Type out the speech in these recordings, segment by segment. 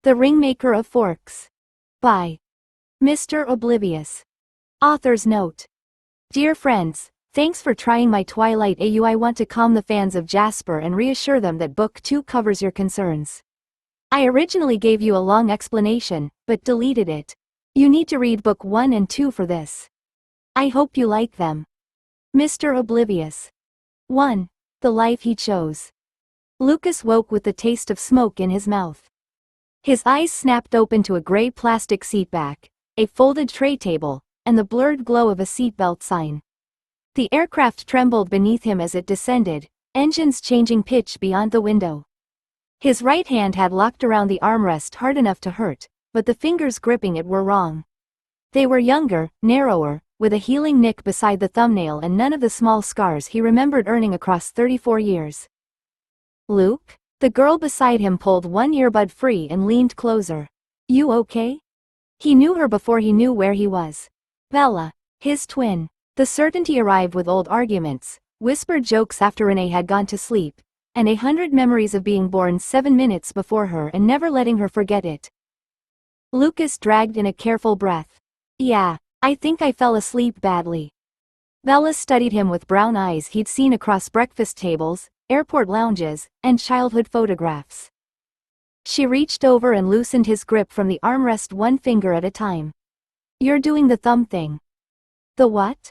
The Ringmaker of Forks. By Mr. Oblivious. Author's note. Dear friends, thanks for trying my Twilight AU. I want to calm the fans of Jasper and reassure them that Book 2 covers your concerns. I originally gave you a long explanation, but deleted it. You need to read Book 1 and 2 for this. I hope you like them. Mr. Oblivious. 1. The Life He Chose. Lucas woke with the taste of smoke in his mouth. His eyes snapped open to a gray plastic seatback, a folded tray table, and the blurred glow of a seatbelt sign. The aircraft trembled beneath him as it descended, engines changing pitch beyond the window. His right hand had locked around the armrest hard enough to hurt, but the fingers gripping it were wrong. They were younger, narrower, with a healing nick beside the thumbnail and none of the small scars he remembered earning across 34 years. Luke? The girl beside him pulled one earbud free and leaned closer. You okay? He knew her before he knew where he was. Bella, his twin. The certainty arrived with old arguments, whispered jokes after Renee had gone to sleep, and 100 memories of being born 7 minutes before her and never letting her forget it. Lucas dragged in a careful breath. Yeah, I think I fell asleep badly. Bella studied him with brown eyes he'd seen across breakfast tables, airport lounges, and childhood photographs. She reached over and loosened his grip from the armrest one finger at a time. You're doing the thumb thing. The what?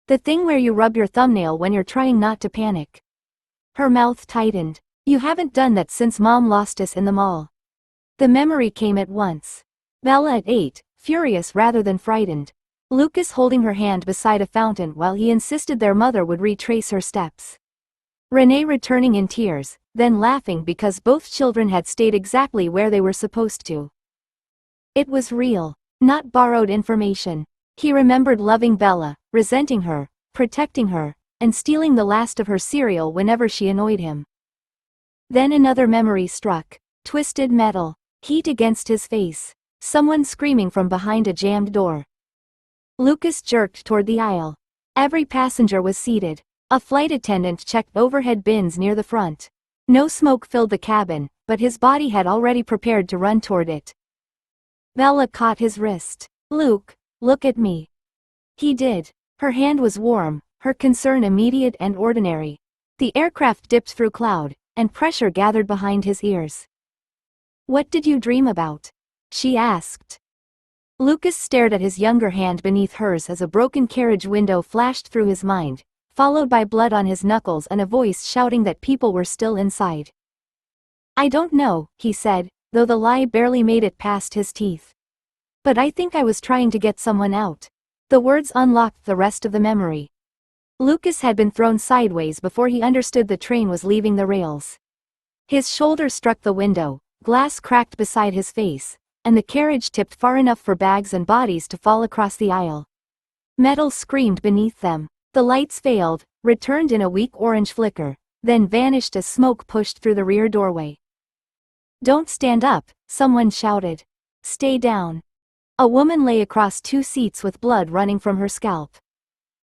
The thing where you rub your thumbnail when you're trying not to panic. Her mouth tightened. You haven't done that since Mom lost us in the mall. The memory came at once. Bella at 8, furious rather than frightened. Lucas holding her hand beside a fountain while he insisted their mother would retrace her steps. Renee returning in tears, then laughing because both children had stayed exactly where they were supposed to. It was real, not borrowed information. He remembered loving Bella, resenting her, protecting her, and stealing the last of her cereal whenever she annoyed him. Then another memory struck. Twisted metal, heat against his face, someone screaming from behind a jammed door. Lucas jerked toward the aisle. Every passenger was seated. A flight attendant checked overhead bins near the front. No smoke filled the cabin, but his body had already prepared to run toward it. Bella caught his wrist. Luke, look at me. He did. Her hand was warm, her concern immediate and ordinary. The aircraft dipped through cloud, and pressure gathered behind his ears. What did you dream about? She asked. Lucas stared at his younger hand beneath hers as a broken carriage window flashed through his mind, followed by blood on his knuckles and a voice shouting that people were still inside. I don't know, he said, though the lie barely made it past his teeth. But I think I was trying to get someone out. The words unlocked the rest of the memory. Lucas had been thrown sideways before he understood the train was leaving the rails. His shoulder struck the window, glass cracked beside his face, and the carriage tipped far enough for bags and bodies to fall across the aisle. Metal screamed beneath them. The lights failed, returned in a weak orange flicker, then vanished as smoke pushed through the rear doorway. Don't stand up, someone shouted. Stay down. A woman lay across 2 seats with blood running from her scalp.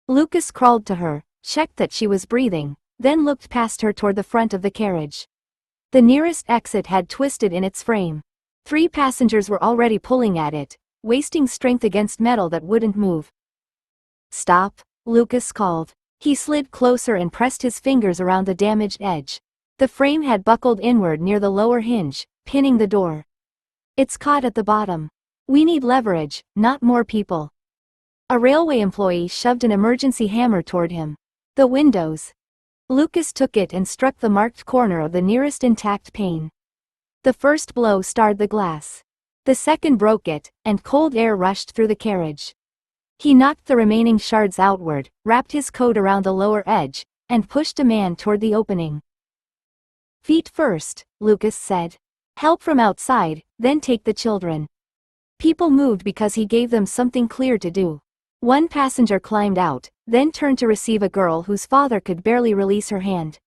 Lucas crawled to her, checked that she was breathing, then looked past her toward the front of the carriage. The nearest exit had twisted in its frame. 3 passengers were already pulling at it, wasting strength against metal that wouldn't move. Stop, Lucas called. He slid closer and pressed his fingers around the damaged edge. The frame had buckled inward near the lower hinge, pinning the door. It's caught at the bottom. We need leverage, not more people. A railway employee shoved an emergency hammer toward him. The windows. Lucas took it and struck the marked corner of the nearest intact pane. The first blow starred the glass. The second broke it, and cold air rushed through the carriage. He knocked the remaining shards outward, wrapped his coat around the lower edge, and pushed a man toward the opening. Feet first, Lucas said. Help from outside, then take the children. People moved because he gave them something clear to do. One passenger climbed out, then turned to receive a girl whose father could barely release her hand.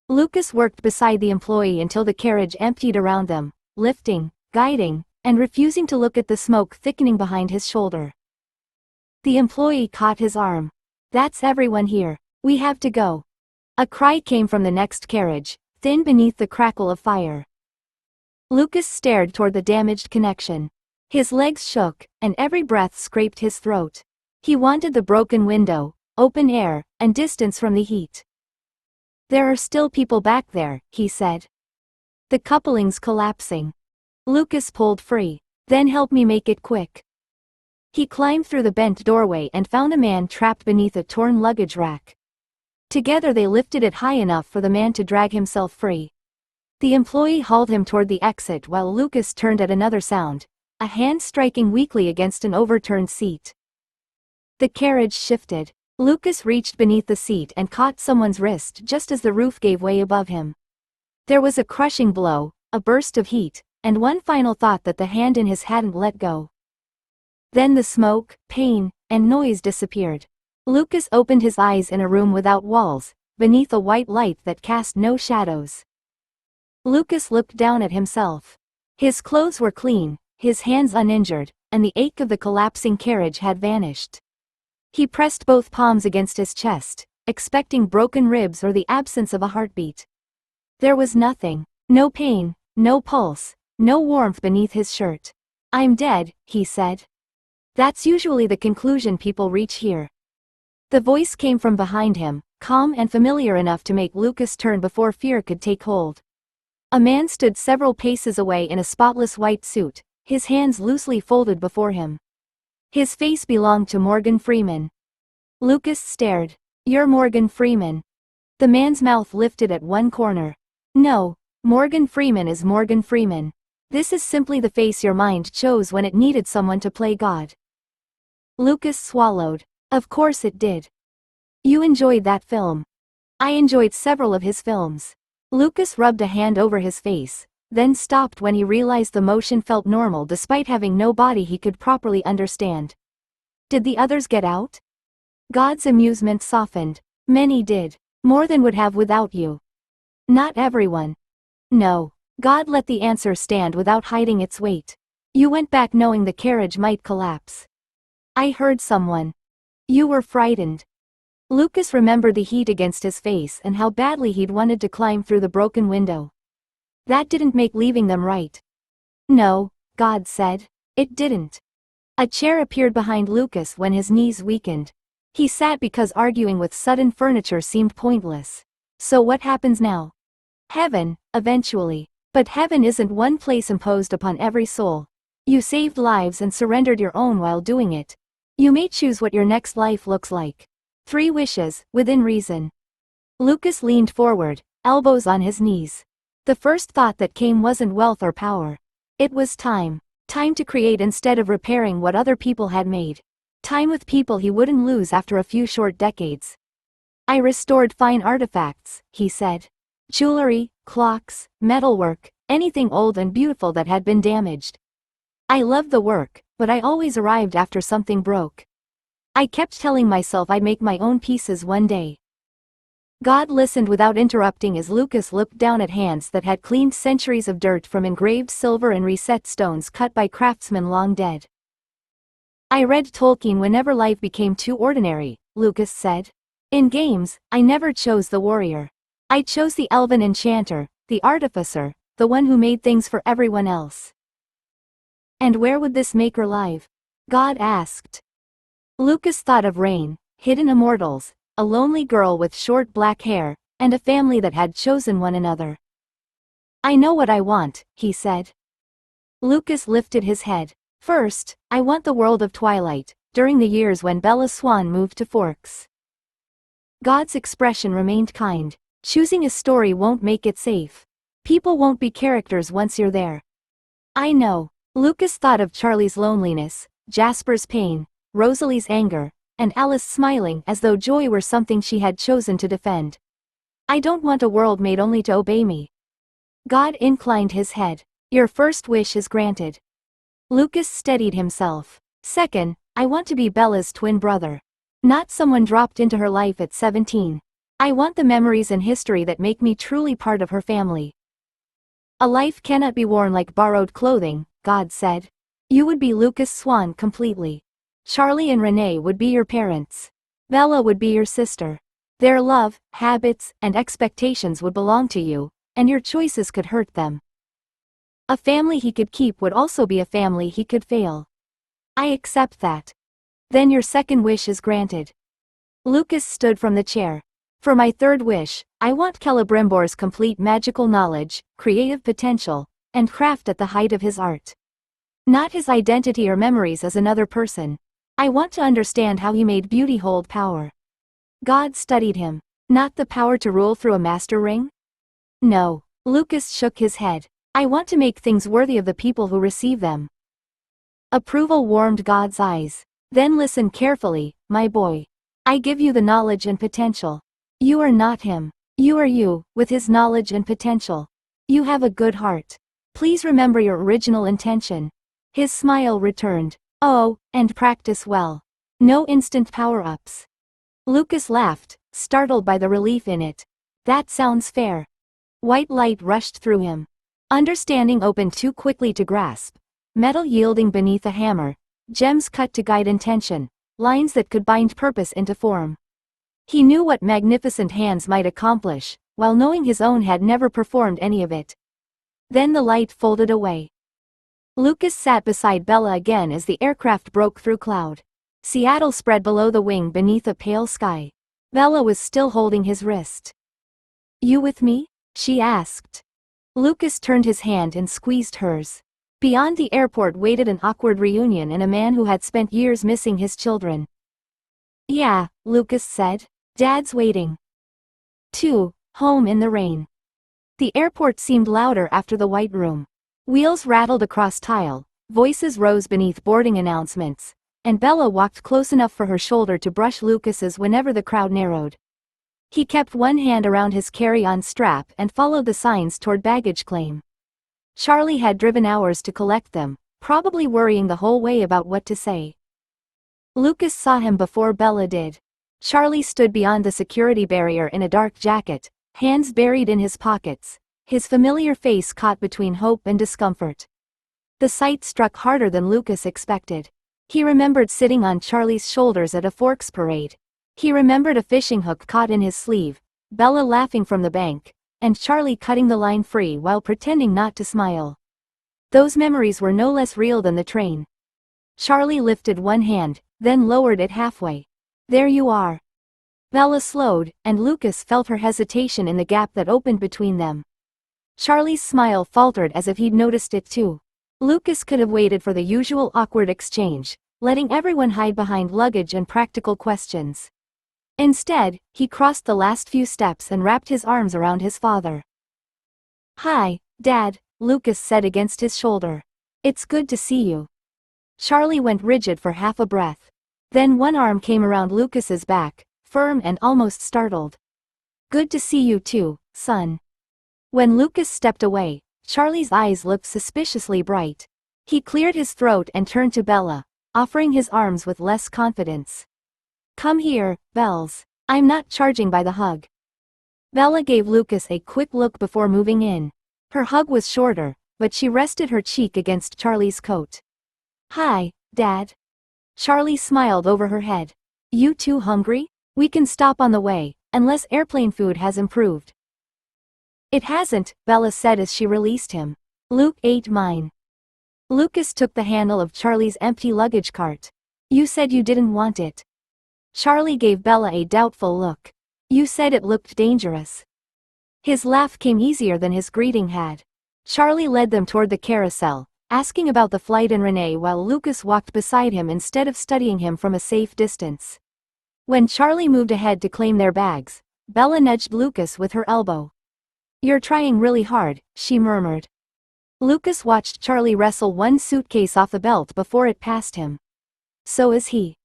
Lucas worked beside the employee until the carriage emptied around them, lifting, guiding, and refusing to look at the smoke thickening behind his shoulder. The employee caught his arm. That's everyone here. We have to go. A cry came from the next carriage, thin beneath the crackle of fire. Lucas stared toward the damaged connection. His legs shook, and every breath scraped his throat. He wanted the broken window, open air, and distance from the heat. There are still people back there, he said. The coupling's collapsing. Lucas pulled free. Then help me make it quick. He climbed through the bent doorway and found a man trapped beneath a torn luggage rack. Together they lifted it high enough for the man to drag himself free. The employee hauled him toward the exit while Lucas turned at another sound, a hand striking weakly against an overturned seat. The carriage shifted. Lucas reached beneath the seat and caught someone's wrist just as the roof gave way above him. There was a crushing blow, a burst of heat, and one final thought that the hand in his hadn't let go. Then the smoke, pain, and noise disappeared. Lucas opened his eyes in a room without walls, beneath a white light that cast no shadows. Lucas looked down at himself. His clothes were clean, his hands uninjured, and the ache of the collapsing carriage had vanished. He pressed both palms against his chest, expecting broken ribs or the absence of a heartbeat. There was nothing. No pain, no pulse, no warmth beneath his shirt. "I'm dead," he said. That's usually the conclusion people reach here. The voice came from behind him, calm and familiar enough to make Lucas turn before fear could take hold. A man stood several paces away in a spotless white suit, his hands loosely folded before him. His face belonged to Morgan Freeman. Lucas stared. "You're Morgan Freeman." The man's mouth lifted at one corner. "No, Morgan Freeman is Morgan Freeman. This is simply the face your mind chose when it needed someone to play God." Lucas swallowed. Of course it did. "You enjoyed that film." "I enjoyed several of his films." Lucas rubbed a hand over his face, then stopped when he realized the motion felt normal despite having no body he could properly understand. "Did the others get out?" God's amusement softened. "Many did. More than would have without you." "Not everyone." "No." God let the answer stand without hiding its weight. "You went back knowing the carriage might collapse." "I heard someone." "You were frightened." Lucas remembered the heat against his face and how badly he'd wanted to climb through the broken window. That didn't make leaving them right. "No," God said. It didn't. A chair appeared behind Lucas when his knees weakened. He sat because arguing with sudden furniture seemed pointless. "So what happens now?" "Heaven, eventually. But heaven isn't one place imposed upon every soul. You saved lives and surrendered your own while doing it. You may choose what your next life looks like. 3 wishes, within reason." Lucas leaned forward, elbows on his knees. The first thought that came wasn't wealth or power. It was time. Time to create instead of repairing what other people had made. Time with people he wouldn't lose after a few short decades. "I restored fine artifacts," he said. "Jewelry, clocks, metalwork, anything old and beautiful that had been damaged. I loved the work, but I always arrived after something broke. I kept telling myself I'd make my own pieces one day." God listened without interrupting as Lucas looked down at hands that had cleaned centuries of dirt from engraved silver and reset stones cut by craftsmen long dead. "I read Tolkien whenever life became too ordinary," Lucas said. "In games, I never chose the warrior. I chose the elven enchanter, the artificer, the one who made things for everyone else." "And where would this maker live?" God asked. Lucas thought of Rain, hidden immortals, a lonely girl with short black hair, and a family that had chosen one another. "I know what I want," he said. Lucas lifted his head. "First, I want the world of Twilight, during the years when Bella Swan moved to Forks." God's expression remained kind. "Choosing a story won't make it safe. People won't be characters once you're there." "I know." Lucas thought of Charlie's loneliness, Jasper's pain, Rosalie's anger, and Alice smiling as though joy were something she had chosen to defend. "I don't want a world made only to obey me." God inclined his head. "Your first wish is granted." Lucas steadied himself. "Second, I want to be Bella's twin brother. Not someone dropped into her life at 17. I want the memories and history that make me truly part of her family." "A life cannot be worn like borrowed clothing," God said. "You would be Lucas Swan completely. Charlie and Renee would be your parents. Bella would be your sister. Their love, habits, and expectations would belong to you, and your choices could hurt them." A family he could keep would also be a family he could fail. I accept that. Then your second wish is granted. Lucas stood from the chair. For my third wish, I want Celebrimbor's complete magical knowledge, creative potential, and craft at the height of his art. Not his identity or memories as another person. I want to understand how he made beauty hold power. God studied him. Not the power to rule through a master ring? No. Lucas shook his head. I want to make things worthy of the people who receive them. Approval warmed God's eyes. Then listen carefully, my boy. I give you the knowledge and potential. You are not him. You are you, with his knowledge and potential. You have a good heart. Please remember your original intention. His smile returned. Oh, and practice well. No instant power-ups. Lucas laughed, startled by the relief in it. That sounds fair. White light rushed through him. Understanding opened too quickly to grasp. Metal yielding beneath a hammer. Gems cut to guide intention. Lines that could bind purpose into form. He knew what magnificent hands might accomplish, while knowing his own had never performed any of it. Then the light folded away. Lucas sat beside Bella again as the aircraft broke through cloud. Seattle spread below the wing beneath a pale sky. Bella was still holding his wrist. You with me? She asked. Lucas turned his hand and squeezed hers. Beyond the airport waited an awkward reunion and a man who had spent years missing his children. Yeah, Lucas said. Dad's waiting. 2. Home in the rain. The airport seemed louder after the white room. Wheels rattled across tile, voices rose beneath boarding announcements, and Bella walked close enough for her shoulder to brush Lucas's whenever the crowd narrowed. He kept one hand around his carry-on strap and followed the signs toward baggage claim. Charlie had driven hours to collect them, probably worrying the whole way about what to say. Lucas saw him before Bella did. Charlie stood beyond the security barrier in a dark jacket, hands buried in his pockets, his familiar face caught between hope and discomfort. The sight struck harder than Lucas expected. He remembered sitting on Charlie's shoulders at a Forks parade. He remembered a fishing hook caught in his sleeve, Bella laughing from the bank, and Charlie cutting the line free while pretending not to smile. Those memories were no less real than the train. Charlie lifted one hand, then lowered it halfway. There you are. Bella slowed, and Lucas felt her hesitation in the gap that opened between them. Charlie's smile faltered as if he'd noticed it too. Lucas could have waited for the usual awkward exchange, letting everyone hide behind luggage and practical questions. Instead, he crossed the last few steps and wrapped his arms around his father. Hi, Dad, Lucas said against his shoulder. It's good to see you. Charlie went rigid for half a breath. Then one arm came around Lucas's back, firm and almost startled. Good to see you too, son. When Lucas stepped away, Charlie's eyes looked suspiciously bright. He cleared his throat and turned to Bella, offering his arms with less confidence. Come here, Bells. I'm not charging by the hug. Bella gave Lucas a quick look before moving in. Her hug was shorter, but she rested her cheek against Charlie's coat. Hi, Dad. Charlie smiled over her head. You too hungry? We can stop on the way, unless airplane food has improved. It hasn't, Bella said as she released him. Luke ate mine. Lucas took the handle of Charlie's empty luggage cart. You said you didn't want it. Charlie gave Bella a doubtful look. You said it looked dangerous. His laugh came easier than his greeting had. Charlie led them toward the carousel, asking about the flight and Renee while Lucas walked beside him instead of studying him from a safe distance. When Charlie moved ahead to claim their bags, Bella nudged Lucas with her elbow. You're trying really hard, she murmured. Lucas watched Charlie wrestle one suitcase off the belt before it passed him. So is he.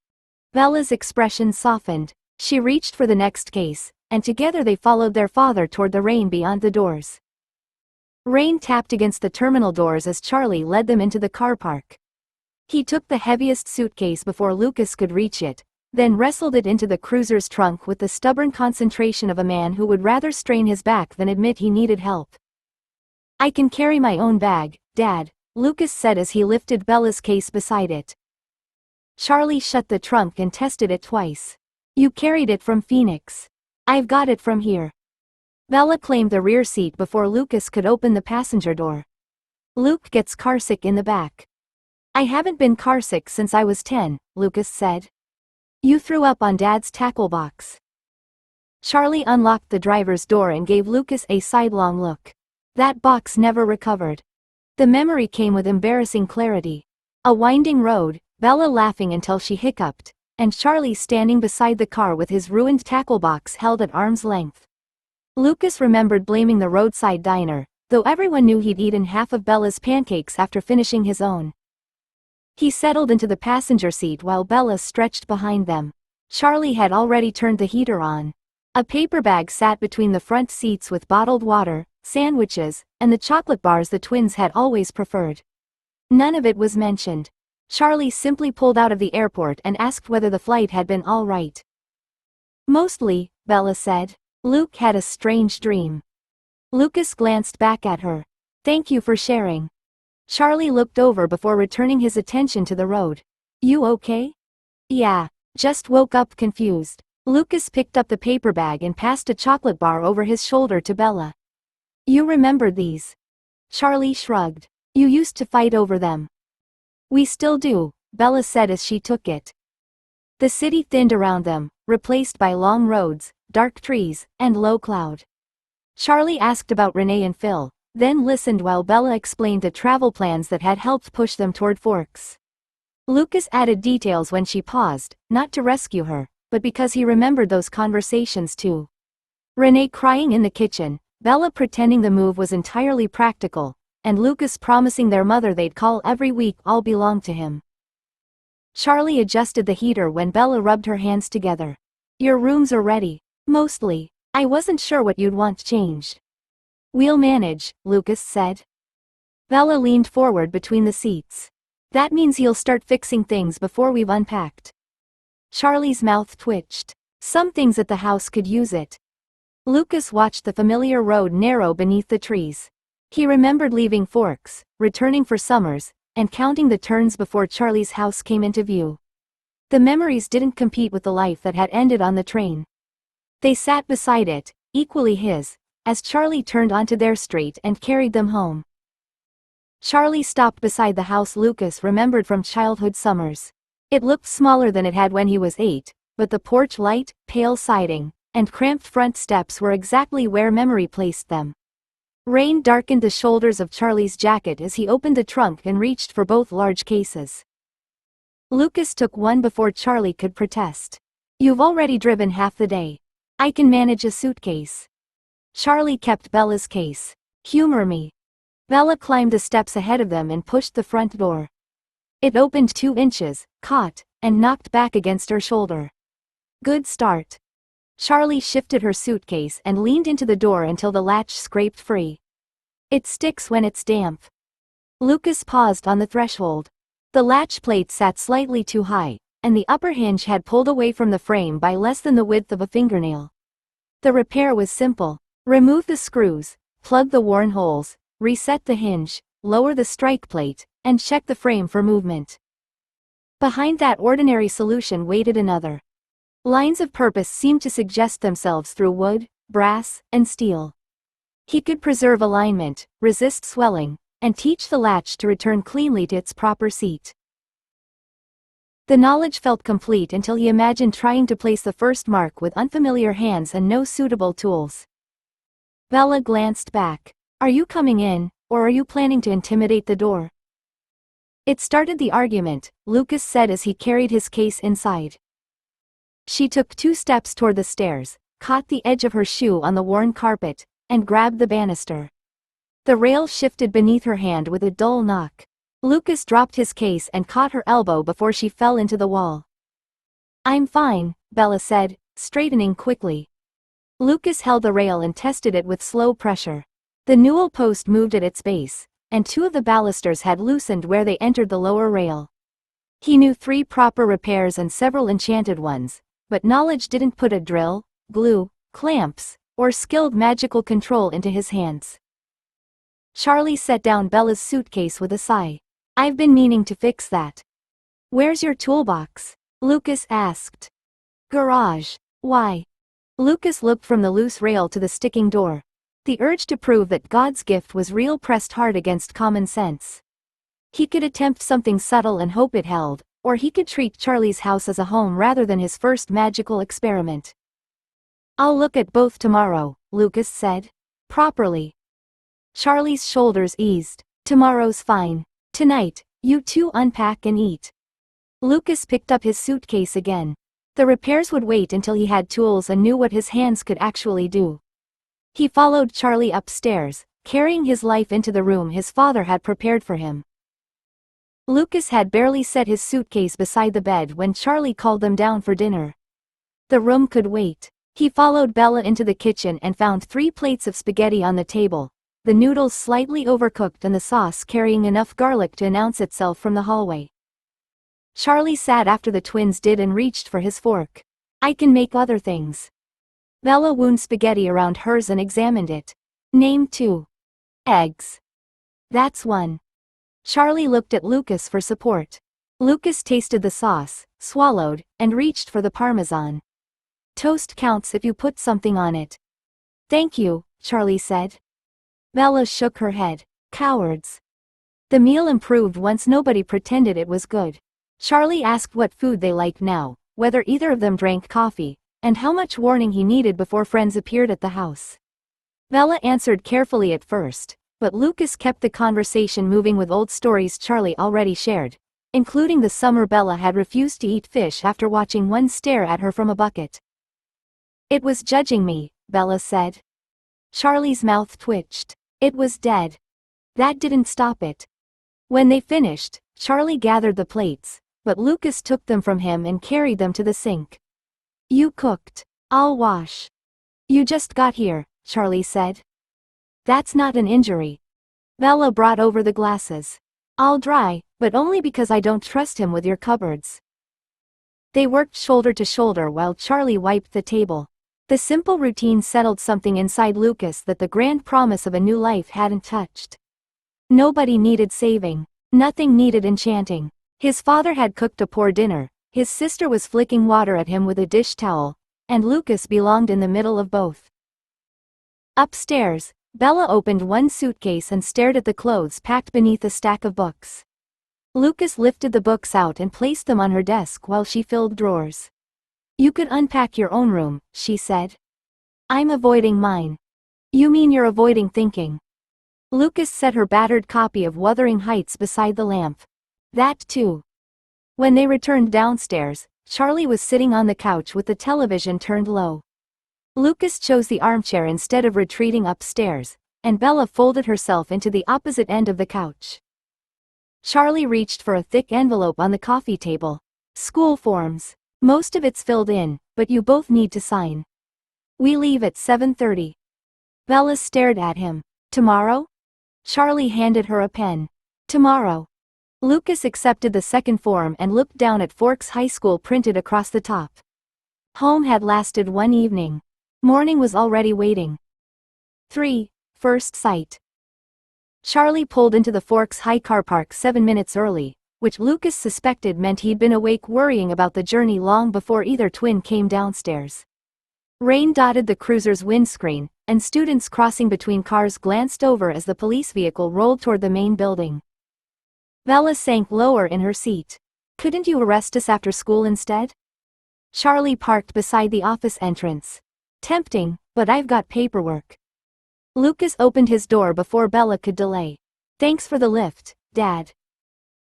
Bella's expression softened. She reached for the next case, and together they followed their father toward the rain beyond the doors. Rain tapped against the terminal doors as Charlie led them into the car park. He took the heaviest suitcase before Lucas could reach it, then wrestled it into the cruiser's trunk with the stubborn concentration of a man who would rather strain his back than admit he needed help. I can carry my own bag, Dad, Lucas said as he lifted Bella's case beside it. Charlie shut the trunk and tested it twice. You carried it from Phoenix. I've got it from here. Bella claimed the rear seat before Lucas could open the passenger door. Luke gets carsick in the back. I haven't been carsick since I was 10, Lucas said. You threw up on Dad's tackle box. Charlie unlocked the driver's door and gave Lucas a sidelong look. That box never recovered. The memory came with embarrassing clarity. A winding road, Bella laughing until she hiccuped, and Charlie standing beside the car with his ruined tackle box held at arm's length. Lucas remembered blaming the roadside diner, though everyone knew he'd eaten half of Bella's pancakes after finishing his own. He settled into the passenger seat while Bella stretched behind them. Charlie had already turned the heater on. A paper bag sat between the front seats with bottled water, sandwiches, and the chocolate bars the twins had always preferred. None of it was mentioned. Charlie simply pulled out of the airport and asked whether the flight had been all right. Mostly, Bella said. Luke had a strange dream. Lucas glanced back at her. Thank you for sharing. Charlie looked over before returning his attention to the road. You okay? Yeah, just woke up confused. Lucas picked up the paper bag and passed a chocolate bar over his shoulder to Bella. You remember these? Charlie shrugged. You used to fight over them. We still do, Bella said as she took it. The city thinned around them, replaced by long roads, dark trees, and low cloud. Charlie asked about Renee and Phil, then listened while Bella explained the travel plans that had helped push them toward Forks. Lucas added details when she paused, not to rescue her, but because he remembered those conversations too. Renee crying in the kitchen, Bella pretending the move was entirely practical, and Lucas promising their mother they'd call every week all belonged to him. Charlie adjusted the heater when Bella rubbed her hands together. Your rooms are ready. Mostly. I wasn't sure what you'd want changed. We'll manage, Lucas said. Bella leaned forward between the seats. That means you'll start fixing things before we've unpacked. Charlie's mouth twitched. Some things at the house could use it. Lucas watched the familiar road narrow beneath the trees. He remembered leaving Forks, returning for summers, and counting the turns before Charlie's house came into view. The memories didn't compete with the life that had ended on the train. They sat beside it, equally his, as Charlie turned onto their street and carried them home. Charlie stopped beside the house Lucas remembered from childhood summers. It looked smaller than it had when he was 8, but the porch light, pale siding, and cramped front steps were exactly where memory placed them. Rain darkened the shoulders of Charlie's jacket as he opened the trunk and reached for both large cases. Lucas took one before Charlie could protest. You've already driven half the day. I can manage a suitcase. Charlie kept Bella's case. Humor me. Bella climbed the steps ahead of them and pushed the front door. It opened 2 inches, caught, and knocked back against her shoulder. Good start. Charlie shifted her suitcase and leaned into the door until the latch scraped free. It sticks when it's damp. Lucas paused on the threshold. The latch plate sat slightly too high, and the upper hinge had pulled away from the frame by less than the width of a fingernail. The repair was simple. Remove the screws, plug the worn holes, reset the hinge, lower the strike plate, and check the frame for movement. Behind that ordinary solution waited another. Lines of purpose seemed to suggest themselves through wood, brass, and steel. He could preserve alignment, resist swelling, and teach the latch to return cleanly to its proper seat. The knowledge felt complete until he imagined trying to place the first mark with unfamiliar hands and no suitable tools. Bella glanced back. Are you coming in, or are you planning to intimidate the door? It started the argument, Lucas said as he carried his case inside. She took 2 steps toward the stairs, caught the edge of her shoe on the worn carpet, and grabbed the banister. The rail shifted beneath her hand with a dull knock. Lucas dropped his case and caught her elbow before she fell into the wall. I'm fine, Bella said, straightening quickly. Lucas held the rail and tested it with slow pressure. The newel post moved at its base, and 2 of the balusters had loosened where they entered the lower rail. He knew 3 proper repairs and several enchanted ones, but knowledge didn't put a drill, glue, clamps, or skilled magical control into his hands. Charlie set down Bella's suitcase with a sigh. I've been meaning to fix that. Where's your toolbox? Lucas asked. Garage. Why? Lucas looked from the loose rail to the sticking door. The urge to prove that God's gift was real pressed hard against common sense. He could attempt something subtle and hope it held, or he could treat Charlie's house as a home rather than his first magical experiment. "I'll look at both tomorrow," Lucas said. "Properly." Charlie's shoulders eased. "Tomorrow's fine. Tonight, you two unpack and eat." Lucas picked up his suitcase again. The repairs would wait until he had tools and knew what his hands could actually do. He followed Charlie upstairs, carrying his life into the room his father had prepared for him. Lucas had barely set his suitcase beside the bed when Charlie called them down for dinner. The room could wait. He followed Bella into the kitchen and found 3 plates of spaghetti on the table, the noodles slightly overcooked and the sauce carrying enough garlic to announce itself from the hallway. Charlie sat after the twins did and reached for his fork. "I can make other things." Bella wound spaghetti around hers and examined it. "Name 2. Eggs." "That's 1. Charlie looked at Lucas for support. Lucas tasted the sauce, swallowed, and reached for the parmesan. "Toast counts if you put something on it." "Thank you," Charlie said. Bella shook her head. "Cowards." The meal improved once nobody pretended it was good. Charlie asked what food they liked now, whether either of them drank coffee, and how much warning he needed before friends appeared at the house. Bella answered carefully at first, but Lucas kept the conversation moving with old stories Charlie already shared, including the summer Bella had refused to eat fish after watching one stare at her from a bucket. "It was judging me," Bella said. Charlie's mouth twitched. It was dead. That didn't stop it. When they finished, Charlie gathered the plates, but Lucas took them from him and carried them to the sink. "You cooked. I'll wash." "You just got here," Charlie said. "That's not an injury." Bella brought over the glasses. "I'll dry, but only because I don't trust him with your cupboards." They worked shoulder to shoulder while Charlie wiped the table. The simple routine settled something inside Lucas that the grand promise of a new life hadn't touched. Nobody needed saving. Nothing needed enchanting. His father had cooked a poor dinner, his sister was flicking water at him with a dish towel, and Lucas belonged in the middle of both. Upstairs, Bella opened one suitcase and stared at the clothes packed beneath a stack of books. Lucas lifted the books out and placed them on her desk while she filled drawers. "You could unpack your own room," she said. "I'm avoiding mine." "You mean you're avoiding thinking?" Lucas set her battered copy of Wuthering Heights beside the lamp. "That too." When they returned downstairs, Charlie was sitting on the couch with the television turned low. Lucas chose the armchair instead of retreating upstairs, and Bella folded herself into the opposite end of the couch. Charlie reached for a thick envelope on the coffee table. "School forms. Most of it's filled in, but you both need to sign. We leave at 7:30. Bella stared at him. "Tomorrow?" Charlie handed her a pen. "Tomorrow." Lucas accepted the second form and looked down at Forks High School printed across the top. Home had lasted one evening. Morning was already waiting. 3. First sight. Charlie pulled into the Forks High car park 7 minutes early, which Lucas suspected meant he'd been awake worrying about the journey long before either twin came downstairs. Rain dotted the cruiser's windscreen, and students crossing between cars glanced over as the police vehicle rolled toward the main building. Bella sank lower in her seat. "Couldn't you arrest us after school instead?" Charlie parked beside the office entrance. "Tempting, but I've got paperwork." Lucas opened his door before Bella could delay. "Thanks for the lift, Dad."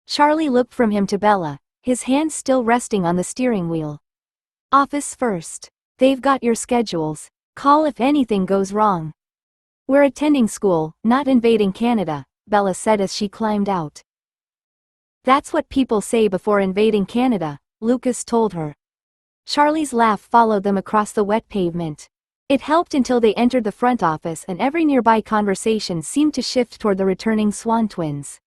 Charlie looked from him to Bella, his hands still resting on the steering wheel. "Office first. They've got your schedules. Call if anything goes wrong." "We're attending school, not invading Canada," Bella said as she climbed out. "That's what people say before invading Canada," Lucas told her. Charlie's laugh followed them across the wet pavement. It helped until they entered the front office and every nearby conversation seemed to shift toward the returning Swan twins.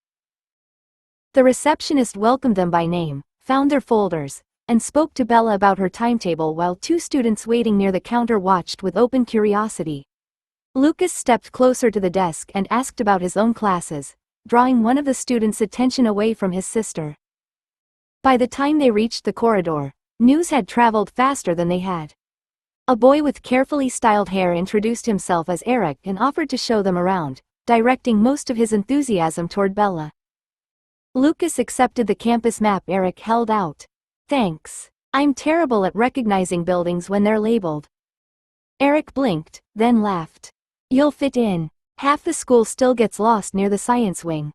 The receptionist welcomed them by name, found their folders, and spoke to Bella about her timetable while 2 students waiting near the counter watched with open curiosity. Lucas stepped closer to the desk and asked about his own classes, drawing one of the students' attention away from his sister. By the time they reached the corridor, news had traveled faster than they had. A boy with carefully styled hair introduced himself as Eric and offered to show them around, directing most of his enthusiasm toward Bella. Lucas accepted the campus map Eric held out. Thanks. I'm terrible at recognizing buildings when they're labeled. Eric blinked, then laughed. You'll fit in. Half the school still gets lost near the science wing.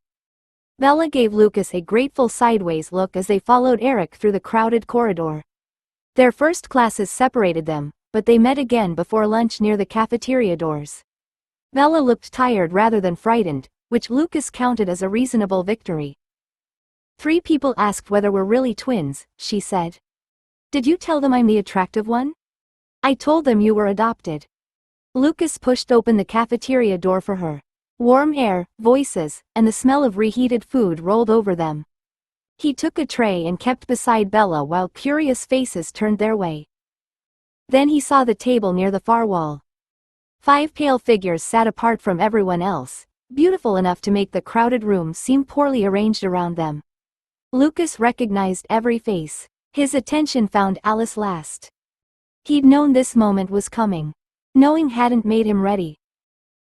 Bella gave Lucas a grateful sideways look as they followed Eric through the crowded corridor. Their first classes separated them, but they met again before lunch near the cafeteria doors. Bella looked tired rather than frightened, which Lucas counted as a reasonable victory. 3 people asked whether we're really twins, she said. Did you tell them I'm the attractive one? I told them you were adopted. Lucas pushed open the cafeteria door for her. Warm air, voices, and the smell of reheated food rolled over them. He took a tray and kept beside Bella while curious faces turned their way. Then he saw the table near the far wall. 5 pale figures sat apart from everyone else, beautiful enough to make the crowded room seem poorly arranged around them. Lucas recognized every face. His attention found Alice last. He'd known this moment was coming. Knowing hadn't made him ready.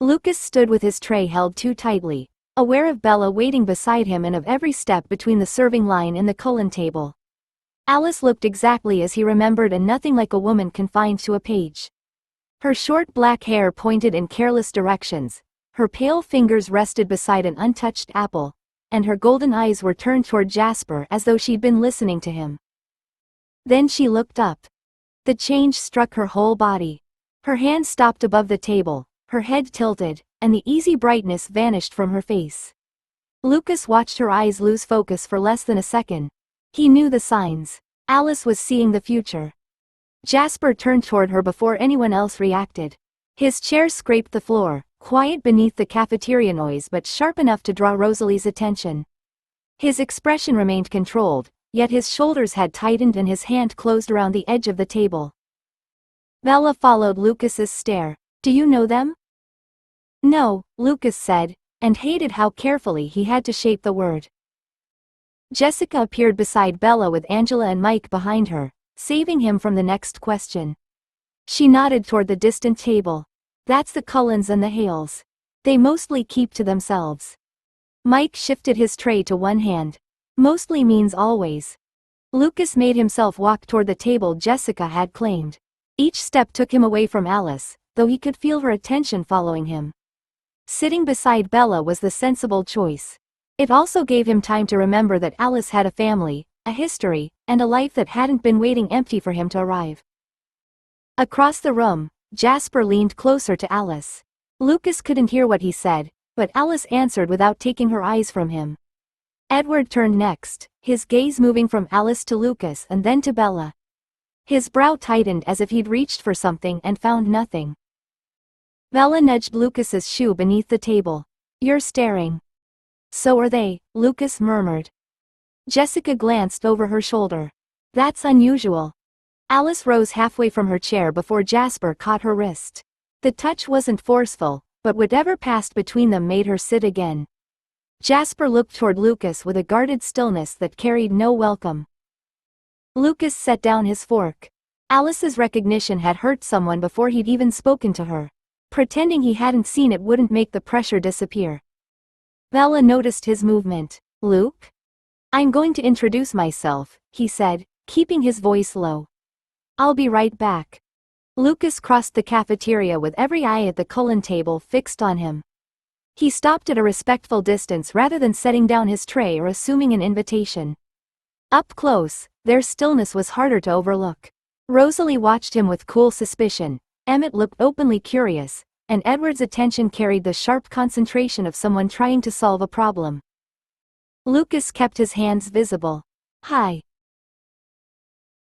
Lucas stood with his tray held too tightly, aware of Bella waiting beside him and of every step between the serving line and the Cullen table. Alice looked exactly as he remembered and nothing like a woman confined to a page. Her short black hair pointed in careless directions, her pale fingers rested beside an untouched apple, and her golden eyes were turned toward Jasper as though she'd been listening to him. Then she looked up. The change struck her whole body. Her hand stopped above the table, her head tilted, and the easy brightness vanished from her face. Lucas watched her eyes lose focus for less than a second. He knew the signs. Alice was seeing the future. Jasper turned toward her before anyone else reacted. His chair scraped the floor, quiet beneath the cafeteria noise but sharp enough to draw Rosalie's attention. His expression remained controlled, yet his shoulders had tightened and his hand closed around the edge of the table. Bella followed Lucas's stare. Do you know them? No, Lucas said, and hated how carefully he had to shape the word. Jessica appeared beside Bella with Angela and Mike behind her, saving him from the next question. She nodded toward the distant table. That's the Cullens and the Hales. They mostly keep to themselves. Mike shifted his tray to one hand. Mostly means always. Lucas made himself walk toward the table Jessica had claimed. Each step took him away from Alice, though he could feel her attention following him. Sitting beside Bella was the sensible choice. It also gave him time to remember that Alice had a family, a history, and a life that hadn't been waiting empty for him to arrive. Across the room, Jasper leaned closer to Alice. Lucas couldn't hear what he said, but Alice answered without taking her eyes from him. Edward turned next, his gaze moving from Alice to Lucas and then to Bella. His brow tightened as if he'd reached for something and found nothing. Bella nudged Lucas's shoe beneath the table. You're staring. So are they, Lucas murmured. Jessica glanced over her shoulder. That's unusual. Alice rose halfway from her chair before Jasper caught her wrist. The touch wasn't forceful, but whatever passed between them made her sit again. Jasper looked toward Lucas with a guarded stillness that carried no welcome. Lucas set down his fork. Alice's recognition had hurt someone before he'd even spoken to her. Pretending he hadn't seen it wouldn't make the pressure disappear. Bella noticed his movement. Luke? I'm going to introduce myself, he said, keeping his voice low. I'll be right back. Lucas crossed the cafeteria with every eye at the Cullen table fixed on him. He stopped at a respectful distance rather than setting down his tray or assuming an invitation. Up close, their stillness was harder to overlook. Rosalie watched him with cool suspicion, Emmett looked openly curious, and Edward's attention carried the sharp concentration of someone trying to solve a problem. Lucas kept his hands visible. Hi.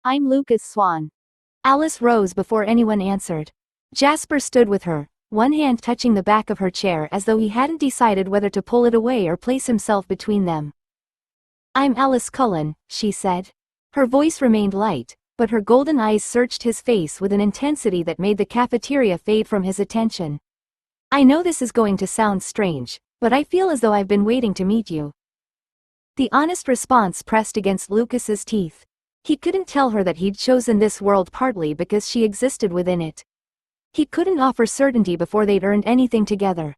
I'm Lucas Swan. Alice rose before anyone answered. Jasper stood with her, one hand touching the back of her chair as though he hadn't decided whether to pull it away or place himself between them. I'm Alice Cullen, she said. Her voice remained light, but her golden eyes searched his face with an intensity that made the cafeteria fade from his attention. I know this is going to sound strange, but I feel as though I've been waiting to meet you. The honest response pressed against Lucas's teeth. He couldn't tell her that he'd chosen this world partly because she existed within it. He couldn't offer certainty before they'd earned anything together.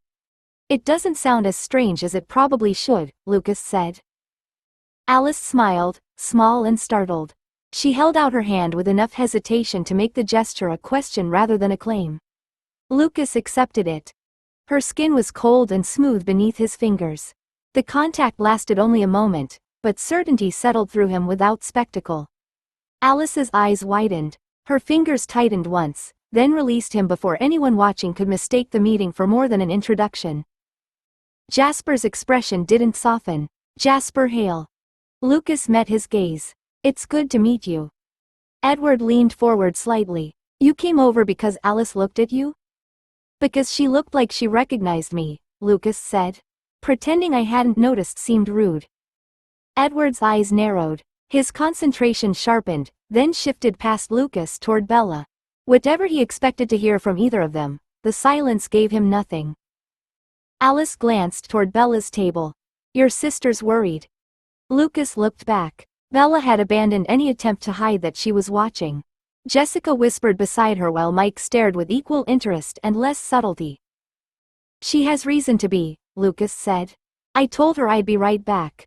It doesn't sound as strange as it probably should, Lucas said. Alice smiled, small and startled. She held out her hand with enough hesitation to make the gesture a question rather than a claim. Lucas accepted it. Her skin was cold and smooth beneath his fingers. The contact lasted only a moment, but certainty settled through him without spectacle. Alice's eyes widened. Her fingers tightened once, then released him before anyone watching could mistake the meeting for more than an introduction. Jasper's expression didn't soften. Jasper Hale. Lucas met his gaze. It's good to meet you. Edward leaned forward slightly. You came over because Alice looked at you? Because she looked like she recognized me, Lucas said. Pretending I hadn't noticed seemed rude. Edward's eyes narrowed. His concentration sharpened, then shifted past Lucas toward Bella. Whatever he expected to hear from either of them, the silence gave him nothing. Alice glanced toward Bella's table. Your sister's worried. Lucas looked back. Bella had abandoned any attempt to hide that she was watching. Jessica whispered beside her while Mike stared with equal interest and less subtlety. She has reason to be, Lucas said. I told her I'd be right back.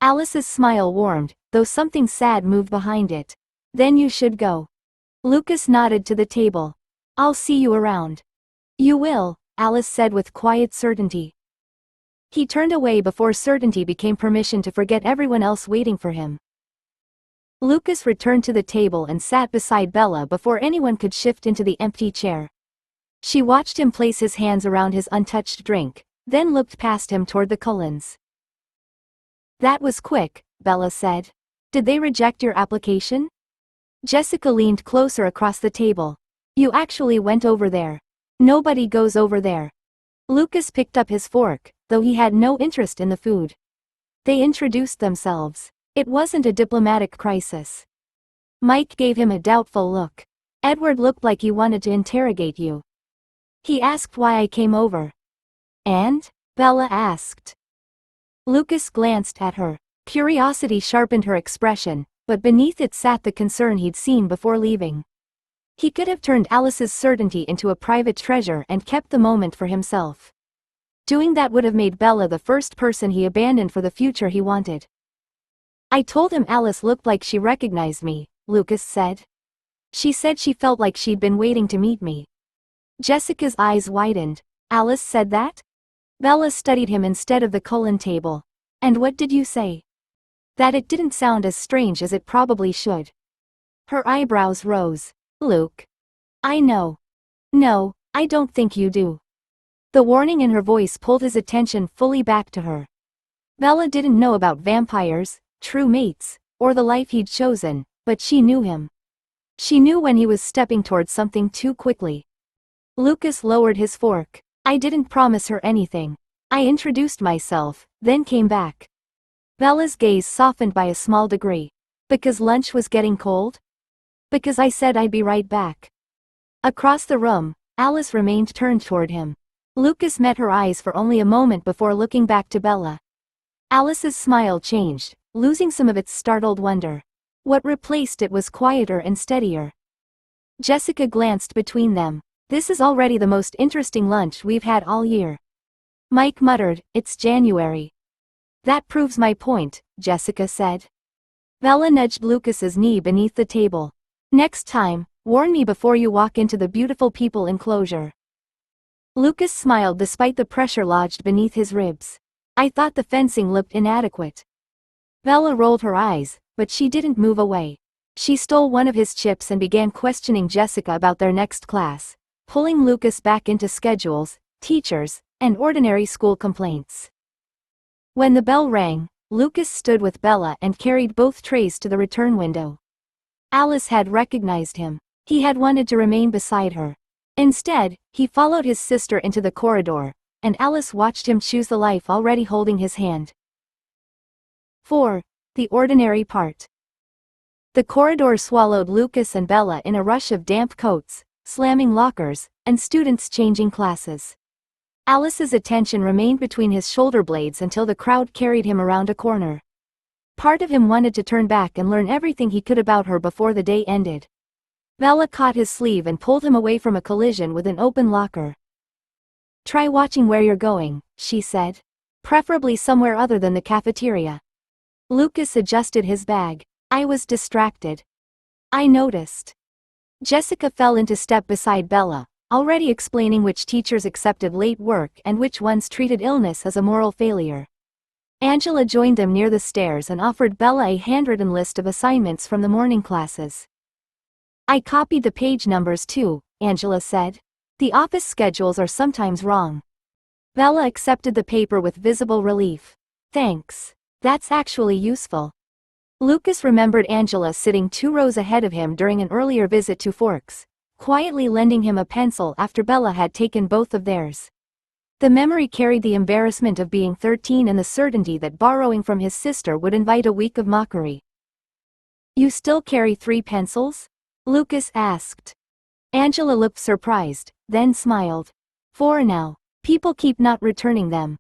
Alice's smile warmed, though something sad moved behind it. Then you should go. Lucas nodded to the table. I'll see you around. You will, Alice said with quiet certainty. He turned away before certainty became permission to forget everyone else waiting for him. Lucas returned to the table and sat beside Bella before anyone could shift into the empty chair. She watched him place his hands around his untouched drink, then looked past him toward the Cullens. That was quick, Bella said. Did they reject your application? Jessica leaned closer across the table. You actually went over there. Nobody goes over there. Lucas picked up his fork, though he had no interest in the food. They introduced themselves. It wasn't a diplomatic crisis. Mike gave him a doubtful look. Edward looked like he wanted to interrogate you. He asked why I came over. And? Bella asked. Lucas glanced at her. Curiosity sharpened her expression, but beneath it sat the concern he'd seen before leaving. He could have turned Alice's certainty into a private treasure and kept the moment for himself. Doing that would have made Bella the first person he abandoned for the future he wanted. I told him Alice looked like she recognized me, Lucas said. She said she felt like she'd been waiting to meet me. Jessica's eyes widened. Alice said that? Bella studied him instead of the Cullen table. And what did you say? That it didn't sound as strange as it probably should. Her eyebrows rose. Luke. I know. No, I don't think you do. The warning in her voice pulled his attention fully back to her. Bella didn't know about vampires, true mates, or the life he'd chosen, but she knew him. She knew when he was stepping towards something too quickly. Lucas lowered his fork. I didn't promise her anything. I introduced myself, then came back. Bella's gaze softened by a small degree. Because lunch was getting cold? Because I said I'd be right back. Across the room, Alice remained turned toward him. Lucas met her eyes for only a moment before looking back to Bella. Alice's smile changed, losing some of its startled wonder. What replaced it was quieter and steadier. Jessica glanced between them. This is already the most interesting lunch we've had all year. Mike muttered, it's January. That proves my point, Jessica said. Bella nudged Lucas's knee beneath the table. Next time, warn me before you walk into the beautiful people enclosure. Lucas smiled despite the pressure lodged beneath his ribs. I thought the fencing looked inadequate. Bella rolled her eyes, but she didn't move away. She stole one of his chips and began questioning Jessica about their next class, pulling Lucas back into schedules, teachers, and ordinary school complaints. When the bell rang, Lucas stood with Bella and carried both trays to the return window. Alice had recognized him. He had wanted to remain beside her. Instead, he followed his sister into the corridor, and Alice watched him choose the life already holding his hand. 4. The ordinary part. The corridor swallowed Lucas and Bella in a rush of damp coats, slamming lockers, and students changing classes. Alice's attention remained between his shoulder blades until the crowd carried him around a corner. Part of him wanted to turn back and learn everything he could about her before the day ended. Bella caught his sleeve and pulled him away from a collision with an open locker. "Try watching where you're going," she said. "Preferably somewhere other than the cafeteria." Lucas adjusted his bag. "I was distracted." "I noticed." Jessica fell into step beside Bella, already explaining which teachers accepted late work and which ones treated illness as a moral failure. Angela joined them near the stairs and offered Bella a handwritten list of assignments from the morning classes. "I copied the page numbers too," Angela said. "The office schedules are sometimes wrong." Bella accepted the paper with visible relief. "Thanks. That's actually useful." Lucas remembered Angela sitting 2 rows ahead of him during an earlier visit to Forks, quietly lending him a pencil after Bella had taken both of theirs. The memory carried the embarrassment of being 13 and the certainty that borrowing from his sister would invite a week of mockery. "You still carry 3 pencils?" Lucas asked. Angela looked surprised, then smiled. "4 now. People keep not returning them."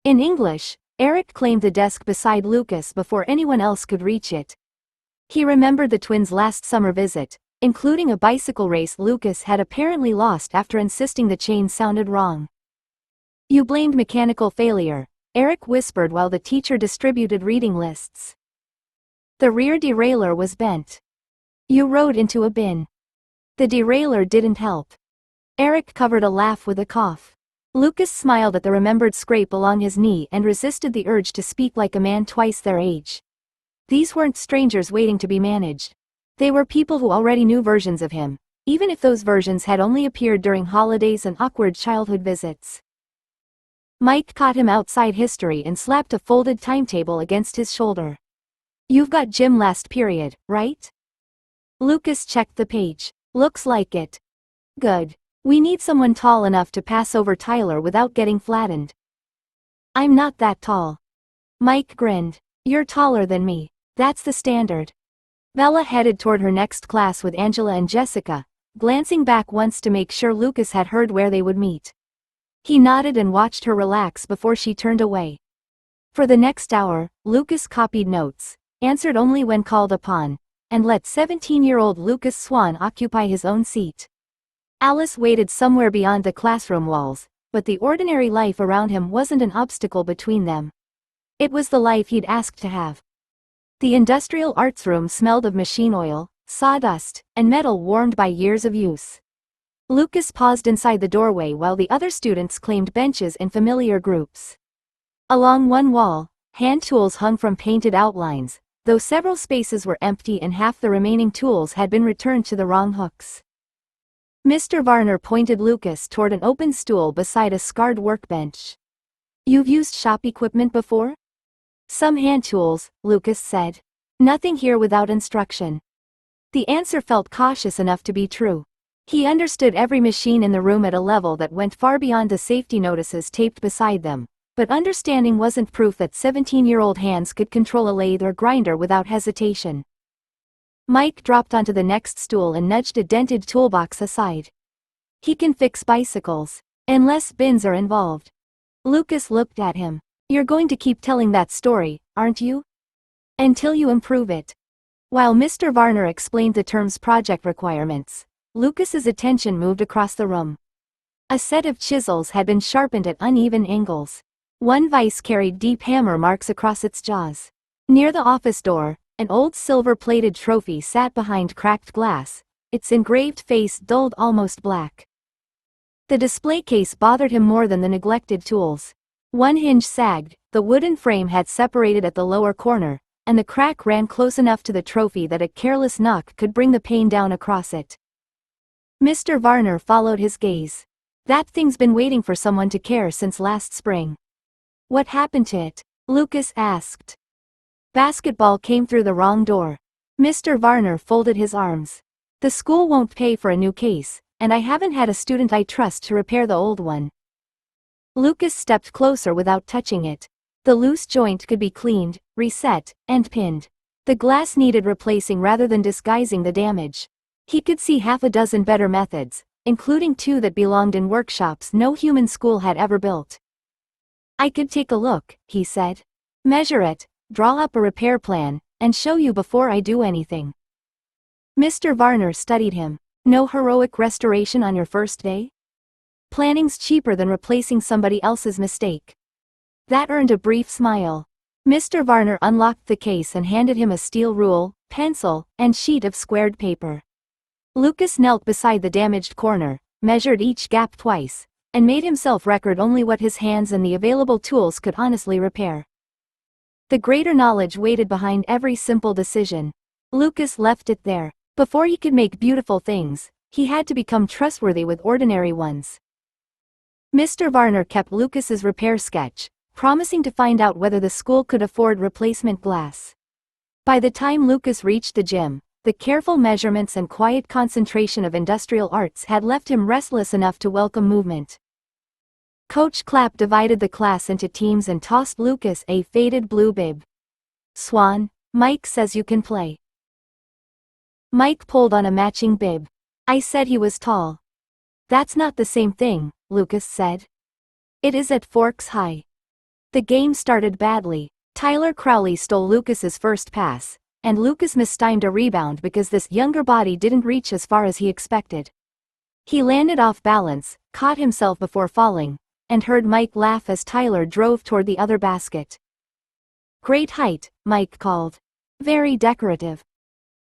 In English, Eric claimed the desk beside Lucas before anyone else could reach it. He remembered the twins' last summer visit, including a bicycle race Lucas had apparently lost after insisting the chain sounded wrong. "You blamed mechanical failure," Eric whispered while the teacher distributed reading lists. "The rear derailleur was bent." "You rode into a bin." "The derailleur didn't help." Eric covered a laugh with a cough. Lucas smiled at the remembered scrape along his knee and resisted the urge to speak like a man twice their age. These weren't strangers waiting to be managed. They were people who already knew versions of him, even if those versions had only appeared during holidays and awkward childhood visits. Mike caught him outside history and slapped a folded timetable against his shoulder. "You've got gym last period, right?" Lucas checked the page. "Looks like it." "Good. We need someone tall enough to pass over Tyler without getting flattened." "I'm not that tall." Mike grinned. "You're taller than me. That's the standard." Bella headed toward her next class with Angela and Jessica, glancing back once to make sure Lucas had heard where they would meet. He nodded and watched her relax before she turned away. For the next hour, Lucas copied notes, answered only when called upon, and let 17-year-old Lucas Swan occupy his own seat. Alice waited somewhere beyond the classroom walls, but the ordinary life around him wasn't an obstacle between them. It was the life he'd asked to have. The industrial arts room smelled of machine oil, sawdust, and metal warmed by years of use. Lucas paused inside the doorway while the other students claimed benches in familiar groups. Along one wall, hand tools hung from painted outlines, though several spaces were empty and half the remaining tools had been returned to the wrong hooks. Mr. Varner pointed Lucas toward an open stool beside a scarred workbench. "You've used shop equipment before?" "Some hand tools," Lucas said. "Nothing here without instruction." The answer felt cautious enough to be true. He understood every machine in the room at a level that went far beyond the safety notices taped beside them, but understanding wasn't proof that 17-year-old hands could control a lathe or grinder without hesitation. Mike dropped onto the next stool and nudged a dented toolbox aside. "He can fix bicycles, unless bins are involved." Lucas looked at him. "You're going to keep telling that story, aren't you? Until you improve it." While Mr. Varner explained the term's project requirements, Lucas's attention moved across the room. A set of chisels had been sharpened at uneven angles. One vise carried deep hammer marks across its jaws. Near the office door, an old silver-plated trophy sat behind cracked glass, its engraved face dulled almost black. The display case bothered him more than the neglected tools. One hinge sagged, the wooden frame had separated at the lower corner, and the crack ran close enough to the trophy that a careless knock could bring the pane down across it. Mr. Varner followed his gaze. "That thing's been waiting for someone to care since last spring." "What happened to it?" Lucas asked. "Basketball came through the wrong door." Mr. Varner folded his arms. "The school won't pay for a new case, and I haven't had a student I trust to repair the old one." Lucas stepped closer without touching it. The loose joint could be cleaned, reset, and pinned. The glass needed replacing rather than disguising the damage. He could see half a dozen better methods, including 2 that belonged in workshops no human school had ever built. "I could take a look," he said. "Measure it, draw up a repair plan, and show you before I do anything. Mr. Varner studied him. No heroic restoration on your first day? Planning's cheaper than replacing somebody else's mistake. That earned a brief smile. Mr. Varner unlocked the case and handed him a steel rule, pencil, and sheet of squared paper. Lucas knelt beside the damaged corner, measured each gap twice, and made himself record only what his hands and the available tools could honestly repair. The greater knowledge waited behind every simple decision. Lucas left it there. Before he could make beautiful things, he had to become trustworthy with ordinary ones. Mr. Varner kept Lucas's repair sketch, promising to find out whether the school could afford replacement glass. By the time Lucas reached the gym, the careful measurements and quiet concentration of industrial arts had left him restless enough to welcome movement. Coach Clapp divided the class into teams and tossed Lucas a faded blue bib. "Swan, Mike says you can play." Mike pulled on a matching bib. "I said he was tall." "That's not the same thing," Lucas said. "It is at Forks High." The game started badly. Tyler Crowley stole Lucas's first pass, and Lucas mistimed a rebound because this younger body didn't reach as far as he expected. He landed off balance, caught himself before falling, and heard Mike laugh as Tyler drove toward the other basket. "Great height," Mike called. "Very decorative."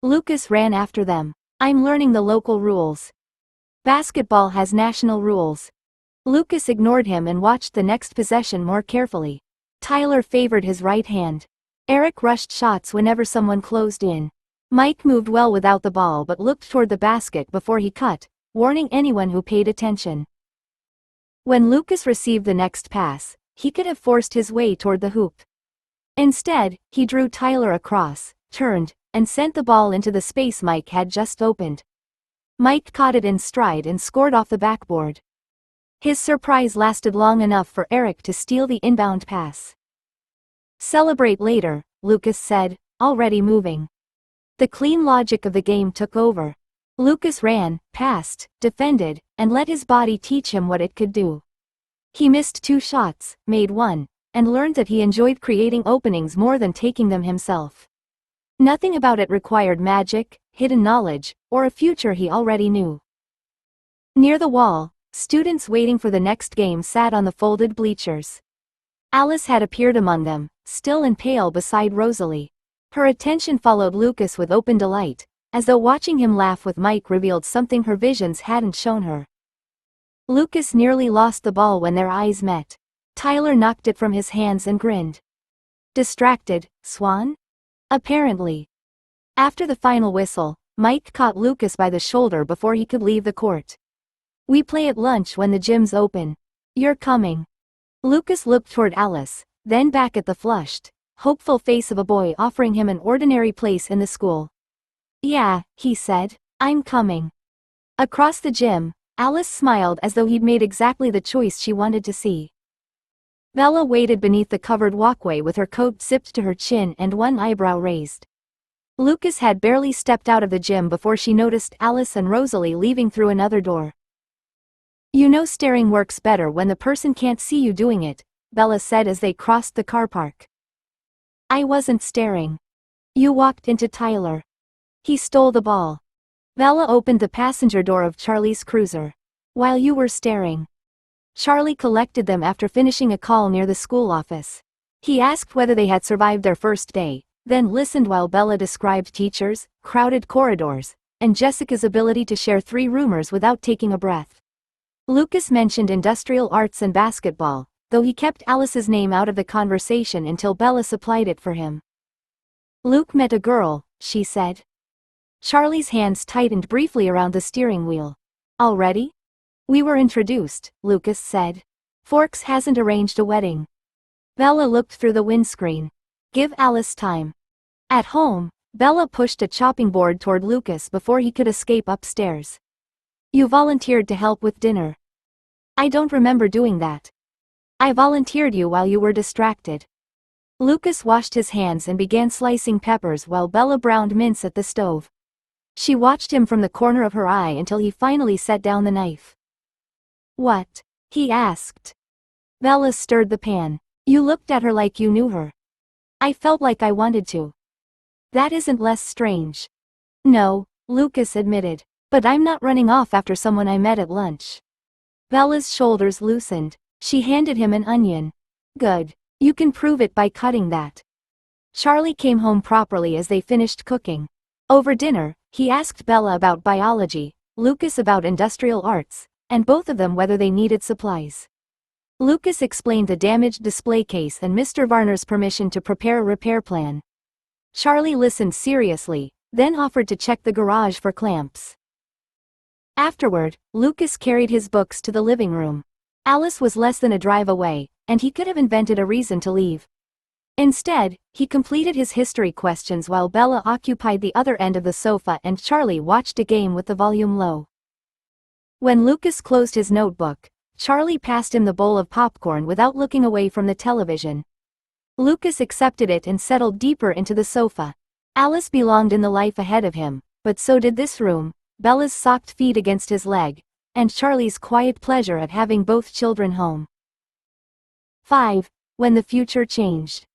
Lucas ran after them. "I'm learning the local rules. Basketball has national rules." Lucas ignored him and watched the next possession more carefully. Tyler favored his right hand. Eric rushed shots whenever someone closed in. Mike moved well without the ball but looked toward the basket before he cut, warning anyone who paid attention. When Lucas received the next pass, he could have forced his way toward the hoop. Instead, he drew Tyler across, turned, and sent the ball into the space Mike had just opened. Mike caught it in stride and scored off the backboard. His surprise lasted long enough for Eric to steal the inbound pass. "Celebrate later," Lucas said, already moving. The clean logic of the game took over. Lucas ran, passed, defended, and let his body teach him what it could do. He missed 2 shots, made 1, and learned that he enjoyed creating openings more than taking them himself. Nothing about it required magic, hidden knowledge, or a future he already knew. Near the wall, students waiting for the next game sat on the folded bleachers. Alice had appeared among them, still and pale beside Rosalie. Her attention followed Lucas with open delight, as though watching him laugh with Mike revealed something her visions hadn't shown her. Lucas nearly lost the ball when their eyes met. Tyler knocked it from his hands and grinned. "Distracted, Swan?" "Apparently." After the final whistle, Mike caught Lucas by the shoulder before he could leave the court. "We play at lunch when the gym's open. You're coming." Lucas looked toward Alice, then back at the flushed, hopeful face of a boy offering him an ordinary place in the school. "Yeah," he said, "I'm coming." Across the gym, Alice smiled as though he'd made exactly the choice she wanted to see. Bella waited beneath the covered walkway with her coat zipped to her chin and one eyebrow raised. Lucas had barely stepped out of the gym before she noticed Alice and Rosalie leaving through another door. "You know staring works better when the person can't see you doing it," Bella said as they crossed the car park. "I wasn't staring. You walked into Tyler. He stole the ball." Bella opened the passenger door of Charlie's cruiser. "While you were staring." Charlie collected them after finishing a call near the school office. He asked whether they had survived their first day, then listened while Bella described teachers, crowded corridors, and Jessica's ability to share 3 rumors without taking a breath. Lucas mentioned industrial arts and basketball, though he kept Alice's name out of the conversation until Bella supplied it for him. "Luke met a girl," she said. Charlie's hands tightened briefly around the steering wheel. "Already?" "We were introduced," Lucas said. "Forks hasn't arranged a wedding." Bella looked through the windscreen. "Give Alice time." At home, Bella pushed a chopping board toward Lucas before he could escape upstairs. "You volunteered to help with dinner." "I don't remember doing that." "I volunteered you while you were distracted." Lucas washed his hands and began slicing peppers while Bella browned mince at the stove. She watched him from the corner of her eye until he finally set down the knife. "What?" he asked. Bella stirred the pan. "You looked at her like you knew her." I felt like I wanted to. That isn't less strange. No, Lucas admitted. But I'm not running off after someone I met at lunch. Bella's shoulders loosened. She handed him an onion. Good. You can prove it by cutting that. Charlie came home properly as they finished cooking. Over dinner, he asked Bella about biology, Lucas about industrial arts, and both of them whether they needed supplies. Lucas explained the damaged display case and Mr. Varner's permission to prepare a repair plan. Charlie listened seriously, then offered to check the garage for clamps. Afterward, Lucas carried his books to the living room. Alice was less than a drive away, and he could have invented a reason to leave. Instead, he completed his history questions while Bella occupied the other end of the sofa and Charlie watched a game with the volume low. When Lucas closed his notebook, Charlie passed him the bowl of popcorn without looking away from the television. Lucas accepted it and settled deeper into the sofa. Alice belonged in the life ahead of him, but so did this room, Bella's socked feet against his leg, and Charlie's quiet pleasure at having both children home. 5. When the future changed.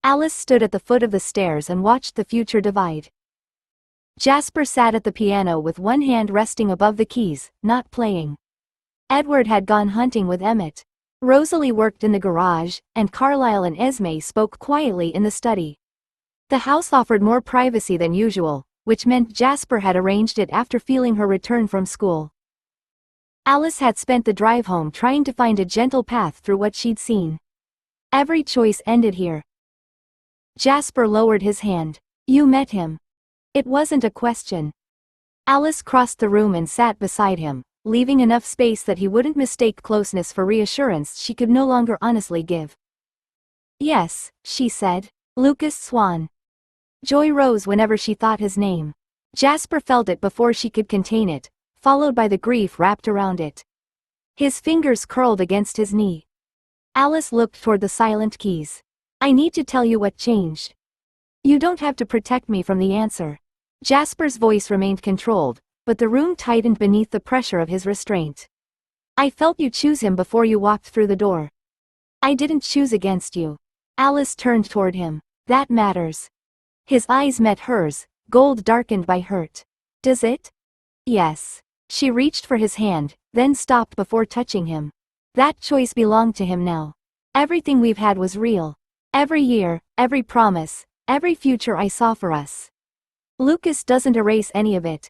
Alice stood at the foot of the stairs and watched the future divide. Jasper sat at the piano with one hand resting above the keys, not playing. Edward had gone hunting with Emmett. Rosalie worked in the garage, and Carlisle and Esme spoke quietly in the study. The house offered more privacy than usual, which meant Jasper had arranged it after feeling her return from school. Alice had spent the drive home trying to find a gentle path through what she'd seen. Every choice ended here. Jasper lowered his hand. You met him. It wasn't a question. Alice crossed the room and sat beside him, leaving enough space that he wouldn't mistake closeness for reassurance she could no longer honestly give. Yes, she said. Lucas Swan. Joy rose whenever she thought his name. Jasper felt it before she could contain it, followed by the grief wrapped around it. His fingers curled against his knee. Alice looked toward the silent keys. I need to tell you what changed. You don't have to protect me from the answer. Jasper's voice remained controlled, but the room tightened beneath the pressure of his restraint. I felt you choose him before you walked through the door. I didn't choose against you. Alice turned toward him. That matters. His eyes met hers, gold darkened by hurt. Does it? Yes. She reached for his hand, then stopped before touching him. That choice belonged to him now. Everything we've had was real. Every year, every promise, every future I saw for us. Lucas doesn't erase any of it.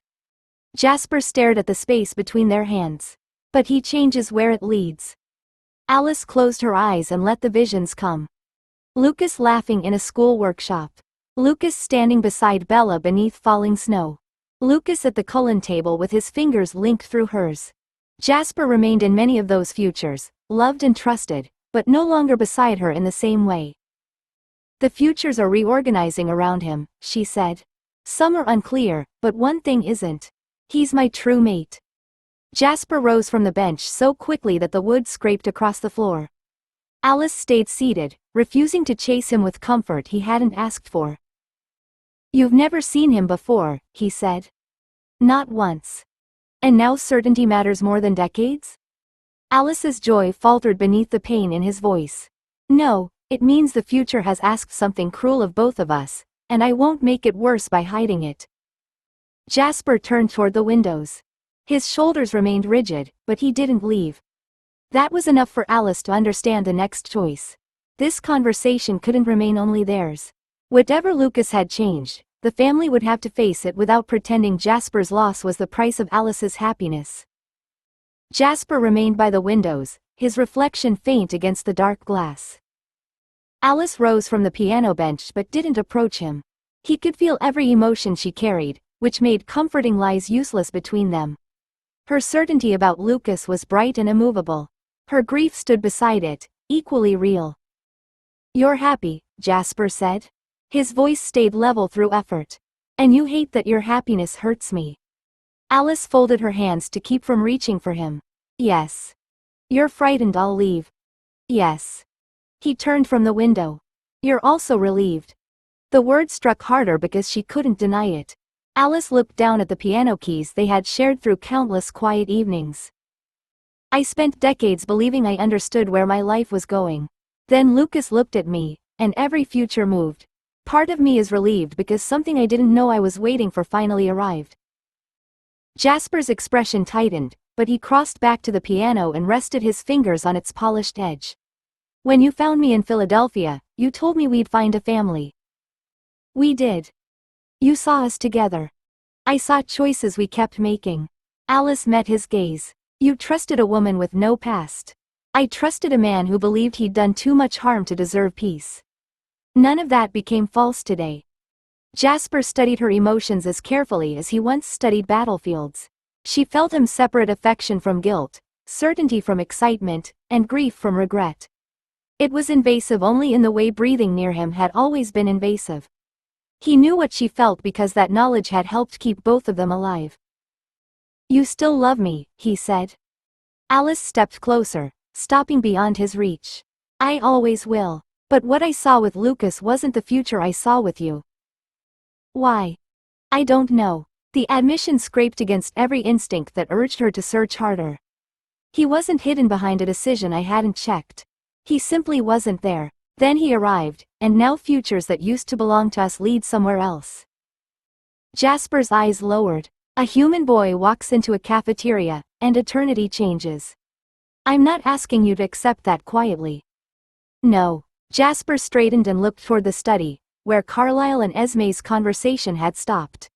Jasper stared at the space between their hands. But he changes where it leads. Alice closed her eyes and let the visions come. Lucas laughing in a school workshop. Lucas standing beside Bella beneath falling snow. Lucas at the Cullen table with his fingers linked through hers. Jasper remained in many of those futures, loved and trusted, but no longer beside her in the same way. The futures are reorganizing around him, she said. Some are unclear, but one thing isn't. He's my true mate. Jasper rose from the bench so quickly that the wood scraped across the floor. Alice stayed seated, refusing to chase him with comfort he hadn't asked for. You've never seen him before, he said. Not once. And now certainty matters more than decades? Alice's joy faltered beneath the pain in his voice. No, it means the future has asked something cruel of both of us, and I won't make it worse by hiding it. Jasper turned toward the windows. His shoulders remained rigid, but he didn't leave. That was enough for Alice to understand the next choice. This conversation couldn't remain only theirs. Whatever Lucas had changed, the family would have to face it without pretending Jasper's loss was the price of Alice's happiness. Jasper remained by the windows, his reflection faint against the dark glass. Alice rose from the piano bench but didn't approach him. He could feel every emotion she carried, which made comforting lies useless between them. Her certainty about Lucas was bright and immovable. Her grief stood beside it, equally real. You're happy, Jasper said. His voice stayed level through effort. And you hate that your happiness hurts me. Alice folded her hands to keep from reaching for him. Yes. You're frightened I'll leave. Yes. He turned from the window. You're also relieved. The word struck harder because she couldn't deny it. Alice looked down at the piano keys they had shared through countless quiet evenings. I spent decades believing I understood where my life was going. Then Lucas looked at me, and every future moved. Part of me is relieved because something I didn't know I was waiting for finally arrived. Jasper's expression tightened, but he crossed back to the piano and rested his fingers on its polished edge. When you found me in Philadelphia, you told me we'd find a family. We did. You saw us together. I saw choices we kept making. Alice met his gaze. You trusted a woman with no past. I trusted a man who believed he'd done too much harm to deserve peace. None of that became false today. Jasper studied her emotions as carefully as he once studied battlefields. She felt him separate affection from guilt, certainty from excitement, and grief from regret. It was invasive only in the way breathing near him had always been invasive. He knew what she felt because that knowledge had helped keep both of them alive. You still love me, he said. Alice stepped closer, stopping beyond his reach. I always will. But what I saw with Lucas wasn't the future I saw with you. Why? I don't know. The admission scraped against every instinct that urged her to search harder. He wasn't hidden behind a decision I hadn't checked. He simply wasn't there. Then he arrived, and now futures that used to belong to us lead somewhere else. Jasper's eyes lowered. A human boy walks into a cafeteria, and eternity changes. I'm not asking you to accept that quietly. No. Jasper straightened and looked toward the study, where Carlisle and Esme's conversation had stopped.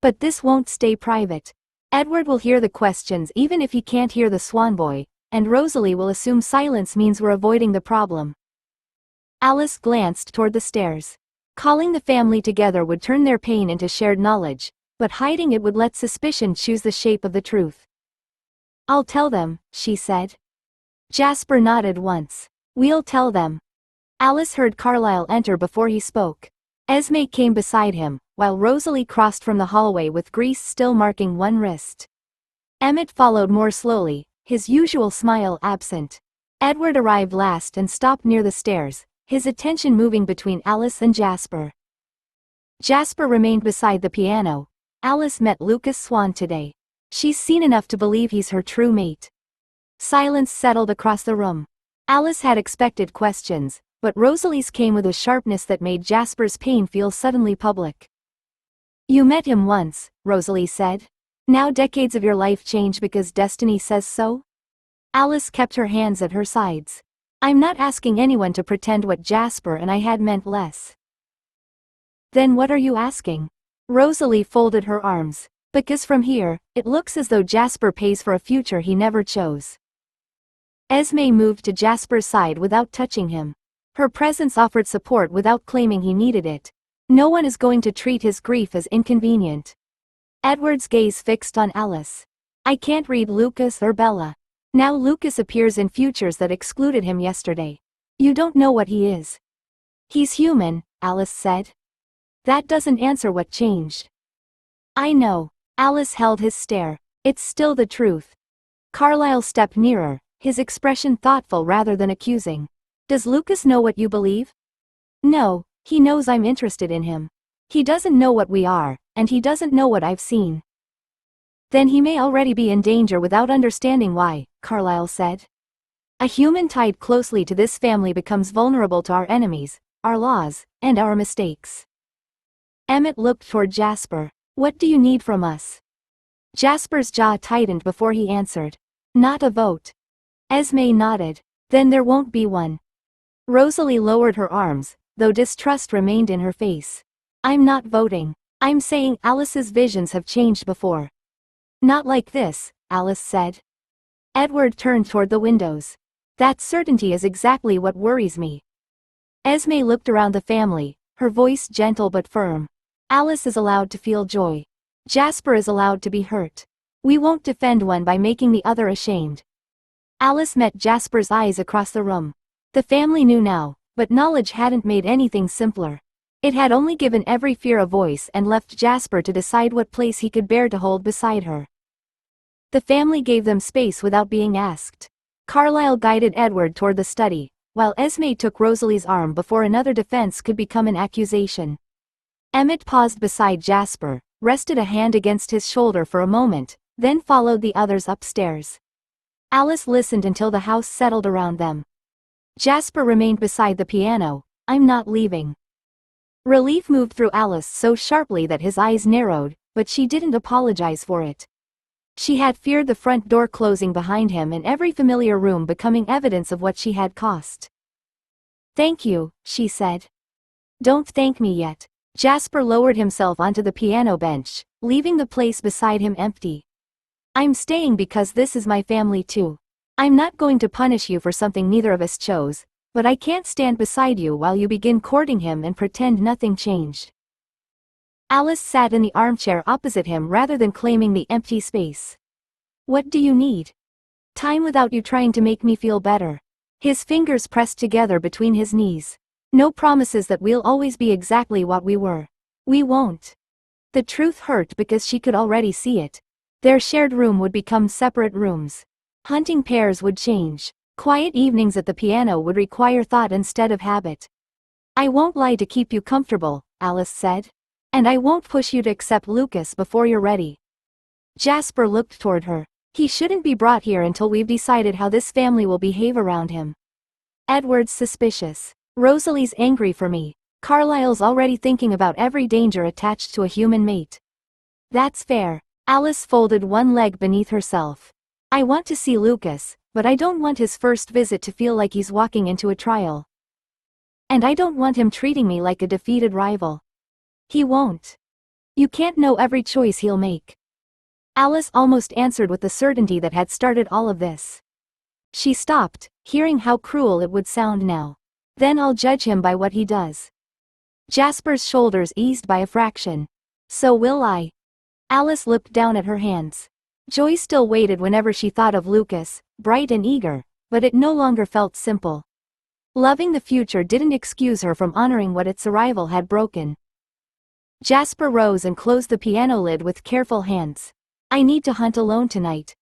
But this won't stay private. Edward will hear the questions even if he can't hear the Swan boy, and Rosalie will assume silence means we're avoiding the problem. Alice glanced toward the stairs. Calling the family together would turn their pain into shared knowledge, but hiding it would let suspicion choose the shape of the truth. I'll tell them, she said. Jasper nodded once. We'll tell them. Alice heard Carlisle enter before he spoke. Esme came beside him, while Rosalie crossed from the hallway with grease still marking one wrist. Emmett followed more slowly, his usual smile absent. Edward arrived last and stopped near the stairs, his attention moving between Alice and Jasper. Jasper remained beside the piano. Alice met Lucas Swan today. She's seen enough to believe he's her true mate. Silence settled across the room. Alice had expected questions, but Rosalie's came with a sharpness that made Jasper's pain feel suddenly public. You met him once, Rosalie said. Now decades of your life change because destiny says so? Alice kept her hands at her sides. I'm not asking anyone to pretend what Jasper and I had meant less. Then what are you asking? Rosalie folded her arms. Because from here, it looks as though Jasper pays for a future he never chose. Esme moved to Jasper's side without touching him. Her presence offered support without claiming he needed it. No one is going to treat his grief as inconvenient. Edward's gaze fixed on Alice. I can't read Lucas or Bella. Now Lucas appears in futures that excluded him yesterday. You don't know what he is. He's human, Alice said. That doesn't answer what changed. I know. Alice held his stare. It's still the truth. Carlisle stepped nearer, his expression thoughtful rather than accusing. Does Lucas know what you believe? No, he knows I'm interested in him. He doesn't know what we are, and he doesn't know what I've seen. Then he may already be in danger without understanding why, Carlisle said. A human tied closely to this family becomes vulnerable to our enemies, our laws, and our mistakes. Emmett looked toward Jasper. What do you need from us? Jasper's jaw tightened before he answered. Not a vote. Esme nodded. Then there won't be one. Rosalie lowered her arms, though distrust remained in her face. I'm not voting. I'm saying Alice's visions have changed before. Not like this, Alice said. Edward turned toward the windows. That certainty is exactly what worries me. Esme looked around the family, her voice gentle but firm. Alice is allowed to feel joy. Jasper is allowed to be hurt. We won't defend one by making the other ashamed. Alice met Jasper's eyes across the room. The family knew now, but knowledge hadn't made anything simpler. It had only given every fear a voice and left Jasper to decide what place he could bear to hold beside her. The family gave them space without being asked. Carlisle guided Edward toward the study, while Esme took Rosalie's arm before another defense could become an accusation. Emmett paused beside Jasper, rested a hand against his shoulder for a moment, then followed the others upstairs. Alice listened until the house settled around them. Jasper remained beside the piano, I'm not leaving. Relief moved through Alice so sharply that his eyes narrowed, but she didn't apologize for it. She had feared the front door closing behind him and every familiar room becoming evidence of what she had cost. Thank you, she said. Don't thank me yet. Jasper lowered himself onto the piano bench, leaving the place beside him empty. I'm staying because this is my family too. I'm not going to punish you for something neither of us chose, but I can't stand beside you while you begin courting him and pretend nothing changed. Alice sat in the armchair opposite him rather than claiming the empty space. What do you need? Time without you trying to make me feel better. His fingers pressed together between his knees. No promises that we'll always be exactly what we were. We won't. The truth hurt because she could already see it. Their shared room would become separate rooms. Hunting pairs would change. Quiet evenings at the piano would require thought instead of habit. I won't lie to keep you comfortable, Alice said. And I won't push you to accept Lucas before you're ready. Jasper looked toward her. He shouldn't be brought here until we've decided how this family will behave around him. Edward's suspicious. Rosalie's angry for me. Carlisle's already thinking about every danger attached to a human mate. That's fair. Alice folded one leg beneath herself. I want to see Lucas, but I don't want his first visit to feel like he's walking into a trial. And I don't want him treating me like a defeated rival. He won't. You can't know every choice he'll make. Alice almost answered with the certainty that had started all of this. She stopped, hearing how cruel it would sound now. Then I'll judge him by what he does. Jasper's shoulders eased by a fraction. So will I. Alice looked down at her hands. Joy still waited whenever she thought of Lucas, bright and eager, but it no longer felt simple. Loving the future didn't excuse her from honoring what its arrival had broken. Jasper rose and closed the piano lid with careful hands. I need to hunt alone tonight.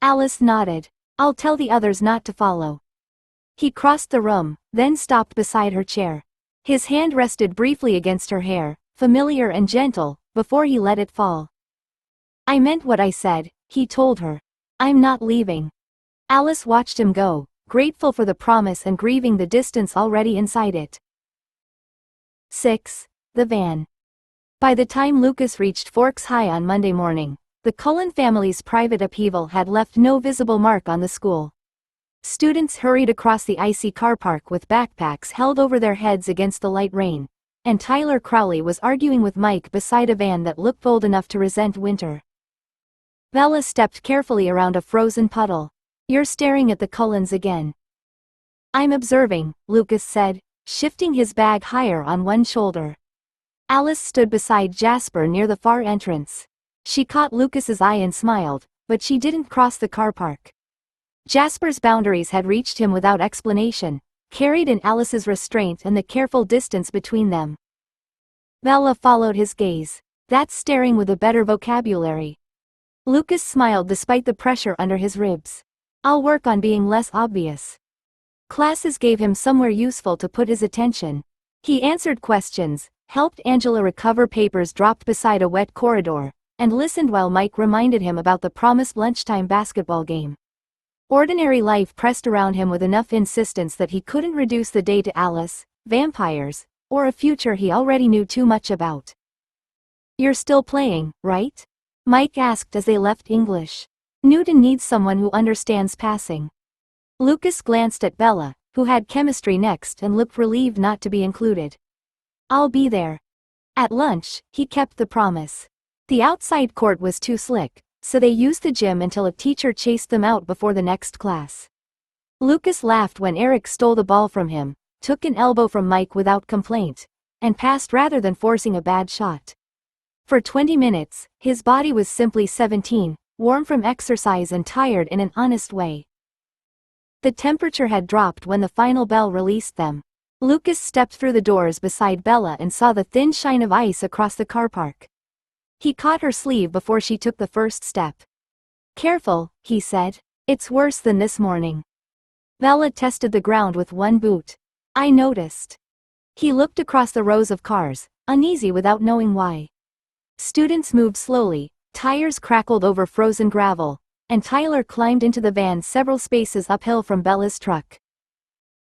Alice nodded. I'll tell the others not to follow. He crossed the room, then stopped beside her chair. His hand rested briefly against her hair, familiar and gentle, before he let it fall. I meant what I said, he told her. I'm not leaving. Alice watched him go, grateful for the promise and grieving the distance already inside it. 6. The van. By the time Lucas reached Forks High on Monday morning, the Cullen family's private upheaval had left no visible mark on the school. Students hurried across the icy car park with backpacks held over their heads against the light rain, and Tyler Crowley was arguing with Mike beside a van that looked old enough to resent winter. Bella stepped carefully around a frozen puddle. You're staring at the Cullens again. I'm observing, Lucas said, shifting his bag higher on one shoulder. Alice stood beside Jasper near the far entrance. She caught Lucas's eye and smiled, but she didn't cross the car park. Jasper's boundaries had reached him without explanation, carried in Alice's restraint and the careful distance between them. Bella followed his gaze. That's staring with a better vocabulary. Lucas smiled despite the pressure under his ribs. I'll work on being less obvious. Classes gave him somewhere useful to put his attention. He answered questions, helped Angela recover papers dropped beside a wet corridor, and listened while Mike reminded him about the promised lunchtime basketball game. Ordinary life pressed around him with enough insistence that he couldn't reduce the day to Alice, vampires, or a future he already knew too much about. You're still playing, right? Mike asked as they left English. Newton needs someone who understands passing. Lucas glanced at Bella, who had chemistry next and looked relieved not to be included. I'll be there. At lunch, he kept the promise. The outside court was too slick, so they used the gym until a teacher chased them out before the next class. Lucas laughed when Eric stole the ball from him, took an elbow from Mike without complaint, and passed rather than forcing a bad shot. For 20 minutes, his body was simply 17, warm from exercise and tired in an honest way. The temperature had dropped when the final bell released them. Lucas stepped through the doors beside Bella and saw the thin shine of ice across the car park. He caught her sleeve before she took the first step. Careful, he said. It's worse than this morning. Bella tested the ground with one boot. I noticed. He looked across the rows of cars, uneasy without knowing why. Students moved slowly, tires crackled over frozen gravel, and Tyler climbed into the van several spaces uphill from Bella's truck.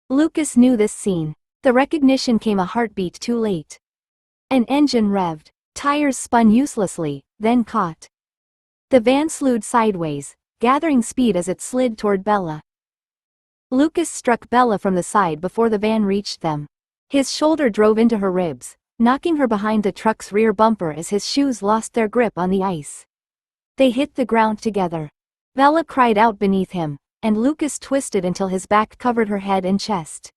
Lucas knew this scene. The recognition came a heartbeat too late. An engine revved, tires spun uselessly, then caught. The van slewed sideways, gathering speed as it slid toward Bella. Lucas struck Bella from the side before the van reached them. His shoulder drove into her ribs, knocking her behind the truck's rear bumper as his shoes lost their grip on the ice. They hit the ground together. Bella cried out beneath him, and Lucas twisted until his back covered her head and chest.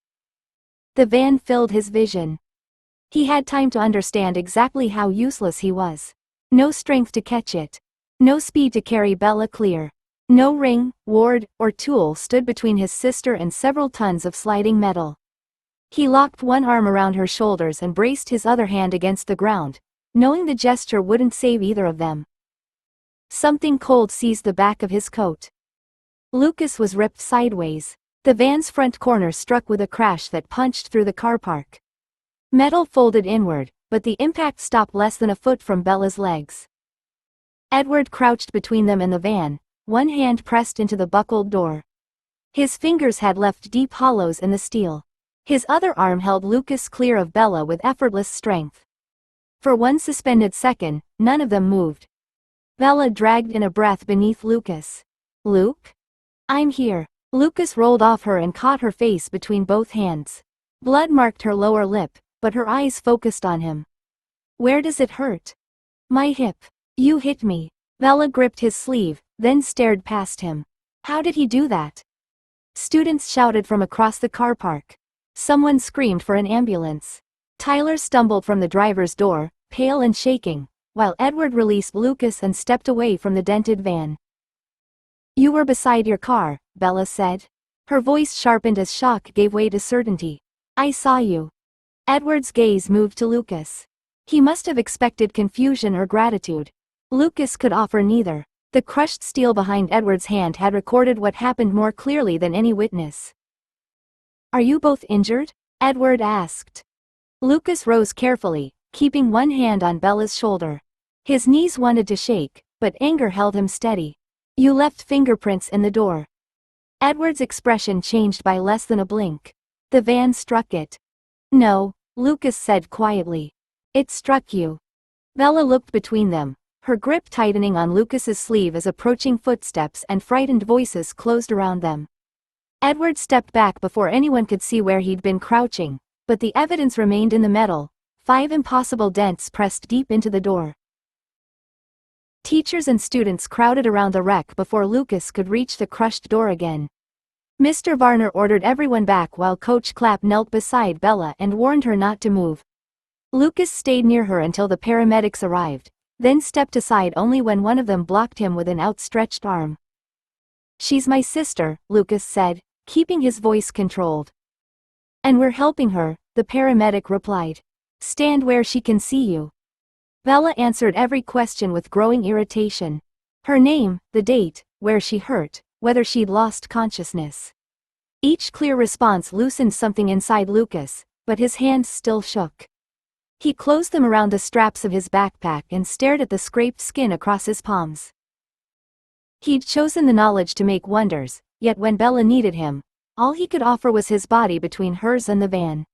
The van filled his vision. He had time to understand exactly how useless he was. No strength to catch it. No speed to carry Bella clear. No ring, ward, or tool stood between his sister and several tons of sliding metal. He locked one arm around her shoulders and braced his other hand against the ground, knowing the gesture wouldn't save either of them. Something cold seized the back of his coat. Lucas was ripped sideways. The van's front corner struck with a crash that punched through the car park. Metal folded inward, but the impact stopped less than a foot from Bella's legs. Edward crouched between them and the van, one hand pressed into the buckled door. His fingers had left deep hollows in the steel. His other arm held Lucas clear of Bella with effortless strength. For one suspended second, none of them moved. Bella dragged in a breath beneath Lucas. "Luke? I'm here." Lucas rolled off her and caught her face between both hands. Blood marked her lower lip, but her eyes focused on him. "Where does it hurt?" "My hip." "You hit me." Bella gripped his sleeve, then stared past him. "How did he do that?" Students shouted from across the car park. Someone screamed for an ambulance. Tyler stumbled from the driver's door, pale and shaking, while Edward released Lucas and stepped away from the dented van. "You were beside your car," Bella said. Her voice sharpened as shock gave way to certainty. "I saw you." Edward's gaze moved to Lucas. He must have expected confusion or gratitude. Lucas could offer neither. The crushed steel behind Edward's hand had recorded what happened more clearly than any witness. "Are you both injured?" Edward asked. Lucas rose carefully, keeping one hand on Bella's shoulder. His knees wanted to shake, but anger held him steady. "You left fingerprints in the door." Edward's expression changed by less than a blink. "The van struck it." "No," Lucas said quietly. "It struck you." Bella looked between them, her grip tightening on Lucas's sleeve as approaching footsteps and frightened voices closed around them. Edward stepped back before anyone could see where he'd been crouching, but the evidence remained in the metal, 5 impossible dents pressed deep into the door. Teachers and students crowded around the wreck before Lucas could reach the crushed door again. Mr. Varner ordered everyone back while Coach Clapp knelt beside Bella and warned her not to move. Lucas stayed near her until the paramedics arrived, then stepped aside only when one of them blocked him with an outstretched arm. "She's my sister," Lucas said, keeping his voice controlled. "And we're helping her," the paramedic replied. "Stand where she can see you." Bella answered every question with growing irritation. Her name, the date, where she hurt, whether she'd lost consciousness. Each clear response loosened something inside Lucas, but his hands still shook. He closed them around the straps of his backpack and stared at the scraped skin across his palms. He'd chosen the knowledge to make wonders, yet when Bella needed him, all he could offer was his body between hers and the van.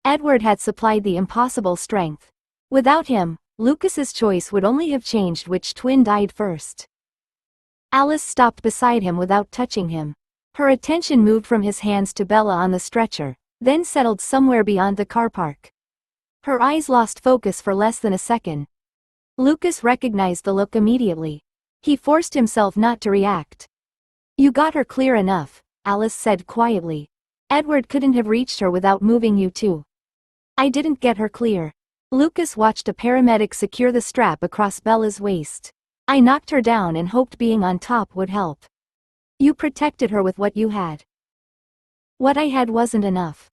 Edward had supplied the impossible strength. Without him, Lucas's choice would only have changed which twin died first. Alice stopped beside him without touching him. Her attention moved from his hands to Bella on the stretcher, then settled somewhere beyond the car park. Her eyes lost focus for less than a second. Lucas recognized the look immediately. He forced himself not to react. "You got her clear enough," Alice said quietly. "Edward couldn't have reached her without moving you too." "I didn't get her clear." Lucas watched a paramedic secure the strap across Bella's waist. "I knocked her down and hoped being on top would help." "You protected her with what you had." "What I had wasn't enough."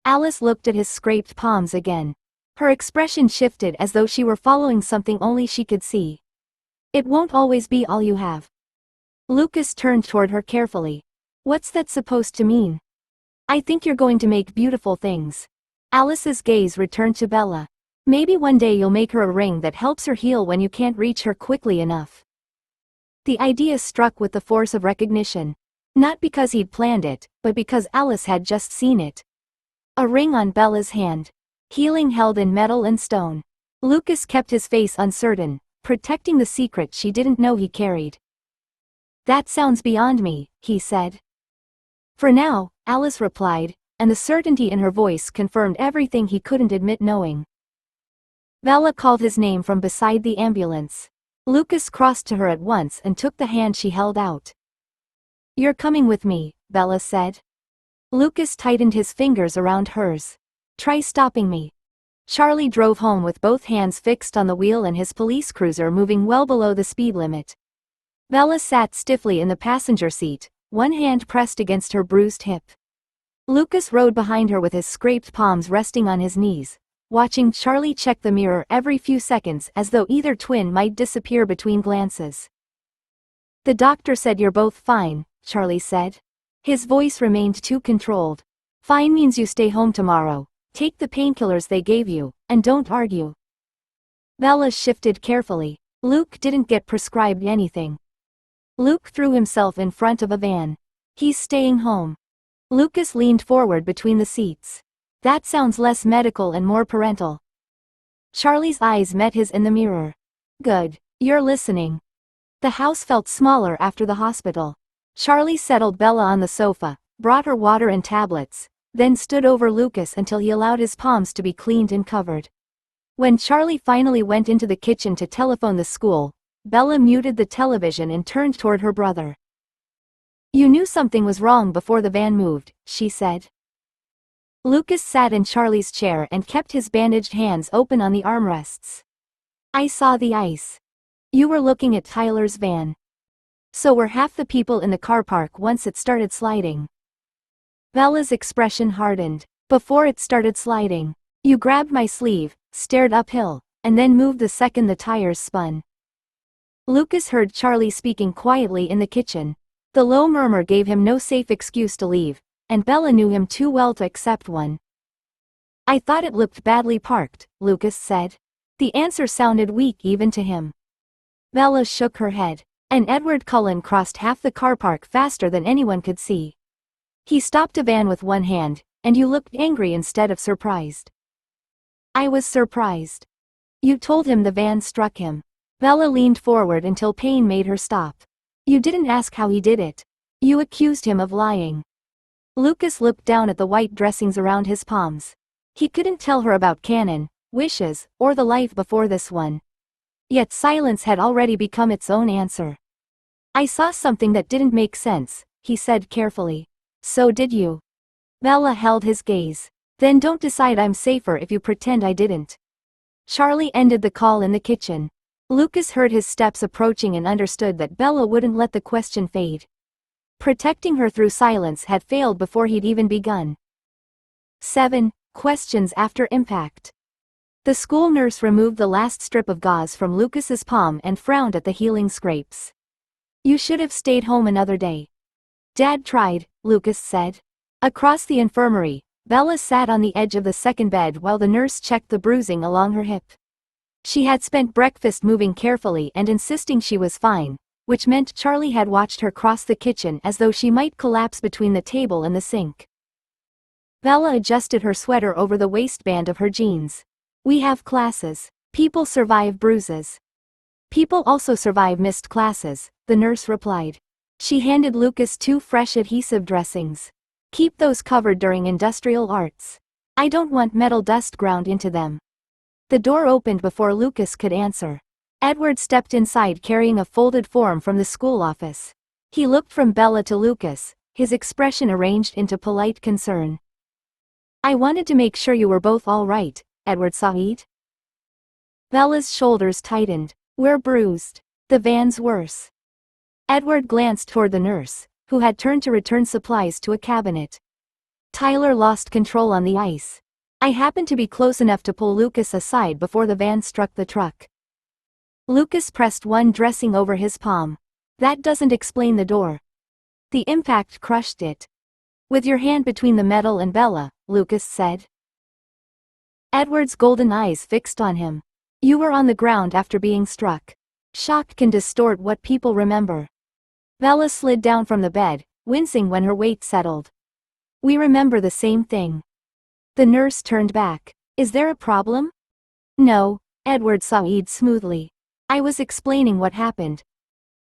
Alice looked at his scraped palms again. Her expression shifted as though she were following something only she could see. "It won't always be all you have." Lucas turned toward her carefully. "What's that supposed to mean?" "I think you're going to make beautiful things." Alice's gaze returned to Bella. "Maybe one day you'll make her a ring that helps her heal when you can't reach her quickly enough." The idea struck with the force of recognition. Not because he'd planned it, but because Alice had just seen it. A ring on Bella's hand. Healing held in metal and stone. Lucas kept his face uncertain, protecting the secret she didn't know he carried. That sounds beyond me, he said. For now, Alice replied, and the certainty in her voice confirmed everything he couldn't admit knowing. Bella called his name from beside the ambulance. Lucas crossed to her at once and took the hand she held out. You're coming with me, Bella said. Lucas tightened his fingers around hers. Try stopping me. Charlie drove home with both hands fixed on the wheel and his police cruiser moving well below the speed limit. Bella sat stiffly in the passenger seat, one hand pressed against her bruised hip. Lucas rode behind her with his scraped palms resting on his knees, watching Charlie check the mirror every few seconds as though either twin might disappear between glances. The doctor said you're both fine, Charlie said. His voice remained too controlled. Fine means you stay home tomorrow, take the painkillers they gave you, and don't argue. Bella shifted carefully. Luke didn't get prescribed anything. Luke threw himself in front of a van. He's staying home. Lucas leaned forward between the seats. That sounds less medical and more parental. Charlie's eyes met his in the mirror. Good, you're listening. The house felt smaller after the hospital. Charlie settled Bella on the sofa, brought her water and tablets, then stood over Lucas until he allowed his palms to be cleaned and covered. When Charlie finally went into the kitchen to telephone the school, Bella muted the television and turned toward her brother. You knew something was wrong before the van moved, she said. Lucas sat in Charlie's chair and kept his bandaged hands open on the armrests. I saw the ice. You were looking at Tyler's van. So were half the people in the car park once it started sliding. Bella's expression hardened. Before it started sliding, you grabbed my sleeve, stared uphill, and then moved the second the tires spun. Lucas heard Charlie speaking quietly in the kitchen. The low murmur gave him no safe excuse to leave, and Bella knew him too well to accept one. I thought it looked badly parked, Lucas said. The answer sounded weak even to him. Bella shook her head, and Edward Cullen crossed half the car park faster than anyone could see. He stopped a van with one hand, and you looked angry instead of surprised. I was surprised. You told him the van struck him. Bella leaned forward until pain made her stop. You didn't ask how he did it. You accused him of lying. Lucas looked down at the white dressings around his palms. He couldn't tell her about Canon, wishes, or the life before this one. Yet silence had already become its own answer. I saw something that didn't make sense, he said carefully. So did you. Bella held his gaze. Then don't decide I'm safer if you pretend I didn't. Charlie ended the call in the kitchen. Lucas heard his steps approaching and understood that Bella wouldn't let the question fade. Protecting her through silence had failed before he'd even begun. 7. Questions after impact. The school nurse removed the last strip of gauze from Lucas's palm and frowned at the healing scrapes. You should have stayed home another day. Dad tried, Lucas said. Across the infirmary, Bella sat on the edge of the second bed while the nurse checked the bruising along her hip. She had spent breakfast moving carefully and insisting she was fine, which meant Charlie had watched her cross the kitchen as though she might collapse between the table and the sink. Bella adjusted her sweater over the waistband of her jeans. We have classes. People survive bruises. People also survive missed classes, the nurse replied. She handed Lucas 2 fresh adhesive dressings. Keep those covered during industrial arts. I don't want metal dust ground into them. The door opened before Lucas could answer. Edward stepped inside carrying a folded form from the school office. He looked from Bella to Lucas, his expression arranged into polite concern. I wanted to make sure you were both all right, Edward Said. Bella's shoulders tightened. We're bruised. The van's worse. Edward glanced toward the nurse, who had turned to return supplies to a cabinet. Tyler lost control on the ice. I happened to be close enough to pull Lucas aside before the van struck the truck. Lucas pressed one dressing over his palm. That doesn't explain the door. The impact crushed it. With your hand between the metal and Bella, Lucas said. Edward's golden eyes fixed on him. You were on the ground after being struck. Shock can distort what people remember. Bella slid down from the bed, wincing when her weight settled. We remember the same thing. The nurse turned back. Is there a problem? No, Edward sighed smoothly. I was explaining what happened.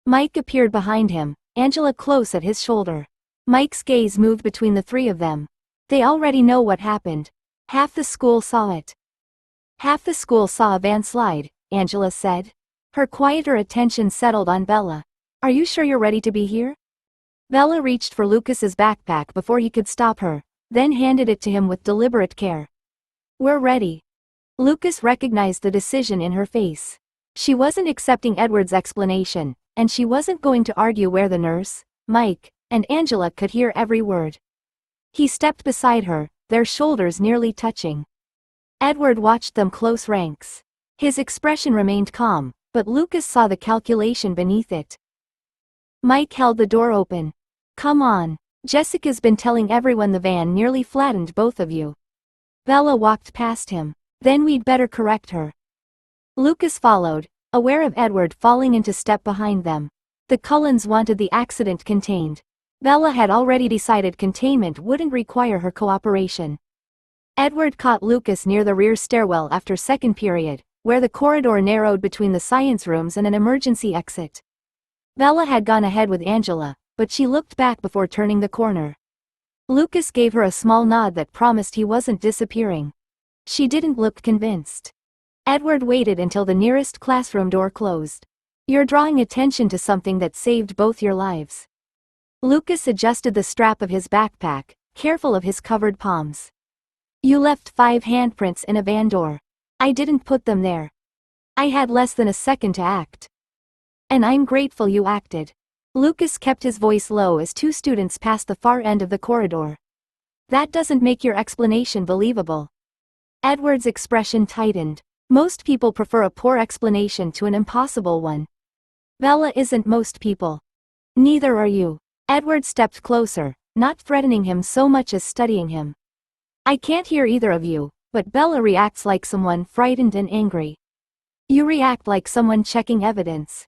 Mike appeared behind him, Angela close at his shoulder. Mike's gaze moved between the three of them. They already know what happened. Half the school saw it. Half the school saw a van slide, Angela said. Her quieter attention settled on Bella. Are you sure you're ready to be here? Bella reached for Lucas's backpack before he could stop her, then handed it to him with deliberate care. We're ready. Lucas recognized the decision in her face. She wasn't accepting Edward's explanation, and she wasn't going to argue where the nurse, Mike, and Angela could hear every word. He stepped beside her, their shoulders nearly touching. Edward watched them close ranks. His expression remained calm, but Lucas saw the calculation beneath it. Mike held the door open. Come on. Jessica's been telling everyone the van nearly flattened both of you. Bella walked past him. Then we'd better correct her. Lucas followed, aware of Edward falling into step behind them. The Cullens wanted the accident contained. Bella had already decided containment wouldn't require her cooperation. Edward caught Lucas near the rear stairwell after second period, where the corridor narrowed between the science rooms and an emergency exit. Bella had gone ahead with Angela, but she looked back before turning the corner. Lucas gave her a small nod that promised he wasn't disappearing. She didn't look convinced. Edward waited until the nearest classroom door closed. You're drawing attention to something that saved both your lives. Lucas adjusted the strap of his backpack, careful of his covered palms. You left 5 handprints in a van door. I didn't put them there. I had less than a second to act. And I'm grateful you acted. Lucas kept his voice low as 2 students passed the far end of the corridor. That doesn't make your explanation believable. Edward's expression tightened. Most people prefer a poor explanation to an impossible one. Bella isn't most people. Neither are you. Edward stepped closer, not threatening him so much as studying him. I can't hear either of you, but Bella reacts like someone frightened and angry. You react like someone checking evidence.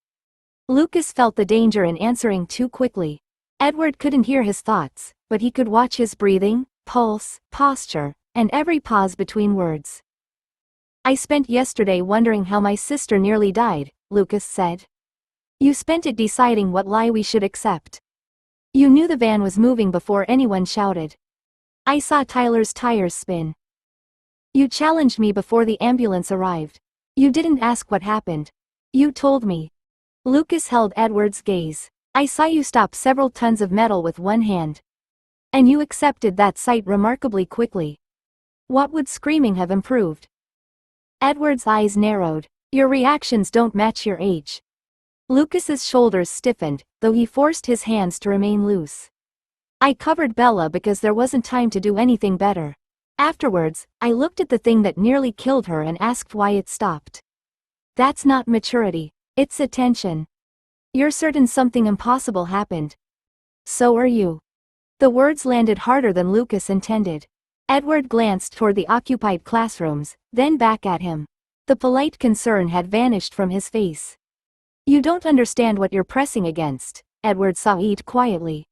Lucas felt the danger in answering too quickly. Edward couldn't hear his thoughts, but he could watch his breathing, pulse, posture, and every pause between words. I spent yesterday wondering how my sister nearly died, Lucas said. You spent it deciding what lie we should accept. You knew the van was moving before anyone shouted. I saw Tyler's tires spin. You challenged me before the ambulance arrived. You didn't ask what happened. You told me. Lucas held Edward's gaze. I saw you stop several tons of metal with one hand. And you accepted that sight remarkably quickly. What would screaming have improved? Edward's eyes narrowed. Your reactions don't match your age. Lucas's shoulders stiffened, though he forced his hands to remain loose. I covered Bella because there wasn't time to do anything better. Afterwards, I looked at the thing that nearly killed her and asked why it stopped. That's not maturity, it's attention. You're certain something impossible happened. So are you. The words landed harder than Lucas intended. Edward glanced toward the occupied classrooms, then back at him. The polite concern had vanished from his face. You don't understand what you're pressing against, Edward sighed quietly.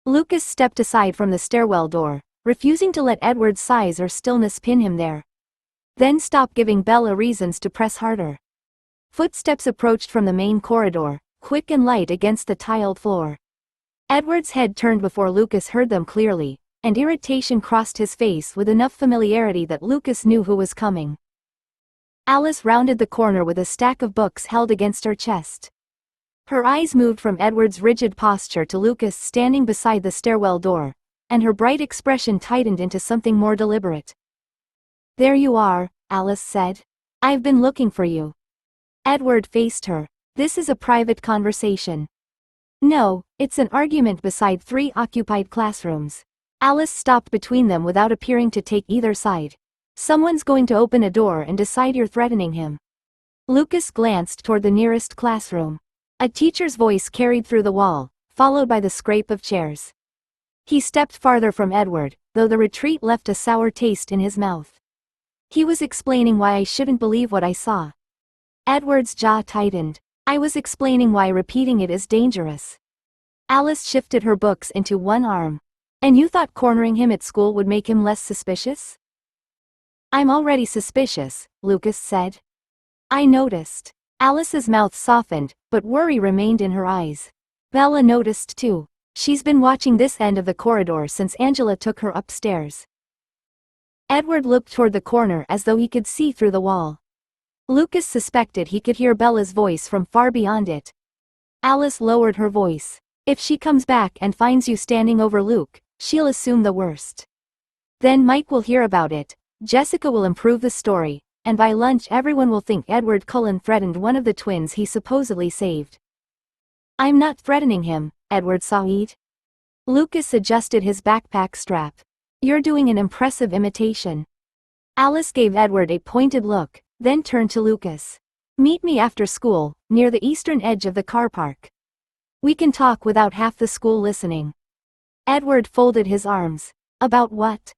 Lucas stepped aside from the stairwell door, refusing to let Edward's size or stillness pin him there. Then stopped giving Bella reasons to press harder. Footsteps approached from the main corridor, quick and light against the tiled floor. Edward's head turned before Lucas heard them clearly, and irritation crossed his face with enough familiarity that Lucas knew who was coming. Alice rounded the corner with a stack of books held against her chest. Her eyes moved from Edward's rigid posture to Lucas standing beside the stairwell door, and her bright expression tightened into something more deliberate. There you are, Alice said. I've been looking for you. Edward faced her. This is a private conversation. No, it's an argument beside 3 occupied classrooms. Alice stopped between them without appearing to take either side. Someone's going to open a door and decide you're threatening him. Lucas glanced toward the nearest classroom. A teacher's voice carried through the wall, followed by the scrape of chairs. He stepped farther from Edward, though the retreat left a sour taste in his mouth. He was explaining why I shouldn't believe what I saw. Edward's jaw tightened. I was explaining why repeating it is dangerous. Alice shifted her books into one arm. And you thought cornering him at school would make him less suspicious? I'm already suspicious, Lucas said. I noticed. Alice's mouth softened, but worry remained in her eyes. Bella noticed too. She's been watching this end of the corridor since Angela took her upstairs. Edward looked toward the corner as though he could see through the wall. Lucas suspected he could hear Bella's voice from far beyond it. Alice lowered her voice. If she comes back and finds you standing over Luke, she'll assume the worst. Then Mike will hear about it, Jessica will improve the story, and by lunch everyone will think Edward Cullen threatened one of the twins he supposedly saved. I'm not threatening him, Edward Said. Lucas adjusted his backpack strap. You're doing an impressive imitation. Alice gave Edward a pointed look, then turned to Lucas. Meet me after school, near the eastern edge of the car park. We can talk without half the school listening. Edward folded his arms. About what?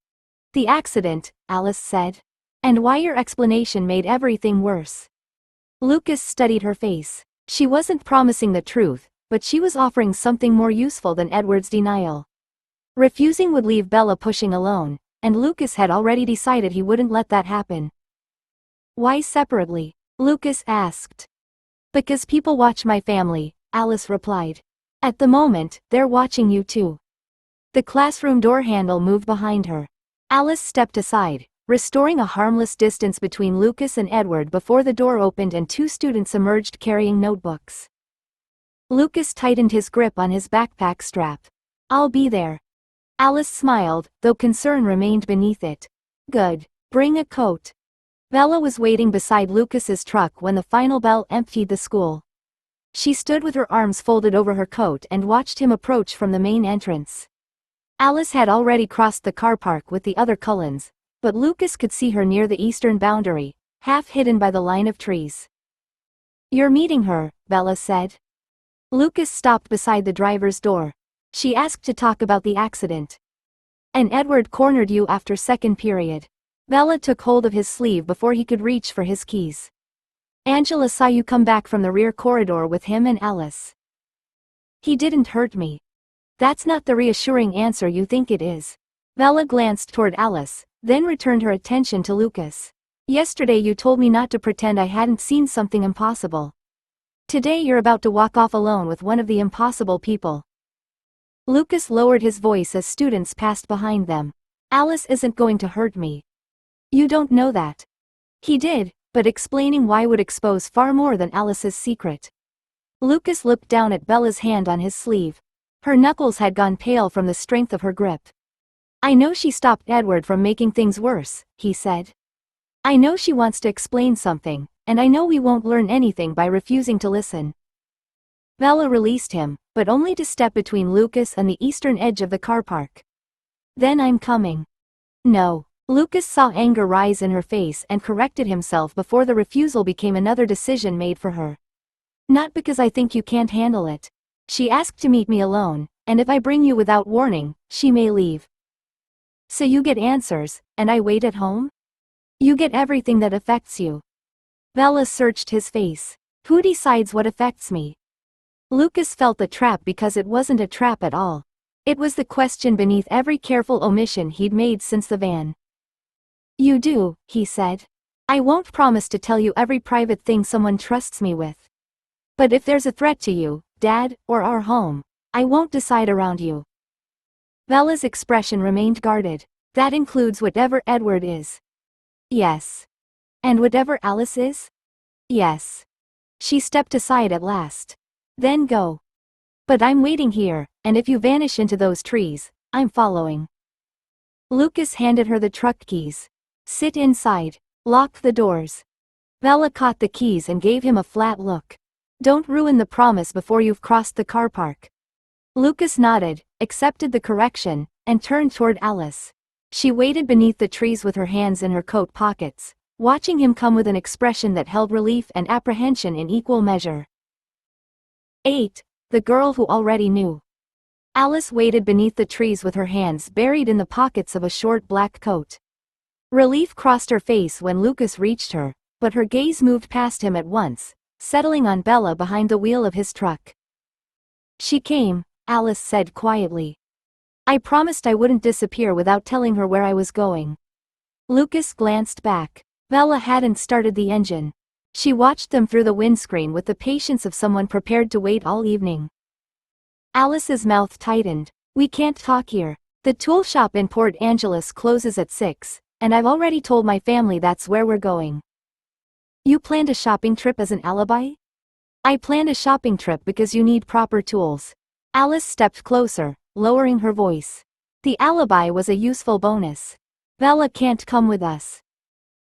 The accident, Alice said. And why your explanation made everything worse. Lucas studied her face. She wasn't promising the truth, but she was offering something more useful than Edward's denial. Refusing would leave Bella pushing alone, and Lucas had already decided he wouldn't let that happen. Why separately? Lucas asked. Because people watch my family, Alice replied. At the moment, they're watching you too. The classroom door handle moved behind her. Alice stepped aside, restoring a harmless distance between Lucas and Edward before the door opened and two students emerged carrying notebooks. Lucas tightened his grip on his backpack strap. I'll be there. Alice smiled, though concern remained beneath it. Good. Bring a coat. Bella was waiting beside Lucas's truck when the final bell emptied the school. She stood with her arms folded over her coat and watched him approach from the main entrance. Alice had already crossed the car park with the other Cullens, but Lucas could see her near the eastern boundary, half hidden by the line of trees. You're meeting her, Bella said. Lucas stopped beside the driver's door. She asked to talk about the accident. And Edward cornered you after second period. Bella took hold of his sleeve before he could reach for his keys. Angela saw you come back from the rear corridor with him and Alice. He didn't hurt me. That's not the reassuring answer you think it is. Bella glanced toward Alice, then returned her attention to Lucas. Yesterday you told me not to pretend I hadn't seen something impossible. Today you're about to walk off alone with one of the impossible people. Lucas lowered his voice as students passed behind them. Alice isn't going to hurt me. You don't know that. He did, but explaining why would expose far more than Alice's secret. Lucas looked down at Bella's hand on his sleeve. Her knuckles had gone pale from the strength of her grip. I know she stopped Edward from making things worse, he said. I know she wants to explain something, and I know we won't learn anything by refusing to listen. Bella released him, but only to step between Lucas and the eastern edge of the car park. Then I'm coming. No. Lucas saw anger rise in her face and corrected himself before the refusal became another decision made for her. Not because I think you can't handle it. She asked to meet me alone, and if I bring you without warning, she may leave. So you get answers, and I wait at home? You get everything that affects you. Bella searched his face. Who decides what affects me? Lucas felt the trap because it wasn't a trap at all. It was the question beneath every careful omission he'd made since the van. You do, he said. I won't promise to tell you every private thing someone trusts me with. But if there's a threat to you, Dad, or our home, I won't decide around you. Bella's expression remained guarded. That includes whatever Edward is. Yes. And whatever Alice is? Yes. She stepped aside at last. Then go. But I'm waiting here, and if you vanish into those trees, I'm following. Lucas handed her the truck keys. Sit inside. Lock the doors. Bella caught the keys and gave him a flat look. Don't ruin the promise before you've crossed the car park. Lucas nodded, accepted the correction, and turned toward Alice. She waited beneath the trees with her hands in her coat pockets, watching him come with an expression that held relief and apprehension in equal measure. 8. The girl who already knew. Alice waited beneath the trees with her hands buried in the pockets of a short black coat. Relief crossed her face when Lucas reached her, but her gaze moved past him at once, settling on Bella behind the wheel of his truck. She came, Alice said quietly. I promised I wouldn't disappear without telling her where I was going. Lucas glanced back. Bella hadn't started the engine. She watched them through the windscreen with the patience of someone prepared to wait all evening. Alice's mouth tightened. We can't talk here. The tool shop in Port Angeles closes at 6, and I've already told my family that's where we're going. You planned a shopping trip as an alibi? I planned a shopping trip because you need proper tools. Alice stepped closer, lowering her voice. The alibi was a useful bonus. Bella can't come with us.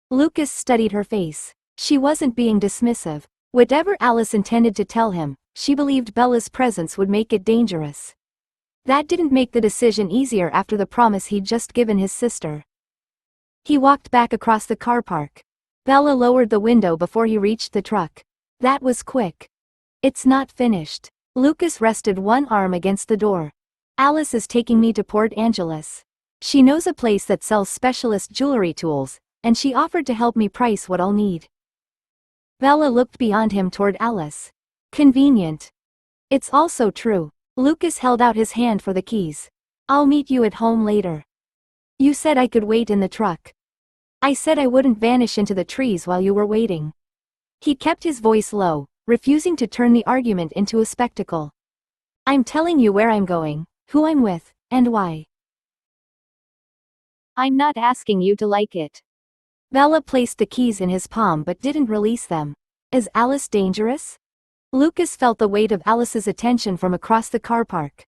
Lucas studied her face. She wasn't being dismissive. Whatever Alice intended to tell him, she believed Bella's presence would make it dangerous. That didn't make the decision easier after the promise he'd just given his sister. He walked back across the car park. Bella lowered the window before he reached the truck. That was quick. It's not finished. Lucas rested one arm against the door. Alice is taking me to Port Angeles. She knows a place that sells specialist jewelry tools, and she offered to help me price what I'll need. Bella looked beyond him toward Alice. Convenient. It's also true. Lucas held out his hand for the keys. I'll meet you at home later. You said I could wait in the truck. I said I wouldn't vanish into the trees while you were waiting. He kept his voice low, refusing to turn the argument into a spectacle. I'm telling you where I'm going, who I'm with, and why. I'm not asking you to like it. Bella placed the keys in his palm but didn't release them. Is Alice dangerous? Lucas felt the weight of Alice's attention from across the car park.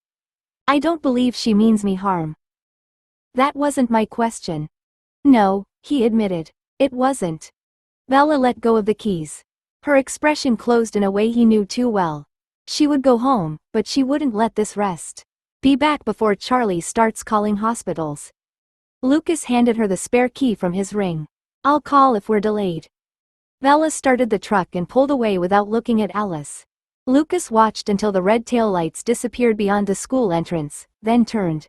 I don't believe she means me harm. That wasn't my question. No, he admitted. It wasn't. Bella let go of the keys. Her expression closed in a way he knew too well. She would go home, but she wouldn't let this rest. Be back before Charlie starts calling hospitals. Lucas handed her the spare key from his ring. I'll call if we're delayed. Bella started the truck and pulled away without looking at Alice. Lucas watched until the red taillights disappeared beyond the school entrance, then turned.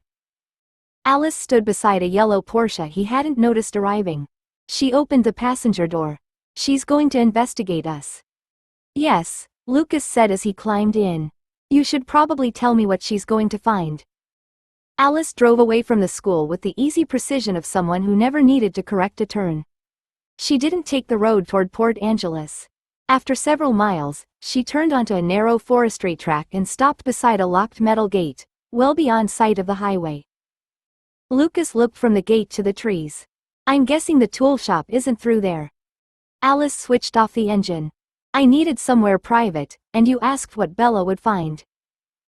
Alice stood beside a yellow Porsche he hadn't noticed arriving. She opened the passenger door. She's going to investigate us. Yes, Lucas said as he climbed in. You should probably tell me what she's going to find. Alice drove away from the school with the easy precision of someone who never needed to correct a turn. She didn't take the road toward Port Angeles. After several miles, she turned onto a narrow forestry track and stopped beside a locked metal gate, well beyond sight of the highway. Lucas looked from the gate to the trees. I'm guessing the tool shop isn't through there. Alice switched off the engine. I needed somewhere private, and you asked what Bella would find.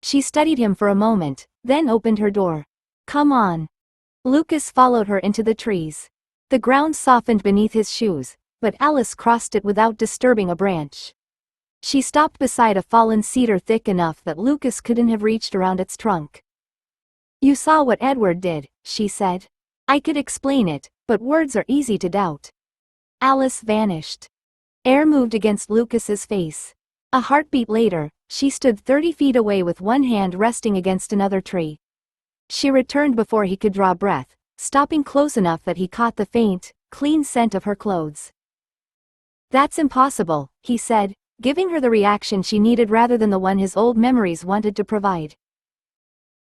She studied him for a moment, then opened her door. Come on. Lucas followed her into the trees. The ground softened beneath his shoes, but Alice crossed it without disturbing a branch. She stopped beside a fallen cedar thick enough that Lucas couldn't have reached around its trunk. You saw what Edward did, she said. I could explain it, but words are easy to doubt. Alice vanished. Air moved against Lucas's face. A heartbeat later, she stood 30 feet away with one hand resting against another tree. She returned before he could draw breath, stopping close enough that he caught the faint, clean scent of her clothes. That's impossible, he said, giving her the reaction she needed rather than the one his old memories wanted to provide.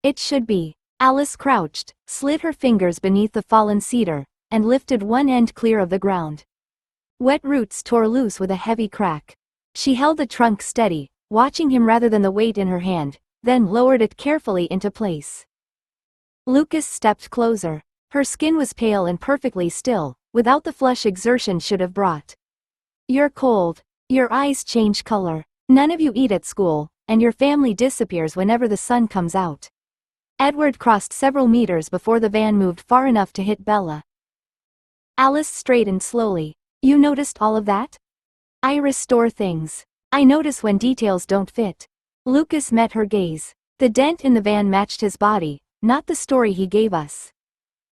It should be. Alice crouched, slid her fingers beneath the fallen cedar, and lifted one end clear of the ground. Wet roots tore loose with a heavy crack. She held the trunk steady, watching him rather than the weight in her hand, then lowered it carefully into place. Lucas stepped closer. Her skin was pale and perfectly still, without the flush exertion should have brought. You're cold. Your eyes change color. None of you eat at school, and your family disappears whenever the sun comes out. Edward crossed several meters before the van moved far enough to hit Bella. Alice straightened slowly. You noticed all of that? I restore things. I notice when details don't fit. Lucas met her gaze. The dent in the van matched his body, not the story he gave us.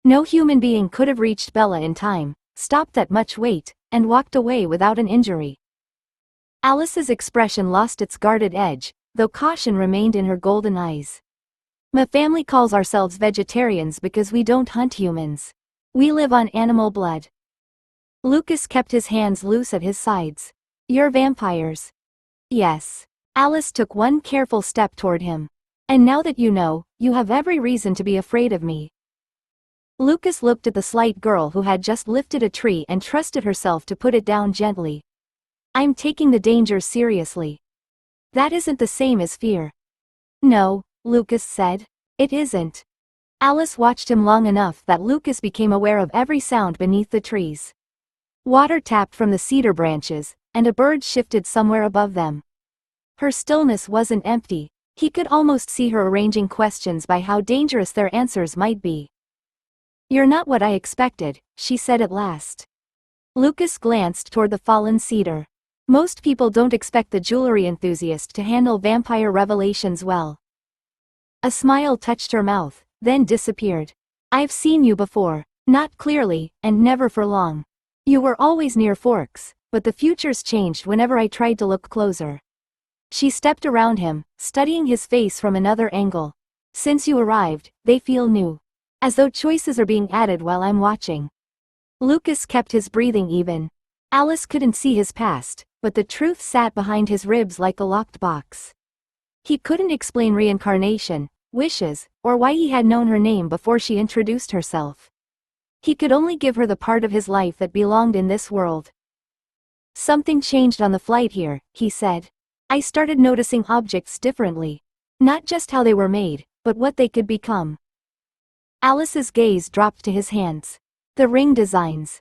No human being could have reached Bella in time, stopped that much weight, and walked away without an injury. Alice's expression lost its guarded edge, though caution remained in her golden eyes. My family calls ourselves vegetarians because we don't hunt humans. We live on animal blood. Lucas kept his hands loose at his sides. You're vampires. Yes. Alice took one careful step toward him. And now that you know, you have every reason to be afraid of me. Lucas looked at the slight girl who had just lifted a tree and trusted herself to put it down gently. I'm taking the dangers seriously. That isn't the same as fear. No, Lucas said. It isn't. Alice watched him long enough that Lucas became aware of every sound beneath the trees. Water tapped from the cedar branches, and a bird shifted somewhere above them. Her stillness wasn't empty. He could almost see her arranging questions by how dangerous their answers might be. You're not what I expected, she said at last. Lucas glanced toward the fallen cedar. Most people don't expect the jewelry enthusiast to handle vampire revelations well. A smile touched her mouth, then disappeared. I've seen you before, not clearly, and never for long. You were always near Forks, but the futures changed whenever I tried to look closer. She stepped around him, studying his face from another angle. Since you arrived, they feel new. As though choices are being added while I'm watching. Lucas kept his breathing even. Alice couldn't see his past, but the truth sat behind his ribs like a locked box. He couldn't explain reincarnation, wishes, or why he had known her name before she introduced herself. He could only give her the part of his life that belonged in this world. Something changed on the flight here, he said. I started noticing objects differently. Not just how they were made, but what they could become. Alice's gaze dropped to his hands. The ring designs.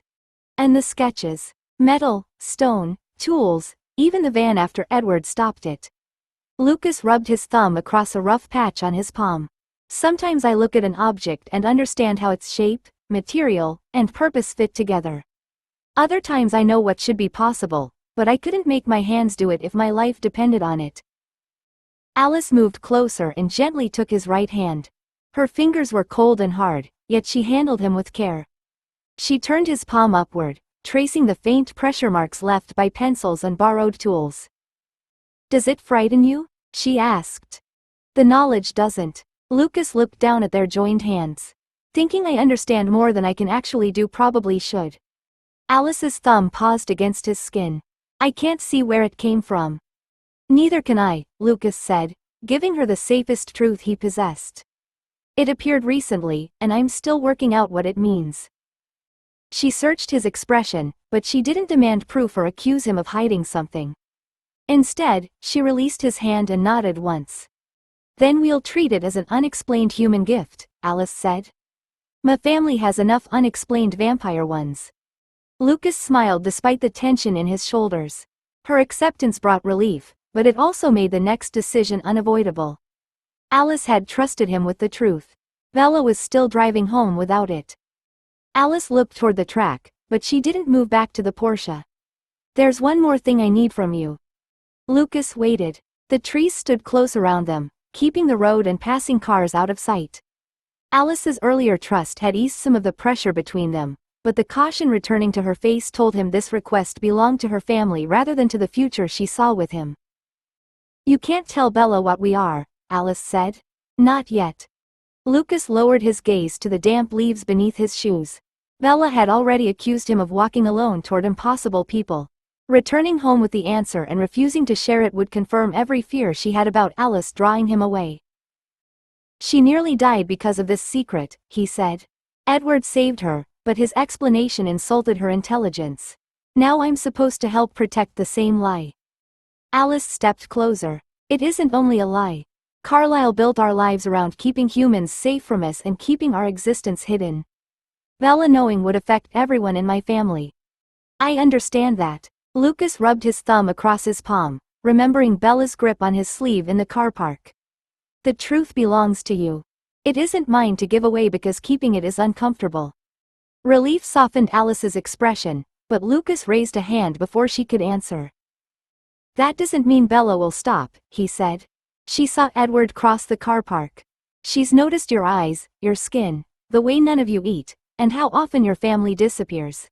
And the sketches. Metal, stone, tools, even the van after Edward stopped it. Lucas rubbed his thumb across a rough patch on his palm. Sometimes I look at an object and understand how its shape, material, and purpose fit together. Other times I know what should be possible, but I couldn't make my hands do it if my life depended on it. Alice moved closer and gently took his right hand. Her fingers were cold and hard, yet she handled him with care. She turned his palm upward, tracing the faint pressure marks left by pencils and borrowed tools. Does it frighten you? She asked. The knowledge doesn't. Lucas looked down at their joined hands. Thinking I understand more than I can actually do probably should. Alice's thumb paused against his skin. I can't see where it came from. Neither can I, Lucas said, giving her the safest truth he possessed. It appeared recently, and I'm still working out what it means. She searched his expression, but she didn't demand proof or accuse him of hiding something. Instead, she released his hand and nodded once. Then we'll treat it as an unexplained human gift, Alice said. My family has enough unexplained vampire ones. Lucas smiled despite the tension in his shoulders. Her acceptance brought relief, but it also made the next decision unavoidable. Alice had trusted him with the truth. Bella was still driving home without it. Alice looked toward the track, but she didn't move back to the Porsche. There's one more thing I need from you. Lucas waited. The trees stood close around them, keeping the road and passing cars out of sight. Alice's earlier trust had eased some of the pressure between them, but the caution returning to her face told him this request belonged to her family rather than to the future she saw with him. You can't tell Bella what we are, Alice said. Not yet. Lucas lowered his gaze to the damp leaves beneath his shoes. Bella had already accused him of walking alone toward impossible people. Returning home with the answer and refusing to share it would confirm every fear she had about Alice drawing him away. She nearly died because of this secret, he said. Edward saved her, but his explanation insulted her intelligence. Now I'm supposed to help protect the same lie. Alice stepped closer. It isn't only a lie. Carlisle built our lives around keeping humans safe from us and keeping our existence hidden. Bella knowing would affect everyone in my family. I understand that. Lucas rubbed his thumb across his palm, remembering Bella's grip on his sleeve in the car park. The truth belongs to you. It isn't mine to give away because keeping it is uncomfortable. Relief softened Alice's expression, but Lucas raised a hand before she could answer. That doesn't mean Bella will stop, he said. She saw Edward cross the car park. She's noticed your eyes, your skin, the way none of you eat, and how often your family disappears.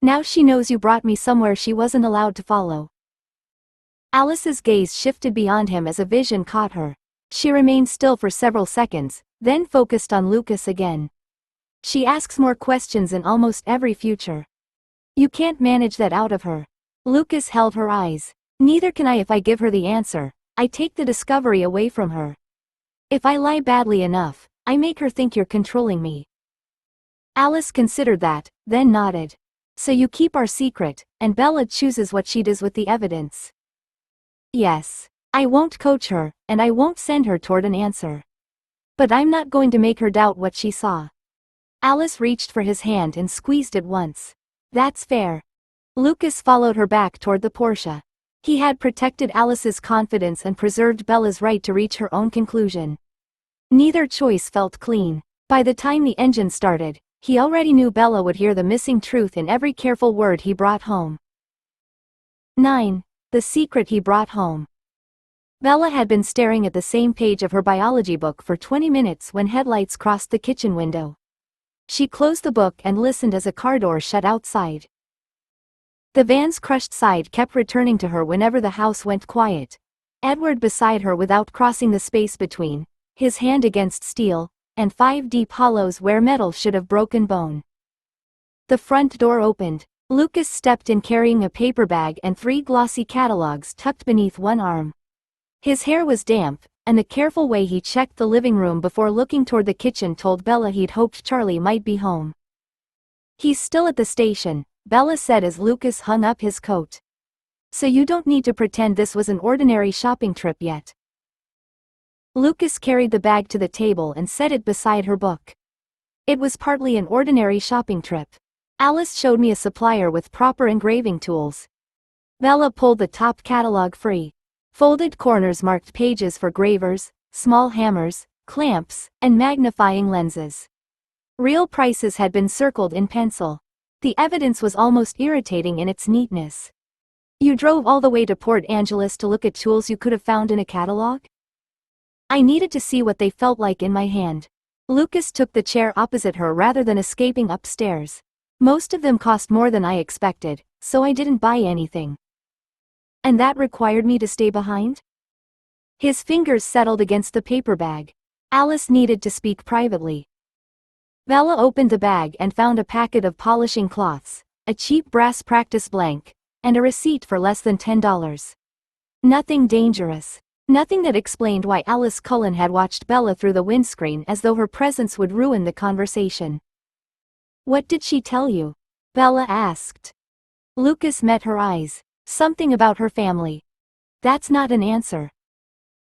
Now she knows you brought me somewhere she wasn't allowed to follow. Alice's gaze shifted beyond him as a vision caught her. She remained still for several seconds, then focused on Lucas again. She asks more questions in almost every future. You can't manage that out of her. Lucas held her eyes. Neither can I if I give her the answer. I take the discovery away from her. If I lie badly enough, I make her think you're controlling me. Alice considered that, then nodded. So you keep our secret, and Bella chooses what she does with the evidence. Yes. I won't coach her, and I won't send her toward an answer. But I'm not going to make her doubt what she saw. Alice reached for his hand and squeezed it once. That's fair. Lucas followed her back toward the Porsche. He had protected Alice's confidence and preserved Bella's right to reach her own conclusion. Neither choice felt clean. By the time the engine started, he already knew Bella would hear the missing truth in every careful word he brought home. 9. The secret he brought home. Bella had been staring at the same page of her biology book for 20 minutes when headlights crossed the kitchen window. She closed the book and listened as a car door shut outside. The van's crushed side kept returning to her whenever the house went quiet. Edward beside her without crossing the space between, his hand against steel, and 5 deep hollows where metal should have broken bone. The front door opened. Lucas stepped in carrying a paper bag and 3 glossy catalogs tucked beneath one arm. His hair was damp, and the careful way he checked the living room before looking toward the kitchen told Bella he'd hoped Charlie might be home. He's still at the station, Bella said as Lucas hung up his coat. So you don't need to pretend this was an ordinary shopping trip yet. Lucas carried the bag to the table and set it beside her book. It was partly an ordinary shopping trip. Alice showed me a supplier with proper engraving tools. Bella pulled the top catalog free. Folded corners marked pages for gravers, small hammers, clamps, and magnifying lenses. Real prices had been circled in pencil. The evidence was almost irritating in its neatness. You drove all the way to Port Angeles to look at tools you could have found in a catalog? I needed to see what they felt like in my hand. Lucas took the chair opposite her rather than escaping upstairs. Most of them cost more than I expected, so I didn't buy anything. And that required me to stay behind? His fingers settled against the paper bag. Alice needed to speak privately. Bella opened the bag and found a packet of polishing cloths, a cheap brass practice blank, and a receipt for less than $10. Nothing dangerous. Nothing that explained why Alice Cullen had watched Bella through the windscreen as though her presence would ruin the conversation. What did she tell you? Bella asked. Lucas met her eyes. Something about her family. That's not an answer.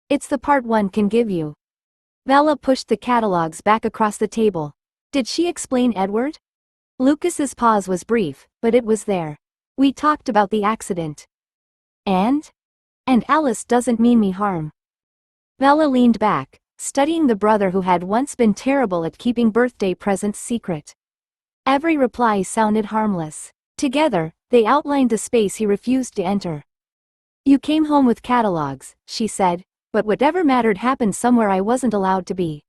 It's the part one can give you. Bella pushed the catalogs back across the table. Did she explain Edward? Lucas's pause was brief, but it was there. We talked about the accident. And Alice doesn't mean me harm. Bella leaned back, studying the brother who had once been terrible at keeping birthday presents secret. Every reply sounded harmless. Together, they outlined the space he refused to enter. You came home with catalogs, she said, but whatever mattered happened somewhere I wasn't allowed to be.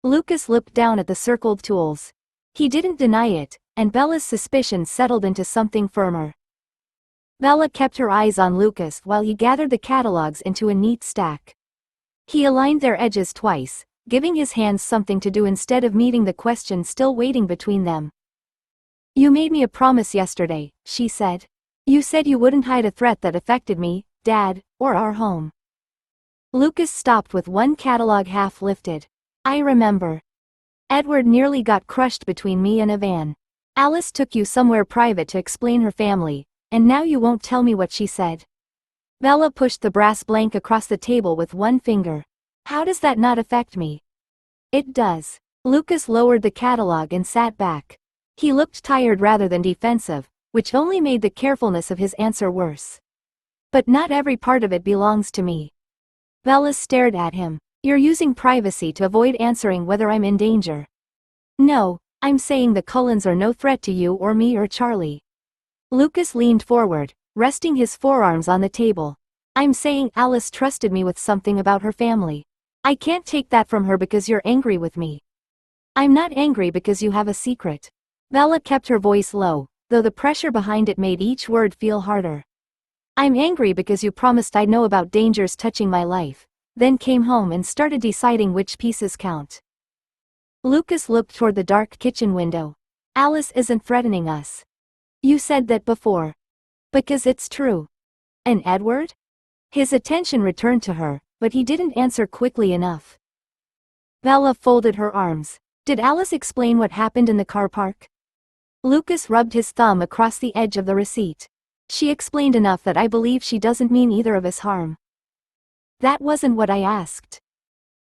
Lucas looked down at the circled tools. He didn't deny it, and Bella's suspicion settled into something firmer. Bella kept her eyes on Lucas while he gathered the catalogs into a neat stack. He aligned their edges twice, giving his hands something to do instead of meeting the question still waiting between them. You made me a promise yesterday, she said. You said you wouldn't hide a threat that affected me, Dad, or our home. Lucas stopped with one catalog half lifted. I remember. Edward nearly got crushed between me and a van. Alice took you somewhere private to explain her family, and now you won't tell me what she said. Bella pushed the brass blank across the table with one finger. How does that not affect me? It does. Lucas lowered the catalog and sat back. He looked tired rather than defensive, which only made the carefulness of his answer worse. But not every part of it belongs to me. Bella stared at him. You're using privacy to avoid answering whether I'm in danger. No, I'm saying the Cullens are no threat to you or me or Charlie. Lucas leaned forward, resting his forearms on the table. I'm saying Alice trusted me with something about her family. I can't take that from her because you're angry with me. I'm not angry because you have a secret. Bella kept her voice low, though the pressure behind it made each word feel harder. I'm angry because you promised I'd know about dangers touching my life, then came home and started deciding which pieces count. Lucas looked toward the dark kitchen window. Alice isn't threatening us. You said that before. Because it's true. And Edward? His attention returned to her, but he didn't answer quickly enough. Bella folded her arms. Did Alice explain what happened in the car park? Lucas rubbed his thumb across the edge of the receipt. She explained enough that I believe she doesn't mean either of us harm. That wasn't what I asked.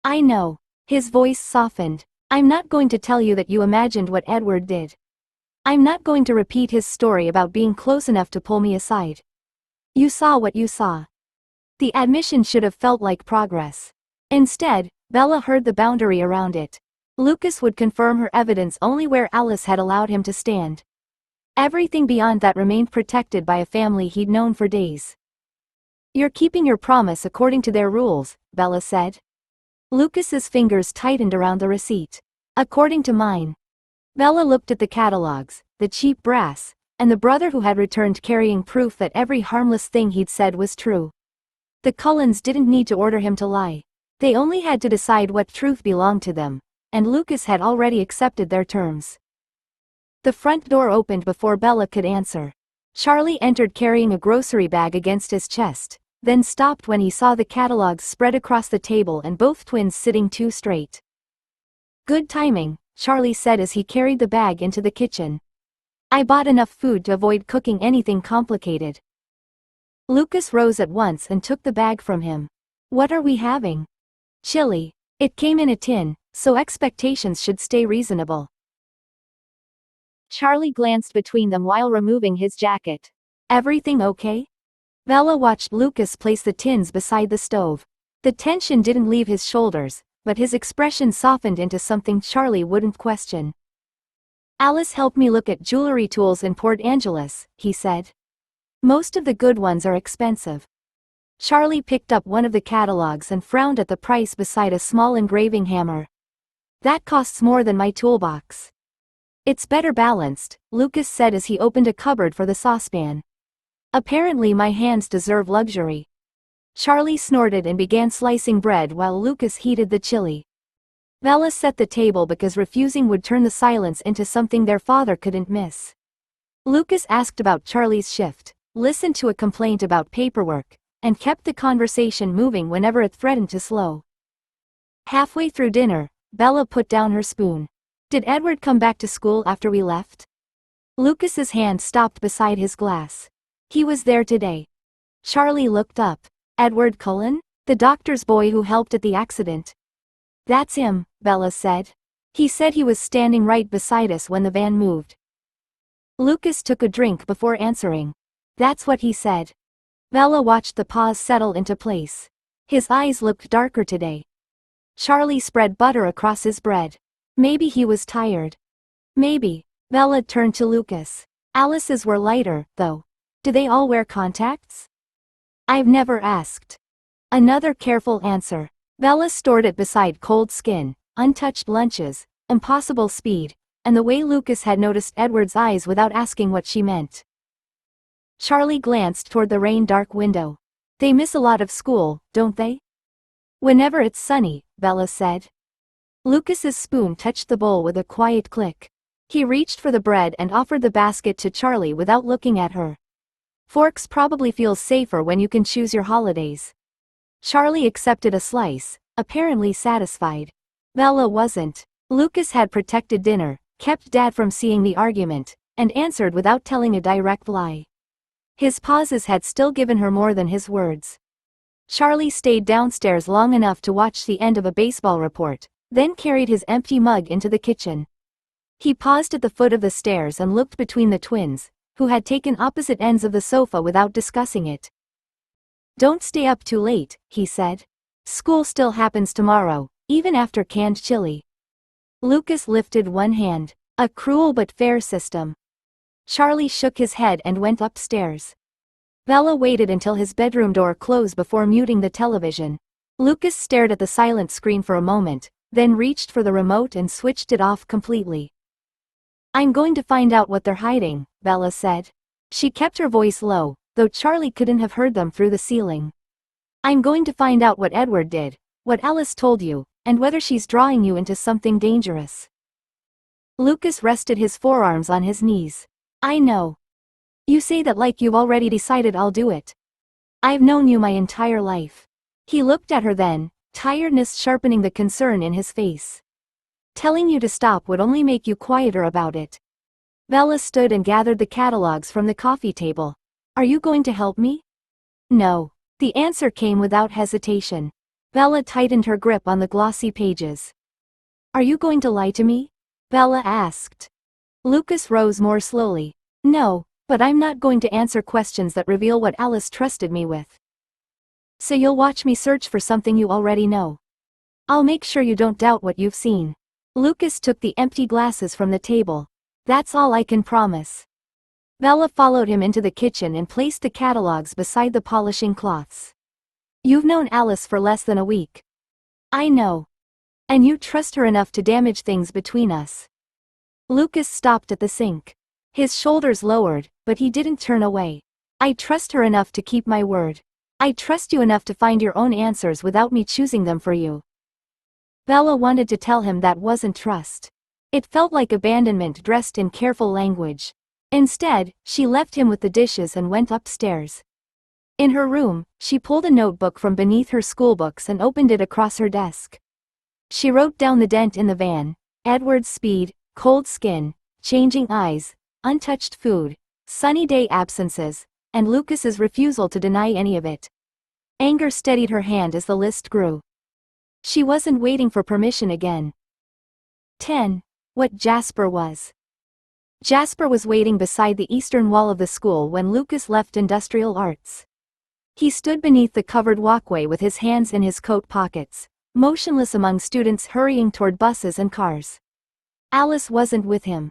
I know. His voice softened. I'm not going to tell you that you imagined what Edward did. I'm not going to repeat his story about being close enough to pull me aside. You saw what you saw. The admission should have felt like progress. Instead, Bella heard the boundary around it. Lucas would confirm her evidence only where Alice had allowed him to stand. Everything beyond that remained protected by a family he'd known for days. You're keeping your promise according to their rules, Bella said. Lucas's fingers tightened around the receipt. According to mine. Bella looked at the catalogs, the cheap brass, and the brother who had returned carrying proof that every harmless thing he'd said was true. The Cullens didn't need to order him to lie. They only had to decide what truth belonged to them, and Lucas had already accepted their terms. The front door opened before Bella could answer. Charlie entered carrying a grocery bag against his chest, then stopped when he saw the catalogs spread across the table and both twins sitting too straight. Good timing, Charlie said as he carried the bag into the kitchen. I bought enough food to avoid cooking anything complicated. Lucas rose at once and took the bag from him. What are we having? Chili. It came in a tin, so expectations should stay reasonable. Charlie glanced between them while removing his jacket. Everything okay? Bella watched Lucas place the tins beside the stove. The tension didn't leave his shoulders, but his expression softened into something Charlie wouldn't question. Alice helped me look at jewelry tools in Port Angeles, he said. Most of the good ones are expensive. Charlie picked up one of the catalogs and frowned at the price beside a small engraving hammer. That costs more than my toolbox. It's better balanced, Lucas said as he opened a cupboard for the saucepan. Apparently my hands deserve luxury. Charlie snorted and began slicing bread while Lucas heated the chili. Bella set the table because refusing would turn the silence into something their father couldn't miss. Lucas asked about Charlie's shift, listened to a complaint about paperwork, and kept the conversation moving whenever it threatened to slow. Halfway through dinner, Bella put down her spoon. Did Edward come back to school after we left? Lucas's hand stopped beside his glass. He was there today. Charlie looked up. Edward Cullen? The doctor's boy who helped at the accident. That's him, Bella said. He said he was standing right beside us when the van moved. Lucas took a drink before answering. That's what he said. Bella watched the pause settle into place. His eyes looked darker today. Charlie spread butter across his bread. Maybe he was tired. Maybe. Bella turned to Lucas. Alice's were lighter, though. Do they all wear contacts? I've never asked. Another careful answer. Bella stored it beside cold skin, untouched lunches, impossible speed, and the way Lucas had noticed Edward's eyes without asking what she meant. Charlie glanced toward the rain-dark window. They miss a lot of school, don't they? Whenever it's sunny, Bella said. Lucas's spoon touched the bowl with a quiet click. He reached for the bread and offered the basket to Charlie without looking at her. Forks probably feels safer when you can choose your holidays. Charlie accepted a slice, apparently satisfied. Bella wasn't. Lucas had protected dinner, kept Dad from seeing the argument, and answered without telling a direct lie. His pauses had still given her more than his words. Charlie stayed downstairs long enough to watch the end of a baseball report, then carried his empty mug into the kitchen. He paused at the foot of the stairs and looked between the twins, who had taken opposite ends of the sofa without discussing it. Don't stay up too late, he said. School still happens tomorrow, even after canned chili. Lucas lifted one hand. A cruel but fair system. Charlie shook his head and went upstairs. Bella waited until his bedroom door closed before muting the television. Lucas stared at the silent screen for a moment, then reached for the remote and switched it off completely. I'm going to find out what they're hiding, Bella said. She kept her voice low, though Charlie couldn't have heard them through the ceiling. I'm going to find out what Edward did, what Alice told you, and whether she's drawing you into something dangerous. Lucas rested his forearms on his knees. I know. You say that like you've already decided I'll do it. I've known you my entire life. He looked at her then, tiredness sharpening the concern in his face. Telling you to stop would only make you quieter about it. Bella stood and gathered the catalogs from the coffee table. Are you going to help me? No. The answer came without hesitation. Bella tightened her grip on the glossy pages. Are you going to lie to me? Bella asked. Lucas rose more slowly. No, but I'm not going to answer questions that reveal what Alice trusted me with. So you'll watch me search for something you already know. I'll make sure you don't doubt what you've seen. Lucas took the empty glasses from the table. That's all I can promise. Bella followed him into the kitchen and placed the catalogs beside the polishing cloths. You've known Alice for less than a week. I know. And you trust her enough to damage things between us. Lucas stopped at the sink. His shoulders lowered, but he didn't turn away. I trust her enough to keep my word. I trust you enough to find your own answers without me choosing them for you. Bella wanted to tell him that wasn't trust. It felt like abandonment dressed in careful language. Instead, she left him with the dishes and went upstairs. In her room, she pulled a notebook from beneath her schoolbooks and opened it across her desk. She wrote down the dent in the van, Edward's speed, cold skin, changing eyes, untouched food, sunny day absences, and Lucas's refusal to deny any of it. Anger steadied her hand as the list grew. She wasn't waiting for permission again. 10. What Jasper was. Jasper was waiting beside the eastern wall of the school when Lucas left Industrial Arts. He stood beneath the covered walkway with his hands in his coat pockets, motionless among students hurrying toward buses and cars. Alice wasn't with him.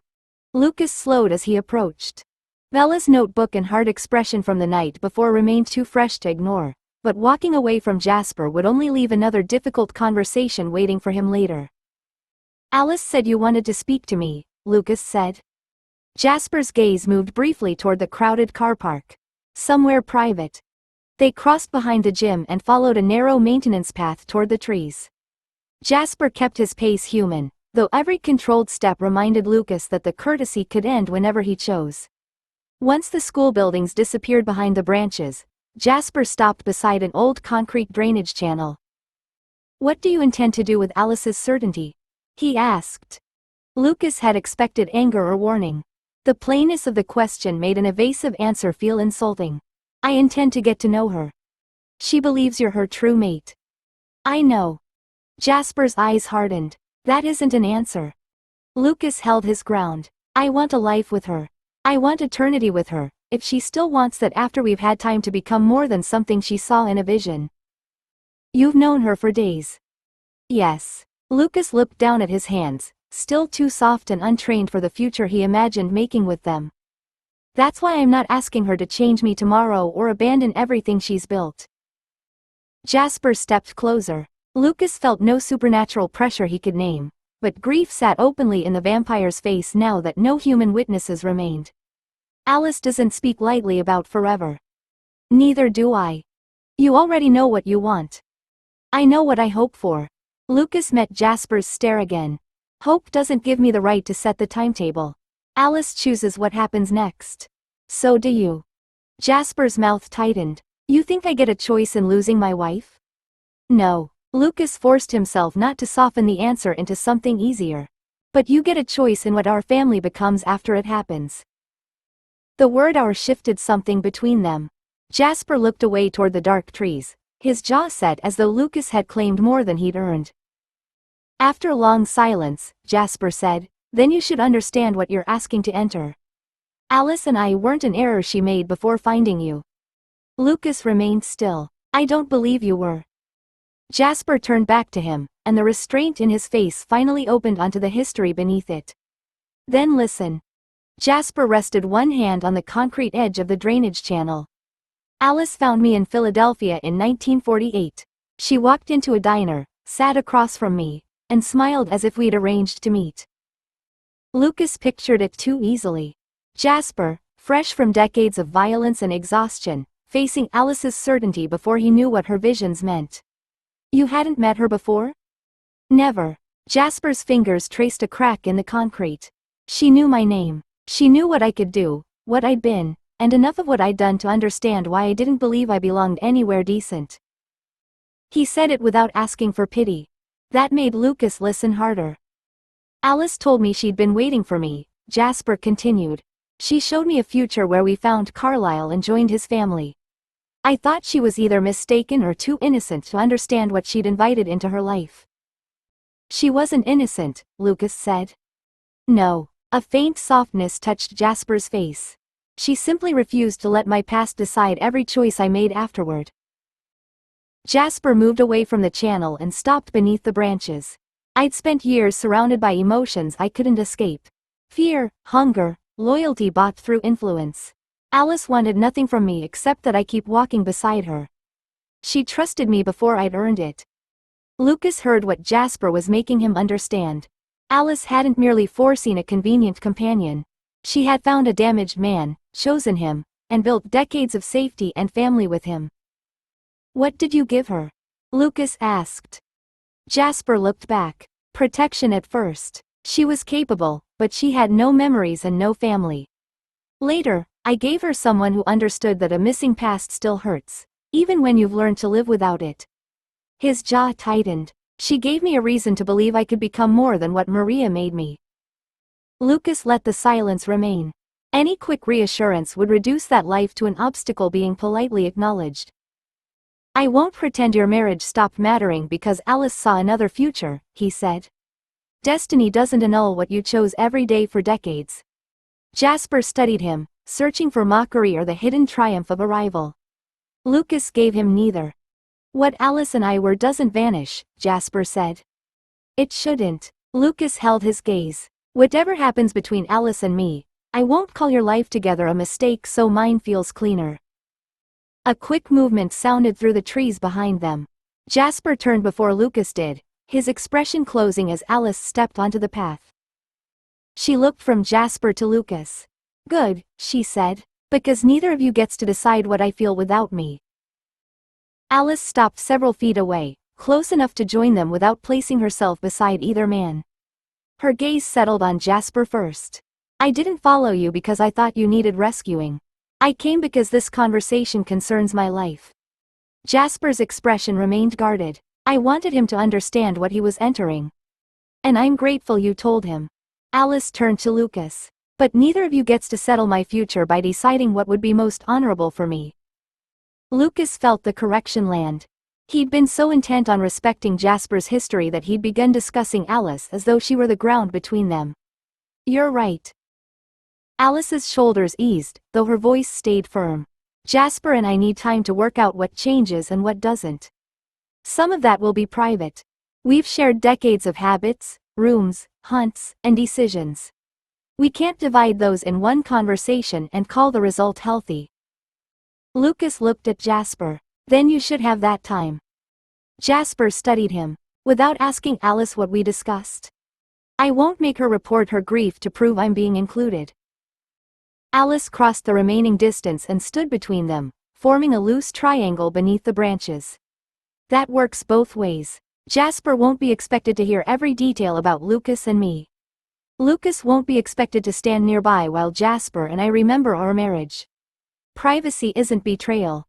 Lucas slowed as he approached. Bella's notebook and hard expression from the night before remained too fresh to ignore, but walking away from Jasper would only leave another difficult conversation waiting for him later. Alice said you wanted to speak to me, Lucas said. Jasper's gaze moved briefly toward the crowded car park. Somewhere private. They crossed behind the gym and followed a narrow maintenance path toward the trees. Jasper kept his pace human, though every controlled step reminded Lucas that the courtesy could end whenever he chose. Once the school buildings disappeared behind the branches, Jasper stopped beside an old concrete drainage channel. What do you intend to do with Alice's certainty? He asked. Lucas had expected anger or warning. The plainness of the question made an evasive answer feel insulting. I intend to get to know her. She believes you're her true mate. I know. Jasper's eyes hardened. That isn't an answer. Lucas held his ground. I want a life with her. I want eternity with her, if she still wants that after we've had time to become more than something she saw in a vision. You've known her for days. Yes. Lucas looked down at his hands, still too soft and untrained for the future he imagined making with them. That's why I'm not asking her to change me tomorrow or abandon everything she's built. Jasper stepped closer. Lucas felt no supernatural pressure he could name, but grief sat openly in the vampire's face now that no human witnesses remained. Alice doesn't speak lightly about forever. Neither do I. You already know what you want. I know what I hope for. Lucas met Jasper's stare again. Hope doesn't give me the right to set the timetable. Alice chooses what happens next. So do you. Jasper's mouth tightened. You think I get a choice in losing my wife? No. Lucas forced himself not to soften the answer into something easier. But you get a choice in what our family becomes after it happens. The word "our" shifted something between them. Jasper looked away toward the dark trees, his jaw set as though Lucas had claimed more than he'd earned. After a long silence, Jasper said, then you should understand what you're asking to enter. Alice and I weren't an error she made before finding you. Lucas remained still. I don't believe you were. Jasper turned back to him, and the restraint in his face finally opened onto the history beneath it. Then listen. Jasper rested one hand on the concrete edge of the drainage channel. Alice found me in Philadelphia in 1948. She walked into a diner, sat across from me, and smiled as if we'd arranged to meet. Lucas pictured it too easily. Jasper, fresh from decades of violence and exhaustion, facing Alice's certainty before he knew what her visions meant. You hadn't met her before? Never. Jasper's fingers traced a crack in the concrete. She knew my name. She knew what I could do, what I'd been, and enough of what I'd done to understand why I didn't believe I belonged anywhere decent. He said it without asking for pity. That made Lucas listen harder. Alice told me she'd been waiting for me, Jasper continued. She showed me a future where we found Carlisle and joined his family. I thought she was either mistaken or too innocent to understand what she'd invited into her life. She wasn't innocent, Lucas said. No. A faint softness touched Jasper's face. She simply refused to let my past decide every choice I made afterward. Jasper moved away from the channel and stopped beneath the branches. I'd spent years surrounded by emotions I couldn't escape. Fear, hunger, loyalty bought through influence. Alice wanted nothing from me except that I keep walking beside her. She trusted me before I'd earned it. Lucas heard what Jasper was making him understand. Alice hadn't merely foreseen a convenient companion. She had found a damaged man, chosen him, and built decades of safety and family with him. What did you give her? Lucas asked. Jasper looked back. Protection at first. She was capable, but she had no memories and no family. Later, I gave her someone who understood that a missing past still hurts, even when you've learned to live without it. His jaw tightened. She gave me a reason to believe I could become more than what Maria made me. Lucas let the silence remain. Any quick reassurance would reduce that life to an obstacle being politely acknowledged. I won't pretend your marriage stopped mattering because Alice saw another future, he said. Destiny doesn't annul what you chose every day for decades. Jasper studied him, searching for mockery or the hidden triumph of a rival. Lucas gave him neither. What Alice and I were doesn't vanish, Jasper said. It shouldn't. Lucas held his gaze. Whatever happens between Alice and me, I won't call your life together a mistake so mine feels cleaner. A quick movement sounded through the trees behind them. Jasper turned before Lucas did, his expression closing as Alice stepped onto the path. She looked from Jasper to Lucas. Good, she said, because neither of you gets to decide what I feel without me. Alice stopped several feet away, close enough to join them without placing herself beside either man. Her gaze settled on Jasper first. I didn't follow you because I thought you needed rescuing. I came because this conversation concerns my life. Jasper's expression remained guarded. I wanted him to understand what he was entering. And I'm grateful you told him. Alice turned to Lucas. But neither of you gets to settle my future by deciding what would be most honorable for me. Lucas felt the correction land. He'd been so intent on respecting Jasper's history that he'd begun discussing Alice as though she were the ground between them. You're right. Alice's shoulders eased, though her voice stayed firm. Jasper and I need time to work out what changes and what doesn't. Some of that will be private. We've shared decades of habits, rooms, hunts, and decisions. We can't divide those in one conversation and call the result healthy. Lucas looked at Jasper. Then you should have that time. Jasper studied him. Without asking Alice what we discussed. I won't make her report her grief to prove I'm being included. Alice crossed the remaining distance and stood between them, forming a loose triangle beneath the branches. That works both ways. Jasper won't be expected to hear every detail about Lucas and me. Lucas won't be expected to stand nearby while Jasper and I remember our marriage. Privacy isn't betrayal.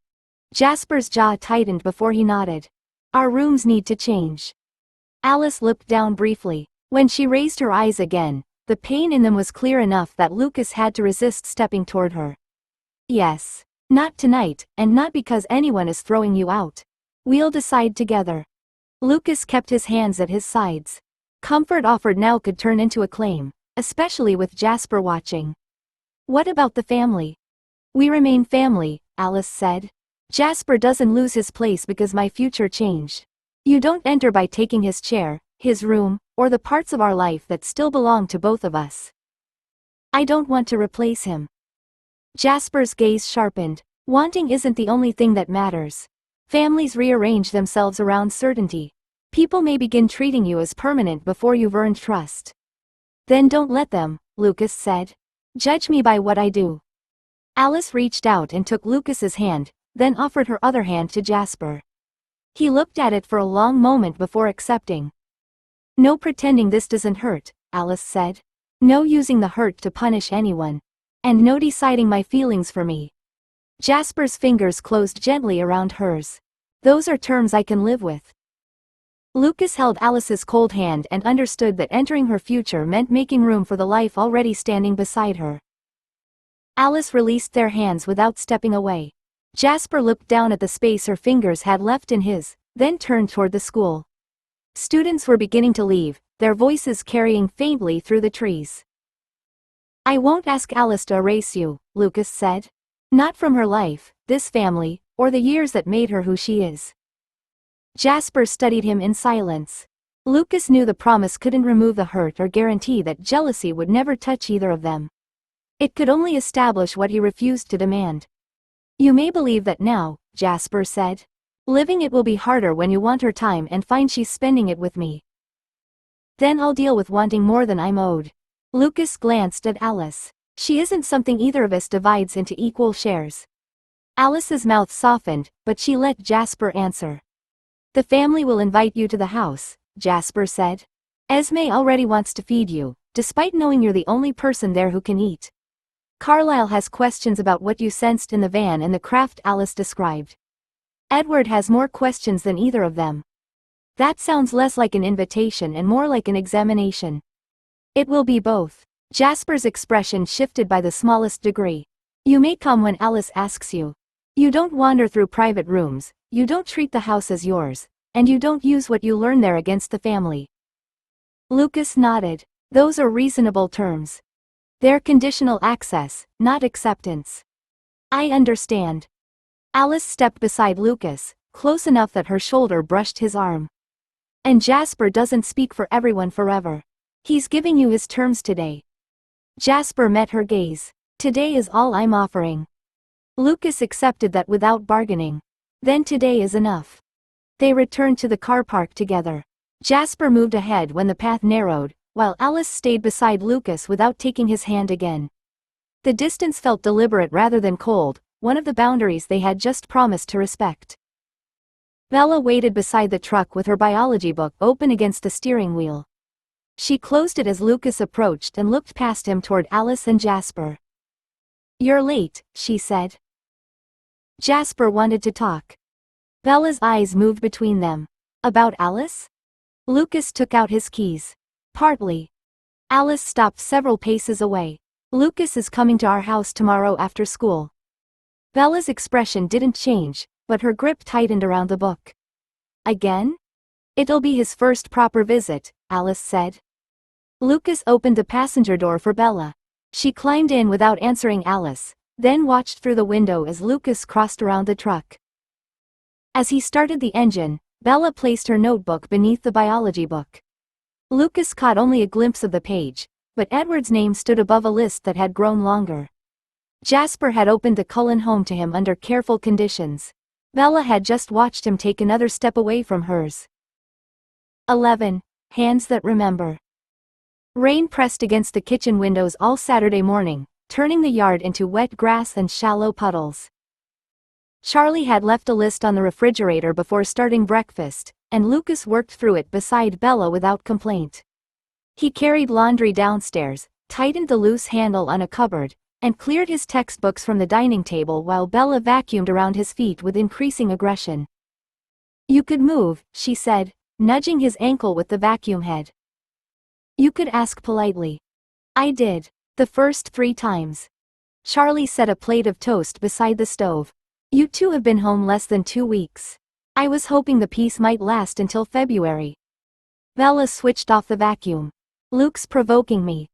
Jasper's jaw tightened before he nodded. Our rooms need to change. Alice looked down briefly. When she raised her eyes again, the pain in them was clear enough that Lucas had to resist stepping toward her. Yes. Not tonight, and not because anyone is throwing you out. We'll decide together. Lucas kept his hands at his sides. Comfort offered now could turn into a claim, especially with Jasper watching. What about the family? We remain family, Alice said. Jasper doesn't lose his place because my future changed. You don't enter by taking his chair, his room, or the parts of our life that still belong to both of us. I don't want to replace him. Jasper's gaze sharpened. Wanting isn't the only thing that matters. Families rearrange themselves around certainty. People may begin treating you as permanent before you've earned trust. Then don't let them, Lucas said. Judge me by what I do. Alice reached out and took Lucas's hand, then offered her other hand to Jasper. He looked at it for a long moment before accepting. No pretending this doesn't hurt, Alice said. No using the hurt to punish anyone. And no deciding my feelings for me. Jasper's fingers closed gently around hers. Those are terms I can live with. Lucas held Alice's cold hand and understood that entering her future meant making room for the life already standing beside her. Alice released their hands without stepping away. Jasper looked down at the space her fingers had left in his, then turned toward the school. Students were beginning to leave, their voices carrying faintly through the trees. "I won't ask Alice to erase you," Lucas said. "Not from her life, this family, or the years that made her who she is." Jasper studied him in silence. Lucas knew the promise couldn't remove the hurt or guarantee that jealousy would never touch either of them. It could only establish what he refused to demand. "You may believe that now," Jasper said. "Living it will be harder when you want her time and find she's spending it with me. Then I'll deal with wanting more than I'm owed." Lucas glanced at Alice. "She isn't something either of us divides into equal shares." Alice's mouth softened, but she let Jasper answer. "The family will invite you to the house," Jasper said. "Esme already wants to feed you, despite knowing you're the only person there who can eat. Carlisle has questions about what you sensed in the van and the craft Alice described. Edward has more questions than either of them." "That sounds less like an invitation and more like an examination." "It will be both." Jasper's expression shifted by the smallest degree. "You may come when Alice asks you. You don't wander through private rooms, you don't treat the house as yours, and you don't use what you learn there against the family." Lucas nodded. "Those are reasonable terms. They're conditional access, not acceptance." "I understand." Alice stepped beside Lucas, close enough that her shoulder brushed his arm. "And Jasper doesn't speak for everyone forever. He's giving you his terms today." Jasper met her gaze. "Today is all I'm offering." Lucas accepted that without bargaining. "Then today is enough." They returned to the car park together. Jasper moved ahead when the path narrowed, while Alice stayed beside Lucas without taking his hand again. The distance felt deliberate rather than cold, one of the boundaries they had just promised to respect. Bella waited beside the truck with her biology book open against the steering wheel. She closed it as Lucas approached and looked past him toward Alice and Jasper. "You're late," she said. Jasper wanted to talk. Bella's eyes moved between them. "About Alice?" Lucas took out his keys. "Partly." Alice stopped several paces away. "Lucas is coming to our house tomorrow after school." Bella's expression didn't change, but her grip tightened around the book. "Again?" "It'll be his first proper visit," Alice said. Lucas opened the passenger door for Bella. She climbed in without answering Alice, then watched through the window as Lucas crossed around the truck. As he started the engine, Bella placed her notebook beneath the biology book. Lucas caught only a glimpse of the page, but Edward's name stood above a list that had grown longer. Jasper had opened the Cullen home to him under careful conditions. Bella had just watched him take another step away from hers. 11. Hands that remember. Rain pressed against the kitchen windows all Saturday morning, turning the yard into wet grass and shallow puddles. Charlie had left a list on the refrigerator before starting breakfast, and Lucas worked through it beside Bella without complaint. He carried laundry downstairs, tightened the loose handle on a cupboard, and cleared his textbooks from the dining table while Bella vacuumed around his feet with increasing aggression. "You could move," she said, nudging his ankle with the vacuum head. "You could ask politely." "I did. The first 3 times." Charlie set a plate of toast beside the stove. "You two have been home less than 2 weeks. I was hoping the peace might last until February." Bella switched off the vacuum. "Luke's provoking me."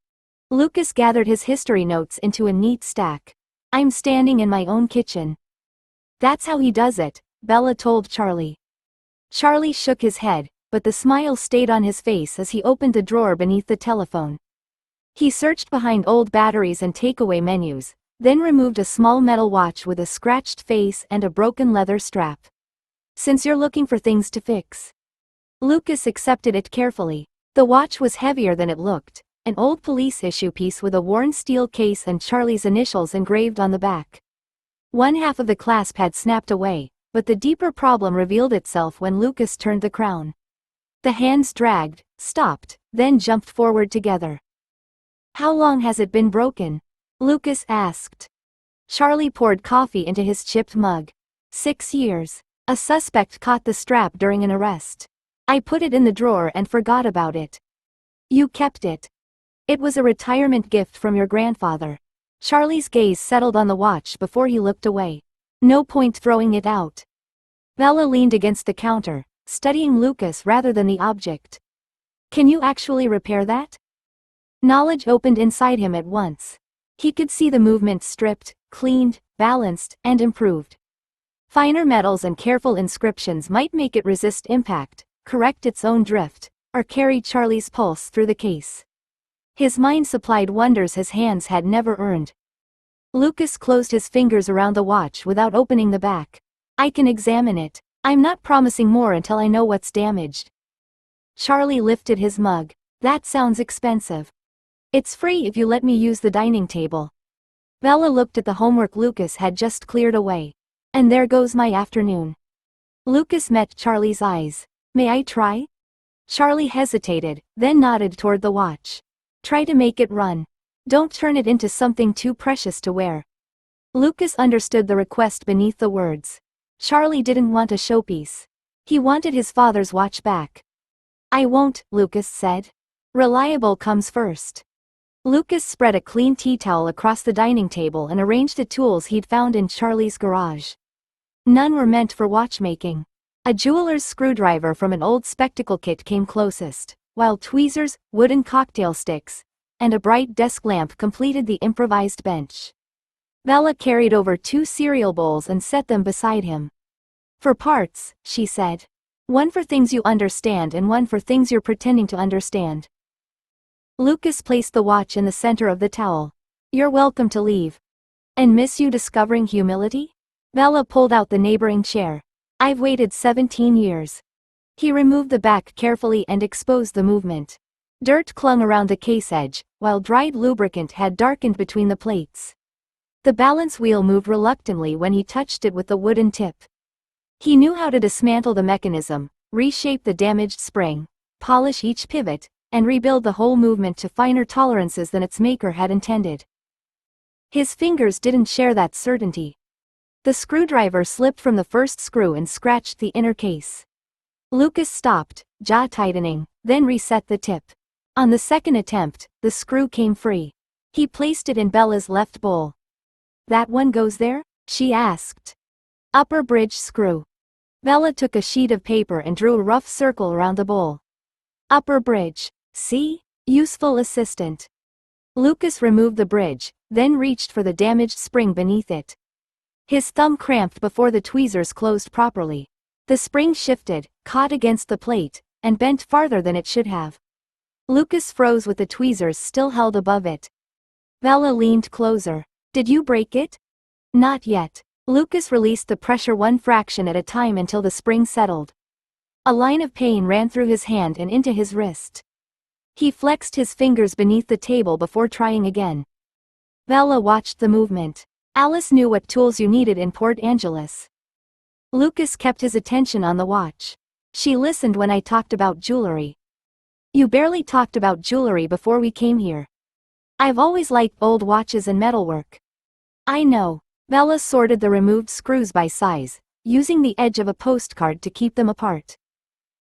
Lucas gathered his history notes into a neat stack. "I'm standing in my own kitchen." "That's how he does it," Bella told Charlie. Charlie shook his head, but the smile stayed on his face as he opened the drawer beneath the telephone. He searched behind old batteries and takeaway menus, then removed a small metal watch with a scratched face and a broken leather strap. "Since you're looking for things to fix." Lucas accepted it carefully. The watch was heavier than it looked, an old police issue piece with a worn steel case and Charlie's initials engraved on the back. One half of the clasp had snapped away, but the deeper problem revealed itself when Lucas turned the crown. The hands dragged, stopped, then jumped forward together. "How long has it been broken?" Lucas asked. Charlie poured coffee into his chipped mug. 6 years. A suspect caught the strap during an arrest. I put it in the drawer and forgot about it. You kept it. It was a retirement gift from your grandfather. Charlie's gaze settled on the watch before he looked away. No point throwing it out. Bella leaned against the counter, studying Lucas rather than the object. Can you actually repair that? Knowledge opened inside him at once. He could see the movement stripped, cleaned, balanced, and improved. Finer metals and careful inscriptions might make it resist impact, correct its own drift, or carry Charlie's pulse through the case. His mind supplied wonders his hands had never earned. Lucas closed his fingers around the watch without opening the back. I can examine it. I'm not promising more until I know what's damaged. Charlie lifted his mug. That sounds expensive. It's free if you let me use the dining table. Bella looked at the homework Lucas had just cleared away. And there goes my afternoon. Lucas met Charlie's eyes. May I try? Charlie hesitated, then nodded toward the watch. Try to make it run. Don't turn it into something too precious to wear. Lucas understood the request beneath the words. Charlie didn't want a showpiece. He wanted his father's watch back. I won't, Lucas said. Reliable comes first. Lucas spread a clean tea towel across the dining table and arranged the tools he'd found in Charlie's garage. None were meant for watchmaking. A jeweler's screwdriver from an old spectacle kit came closest, while tweezers, wooden cocktail sticks, and a bright desk lamp completed the improvised bench. Bella carried over 2 cereal bowls and set them beside him. For parts, she said. One for things you understand and one for things you're pretending to understand. Lucas placed the watch in the center of the towel. You're welcome to leave. And miss you discovering humility? Bella pulled out the neighboring chair. I've waited 17 years. He removed the back carefully and exposed the movement. Dirt clung around the case edge, while dried lubricant had darkened between the plates. The balance wheel moved reluctantly when he touched it with the wooden tip. He knew how to dismantle the mechanism, reshape the damaged spring, polish each pivot, and rebuild the whole movement to finer tolerances than its maker had intended. His fingers didn't share that certainty. The screwdriver slipped from the first screw and scratched the inner case. Lucas stopped, jaw tightening, then reset the tip. On the second attempt, the screw came free. He placed it in Bella's left bowl. That one goes there? She asked. Upper bridge screw. Bella took a sheet of paper and drew a rough circle around the bowl. Upper bridge. See? Useful assistant. Lucas removed the bridge, then reached for the damaged spring beneath it. His thumb cramped before the tweezers closed properly. The spring shifted, caught against the plate, and bent farther than it should have. Lucas froze with the tweezers still held above it. Bella leaned closer. Did you break it? Not yet. Lucas released the pressure one fraction at a time until the spring settled. A line of pain ran through his hand and into his wrist. He flexed his fingers beneath the table before trying again. Bella watched the movement. Alice knew what tools you needed in Port Angeles. Lucas kept his attention on the watch. She listened when I talked about jewelry. You barely talked about jewelry before we came here. I've always liked old watches and metalwork. I know. Bella sorted the removed screws by size, using the edge of a postcard to keep them apart.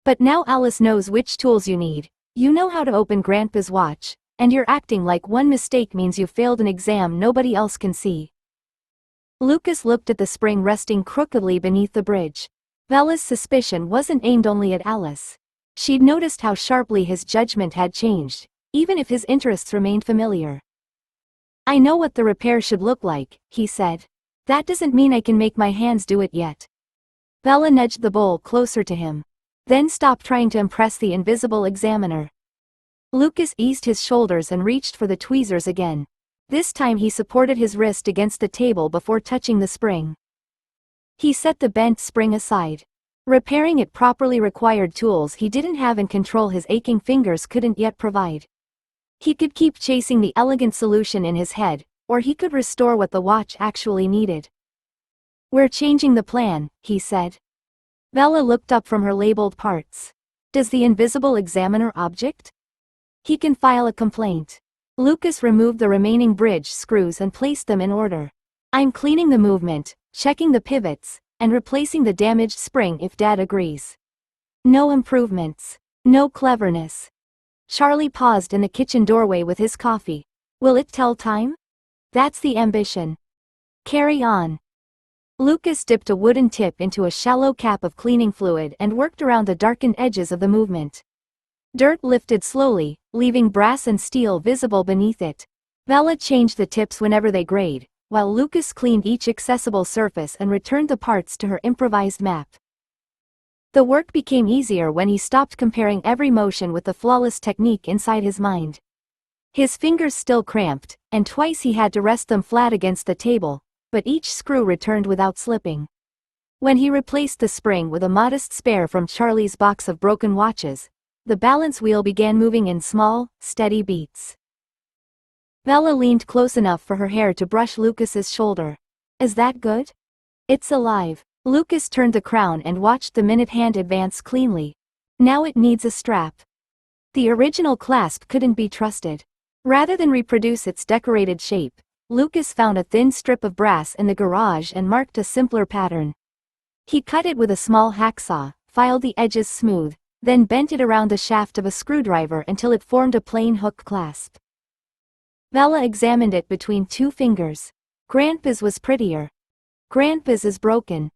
But now Alice knows which tools you need. You know how to open Grandpa's watch, and you're acting like one mistake means you failed an exam nobody else can see. Lucas looked at the spring resting crookedly beneath the bridge. Bella's suspicion wasn't aimed only at Alice. She'd noticed how sharply his judgment had changed, even if his interests remained familiar. I know what the repair should look like, he said. That doesn't mean I can make my hands do it yet. Bella nudged the bowl closer to him. Then stopped trying to impress the invisible examiner. Lucas eased his shoulders and reached for the tweezers again. This time he supported his wrist against the table before touching the spring. He set the bent spring aside. Repairing it properly required tools he didn't have and control his aching fingers couldn't yet provide. He could keep chasing the elegant solution in his head, or he could restore what the watch actually needed. We're changing the plan, he said. Bella looked up from her labeled parts. Does the invisible examiner object? He can file a complaint. Lucas removed the remaining bridge screws and placed them in order. I'm cleaning the movement, checking the pivots, and replacing the damaged spring if Dad agrees. No improvements. No cleverness. Charlie paused in the kitchen doorway with his coffee. Will it tell time? That's the ambition. Carry on. Lucas dipped a wooden tip into a shallow cap of cleaning fluid and worked around the darkened edges of the movement. Dirt lifted slowly, leaving brass and steel visible beneath it. Bella changed the tips whenever they grayed, while Lucas cleaned each accessible surface and returned the parts to her improvised map. The work became easier when he stopped comparing every motion with the flawless technique inside his mind. His fingers still cramped, and twice he had to rest them flat against the table, but each screw returned without slipping. When he replaced the spring with a modest spare from Charlie's box of broken watches, the balance wheel began moving in small, steady beats. Bella leaned close enough for her hair to brush Lucas's shoulder. Is that good? It's alive. Lucas turned the crown and watched the minute hand advance cleanly. Now it needs a strap. The original clasp couldn't be trusted. Rather than reproduce its decorated shape, Lucas found a thin strip of brass in the garage and marked a simpler pattern. He cut it with a small hacksaw, filed the edges smooth, then bent it around the shaft of a screwdriver until it formed a plain hook clasp. Bella examined it between two fingers. Grandpa's was prettier. Grandpa's is broken.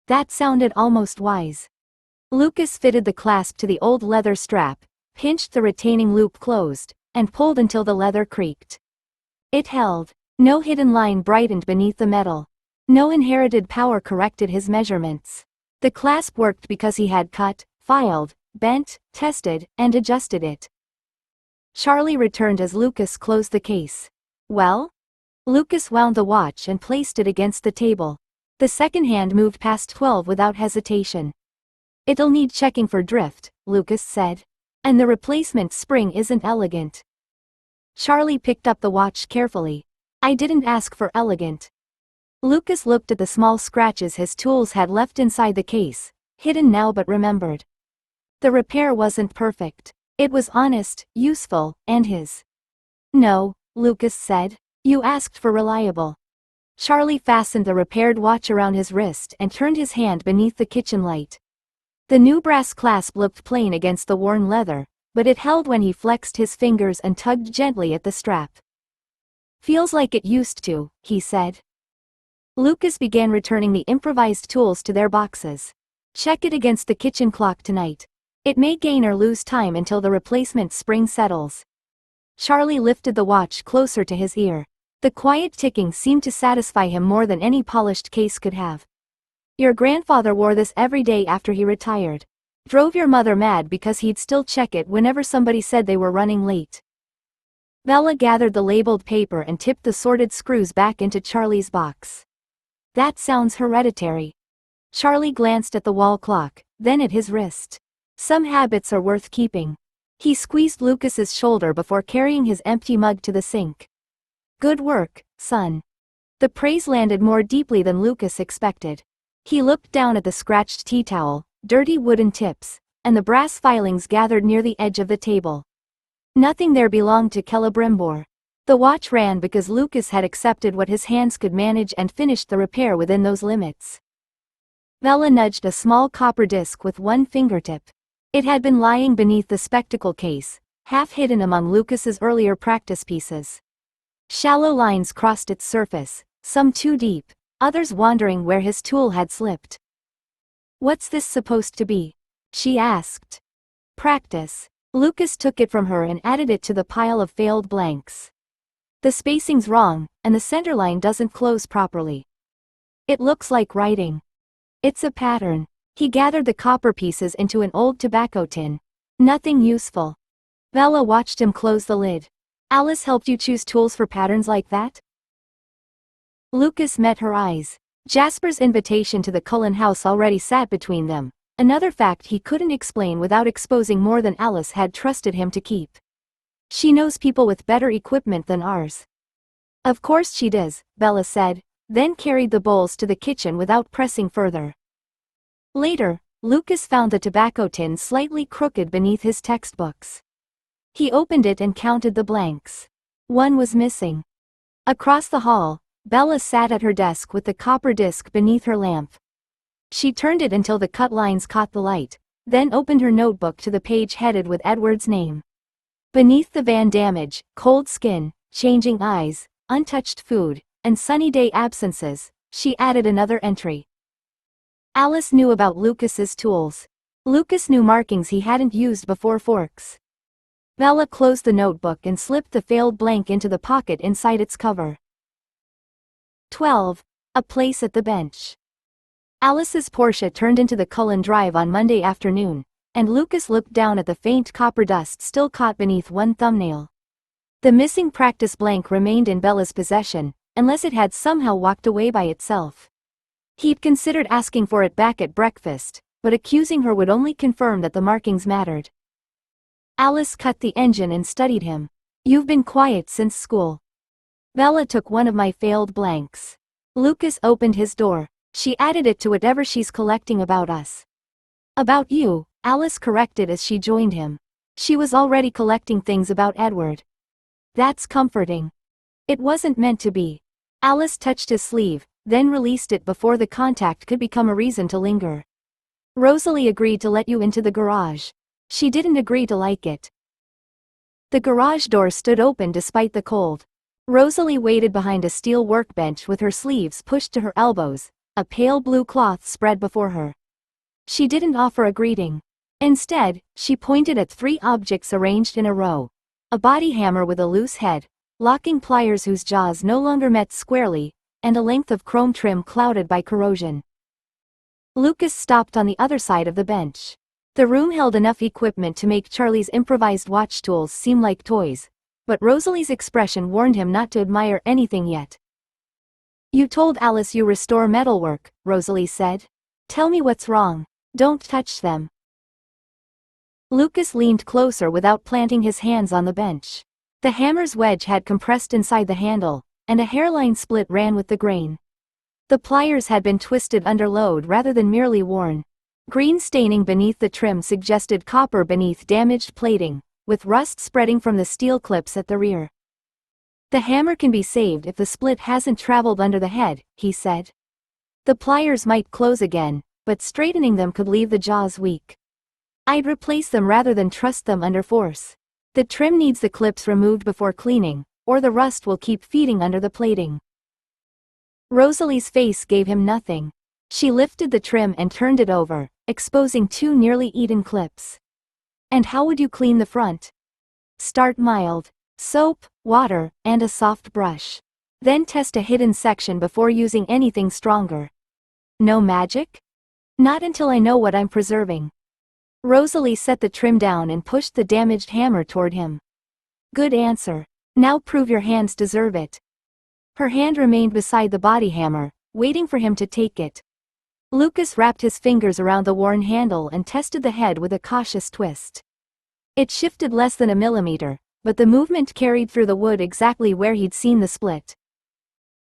That sounded almost wise. Lucas fitted the clasp to the old leather strap, pinched the retaining loop closed, and pulled until the leather creaked. It held. No hidden line brightened beneath the metal. No inherited power corrected his measurements. The clasp worked because he had cut, filed, bent, tested, and adjusted it. Charlie returned as Lucas closed the case. Well? Lucas wound the watch and placed it against the table. The second hand moved past 12 without hesitation. It'll need checking for drift, Lucas said. And the replacement spring isn't elegant. Charlie picked up the watch carefully. I didn't ask for elegant. Lucas looked at the small scratches his tools had left inside the case, hidden now but remembered. The repair wasn't perfect. It was honest, useful, and his. No, Lucas said. You asked for reliable. Charlie fastened the repaired watch around his wrist and turned his hand beneath the kitchen light. The new brass clasp looked plain against the worn leather, but it held when he flexed his fingers and tugged gently at the strap. Feels like it used to, he said. Lucas began returning the improvised tools to their boxes. Check it against the kitchen clock tonight. It may gain or lose time until the replacement spring settles. Charlie lifted the watch closer to his ear. The quiet ticking seemed to satisfy him more than any polished case could have. Your grandfather wore this every day after he retired. Drove your mother mad because he'd still check it whenever somebody said they were running late. Bella gathered the labeled paper and tipped the sorted screws back into Charlie's box. That sounds hereditary. Charlie glanced at the wall clock, then at his wrist. Some habits are worth keeping. He squeezed Lucas's shoulder before carrying his empty mug to the sink. Good work, son. The praise landed more deeply than Lucas expected. He looked down at the scratched tea towel, dirty wooden tips, and the brass filings gathered near the edge of the table. Nothing there belonged to Celebrimbor. The watch ran because Lucas had accepted what his hands could manage and finished the repair within those limits. Bella nudged a small copper disc with one fingertip. It had been lying beneath the spectacle case, half hidden among Lucas's earlier practice pieces. Shallow lines crossed its surface, some too deep, others wandering where his tool had slipped. What's this supposed to be? She asked. Practice. Lucas took it from her and added it to the pile of failed blanks. The spacing's wrong, and the centerline doesn't close properly. It looks like writing. It's a pattern. He gathered the copper pieces into an old tobacco tin. Nothing useful. Bella watched him close the lid. Alice helped you choose tools for patterns like that? Lucas met her eyes. Jasper's invitation to the Cullen house already sat between them, another fact he couldn't explain without exposing more than Alice had trusted him to keep. She knows people with better equipment than ours. Of course she does, Bella said, then carried the bowls to the kitchen without pressing further. Later, Lucas found the tobacco tin slightly crooked beneath his textbooks. He opened it and counted the blanks. One was missing. Across the hall, Bella sat at her desk with the copper disc beneath her lamp. She turned it until the cut lines caught the light, then opened her notebook to the page headed with Edward's name. Beneath the van damage, cold skin, changing eyes, untouched food, and sunny day absences, she added another entry. Alice knew about Lucas's tools. Lucas knew markings he hadn't used before: forks. Bella closed the notebook and slipped the failed blank into the pocket inside its cover. 12. A place at the bench. Alice's Porsche turned into the Cullen drive on Monday afternoon, and Lucas looked down at the faint copper dust still caught beneath one thumbnail. The missing practice blank remained in Bella's possession, unless it had somehow walked away by itself. He'd considered asking for it back at breakfast, but accusing her would only confirm that the markings mattered. Alice cut the engine and studied him. "You've been quiet since school." Bella took one of my failed blanks. Lucas opened his door. "She added it to whatever she's collecting about us." "About you," Alice corrected as she joined him. She was already collecting things about Edward. "That's comforting." "It wasn't meant to be." Alice touched his sleeve, then released it before the contact could become a reason to linger. "Rosalie agreed to let you into the garage. She didn't agree to like it." The garage door stood open despite the cold. Rosalie waited behind a steel workbench with her sleeves pushed to her elbows, a pale blue cloth spread before her. She didn't offer a greeting. Instead, she pointed at 3 objects arranged in a row. A body hammer with a loose head, locking pliers whose jaws no longer met squarely, and a length of chrome trim clouded by corrosion. Lucas stopped on the other side of the bench. The room held enough equipment to make Charlie's improvised watch tools seem like toys, but Rosalie's expression warned him not to admire anything yet. "You told Alice you restore metalwork," Rosalie said. "Tell me what's wrong." "Don't touch them." Lucas leaned closer without planting his hands on the bench. The hammer's wedge had compressed inside the handle, and a hairline split ran with the grain. The pliers had been twisted under load rather than merely worn. Green staining beneath the trim suggested copper beneath damaged plating, with rust spreading from the steel clips at the rear. "The hammer can be saved if the split hasn't traveled under the head," he said. "The pliers might close again, but straightening them could leave the jaws weak. I'd replace them rather than trust them under force. The trim needs the clips removed before cleaning, or the rust will keep feeding under the plating." Rosalie's face gave him nothing. She lifted the trim and turned it over, exposing 2 nearly eaten clips. "And how would you clean the front?" "Start mild. Soap, water, and a soft brush. Then test a hidden section before using anything stronger." "No magic?" "Not until I know what I'm preserving." Rosalie set the trim down and pushed the damaged hammer toward him. "Good answer. Now prove your hands deserve it." Her hand remained beside the body hammer, waiting for him to take it. Lucas wrapped his fingers around the worn handle and tested the head with a cautious twist. It shifted less than a millimeter, but the movement carried through the wood exactly where he'd seen the split.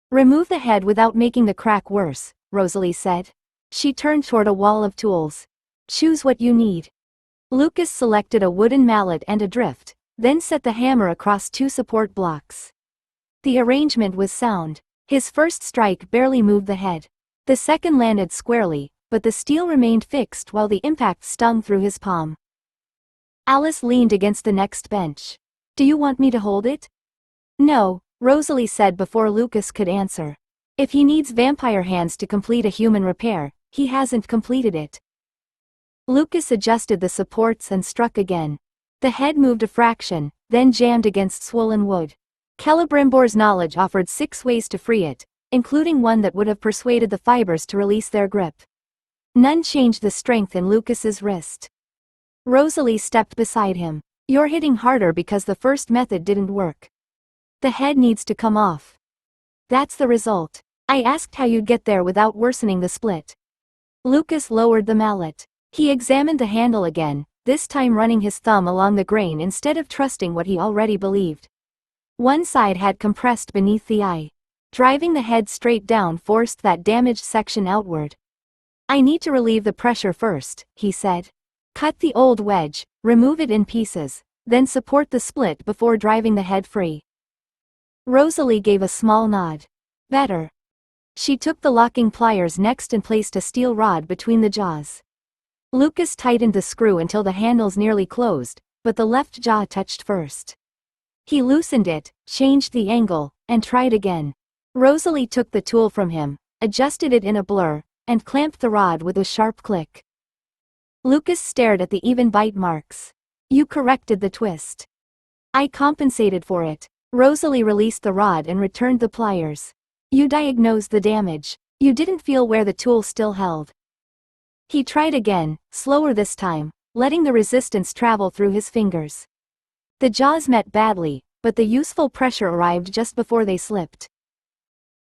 "Remove the head without making the crack worse," Rosalie said. She turned toward a wall of tools. "Choose what you need." Lucas selected a wooden mallet and a drift, then set the hammer across 2 support blocks. The arrangement was sound. His first strike barely moved the head. The second landed squarely, but the steel remained fixed while the impact stung through his palm. Alice leaned against the next bench. "Do you want me to hold it?" "No," Rosalie said before Lucas could answer. "If he needs vampire hands to complete a human repair, he hasn't completed it." Lucas adjusted the supports and struck again. The head moved a fraction, then jammed against swollen wood. Celebrimbor's knowledge offered 6 ways to free it, including one that would have persuaded the fibers to release their grip. None changed the strength in Lucas's wrist. Rosalie stepped beside him. "You're hitting harder because the first method didn't work. The head needs to come off." "That's the result. I asked how you'd get there without worsening the split." Lucas lowered the mallet. He examined the handle again, this time running his thumb along the grain instead of trusting what he already believed. One side had compressed beneath the eye. Driving the head straight down forced that damaged section outward. "I need to relieve the pressure first," he said. "Cut the old wedge, remove it in pieces, then support the split before driving the head free." Rosalie gave a small nod. "Better." She took the locking pliers next and placed a steel rod between the jaws. Lucas tightened the screw until the handles nearly closed, but the left jaw touched first. He loosened it, changed the angle, and tried again. Rosalie took the tool from him, adjusted it in a blur, and clamped the rod with a sharp click. Lucas stared at the even bite marks. You corrected the twist. I compensated for it. Rosalie released the rod and returned the pliers. You diagnosed the damage. You didn't feel where the tool still held. He tried again, slower this time, letting the resistance travel through his fingers. The jaws met badly, but the useful pressure arrived just before they slipped.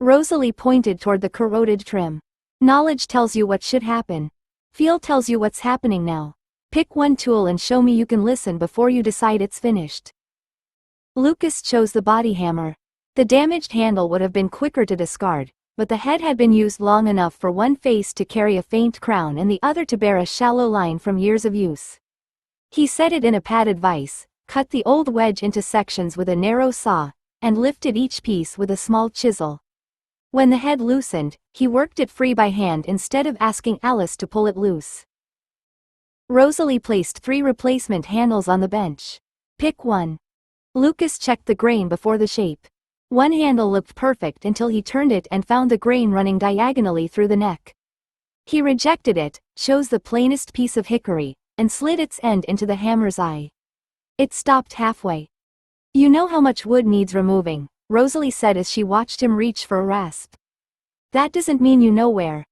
Rosalie pointed toward the corroded trim. Knowledge tells you what should happen. Feel tells you what's happening now. Pick one tool and show me you can listen before you decide it's finished. Lucas chose the body hammer. The damaged handle would have been quicker to discard, but the head had been used long enough for one face to carry a faint crown and the other to bear a shallow line from years of use. He set it in a padded vise, cut the old wedge into sections with a narrow saw, and lifted each piece with a small chisel. When the head loosened, he worked it free by hand instead of asking Alice to pull it loose. Rosalie placed 3 replacement handles on the bench. Pick one. Lucas checked the grain before the shape. One handle looked perfect until he turned it and found the grain running diagonally through the neck. He rejected it, chose the plainest piece of hickory, and slid its end into the hammer's eye. It stopped halfway. You know how much wood needs removing, Rosalie said as she watched him reach for a rasp. That doesn't mean you know where.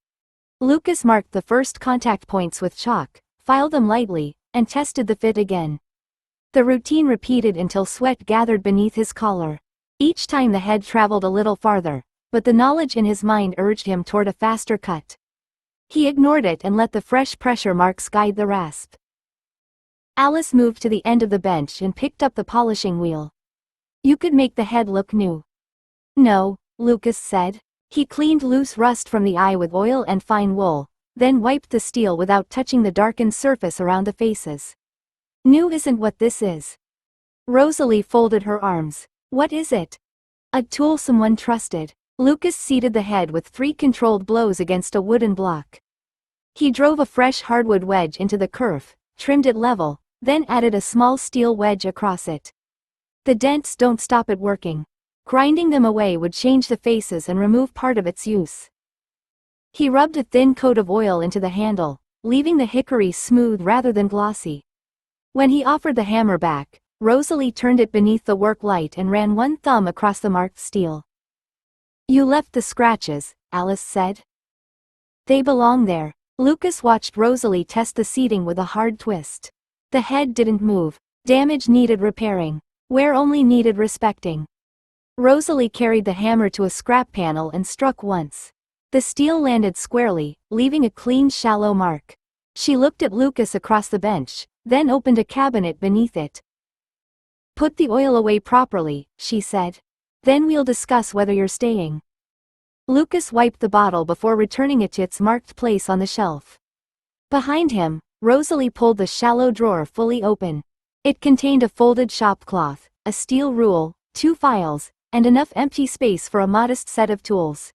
Lucas marked the first contact points with chalk, filed them lightly, and tested the fit again. The routine repeated until sweat gathered beneath his collar. Each time the head traveled a little farther, but the knowledge in his mind urged him toward a faster cut. He ignored it and let the fresh pressure marks guide the rasp. Alice moved to the end of the bench and picked up the polishing wheel. You could make the head look new. No, Lucas said. He cleaned loose rust from the eye with oil and fine wool, then wiped the steel without touching the darkened surface around the faces. New isn't what this is. Rosalie folded her arms. What is it? A tool someone trusted. Lucas seated the head with 3 controlled blows against a wooden block. He drove a fresh hardwood wedge into the kerf, trimmed it level, then added a small steel wedge across it. The dents don't stop it working. Grinding them away would change the faces and remove part of its use. He rubbed a thin coat of oil into the handle, leaving the hickory smooth rather than glossy. When he offered the hammer back, Rosalie turned it beneath the work light and ran one thumb across the marked steel. You left the scratches, Alice said. They belong there. Lucas watched Rosalie test the seating with a hard twist. The head didn't move. Damage needed repairing. Where only needed respecting. Rosalie carried the hammer to a scrap panel and struck once. The steel landed squarely, leaving a clean shallow mark. She looked at Lucas across the bench, then opened a cabinet beneath it. Put the oil away properly, she said. Then we'll discuss whether you're staying. Lucas wiped the bottle before returning it to its marked place on the shelf. Behind him, Rosalie pulled the shallow drawer fully open. It contained a folded shop cloth, a steel rule, 2 files, and enough empty space for a modest set of tools.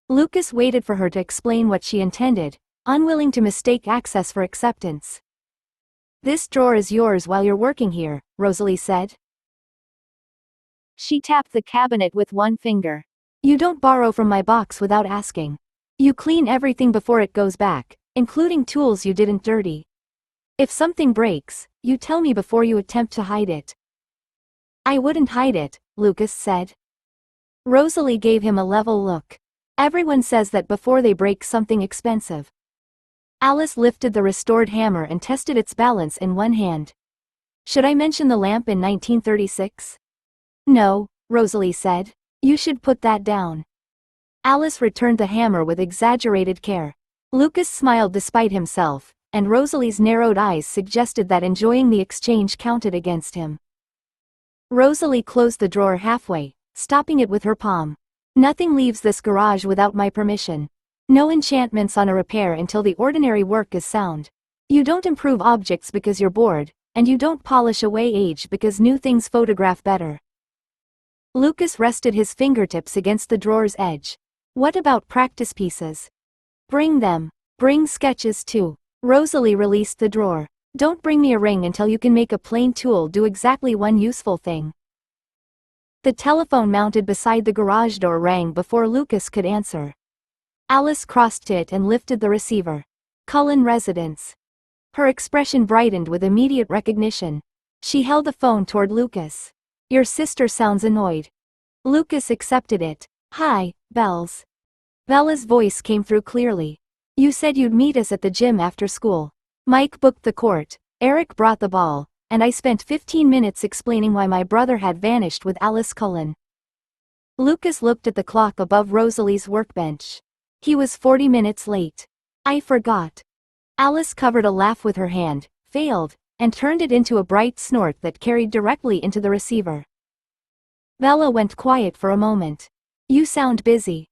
Lucas waited for her to explain what she intended, unwilling to mistake access for acceptance. This drawer is yours while you're working here, Rosalie said. She tapped the cabinet with one finger. You don't borrow from my box without asking. You clean everything before it goes back, including tools you didn't dirty. If something breaks, you tell me before you attempt to hide it. I wouldn't hide it, Lucas said. Rosalie gave him a level look. Everyone says that before they break something expensive. Alice lifted the restored hammer and tested its balance in one hand. Should I mention the lamp in 1936? No, Rosalie said. You should put that down. Alice returned the hammer with exaggerated care. Lucas smiled despite himself, and Rosalie's narrowed eyes suggested that enjoying the exchange counted against him. Rosalie closed the drawer halfway, stopping it with her palm. Nothing leaves this garage without my permission. No enchantments on a repair until the ordinary work is sound. You don't improve objects because you're bored, and you don't polish away age because new things photograph better. Lucas rested his fingertips against the drawer's edge. What about practice pieces? Bring them. Bring sketches too. Rosalie released the drawer. Don't bring me a ring until you can make a plain tool do exactly one useful thing. The telephone mounted beside the garage door rang before Lucas could answer. Alice crossed it and lifted the receiver. Cullen residence. Her expression brightened with immediate recognition. She held the phone toward Lucas. Your sister sounds annoyed. Lucas accepted it. Hi, Bells. Bella's voice came through clearly. You said you'd meet us at the gym after school. Mike booked the court, Eric brought the ball, and I spent 15 minutes explaining why my brother had vanished with Alice Cullen. Lucas looked at the clock above Rosalie's workbench. He was 40 minutes late. I forgot. Alice covered a laugh with her hand, failed, and turned it into a bright snort that carried directly into the receiver. Bella went quiet for a moment. You sound busy.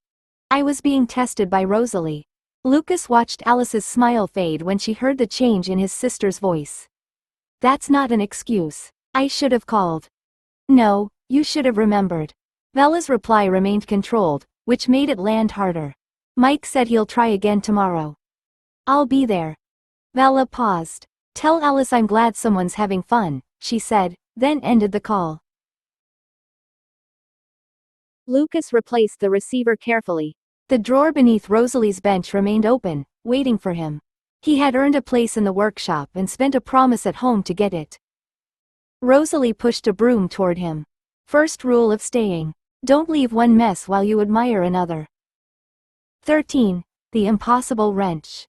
I was being tested by Rosalie. Lucas watched Alice's smile fade when she heard the change in his sister's voice. That's not an excuse. I should have called. No, you should have remembered. Bella's reply remained controlled, which made it land harder. Mike said he'll try again tomorrow. I'll be there. Bella paused. Tell Alice I'm glad someone's having fun, she said, then ended the call. Lucas replaced the receiver carefully. The drawer beneath Rosalie's bench remained open, waiting for him. He had earned a place in the workshop and spent a promise at home to get it. Rosalie pushed a broom toward him. First rule of staying. Don't leave one mess while you admire another. 13. The impossible wrench.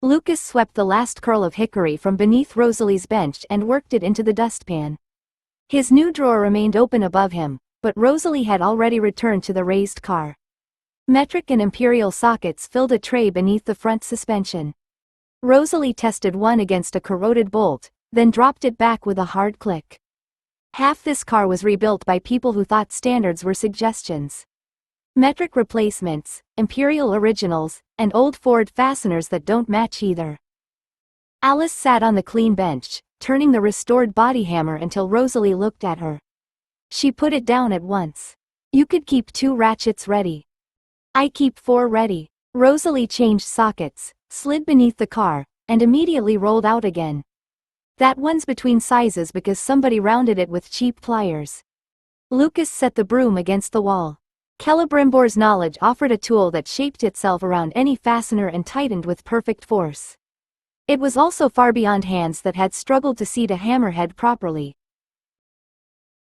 Lucas swept the last curl of hickory from beneath Rosalie's bench and worked it into the dustpan. His new drawer remained open above him, but Rosalie had already returned to the raised car. Metric and imperial sockets filled a tray beneath the front suspension. Rosalie tested one against a corroded bolt, then dropped it back with a hard click. Half this car was rebuilt by people who thought standards were suggestions. Metric replacements, imperial originals, and old Ford fasteners that don't match either. Alice sat on the clean bench, turning the restored body hammer until Rosalie looked at her. She put it down at once. You could keep 2 ratchets ready. I keep 4 ready. Rosalie changed sockets, slid beneath the car, and immediately rolled out again. That one's between sizes because somebody rounded it with cheap pliers. Lucas set the broom against the wall. Celebrimbor's knowledge offered a tool that shaped itself around any fastener and tightened with perfect force. It was also far beyond hands that had struggled to seat a hammerhead properly.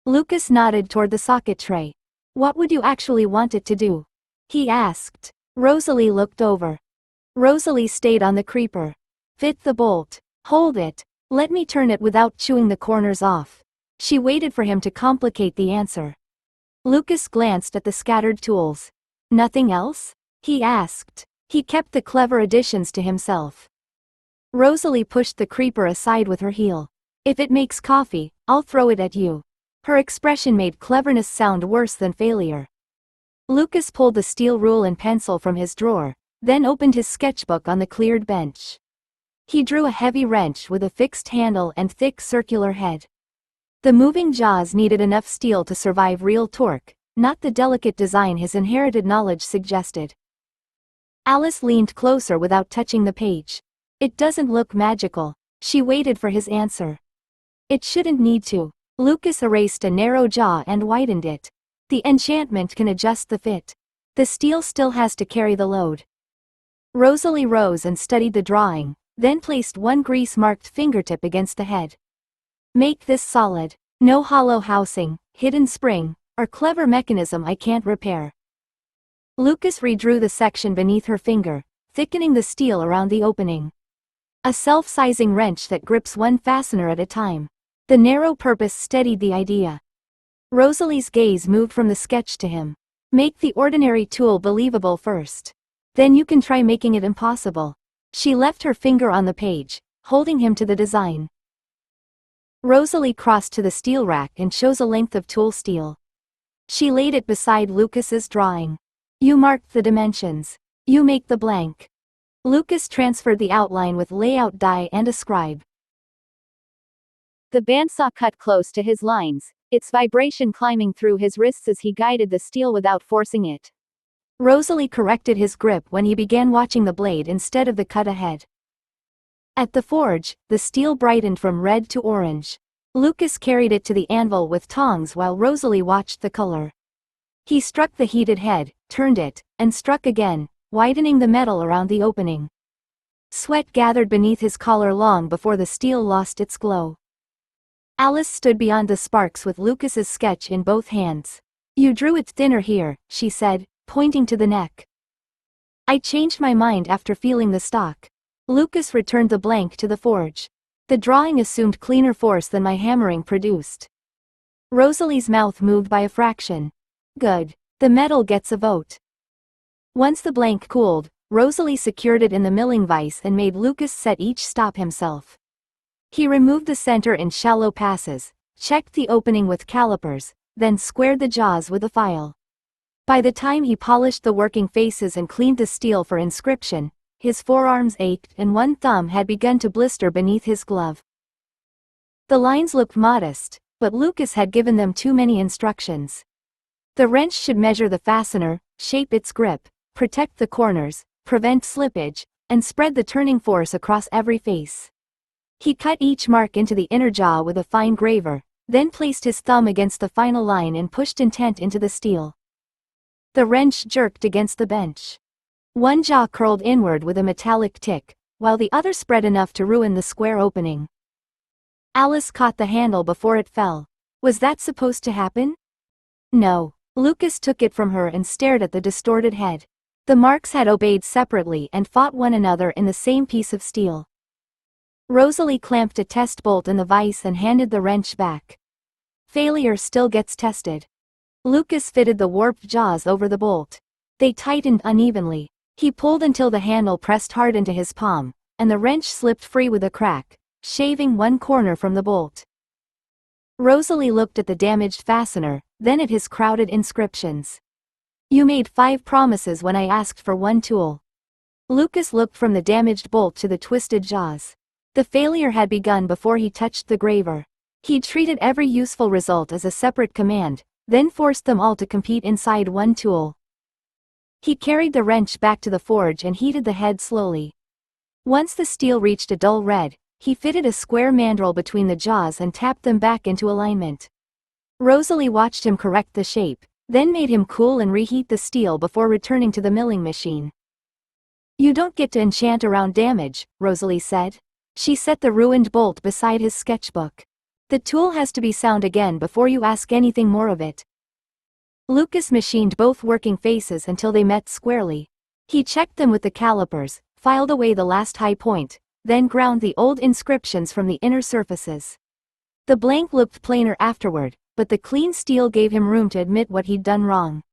Lucas nodded toward the socket tray. What would you actually want it to do? He asked. Rosalie looked over. Rosalie stayed on the creeper. Fit the bolt. Hold it. Let me turn it without chewing the corners off. She waited for him to complicate the answer. Lucas glanced at the scattered tools. Nothing else? He asked. He kept the clever additions to himself. Rosalie pushed the creeper aside with her heel. If it makes coffee, I'll throw it at you. Her expression made cleverness sound worse than failure. Lucas pulled the steel rule and pencil from his drawer, then opened his sketchbook on the cleared bench. He drew a heavy wrench with a fixed handle and thick circular head. The moving jaws needed enough steel to survive real torque, not the delicate design his inherited knowledge suggested. Alice leaned closer without touching the page. It doesn't look magical. She waited for his answer. It shouldn't need to. Lucas erased a narrow jaw and widened it. The enchantment can adjust the fit. The steel still has to carry the load. Rosalie rose and studied the drawing, then placed one grease-marked fingertip against the head. Make this solid. No hollow housing, hidden spring, or clever mechanism I can't repair. Lucas redrew the section beneath her finger, thickening the steel around the opening. A self-sizing wrench that grips one fastener at a time. The narrow purpose steadied the idea. Rosalie's gaze moved from the sketch to him. Make the ordinary tool believable first. Then you can try making it impossible. She left her finger on the page, holding him to the design. Rosalie crossed to the steel rack and chose a length of tool steel. She laid it beside Lucas's drawing. You marked the dimensions. You make the blank. Lucas transferred the outline with layout die and a scribe. The bandsaw cut close to his lines, its vibration climbing through his wrists as he guided the steel without forcing it. Rosalie corrected his grip when he began watching the blade instead of the cut ahead. At the forge, the steel brightened from red to orange. Lucas carried it to the anvil with tongs while Rosalie watched the color. He struck the heated head, turned it, and struck again, widening the metal around the opening. Sweat gathered beneath his collar long before the steel lost its glow. Alice stood beyond the sparks with Lucas's sketch in both hands. "You drew it thinner here," she said, pointing to the neck. "I changed my mind after feeling the stock." Lucas returned the blank to the forge. "The drawing assumed cleaner force than my hammering produced." Rosalie's mouth moved by a fraction. "Good. The metal gets a vote." Once the blank cooled, Rosalie secured it in the milling vise and made Lucas set each stop himself. He removed the center in shallow passes, checked the opening with calipers, then squared the jaws with a file. By the time he polished the working faces and cleaned the steel for inscription, his forearms ached and one thumb had begun to blister beneath his glove. The lines looked modest, but Lucas had given them too many instructions. The wrench should measure the fastener, shape its grip, protect the corners, prevent slippage, and spread the turning force across every face. He cut each mark into the inner jaw with a fine graver, then placed his thumb against the final line and pushed intent into the steel. The wrench jerked against the bench. One jaw curled inward with a metallic tick, while the other spread enough to ruin the square opening. Alice caught the handle before it fell. Was that supposed to happen? No. Lucas took it from her and stared at the distorted head. The marks had obeyed separately and fought one another in the same piece of steel. Rosalie clamped a test bolt in the vise and handed the wrench back. "Failure still gets tested." Lucas fitted the warped jaws over the bolt. They tightened unevenly. He pulled until the handle pressed hard into his palm, and the wrench slipped free with a crack, shaving one corner from the bolt. Rosalie looked at the damaged fastener, then at his crowded inscriptions. "You made 5 promises when I asked for one tool." Lucas looked from the damaged bolt to the twisted jaws. The failure had begun before he touched the graver. He treated every useful result as a separate command, then forced them all to compete inside one tool. He carried the wrench back to the forge and heated the head slowly. Once the steel reached a dull red, he fitted a square mandrel between the jaws and tapped them back into alignment. Rosalie watched him correct the shape, then made him cool and reheat the steel before returning to the milling machine. "You don't get to enchant around damage," Rosalie said. She set the ruined bolt beside his sketchbook. "The tool has to be sound again before you ask anything more of it." Lucas machined both working faces until they met squarely. He checked them with the calipers, filed away the last high point, then ground the old inscriptions from the inner surfaces. The blank looked plainer afterward, but the clean steel gave him room to admit what he'd done wrong.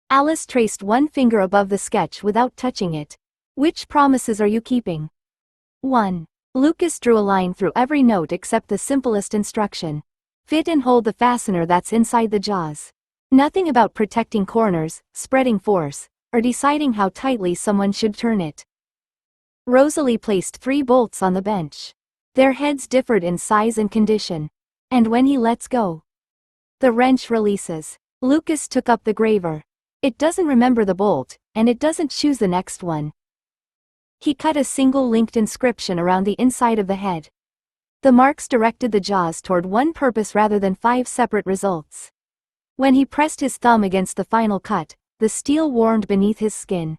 Alice traced one finger above the sketch without touching it. "Which promises are you keeping?" 1. Lucas drew a line through every note except the simplest instruction. "Fit and hold the fastener that's inside the jaws." Nothing about protecting corners, spreading force, or deciding how tightly someone should turn it. Rosalie placed 3 bolts on the bench. Their heads differed in size and condition. "And when he lets go, the wrench releases." Lucas took up the graver. "It doesn't remember the bolt, and it doesn't choose the next one." He cut a single linked inscription around the inside of the head. The marks directed the jaws toward one purpose rather than 5 separate results. When he pressed his thumb against the final cut, the steel warmed beneath his skin.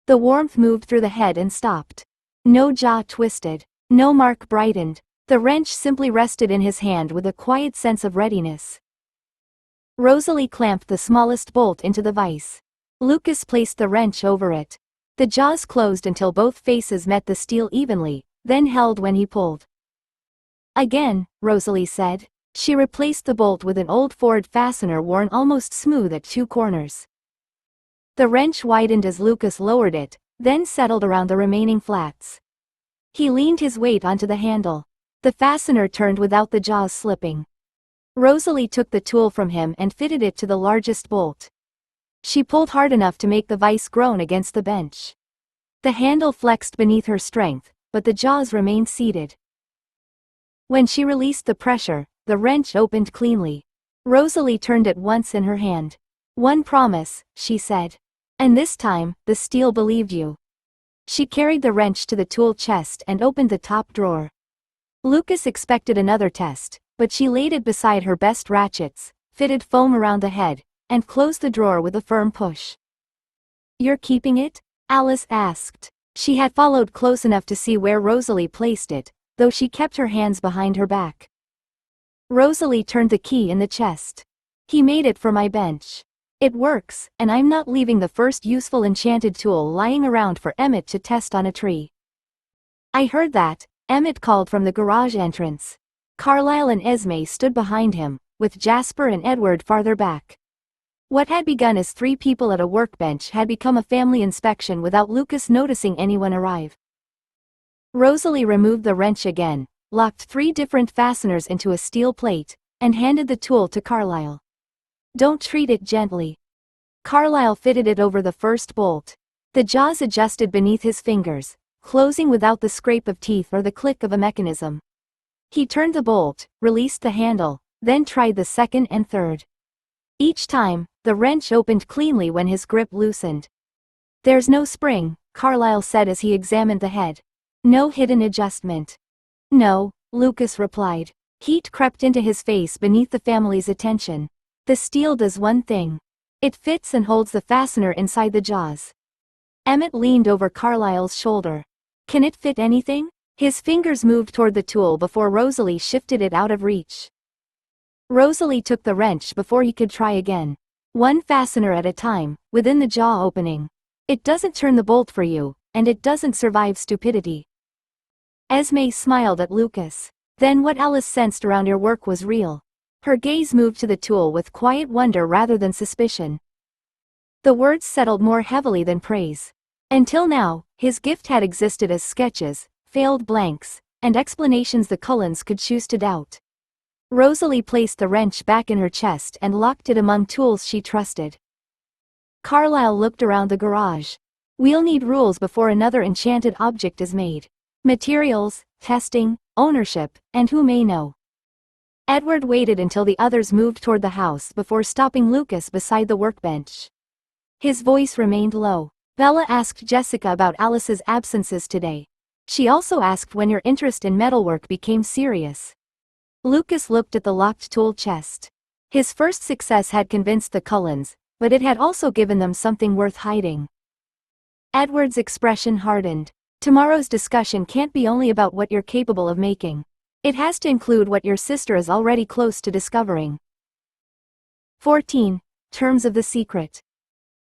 The warmth moved through the head and stopped. No jaw twisted. No mark brightened. The wrench simply rested in his hand with a quiet sense of readiness. Rosalie clamped the smallest bolt into the vise. Lucas placed the wrench over it. The jaws closed until both faces met the steel evenly, then held when he pulled. "Again," Rosalie said. She replaced the bolt with an old Ford fastener worn almost smooth at 2 corners. The wrench widened as Lucas lowered it, then settled around the remaining flats. He leaned his weight onto the handle. The fastener turned without the jaws slipping. Rosalie took the tool from him and fitted it to the largest bolt. She pulled hard enough to make the vise groan against the bench. The handle flexed beneath her strength, but the jaws remained seated. When she released the pressure, the wrench opened cleanly. Rosalie turned it once in her hand. "One promise," she said. "And this time, the steel believed you." She carried the wrench to the tool chest and opened the top drawer. Lucas expected another test, but she laid it beside her best ratchets, fitted foam around the head, and closed the drawer with a firm push. "You're keeping it?" Alice asked. She had followed close enough to see where Rosalie placed it, though she kept her hands behind her back. Rosalie turned the key in the chest. "He made it for my bench. It works, and I'm not leaving the first useful enchanted tool lying around for Emmett to test on a tree." "I heard that," Emmett called from the garage entrance. Carlisle and Esme stood behind him, with Jasper and Edward farther back. What had begun as 3 people at a workbench had become a family inspection without Lucas noticing anyone arrive. Rosalie removed the wrench again, locked 3 different fasteners into a steel plate, and handed the tool to Carlisle. "Don't treat it gently." Carlisle fitted it over the first bolt. The jaws adjusted beneath his fingers, closing without the scrape of teeth or the click of a mechanism. He turned the bolt, released the handle, then tried the second and third. Each time, the wrench opened cleanly when his grip loosened. "There's no spring," Carlisle said as he examined the head. "No hidden adjustment." "No," Lucas replied. Heat crept into his face beneath the family's attention. "The steel does one thing. It fits and holds the fastener inside the jaws." Emmett leaned over Carlisle's shoulder. "Can it fit anything?" His fingers moved toward the tool before Rosalie shifted it out of reach. Rosalie took the wrench before he could try again. "One fastener at a time, within the jaw opening. It doesn't turn the bolt for you, and it doesn't survive stupidity." Esme smiled at Lucas. Then what Alice sensed around her work was real. Her gaze moved to the tool with quiet wonder rather than suspicion. The words settled more heavily than praise. Until now, his gift had existed as sketches, failed blanks, and explanations the Cullens could choose to doubt. Rosalie placed the wrench back in her chest and locked it among tools she trusted. Carlisle looked around the garage. "We'll need rules before another enchanted object is made. Materials, testing, ownership, and who may know." Edward waited until the others moved toward the house before stopping Lucas beside the workbench. His voice remained low. "Bella asked Jessica about Alice's absences today. She also asked when your interest in metalwork became serious." Lucas looked at the locked tool chest. His first success had convinced the Cullens, but it had also given them something worth hiding. Edward's expression hardened. "Tomorrow's discussion can't be only about what you're capable of making. It has to include what your sister is already close to discovering." 14. Terms of the Secret.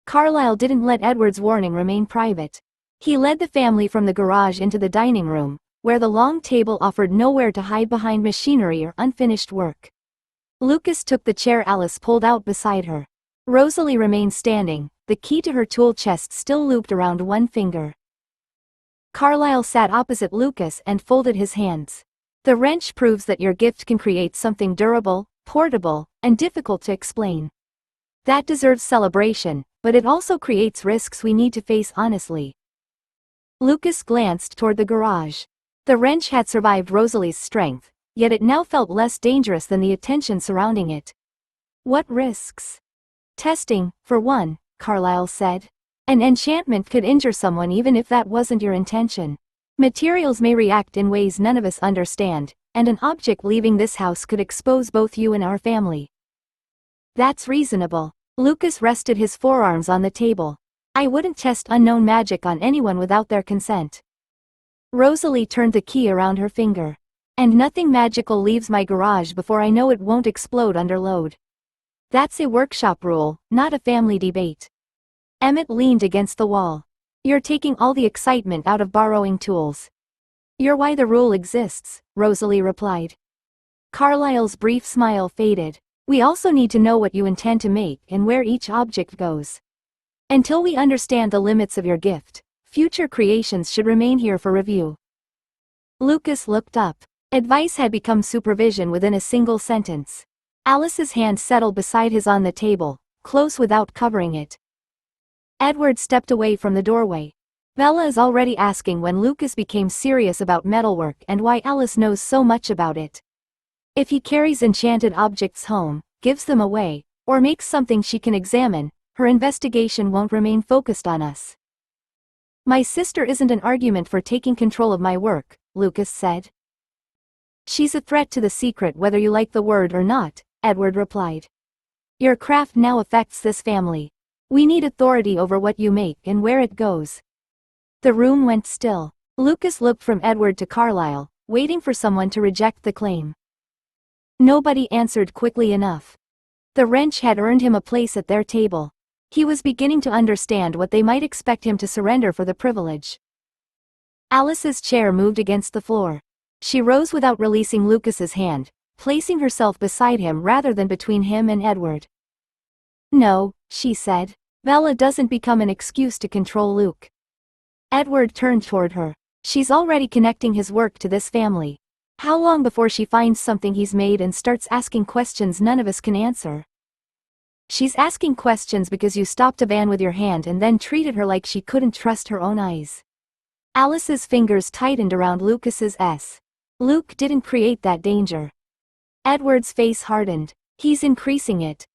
Carlisle didn't let Edward's warning remain private. He led the family from the garage into the dining room, where the long table offered nowhere to hide behind machinery or unfinished work. Lucas took the chair Alice pulled out beside her. Rosalie remained standing, the key to her tool chest still looped around one finger. Carlisle sat opposite Lucas and folded his hands. "The wrench proves that your gift can create something durable, portable, and difficult to explain. That deserves celebration, but it also creates risks we need to face honestly." Lucas glanced toward the garage. The wrench had survived Rosalie's strength, yet it now felt less dangerous than the attention surrounding it. "What risks?" "Testing, for one," Carlisle said. "An enchantment could injure someone even if that wasn't your intention. Materials may react in ways none of us understand, and an object leaving this house could expose both you and our family." "That's reasonable." Lucas rested his forearms on the table. "I wouldn't test unknown magic on anyone without their consent." Rosalie turned the key around her finger. "And nothing magical leaves my garage before I know it won't explode under load. That's a workshop rule, not a family debate." Emmett leaned against the wall. "You're taking all the excitement out of borrowing tools." "You're why the rule exists," Rosalie replied. Carlisle's brief smile faded. "We also need to know what you intend to make and where each object goes. Until we understand the limits of your gift, future creations should remain here for review." Lucas looked up. Advice had become supervision within a single sentence. Alice's hand settled beside his on the table, close without covering it. Edward stepped away from the doorway. "Bella is already asking when Lucas became serious about metalwork and why Alice knows so much about it. If he carries enchanted objects home, gives them away, or makes something she can examine, her investigation won't remain focused on us." My sister isn't an argument for taking control of my work, Lucas said. She's a threat to the secret whether you like the word or not, Edward replied. Your craft now affects this family. We need authority over what you make and where it goes. The room went still. Lucas looked from Edward to Carlyle, waiting for someone to reject the claim. Nobody answered quickly enough. The wrench had earned him a place at their table. He was beginning to understand what they might expect him to surrender for the privilege. Alice's chair moved against the floor. She rose without releasing Lucas's hand, placing herself beside him rather than between him and Edward. No, she said. Bella doesn't become an excuse to control Luke. Edward turned toward her. She's already connecting his work to this family. How long before she finds something he's made and starts asking questions none of us can answer? She's asking questions because you stopped a van with your hand and then treated her like she couldn't trust her own eyes. Alice's fingers tightened around Lucas's S. Luke didn't create that danger. Edward's face hardened. He's increasing it.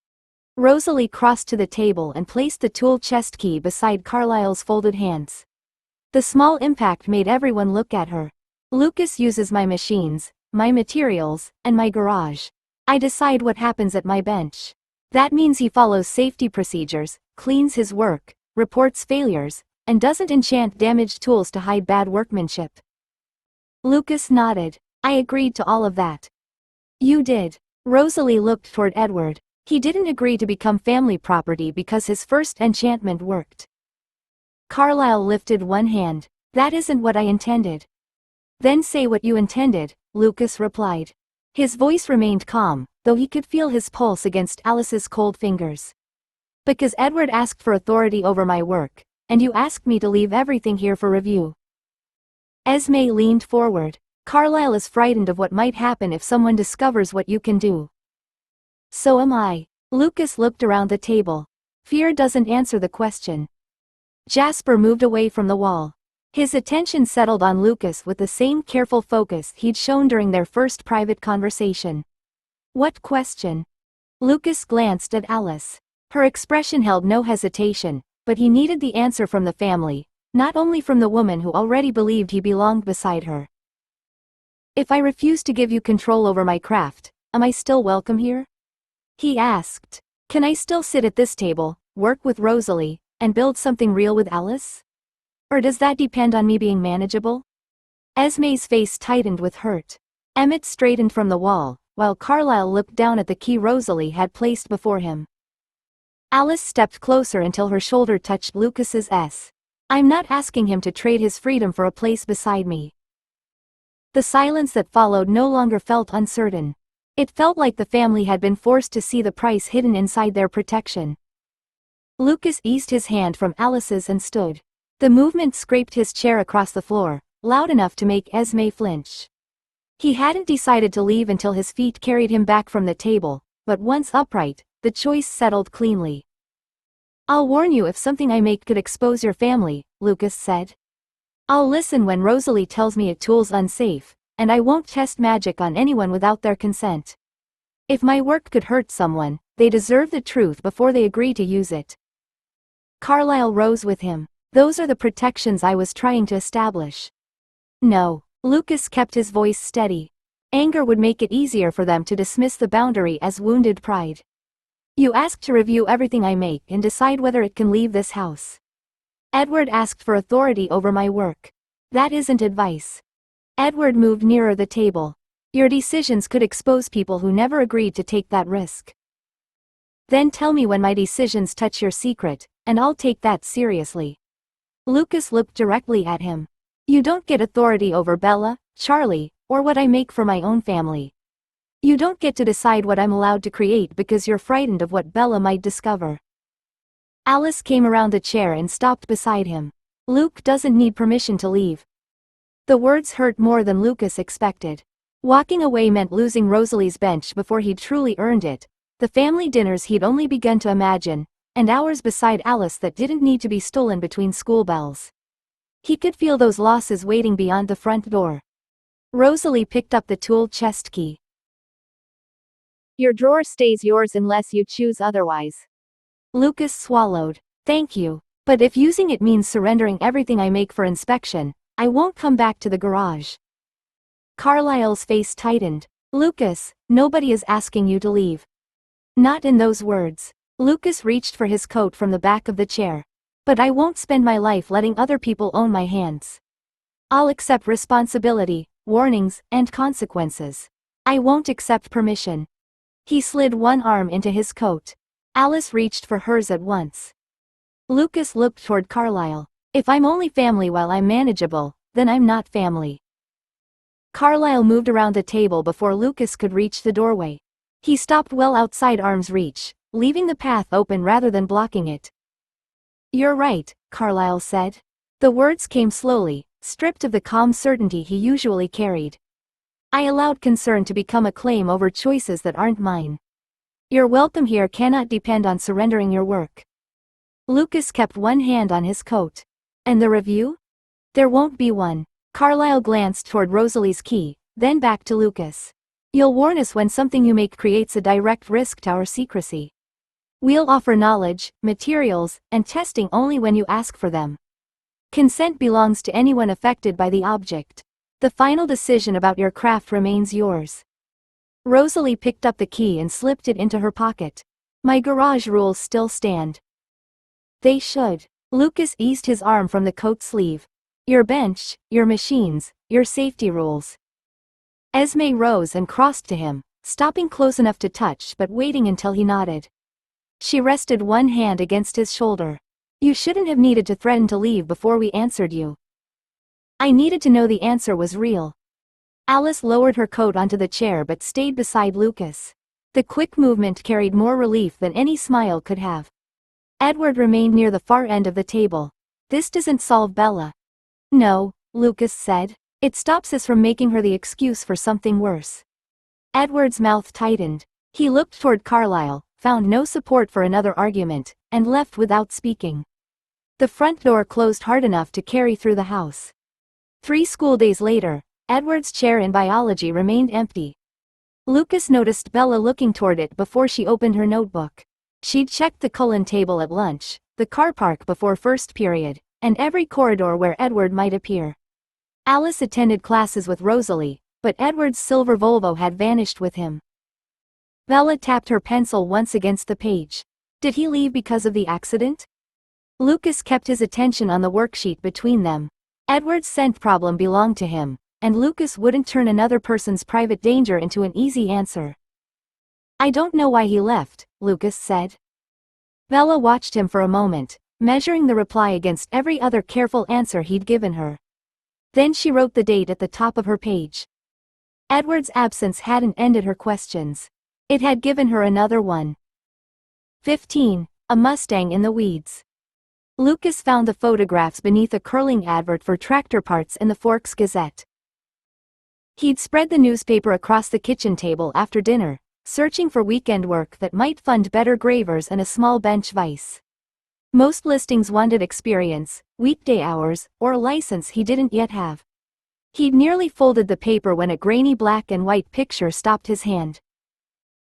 Rosalie crossed to the table and placed the tool chest key beside Carlyle's folded hands. The small impact made everyone look at her. Lucas uses my machines, my materials, and my garage. I decide what happens at my bench. That means he follows safety procedures, cleans his work, reports failures, and doesn't enchant damaged tools to hide bad workmanship. Lucas nodded. I agreed to all of that. You did. Rosalie looked toward Edward. He didn't agree to become family property because his first enchantment worked. Carlyle lifted one hand. That isn't what I intended. Then say what you intended, Lucas replied. His voice remained calm, though he could feel his pulse against Alice's cold fingers. Because Edward asked for authority over my work, and you asked me to leave everything here for review. Esme leaned forward. Carlyle is frightened of what might happen if someone discovers what you can do. So am I. Lucas looked around the table. Fear doesn't answer the question. Jasper moved away from the wall. His attention settled on Lucas with the same careful focus he'd shown during their first private conversation. What question? Lucas glanced at Alice. Her expression held no hesitation, but he needed the answer from the family, not only from the woman who already believed he belonged beside her. If I refuse to give you control over my craft, am I still welcome here? He asked. Can I still sit at this table, work with Rosalie, and build something real with Alice? Or does that depend on me being manageable? Esme's face tightened with hurt. Emmett straightened from the wall, while Carlyle looked down at the key Rosalie had placed before him. Alice stepped closer until her shoulder touched Lucas's S. I'm not asking him to trade his freedom for a place beside me. The silence that followed no longer felt uncertain. It felt like the family had been forced to see the price hidden inside their protection. Lucas eased his hand from Alice's and stood. The movement scraped his chair across the floor, loud enough to make Esme flinch. He hadn't decided to leave until his feet carried him back from the table, but once upright, the choice settled cleanly. I'll warn you if something I make could expose your family, Lucas said. I'll listen when Rosalie tells me a tool's unsafe, and I won't test magic on anyone without their consent. If my work could hurt someone, they deserve the truth before they agree to use it. Carlyle rose with him. Those are the protections I was trying to establish. No, Lucas kept his voice steady. Anger would make it easier for them to dismiss the boundary as wounded pride. You asked to review everything I make and decide whether it can leave this house. Edward asked for authority over my work. That isn't advice. Edward moved nearer the table. Your decisions could expose people who never agreed to take that risk. Then tell me when my decisions touch your secret, and I'll take that seriously. Lucas looked directly at him. You don't get authority over Bella, Charlie, or what I make for my own family. You don't get to decide what I'm allowed to create because you're frightened of what Bella might discover. Alice came around the chair and stopped beside him. Luke doesn't need permission to leave. The words hurt more than Lucas expected. Walking away meant losing Rosalie's bench before he'd truly earned it, the family dinners he'd only begun to imagine, and hours beside Alice that didn't need to be stolen between school bells. He could feel those losses waiting beyond the front door. Rosalie picked up the tool chest key. Your drawer stays yours unless you choose otherwise. Lucas swallowed. Thank you. But if using it means surrendering everything I make for inspection, I won't come back to the garage. Carlisle's face tightened. Lucas, nobody is asking you to leave. Not in those words. Lucas reached for his coat from the back of the chair. But I won't spend my life letting other people own my hands. I'll accept responsibility, warnings, and consequences. I won't accept permission. He slid one arm into his coat. Alice reached for hers at once. Lucas looked toward Carlisle. If I'm only family while I'm manageable, then I'm not family. Carlisle moved around the table before Lucas could reach the doorway. He stopped well outside arm's reach, leaving the path open rather than blocking it. You're right, Carlisle said. The words came slowly, stripped of the calm certainty he usually carried. I allowed concern to become a claim over choices that aren't mine. Your welcome here cannot depend on surrendering your work. Lucas kept one hand on his coat. And the review? There won't be one. Carlisle glanced toward Rosalie's key, then back to Lucas. You'll warn us when something you make creates a direct risk to our secrecy. We'll offer knowledge, materials, and testing only when you ask for them. Consent belongs to anyone affected by the object. The final decision about your craft remains yours. Rosalie picked up the key and slipped it into her pocket. My garage rules still stand. They should. Lucas eased his arm from the coat sleeve. Your bench, your machines, your safety rules. Esme rose and crossed to him, stopping close enough to touch but waiting until he nodded. She rested one hand against his shoulder. You shouldn't have needed to threaten to leave before we answered you. I needed to know the answer was real. Alice lowered her coat onto the chair but stayed beside Lucas. The quick movement carried more relief than any smile could have. Edward remained near the far end of the table. This doesn't solve Bella. No, Lucas said. It stops us from making her the excuse for something worse. Edward's mouth tightened. He looked toward Carlisle, found no support for another argument, and left without speaking. The front door closed hard enough to carry through the house. 3 school days later, Edward's chair in biology remained empty. Lucas noticed Bella looking toward it before she opened her notebook. She'd checked the Cullen table at lunch, the car park before first period, and every corridor where Edward might appear. Alice attended classes with Rosalie, but Edward's silver Volvo had vanished with him. Bella tapped her pencil once against the page. Did he leave because of the accident? Lucas kept his attention on the worksheet between them. Edward's scent problem belonged to him, and Lucas wouldn't turn another person's private danger into an easy answer. I don't know why he left, Lucas said. Bella watched him for a moment, measuring the reply against every other careful answer he'd given her. Then she wrote the date at the top of her page. Edward's absence hadn't ended her questions. It had given her another one. 15. A Mustang in the weeds. Lucas found the photographs beneath a curling advert for tractor parts in the Forks Gazette. He'd spread the newspaper across the kitchen table after dinner, searching for weekend work that might fund better gravers and a small bench vise. Most listings wanted experience, weekday hours, or a license he didn't yet have. He'd nearly folded the paper when a grainy black and white picture stopped his hand.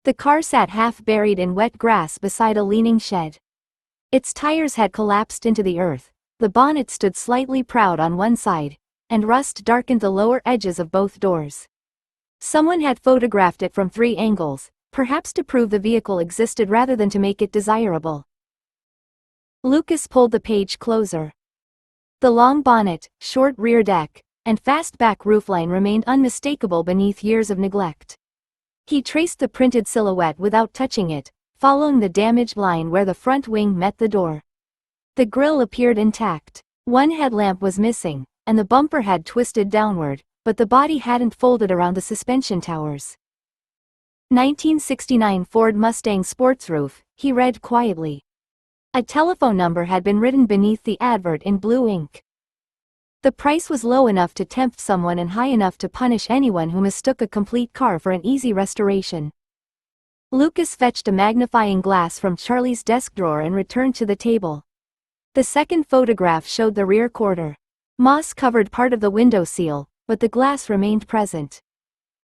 The car sat half buried in wet grass beside a leaning shed. Its tires had collapsed into the earth, the bonnet stood slightly proud on one side, and rust darkened the lower edges of both doors. Someone had photographed it from 3 angles, perhaps to prove the vehicle existed rather than to make it desirable. Lucas pulled the page closer. The long bonnet, short rear deck, and fastback roofline remained unmistakable beneath years of neglect. He traced the printed silhouette without touching it, following the damaged line where the front wing met the door. The grille appeared intact. One headlamp was missing, and the bumper had twisted downward, but the body hadn't folded around the suspension towers. 1969 Ford Mustang sports roof, he read quietly. A telephone number had been written beneath the advert in blue ink. The price was low enough to tempt someone and high enough to punish anyone who mistook a complete car for an easy restoration. Lucas fetched a magnifying glass from Charlie's desk drawer and returned to the table. The second photograph showed the rear quarter. Moss covered part of the window sill, but the glass remained present.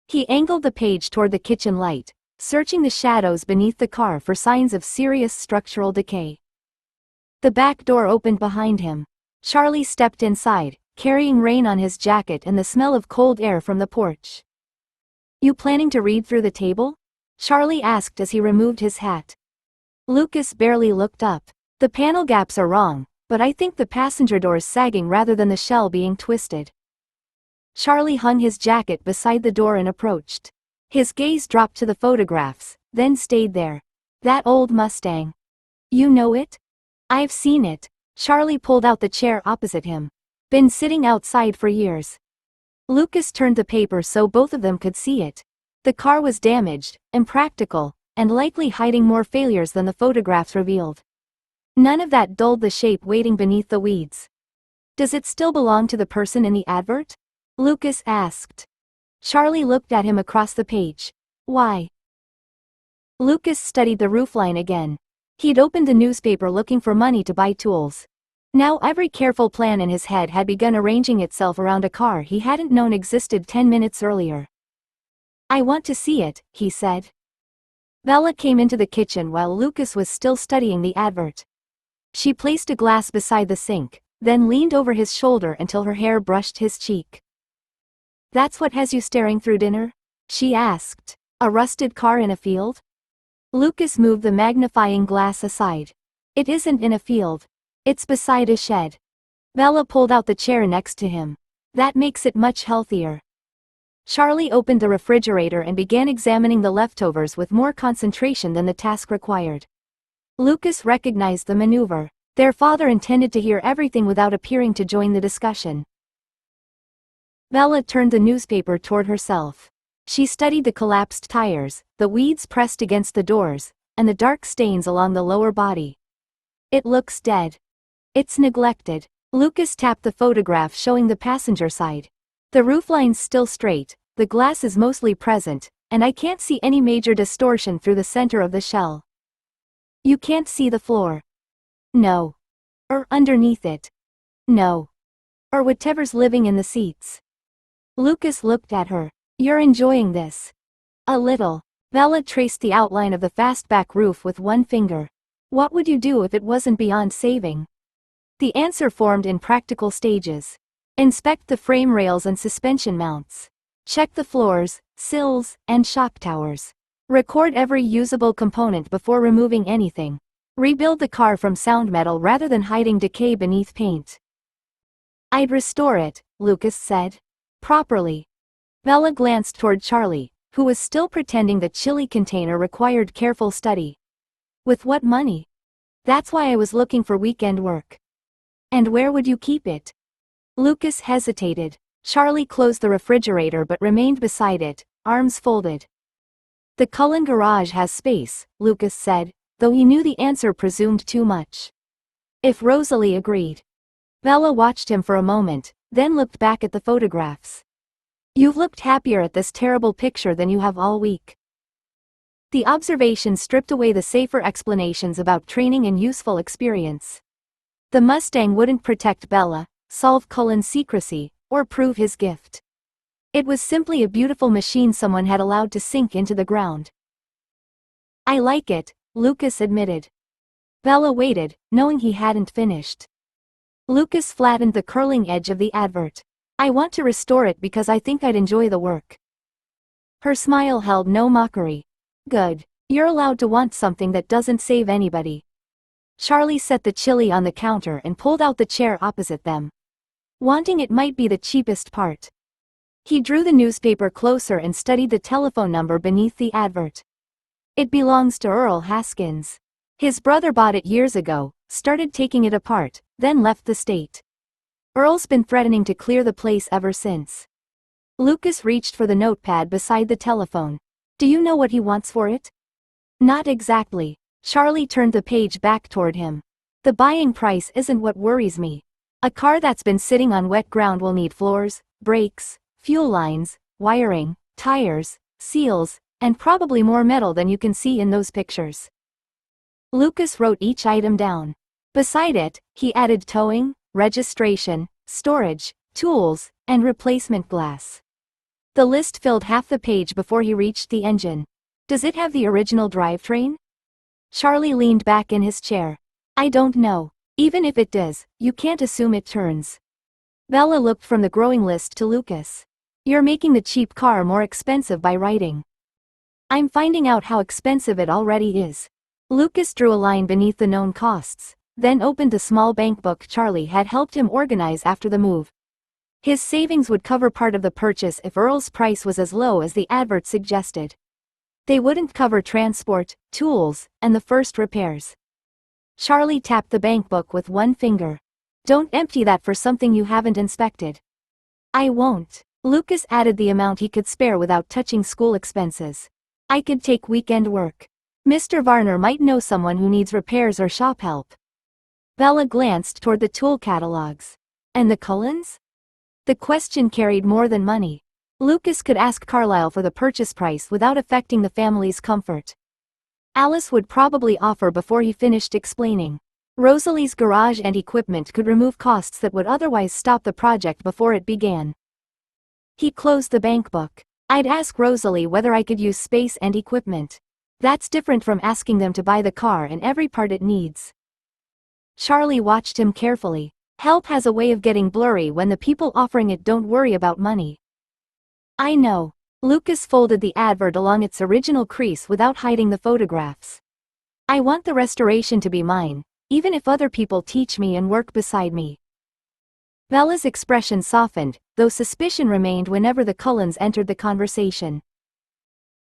He angled the page toward the kitchen light, searching the shadows beneath the car for signs of serious structural decay. The back door opened behind him. Charlie stepped inside, carrying rain on his jacket and the smell of cold air from the porch. "You planning to read through the table?" Charlie asked as he removed his hat. Lucas barely looked up. "The panel gaps are wrong, but I think the passenger door's sagging rather than the shell being twisted." Charlie hung his jacket beside the door and approached. His gaze dropped to the photographs, then stayed there. "That old Mustang. You know it?" "I've seen it." Charlie pulled out the chair opposite him. "Been sitting outside for years." Lucas turned the paper so both of them could see it. The car was damaged, impractical, and likely hiding more failures than the photographs revealed. None of that dulled the shape waiting beneath the weeds. "Does it still belong to the person in the advert?" Lucas asked. Charlie looked at him across the page. "Why?" Lucas studied the roofline again. He'd opened the newspaper looking for money to buy tools. Now every careful plan in his head had begun arranging itself around a car he hadn't known existed 10 minutes earlier. "I want to see it," he said. Bella came into the kitchen while Lucas was still studying the advert. She placed a glass beside the sink, then leaned over his shoulder until her hair brushed his cheek. "That's what has you staring through dinner?" she asked. "A rusted car in a field?" Lucas moved the magnifying glass aside. "It isn't in a field. It's beside a shed." Bella pulled out the chair next to him. "That makes it much healthier." Charlie opened the refrigerator and began examining the leftovers with more concentration than the task required. Lucas recognized the maneuver. Their father intended to hear everything without appearing to join the discussion. Bella turned the newspaper toward herself. She studied the collapsed tires, the weeds pressed against the doors, and the dark stains along the lower body. "It looks dead. It's neglected." Lucas tapped the photograph showing the passenger side. "The roofline's still straight, the glass is mostly present, and I can't see any major distortion through the center of the shell." "You can't see the floor?" "No." "Or underneath it?" "No." "Or whatever's living in the seats?" Lucas looked at her. "You're enjoying this?" "A little." Bella traced the outline of the fastback roof with one finger. "What would you do if it wasn't beyond saving?" The answer formed in practical stages. Inspect the frame rails and suspension mounts. Check the floors, sills, and shock towers. Record every usable component before removing anything. Rebuild the car from sound metal rather than hiding decay beneath paint. "I'd restore it," Lucas said. "Properly." Bella glanced toward Charlie, who was still pretending the chili container required careful study. "With what money?" "That's why I was looking for weekend work." "And where would you keep it?" Lucas hesitated. Charlie closed the refrigerator but remained beside it, arms folded. "The Cullen garage has space," Lucas said, though he knew the answer presumed too much. "If Rosalie agreed." Bella watched him for a moment, then looked back at the photographs. "You've looked happier at this terrible picture than you have all week." The observation stripped away the safer explanations about training and useful experience. The Mustang wouldn't protect Bella, solve Cullen's secrecy, or prove his gift. It was simply a beautiful machine someone had allowed to sink into the ground. "I like it," Lucas admitted. Bella waited, knowing he hadn't finished. Lucas flattened the curling edge of the advert. "I want to restore it because I think I'd enjoy the work." Her smile held no mockery. "Good. You're allowed to want something that doesn't save anybody." Charlie set the chili on the counter and pulled out the chair opposite them. Wanting it might be the cheapest part. He drew the newspaper closer and studied the telephone number beneath the advert. "It belongs to Earl Haskins. His brother bought it years ago, started taking it apart, then left the state. Earl's been threatening to clear the place ever since." Lucas reached for the notepad beside the telephone. "Do you know what he wants for it?" "Not exactly." Charlie turned the page back toward him. "The buying price isn't what worries me. A car that's been sitting on wet ground will need floors, brakes, fuel lines, wiring, tires, seals, and probably more metal than you can see in those pictures." Lucas wrote each item down. Beside it, he added towing, registration, storage, tools, and replacement glass. The list filled half the page before he reached the engine. "Does it have the original drivetrain?" Charlie leaned back in his chair. "I don't know. Even if it does, you can't assume it turns. Bella looked from the growing list to Lucas. You're making the cheap car more expensive by writing. I'm finding out how expensive it already is. Lucas drew a line beneath the known costs, then opened the small bankbook Charlie had helped him organize after the move. His savings would cover part of the purchase if Earl's price was as low as the advert suggested. They wouldn't cover transport, tools, and the first repairs. Charlie tapped the bankbook with one finger. Don't empty that for something you haven't inspected. I won't. Lucas added the amount he could spare without touching school expenses. I could take weekend work. Mr. Varner might know someone who needs repairs or shop help. Bella glanced toward the tool catalogs. And the Cullens? The question carried more than money. Lucas could ask Carlyle for the purchase price without affecting the family's comfort. Alice would probably offer before he finished explaining. Rosalie's garage and equipment could remove costs that would otherwise stop the project before it began. He closed the bankbook. I'd ask Rosalie whether I could use space and equipment. That's different from asking them to buy the car and every part it needs. Charlie watched him carefully. Help has a way of getting blurry when the people offering it don't worry about money. I know. Lucas folded the advert along its original crease without hiding the photographs. I want the restoration to be mine, even if other people teach me and work beside me. Bella's expression softened, though suspicion remained whenever the Cullens entered the conversation.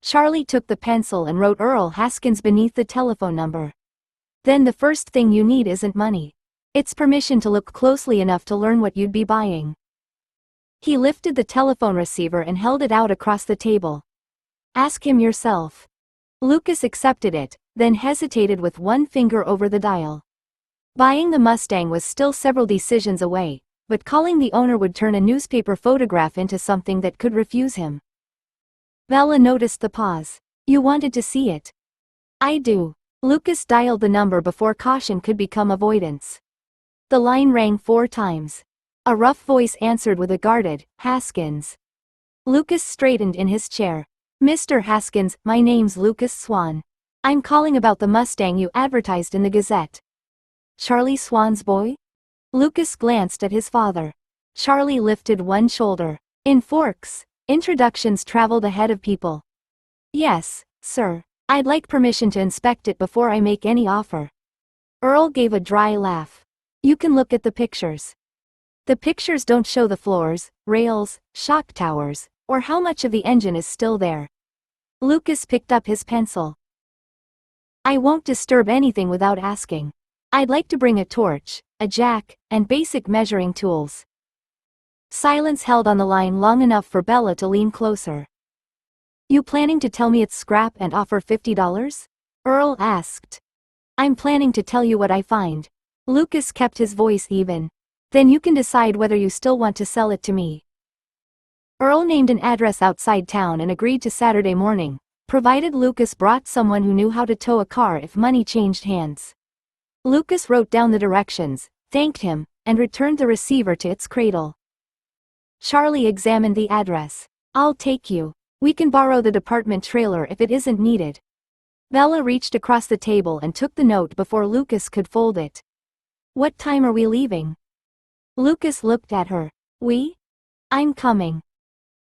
Charlie took the pencil and wrote Earl Haskins beneath the telephone number. Then the first thing you need isn't money. It's permission to look closely enough to learn what you'd be buying. He lifted the telephone receiver and held it out across the table. Ask him yourself. Lucas accepted it, then hesitated with one finger over the dial. Buying the Mustang was still several decisions away, but calling the owner would turn a newspaper photograph into something that could refuse him. Bella noticed the pause. You wanted to see it. I do. Lucas dialed the number before caution could become avoidance. The line rang 4 times. A rough voice answered with a guarded, Haskins. Lucas straightened in his chair. Mr. Haskins, my name's Lucas Swan. I'm calling about the Mustang you advertised in the Gazette. Charlie Swan's boy? Lucas glanced at his father. Charlie lifted one shoulder. In Forks, introductions traveled ahead of people. Yes, sir. I'd like permission to inspect it before I make any offer. Earl gave a dry laugh. You can look at the pictures. The pictures don't show the floors, rails, shock towers, or how much of the engine is still there. Lucas picked up his pencil. I won't disturb anything without asking. I'd like to bring a torch, a jack, and basic measuring tools. Silence held on the line long enough for Bella to lean closer. You planning to tell me it's scrap and offer $50? Earl asked. I'm planning to tell you what I find. Lucas kept his voice even. Then you can decide whether you still want to sell it to me. Earl named an address outside town and agreed to Saturday morning, provided Lucas brought someone who knew how to tow a car if money changed hands. Lucas wrote down the directions, thanked him, and returned the receiver to its cradle. Charlie examined the address. I'll take you. We can borrow the department trailer if it isn't needed. Bella reached across the table and took the note before Lucas could fold it. What time are we leaving? Lucas looked at her. I'm coming.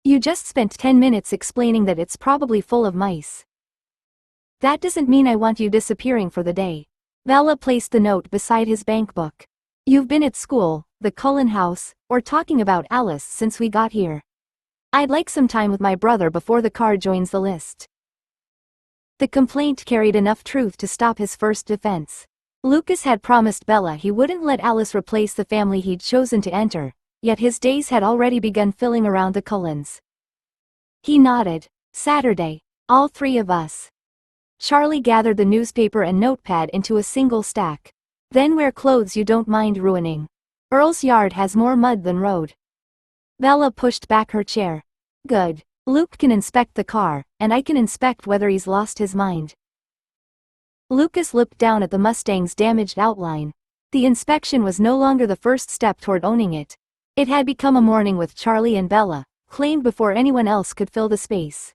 You just spent 10 minutes explaining that it's probably full of mice. That doesn't mean I want you disappearing for the day. Bella placed the note beside his bankbook. You've been at school, the Cullen house, or talking about Alice since we got here. I'd like some time with my brother before the car joins the list. The complaint carried enough truth to stop his first defense. Lucas had promised Bella he wouldn't let Alice replace the family he'd chosen to enter, yet his days had already begun filling around the Cullens. He nodded. Saturday. All 3 of us. Charlie gathered the newspaper and notepad into a single stack. Then wear clothes you don't mind ruining. Earl's yard has more mud than road. Bella pushed back her chair. Good. Luke can inspect the car, and I can inspect whether he's lost his mind. Lucas looked down at the Mustang's damaged outline. The inspection was no longer the first step toward owning it. It had become a morning with Charlie and Bella, claimed before anyone else could fill the space.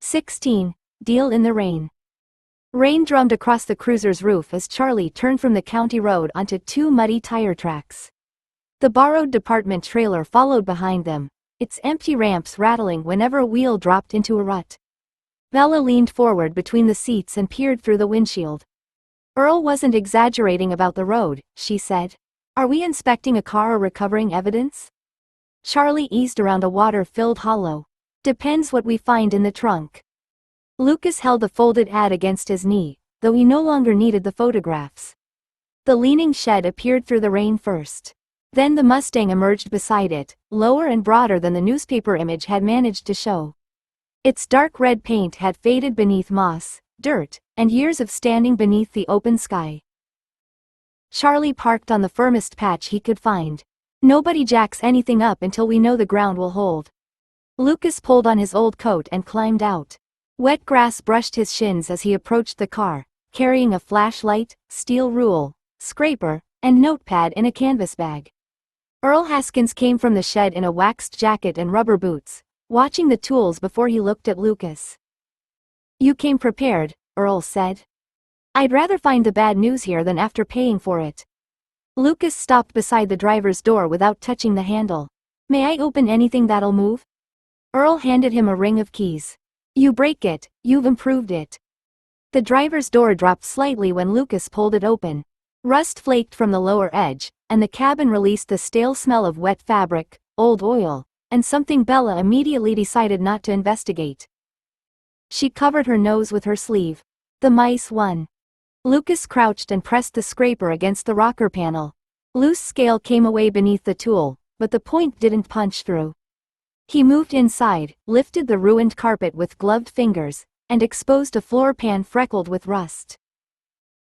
16. Deal in the rain. Rain drummed across the cruiser's roof as Charlie turned from the county road onto 2 muddy tire tracks. The borrowed department trailer followed behind them, its empty ramps rattling whenever a wheel dropped into a rut. Bella leaned forward between the seats and peered through the windshield. Earl wasn't exaggerating about the road, she said. Are we inspecting a car or recovering evidence? Charlie eased around a water-filled hollow. Depends what we find in the trunk. Lucas held the folded ad against his knee, though he no longer needed the photographs. The leaning shed appeared through the rain first. Then the Mustang emerged beside it, lower and broader than the newspaper image had managed to show. Its dark red paint had faded beneath moss, dirt, and years of standing beneath the open sky. Charlie parked on the firmest patch he could find. Nobody jacks anything up until we know the ground will hold. Lucas pulled on his old coat and climbed out. Wet grass brushed his shins as he approached the car, carrying a flashlight, steel rule, scraper, and notepad in a canvas bag. Earl Haskins came from the shed in a waxed jacket and rubber boots, watching the tools before he looked at Lucas. You came prepared, Earl said. I'd rather find the bad news here than after paying for it. Lucas stopped beside the driver's door without touching the handle. May I open anything that'll move? Earl handed him a ring of keys. You break it, you've improved it. The driver's door dropped slightly when Lucas pulled it open. Rust flaked from the lower edge, and the cabin released the stale smell of wet fabric, old oil, and something Bella immediately decided not to investigate. She covered her nose with her sleeve. The mice won. Lucas crouched and pressed the scraper against the rocker panel. Loose scale came away beneath the tool, but the point didn't punch through. He moved inside, lifted the ruined carpet with gloved fingers, and exposed a floor pan freckled with rust.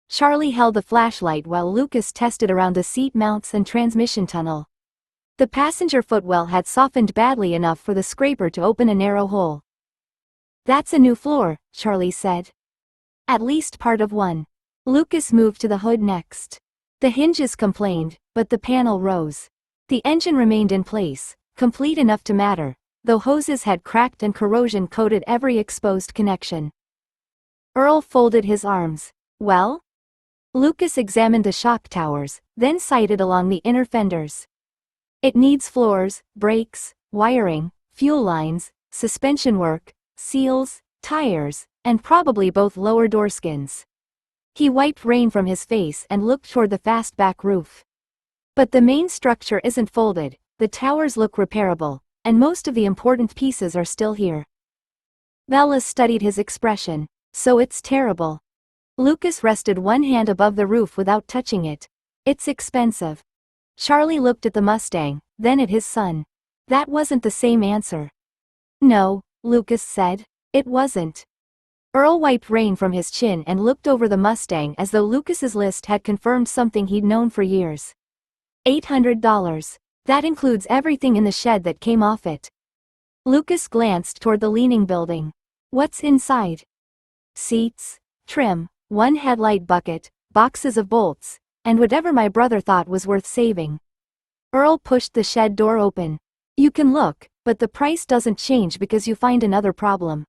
Charlie held the flashlight while Lucas tested around the seat mounts and transmission tunnel. The passenger footwell had softened badly enough for the scraper to open a narrow hole. That's a new floor, Charlie said. At least part of one. Lucas moved to the hood next. The hinges complained, but the panel rose. The engine remained in place, complete enough to matter, though hoses had cracked and corrosion coated every exposed connection. Earl folded his arms. Well? Lucas examined the shock towers, then sighted along the inner fenders. It needs floors, brakes, wiring, fuel lines, suspension work, seals, tires, and probably both lower door skins. He wiped rain from his face and looked toward the fastback roof. But the main structure isn't folded, the towers look repairable, and most of the important pieces are still here. Bella studied his expression. So it's terrible. Lucas rested one hand above the roof without touching it. It's expensive. Charlie looked at the Mustang, then at his son. That wasn't the same answer. No, Lucas said. It wasn't. Earl wiped rain from his chin and looked over the Mustang as though Lucas's list had confirmed something he'd known for years. $800. That includes everything in the shed that came off it. Lucas glanced toward the leaning building. What's inside? Seats, trim, one headlight bucket, boxes of bolts, and whatever my brother thought was worth saving. Earl pushed the shed door open. You can look, but the price doesn't change because you find another problem.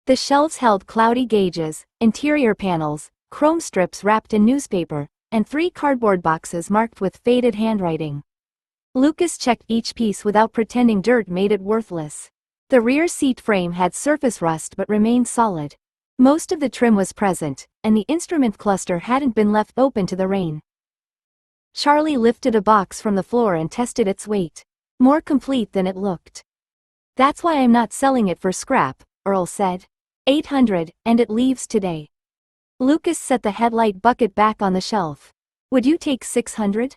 The shelves held cloudy gauges, interior panels, chrome strips wrapped in newspaper, and 3 cardboard boxes marked with faded handwriting. Lucas checked each piece without pretending dirt made it worthless. The rear seat frame had surface rust but remained solid. Most of the trim was present, and the instrument cluster hadn't been left open to the rain. Charlie lifted a box from the floor and tested its weight. More complete than it looked. That's why I'm not selling it for scrap, Earl said. 800, and it leaves today. Lucas set the headlight bucket back on the shelf. Would you take 600?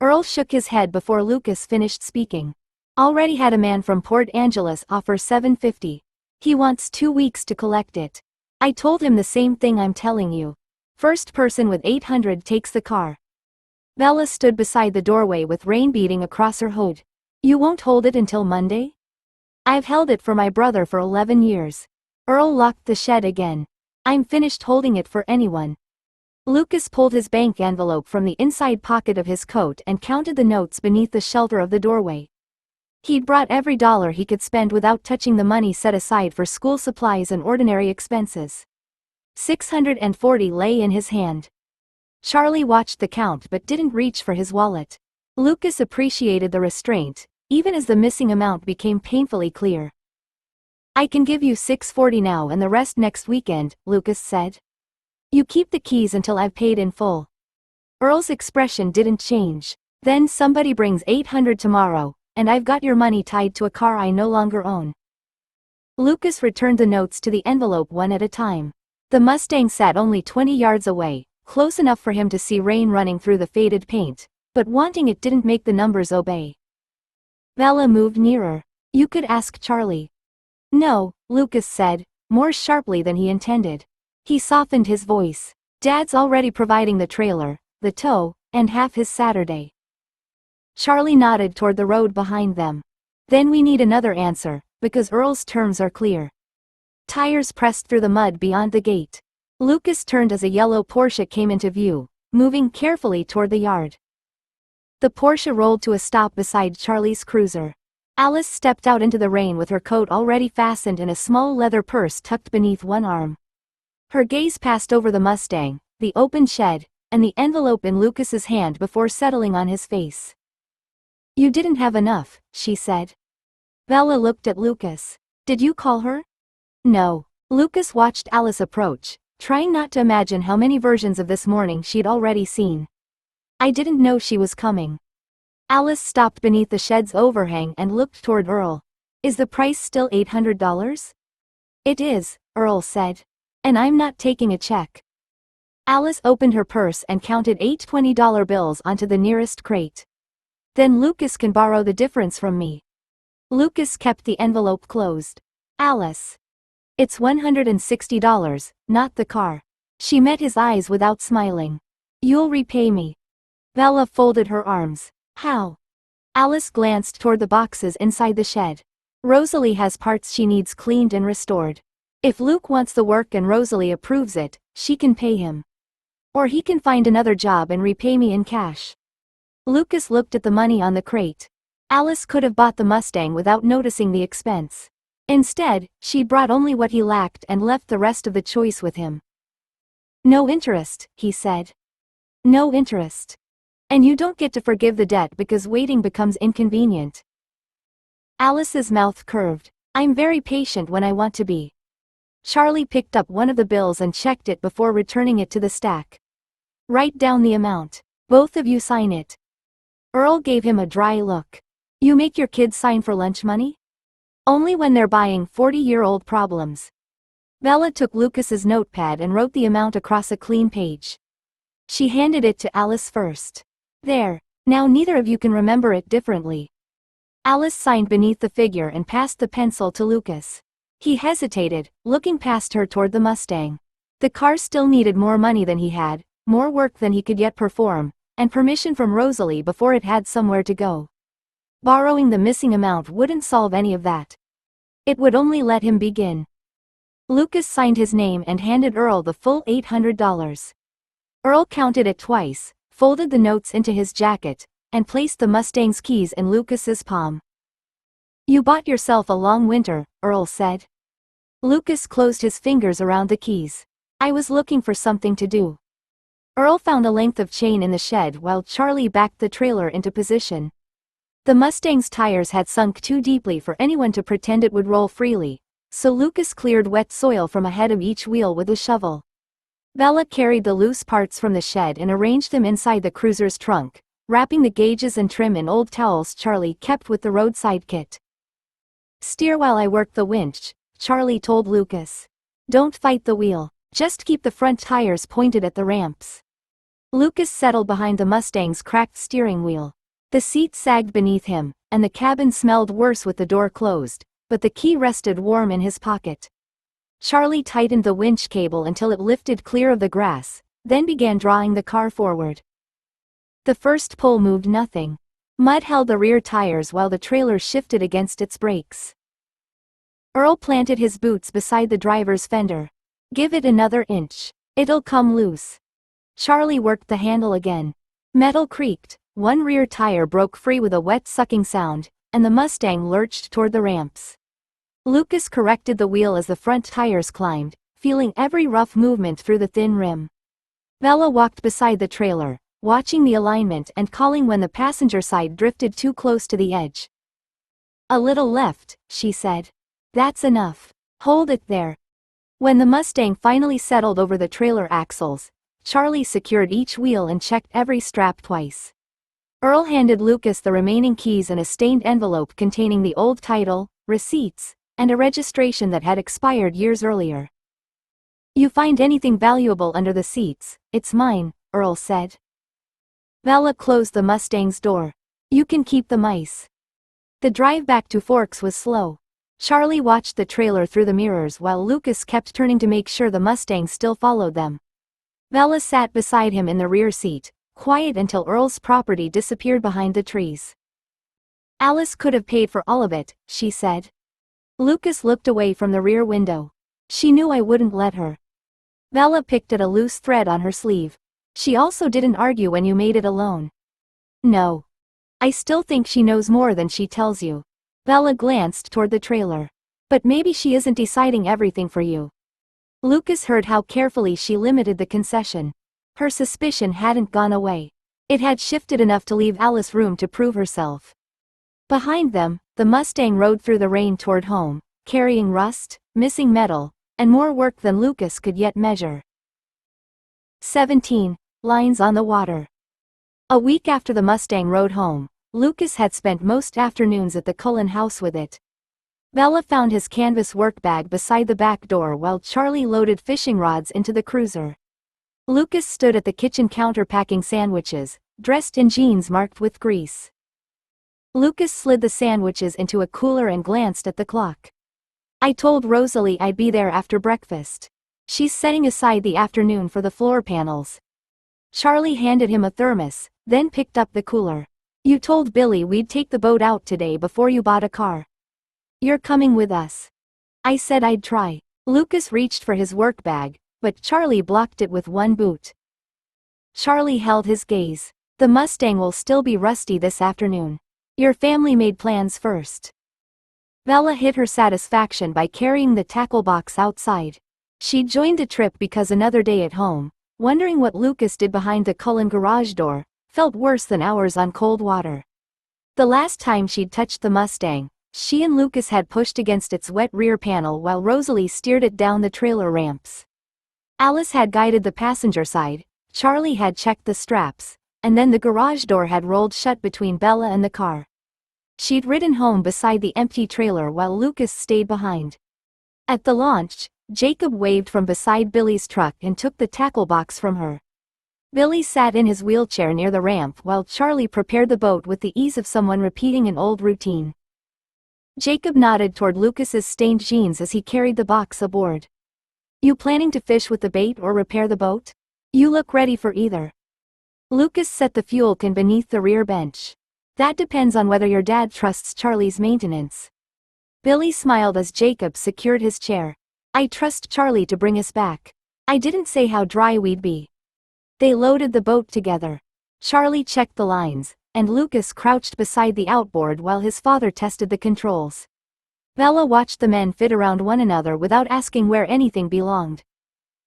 Earl shook his head before Lucas finished speaking. Already had a man from Port Angeles offer $750. He wants 2 weeks to collect it. I told him the same thing I'm telling you. First person with 800 takes the car. Bella stood beside the doorway with rain beating across her hood. You won't hold it until Monday? I've held it for my brother for 11 years. Earl locked the shed again. I'm finished holding it for anyone. Lucas pulled his bank envelope from the inside pocket of his coat and counted the notes beneath the shelter of the doorway. He'd brought every dollar he could spend without touching the money set aside for school supplies and ordinary expenses. $640 lay in his hand. Charlie watched the count but didn't reach for his wallet. Lucas appreciated the restraint, even as the missing amount became painfully clear. "I can give you $640 now and the rest next weekend," Lucas said. "You keep the keys until I've paid in full." Earl's expression didn't change. "Then somebody brings $800 tomorrow, and I've got your money tied to a car I no longer own." Lucas returned the notes to the envelope one at a time. The Mustang sat only 20 yards away, close enough for him to see rain running through the faded paint, but wanting it didn't make the numbers obey. Bella moved nearer. "You could ask Charlie." "No," Lucas said, more sharply than he intended. He softened his voice. "Dad's already providing the trailer, the tow, and half his Saturday." Charlie nodded toward the road behind them. "Then we need another answer, because Earl's terms are clear." Tires pressed through the mud beyond the gate. Lucas turned as a yellow Porsche came into view, moving carefully toward the yard. The Porsche rolled to a stop beside Charlie's cruiser. Alice stepped out into the rain with her coat already fastened and a small leather purse tucked beneath one arm. Her gaze passed over the Mustang, the open shed, and the envelope in Lucas's hand before settling on his face. "You didn't have enough," she said. Bella looked at Lucas. "Did you call her?" "No." Lucas watched Alice approach, trying not to imagine how many versions of this morning she'd already seen. "I didn't know she was coming." Alice stopped beneath the shed's overhang and looked toward Earl. "Is the price still $800? "It is," Earl said. "And I'm not taking a check." Alice opened her purse and counted 8 $20 bills onto the nearest crate. "Then Lucas can borrow the difference from me." Lucas kept the envelope closed. "Alice. It's $160, not the car." She met his eyes without smiling. "You'll repay me." Bella folded her arms. "How?" Alice glanced toward the boxes inside the shed. "Rosalie has parts she needs cleaned and restored. If Luke wants the work and Rosalie approves it, she can pay him. Or he can find another job and repay me in cash." Lucas looked at the money on the crate. Alice could have bought the Mustang without noticing the expense. Instead, she brought only what he lacked and left the rest of the choice with him. "No interest," he said. "No interest. And you don't get to forgive the debt because waiting becomes inconvenient." Alice's mouth curved. "I'm very patient when I want to be." Charlie picked up one of the bills and checked it before returning it to the stack. "Write down the amount. Both of you sign it." Earl gave him a dry look. "You make your kids sign for lunch money?" "Only when they're buying 40-year-old problems." Bella took Lucas's notepad and wrote the amount across a clean page. She handed it to Alice first. "There. Now neither of you can remember it differently." Alice signed beneath the figure and passed the pencil to Lucas. He hesitated, looking past her toward the Mustang. The car still needed more money than he had, more work than he could yet perform, and permission from Rosalie before it had somewhere to go. Borrowing the missing amount wouldn't solve any of that. It would only let him begin. Lucas signed his name and handed Earl the full $800. Earl counted it twice, folded the notes into his jacket, and placed the Mustang's keys in Lucas's palm. "You bought yourself a long winter," Earl said. Lucas closed his fingers around the keys. "I was looking for something to do." Earl found a length of chain in the shed while Charlie backed the trailer into position. The Mustang's tires had sunk too deeply for anyone to pretend it would roll freely, so Lucas cleared wet soil from ahead of each wheel with a shovel. Bella carried the loose parts from the shed and arranged them inside the cruiser's trunk, wrapping the gauges and trim in old towels Charlie kept with the roadside kit. "Steer while I work the winch," Charlie told Lucas. "Don't fight the wheel, just keep the front tires pointed at the ramps." Lucas settled behind the Mustang's cracked steering wheel. The seat sagged beneath him, and the cabin smelled worse with the door closed, but the key rested warm in his pocket. Charlie tightened the winch cable until it lifted clear of the grass, then began drawing the car forward. The first pull moved nothing. Mud held the rear tires while the trailer shifted against its brakes. Earl planted his boots beside the driver's fender. "Give it another inch. It'll come loose." Charlie worked the handle again. Metal creaked, one rear tire broke free with a wet sucking sound, and the Mustang lurched toward the ramps. Lucas corrected the wheel as the front tires climbed, feeling every rough movement through the thin rim. Bella walked beside the trailer, watching the alignment and calling when the passenger side drifted too close to the edge. "A little left," she said. "That's enough. Hold it there." When the Mustang finally settled over the trailer axles, Charlie secured each wheel and checked every strap twice. Earl handed Lucas the remaining keys and a stained envelope containing the old title, receipts, and a registration that had expired years earlier. "You find anything valuable under the seats, it's mine," Earl said. Bella closed the Mustang's door. "You can keep the mice." The drive back to Forks was slow. Charlie watched the trailer through the mirrors while Lucas kept turning to make sure the Mustang still followed them. Bella sat beside him in the rear seat, quiet until Earl's property disappeared behind the trees. "Alice could have paid for all of it," she said. Lucas looked away from the rear window. "She knew I wouldn't let her." Bella picked at a loose thread on her sleeve. "She also didn't argue when you made it alone." "No. I still think she knows more than she tells you." Bella glanced toward the trailer. "But maybe she isn't deciding everything for you." Lucas heard how carefully she limited the concession. Her suspicion hadn't gone away. It had shifted enough to leave Alice room to prove herself. Behind them, the Mustang rode through the rain toward home, carrying rust, missing metal, and more work than Lucas could yet measure. 17. Lines on the water. A week after the Mustang rode home, Lucas had spent most afternoons at the Cullen house with it. Bella found his canvas work bag beside the back door while Charlie loaded fishing rods into the cruiser. Lucas stood at the kitchen counter packing sandwiches, dressed in jeans marked with grease. Lucas slid the sandwiches into a cooler and glanced at the clock. "I told Rosalie I'd be there after breakfast. She's setting aside the afternoon for the floor panels." Charlie handed him a thermos, then picked up the cooler. "You told Billy we'd take the boat out today before you bought a car. You're coming with us." "I said I'd try." Lucas reached for his work bag, but Charlie blocked it with one boot. Charlie held his gaze. "The Mustang will still be rusty this afternoon. Your family made plans first." Bella hid her satisfaction by carrying the tackle box outside. She'd joined the trip because another day at home, wondering what Lucas did behind the Cullen garage door, felt worse than hours on cold water. The last time she'd touched the Mustang, she and Lucas had pushed against its wet rear panel while Rosalie steered it down the trailer ramps. Alice had guided the passenger side, Charlie had checked the straps, and then the garage door had rolled shut between Bella and the car. She'd ridden home beside the empty trailer while Lucas stayed behind. At the launch, Jacob waved from beside Billy's truck and took the tackle box from her. Billy sat in his wheelchair near the ramp while Charlie prepared the boat with the ease of someone repeating an old routine. Jacob nodded toward Lucas's stained jeans as he carried the box aboard. "You planning to fish with the bait or repair the boat? You look ready for either." Lucas set the fuel can beneath the rear bench. "That depends on whether your dad trusts Charlie's maintenance." Billy smiled as Jacob secured his chair. "I trust Charlie to bring us back. I didn't say how dry we'd be." They loaded the boat together. Charlie checked the lines, and Lucas crouched beside the outboard while his father tested the controls. Bella watched the men fit around one another without asking where anything belonged.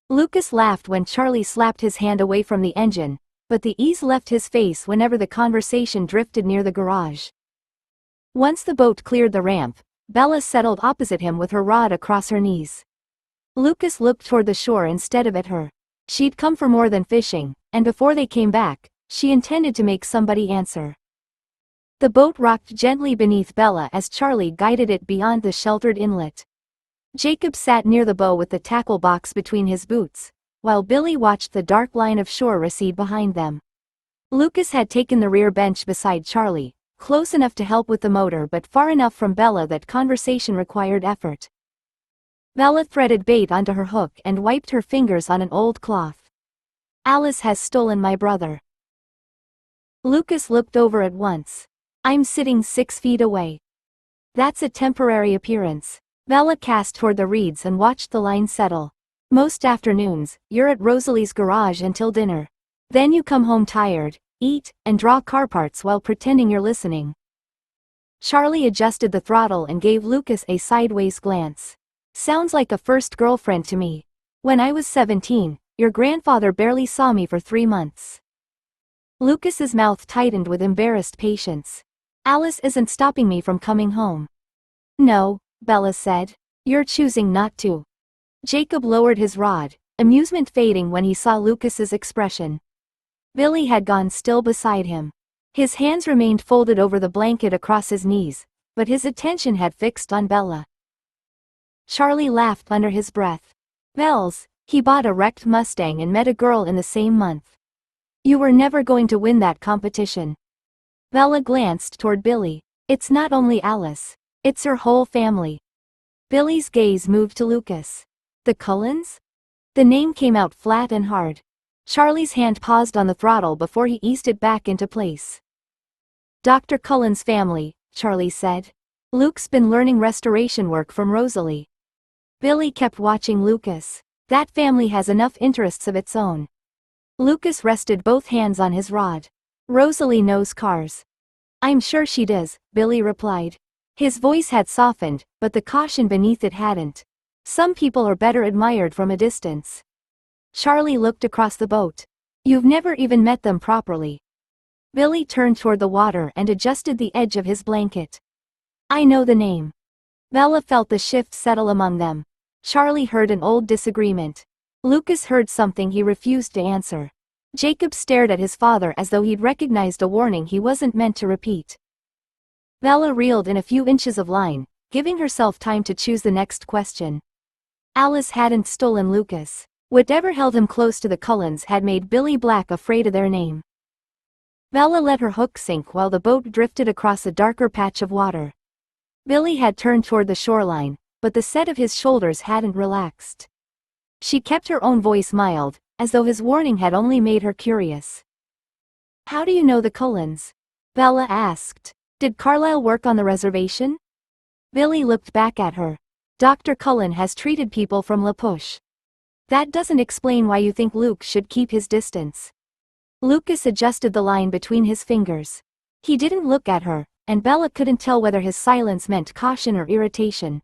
Lucas laughed when Charlie slapped his hand away from the engine, but the ease left his face whenever the conversation drifted near the garage. Once the boat cleared the ramp, Bella settled opposite him with her rod across her knees. Lucas looked toward the shore instead of at her. She'd come for more than fishing, and before they came back, she intended to make somebody answer. The boat rocked gently beneath Bella as Charlie guided it beyond the sheltered inlet. Jacob sat near the bow with the tackle box between his boots, while Billy watched the dark line of shore recede behind them. Lucas had taken the rear bench beside Charlie, close enough to help with the motor but far enough from Bella that conversation required effort. Bella threaded bait onto her hook and wiped her fingers on an old cloth. "Alice has stolen my brother." Lucas looked over at once. "I'm sitting 6 feet away." "That's a temporary appearance." Bella cast toward the reeds and watched the line settle. "Most afternoons, you're at Rosalie's garage until dinner. Then you come home tired, eat, and draw car parts while pretending you're listening." Charlie adjusted the throttle and gave Lucas a sideways glance. "Sounds like a first girlfriend to me." When I was 17, your grandfather barely saw me for 3 months. Lucas's mouth tightened with embarrassed patience. Alice isn't stopping me from coming home. No, Bella said. You're choosing not to. Jacob lowered his rod, amusement fading when he saw Lucas's expression. Billy had gone still beside him. His hands remained folded over the blanket across his knees, but his attention had fixed on Bella. Charlie laughed under his breath. Bells, he bought a wrecked Mustang and met a girl in the same month. You were never going to win that competition. Bella glanced toward Billy. It's not only Alice. It's her whole family. Billy's gaze moved to Lucas. The Cullens? The name came out flat and hard. Charlie's hand paused on the throttle before he eased it back into place. Dr. Cullen's family, Charlie said. Luke's been learning restoration work from Rosalie. Billy kept watching Lucas. That family has enough interests of its own. Lucas rested both hands on his rod. Rosalie knows cars. I'm sure she does, Billy replied. His voice had softened, but the caution beneath it hadn't. Some people are better admired from a distance. Charlie looked across the boat. You've never even met them properly. Billy turned toward the water and adjusted the edge of his blanket. I know the name. Bella felt the shift settle among them. Charlie heard an old disagreement. Lucas heard something he refused to answer. Jacob stared at his father as though he'd recognized a warning he wasn't meant to repeat. Bella reeled in a few inches of line, giving herself time to choose the next question. Alice hadn't stolen Lucas. Whatever held him close to the Cullens had made Billy Black afraid of their name. Bella let her hook sink while the boat drifted across a darker patch of water. Billy had turned toward the shoreline, but the set of his shoulders hadn't relaxed. She kept her own voice mild, as though his warning had only made her curious. How do you know the Cullens? Bella asked. Did Carlisle work on the reservation? Billy looked back at her. Dr. Cullen has treated people from La Push. That doesn't explain why you think Luke should keep his distance. Lucas adjusted the line between his fingers. He didn't look at her, and Bella couldn't tell whether his silence meant caution or irritation.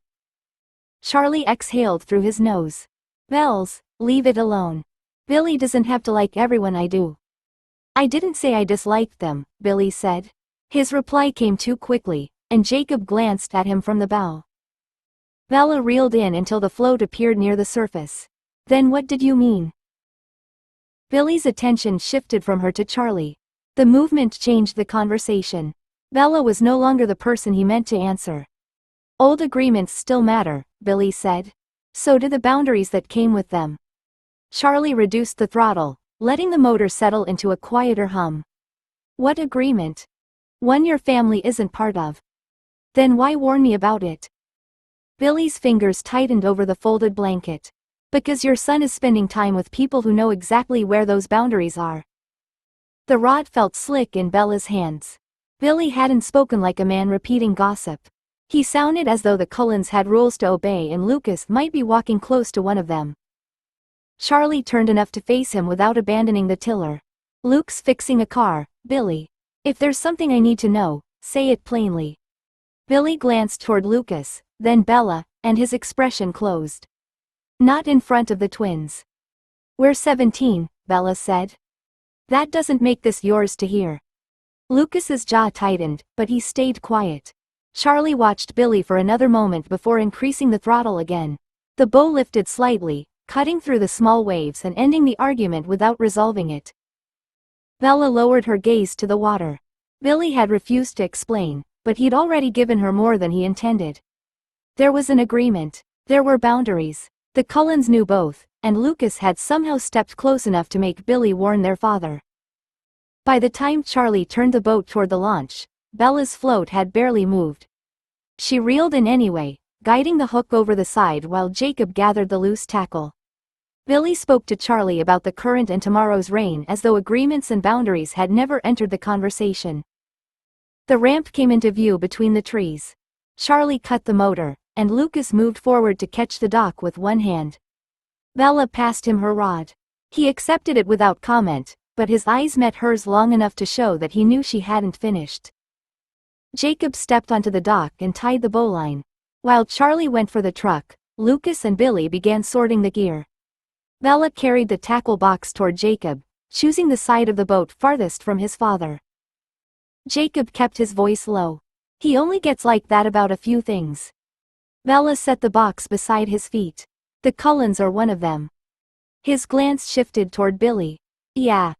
Charlie exhaled through his nose. Bells, leave it alone. Billy doesn't have to like everyone I do. I didn't say I disliked them, Billy said. His reply came too quickly, and Jacob glanced at him from the bow. Bella reeled in until the float appeared near the surface. Then what did you mean? Billy's attention shifted from her to Charlie. The movement changed the conversation. Bella was no longer the person he meant to answer. Old agreements still matter, Billy said. So do the boundaries that came with them. Charlie reduced the throttle, letting the motor settle into a quieter hum. What agreement? One your family isn't part of. Then why warn me about it? Billy's fingers tightened over the folded blanket. Because your son is spending time with people who know exactly where those boundaries are. The rod felt slick in Bella's hands. Billy hadn't spoken like a man repeating gossip. He sounded as though the Cullens had rules to obey and Lucas might be walking close to one of them. Charlie turned enough to face him without abandoning the tiller. Luke's fixing a car, Billy. If there's something I need to know, say it plainly. Billy glanced toward Lucas, then Bella, and his expression closed. Not in front of the twins. We're 17, Bella said. That doesn't make this yours to hear. Lucas's jaw tightened, but he stayed quiet. Charlie watched Billy for another moment before increasing the throttle again. The bow lifted slightly, cutting through the small waves and ending the argument without resolving it. Bella lowered her gaze to the water. Billy had refused to explain, but he'd already given her more than he intended. There was an agreement. There were boundaries. The Cullens knew both, and Lucas had somehow stepped close enough to make Billy warn their father. By the time Charlie turned the boat toward the launch, Bella's float had barely moved. She reeled in anyway, guiding the hook over the side while Jacob gathered the loose tackle. Billy spoke to Charlie about the current and tomorrow's rain as though agreements and boundaries had never entered the conversation. The ramp came into view between the trees. Charlie cut the motor, and Lucas moved forward to catch the dock with one hand. Bella passed him her rod. He accepted it without comment, but his eyes met hers long enough to show that he knew she hadn't finished. Jacob stepped onto the dock and tied the bowline. While Charlie went for the truck, Lucas and Billy began sorting the gear. Bella carried the tackle box toward Jacob, choosing the side of the boat farthest from his father. Jacob kept his voice low. He only gets like that about a few things. Bella set the box beside his feet. The Cullens are one of them. His glance shifted toward Billy. Yeah.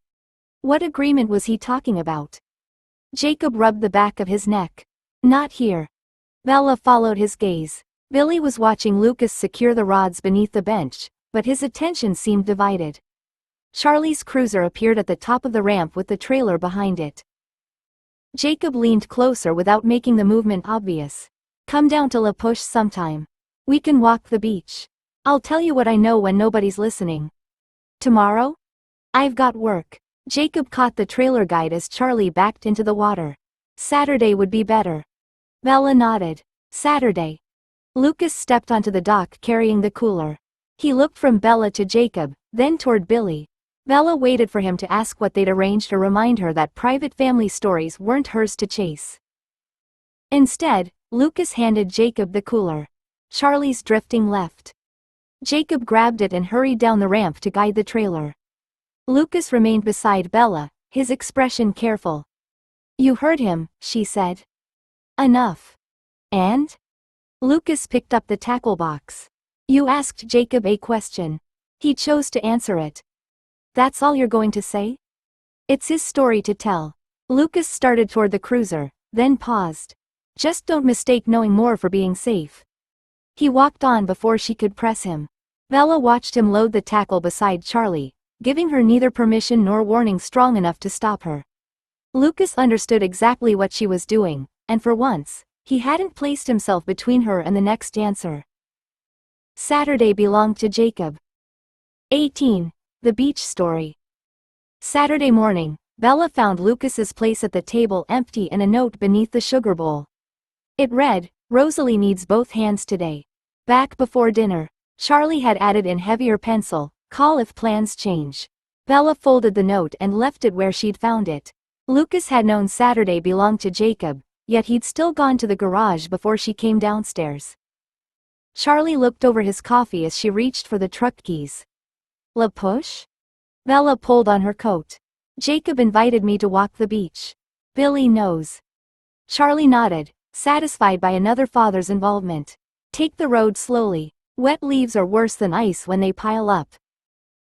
What agreement was he talking about? Jacob rubbed the back of his neck. Not here. Bella followed his gaze. Billy was watching Lucas secure the rods beneath the bench, but his attention seemed divided. Charlie's cruiser appeared at the top of the ramp with the trailer behind it. Jacob leaned closer without making the movement obvious. Come down to La Push sometime. We can walk the beach. I'll tell you what I know when nobody's listening. Tomorrow? I've got work. Jacob caught the trailer guide as Charlie backed into the water. Saturday would be better. Bella nodded. Saturday. Lucas stepped onto the dock carrying the cooler. He looked from Bella to Jacob, then toward Billy. Bella waited for him to ask what they'd arranged to remind her that private family stories weren't hers to chase. Instead, Lucas handed Jacob the cooler. Charlie's drifting left. Jacob grabbed it and hurried down the ramp to guide the trailer. Lucas remained beside Bella, his expression careful. You heard him, she said. Enough. And? Lucas picked up the tackle box. You asked Jacob a question. He chose to answer it. That's all you're going to say? It's his story to tell. Lucas started toward the cruiser, then paused. Just don't mistake knowing more for being safe. He walked on before she could press him. Bella watched him load the tackle beside Charlie, giving her neither permission nor warning strong enough to stop her. Lucas understood exactly what she was doing, and for once, he hadn't placed himself between her and the next answer. Saturday belonged to Jacob. 18. The Beach Story. Saturday morning, Bella found Lucas's place at the table empty and a note beneath the sugar bowl. It read, Rosalie needs both hands today. Back before dinner. Charlie had added in heavier pencil, call if plans change. Bella folded the note and left it where she'd found it. Lucas had known Saturday belonged to Jacob, yet he'd still gone to the garage before she came downstairs. Charlie looked over his coffee as she reached for the truck keys. La Push? Bella pulled on her coat. Jacob invited me to walk the beach. Billy knows. Charlie nodded, satisfied by another father's involvement. Take the road slowly. Wet leaves are worse than ice when they pile up.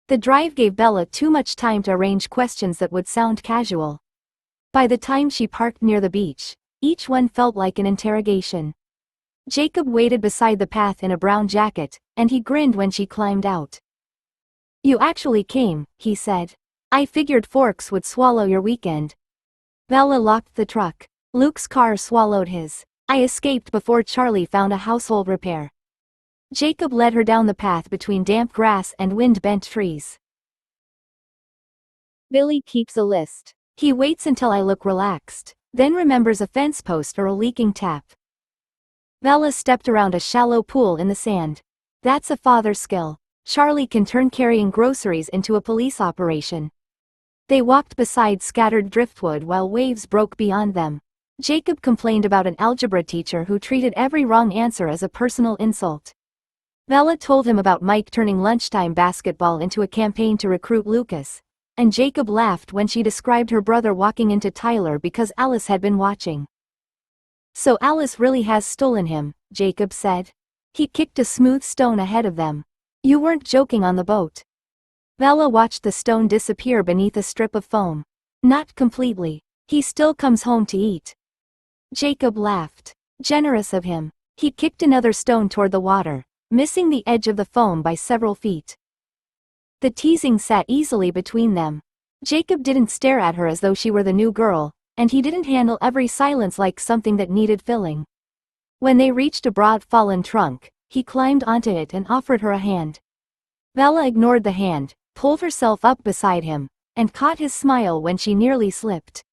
The drive gave Bella too much time to arrange questions that would sound casual. By the time she parked near the beach, each one felt like an interrogation. Jacob waited beside the path in a brown jacket, and he grinned when she climbed out. You actually came, he said. I figured Forks would swallow your weekend. Bella locked the truck. Luke's car swallowed his. I escaped before Charlie found a household repair. Jacob led her down the path between damp grass and wind-bent trees. Billy keeps a list. He waits until I look relaxed, then remembers a fence post or a leaking tap. Bella stepped around a shallow pool in the sand. That's a father skill. Charlie can turn carrying groceries into a police operation. They walked beside scattered driftwood while waves broke beyond them. Jacob complained about an algebra teacher who treated every wrong answer as a personal insult. Bella told him about Mike turning lunchtime basketball into a campaign to recruit Lucas, and Jacob laughed when she described her brother walking into Tyler because Alice had been watching. So Alice really has stolen him, Jacob said. He kicked a smooth stone ahead of them. You weren't joking on the boat. Bella watched the stone disappear beneath a strip of foam. Not completely. He still comes home to eat. Jacob laughed. Generous of him. He kicked another stone toward the water, missing the edge of the foam by several feet. The teasing sat easily between them. Jacob didn't stare at her as though she were the new girl, and he didn't handle every silence like something that needed filling. When they reached a broad fallen trunk, he climbed onto it and offered her a hand. Bella ignored the hand, pulled herself up beside him, and caught his smile when she nearly slipped.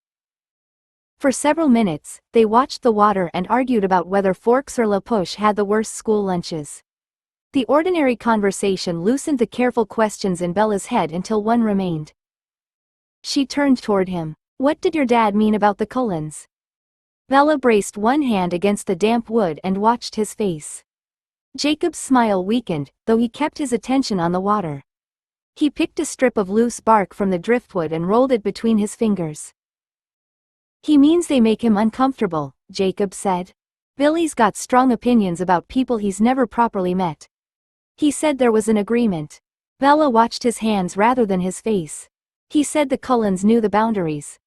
For several minutes, they watched the water and argued about whether Forks or La Push had the worst school lunches. The ordinary conversation loosened the careful questions in Bella's head until one remained. She turned toward him. What did your dad mean about the Cullens? Bella braced one hand against the damp wood and watched his face. Jacob's smile weakened, though he kept his attention on the water. He picked a strip of loose bark from the driftwood and rolled it between his fingers. He means they make him uncomfortable, Jacob said. Billy's got strong opinions about people he's never properly met. He said there was an agreement. Bella watched his hands rather than his face. He said the Cullens knew the boundaries.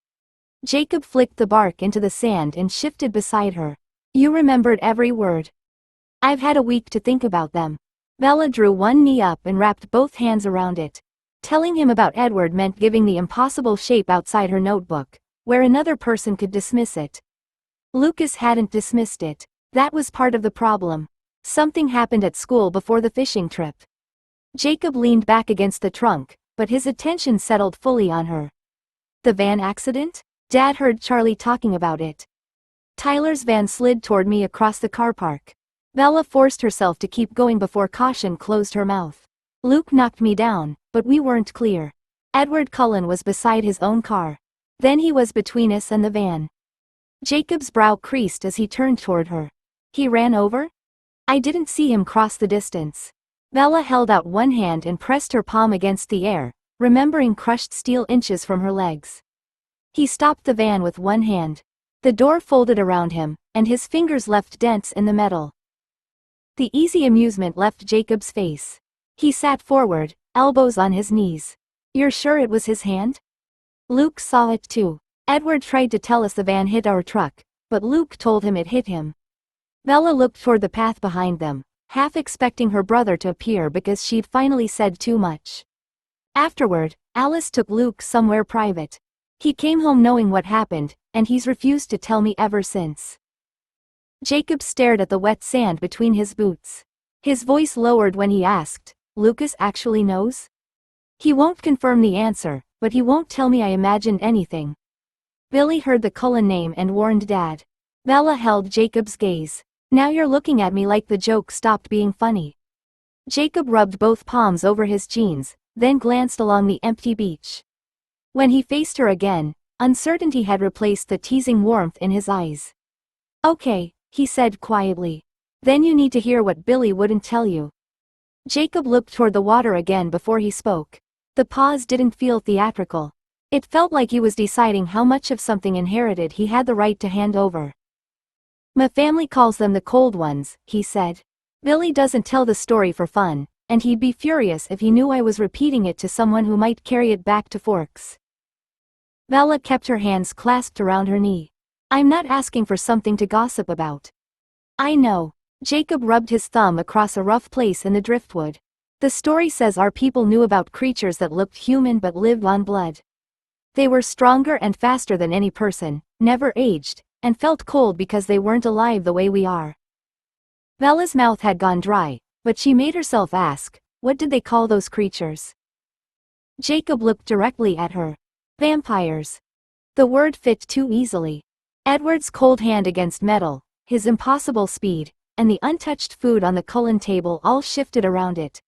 Jacob flicked the bark into the sand and shifted beside her. You remembered every word. I've had a week to think about them. Bella drew one knee up and wrapped both hands around it. Telling him about Edward meant giving the impossible shape outside her notebook, where another person could dismiss it. Lucas hadn't dismissed it. That was part of the problem. Something happened at school before the fishing trip. Jacob leaned back against the trunk, but his attention settled fully on her. The van accident? Dad heard Charlie talking about it. Tyler's van slid toward me across the car park. Bella forced herself to keep going before caution closed her mouth. Luke knocked me down, but we weren't clear. Edward Cullen was beside his own car. Then he was between us and the van. Jacob's brow creased as he turned toward her. He ran over? I didn't see him cross the distance. Bella held out one hand and pressed her palm against the air, remembering crushed steel inches from her legs. He stopped the van with one hand. The door folded around him, and his fingers left dents in the metal. The easy amusement left Jacob's face. He sat forward, elbows on his knees. You're sure it was his hand? Luke saw it too. Edward tried to tell us the van hit our truck, but Luke told him it hit him. Bella looked toward the path behind them, half expecting her brother to appear because she'd finally said too much. Afterward, Alice took Luke somewhere private. He came home knowing what happened, and he's refused to tell me ever since. Jacob stared at the wet sand between his boots. His voice lowered when he asked, Lucas actually knows? He won't confirm the answer, but he won't tell me I imagined anything. Billy heard the Cullen name and warned Dad. Bella held Jacob's gaze. Now you're looking at me like the joke stopped being funny. Jacob rubbed both palms over his jeans, then glanced along the empty beach. When he faced her again, uncertainty had replaced the teasing warmth in his eyes. Okay, he said quietly. Then you need to hear what Billy wouldn't tell you. Jacob looked toward the water again before he spoke. The pause didn't feel theatrical. It felt like he was deciding how much of something inherited he had the right to hand over. My family calls them the cold ones, he said. Billy doesn't tell the story for fun, and he'd be furious if he knew I was repeating it to someone who might carry it back to Forks. Bella kept her hands clasped around her knee. I'm not asking for something to gossip about. I know. Jacob rubbed his thumb across a rough place in the driftwood. The story says our people knew about creatures that looked human but lived on blood. They were stronger and faster than any person, never aged, and felt cold because they weren't alive the way we are. Bella's mouth had gone dry, but she made herself ask, what did they call those creatures? Jacob looked directly at her. Vampires. The word fit too easily. Edward's cold hand against metal, his impossible speed, and the untouched food on the Cullen table all shifted around it.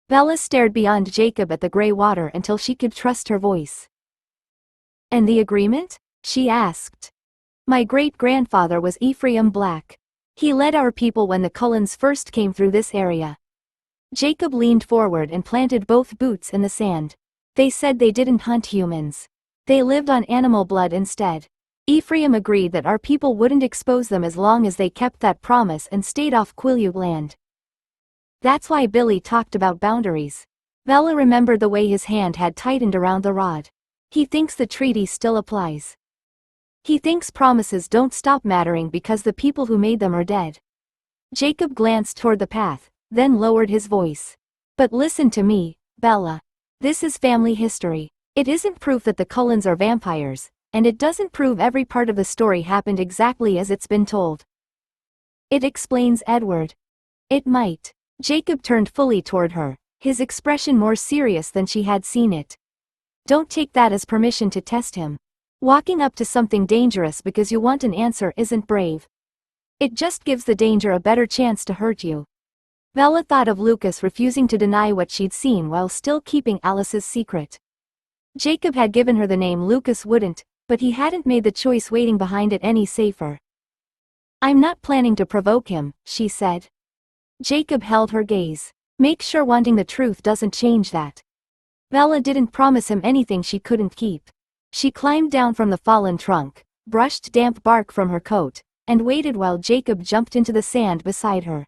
Bella stared beyond Jacob at the gray water until she could trust her voice. And the agreement? She asked. My great-grandfather was Ephraim Black. He led our people when the Cullens first came through this area. Jacob leaned forward and planted both boots in the sand. They said they didn't hunt humans. They lived on animal blood instead. Ephraim agreed that our people wouldn't expose them as long as they kept that promise and stayed off Quileute land. That's why Billy talked about boundaries. Bella remembered the way his hand had tightened around the rod. He thinks the treaty still applies. He thinks promises don't stop mattering because the people who made them are dead. Jacob glanced toward the path, then lowered his voice. But listen to me, Bella. This is family history. It isn't proof that the Cullens are vampires, and it doesn't prove every part of the story happened exactly as it's been told. It explains Edward. It might. Jacob turned fully toward her, his expression more serious than she had seen it. Don't take that as permission to test him. Walking up to something dangerous because you want an answer isn't brave. It just gives the danger a better chance to hurt you. Bella thought of Lucas refusing to deny what she'd seen while still keeping Alice's secret. Jacob had given her the name Lucas wouldn't, but he hadn't made the choice waiting behind it any safer. I'm not planning to provoke him, she said. Jacob held her gaze. Make sure wanting the truth doesn't change that. Bella didn't promise him anything she couldn't keep. She climbed down from the fallen trunk, brushed damp bark from her coat, and waited while Jacob jumped into the sand beside her.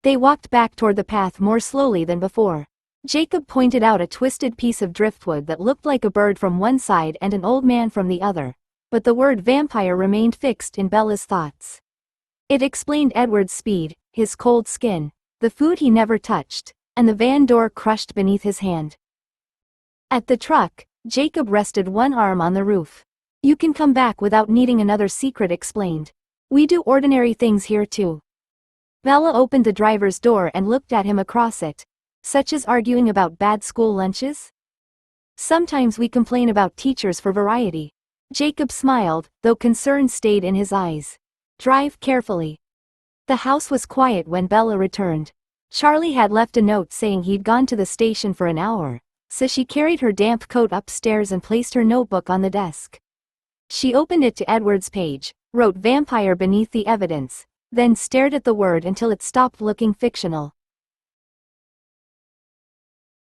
They walked back toward the path more slowly than before. Jacob pointed out a twisted piece of driftwood that looked like a bird from one side and an old man from the other, but the word vampire remained fixed in Bella's thoughts. It explained Edward's speed, his cold skin, the food he never touched, and the van door crushed beneath his hand. At the truck, Jacob rested one arm on the roof. "You can come back without needing another secret," explained. "We do ordinary things here too." Bella opened the driver's door and looked at him across it. "Such as arguing about bad school lunches?" "Sometimes we complain about teachers for variety." Jacob smiled, though concern stayed in his eyes. "Drive carefully." The house was quiet when Bella returned. Charlie had left a note saying he'd gone to the station for an hour, so she carried her damp coat upstairs and placed her notebook on the desk. She opened it to Edward's page, wrote vampire beneath the evidence, then stared at the word until it stopped looking fictional.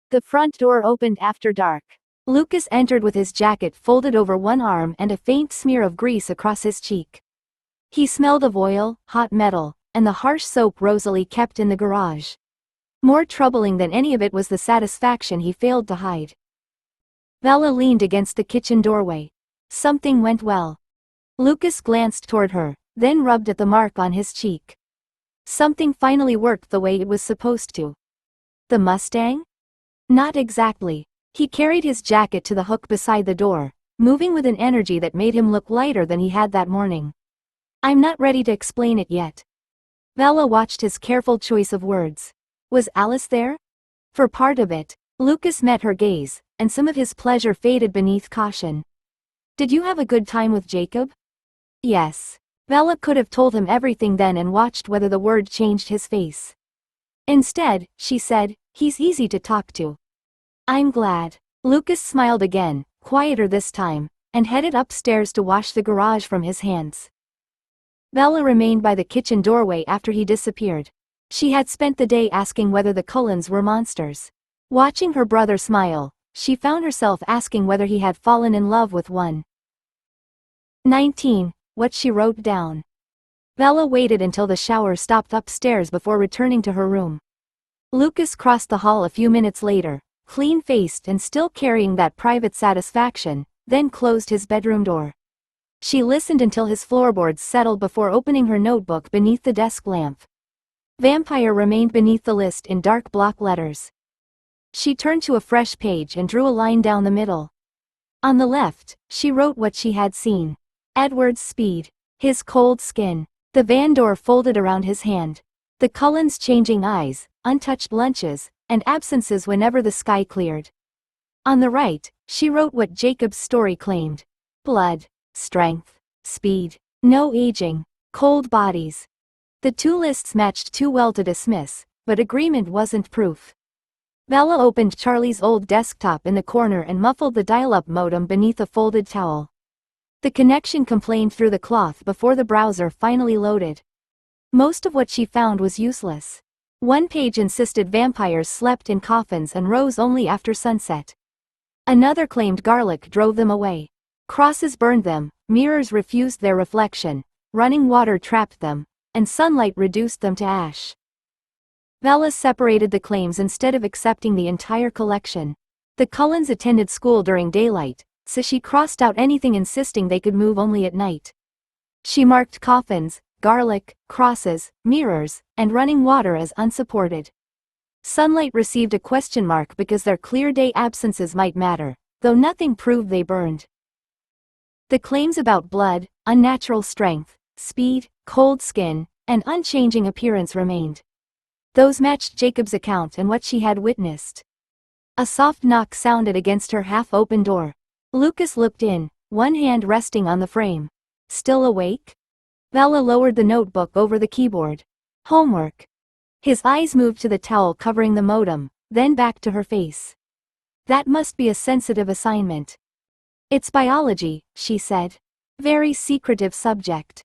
The front door opened after dark. Lucas entered with his jacket folded over one arm and a faint smear of grease across his cheek. He smelled of oil, hot metal, and the harsh soap Rosalie kept in the garage. More troubling than any of it was the satisfaction he failed to hide. Bella leaned against the kitchen doorway. Something went well. Lucas glanced toward her, then rubbed at the mark on his cheek. Something finally worked the way it was supposed to. The Mustang? Not exactly. He carried his jacket to the hook beside the door, moving with an energy that made him look lighter than he had that morning. "I'm not ready to explain it yet." Bella watched his careful choice of words. Was Alice there? For part of it. Lucas met her gaze, and some of his pleasure faded beneath caution. "Did you have a good time with Jacob?" "Yes." Bella could have told him everything then and watched whether the word changed his face. Instead, she said, "He's easy to talk to." "I'm glad." Lucas smiled again, quieter this time, and headed upstairs to wash the garage from his hands. Bella remained by the kitchen doorway after he disappeared. She had spent the day asking whether the Cullens were monsters. Watching her brother smile, she found herself asking whether he had fallen in love with one. 19. What she wrote down. Bella waited until the shower stopped upstairs before returning to her room. Lucas crossed the hall a few minutes later, clean-faced and still carrying that private satisfaction, then closed his bedroom door. She listened until his floorboards settled before opening her notebook beneath the desk lamp. Vampire remained beneath the list in dark block letters. She turned to a fresh page and drew a line down the middle. On the left, she wrote what she had seen. Edward's speed, his cold skin, the van door folded around his hand, the Cullens' changing eyes, untouched lunches, and absences whenever the sky cleared. On the right, she wrote what Jacob's story claimed. Blood, strength, speed, no aging, cold bodies. The two lists matched too well to dismiss, but agreement wasn't proof. Bella opened Charlie's old desktop in the corner and muffled the dial-up modem beneath a folded towel. The connection complained through the cloth before the browser finally loaded. Most of what she found was useless. One page insisted vampires slept in coffins and rose only after sunset. Another claimed garlic drove them away. Crosses burned them, mirrors refused their reflection, running water trapped them, and sunlight reduced them to ash. Bella separated the claims instead of accepting the entire collection. The Cullens attended school during daylight, so she crossed out anything insisting they could move only at night. She marked coffins, garlic, crosses, mirrors, and running water as unsupported. Sunlight received a question mark because their clear day absences might matter, though nothing proved they burned. The claims about blood, unnatural strength, speed, cold skin, and unchanging appearance remained. Those matched Jacob's account and what she had witnessed. A soft knock sounded against her half-open door. Lucas looked in, one hand resting on the frame. Still awake? Bella lowered the notebook over the keyboard. Homework. His eyes moved to the towel covering the modem, then back to her face. That must be a sensitive assignment. It's biology, she said. Very secretive subject.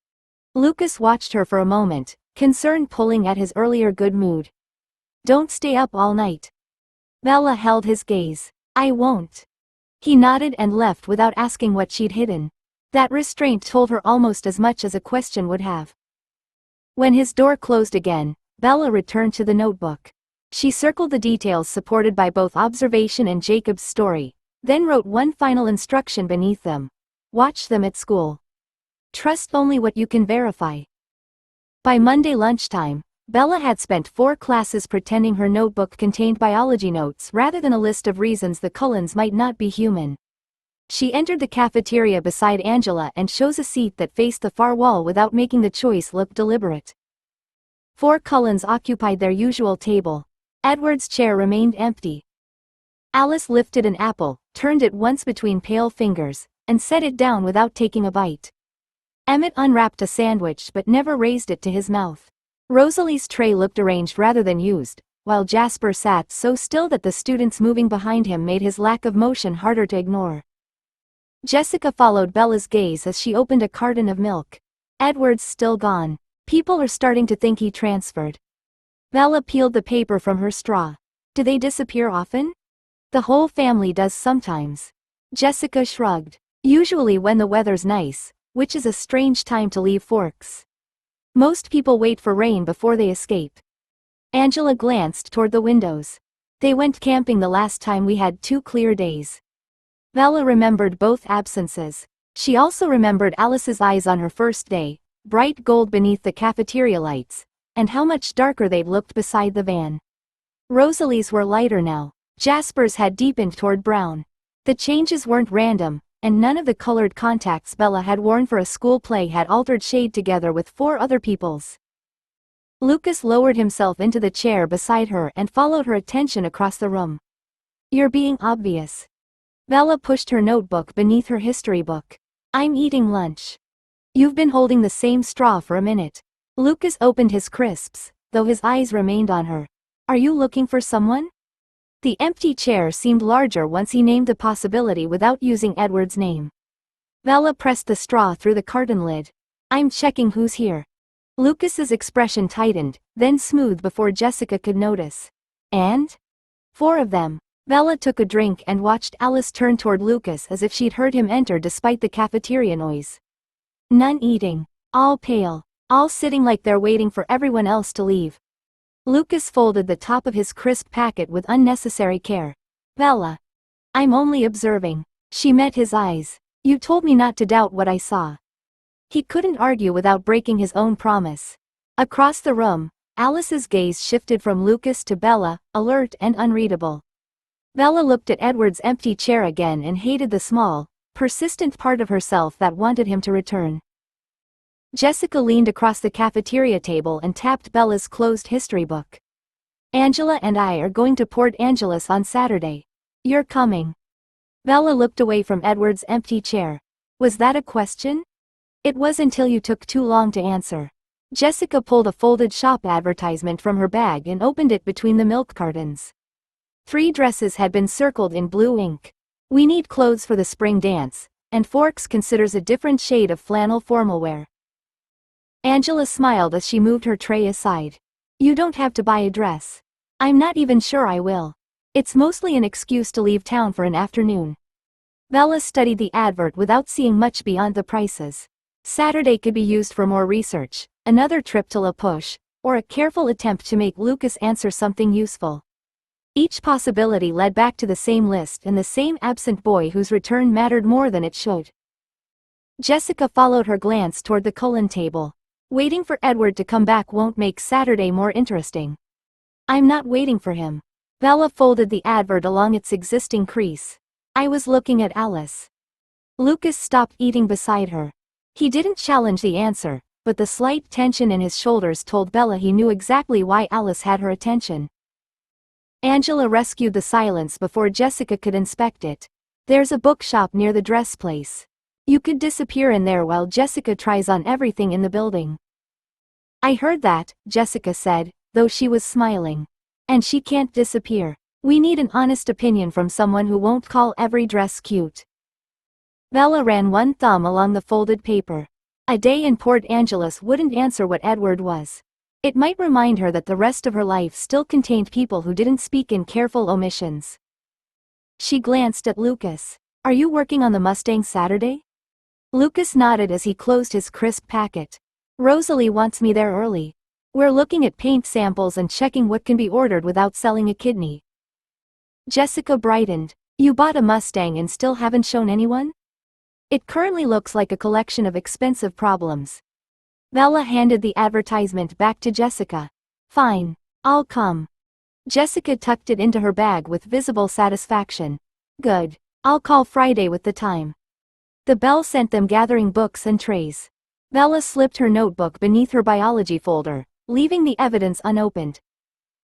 Lucas watched her for a moment, concern pulling at his earlier good mood. Don't stay up all night. Bella held his gaze. I won't. He nodded and left without asking what she'd hidden. That restraint told her almost as much as a question would have. When his door closed again, Bella returned to the notebook. She circled the details supported by both observation and Jacob's story, then wrote one final instruction beneath them. Watch them at school. Trust only what you can verify. By Monday lunchtime, Bella had spent 4 classes pretending her notebook contained biology notes rather than a list of reasons the Cullens might not be human. She entered the cafeteria beside Angela and chose a seat that faced the far wall without making the choice look deliberate. 4 Cullens occupied their usual table. Edward's chair remained empty. Alice lifted an apple, turned it once between pale fingers, and set it down without taking a bite. Emmett unwrapped a sandwich but never raised it to his mouth. Rosalie's tray looked arranged rather than used, while Jasper sat so still that the students moving behind him made his lack of motion harder to ignore. Jessica followed Bella's gaze as she opened a carton of milk. Edward's still gone. People are starting to think he transferred. Bella peeled the paper from her straw. Do they disappear often? The whole family does sometimes. Jessica shrugged. Usually when the weather's nice, which is a strange time to leave Forks. Most people wait for rain before they escape. Angela glanced toward the windows. They went camping the last time we had 2 clear days. Bella remembered both absences. She also remembered Alice's eyes on her first day, bright gold beneath the cafeteria lights, and how much darker they'd looked beside the van. Rosalie's were lighter now. Jasper's had deepened toward brown. The changes weren't random, and none of the colored contacts Bella had worn for a school play had altered shade together with 4 other people's. Lucas lowered himself into the chair beside her and followed her attention across the room. You're being obvious. Bella pushed her notebook beneath her history book. I'm eating lunch. You've been holding the same straw for a minute. Lucas opened his crisps, though his eyes remained on her. Are you looking for someone? The empty chair seemed larger once he named the possibility without using Edward's name. Bella pressed the straw through the carton lid. I'm checking who's here. Lucas's expression tightened, then smoothed before Jessica could notice. And? 4 of them. Bella took a drink and watched Alice turn toward Lucas as if she'd heard him enter despite the cafeteria noise. None eating. All pale. All sitting like they're waiting for everyone else to leave. Lucas folded the top of his crisp packet with unnecessary care. Bella. I'm only observing. She met his eyes. You told me not to doubt what I saw. He couldn't argue without breaking his own promise. Across the room, Alice's gaze shifted from Lucas to Bella, alert and unreadable. Bella looked at Edward's empty chair again and hated the small, persistent part of herself that wanted him to return. Jessica leaned across the cafeteria table and tapped Bella's closed history book. Angela and I are going to Port Angeles on Saturday. You're coming. Bella looked away from Edward's empty chair. Was that a question? It was until you took too long to answer. Jessica pulled a folded shop advertisement from her bag and opened it between the milk cartons. 3 dresses had been circled in blue ink. We need clothes for the spring dance, and Forks considers a different shade of flannel formal wear. Angela smiled as she moved her tray aside. You don't have to buy a dress. I'm not even sure I will. It's mostly an excuse to leave town for an afternoon. Bella studied the advert without seeing much beyond the prices. Saturday could be used for more research, another trip to La Push, or a careful attempt to make Lucas answer something useful. Each possibility led back to the same list and the same absent boy whose return mattered more than it should. Jessica followed her glance toward the Cullen table. Waiting for Edward to come back won't make Saturday more interesting. I'm not waiting for him. Bella folded the advert along its existing crease. I was looking at Alice. Lucas stopped eating beside her. He didn't challenge the answer, but the slight tension in his shoulders told Bella he knew exactly why Alice had her attention. Angela rescued the silence before Jessica could inspect it. There's a bookshop near the dress place. You could disappear in there while Jessica tries on everything in the building. I heard that, Jessica said, though she was smiling. And she can't disappear. We need an honest opinion from someone who won't call every dress cute. Bella ran one thumb along the folded paper. A day in Port Angeles wouldn't answer what Edward was. It might remind her that the rest of her life still contained people who didn't speak in careful omissions. She glanced at Lucas. Are you working on the Mustang Saturday? Lucas nodded as he closed his crisp packet. Rosalie wants me there early. We're looking at paint samples and checking what can be ordered without selling a kidney. Jessica brightened. You bought a Mustang and still haven't shown anyone? It currently looks like a collection of expensive problems. Bella handed the advertisement back to Jessica. Fine. I'll come. Jessica tucked it into her bag with visible satisfaction. Good. I'll call Friday with the time. The bell sent them gathering books and trays. Bella slipped her notebook beneath her biology folder, leaving the evidence unopened.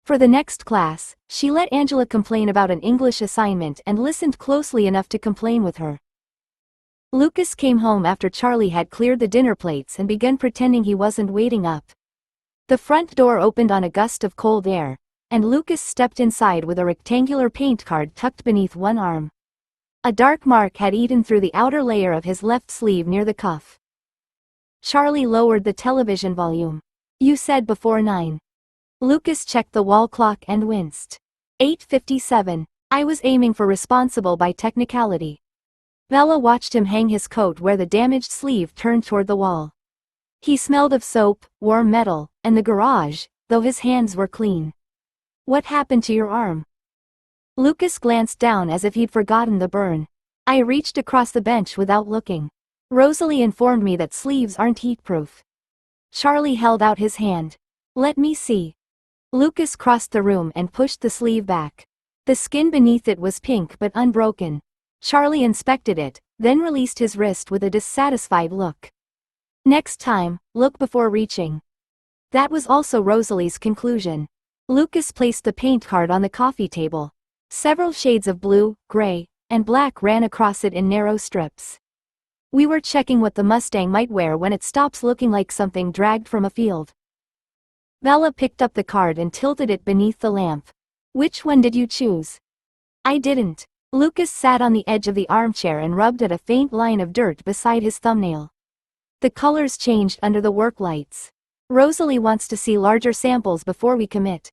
For the next class, she let Angela complain about an English assignment and listened closely enough to complain with her. Lucas came home after Charlie had cleared the dinner plates and began pretending he wasn't waiting up. The front door opened on a gust of cold air, and Lucas stepped inside with a rectangular paint card tucked beneath one arm. A dark mark had eaten through the outer layer of his left sleeve near the cuff. Charlie lowered the television volume. You said before 9. Lucas checked the wall clock and winced. 8:57. I was aiming for responsible by technicality. Bella watched him hang his coat where the damaged sleeve turned toward the wall. He smelled of soap, warm metal, and the garage, though his hands were clean. What happened to your arm? Lucas glanced down as if he'd forgotten the burn. I reached across the bench without looking. Rosalie informed me that sleeves aren't heatproof. Charlie held out his hand. Let me see. Lucas crossed the room and pushed the sleeve back. The skin beneath it was pink but unbroken. Charlie inspected it, then released his wrist with a dissatisfied look. Next time, look before reaching. That was also Rosalie's conclusion. Lucas placed the paint card on the coffee table. Several shades of blue, gray, and black ran across it in narrow strips. We were checking what the Mustang might wear when it stops looking like something dragged from a field. Bella picked up the card and tilted it beneath the lamp. Which one did you choose? I didn't. Lucas sat on the edge of the armchair and rubbed at a faint line of dirt beside his thumbnail. The colors changed under the work lights. Rosalie wants to see larger samples before we commit.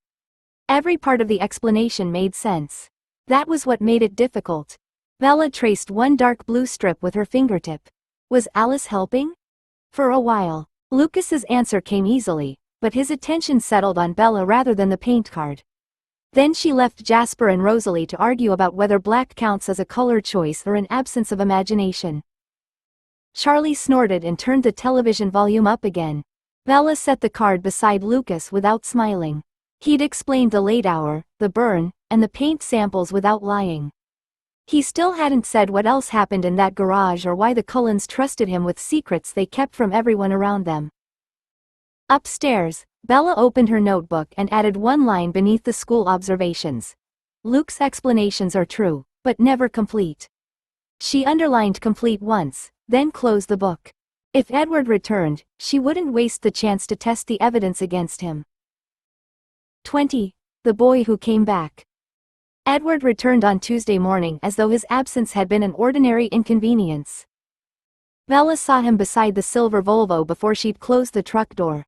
Every part of the explanation made sense. That was what made it difficult. Bella traced one dark blue strip with her fingertip. Was Alice helping? For a while, Lucas's answer came easily, but his attention settled on Bella rather than the paint card. Then she left Jasper and Rosalie to argue about whether black counts as a color choice or an absence of imagination. Charlie snorted and turned the television volume up again. Bella set the card beside Lucas without smiling. He'd explained the late hour, the burn, and the paint samples without lying. He still hadn't said what else happened in that garage or why the Cullens trusted him with secrets they kept from everyone around them. Upstairs, Bella opened her notebook and added one line beneath the school observations. Luke's explanations are true, but never complete. She underlined complete once, then closed the book. If Edward returned, she wouldn't waste the chance to test the evidence against him. 20. The boy who came back. Edward returned on Tuesday morning as though his absence had been an ordinary inconvenience. Bella saw him beside the silver Volvo before she'd closed the truck door.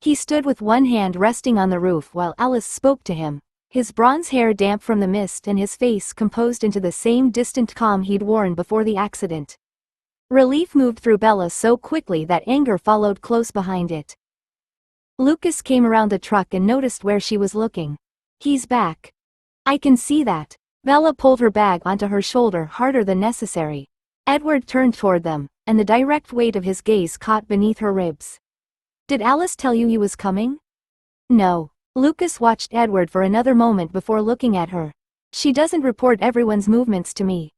He stood with one hand resting on the roof while Alice spoke to him, his bronze hair damp from the mist and his face composed into the same distant calm he'd worn before the accident. Relief moved through Bella so quickly that anger followed close behind it. Lucas came around the truck and noticed where she was looking. He's back. I can see that. Bella pulled her bag onto her shoulder harder than necessary. Edward turned toward them, and the direct weight of his gaze caught beneath her ribs. Did Alice tell you he was coming? No. Lucas watched Edward for another moment before looking at her. She doesn't report everyone's movements to me.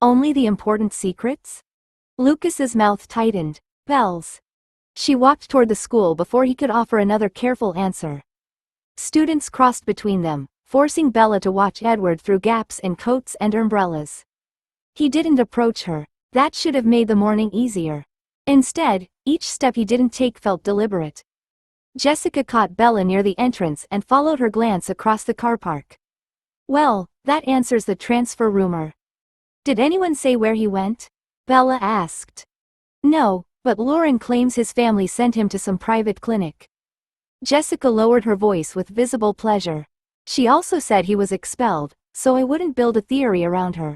Only the important secrets? Lucas's mouth tightened. Bells. She walked toward the school before he could offer another careful answer. Students crossed between them, forcing Bella to watch Edward through gaps in coats and umbrellas. He didn't approach her. That should have made the morning easier. Instead, each step he didn't take felt deliberate. Jessica caught Bella near the entrance and followed her glance across the car park. Well, that answers the transfer rumor. Did anyone say where he went? Bella asked. No, but Lauren claims his family sent him to some private clinic. Jessica lowered her voice with visible pleasure. She also said he was expelled, so I wouldn't build a theory around her.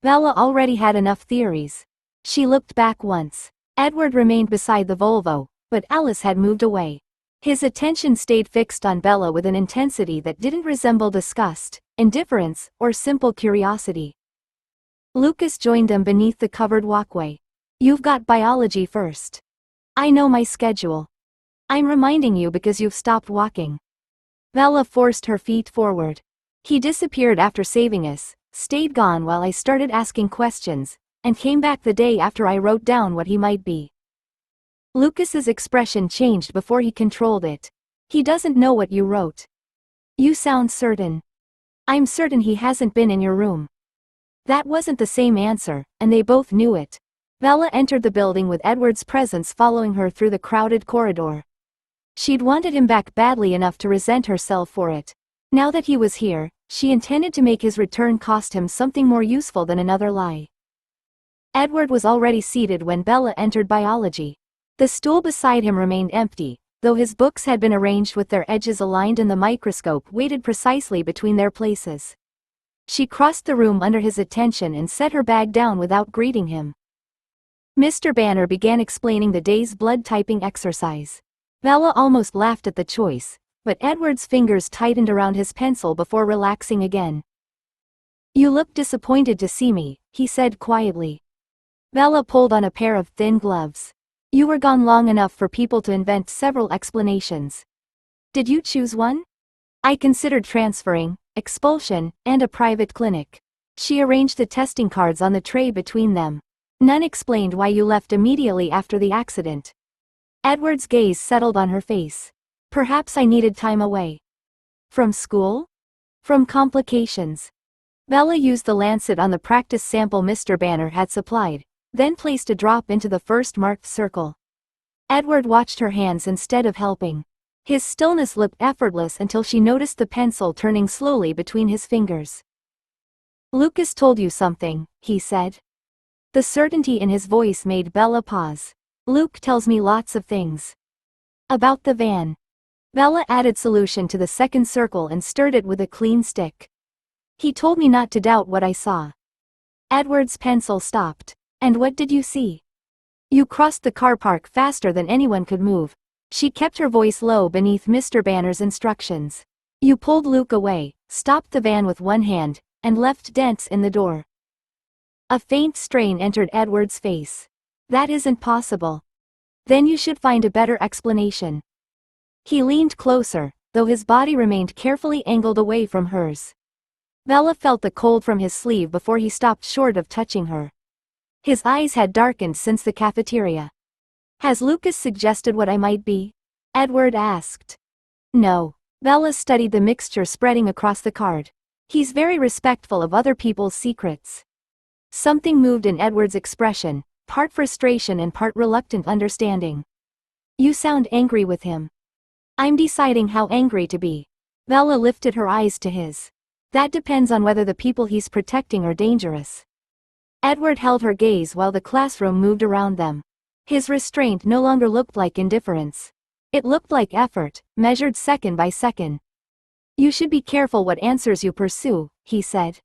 Bella already had enough theories. She looked back once. Edward remained beside the Volvo, but Alice had moved away. His attention stayed fixed on Bella with an intensity that didn't resemble disgust, indifference, or simple curiosity. Lucas joined them beneath the covered walkway. You've got biology first. I know my schedule. I'm reminding you because you've stopped walking. Bella forced her feet forward. He disappeared after saving us, stayed gone while I started asking questions, and came back the day after I wrote down what he might be. Lucas's expression changed before he controlled it. He doesn't know what you wrote. You sound certain. I'm certain he hasn't been in your room. That wasn't the same answer, and they both knew it. Bella entered the building with Edward's presence following her through the crowded corridor. She'd wanted him back badly enough to resent herself for it. Now that he was here, she intended to make his return cost him something more useful than another lie. Edward was already seated when Bella entered biology. The stool beside him remained empty, though his books had been arranged with their edges aligned and the microscope weighted precisely between their places. She crossed the room under his attention and set her bag down without greeting him. Mr. Banner began explaining the day's blood typing exercise. Bella almost laughed at the choice, but Edward's fingers tightened around his pencil before relaxing again. You look disappointed to see me, he said quietly. Bella pulled on a pair of thin gloves. You were gone long enough for people to invent several explanations. Did you choose one? I considered transferring, expulsion, and a private clinic. She arranged the testing cards on the tray between them. None explained why you left immediately after the accident. Edward's gaze settled on her face. Perhaps I needed time away. From school? From complications. Bella used the lancet on the practice sample Mr. Banner had supplied, then placed a drop into the first marked circle. Edward watched her hands instead of helping. His stillness looked effortless until she noticed the pencil turning slowly between his fingers. Lucas told you something, he said. The certainty in his voice made Bella pause. Luke tells me lots of things. About the van. Bella added solution to the second circle and stirred it with a clean stick. He told me not to doubt what I saw. Edward's pencil stopped. And what did you see? You crossed the car park faster than anyone could move. She kept her voice low beneath Mr. Banner's instructions. You pulled Luke away, stopped the van with one hand, and left dents in the door. A faint strain entered Edward's face. That isn't possible. Then you should find a better explanation. He leaned closer, though his body remained carefully angled away from hers. Bella felt the cold from his sleeve before he stopped short of touching her. His eyes had darkened since the cafeteria. Has Lucas suggested what I might be? Edward asked. No. Bella studied the mixture spreading across the card. He's very respectful of other people's secrets. Something moved in Edward's expression, part frustration and part reluctant understanding. You sound angry with him. I'm deciding how angry to be. Bella lifted her eyes to his. That depends on whether the people he's protecting are dangerous. Edward held her gaze while the classroom moved around them. His restraint no longer looked like indifference. It looked like effort, measured second by second. You should be careful what answers you pursue, he said.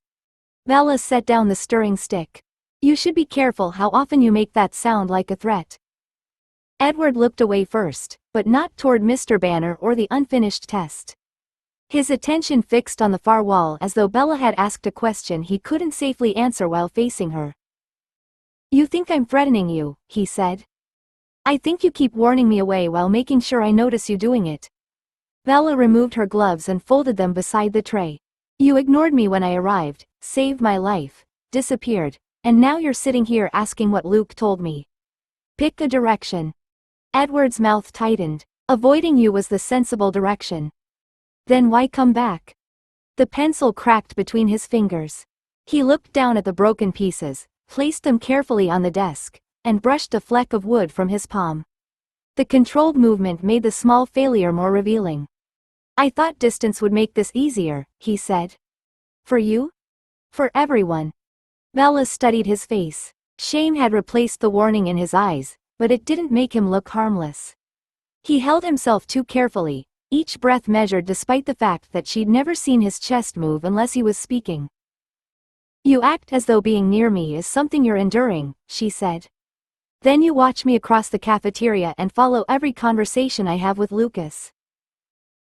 Bella set down the stirring stick. You should be careful how often you make that sound like a threat. Edward looked away first, but not toward Mr. Banner or the unfinished test. His attention fixed on the far wall as though Bella had asked a question he couldn't safely answer while facing her. You think I'm threatening you, he said. I think you keep warning me away while making sure I notice you doing it. Bella removed her gloves and folded them beside the tray. You ignored me when I arrived, saved my life, disappeared, and now you're sitting here asking what Luke told me. Pick a direction. Edward's mouth tightened. Avoiding you was the sensible direction. Then why come back? The pencil cracked between his fingers. He looked down at the broken pieces, placed them carefully on the desk, and brushed a fleck of wood from his palm. The controlled movement made the small failure more revealing. I thought distance would make this easier, he said. For you? For everyone. Bella studied his face. Shame had replaced the warning in his eyes, but it didn't make him look harmless. He held himself too carefully, each breath measured despite the fact that she'd never seen his chest move unless he was speaking. "You act as though being near me is something you're enduring," she said. "Then you watch me across the cafeteria and follow every conversation I have with Lucas."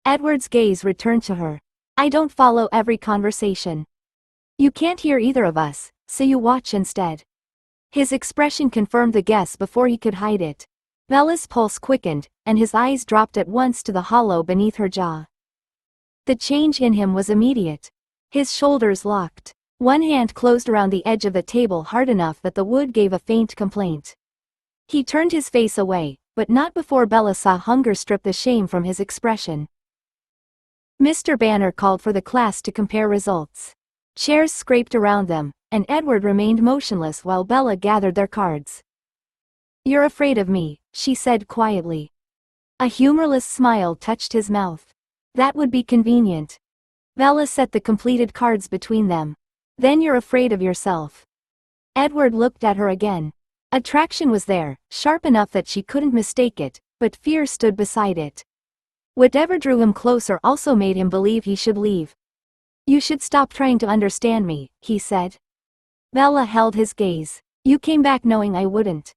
Edward's gaze returned to her. "I don't follow every conversation. You can't hear either of us, so you watch instead." His expression confirmed the guess before he could hide it. Bella's pulse quickened, and his eyes dropped at once to the hollow beneath her jaw. The change in him was immediate. His shoulders locked. One hand closed around the edge of the table hard enough that the wood gave a faint complaint. He turned his face away, but not before Bella saw hunger strip the shame from his expression. Mr. Banner called for the class to compare results. Chairs scraped around them, and Edward remained motionless while Bella gathered their cards. "You're afraid of me," she said quietly. A humorless smile touched his mouth. "That would be convenient." Bella set the completed cards between them. "Then you're afraid of yourself." Edward looked at her again. Attraction was there, sharp enough that she couldn't mistake it, but fear stood beside it. Whatever drew him closer also made him believe he should leave. "You should stop trying to understand me," he said. Bella held his gaze. "You came back knowing I wouldn't."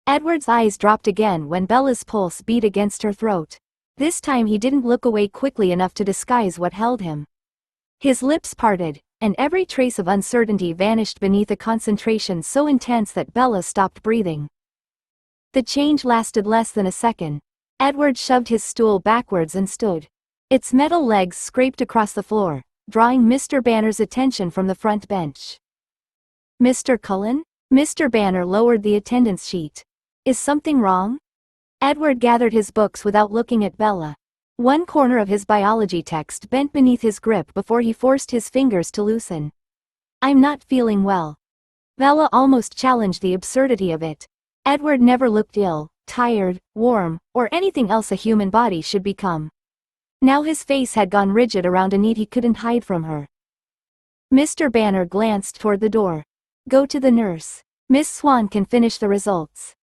Edward's eyes dropped again when Bella's pulse beat against her throat. This time he didn't look away quickly enough to disguise what held him. His lips parted, and every trace of uncertainty vanished beneath a concentration so intense that Bella stopped breathing. The change lasted less than a second. Edward shoved his stool backwards and stood. Its metal legs scraped across the floor, drawing Mr. Banner's attention from the front bench. "Mr. Cullen?" Mr. Banner lowered the attendance sheet. "Is something wrong?" Edward gathered his books without looking at Bella. One corner of his biology text bent beneath his grip before he forced his fingers to loosen. "I'm not feeling well." Bella almost challenged the absurdity of it. Edward never looked ill, tired, warm, or anything else a human body should become. Now his face had gone rigid around a need he couldn't hide from her. Mr. Banner glanced toward the door. "Go to the nurse. Miss Swan can finish the results."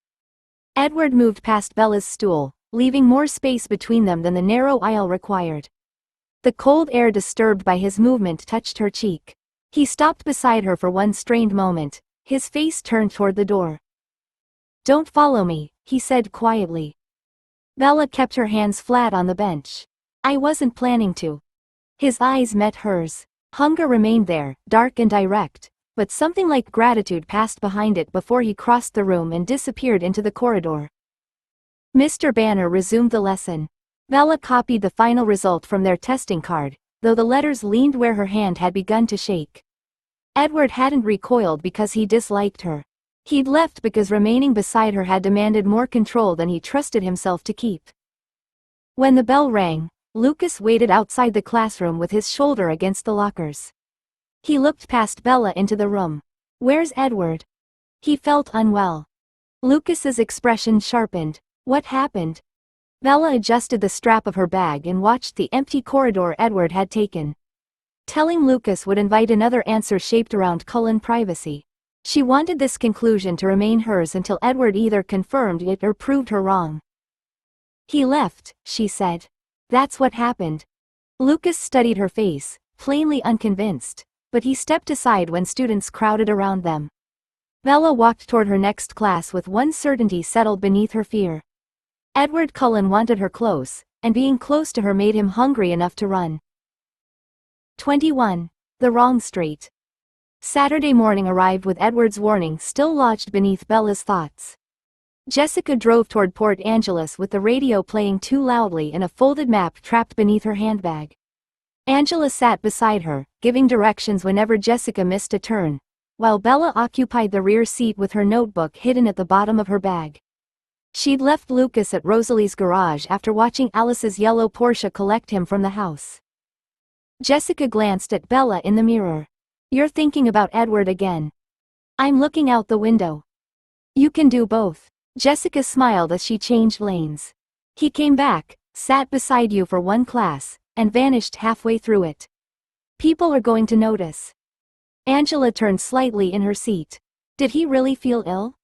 Edward moved past Bella's stool, leaving more space between them than the narrow aisle required. The cold air disturbed by his movement touched her cheek. He stopped beside her for one strained moment, his face turned toward the door. "Don't follow me," he said quietly. Bella kept her hands flat on the bench. "I wasn't planning to." His eyes met hers. Hunger remained there, dark and direct, but something like gratitude passed behind it before he crossed the room and disappeared into the corridor. Mr. Banner resumed the lesson. Bella copied the final result from their testing card, though the letters leaned where her hand had begun to shake. Edward hadn't recoiled because he disliked her. He'd left because remaining beside her had demanded more control than he trusted himself to keep. When the bell rang, Lucas waited outside the classroom with his shoulder against the lockers. He looked past Bella into the room. "Where's Edward?" He felt unwell. Lucas's expression sharpened. "What happened?" Bella adjusted the strap of her bag and watched the empty corridor Edward had taken. Telling Lucas would invite another answer shaped around Cullen privacy. She wanted this conclusion to remain hers until Edward either confirmed it or proved her wrong. "He left," she said. "That's what happened." Lucas studied her face, plainly unconvinced, but he stepped aside when students crowded around them. Bella walked toward her next class with one certainty settled beneath her fear. Edward Cullen wanted her close, and being close to her made him hungry enough to run. 21. The Wrong Street. Saturday morning arrived with Edward's warning still lodged beneath Bella's thoughts. Jessica drove toward Port Angeles with the radio playing too loudly and a folded map trapped beneath her handbag. Angela sat beside her, giving directions whenever Jessica missed a turn, while Bella occupied the rear seat with her notebook hidden at the bottom of her bag. She'd left Lucas at Rosalie's garage after watching Alice's yellow Porsche collect him from the house. Jessica glanced at Bella in the mirror. "You're thinking about Edward again." "I'm looking out the window." "You can do both." Jessica smiled as she changed lanes. "He came back, sat beside you for one class, and vanished halfway through it. People are going to notice." Angela turned slightly in her seat. "Did he really feel ill?"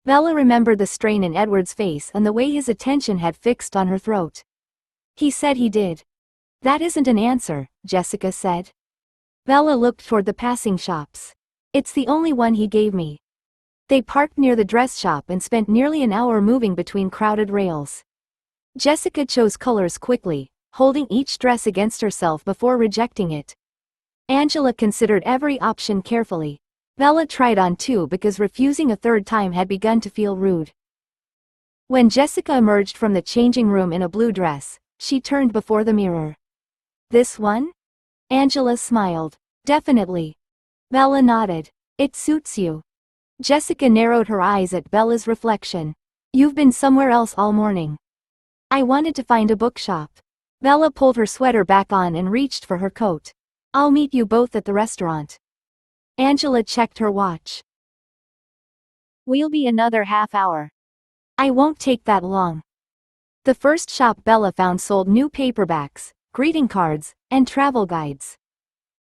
Bella remembered the strain in Edward's face and the way his attention had fixed on her throat. He said he did. That isn't an answer, Jessica said. Bella looked toward the passing shops. It's the only one he gave me. They parked near the dress shop and spent nearly an hour moving between crowded rails. Jessica chose colors quickly, holding each dress against herself before rejecting it. Angela considered every option carefully. Bella tried on two because refusing a third time had begun to feel rude. When Jessica emerged from the changing room in a blue dress, she turned before the mirror. This one? Angela smiled. Definitely. Bella nodded. It suits you. Jessica narrowed her eyes at Bella's reflection. You've been somewhere else all morning. I wanted to find a bookshop. Bella pulled her sweater back on and reached for her coat. I'll meet you both at the restaurant. Angela checked her watch. We'll be another half hour. I won't take that long. The first shop Bella found sold new paperbacks, greeting cards, and travel guides.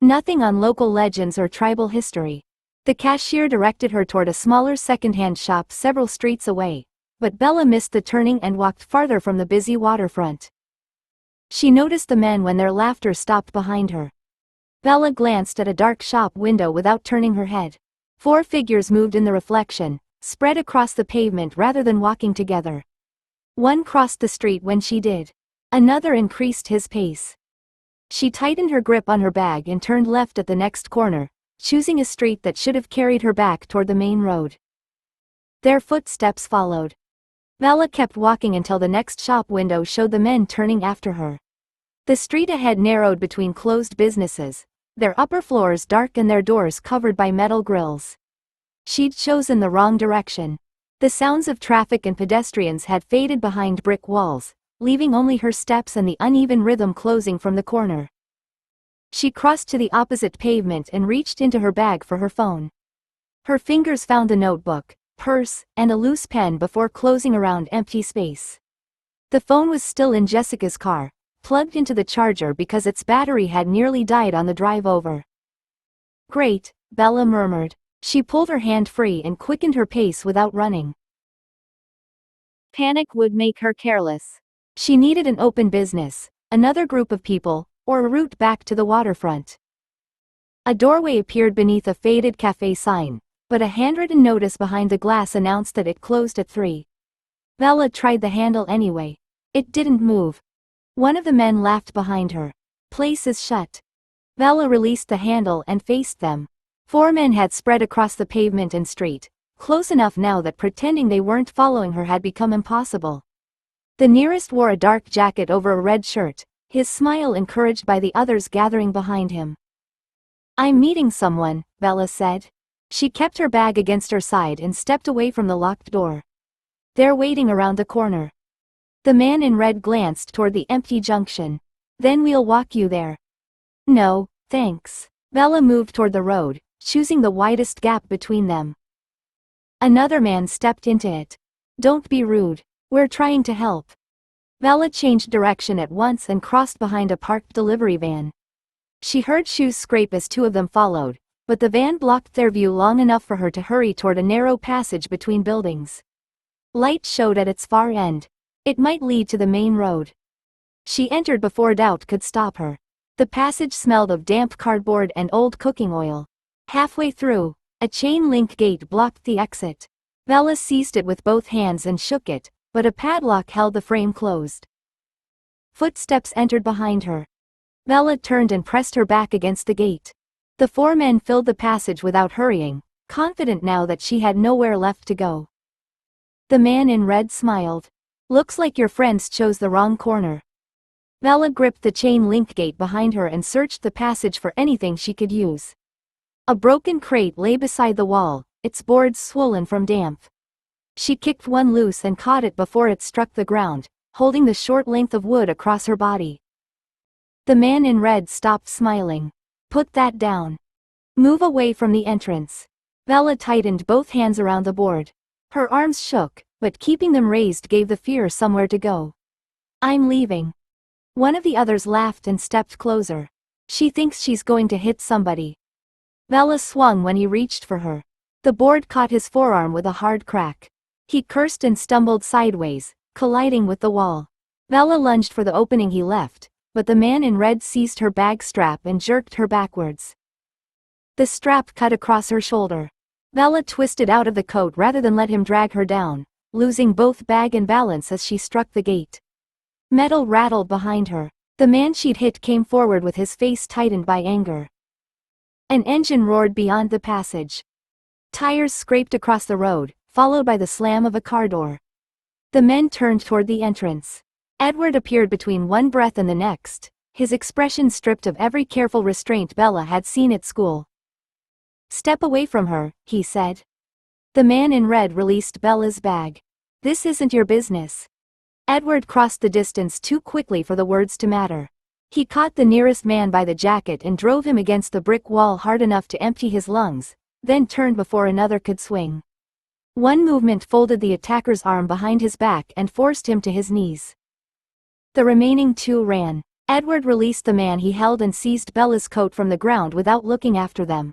Nothing on local legends or tribal history. The cashier directed her toward a smaller secondhand shop several streets away, but Bella missed the turning and walked farther from the busy waterfront. She noticed the men when their laughter stopped behind her. Bella glanced at a dark shop window without turning her head. 4 figures moved in the reflection, spread across the pavement rather than walking together. One crossed the street when she did. Another increased his pace. She tightened her grip on her bag and turned left at the next corner, choosing a street that should have carried her back toward the main road. Their footsteps followed. Bella kept walking until the next shop window showed the men turning after her. The street ahead narrowed between closed businesses, their upper floors dark and their doors covered by metal grills. She'd chosen the wrong direction. The sounds of traffic and pedestrians had faded behind brick walls, leaving only her steps and the uneven rhythm closing from the corner. She crossed to the opposite pavement and reached into her bag for her phone. Her fingers found a notebook, purse, and a loose pen before closing around empty space. The phone was still in Jessica's car, plugged into the charger because its battery had nearly died on the drive over. Great, Bella murmured. She pulled her hand free and quickened her pace without running. Panic would make her careless. She needed an open business, another group of people, or a route back to the waterfront. A doorway appeared beneath a faded cafe sign, but a handwritten notice behind the glass announced that it closed at 3. Bella tried the handle anyway. It didn't move. One of the men laughed behind her. Place is shut. Bella released the handle and faced them. 4 men had spread across the pavement and street, close enough now that pretending they weren't following her had become impossible. The nearest wore a dark jacket over a red shirt, his smile encouraged by the others gathering behind him. I'm meeting someone, Bella said. She kept her bag against her side and stepped away from the locked door. They're waiting around the corner. The man in red glanced toward the empty junction. Then we'll walk you there. No, thanks. Bella moved toward the road, choosing the widest gap between them. Another man stepped into it. Don't be rude. We're trying to help. Bella changed direction at once and crossed behind a parked delivery van. She heard shoes scrape as 2 of them followed, but the van blocked their view long enough for her to hurry toward a narrow passage between buildings. Light showed at its far end. It might lead to the main road. She entered before doubt could stop her. The passage smelled of damp cardboard and old cooking oil. Halfway through, a chain-link gate blocked the exit. Bella seized it with both hands and shook it, but a padlock held the frame closed. Footsteps entered behind her. Bella turned and pressed her back against the gate. The 4 men filled the passage without hurrying, confident now that she had nowhere left to go. The man in red smiled. Looks like your friends chose the wrong corner. Bella gripped the chain-link gate behind her and searched the passage for anything she could use. A broken crate lay beside the wall, its boards swollen from damp. She kicked one loose and caught it before it struck the ground, holding the short length of wood across her body. The man in red stopped smiling. Put that down. Move away from the entrance. Bella tightened both hands around the board. Her arms shook, but keeping them raised gave the fear somewhere to go. I'm leaving. One of the others laughed and stepped closer. She thinks she's going to hit somebody. Bella swung when he reached for her. The board caught his forearm with a hard crack. He cursed and stumbled sideways, colliding with the wall. Bella lunged for the opening he left, but the man in red seized her bag strap and jerked her backwards. The strap cut across her shoulder. Bella twisted out of the coat rather than let him drag her down, losing both bag and balance as she struck the gate. Metal rattled behind her. The man she'd hit came forward with his face tightened by anger. An engine roared beyond the passage. Tires scraped across the road, followed by the slam of a car door. The men turned toward the entrance. Edward appeared between one breath and the next, his expression stripped of every careful restraint Bella had seen at school. "Step away from her," he said. The man in red released Bella's bag. "This isn't your business." Edward crossed the distance too quickly for the words to matter. He caught the nearest man by the jacket and drove him against the brick wall hard enough to empty his lungs, then turned before another could swing. One movement folded the attacker's arm behind his back and forced him to his knees. The remaining two ran. Edward released the man he held and seized Bella's coat from the ground without looking after them.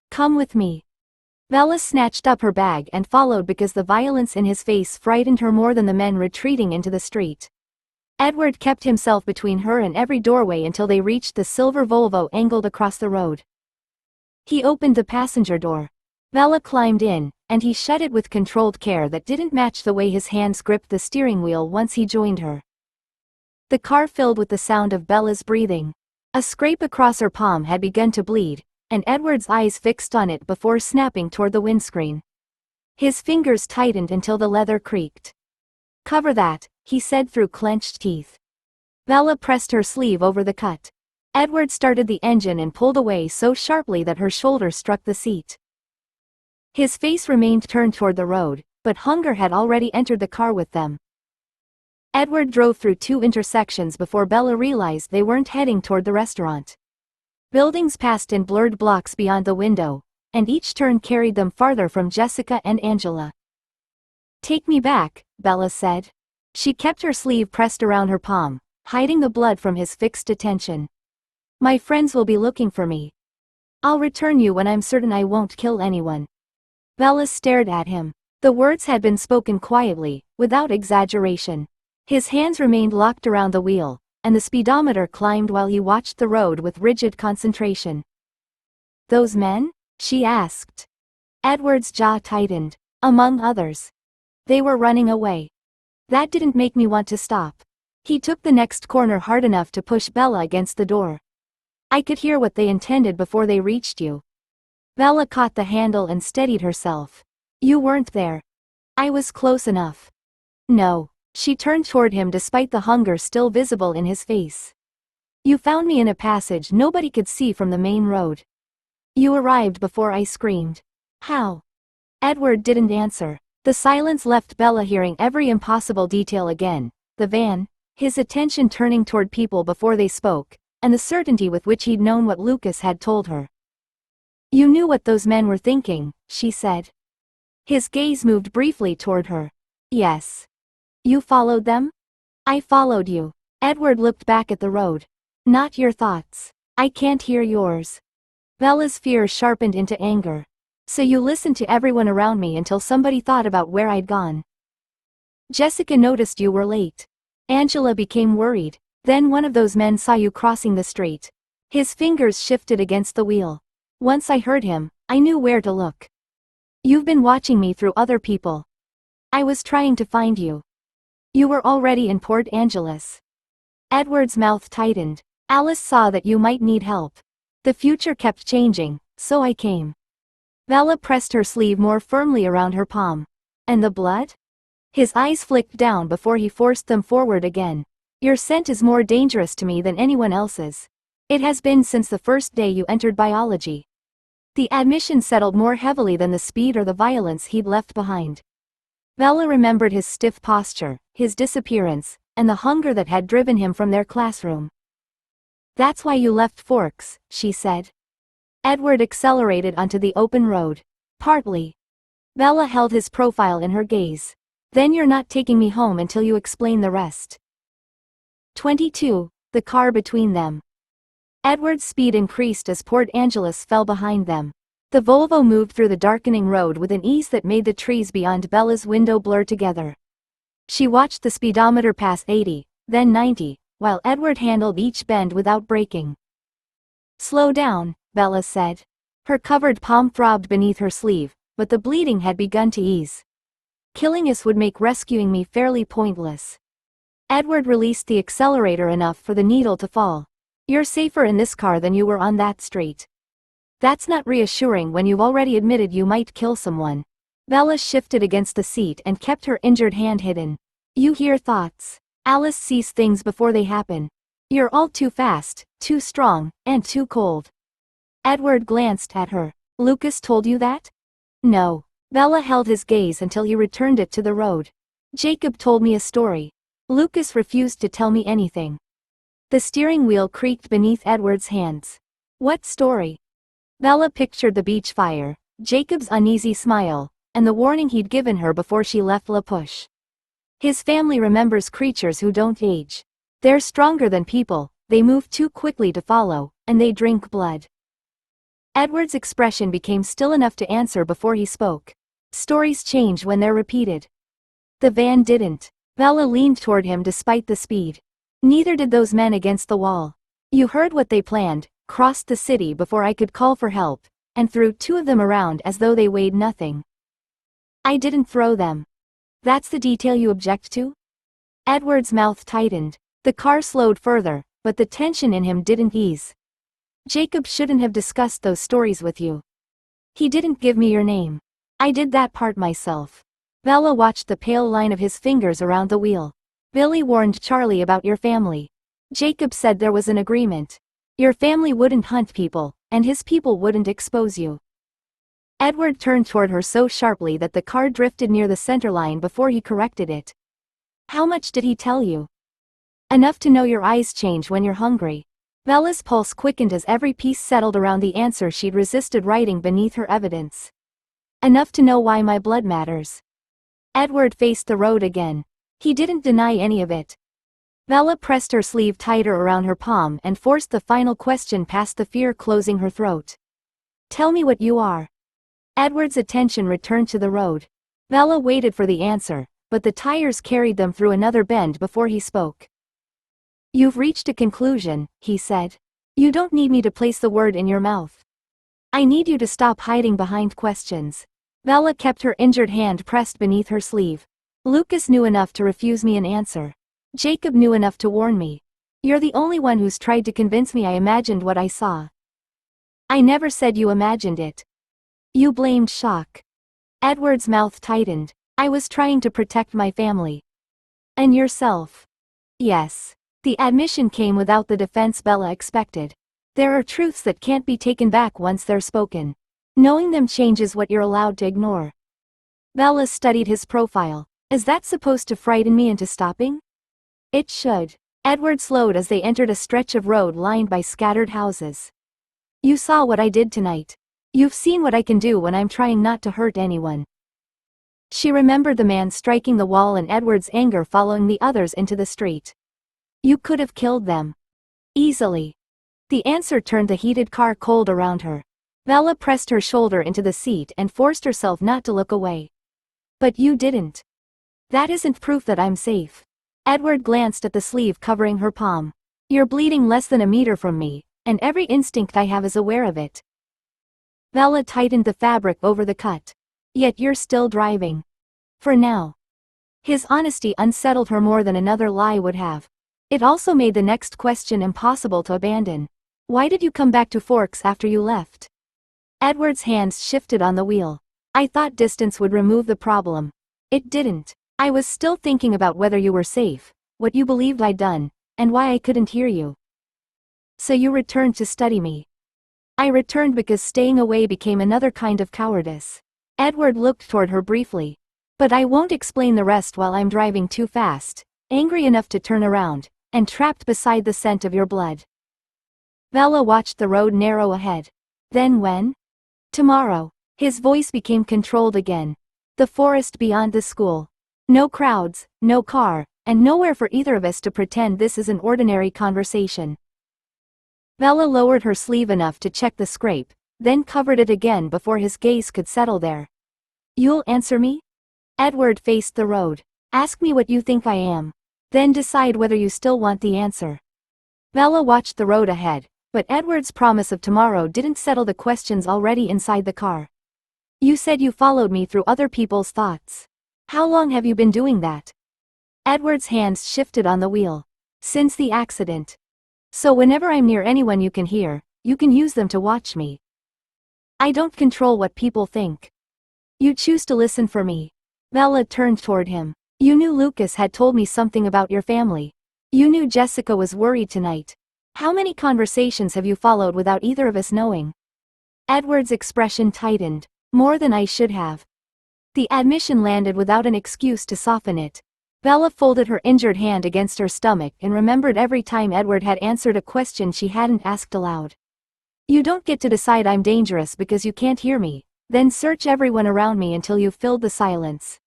"Come with me." Bella snatched up her bag and followed because the violence in his face frightened her more than the men retreating into the street. Edward kept himself between her and every doorway until they reached the silver Volvo angled across the road. He opened the passenger door. Bella climbed in, and he shut it with controlled care that didn't match the way his hands gripped the steering wheel once he joined her. The car filled with the sound of Bella's breathing. A scrape across her palm had begun to bleed, and Edward's eyes fixed on it before snapping toward the windscreen. His fingers tightened until the leather creaked. "Cover that," he said through clenched teeth. Bella pressed her sleeve over the cut. Edward started the engine and pulled away so sharply that her shoulder struck the seat. His face remained turned toward the road, but hunger had already entered the car with them. Edward drove through two intersections before Bella realized they weren't heading toward the restaurant. Buildings passed in blurred blocks beyond the window, and each turn carried them farther from Jessica and Angela. "Take me back," Bella said. She kept her sleeve pressed around her palm, hiding the blood from his fixed attention. "My friends will be looking for me. I'll return you when I'm certain I won't kill anyone." Bella stared at him. The words had been spoken quietly, without exaggeration. His hands remained locked around the wheel, and the speedometer climbed while he watched the road with rigid concentration. "Those men?" she asked. Edward's jaw tightened. "Among others. They were running away. That didn't make me want to stop." He took the next corner hard enough to push Bella against the door. "I could hear what they intended before they reached you." Bella caught the handle and steadied herself. "You weren't there." "I was close enough." "No." She turned toward him despite the hunger still visible in his face. "You found me in a passage nobody could see from the main road. You arrived before I screamed." "How?" Edward didn't answer. The silence left Bella hearing every impossible detail again, the van, his attention turning toward people before they spoke, and the certainty with which he'd known what Lucas had told her. "You knew what those men were thinking," she said. His gaze moved briefly toward her. "Yes." "You followed them?" "I followed you." Edward looked back at the road. "Not your thoughts. I can't hear yours." Bella's fear sharpened into anger. "So you listened to everyone around me until somebody thought about where I'd gone." "Jessica noticed you were late. Angela became worried. Then one of those men saw you crossing the street." His fingers shifted against the wheel. "Once I heard him, I knew where to look. You've been watching me through other people. I was trying to find you. You were already in Port Angeles." Edward's mouth tightened. "Alice saw that you might need help. The future kept changing, so I came." Bella pressed her sleeve more firmly around her palm. "And the blood?" His eyes flicked down before he forced them forward again. "Your scent is more dangerous to me than anyone else's. It has been since the first day you entered biology." The admission settled more heavily than the speed or the violence he'd left behind. Bella remembered his stiff posture, his disappearance, and the hunger that had driven him from their classroom. "That's why you left Forks," she said. Edward accelerated onto the open road. "Partly." Bella held his profile in her gaze. "Then you're not taking me home until you explain the rest." 22. The car between them. Edward's speed increased as Port Angeles fell behind them. The Volvo moved through the darkening road with an ease that made the trees beyond Bella's window blur together. She watched the speedometer pass 80, then 90, while Edward handled each bend without breaking. "Slow down," Bella said. Her covered palm throbbed beneath her sleeve, but the bleeding had begun to ease. "Killing us would make rescuing me fairly pointless." Edward released the accelerator enough for the needle to fall. "You're safer in this car than you were on that street." "That's not reassuring when you've already admitted you might kill someone." Bella shifted against the seat and kept her injured hand hidden. "You hear thoughts. Alice sees things before they happen. You're all too fast, too strong, and too cold." Edward glanced at her. "Lucas told you that?" "No." Bella held his gaze until he returned it to the road. "Jacob told me a story. Lucas refused to tell me anything." The steering wheel creaked beneath Edward's hands. "What story?" Bella pictured the beach fire, Jacob's uneasy smile, and the warning he'd given her before she left La Push. "His family remembers creatures who don't age. They're stronger than people, they move too quickly to follow, and they drink blood." Edward's expression became still enough to answer before he spoke. "Stories change when they're repeated." The van didn't. Bella leaned toward him despite the speed. "Neither did those men against the wall. You heard what they planned, crossed the city before I could call for help, and threw two of them around as though they weighed nothing." "I didn't throw them." "That's the detail you object to?" Edward's mouth tightened. The car slowed further, but the tension in him didn't ease. "Jacob shouldn't have discussed those stories with you. He didn't give me your name. I did that part myself." Bella watched the pale line of his fingers around the wheel. "Billy warned Charlie about your family. Jacob said there was an agreement. Your family wouldn't hunt people, and his people wouldn't expose you." Edward turned toward her so sharply that the car drifted near the center line before he corrected it. "How much did he tell you?" "Enough to know your eyes change when you're hungry." Bella's pulse quickened as every piece settled around the answer she'd resisted writing beneath her evidence. "Enough to know why my blood matters." Edward faced the road again. He didn't deny any of it. Bella pressed her sleeve tighter around her palm and forced the final question past the fear closing her throat. "Tell me what you are." Edward's attention returned to the road. Bella waited for the answer, but the tires carried them through another bend before he spoke. "You've reached a conclusion," he said. "You don't need me to place the word in your mouth. I need you to stop hiding behind questions." Bella kept her injured hand pressed beneath her sleeve. "Lucas knew enough to refuse me an answer. Jacob knew enough to warn me. You're the only one who's tried to convince me I imagined what I saw." "I never said you imagined it." "You blamed shock." Edward's mouth tightened. "I was trying to protect my family." "And yourself." "Yes." The admission came without the defense Bella expected. There are truths that can't be taken back once they're spoken. Knowing them changes what you're allowed to ignore. Bella studied his profile. "Is that supposed to frighten me into stopping?" "It should." Edward slowed as they entered a stretch of road lined by scattered houses. "You saw what I did tonight. You've seen what I can do when I'm trying not to hurt anyone." She remembered the man striking the wall and Edward's anger following the others into the street. "You could have killed them." "Easily." The answer turned the heated car cold around her. Bella pressed her shoulder into the seat and forced herself not to look away. "But you didn't." "That isn't proof that I'm safe." Edward glanced at the sleeve covering her palm. "You're bleeding less than a meter from me, and every instinct I have is aware of it." Bella tightened the fabric over the cut. "Yet you're still driving." "For now." His honesty unsettled her more than another lie would have. It also made the next question impossible to abandon. "Why did you come back to Forks after you left?" Edward's hands shifted on the wheel. "I thought distance would remove the problem. It didn't. I was still thinking about whether you were safe, what you believed I'd done, and why I couldn't hear you." "So you returned to study me." "I returned because staying away became another kind of cowardice." Edward looked toward her briefly. "But I won't explain the rest while I'm driving too fast, angry enough to turn around, and trapped beside the scent of your blood." Bella watched the road narrow ahead. "Then when?" "Tomorrow." His voice became controlled again. "The forest beyond the school. No crowds, no car, and nowhere for either of us to pretend this is an ordinary conversation." Bella lowered her sleeve enough to check the scrape, then covered it again before his gaze could settle there. "You'll answer me?" Edward faced the road. "Ask me what you think I am." Then decide whether you still want the answer. Bella watched the road ahead, but Edward's promise of tomorrow didn't settle the questions already inside the car. You said you followed me through other people's thoughts. How long have you been doing that? Edward's hands shifted on the wheel. Since the accident. So whenever I'm near anyone you can hear, you can use them to watch me. I don't control what people think. You choose to listen for me. Bella turned toward him. You knew Lucas had told me something about your family. You knew Jessica was worried tonight. How many conversations have you followed without either of us knowing? Edward's expression tightened. More than I should have. The admission landed without an excuse to soften it. Bella folded her injured hand against her stomach and remembered every time Edward had answered a question she hadn't asked aloud. You don't get to decide I'm dangerous because you can't hear me, then search everyone around me until you've filled the silence.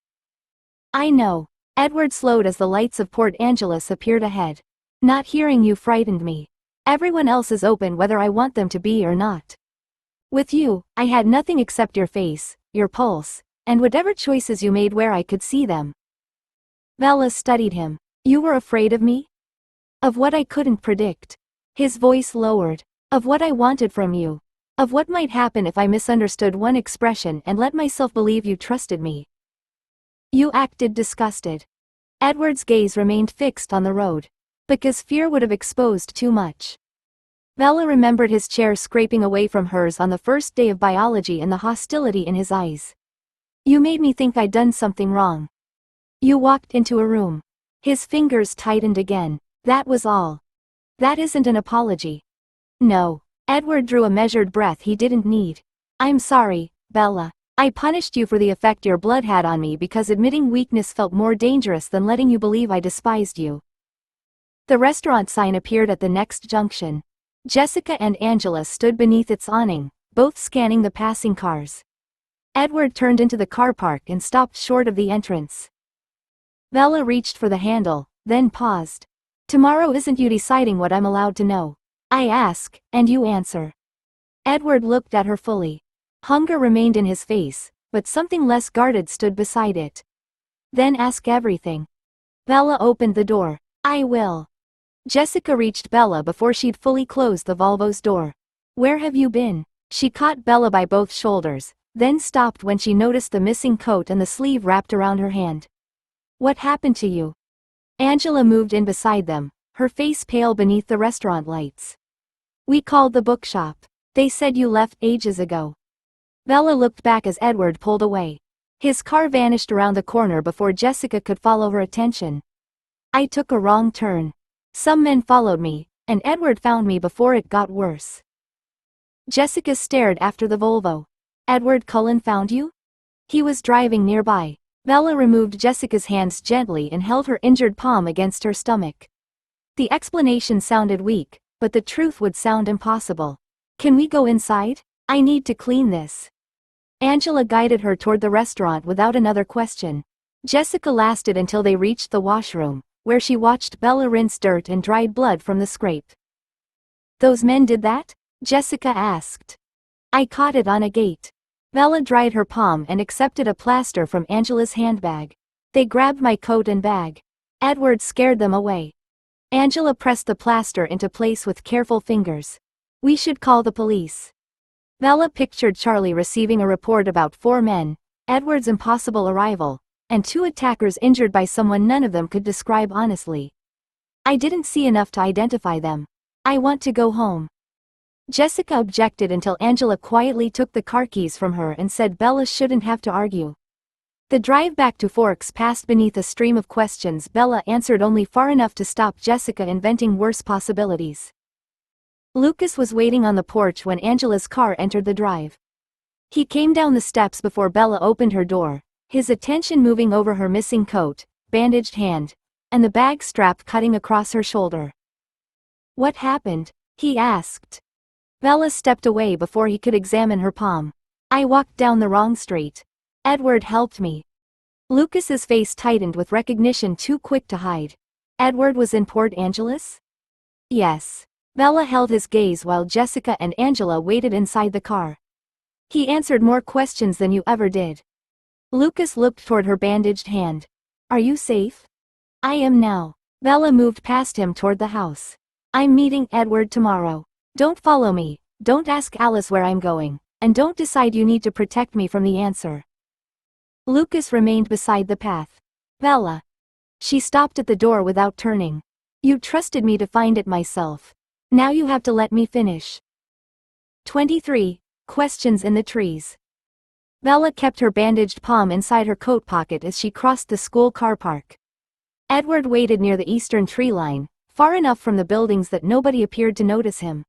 I know. Edward slowed as the lights of Port Angeles appeared ahead. Not hearing you frightened me. Everyone else is open whether I want them to be or not. With you, I had nothing except your face, your pulse, and whatever choices you made where I could see them. Bella studied him. You were afraid of me? Of what I couldn't predict. His voice lowered. Of what I wanted from you. Of what might happen if I misunderstood one expression and let myself believe you trusted me. You acted disgusted. Edward's gaze remained fixed on the road. Because fear would have exposed too much. Bella remembered his chair scraping away from hers on the first day of biology and the hostility in his eyes. You made me think I'd done something wrong. You walked into a room. His fingers tightened again. That was all. That isn't an apology. No. Edward drew a measured breath he didn't need. I'm sorry, Bella. I punished you for the effect your blood had on me because admitting weakness felt more dangerous than letting you believe I despised you. The restaurant sign appeared at the next junction. Jessica and Angela stood beneath its awning, both scanning the passing cars. Edward turned into the car park and stopped short of the entrance. Bella reached for the handle, then paused. Tomorrow isn't you deciding what I'm allowed to know. I ask, and you answer. Edward looked at her fully. Hunger remained in his face, but something less guarded stood beside it. Then ask everything. Bella opened the door. I will. Jessica reached Bella before she'd fully closed the Volvo's door. Where have you been? She caught Bella by both shoulders, then stopped when she noticed the missing coat and the sleeve wrapped around her hand. What happened to you? Angela moved in beside them, her face pale beneath the restaurant lights. We called the bookshop. They said you left ages ago. Bella looked back as Edward pulled away. His car vanished around the corner before Jessica could follow her attention. I took a wrong turn. Some men followed me, and Edward found me before it got worse. Jessica stared after the Volvo. Edward Cullen found you? He was driving nearby. Bella removed Jessica's hands gently and held her injured palm against her stomach. The explanation sounded weak, but the truth would sound impossible. Can we go inside? I need to clean this. Angela guided her toward the restaurant without another question. Jessica lasted until they reached the washroom, where she watched Bella rinse dirt and dried blood from the scrape. Those men did that? Jessica asked. I caught it on a gate. Bella dried her palm and accepted a plaster from Angela's handbag. They grabbed my coat and bag. Edward scared them away. Angela pressed the plaster into place with careful fingers. We should call the police. Bella pictured Charlie receiving a report about 4 men, Edward's impossible arrival, and 2 attackers injured by someone none of them could describe honestly. I didn't see enough to identify them. I want to go home. Jessica objected until Angela quietly took the car keys from her and said Bella shouldn't have to argue. The drive back to Forks passed beneath a stream of questions Bella answered only far enough to stop Jessica inventing worse possibilities. Lucas was waiting on the porch when Angela's car entered the drive. He came down the steps before Bella opened her door, his attention moving over her missing coat, bandaged hand, and the bag strap cutting across her shoulder. What happened? He asked. Bella stepped away before he could examine her palm. I walked down the wrong street. Edward helped me. Lucas's face tightened with recognition too quick to hide. Edward was in Port Angeles? Yes. Bella held his gaze while Jessica and Angela waited inside the car. He answered more questions than you ever did. Lucas looked toward her bandaged hand. Are you safe? I am now. Bella moved past him toward the house. I'm meeting Edward tomorrow. Don't follow me, don't ask Alice where I'm going, and don't decide you need to protect me from the answer. Lucas remained beside the path. Bella. She stopped at the door without turning. You trusted me to find it myself. Now you have to let me finish. 23. Questions in the trees. Bella kept her bandaged palm inside her coat pocket as she crossed the school car park. Edward waited near the eastern tree line, far enough from the buildings that nobody appeared to notice him.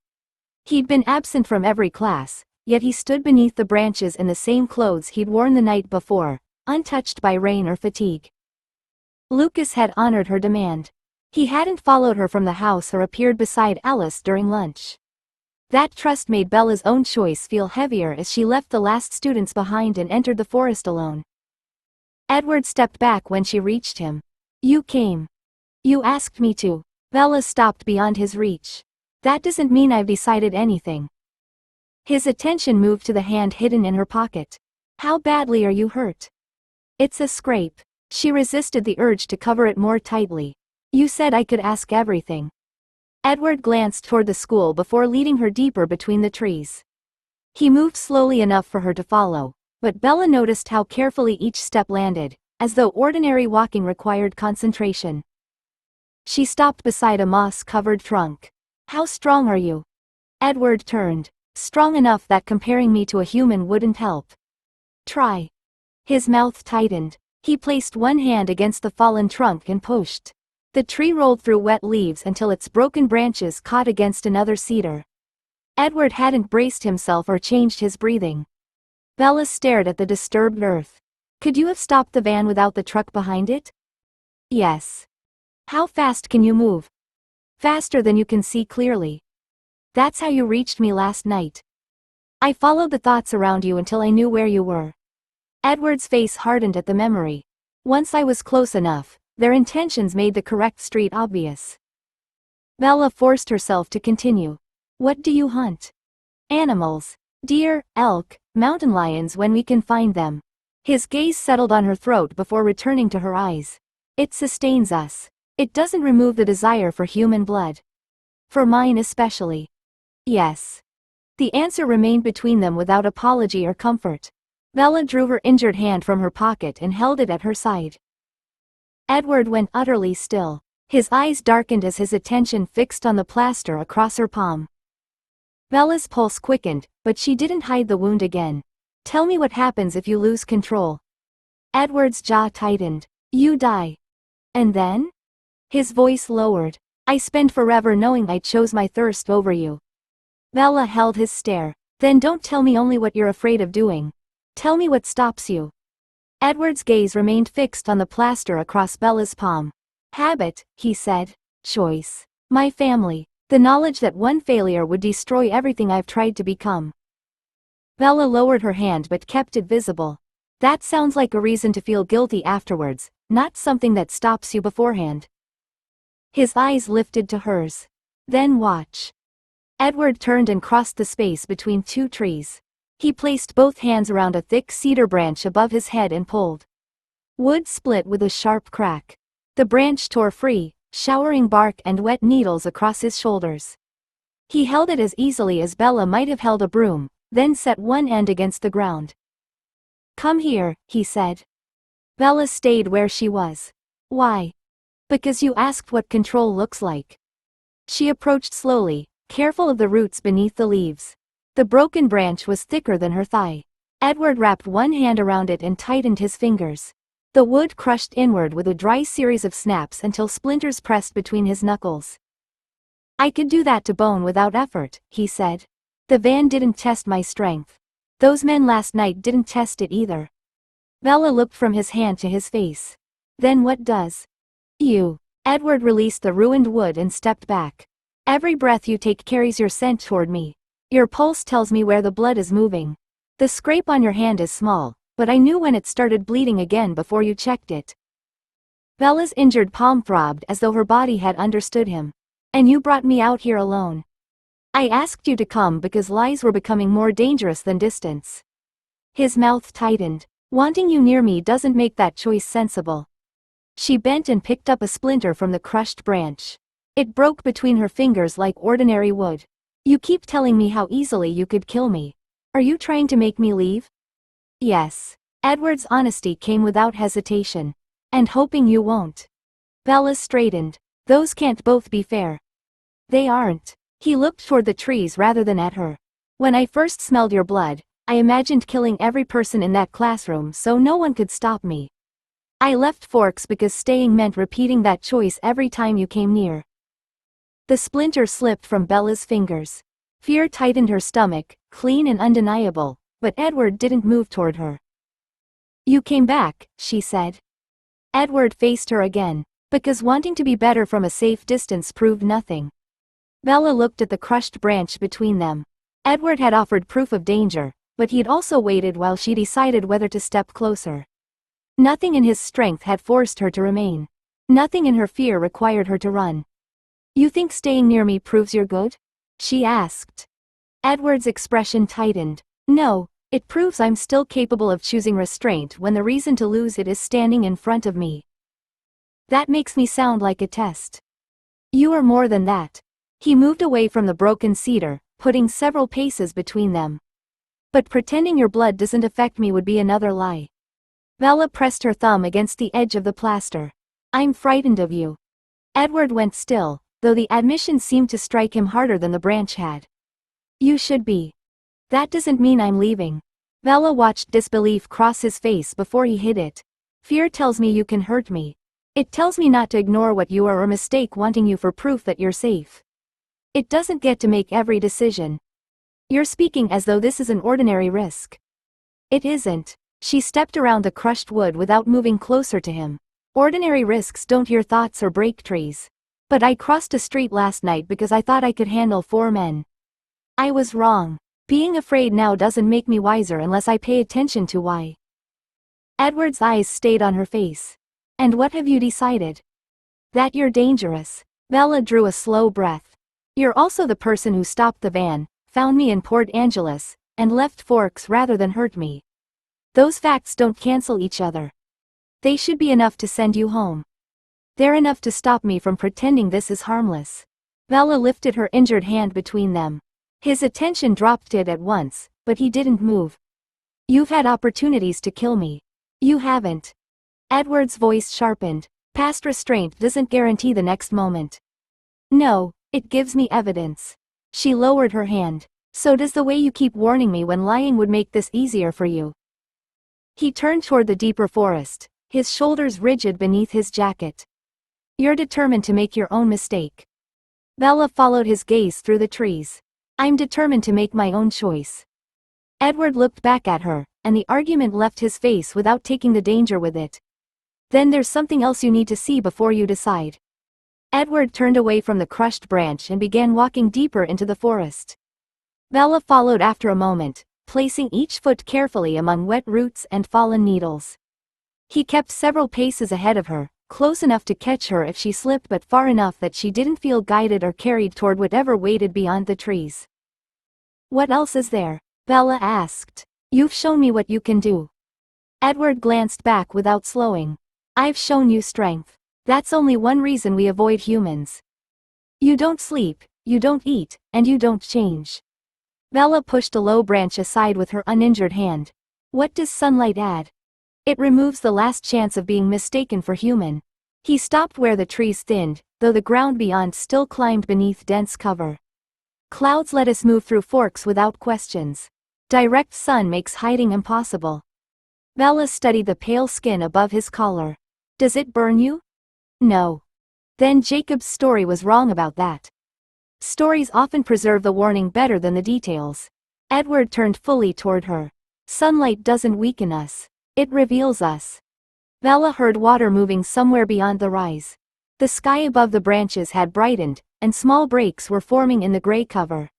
He'd been absent from every class, yet he stood beneath the branches in the same clothes he'd worn the night before, untouched by rain or fatigue. Lucas had honored her demand. He hadn't followed her from the house or appeared beside Alice during lunch. That trust made Bella's own choice feel heavier as she left the last students behind and entered the forest alone. Edward stepped back when she reached him. You came. You asked me to. Bella stopped beyond his reach. That doesn't mean I've decided anything. His attention moved to the hand hidden in her pocket. How badly are you hurt? It's a scrape. She resisted the urge to cover it more tightly. You said I could ask everything. Edward glanced toward the school before leading her deeper between the trees. He moved slowly enough for her to follow, but Bella noticed how carefully each step landed, as though ordinary walking required concentration. She stopped beside a moss-covered trunk. How strong are you? Edward turned. Strong enough that comparing me to a human wouldn't help. Try. His mouth tightened. He placed one hand against the fallen trunk and pushed. The tree rolled through wet leaves until its broken branches caught against another cedar. Edward hadn't braced himself or changed his breathing. Bella stared at the disturbed earth. Could you have stopped the van without the truck behind it? Yes. How fast can you move? Faster than you can see clearly. That's how you reached me last night. I followed the thoughts around you until I knew where you were. Edward's face hardened at the memory. Once I was close enough, their intentions made the correct street obvious. Bella forced herself to continue. What do you hunt? Animals. Deer, elk, mountain lions when we can find them. His gaze settled on her throat before returning to her eyes. It sustains us. It doesn't remove the desire for human blood. For mine especially. Yes. The answer remained between them without apology or comfort. Bella drew her injured hand from her pocket and held it at her side. Edward went utterly still. His eyes darkened as his attention fixed on the plaster across her palm. Bella's pulse quickened, but she didn't hide the wound again. Tell me what happens if you lose control. Edward's jaw tightened. You die. And then? His voice lowered. I spend forever knowing I chose my thirst over you. Bella held his stare. Then don't tell me only what you're afraid of doing. Tell me what stops you. Edward's gaze remained fixed on the plaster across Bella's palm. Habit, he said. Choice. My family. The knowledge that one failure would destroy everything I've tried to become. Bella lowered her hand but kept it visible. That sounds like a reason to feel guilty afterwards, not something that stops you beforehand. His eyes lifted to hers. Then watch. Edward turned and crossed the space between two trees. He placed both hands around a thick cedar branch above his head and pulled. Wood split with a sharp crack. The branch tore free, showering bark and wet needles across his shoulders. He held it as easily as Bella might have held a broom, then set one end against the ground. Come here, he said. Bella stayed where she was. Why? Because you asked what control looks like. She approached slowly, careful of the roots beneath the leaves. The broken branch was thicker than her thigh. Edward wrapped one hand around it and tightened his fingers. The wood crushed inward with a dry series of snaps until splinters pressed between his knuckles. I could do that to bone without effort, he said. The van didn't test my strength. Those men last night didn't test it either. Bella looked from his hand to his face. Then what does? You. Edward released the ruined wood and stepped back. Every breath you take carries your scent toward me. Your pulse tells me where the blood is moving. The scrape on your hand is small, but I knew when it started bleeding again before you checked it. Bella's injured palm throbbed as though her body had understood him. And you brought me out here alone. I asked you to come because lies were becoming more dangerous than distance. His mouth tightened. Wanting you near me doesn't make that choice sensible. She bent and picked up a splinter from the crushed branch. It broke between her fingers like ordinary wood. You keep telling me how easily you could kill me. Are you trying to make me leave? Yes. Edward's honesty came without hesitation. And hoping you won't. Bella straightened. Those can't both be fair. They aren't. He looked toward the trees rather than at her. When I first smelled your blood, I imagined killing every person in that classroom so no one could stop me. I left Forks because staying meant repeating that choice every time you came near. The splinter slipped from Bella's fingers. Fear tightened her stomach, clean and undeniable, but Edward didn't move toward her. You came back, she said. Edward faced her again, because wanting to be better from a safe distance proved nothing. Bella looked at the crushed branch between them. Edward had offered proof of danger, but he'd also waited while she decided whether to step closer. Nothing in his strength had forced her to remain. Nothing in her fear required her to run. You think staying near me proves you're good? She asked. Edward's expression tightened. No, it proves I'm still capable of choosing restraint when the reason to lose it is standing in front of me. That makes me sound like a test. You are more than that. He moved away from the broken cedar, putting several paces between them. But pretending your blood doesn't affect me would be another lie. Bella pressed her thumb against the edge of the plaster. I'm frightened of you. Edward went still, though the admission seemed to strike him harder than the branch had. You should be. That doesn't mean I'm leaving. Bella watched disbelief cross his face before he hid it. Fear tells me you can hurt me. It tells me not to ignore what you are or mistake wanting you for proof that you're safe. It doesn't get to make every decision. You're speaking as though this is an ordinary risk. It isn't. She stepped around the crushed wood without moving closer to him. Ordinary risks don't hear thoughts or break trees. But I crossed a street last night because I thought I could handle 4 men. I was wrong. Being afraid now doesn't make me wiser unless I pay attention to why. Edward's eyes stayed on her face. And what have you decided? That you're dangerous. Bella drew a slow breath. You're also the person who stopped the van, found me in Port Angeles, and left Forks rather than hurt me. Those facts don't cancel each other. They should be enough to send you home. They're enough to stop me from pretending this is harmless. Bella lifted her injured hand between them. His attention dropped it at once, but he didn't move. You've had opportunities to kill me. You haven't. Edward's voice sharpened. Past restraint doesn't guarantee the next moment. No, it gives me evidence. She lowered her hand. So does the way you keep warning me when lying would make this easier for you. He turned toward the deeper forest, his shoulders rigid beneath his jacket. You're determined to make your own mistake. Bella followed his gaze through the trees. I'm determined to make my own choice. Edward looked back at her, and the argument left his face without taking the danger with it. Then there's something else you need to see before you decide. Edward turned away from the crushed branch and began walking deeper into the forest. Bella followed after a moment, placing each foot carefully among wet roots and fallen needles. He kept several paces ahead of her, close enough to catch her if she slipped but far enough that she didn't feel guided or carried toward whatever waited beyond the trees. What else is there? Bella asked. You've shown me what you can do. Edward glanced back without slowing. I've shown you strength. That's only one reason we avoid humans. You don't sleep, you don't eat, and you don't change. Bella pushed a low branch aside with her uninjured hand. What does sunlight add? It removes the last chance of being mistaken for human. He stopped where the trees thinned, though the ground beyond still climbed beneath dense cover. Clouds let us move through Forks without questions. Direct sun makes hiding impossible. Bella studied the pale skin above his collar. Does it burn you? No. Then Jacob's story was wrong about that. Stories often preserve the warning better than the details. Edward turned fully toward her. Sunlight doesn't weaken us. It reveals us. Bella heard water moving somewhere beyond the rise. The sky above the branches had brightened, and small breaks were forming in the gray cover.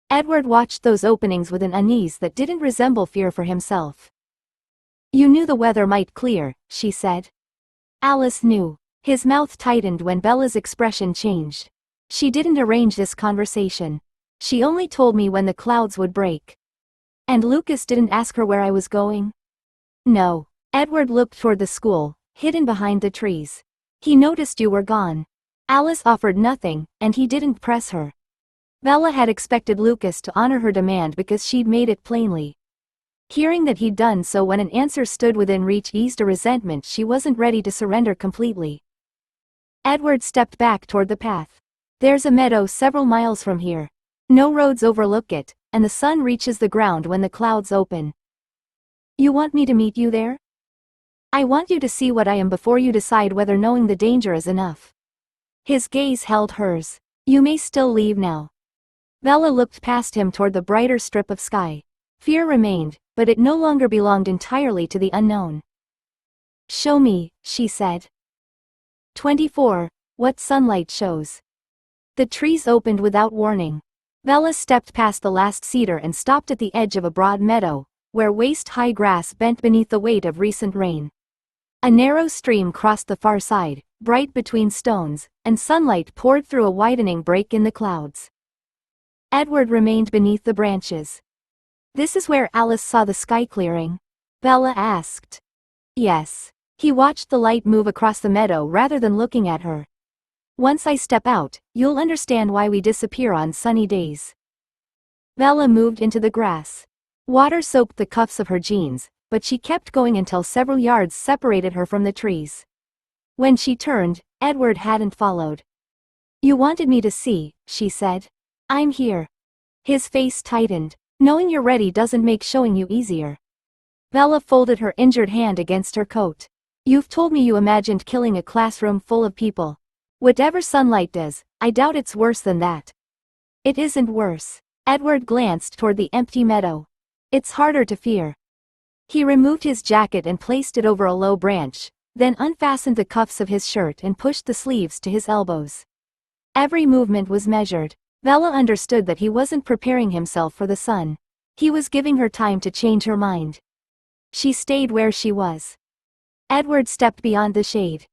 Edward watched those openings with an unease that didn't resemble fear for himself. You knew the weather might clear, she said. Alice knew. His mouth tightened when Bella's expression changed. She didn't arrange this conversation. She only told me when the clouds would break. And Lucas didn't ask her where I was going? No. Edward looked toward the school, hidden behind the trees. He noticed you were gone. Alice offered nothing, and he didn't press her. Bella had expected Lucas to honor her demand because she'd made it plainly. Hearing that he'd done so when an answer stood within reach eased a resentment she wasn't ready to surrender completely. Edward stepped back toward the path. There's a meadow several miles from here. No roads overlook it, and the sun reaches the ground when the clouds open. You want me to meet you there? I want you to see what I am before you decide whether knowing the danger is enough. His gaze held hers. You may still leave now. Bella looked past him toward the brighter strip of sky. Fear remained, but it no longer belonged entirely to the unknown. Show me, she said. 24. What sunlight shows. The trees opened without warning. Bella stepped past the last cedar and stopped at the edge of a broad meadow, where waist-high grass bent beneath the weight of recent rain. A narrow stream crossed the far side, bright between stones, and sunlight poured through a widening break in the clouds. Edward remained beneath the branches. This is where Alice saw the sky clearing? Bella asked. Yes. He watched the light move across the meadow rather than looking at her. Once I step out, you'll understand why we disappear on sunny days. Bella moved into the grass. Water soaked the cuffs of her jeans, but she kept going until several yards separated her from the trees. When she turned, Edward hadn't followed. You wanted me to see, she said. I'm here. His face tightened. Knowing you're ready doesn't make showing you easier. Bella folded her injured hand against her coat. You've told me you imagined killing a classroom full of people. Whatever sunlight does, I doubt it's worse than that. It isn't worse. Edward glanced toward the empty meadow. It's harder to fear. He removed his jacket and placed it over a low branch, then unfastened the cuffs of his shirt and pushed the sleeves to his elbows. Every movement was measured. Bella understood that he wasn't preparing himself for the sun. He was giving her time to change her mind. She stayed where she was. Edward stepped beyond the shade.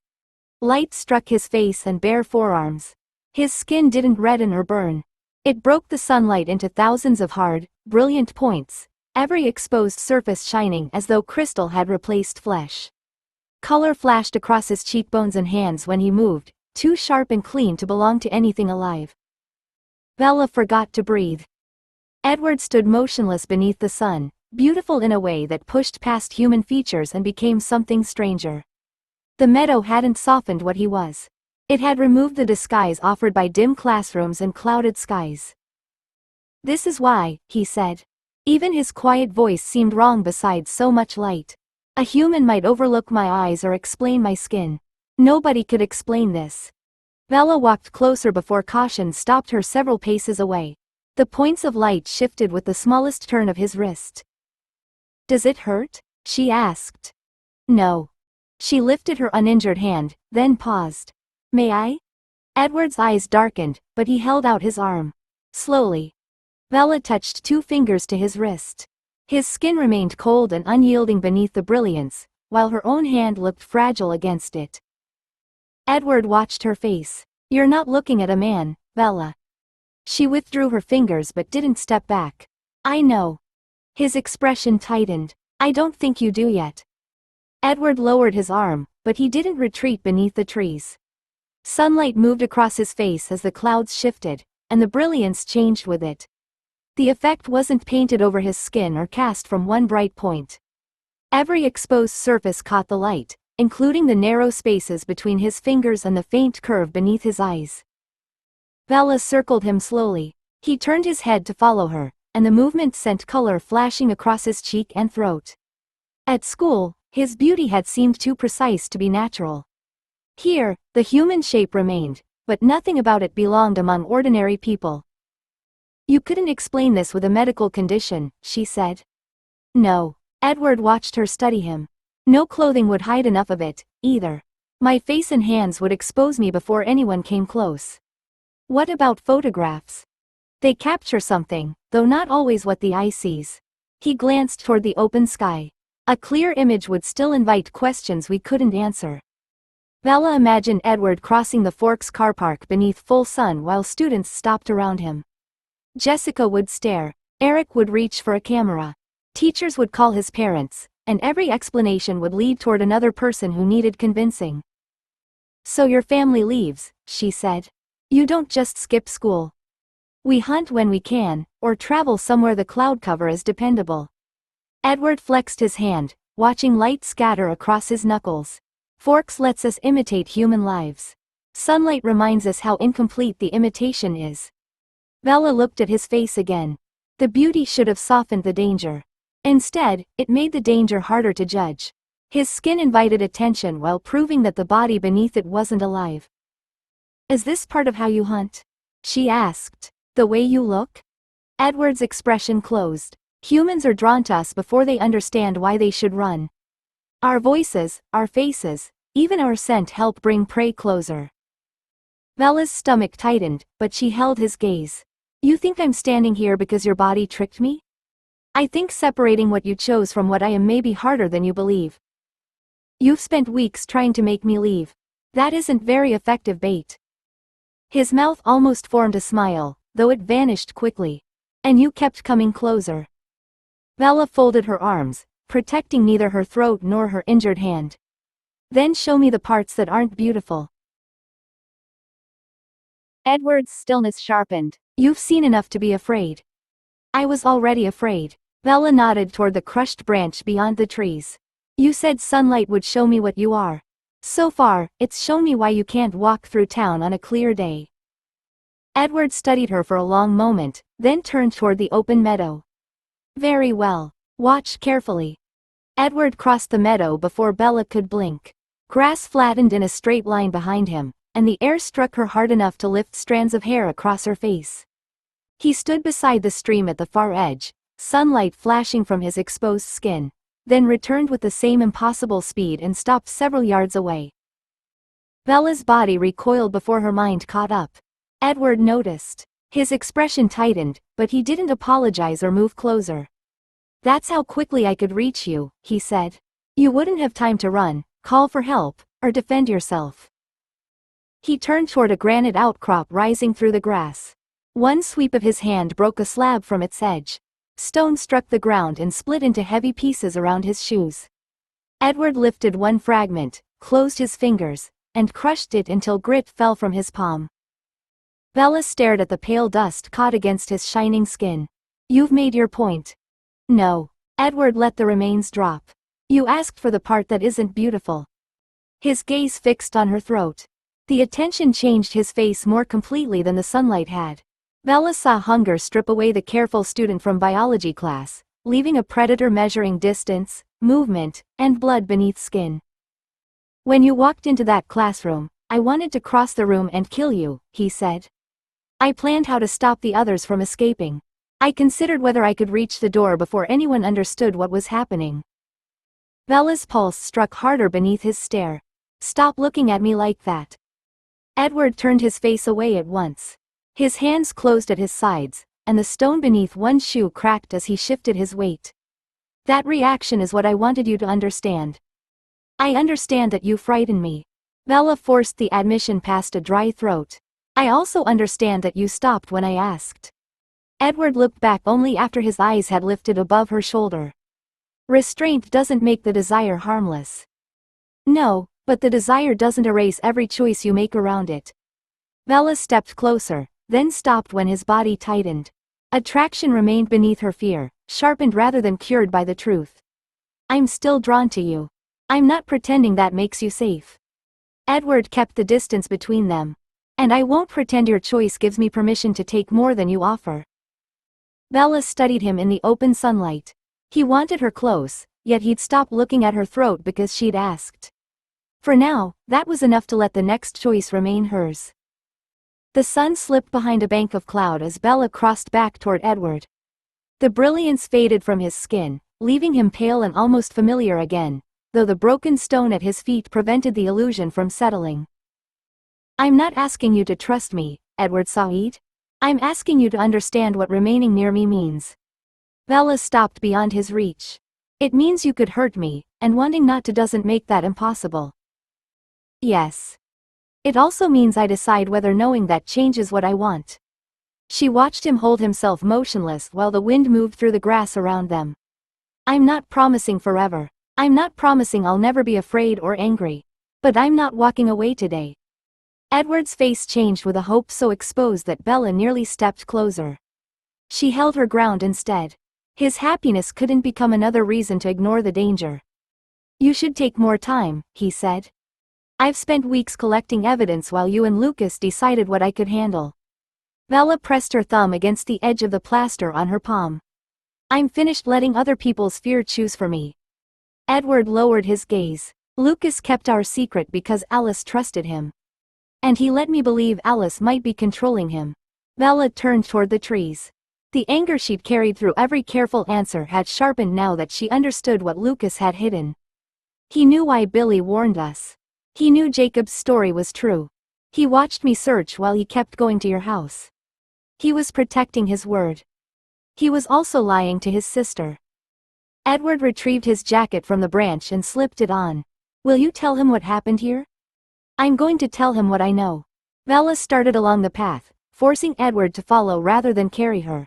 Light struck his face and bare forearms. His skin didn't redden or burn. It broke the sunlight into thousands of hard, brilliant points, every exposed surface shining as though crystal had replaced flesh. Color flashed across his cheekbones and hands when he moved, too sharp and clean to belong to anything alive. Bella forgot to breathe. Edward stood motionless beneath the sun, beautiful in a way that pushed past human features and became something stranger. The meadow hadn't softened what he was. It had removed the disguise offered by dim classrooms and clouded skies. This is why, he said. Even his quiet voice seemed wrong beside so much light. A human might overlook my eyes or explain my skin. Nobody could explain this. Bella walked closer before caution stopped her several paces away. The points of light shifted with the smallest turn of his wrist. Does it hurt? She asked. No. She lifted her uninjured hand, then paused. May I? Edward's eyes darkened, but he held out his arm. Slowly. Bella touched 2 fingers to his wrist. His skin remained cold and unyielding beneath the brilliance, while her own hand looked fragile against it. Edward watched her face. You're not looking at a man, Bella. She withdrew her fingers but didn't step back. I know. His expression tightened. I don't think you do yet. Edward lowered his arm, but he didn't retreat beneath the trees. Sunlight moved across his face as the clouds shifted, and the brilliance changed with it. The effect wasn't painted over his skin or cast from one bright point. Every exposed surface caught the light, including the narrow spaces between his fingers and the faint curve beneath his eyes. Bella circled him slowly. He turned his head to follow her, and the movement sent color flashing across his cheek and throat. At school, his beauty had seemed too precise to be natural. Here, the human shape remained, but nothing about it belonged among ordinary people. You couldn't explain this with a medical condition, she said. No. Edward watched her study him. No clothing would hide enough of it, either. My face and hands would expose me before anyone came close. What about photographs? They capture something, though not always what the eye sees. He glanced toward the open sky. A clear image would still invite questions we couldn't answer. Bella imagined Edward crossing the Forks car park beneath full sun while students stopped around him. Jessica would stare. Eric would reach for a camera. Teachers would call his parents, and every explanation would lead toward another person who needed convincing. "So your family leaves," she said. "You don't just skip school." "We hunt when we can, or travel somewhere the cloud cover is dependable." Edward flexed his hand, watching light scatter across his knuckles. "Forks lets us imitate human lives. Sunlight reminds us how incomplete the imitation is." Bella looked at his face again. The beauty should have softened the danger. Instead, it made the danger harder to judge. His skin invited attention while proving that the body beneath it wasn't alive. "Is this part of how you hunt?" she asked. "The way you look?" Edward's expression closed. "Humans are drawn to us before they understand why they should run. Our voices, our faces, even our scent help bring prey closer." Bella's stomach tightened, but she held his gaze. "You think I'm standing here because your body tricked me? I think separating what you chose from what I am may be harder than you believe. You've spent weeks trying to make me leave. That isn't very effective bait." His mouth almost formed a smile, though it vanished quickly. "And you kept coming closer." Bella folded her arms, protecting neither her throat nor her injured hand. "Then show me the parts that aren't beautiful." Edward's stillness sharpened. "You've seen enough to be afraid." "I was already afraid." Bella nodded toward the crushed branch beyond the trees. "You said sunlight would show me what you are. So far, it's shown me why you can't walk through town on a clear day." Edward studied her for a long moment, then turned toward the open meadow. "Very well. Watch carefully." Edward crossed the meadow before Bella could blink. Grass flattened in a straight line behind him, and the air struck her hard enough to lift strands of hair across her face. He stood beside the stream at the far edge, sunlight flashing from his exposed skin, then returned with the same impossible speed and stopped several yards away. Bella's body recoiled before her mind caught up. Edward noticed. His expression tightened, but he didn't apologize or move closer. "That's how quickly I could reach you," he said. "You wouldn't have time to run, call for help, or defend yourself." He turned toward a granite outcrop rising through the grass. One sweep of his hand broke a slab from its edge. Stone struck the ground and split into heavy pieces around his shoes. Edward lifted one fragment, closed his fingers, and crushed it until grit fell from his palm. Bella stared at the pale dust caught against his shining skin. "You've made your point." "No." Edward let the remains drop. "You asked for the part that isn't beautiful." His gaze fixed on her throat. The attention changed his face more completely than the sunlight had. Bella saw hunger strip away the careful student from biology class, leaving a predator measuring distance, movement, and blood beneath skin. "When you walked into that classroom, I wanted to cross the room and kill you," he said. "I planned how to stop the others from escaping. I considered whether I could reach the door before anyone understood what was happening." Bella's pulse struck harder beneath his stare. "Stop looking at me like that." Edward turned his face away at once. His hands closed at his sides, and the stone beneath one shoe cracked as he shifted his weight. "That reaction is what I wanted you to understand. I understand that you frighten me." Bella forced the admission past a dry throat. "I also understand that you stopped when I asked." Edward looked back only after his eyes had lifted above her shoulder. "Restraint doesn't make the desire harmless." "No, but the desire doesn't erase every choice you make around it." Bella stepped closer, then stopped when his body tightened. Attraction remained beneath her fear, sharpened rather than cured by the truth. "I'm still drawn to you. I'm not pretending that makes you safe." Edward kept the distance between them. "And I won't pretend your choice gives me permission to take more than you offer." Bella studied him in the open sunlight. He wanted her close, yet he'd stopped looking at her throat because she'd asked. For now, that was enough to let the next choice remain hers. The sun slipped behind a bank of cloud as Bella crossed back toward Edward. The brilliance faded from his skin, leaving him pale and almost familiar again, though the broken stone at his feet prevented the illusion from settling. "I'm not asking you to trust me, Edward Said. I'm asking you to understand what remaining near me means." Bella stopped beyond his reach. "It means you could hurt me, and wanting not to doesn't make that impossible." "Yes. It also means I decide whether knowing that changes what I want." She watched him hold himself motionless while the wind moved through the grass around them. "I'm not promising forever. I'm not promising I'll never be afraid or angry. But I'm not walking away today. Edward's face changed with a hope so exposed that Bella nearly stepped closer. She held her ground instead. His happiness couldn't become another reason to ignore the danger. You should take more time, he said. I've spent weeks collecting evidence while you and Lucas decided what I could handle. Bella pressed her thumb against the edge of the plaster on her palm. I'm finished letting other people's fear choose for me. Edward lowered his gaze. Lucas kept our secret because Alice trusted him. And he let me believe Alice might be controlling him. Bella turned toward the trees. The anger she'd carried through every careful answer had sharpened now that she understood what Lucas had hidden. He knew why Billy warned us. He knew Jacob's story was true. He watched me search while he kept going to your house. He was protecting his word. He was also lying to his sister. Edward retrieved his jacket from the branch and slipped it on. Will you tell him what happened here? I'm going to tell him what I know. Bella started along the path, forcing Edward to follow rather than carry her.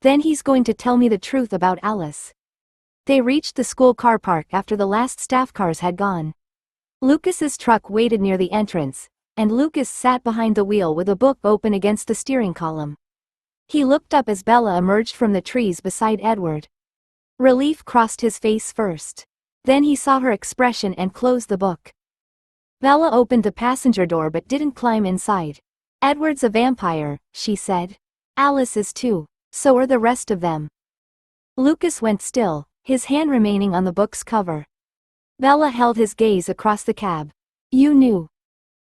Then he's going to tell me the truth about Alice. They reached the school car park after the last staff cars had gone. Lucas's truck waited near the entrance, and Lucas sat behind the wheel with a book open against the steering column. He looked up as Bella emerged from the trees beside Edward. Relief crossed his face first. Then he saw her expression and closed the book. Bella opened the passenger door but didn't climb inside. Edward's a vampire, she said. Alice is too. So are the rest of them. Lucas went still, his hand remaining on the book's cover. Bella held his gaze across the cab. You knew.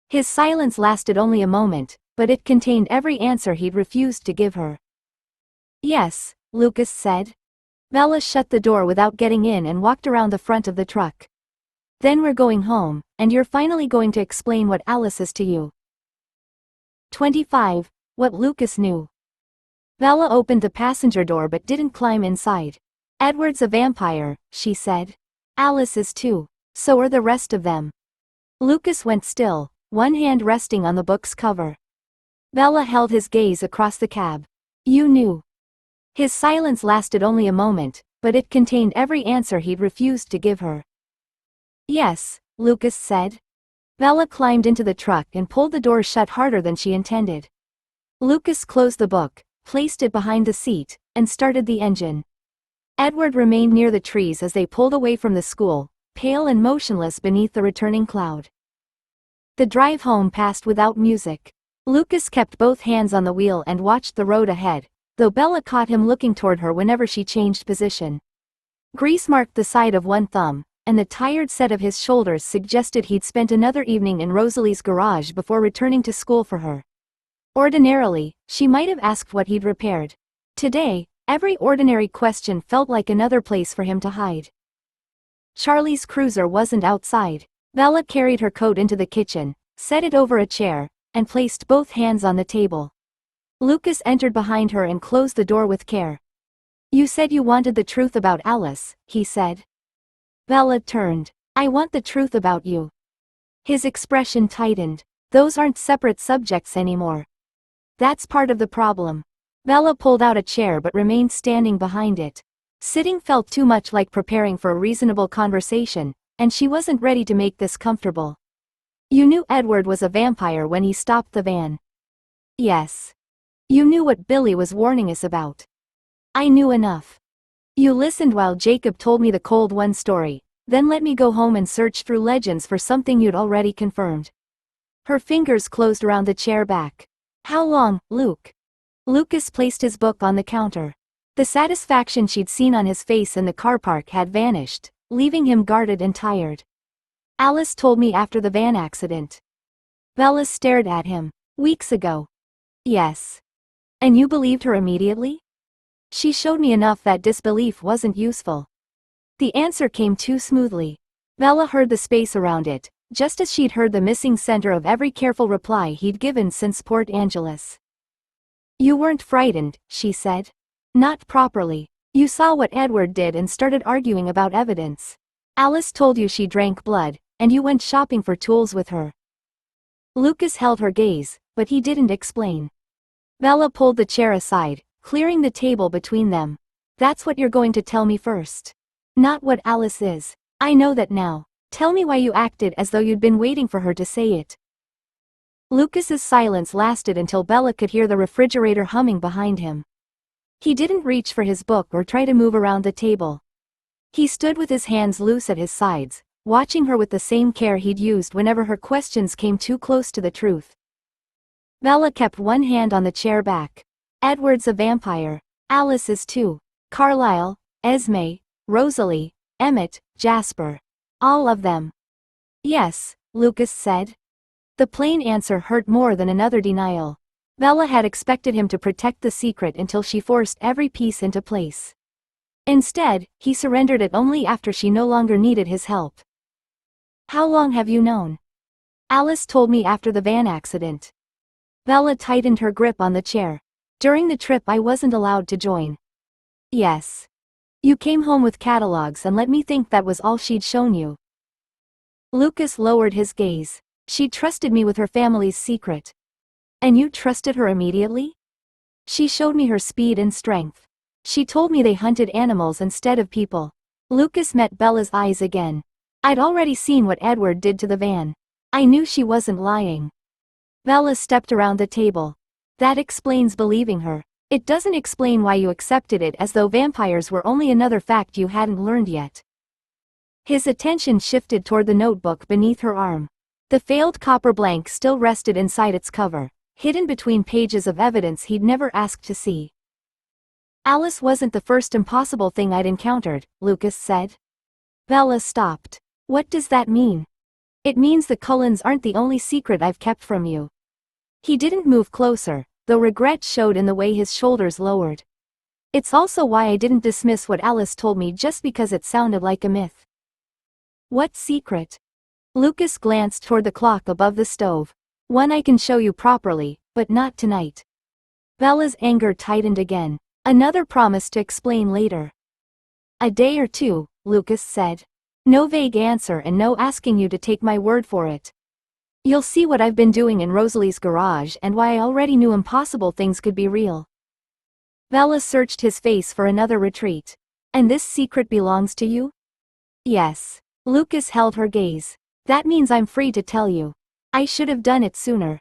His silence lasted only a moment, but it contained every answer he'd refused to give her. Yes, Lucas said. Bella shut the door without getting in and walked around the front of the truck. Then we're going home, and you're finally going to explain what Alice is to you. 25. What Lucas knew. Bella opened the passenger door but didn't climb inside. Edward's a vampire, she said. Alice is too. So are the rest of them. Lucas went still, one hand resting on the book's cover. Bella held his gaze across the cab. You knew. His silence lasted only a moment, but it contained every answer he'd refused to give her. Yes, Lucas said. Bella climbed into the truck and pulled the door shut harder than she intended. Lucas closed the book, placed it behind the seat, and started the engine. Edward remained near the trees as they pulled away from the school, pale and motionless beneath the returning cloud. The drive home passed without music. Lucas kept both hands on the wheel and watched the road ahead, though Bella caught him looking toward her whenever she changed position. Grease marked the side of one thumb, and the tired set of his shoulders suggested he'd spent another evening in Rosalie's garage before returning to school for her. Ordinarily, she might have asked what he'd repaired. Today, every ordinary question felt like another place for him to hide. Charlie's cruiser wasn't outside. Bella carried her coat into the kitchen, set it over a chair, and placed both hands on the table. Lucas entered behind her and closed the door with care. You said you wanted the truth about Alice, he said. Bella turned. I want the truth about you. His expression tightened. Those aren't separate subjects anymore. That's part of the problem. Bella pulled out a chair but remained standing behind it. Sitting felt too much like preparing for a reasonable conversation, and she wasn't ready to make this comfortable. You knew Edward was a vampire when he stopped the van. Yes. You knew what Billy was warning us about. I knew enough. You listened while Jacob told me the Cold One story, then let me go home and search through legends for something you'd already confirmed. Her fingers closed around the chair back. How long, Luke? Lucas placed his book on the counter. The satisfaction she'd seen on his face in the car park had vanished, leaving him guarded and tired. Alice told me after the van accident. Bella stared at him. Weeks ago. Yes. And you believed her immediately? She showed me enough that disbelief wasn't useful. The answer came too smoothly. Bella heard the space around it, just as she'd heard the missing center of every careful reply he'd given since Port Angeles. You weren't frightened, she said. Not properly. You saw what Edward did and started arguing about evidence. Alice told you she drank blood, and you went shopping for tools with her. Lucas held her gaze, but he didn't explain. Bella pulled the chair aside, clearing the table between them. That's what you're going to tell me first. Not what Alice is. I know that now. Tell me why you acted as though you'd been waiting for her to say it. Lucas's silence lasted until Bella could hear the refrigerator humming behind him. He didn't reach for his book or try to move around the table. He stood with his hands loose at his sides, watching her with the same care he'd used whenever her questions came too close to the truth. Bella kept one hand on the chair back. Edward's a vampire. Alice is too. Carlisle, Esme, Rosalie, Emmett, Jasper. All of them. Yes, Lucas said. The plain answer hurt more than another denial. Bella had expected him to protect the secret until she forced every piece into place. Instead, he surrendered it only after she no longer needed his help. How long have you known? Alice told me after the van accident. Bella tightened her grip on the chair. During the trip I wasn't allowed to join. Yes. You came home with catalogs and let me think that was all she'd shown you. Lucas lowered his gaze. She trusted me with her family's secret. And you trusted her immediately? She showed me her speed and strength. She told me they hunted animals instead of people. Lucas met Bella's eyes again. I'd already seen what Edward did to the van. I knew she wasn't lying. Bella stepped around the table. That explains believing her. It doesn't explain why you accepted it as though vampires were only another fact you hadn't learned yet. His attention shifted toward the notebook beneath her arm. The failed copper blank still rested inside its cover, hidden between pages of evidence he'd never asked to see. Alice wasn't the first impossible thing I'd encountered, Lucas said. Bella stopped. What does that mean? It means the Cullens aren't the only secret I've kept from you. He didn't move closer, though regret showed in the way his shoulders lowered. It's also why I didn't dismiss what Alice told me just because it sounded like a myth. What secret? Lucas glanced toward the clock above the stove. One I can show you properly, but not tonight. Bella's anger tightened again. Another promise to explain later. A day or two, Lucas said. No vague answer and no asking you to take my word for it. You'll see what I've been doing in Rosalie's garage and why I already knew impossible things could be real. Bella searched his face for another retreat. And this secret belongs to you? Yes. Lucas held her gaze. That means I'm free to tell you. I should have done it sooner.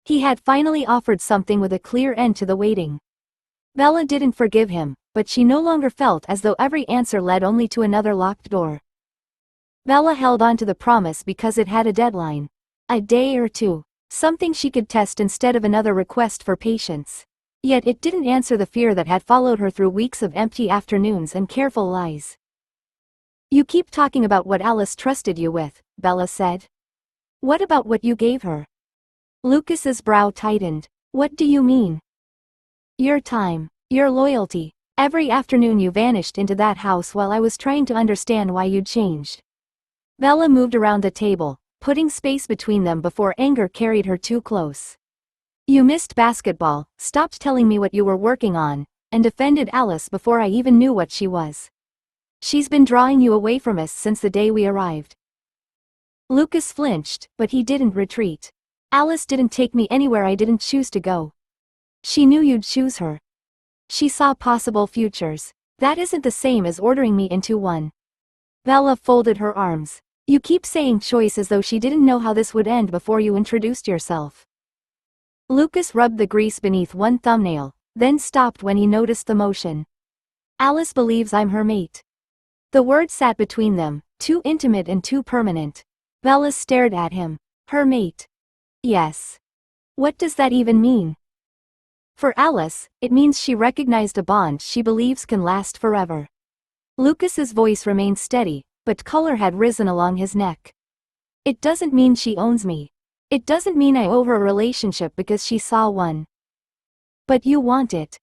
He had finally offered something with a clear end to the waiting. Bella didn't forgive him, but she no longer felt as though every answer led only to another locked door. Bella held on to the promise because it had a deadline. A day or two. Something she could test instead of another request for patience. Yet it didn't answer the fear that had followed her through weeks of empty afternoons and careful lies. You keep talking about what Alice trusted you with, Bella said. What about what you gave her? Lucas's brow tightened. What do you mean? Your time, your loyalty. Every afternoon you vanished into that house while I was trying to understand why you'd changed. Bella moved around the table, putting space between them before anger carried her too close. You missed basketball, stopped telling me what you were working on, and defended Alice before I even knew what she was. She's been drawing you away from us since the day we arrived. Lucas flinched, but he didn't retreat. Alice didn't take me anywhere I didn't choose to go. She knew you'd choose her. She saw possible futures. That isn't the same as ordering me into one. Bella folded her arms. You keep saying choice as though she didn't know how this would end before you introduced yourself. Lucas rubbed the grease beneath one thumbnail, then stopped when he noticed the motion. Alice believes I'm her mate. The word sat between them, too intimate and too permanent. Bella stared at him. Her mate. Yes. What does that even mean? For Alice, it means she recognized a bond she believes can last forever. Lucas's voice remained steady, but color had risen along his neck. It doesn't mean she owns me. It doesn't mean I owe her a relationship because she saw one. But you want it.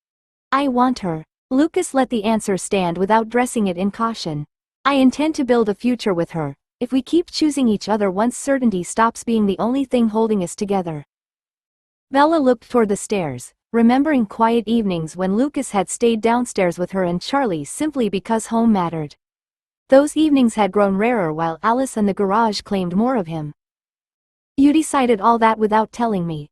I want her. Lucas let the answer stand without dressing it in caution. I intend to build a future with her, if we keep choosing each other once certainty stops being the only thing holding us together. Bella looked toward the stairs, remembering quiet evenings when Lucas had stayed downstairs with her and Charlie simply because home mattered. Those evenings had grown rarer while Alice and the garage claimed more of him. You decided all that without telling me.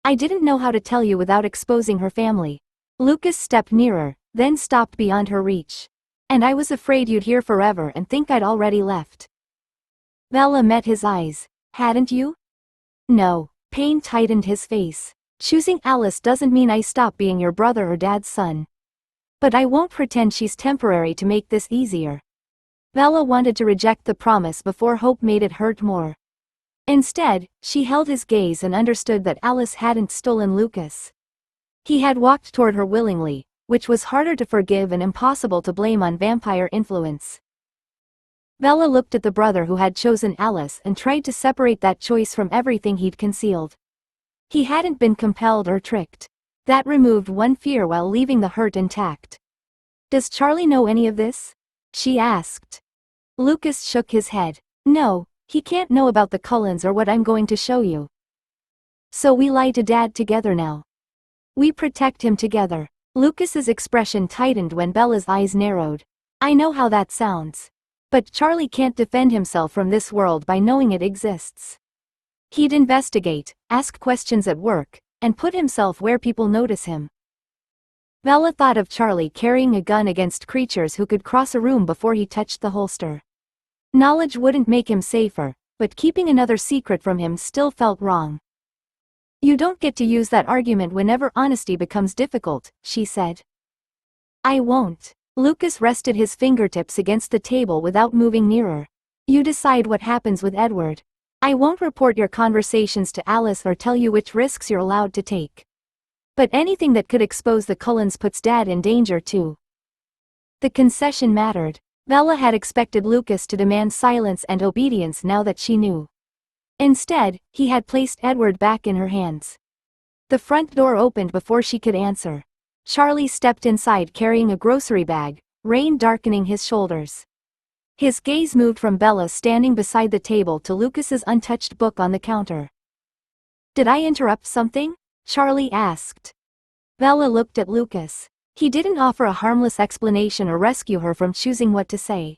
I didn't know how to tell you without exposing her family. Lucas stepped nearer, then stopped beyond her reach. And I was afraid you'd here forever and think I'd already left. Bella met his eyes. Hadn't you? No. Pain tightened his face. Choosing Alice doesn't mean I stop being your brother or dad's son. But I won't pretend she's temporary to make this easier. Bella wanted to reject the promise before hope made it hurt more. Instead, she held his gaze and understood that Alice hadn't stolen Lucas. He had walked toward her willingly, which was harder to forgive and impossible to blame on vampire influence. Bella looked at the brother who had chosen Alice and tried to separate that choice from everything he'd concealed. He hadn't been compelled or tricked. That removed one fear while leaving the hurt intact. Does Charlie know any of this? She asked. Lucas shook his head. No, he can't know about the Cullens or what I'm going to show you. So we lie to Dad together now. We protect him together. Lucas's expression tightened when Bella's eyes narrowed. I know how that sounds. But Charlie can't defend himself from this world by knowing it exists. He'd investigate, ask questions at work, and put himself where people notice him. Bella thought of Charlie carrying a gun against creatures who could cross a room before he touched the holster. Knowledge wouldn't make him safer, but keeping another secret from him still felt wrong. You don't get to use that argument whenever honesty becomes difficult, she said. I won't. Lucas rested his fingertips against the table without moving nearer. You decide what happens with Edward. I won't report your conversations to Alice or tell you which risks you're allowed to take. But anything that could expose the Cullens puts Dad in danger too. The concession mattered. Bella had expected Lucas to demand silence and obedience now that she knew. Instead, he had placed Edward back in her hands. The front door opened before she could answer. Charlie stepped inside carrying a grocery bag, rain darkening his shoulders. His gaze moved from Bella standing beside the table to Lucas's untouched book on the counter. Did I interrupt something? Charlie asked. Bella looked at Lucas. He didn't offer a harmless explanation or rescue her from choosing what to say.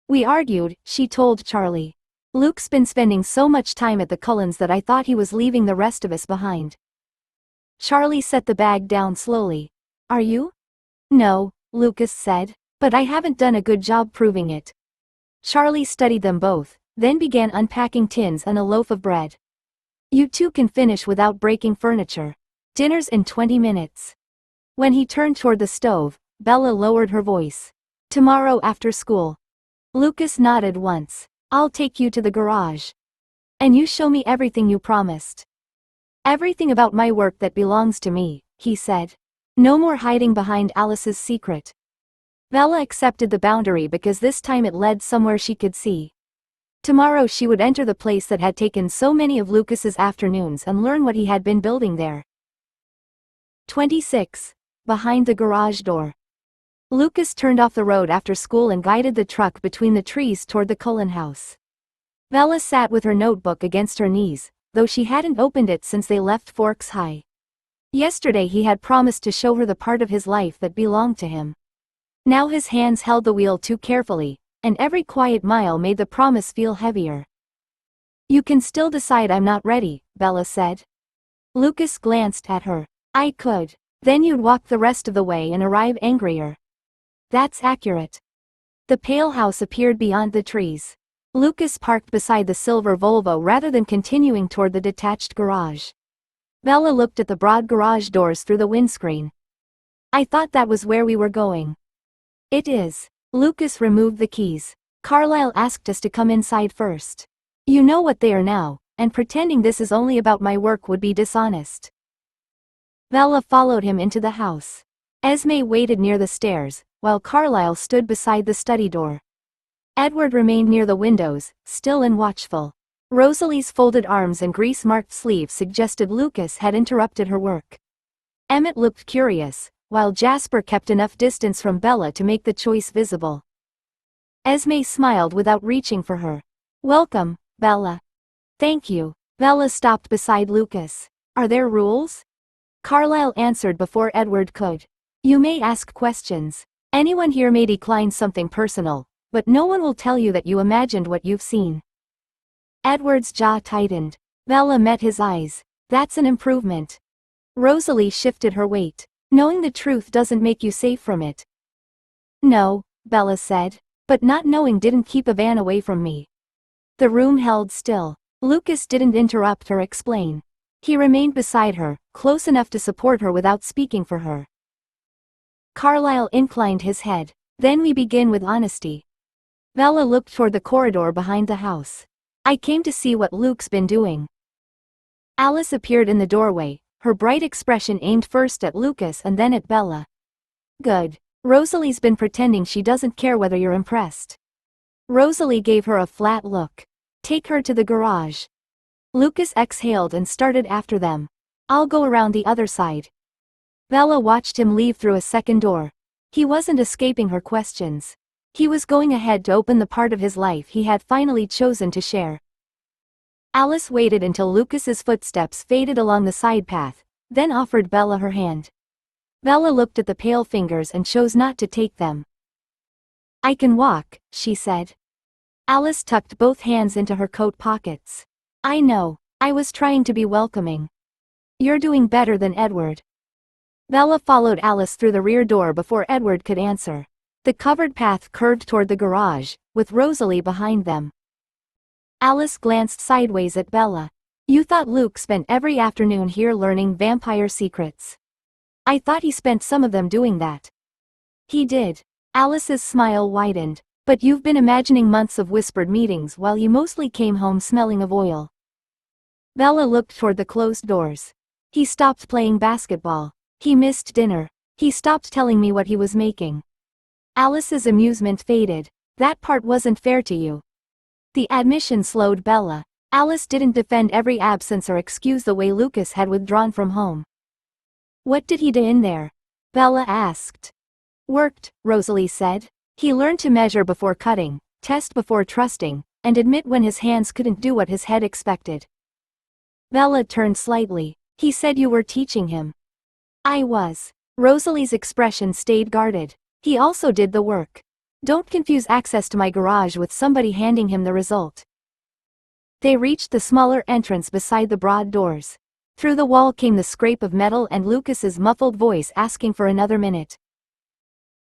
We argued, she told Charlie. Luke's been spending so much time at the Cullens that I thought he was leaving the rest of us behind. Charlie set the bag down slowly. Are you? No, Lucas said, but I haven't done a good job proving it. Charlie studied them both, then began unpacking tins and a loaf of bread. You two can finish without breaking furniture. Dinner's in 20 minutes. When he turned toward the stove, Bella lowered her voice. Tomorrow after school. Lucas nodded once. I'll take you to the garage. And you show me everything you promised. Everything about my work that belongs to me, he said. No more hiding behind Alice's secret. Bella accepted the boundary because this time it led somewhere she could see. Tomorrow she would enter the place that had taken so many of Lucas's afternoons and learn what he had been building there. 26. Behind the garage door. Lucas turned off the road after school and guided the truck between the trees toward the Cullen house. Bella sat with her notebook against her knees, though she hadn't opened it since they left Forks High. Yesterday he had promised to show her the part of his life that belonged to him. Now his hands held the wheel too carefully, and every quiet mile made the promise feel heavier. You can still decide I'm not ready, Bella said. Lucas glanced at her. I could. Then you'd walk the rest of the way and arrive angrier. That's accurate. The pale house appeared beyond the trees. Lucas parked beside the silver Volvo rather than continuing toward the detached garage. Bella looked at the broad garage doors through the windscreen. I thought that was where we were going. It is. Lucas removed the keys. Carlisle asked us to come inside first. You know what they are now, and pretending this is only about my work would be dishonest. Bella followed him into the house. Esme waited near the stairs, while Carlisle stood beside the study door. Edward remained near the windows, still and watchful. Rosalie's folded arms and grease-marked sleeves suggested Lucas had interrupted her work. Emmett looked curious, while Jasper kept enough distance from Bella to make the choice visible. Esme smiled without reaching for her. Welcome, Bella. Thank you. Bella stopped beside Lucas. Are there rules? Carlisle answered before Edward could. You may ask questions. Anyone here may decline something personal, but no one will tell you that you imagined what you've seen. Edward's jaw tightened. Bella met his eyes. That's an improvement. Rosalie shifted her weight. Knowing the truth doesn't make you safe from it. No, Bella said. But not knowing didn't keep a van away from me. The room held still. Lucas didn't interrupt or explain. He remained beside her, close enough to support her without speaking for her. Carlyle inclined his head. Then we begin with honesty. Bella looked toward the corridor behind the house. I came to see what Luke's been doing. Alice appeared in the doorway, her bright expression aimed first at Lucas and then at Bella. Good. Rosalie's been pretending she doesn't care whether you're impressed. Rosalie gave her a flat look. Take her to the garage. Lucas exhaled and started after them. I'll go around the other side. Bella watched him leave through a second door. He wasn't escaping her questions. He was going ahead to open the part of his life he had finally chosen to share. Alice waited until Lucas's footsteps faded along the side path, then offered Bella her hand. Bella looked at the pale fingers and chose not to take them. I can walk, she said. Alice tucked both hands into her coat pockets. I know, I was trying to be welcoming. You're doing better than Edward. Bella followed Alice through the rear door before Edward could answer. The covered path curved toward the garage, with Rosalie behind them. Alice glanced sideways at Bella. You thought Luke spent every afternoon here learning vampire secrets. I thought he spent some of them doing that. He did. Alice's smile widened. But you've been imagining months of whispered meetings while you mostly came home smelling of oil. Bella looked toward the closed doors. He stopped playing basketball. He missed dinner. He stopped telling me what he was making. Alice's amusement faded. That part wasn't fair to you. The admission slowed Bella. Alice didn't defend every absence or excuse the way Lucas had withdrawn from home. What did he do in there? Bella asked. Worked, Rosalie said. He learned to measure before cutting, test before trusting, and admit when his hands couldn't do what his head expected. Bella turned slightly. He said you were teaching him. I was. Rosalie's expression stayed guarded. He also did the work. Don't confuse access to my garage with somebody handing him the result. They reached the smaller entrance beside the broad doors. Through the wall came the scrape of metal and Lucas's muffled voice asking for another minute.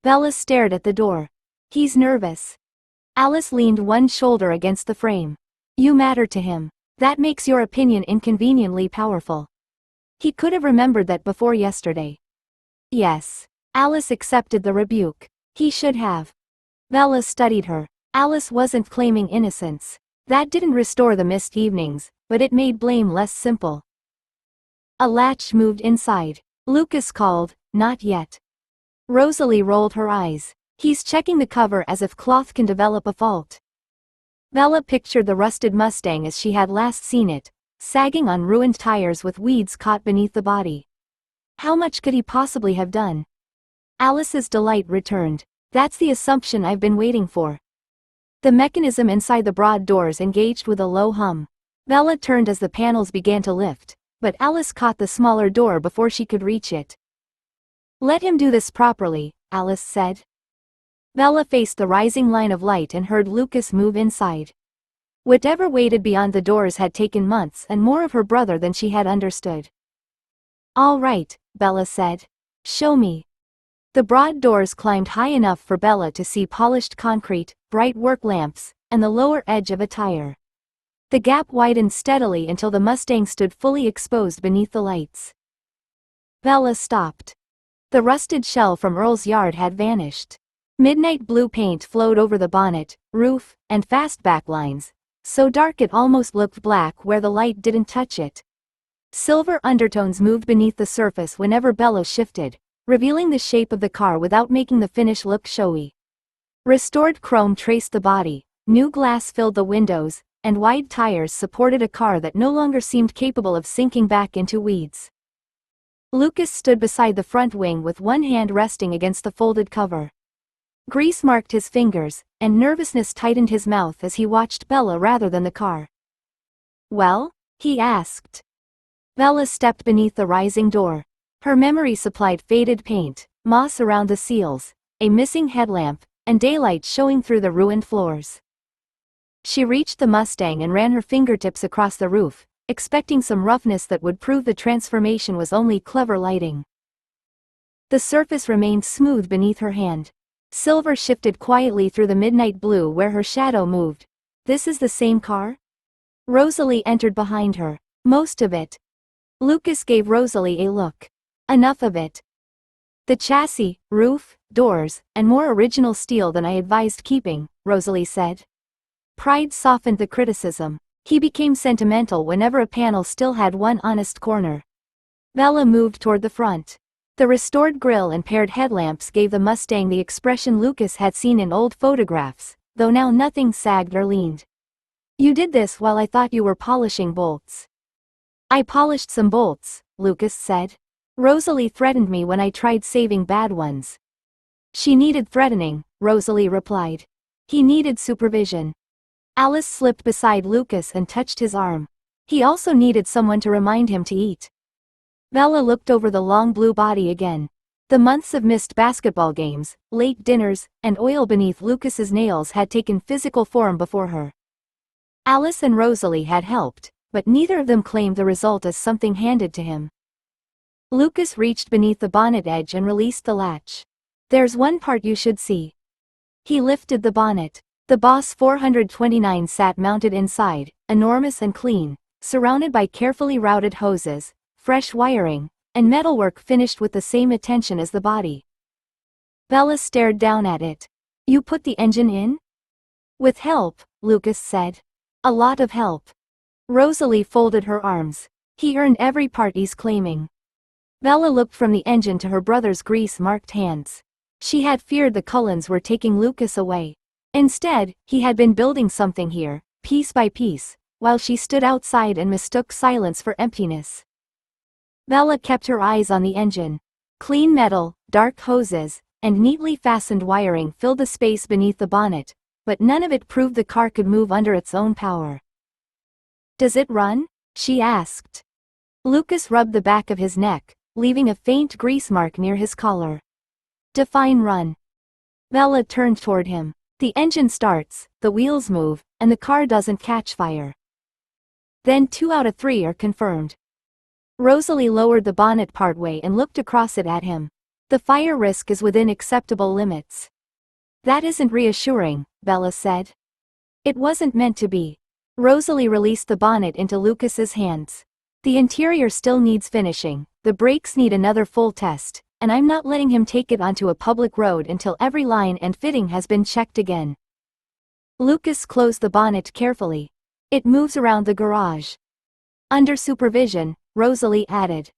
Bella stared at the door. He's nervous. Alice leaned one shoulder against the frame. You matter to him. That makes your opinion inconveniently powerful. He could have remembered that before yesterday. Yes. Alice accepted the rebuke. He should have. Bella studied her. Alice wasn't claiming innocence. That didn't restore the missed evenings, but it made blame less simple. A latch moved inside. Lucas called, not yet. Rosalie rolled her eyes. He's checking the cover as if cloth can develop a fault. Bella pictured the rusted Mustang as she had last seen it, sagging on ruined tires with weeds caught beneath the body. How much could he possibly have done? Alice's delight returned. That's the assumption I've been waiting for. The mechanism inside the broad doors engaged with a low hum. Bella turned as the panels began to lift, but Alice caught the smaller door before she could reach it. Let him do this properly, Alice said. Bella faced the rising line of light and heard Lucas move inside. Whatever waited beyond the doors had taken months and more of her brother than she had understood. All right, Bella said. Show me. The broad doors climbed high enough for Bella to see polished concrete, bright work lamps, and the lower edge of a tire. The gap widened steadily until the Mustang stood fully exposed beneath the lights. Bella stopped. The rusted shell from Earl's yard had vanished. Midnight blue paint flowed over the bonnet, roof, and fastback lines, so dark it almost looked black where the light didn't touch it. Silver undertones moved beneath the surface whenever Bella shifted, revealing the shape of the car without making the finish look showy. Restored chrome traced the body, new glass filled the windows, and wide tires supported a car that no longer seemed capable of sinking back into weeds. Lucas stood beside the front wing with one hand resting against the folded cover. Grease marked his fingers, and nervousness tightened his mouth as he watched Bella rather than the car. Well? He asked. Bella stepped beneath the rising door. Her memory supplied faded paint, moss around the seals, a missing headlamp, and daylight showing through the ruined floors. She reached the Mustang and ran her fingertips across the roof, expecting some roughness that would prove the transformation was only clever lighting. The surface remained smooth beneath her hand. Silver shifted quietly through the midnight blue where her shadow moved. This is the same car? Rosalie entered behind her. Most of it. Lucas gave Rosalie a look. Enough of it. The chassis, roof, doors, and more original steel than I advised keeping, Rosalie said. Pride softened the criticism. He became sentimental whenever a panel still had one honest corner. Bella moved toward the front. The restored grille and paired headlamps gave the Mustang the expression Lucas had seen in old photographs, though now nothing sagged or leaned. You did this while I thought you were polishing bolts. I polished some bolts, Lucas said. Rosalie threatened me when I tried saving bad ones. She needed threatening, Rosalie replied. He needed supervision. Alice slipped beside Lucas and touched his arm. He also needed someone to remind him to eat. Bella looked over the long blue body again. The months of missed basketball games, late dinners, and oil beneath Lucas's nails had taken physical form before her. Alice and Rosalie had helped, but neither of them claimed the result as something handed to him. Lucas reached beneath the bonnet edge and released the latch. There's one part you should see. He lifted the bonnet. The Boss 429 sat mounted inside, enormous and clean, surrounded by carefully routed hoses, fresh wiring, and metalwork finished with the same attention as the body. Bella stared down at it. You put the engine in? With help, Lucas said. A lot of help. Rosalie folded her arms. He earned every part he's claiming. Bella looked from the engine to her brother's grease-marked hands. She had feared the Cullens were taking Lucas away. Instead, he had been building something here, piece by piece, while she stood outside and mistook silence for emptiness. Bella kept her eyes on the engine. Clean metal, dark hoses, and neatly fastened wiring filled the space beneath the bonnet, but none of it proved the car could move under its own power. Does it run? She asked. Lucas rubbed the back of his neck, leaving a faint grease mark near his collar. Define run. Bella turned toward him. The engine starts, the wheels move, and the car doesn't catch fire. Then 2 out of 3 are confirmed. Rosalie lowered the bonnet partway and looked across it at him. The fire risk is within acceptable limits. That isn't reassuring, Bella said. It wasn't meant to be. Rosalie released the bonnet into Lucas's hands. The interior still needs finishing, the brakes need another full test, and I'm not letting him take it onto a public road until every line and fitting has been checked again. Lucas closed the bonnet carefully. It moves around the garage. Under supervision, Rosalie added.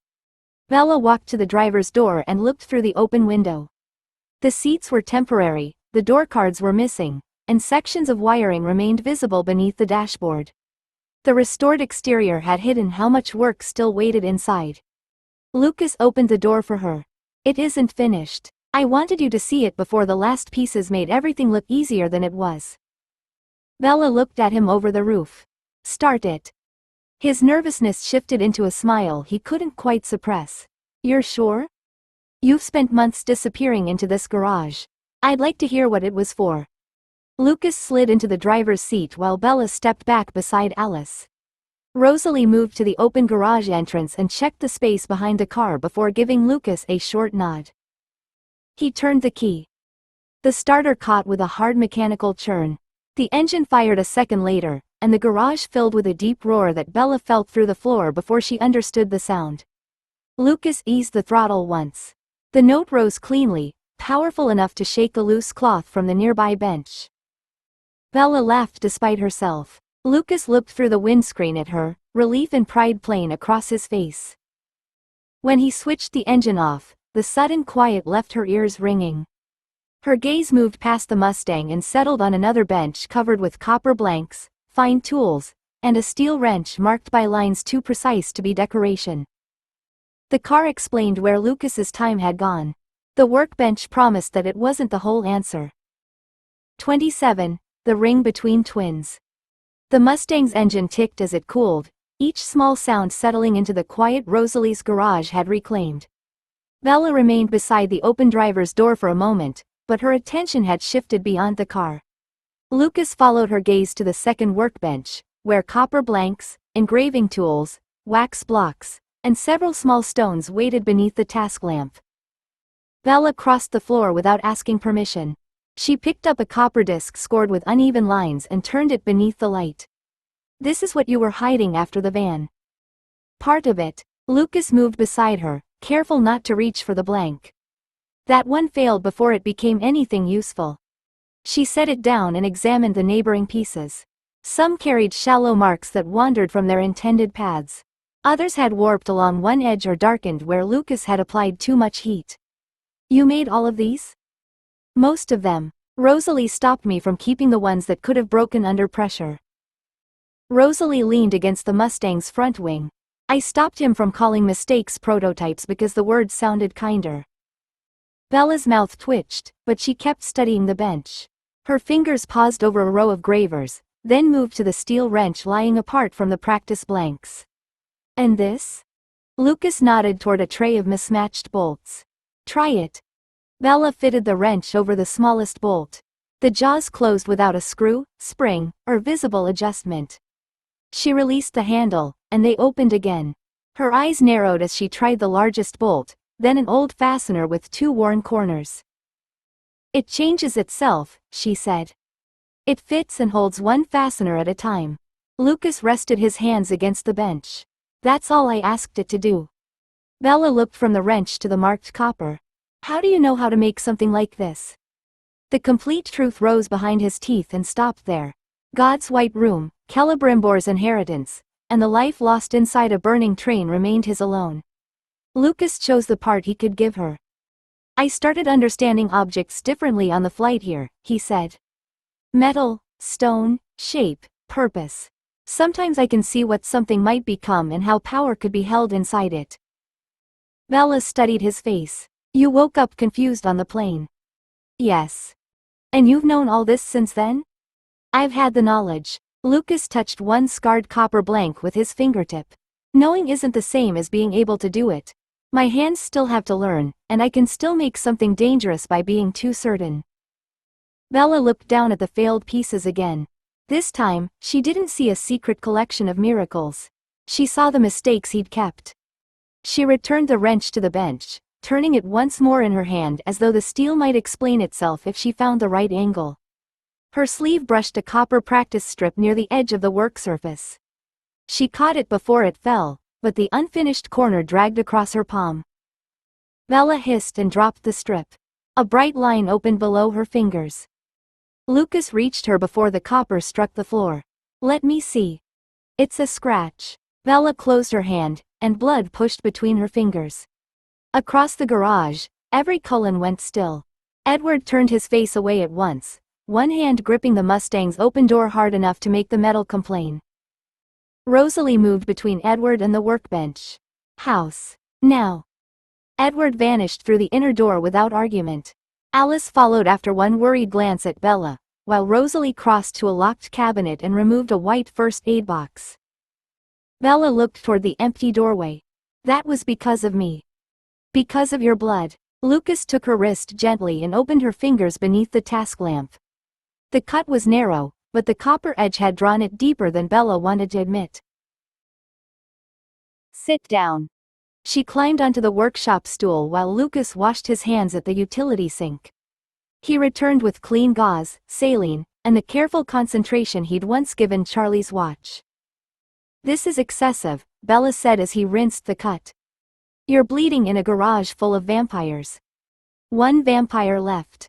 Bella walked to the driver's door and looked through the open window. The seats were temporary, the door cards were missing, and sections of wiring remained visible beneath the dashboard. The restored exterior had hidden how much work still waited inside. Lucas opened the door for her. It isn't finished. I wanted you to see it before the last pieces made everything look easier than it was. Bella looked at him over the roof. Start it. His nervousness shifted into a smile he couldn't quite suppress. You're sure? You've spent months disappearing into this garage. I'd like to hear what it was for. Lucas slid into the driver's seat while Bella stepped back beside Alice. Rosalie moved to the open garage entrance and checked the space behind the car before giving Lucas a short nod. He turned the key. The starter caught with a hard mechanical churn. The engine fired a second later, and the garage filled with a deep roar that Bella felt through the floor before she understood the sound. Lucas eased the throttle once. The note rose cleanly, powerful enough to shake a loose cloth from the nearby bench. Bella laughed despite herself. Lucas looked through the windscreen at her, relief and pride plain across his face. When he switched the engine off, the sudden quiet left her ears ringing. Her gaze moved past the Mustang and settled on another bench covered with copper blanks, fine tools, and a steel wrench marked by lines too precise to be decoration. The car explained where Lucas's time had gone. The workbench promised that it wasn't the whole answer. 27. The ring between twins. The Mustang's engine ticked as it cooled, each small sound settling into the quiet Rosalie's garage had reclaimed. Bella remained beside the open driver's door for a moment, but her attention had shifted beyond the car. Lucas followed her gaze to the second workbench, where copper blanks, engraving tools, wax blocks, and several small stones waited beneath the task lamp. Bella crossed the floor without asking permission. She picked up a copper disc scored with uneven lines and turned it beneath the light. This is what you were hiding after the van. Part of it. Lucas moved beside her, careful not to reach for the blank. That one failed before it became anything useful. She set it down and examined the neighboring pieces. Some carried shallow marks that wandered from their intended paths. Others had warped along one edge or darkened where Lucas had applied too much heat. You made all of these? Most of them. Rosalie stopped me from keeping the ones that could have broken under pressure. Rosalie leaned against the Mustang's front wing. I stopped him from calling mistakes prototypes because the word sounded kinder. Bella's mouth twitched, but she kept studying the bench. Her fingers paused over a row of gravers, then moved to the steel wrench lying apart from the practice blanks. And this? Lucas nodded toward a tray of mismatched bolts. Try it. Bella fitted the wrench over the smallest bolt. The jaws closed without a screw, spring, or visible adjustment. She released the handle, and they opened again. Her eyes narrowed as she tried the largest bolt, then an old fastener with 2 worn corners. It changes itself, she said. It fits and holds one fastener at a time. Lucas rested his hands against the bench. That's all I asked it to do. Bella looked from the wrench to the marked copper. How do you know how to make something like this? The complete truth rose behind his teeth and stopped there. God's white room, Celebrimbor's inheritance, and the life lost inside a burning train remained his alone. Lucas chose the part he could give her. I started understanding objects differently on the flight here, he said. Metal, stone, shape, purpose. Sometimes I can see what something might become and how power could be held inside it. Bella studied his face. You woke up confused on the plane. Yes. And you've known all this since then? I've had the knowledge. Lucas touched one scarred copper blank with his fingertip. Knowing isn't the same as being able to do it. My hands still have to learn, and I can still make something dangerous by being too certain. Bella looked down at the failed pieces again. This time, she didn't see a secret collection of miracles. She saw the mistakes he'd kept. She returned the wrench to the bench, turning it once more in her hand as though the steel might explain itself if she found the right angle. Her sleeve brushed a copper practice strip near the edge of the work surface. She caught it before it fell, but the unfinished corner dragged across her palm. Bella hissed and dropped the strip. A bright line opened below her fingers. Lucas reached her before the copper struck the floor. Let me see. It's a scratch. Bella closed her hand, and blood pushed between her fingers. Across the garage, every Cullen went still. Edward turned his face away at once, one hand gripping the Mustang's open door hard enough to make the metal complain. Rosalie moved between Edward and the workbench. House. Now. Edward vanished through the inner door without argument. Alice followed after one worried glance at Bella, while Rosalie crossed to a locked cabinet and removed a white first aid box. Bella looked toward the empty doorway. That was because of me. Because of your blood. Lucas took her wrist gently and opened her fingers beneath the task lamp. The cut was narrow, but the copper edge had drawn it deeper than Bella wanted to admit. Sit down. She climbed onto the workshop stool while Lucas washed his hands at the utility sink. He returned with clean gauze, saline, and the careful concentration he'd once given Charlie's watch. This is excessive, Bella said as he rinsed the cut. You're bleeding in a garage full of vampires. One vampire left.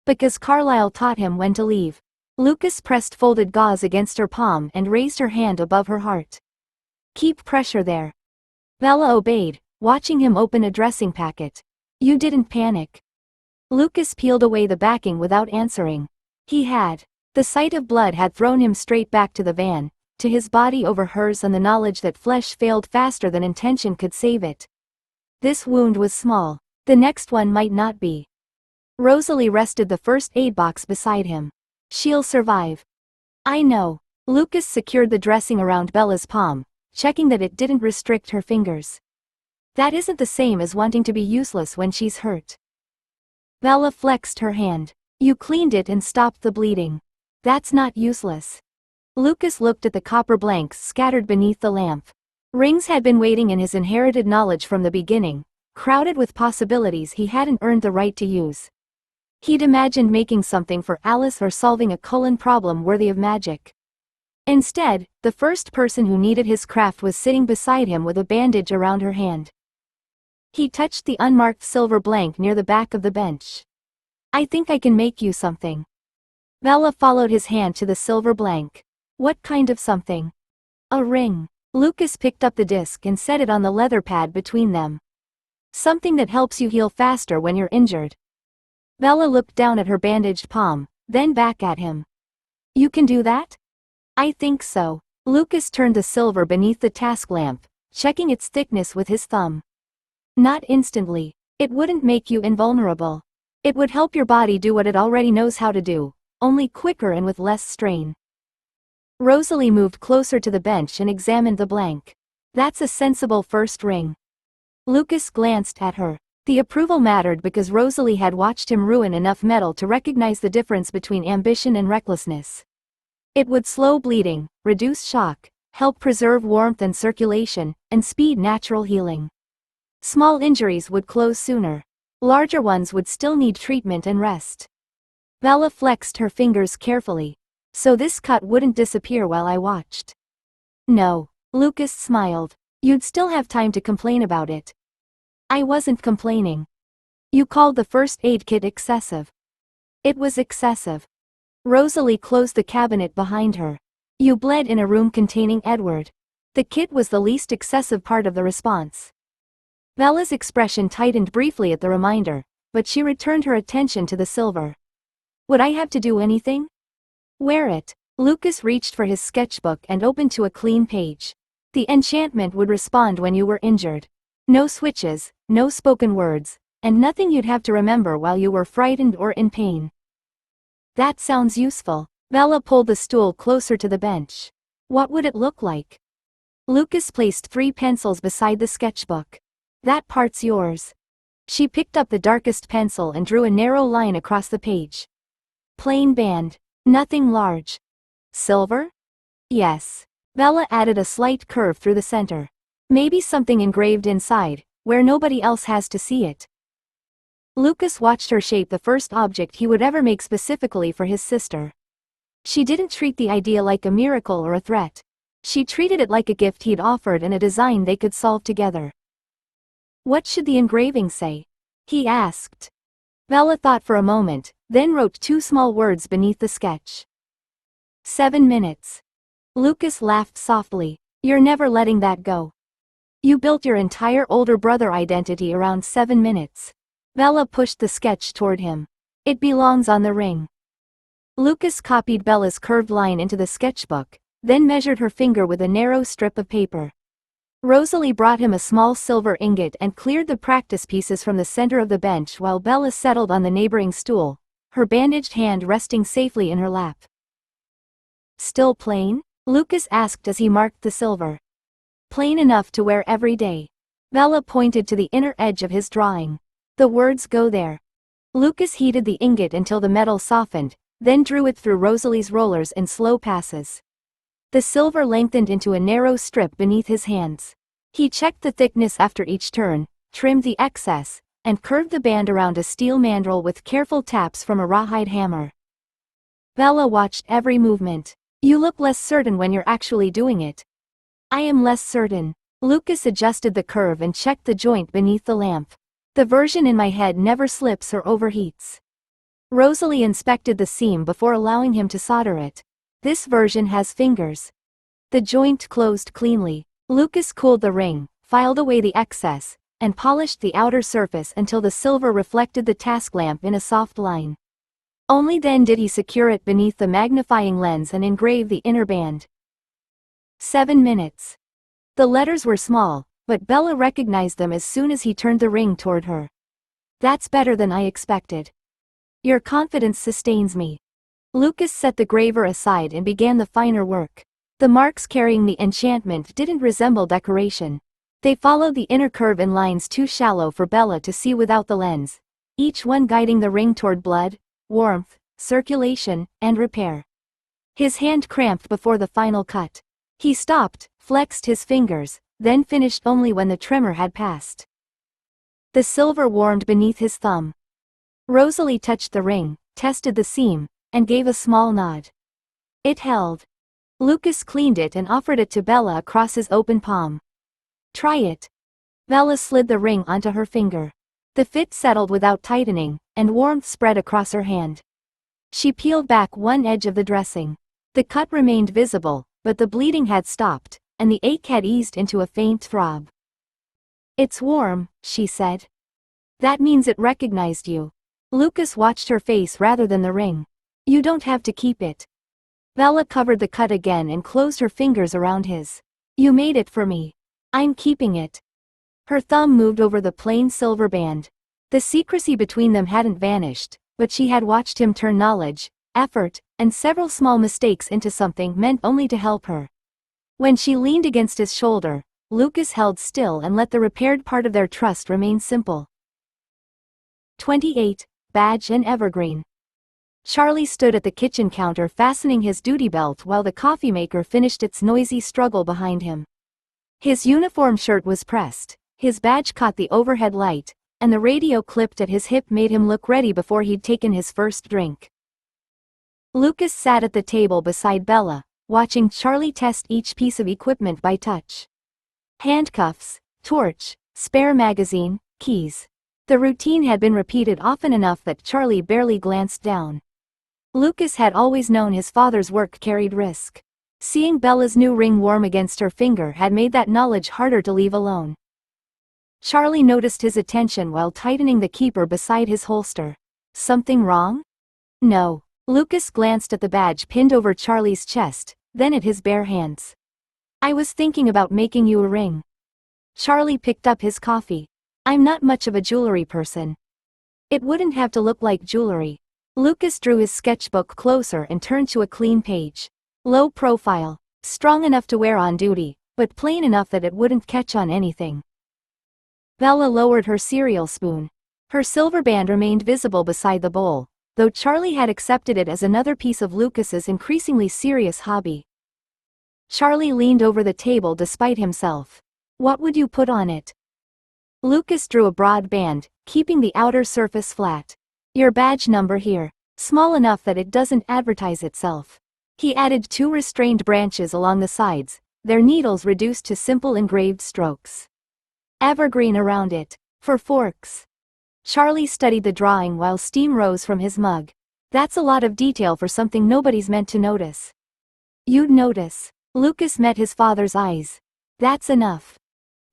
Because Carlyle taught him when to leave. Lucas pressed folded gauze against her palm and raised her hand above her heart. Keep pressure there. Bella obeyed, watching him open a dressing packet. You didn't panic. Lucas peeled away the backing without answering. He had. The sight of blood had thrown him straight back to the van, to his body over hers and the knowledge that flesh failed faster than intention could save it. This wound was small. The next one might not be. Rosalie rested the first aid box beside him. She'll survive. I know. Lucas secured the dressing around Bella's palm, checking that it didn't restrict her fingers. That isn't the same as wanting to be useless when she's hurt. Bella flexed her hand. You cleaned it and stopped the bleeding. That's not useless. Lucas looked at the copper blanks scattered beneath the lamp. Rings had been waiting in his inherited knowledge from the beginning, crowded with possibilities he hadn't earned the right to use. He'd imagined making something for Alice or solving a Cullen problem worthy of magic. Instead, the first person who needed his craft was sitting beside him with a bandage around her hand. He touched the unmarked silver blank near the back of the bench. I think I can make you something. Bella followed his hand to the silver blank. What kind of something? A ring. Lucas picked up the disc and set it on the leather pad between them. Something that helps you heal faster when you're injured. Bella looked down at her bandaged palm, then back at him. You can do that? I think so. Lucas turned the silver beneath the task lamp, checking its thickness with his thumb. Not instantly. It wouldn't make you invulnerable. It would help your body do what it already knows how to do, only quicker and with less strain. Rosalie moved closer to the bench and examined the blank. That's a sensible first ring. Lucas glanced at her. The approval mattered because Rosalie had watched him ruin enough metal to recognize the difference between ambition and recklessness. It would slow bleeding, reduce shock, help preserve warmth and circulation, and speed natural healing. Small injuries would close sooner. Larger ones would still need treatment and rest. Bella flexed her fingers carefully. So this cut wouldn't disappear while I watched. No. Lucas smiled. You'd still have time to complain about it. I wasn't complaining. You called the first aid kit excessive. It was excessive. Rosalie closed the cabinet behind her. You bled in a room containing Edward. The kit was the least excessive part of the response. Bella's expression tightened briefly at the reminder, but she returned her attention to the silver. Would I have to do anything? Wear it. Lucas reached for his sketchbook and opened to a clean page. The enchantment would respond when you were injured. No switches, no spoken words, and nothing you'd have to remember while you were frightened or in pain. That sounds useful. Bella pulled the stool closer to the bench. What would it look like? Lucas placed 3 pencils beside the sketchbook. That part's yours. She picked up the darkest pencil and drew a narrow line across the page. Plain band. Nothing large. Silver? Yes. Bella added a slight curve through the center. Maybe something engraved inside, where nobody else has to see it. Lucas watched her shape the first object he would ever make specifically for his sister. She didn't treat the idea like a miracle or a threat. She treated it like a gift he'd offered and a design they could solve together. What should the engraving say? He asked. Bella thought for a moment, then wrote 2 small words beneath the sketch. 7 minutes. Lucas laughed softly. You're never letting that go. You built your entire older brother identity around 7 minutes. Bella pushed the sketch toward him. It belongs on the ring. Lucas copied Bella's curved line into the sketchbook, then measured her finger with a narrow strip of paper. Rosalie brought him a small silver ingot and cleared the practice pieces from the center of the bench while Bella settled on the neighboring stool, her bandaged hand resting safely in her lap. Still plain? Lucas asked as he marked the silver. Plain enough to wear every day. Bella pointed to the inner edge of his drawing. The words go there. Lucas heated the ingot until the metal softened, then drew it through Rosalie's rollers in slow passes. The silver lengthened into a narrow strip beneath his hands. He checked the thickness after each turn, trimmed the excess, and curved the band around a steel mandrel with careful taps from a rawhide hammer. Bella watched every movement. You look less certain when you're actually doing it. I am less certain. Lucas adjusted the curve and checked the joint beneath the lamp. The version in my head never slips or overheats. Rosalie inspected the seam before allowing him to solder it. This version has fingers. The joint closed cleanly. Lucas cooled the ring, filed away the excess, and polished the outer surface until the silver reflected the task lamp in a soft line. Only then did he secure it beneath the magnifying lens and engrave the inner band. 7 minutes. The letters were small, but Bella recognized them as soon as he turned the ring toward her. That's better than I expected. Your confidence sustains me. Lucas set the graver aside and began the finer work. The marks carrying the enchantment didn't resemble decoration. They followed the inner curve in lines too shallow for Bella to see without the lens, each one guiding the ring toward blood, warmth, circulation, and repair. His hand cramped before the final cut. He stopped, flexed his fingers, then finished only when the tremor had passed. The silver warmed beneath his thumb. Rosalie touched the ring, tested the seam, and gave a small nod. It held. Lucas cleaned it and offered it to Bella across his open palm. Try it. Bella slid the ring onto her finger. The fit settled without tightening, and warmth spread across her hand. She peeled back one edge of the dressing. The cut remained visible, but the bleeding had stopped, and the ache had eased into a faint throb. It's warm, she said. That means it recognized you. Lucas watched her face rather than the ring. You don't have to keep it. Bella covered the cut again and closed her fingers around his. You made it for me. I'm keeping it. Her thumb moved over the plain silver band. The secrecy between them hadn't vanished, but she had watched him turn knowledge, effort, and several small mistakes into something meant only to help her. When she leaned against his shoulder, Lucas held still and let the repaired part of their trust remain simple. 28. Badge and Evergreen. Charlie stood at the kitchen counter fastening his duty belt while the coffee maker finished its noisy struggle behind him. His uniform shirt was pressed, his badge caught the overhead light, and the radio clipped at his hip made him look ready before he'd taken his first drink. Lucas sat at the table beside Bella, watching Charlie test each piece of equipment by touch. Handcuffs, torch, spare magazine, keys. The routine had been repeated often enough that Charlie barely glanced down. Lucas had always known his father's work carried risk. Seeing Bella's new ring warm against her finger had made that knowledge harder to leave alone. Charlie noticed his attention while tightening the keeper beside his holster. Something wrong? No. Lucas glanced at the badge pinned over Charlie's chest, then at his bare hands. I was thinking about making you a ring. Charlie picked up his coffee. I'm not much of a jewelry person. It wouldn't have to look like jewelry. Lucas drew his sketchbook closer and turned to a clean page. Low profile, strong enough to wear on duty, but plain enough that it wouldn't catch on anything. Bella lowered her cereal spoon. Her silver band remained visible beside the bowl, though Charlie had accepted it as another piece of Lucas's increasingly serious hobby. Charlie leaned over the table despite himself. What would you put on it? Lucas drew a broad band, keeping the outer surface flat. Your badge number here, small enough that it doesn't advertise itself. He added 2 restrained branches along the sides, their needles reduced to simple engraved strokes. Evergreen around it, for forks. Charlie studied the drawing while steam rose from his mug. That's a lot of detail for something nobody's meant to notice. You'd notice. Lucas met his father's eyes. That's enough.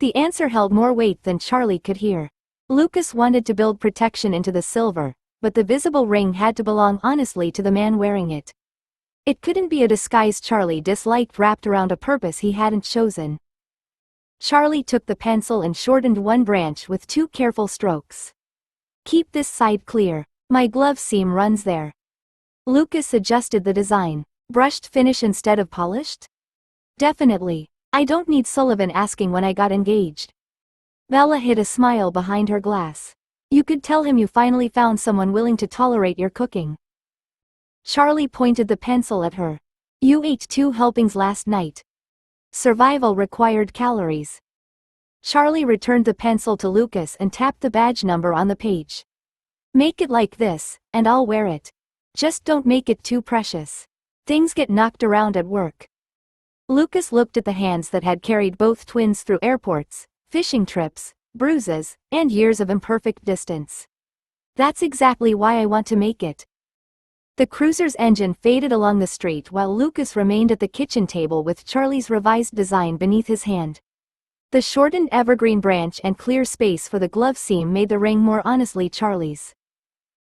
The answer held more weight than Charlie could hear. Lucas wanted to build protection into the silver, but the visible ring had to belong honestly to the man wearing it. It couldn't be a disguise Charlie disliked wrapped around a purpose he hadn't chosen. Charlie took the pencil and shortened one branch with 2 careful strokes. Keep this side clear, my glove seam runs there. Lucas adjusted the design. Brushed finish instead of polished? Definitely. I don't need Sullivan asking when I got engaged. Bella hid a smile behind her glass. You could tell him you finally found someone willing to tolerate your cooking. Charlie pointed the pencil at her. You ate 2 helpings last night. Survival required calories. Charlie returned the pencil to Lucas and tapped the badge number on the page. Make it like this, and I'll wear it. Just don't make it too precious. Things get knocked around at work. Lucas looked at the hands that had carried both twins through airports, fishing trips, bruises, and years of imperfect distance. That's exactly why I want to make it. The cruiser's engine faded along the street while Lucas remained at the kitchen table with Charlie's revised design beneath his hand. The shortened evergreen branch and clear space for the glove seam made the ring more honestly Charlie's.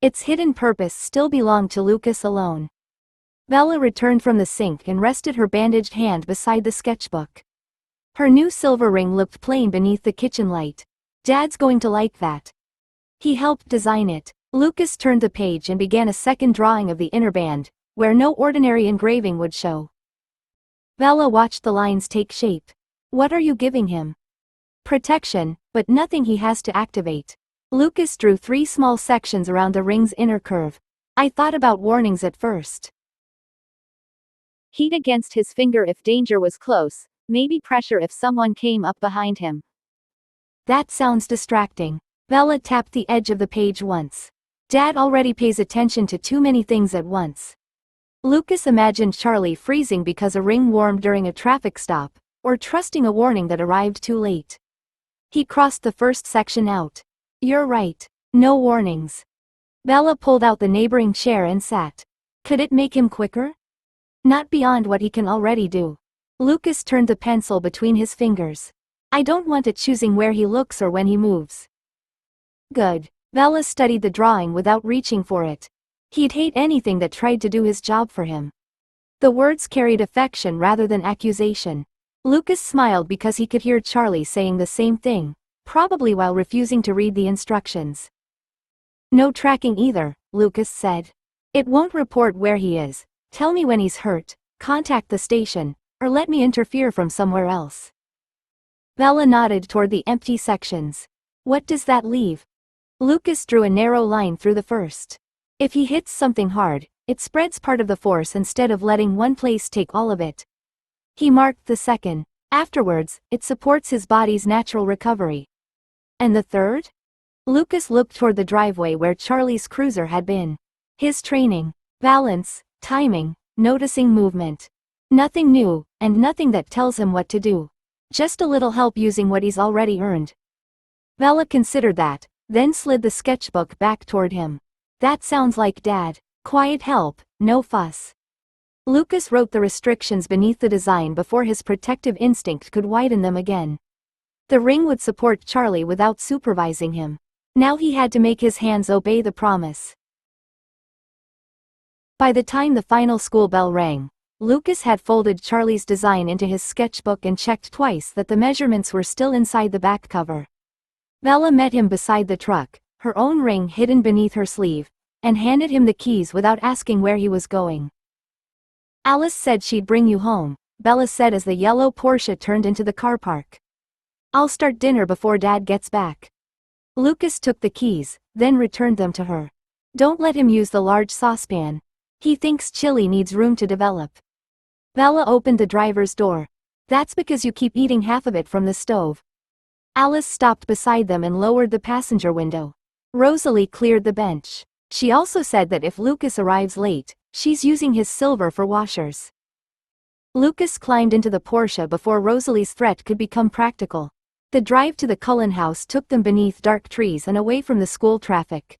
Its hidden purpose still belonged to Lucas alone. Bella returned from the sink and rested her bandaged hand beside the sketchbook. Her new silver ring looked plain beneath the kitchen light. Dad's going to like that. He helped design it. Lucas turned the page and began a second drawing of the inner band, where no ordinary engraving would show. Bella watched the lines take shape. What are you giving him? Protection, but nothing he has to activate. Lucas drew 3 small sections around the ring's inner curve. I thought about warnings at first. Heat against his finger if danger was close, maybe pressure if someone came up behind him. That sounds distracting. Bella tapped the edge of the page once. Dad already pays attention to too many things at once. Lucas imagined Charlie freezing because a ring warmed during a traffic stop, or trusting a warning that arrived too late. He crossed the first section out. You're right. No warnings. Bella pulled out the neighboring chair and sat. Could it make him quicker? Not beyond what he can already do. Lucas turned the pencil between his fingers. I don't want it choosing where he looks or when he moves. Good. Bella studied the drawing without reaching for it. He'd hate anything that tried to do his job for him. The words carried affection rather than accusation. Lucas smiled because he could hear Charlie saying the same thing, probably while refusing to read the instructions. No tracking either, Lucas said. It won't report where he is. Tell me when he's hurt, contact the station, or let me interfere from somewhere else. Bella nodded toward the empty sections. What does that leave? Lucas drew a narrow line through the first. If he hits something hard, it spreads part of the force instead of letting one place take all of it. He marked the second. Afterwards, it supports his body's natural recovery. And the third? Lucas looked toward the driveway where Charlie's cruiser had been. His training, balance, timing, noticing movement. Nothing new, and nothing that tells him what to do. Just a little help using what he's already earned. Bella considered that, then slid the sketchbook back toward him. That sounds like Dad. Quiet help, no fuss. Lucas wrote the restrictions beneath the design before his protective instinct could widen them again. The ring would support Charlie without supervising him. Now he had to make his hands obey the promise. By the time the final school bell rang, Lucas had folded Charlie's design into his sketchbook and checked twice that the measurements were still inside the back cover. Bella met him beside the truck, her own ring hidden beneath her sleeve, and handed him the keys without asking where he was going. Alice said she'd bring you home, Bella said as the yellow Porsche turned into the car park. I'll start dinner before Dad gets back. Lucas took the keys, then returned them to her. Don't let him use the large saucepan. He thinks chili needs room to develop. Bella opened the driver's door. That's because you keep eating half of it from the stove. Alice stopped beside them and lowered the passenger window. Rosalie cleared the bench. She also said that if Lucas arrives late, she's using his silver for washers. Lucas climbed into the Porsche before Rosalie's threat could become practical. The drive to the Cullen house took them beneath dark trees and away from the school traffic.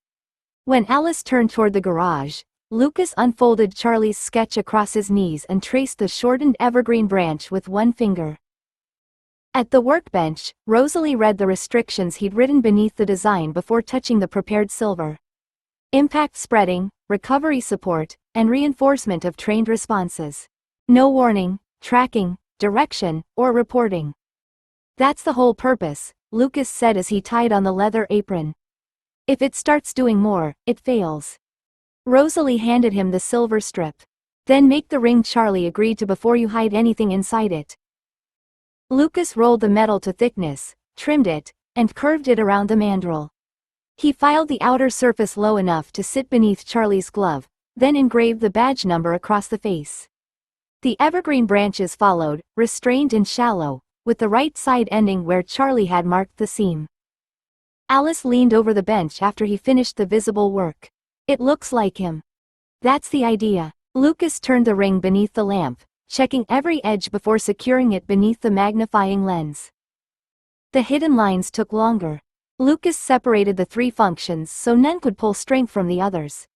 When Alice turned toward the garage, Lucas unfolded Charlie's sketch across his knees and traced the shortened evergreen branch with one finger. At the workbench, Rosalie read the restrictions he'd written beneath the design before touching the prepared silver. Impact spreading, recovery support, and reinforcement of trained responses. No warning, tracking, direction, or reporting. That's the whole purpose, Lucas said as he tied on the leather apron. If it starts doing more, it fails. Rosalie handed him the silver strip. Then make the ring Charlie agreed to before you hide anything inside it. Lucas rolled the metal to thickness, trimmed it, and curved it around the mandrel. He filed the outer surface low enough to sit beneath Charlie's glove, then engraved the badge number across the face. The evergreen branches followed, restrained and shallow, with the right side ending where Charlie had marked the seam. Alice leaned over the bench after he finished the visible work. It looks like him. That's the idea. Lucas turned the ring beneath the lamp, checking every edge before securing it beneath the magnifying lens. The hidden lines took longer. Lucas separated the three functions so none could pull strength from the others.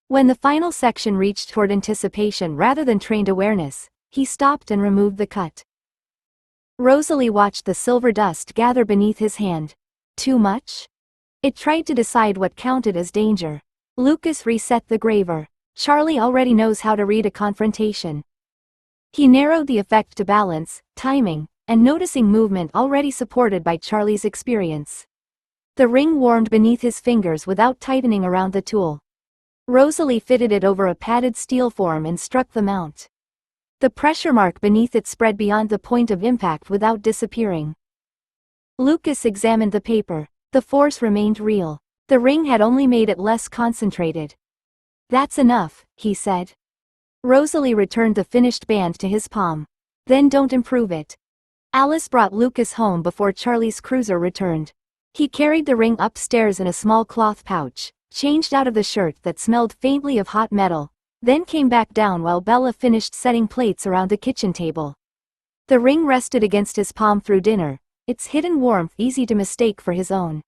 When the final section reached toward anticipation rather than trained awareness, he stopped and removed the cut. Rosalie watched the silver dust gather beneath his hand. Too much? It tried to decide what counted as danger. Lucas reset the graver. Charlie already knows how to read a confrontation. He narrowed the effect to balance, timing, and noticing movement already supported by Charlie's experience. The ring warmed beneath his fingers without tightening around the tool. Rosalie fitted it over a padded steel form and struck the mount. The pressure mark beneath it spread beyond the point of impact without disappearing. Lucas examined the paper. The force remained real. The ring had only made it less concentrated. That's enough, he said. Rosalie returned the finished band to his palm. Then don't improve it. Alice brought Lucas home before Charlie's cruiser returned. He carried the ring upstairs in a small cloth pouch, changed out of the shirt that smelled faintly of hot metal, then came back down while Bella finished setting plates around the kitchen table. The ring rested against his palm through dinner, its hidden warmth easy to mistake for his own.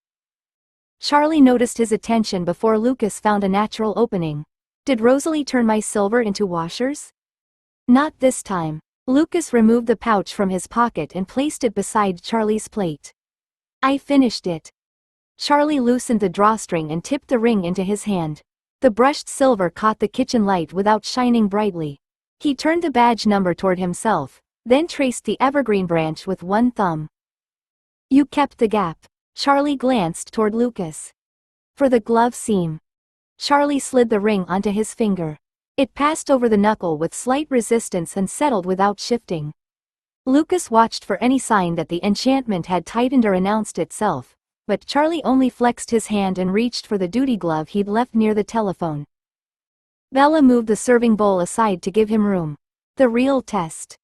Charlie noticed his attention before Lucas found a natural opening. Did Rosalie turn my silver into washers? Not this time. Lucas removed the pouch from his pocket and placed it beside Charlie's plate. I finished it. Charlie loosened the drawstring and tipped the ring into his hand. The brushed silver caught the kitchen light without shining brightly. He turned the badge number toward himself, then traced the evergreen branch with one thumb. You kept the gap. Charlie glanced toward Lucas. For the glove seam. Charlie slid the ring onto his finger. It passed over the knuckle with slight resistance and settled without shifting. Lucas watched for any sign that the enchantment had tightened or announced itself, but Charlie only flexed his hand and reached for the duty glove he'd left near the telephone. Bella moved the serving bowl aside to give him room. The real test.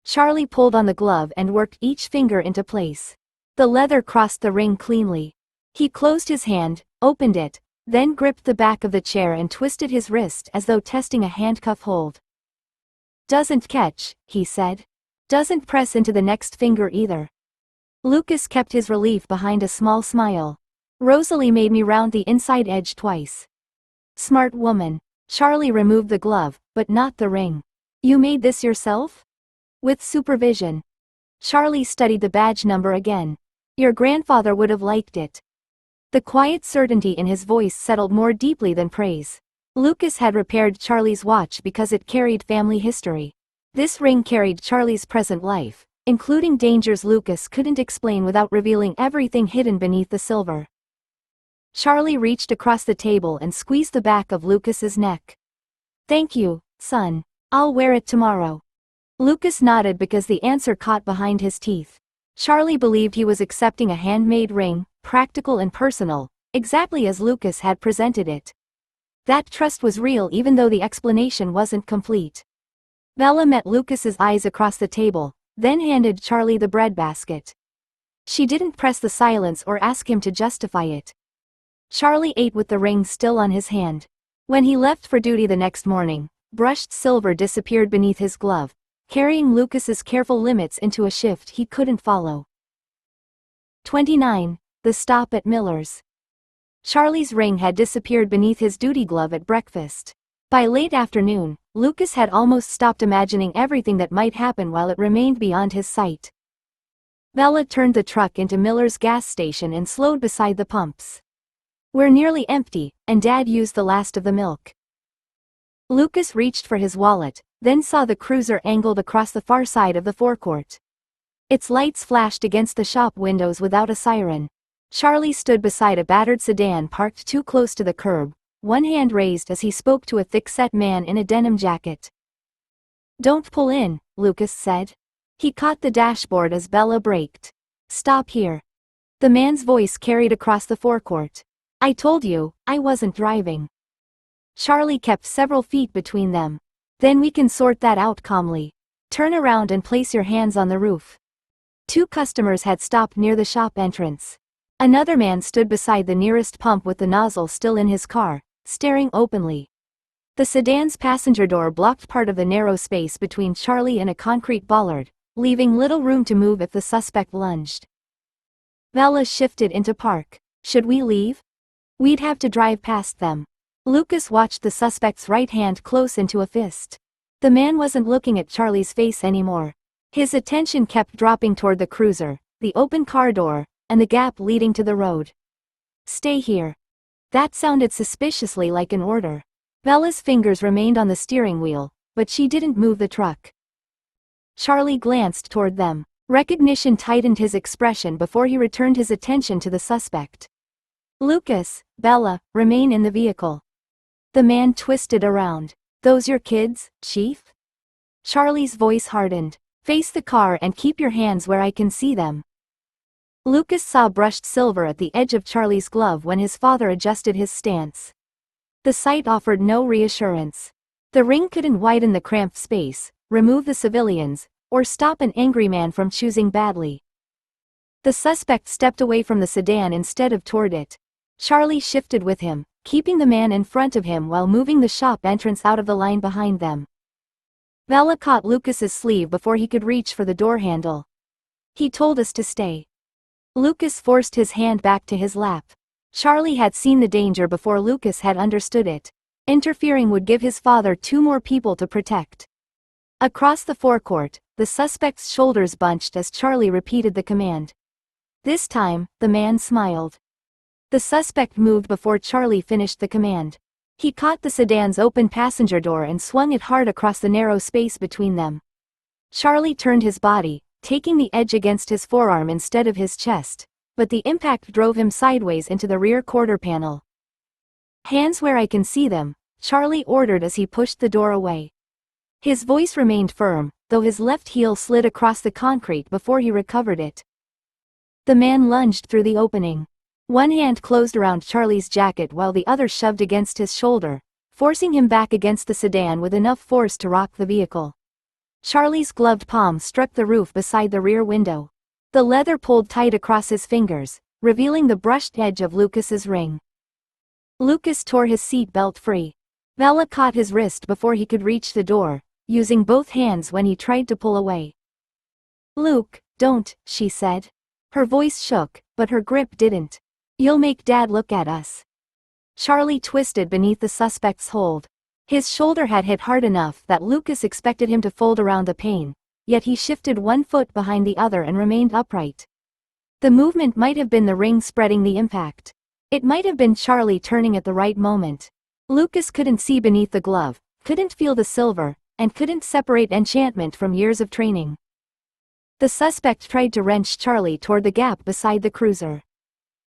Charlie pulled on the glove and worked each finger into place. The leather crossed the ring cleanly. He closed his hand, opened it, then gripped the back of the chair and twisted his wrist as though testing a handcuff hold. Doesn't catch, he said. Doesn't press into the next finger either. Lucas kept his relief behind a small smile. Rosalie made me round the inside edge twice. Smart woman. Charlie removed the glove, but not the ring. You made this yourself? With supervision. Charlie studied the badge number again. Your grandfather would have liked it. The quiet certainty in his voice settled more deeply than praise. Lucas had repaired Charlie's watch because it carried family history. This ring carried Charlie's present life, including dangers Lucas couldn't explain without revealing everything hidden beneath the silver. Charlie reached across the table and squeezed the back of Lucas's neck. Thank you, son. I'll wear it tomorrow. Lucas nodded because the answer caught behind his teeth. Charlie believed he was accepting a handmade ring, practical and personal, exactly as Lucas had presented it. That trust was real even though the explanation wasn't complete. Bella met Lucas's eyes across the table, then handed Charlie the breadbasket. She didn't press the silence or ask him to justify it. Charlie ate with the ring still on his hand. When he left for duty the next morning, brushed silver disappeared beneath his glove, carrying Lucas's careful limits into a shift he couldn't follow. 29. The stop at Miller's. Charlie's ring had disappeared beneath his duty glove at breakfast. By late afternoon, Lucas had almost stopped imagining everything that might happen while it remained beyond his sight. Bella turned the truck into Miller's gas station and slowed beside the pumps. We're nearly empty, and Dad used the last of the milk. Lucas reached for his wallet, then saw the cruiser angled across the far side of the forecourt. Its lights flashed against the shop windows without a siren. Charlie stood beside a battered sedan parked too close to the curb, one hand raised as he spoke to a thick-set man in a denim jacket. Don't pull in, Lucas said. He caught the dashboard as Bella braked. Stop here. The man's voice carried across the forecourt. I told you, I wasn't driving. Charlie kept several feet between them. Then we can sort that out calmly. Turn around and place your hands on the roof. Two customers had stopped near the shop entrance. Another man stood beside the nearest pump with the nozzle still in his car, staring openly. The sedan's passenger door blocked part of the narrow space between Charlie and a concrete bollard, leaving little room to move if the suspect lunged. Bella shifted into park. Should we leave? We'd have to drive past them. Lucas watched the suspect's right hand close into a fist. The man wasn't looking at Charlie's face anymore. His attention kept dropping toward the cruiser, the open car door, and the gap leading to the road. Stay here. That sounded suspiciously like an order. Bella's fingers remained on the steering wheel, but she didn't move the truck. Charlie glanced toward them. Recognition tightened his expression before he returned his attention to the suspect. Lucas, Bella, remain in the vehicle. The man twisted around. Those your kids, Chief? Charlie's voice hardened. Face the car and keep your hands where I can see them. Lucas saw brushed silver at the edge of Charlie's glove when his father adjusted his stance. The sight offered no reassurance. The ring couldn't widen the cramped space, remove the civilians, or stop an angry man from choosing badly. The suspect stepped away from the sedan instead of toward it. Charlie shifted with him, keeping the man in front of him while moving the shop entrance out of the line behind them. Bella caught Lucas's sleeve before he could reach for the door handle. "He told us to stay." Lucas forced his hand back to his lap. Charlie had seen the danger before Lucas had understood it. Interfering would give his father 2 more people to protect. Across the forecourt, the suspect's shoulders bunched as Charlie repeated the command. This time, the man smiled. The suspect moved before Charlie finished the command. He caught the sedan's open passenger door and swung it hard across the narrow space between them. Charlie turned his body, taking the edge against his forearm instead of his chest, but the impact drove him sideways into the rear quarter panel. "Hands where I can see them," Charlie ordered as he pushed the door away. His voice remained firm, though his left heel slid across the concrete before he recovered it. The man lunged through the opening. One hand closed around Charlie's jacket while the other shoved against his shoulder, forcing him back against the sedan with enough force to rock the vehicle. Charlie's gloved palm struck the roof beside the rear window. The leather pulled tight across his fingers, revealing the brushed edge of Lucas's ring. Lucas tore his seat belt free. Bella caught his wrist before he could reach the door, using both hands when he tried to pull away. "Luke, don't," she said. Her voice shook, but her grip didn't. "You'll make Dad look at us." Charlie twisted beneath the suspect's hold. His shoulder had hit hard enough that Lucas expected him to fold around the pain, yet he shifted one foot behind the other and remained upright. The movement might have been the ring spreading the impact. It might have been Charlie turning at the right moment. Lucas couldn't see beneath the glove, couldn't feel the silver, and couldn't separate enchantment from years of training. The suspect tried to wrench Charlie toward the gap beside the cruiser.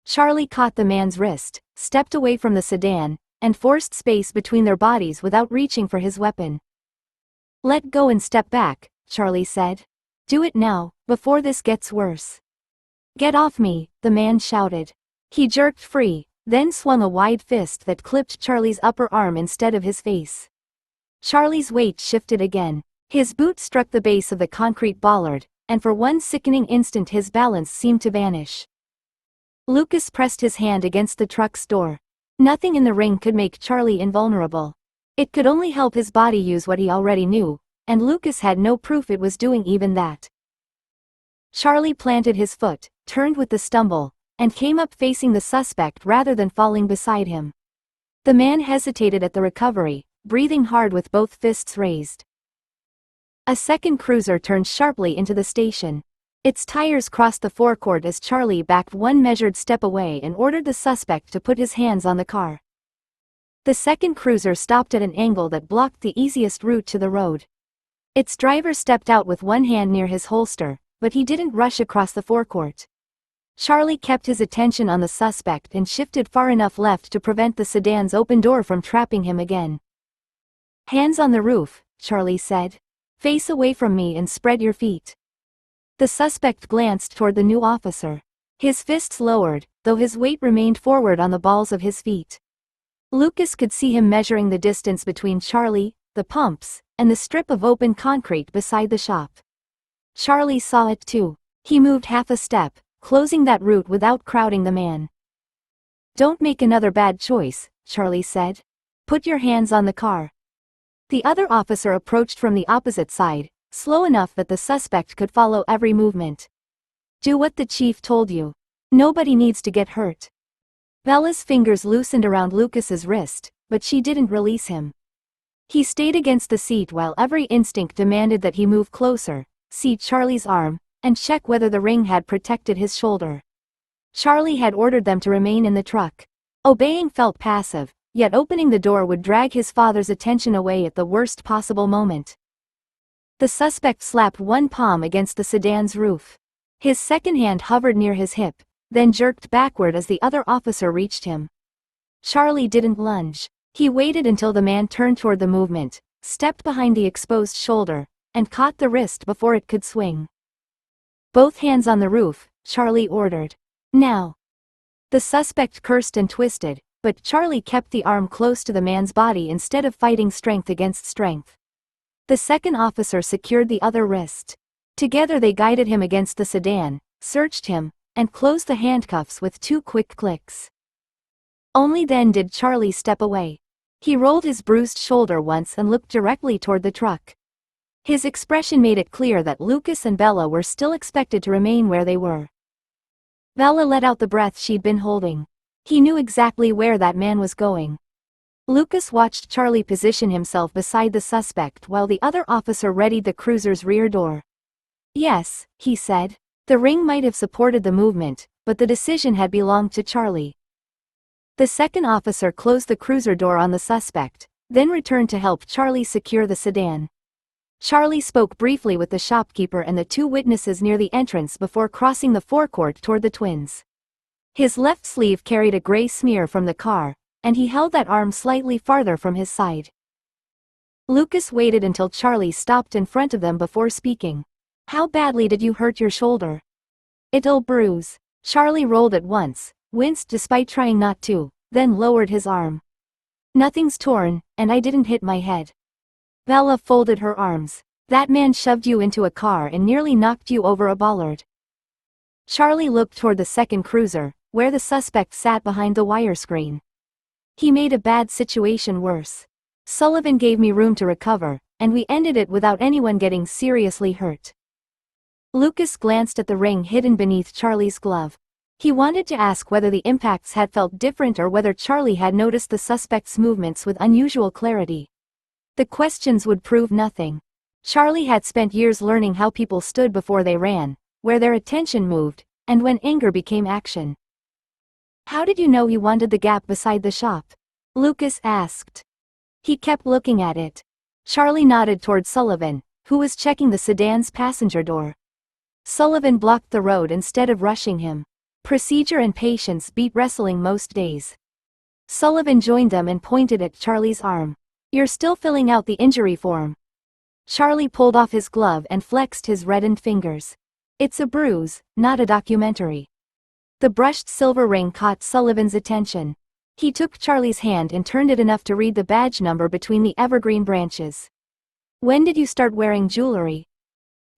Charlie caught the man's wrist, stepped away from the sedan, and forced space between their bodies without reaching for his weapon. "Let go and step back," Charlie said. "Do it now, before this gets worse." "Get off me," the man shouted. He jerked free, then swung a wide fist that clipped Charlie's upper arm instead of his face. Charlie's weight shifted again. His boot struck the base of the concrete bollard, and for one sickening instant his balance seemed to vanish. Lucas pressed his hand against the truck's door. Nothing in the ring could make Charlie invulnerable. It could only help his body use what he already knew, and Lucas had no proof it was doing even that. Charlie planted his foot, turned with the stumble, and came up facing the suspect rather than falling beside him. The man hesitated at the recovery, breathing hard with both fists raised. A second cruiser turned sharply into the station. Its tires crossed the forecourt as Charlie backed one measured step away and ordered the suspect to put his hands on the car. The second cruiser stopped at an angle that blocked the easiest route to the road. Its driver stepped out with one hand near his holster, but he didn't rush across the forecourt. Charlie kept his attention on the suspect and shifted far enough left to prevent the sedan's open door from trapping him again. "Hands on the roof," Charlie said. "Face away from me and spread your feet." The suspect glanced toward the new officer. His fists lowered, though his weight remained forward on the balls of his feet. Lucas could see him measuring the distance between Charlie, the pumps, and the strip of open concrete beside the shop. Charlie saw it too. He moved half a step, closing that route without crowding the man. "Don't make another bad choice," Charlie said. "Put your hands on the car." The other officer approached from the opposite side, slow enough that the suspect could follow every movement. "Do what the chief told you. Nobody needs to get hurt." Bella's fingers loosened around Lucas's wrist, but she didn't release him. He stayed against the seat while every instinct demanded that he move closer, see Charlie's arm, and check whether the ring had protected his shoulder. Charlie had ordered them to remain in the truck. Obeying felt passive, yet opening the door would drag his father's attention away at the worst possible moment. The suspect slapped one palm against the sedan's roof. His second hand hovered near his hip, then jerked backward as the other officer reached him. Charlie didn't lunge. He waited until the man turned toward the movement, stepped behind the exposed shoulder, and caught the wrist before it could swing. "Both hands on the roof," Charlie ordered. "Now." The suspect cursed and twisted, but Charlie kept the arm close to the man's body instead of fighting strength against strength. The second officer secured the other wrist. Together they guided him against the sedan, searched him, and closed the handcuffs with 2 quick clicks. Only then did Charlie step away. He rolled his bruised shoulder once and looked directly toward the truck. His expression made it clear that Lucas and Bella were still expected to remain where they were. Bella let out the breath she'd been holding. He knew exactly where that man was going. Lucas watched Charlie position himself beside the suspect while the other officer readied the cruiser's rear door. Yes, he said. The ring might have supported the movement, but the decision had belonged to Charlie. The second officer closed the cruiser door on the suspect, then returned to help Charlie secure the sedan. Charlie spoke briefly with the shopkeeper and the two witnesses near the entrance before crossing the forecourt toward the twins. His left sleeve carried a gray smear from the car, and he held that arm slightly farther from his side. Lucas waited until Charlie stopped in front of them before speaking. How badly did you hurt your shoulder? It'll bruise. Charlie rolled at once, winced despite trying not to, then lowered his arm. Nothing's torn, and I didn't hit my head. Bella folded her arms. That man shoved you into a car and nearly knocked you over a bollard. Charlie looked toward the second cruiser, where the suspect sat behind the wire screen. He made a bad situation worse. Sullivan gave me room to recover, and we ended it without anyone getting seriously hurt. Lucas glanced at the ring hidden beneath Charlie's glove. He wanted to ask whether the impacts had felt different or whether Charlie had noticed the suspect's movements with unusual clarity. The questions would prove nothing. Charlie had spent years learning how people stood before they ran, where their attention moved, and when anger became action. How did you know he wanted the gap beside the shop? Lucas asked. He kept looking at it. Charlie nodded toward Sullivan, who was checking the sedan's passenger door. Sullivan blocked the road instead of rushing him. Procedure and patience beat wrestling most days. Sullivan joined them and pointed at Charlie's arm. You're still filling out the injury form. Charlie pulled off his glove and flexed his reddened fingers. It's a bruise, not a documentary. The brushed silver ring caught Sullivan's attention. He took Charlie's hand and turned it enough to read the badge number between the evergreen branches. When did you start wearing jewelry?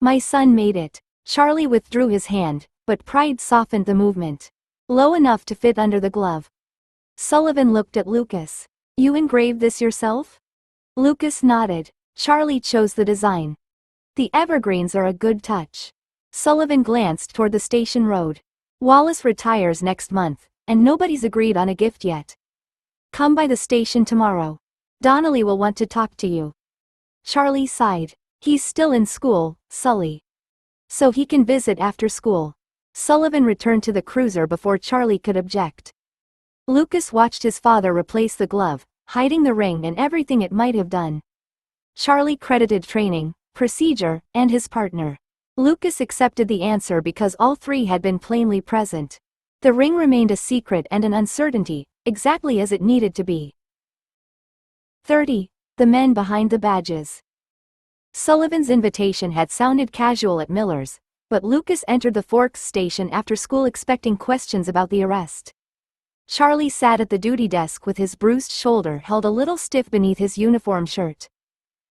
My son made it. Charlie withdrew his hand, but pride softened the movement. Low enough to fit under the glove. Sullivan looked at Lucas. You engraved this yourself? Lucas nodded. Charlie chose the design. The evergreens are a good touch. Sullivan glanced toward the station road. Wallace retires next month, and nobody's agreed on a gift yet. Come by the station tomorrow. Donnelly will want to talk to you. Charlie sighed. He's still in school, Sully. So he can visit after school. Sullivan returned to the cruiser before Charlie could object. Lucas watched his father replace the glove, hiding the ring and everything it might have done. Charlie credited training, procedure, and his partner. Lucas accepted the answer because all three had been plainly present. The ring remained a secret and an uncertainty, exactly as it needed to be. 30. The men behind the badges. Sullivan's invitation had sounded casual at Miller's, but Lucas entered the Forks station after school expecting questions about the arrest. Charlie sat at the duty desk with his bruised shoulder held a little stiff beneath his uniform shirt.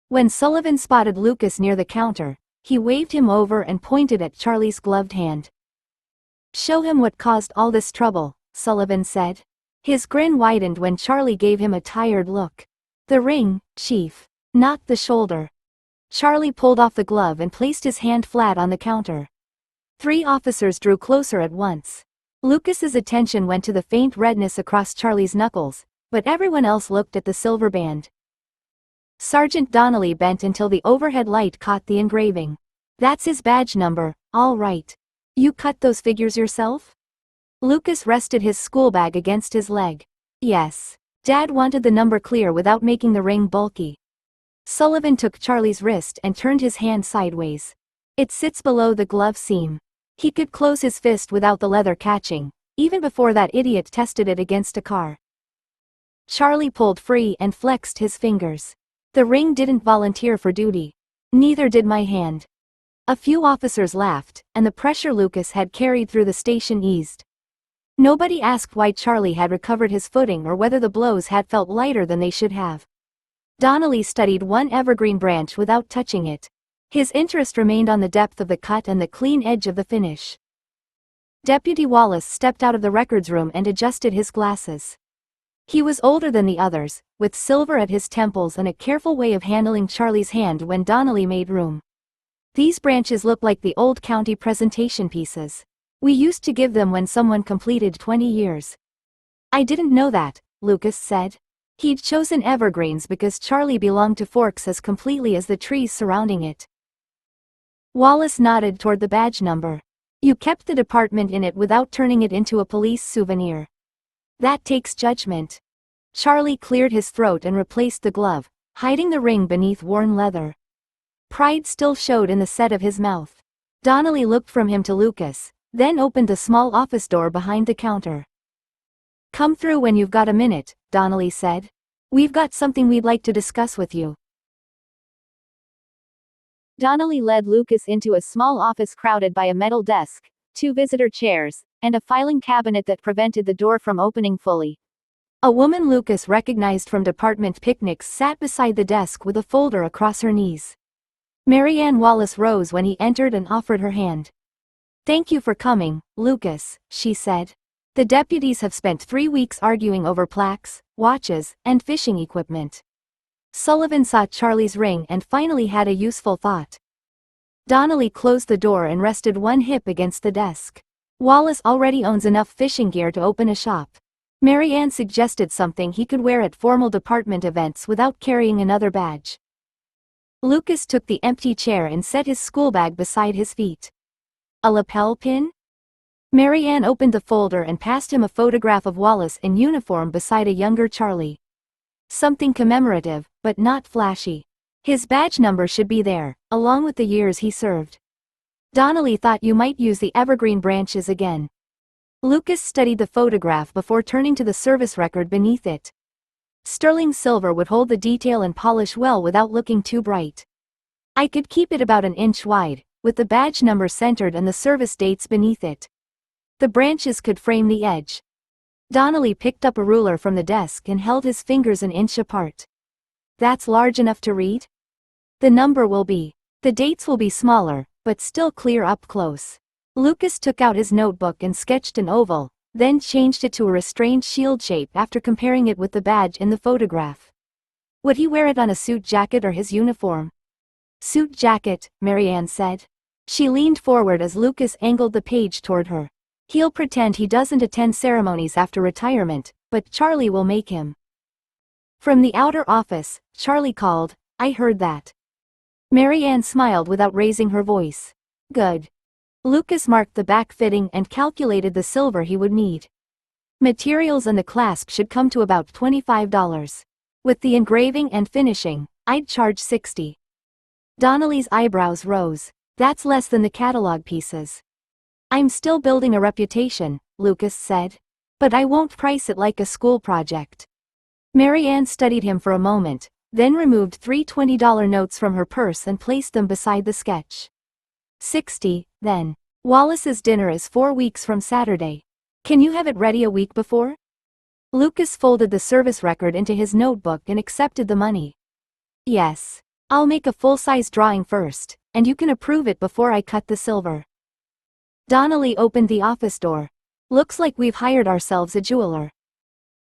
When Sullivan spotted Lucas near the counter, he waved him over and pointed at Charlie's gloved hand. Show him what caused all this trouble, Sullivan said. His grin widened when Charlie gave him a tired look. The ring, Chief. Not the shoulder. Charlie pulled off the glove and placed his hand flat on the counter. Three officers drew closer at once. Lucas's attention went to the faint redness across Charlie's knuckles, but everyone else looked at the silver band. Sergeant Donnelly bent until the overhead light caught the engraving. That's his badge number, all right. You cut those figures yourself? Lucas rested his school bag against his leg. Yes. Dad wanted the number clear without making the ring bulky. Sullivan took Charlie's wrist and turned his hand sideways. It sits below the glove seam. He could close his fist without the leather catching, even before that idiot tested it against a car. Charlie pulled free and flexed his fingers. The ring didn't volunteer for duty. Neither did my hand. A few officers laughed, and the pressure Lucas had carried through the station eased. Nobody asked why Charlie had recovered his footing or whether the blows had felt lighter than they should have. Donnelly studied one evergreen branch without touching it. His interest remained on the depth of the cut and the clean edge of the finish. Deputy Wallace stepped out of the records room and adjusted his glasses. He was older than the others, with silver at his temples and a careful way of handling Charlie's hand when Donnelly made room. These branches look like the old county presentation pieces. We used to give them when someone completed 20 years. I didn't know that, Lucas said. He'd chosen evergreens because Charlie belonged to Forks as completely as the trees surrounding it. Wallace nodded toward the badge number. You kept the department in it without turning it into a police souvenir. That takes judgment. Charlie cleared his throat and replaced the glove, hiding the ring beneath worn leather. Pride still showed in the set of his mouth. Donnelly looked from him to Lucas, then opened the small office door behind the counter. Come through when you've got a minute, Donnelly said. We've got something we'd like to discuss with you. Donnelly led Lucas into a small office crowded by a metal desk, 2 visitor chairs, and a filing cabinet that prevented the door from opening fully. A woman Lucas recognized from department picnics sat beside the desk with a folder across her knees. Marianne Wallace rose when he entered and offered her hand. Thank you for coming, Lucas, she said. The deputies have spent 3 weeks arguing over plaques, watches, and fishing equipment. Sullivan saw Charlie's ring and finally had a useful thought. Donnelly closed the door and rested one hip against the desk. Wallace already owns enough fishing gear to open a shop. Marianne suggested something he could wear at formal department events without carrying another badge. Lucas took the empty chair and set his school bag beside his feet. A lapel pin? Marianne opened the folder and passed him a photograph of Wallace in uniform beside a younger Charlie. Something commemorative, but not flashy. His badge number should be there, along with the years he served. Donnelly thought you might use the evergreen branches again. Lucas studied the photograph before turning to the service record beneath it. Sterling silver would hold the detail and polish well without looking too bright. I could keep it about an inch wide, with the badge number centered and the service dates beneath it. The branches could frame the edge. Donnelly picked up a ruler from the desk and held his fingers an inch apart. That's large enough to read? The number will be. The dates will be smaller, but still clear up close. Lucas took out his notebook and sketched an oval, then changed it to a restrained shield shape after comparing it with the badge in the photograph. Would he wear it on a suit jacket or his uniform? Suit jacket, Marianne said. She leaned forward as Lucas angled the page toward her. He'll pretend he doesn't attend ceremonies after retirement, but Charlie will make him. From the outer office, Charlie called, I heard that. Marianne smiled without raising her voice. Good. Lucas marked the back fitting and calculated the silver he would need. Materials and the clasp should come to about $25. With the engraving and finishing, I'd charge $60. Donnelly's eyebrows rose. That's less than the catalog pieces. I'm still building a reputation, Lucas said. But I won't price it like a school project. Marianne studied him for a moment, then removed 3 $20 notes from her purse and placed them beside the sketch. 60, then. Wallace's dinner is 4 weeks from Saturday. Can you have it ready a week before? Lucas folded the service record into his notebook and accepted the money. Yes. I'll make a full-size drawing first, and you can approve it before I cut the silver. Donnelly opened the office door. Looks like we've hired ourselves a jeweler.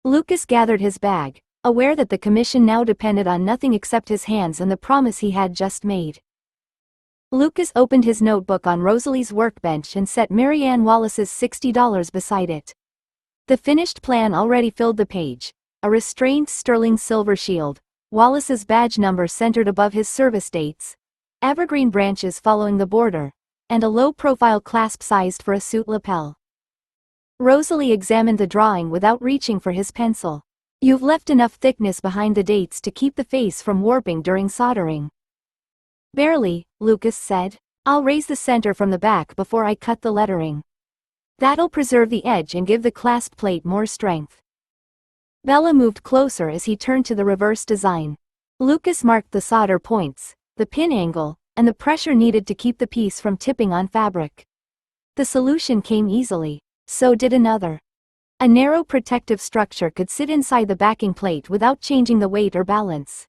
Lucas gathered his bag, aware that the commission now depended on nothing except his hands and the promise he had just made. Lucas opened his notebook on Rosalie's workbench and set Marianne Wallace's $60 beside it. The finished plan already filled the page, a restrained sterling silver shield, Wallace's badge number centered above his service dates, evergreen branches following the border, and a low-profile clasp sized for a suit lapel. Rosalie examined the drawing without reaching for his pencil. You've left enough thickness behind the dates to keep the face from warping during soldering. Barely, Lucas said. I'll raise the center from the back before I cut the lettering. That'll preserve the edge and give the clasp plate more strength. Bella moved closer as he turned to the reverse design. Lucas marked the solder points, the pin angle, and the pressure needed to keep the piece from tipping on fabric. The solution came easily. So did another. A narrow protective structure could sit inside the backing plate without changing the weight or balance.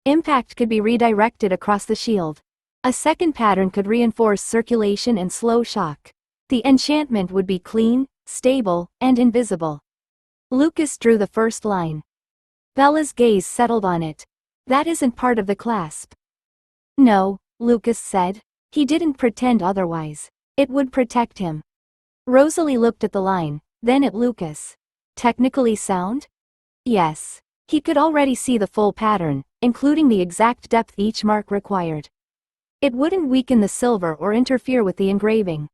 Impact could be redirected across the shield. A second pattern could reinforce circulation and slow shock. The enchantment would be clean, stable, and invisible. Lucas drew the first line. Bella's gaze settled on it. That isn't part of the clasp. No, Lucas said. He didn't pretend otherwise. It would protect him. Rosalie looked at the line, then at Lucas. Technically sound? Yes. He could already see the full pattern, including the exact depth each mark required. It wouldn't weaken the silver or interfere with the engraving.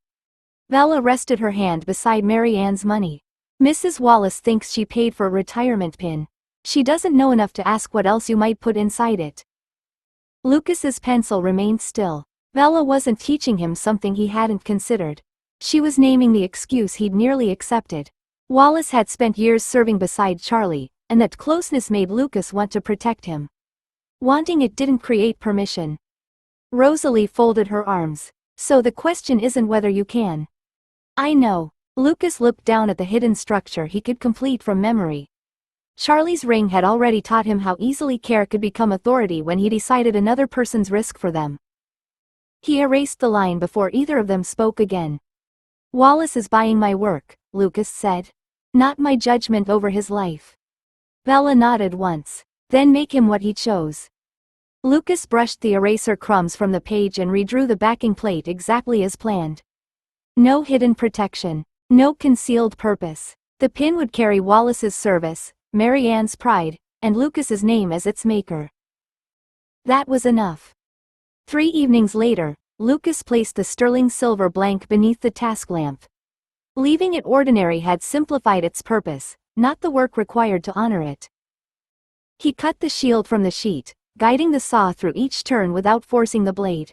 Bella rested her hand beside Mary Ann's money. Mrs. Wallace thinks she paid for a retirement pin. She doesn't know enough to ask what else you might put inside it. Lucas's pencil remained still. Bella wasn't teaching him something he hadn't considered. She was naming the excuse he'd nearly accepted. Wallace had spent years serving beside Charlie, and that closeness made Lucas want to protect him. Wanting it didn't create permission. Rosalie folded her arms. So the question isn't whether you can. I know. Lucas looked down at the hidden structure he could complete from memory. Charlie's ring had already taught him how easily care could become authority when he decided another person's risk for them. He erased the line before either of them spoke again. Wallace is buying my work, Lucas said. Not my judgment over his life. Bella nodded once. Then make him what he chose. Lucas brushed the eraser crumbs from the page and redrew the backing plate exactly as planned. No hidden protection. No concealed purpose. The pin would carry Wallace's service, Mary Ann's pride, and Lucas's name as its maker. That was enough. 3 evenings later, Lucas placed the sterling silver blank beneath the task lamp. Leaving it ordinary had simplified its purpose, not the work required to honor it. He cut the shield from the sheet, guiding the saw through each turn without forcing the blade.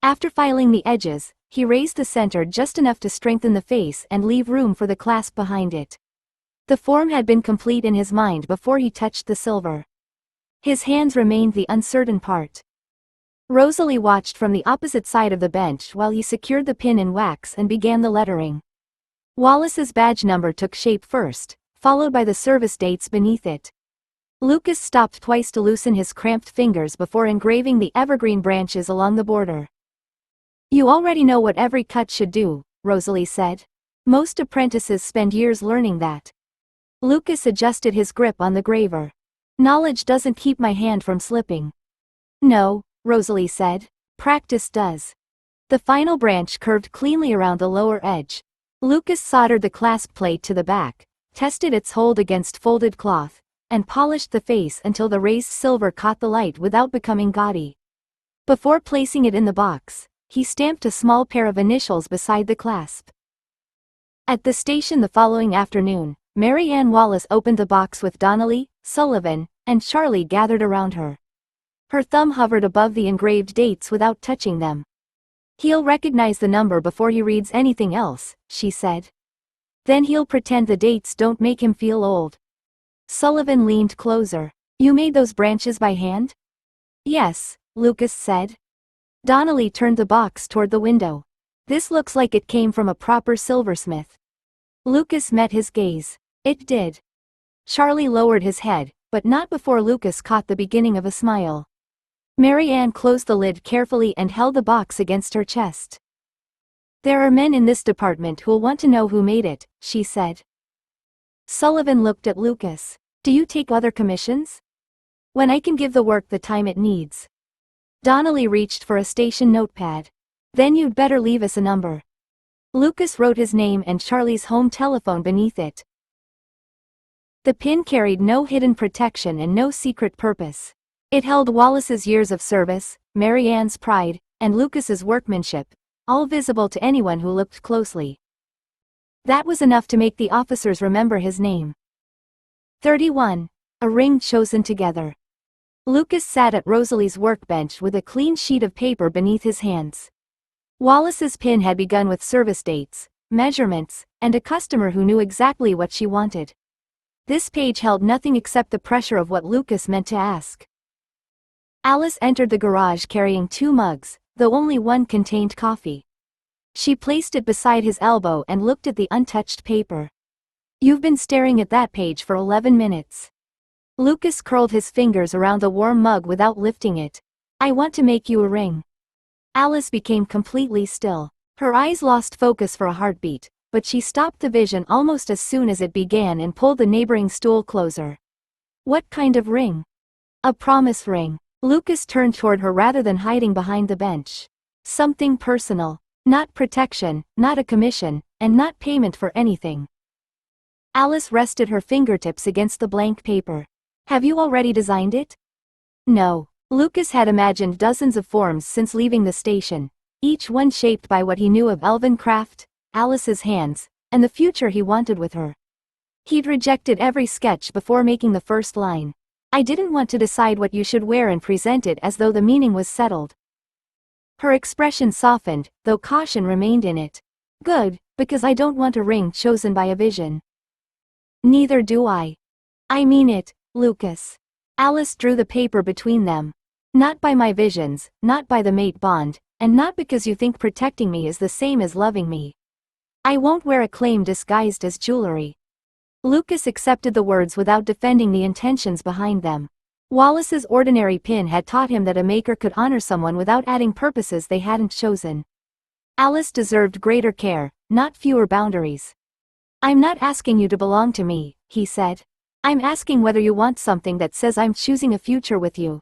After filing the edges, he raised the center just enough to strengthen the face and leave room for the clasp behind it. The form had been complete in his mind before he touched the silver. His hands remained the uncertain part. Rosalie watched from the opposite side of the bench while he secured the pin in wax and began the lettering. Wallace's badge number took shape first, followed by the service dates beneath it. Lucas stopped twice to loosen his cramped fingers before engraving the evergreen branches along the border. You already know what every cut should do, Rosalie said. Most apprentices spend years learning that. Lucas adjusted his grip on the graver. Knowledge doesn't keep my hand from slipping. No, Rosalie said. Practice does. The final branch curved cleanly around the lower edge. Lucas soldered the clasp plate to the back, tested its hold against folded cloth, and polished the face until the raised silver caught the light without becoming gaudy. Before placing it in the box, he stamped a small pair of initials beside the clasp. At the station the following afternoon, Mary Ann Wallace opened the box with Donnelly, Sullivan, and Charlie gathered around her. Her thumb hovered above the engraved dates without touching them. He'll recognize the number before he reads anything else, she said. Then he'll pretend the dates don't make him feel old. Sullivan leaned closer. You made those branches by hand? Yes, Lucas said. Donnelly turned the box toward the window. This looks like it came from a proper silversmith. Lucas met his gaze. It did. Charlie lowered his head, but not before Lucas caught the beginning of a smile. Mary Ann closed the lid carefully and held the box against her chest. There are men in this department who'll want to know who made it, she said. Sullivan looked at Lucas. Do you take other commissions? When I can give the work the time it needs. Donnelly reached for a station notepad. Then you'd better leave us a number. Lucas wrote his name and Charlie's home telephone beneath it. The pin carried no hidden protection and no secret purpose. It held Wallace's years of service, Mary Ann's pride, and Lucas's workmanship, all visible to anyone who looked closely. That was enough to make the officers remember his name. 31. A ring chosen together. Lucas sat at Rosalie's workbench with a clean sheet of paper beneath his hands. Wallace's pin had begun with service dates, measurements, and a customer who knew exactly what she wanted. This page held nothing except the pressure of what Lucas meant to ask. Alice entered the garage carrying 2 mugs, though only one contained coffee. She placed it beside his elbow and looked at the untouched paper. You've been staring at that page for 11 minutes. Lucas curled his fingers around the warm mug without lifting it. I want to make you a ring. Alice became completely still. Her eyes lost focus for a heartbeat, but she stopped the vision almost as soon as it began and pulled the neighboring stool closer. What kind of ring? A promise ring. Lucas turned toward her rather than hiding behind the bench. Something personal. Not protection, not a commission, and not payment for anything. Alice rested her fingertips against the blank paper. Have you already designed it? No. Lucas had imagined dozens of forms since leaving the station, each one shaped by what he knew of elven craft, Alice's hands, and the future he wanted with her. He'd rejected every sketch before making the first line. I didn't want to decide what you should wear and present it as though the meaning was settled. Her expression softened, though caution remained in it. Good, because I don't want a ring chosen by a vision. Neither do I. I mean it, Lucas. Alice drew the paper between them. Not by my visions, not by the mate bond, and not because you think protecting me is the same as loving me. I won't wear a claim disguised as jewelry. Lucas accepted the words without defending the intentions behind them. Wallace's ordinary pin had taught him that a maker could honor someone without adding purposes they hadn't chosen. Alice deserved greater care, not fewer boundaries. I'm not asking you to belong to me, he said. I'm asking whether you want something that says I'm choosing a future with you.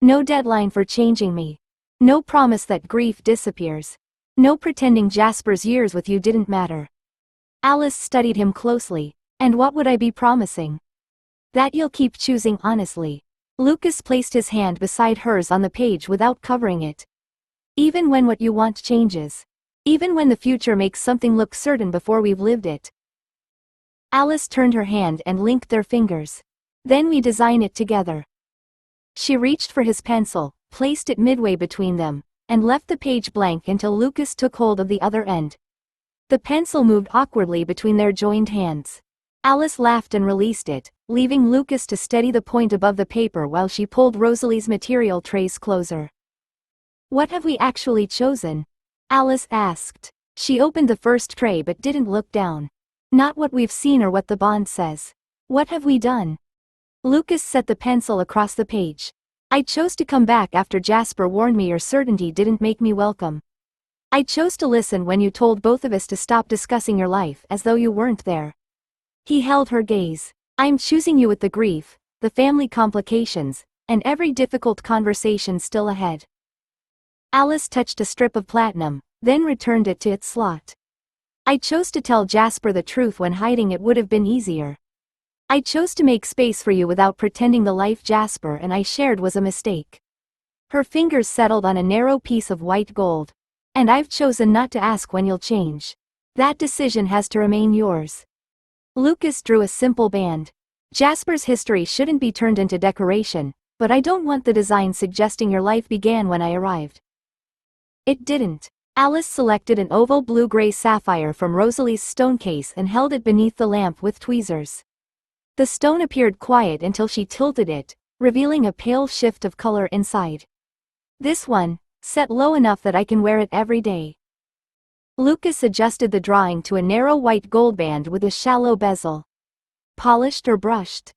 No deadline for changing me. No promise that grief disappears. No pretending Jasper's years with you didn't matter. Alice studied him closely. And what would I be promising? That you'll keep choosing honestly. Lucas placed his hand beside hers on the page without covering it. Even when what you want changes. Even when the future makes something look certain before we've lived it. Alice turned her hand and linked their fingers. Then we design it together. She reached for his pencil, placed it midway between them, and left the page blank until Lucas took hold of the other end. The pencil moved awkwardly between their joined hands. Alice laughed and released it, leaving Lucas to steady the point above the paper while she pulled Rosalie's material trays closer. What have we actually chosen? Alice asked. She opened the first tray but didn't look down. Not what we've seen or what the bond says. What have we done? Lucas set the pencil across the page. I chose to come back after Jasper warned me your certainty didn't make me welcome. I chose to listen when you told both of us to stop discussing your life as though you weren't there. He held her gaze. I'm choosing you with the grief, the family complications, and every difficult conversation still ahead. Alice touched a strip of platinum, then returned it to its slot. I chose to tell Jasper the truth when hiding it would have been easier. I chose to make space for you without pretending the life Jasper and I shared was a mistake. Her fingers settled on a narrow piece of white gold. And I've chosen not to ask when you'll change. That decision has to remain yours. Lucas drew a simple band. Jasper's history shouldn't be turned into decoration, but I don't want the design suggesting your life began when I arrived. It didn't. Alice selected an oval blue-gray sapphire from Rosalie's stone case and held it beneath the lamp with tweezers. The stone appeared quiet until she tilted it, revealing a pale shift of color inside. This one, set low enough that I can wear it every day. Lucas adjusted the drawing to a narrow white gold band with a shallow bezel. Polished or brushed?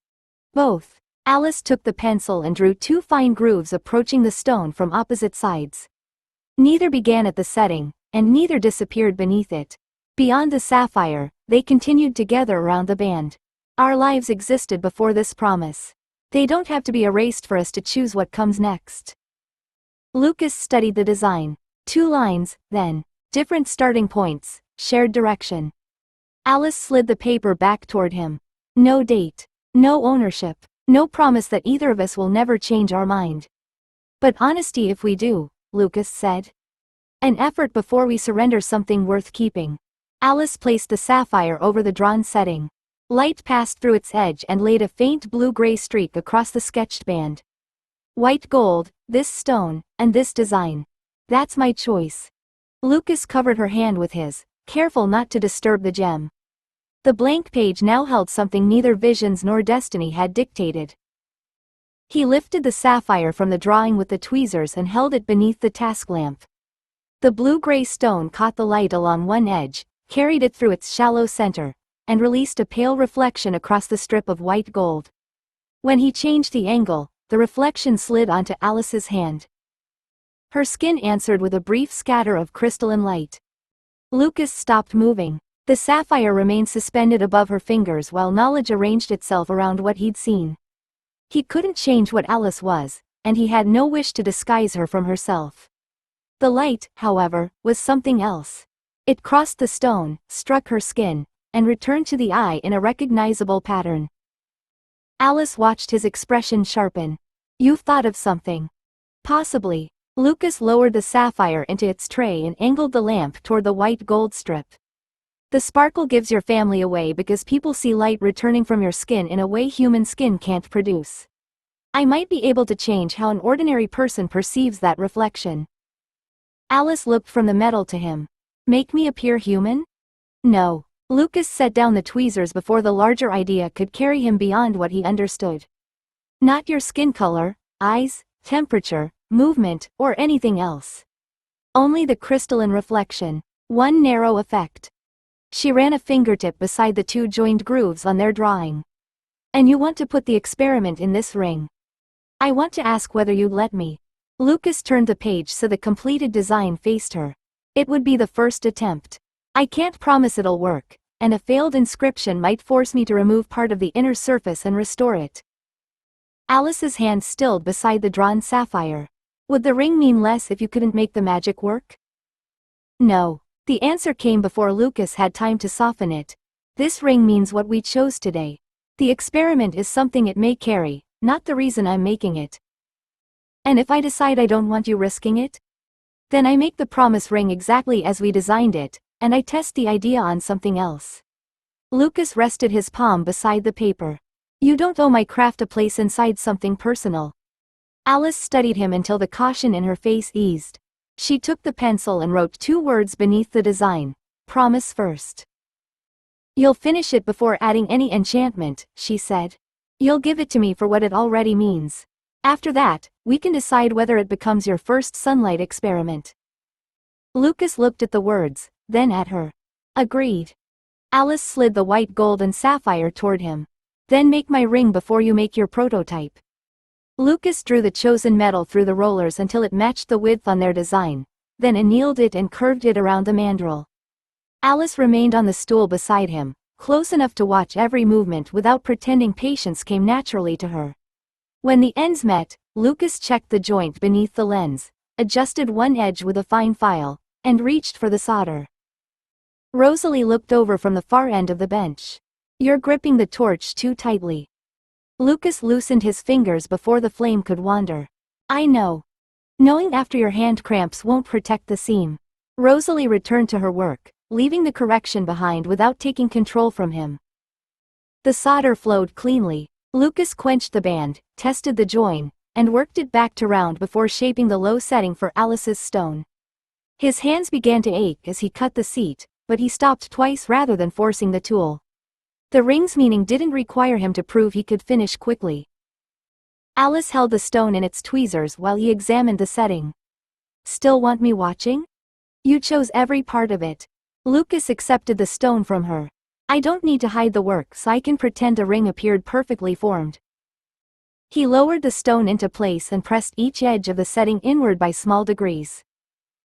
Both. Alice took the pencil and drew two fine grooves approaching the stone from opposite sides. Neither began at the setting, and neither disappeared beneath it. Beyond the sapphire, they continued together around the band. Our lives existed before this promise. They don't have to be erased for us to choose what comes next. Lucas studied the design. 2 lines, then. Different starting points, shared direction. Alice slid the paper back toward him. No date. No ownership. No promise that either of us will never change our mind. But honesty if we do, Lucas said. An effort before we surrender something worth keeping. Alice placed the sapphire over the drawn setting. Light passed through its edge and laid a faint blue-gray streak across the sketched band. White gold, this stone, and this design. That's my choice. Lucas covered her hand with his, careful not to disturb the gem. The blank page now held something neither visions nor destiny had dictated. He lifted the sapphire from the drawing with the tweezers and held it beneath the task lamp. The blue-gray stone caught the light along one edge, carried it through its shallow center, and released a pale reflection across the strip of white gold. When he changed the angle, the reflection slid onto Alice's hand. Her skin answered with a brief scatter of crystalline light. Lucas stopped moving. The sapphire remained suspended above her fingers while knowledge arranged itself around what he'd seen. He couldn't change what Alice was, and he had no wish to disguise her from herself. The light, however, was something else. It crossed the stone, struck her skin, and returned to the eye in a recognizable pattern. Alice watched his expression sharpen. "You've thought of something." "Possibly." Lucas lowered the sapphire into its tray and angled the lamp toward the white gold strip. "The sparkle gives your family away because people see light returning from your skin in a way human skin can't produce. I might be able to change how an ordinary person perceives that reflection." Alice looked from the metal to him. "Make me appear human?" "No." Lucas set down the tweezers before the larger idea could carry him beyond what he understood. "Not your skin color, eyes, temperature, movement, or anything else. Only the crystalline reflection. One narrow effect." She ran a fingertip beside the two joined grooves on their drawing. "And you want to put the experiment in this ring? I want to ask whether you'd let me." Lucas turned the page so the completed design faced her. "It would be the first attempt. I can't promise it'll work, and a failed inscription might force me to remove part of the inner surface and restore it." Alice's hand stilled beside the drawn sapphire. "Would the ring mean less if you couldn't make the magic work?" "No." The answer came before Lucas had time to soften it. "This ring means what we chose today. The experiment is something it may carry, not the reason I'm making it." "And if I decide I don't want you risking it?" "Then I make the promise ring exactly as we designed it, and I test the idea on something else." Lucas rested his palm beside the paper. "You don't owe my craft a place inside something personal." Alice studied him until the caution in her face eased. She took the pencil and wrote 2 words beneath the design. "Promise first." "You'll finish it before adding any enchantment," she said. "You'll give it to me for what it already means. After that, we can decide whether it becomes your first sunlight experiment." Lucas looked at the words, then at her. "Agreed." Alice slid the white gold and sapphire toward him. "Then make my ring before you make your prototype." Lucas drew the chosen metal through the rollers until it matched the width on their design, then annealed it and curved it around the mandrel. Alice remained on the stool beside him, close enough to watch every movement without pretending patience came naturally to her. When the ends met, Lucas checked the joint beneath the lens, adjusted one edge with a fine file, and reached for the solder. Rosalie looked over from the far end of the bench. "You're gripping the torch too tightly." Lucas loosened his fingers before the flame could wander. "I know. Knowing after your hand cramps won't protect the seam." Rosalie returned to her work, leaving the correction behind without taking control from him. The solder flowed cleanly. Lucas quenched the band, tested the join, and worked it back to round before shaping the low setting for Alice's stone. His hands began to ache as he cut the seat, but he stopped twice rather than forcing the tool. The ring's meaning didn't require him to prove he could finish quickly. Alice held the stone in its tweezers while he examined the setting. "Still want me watching? You chose every part of it." Lucas accepted the stone from her. "I don't need to hide the work so I can pretend a ring appeared perfectly formed." He lowered the stone into place and pressed each edge of the setting inward by small degrees.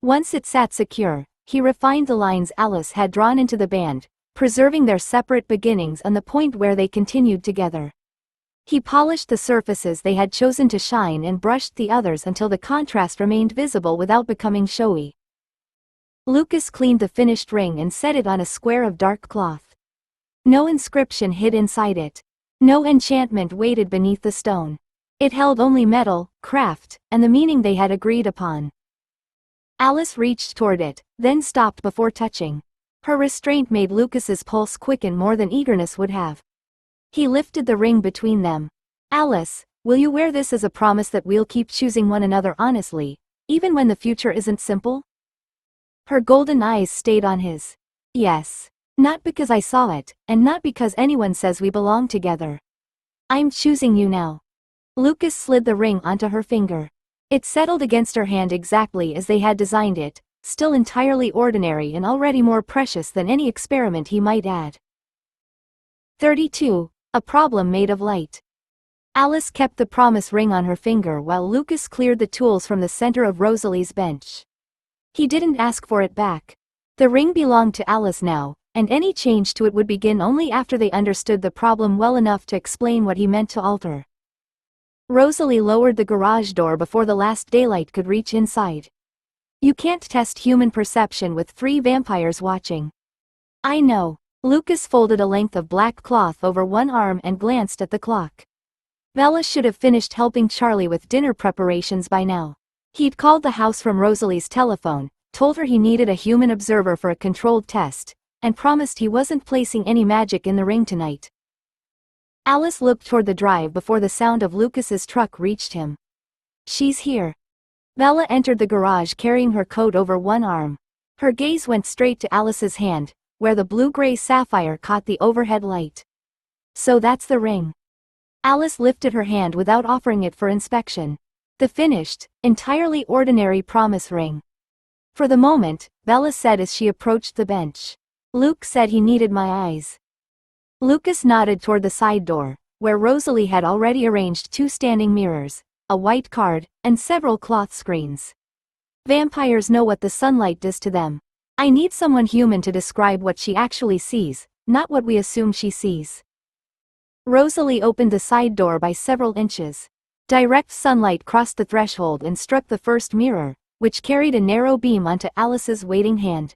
Once it sat secure, he refined the lines Alice had drawn into the band, preserving their separate beginnings and the point where they continued together. He polished the surfaces they had chosen to shine and brushed the others until the contrast remained visible without becoming showy. Lucas cleaned the finished ring and set it on a square of dark cloth. No inscription hid inside it. No enchantment waited beneath the stone. It held only metal, craft, and the meaning they had agreed upon. Alice reached toward it, then stopped before touching. Her restraint made Lucas's pulse quicken more than eagerness would have. He lifted the ring between them. "Alice, will you wear this as a promise that we'll keep choosing one another honestly, even when the future isn't simple?" Her golden eyes stayed on his. "Yes. Not because I saw it, and not because anyone says we belong together. I'm choosing you now." Lucas slid the ring onto her finger. It settled against her hand exactly as they had designed it, still entirely ordinary and already more precious than any experiment he might add. 32. A problem made of light. Alice kept the promise ring on her finger while Lucas cleared the tools from the center of Rosalie's bench. He didn't ask for it back. The ring belonged to Alice now, and any change to it would begin only after they understood the problem well enough to explain what he meant to alter. Rosalie lowered the garage door before the last daylight could reach inside. You can't test human perception with 3 vampires watching. I know. Lucas folded a length of black cloth over one arm and glanced at the clock. Bella should have finished helping Charlie with dinner preparations by now. He'd called the house from Rosalie's telephone, told her he needed a human observer for a controlled test, and promised he wasn't placing any magic in the ring tonight. Alice looked toward the drive before the sound of Lucas's truck reached him. She's here. Bella entered the garage carrying her coat over one arm. Her gaze went straight to Alice's hand, where the blue-gray sapphire caught the overhead light. So that's the ring. Alice lifted her hand without offering it for inspection. The finished, entirely ordinary promise ring. For the moment, Bella said as she approached the bench. Luke said he needed my eyes. Lucas nodded toward the side door, where Rosalie had already arranged 2 standing mirrors, a white card, and several cloth screens. Vampires know what the sunlight does to them. I need someone human to describe what she actually sees, not what we assume she sees. Rosalie opened the side door by several inches. Direct sunlight crossed the threshold and struck the first mirror, which carried a narrow beam onto Alice's waiting hand.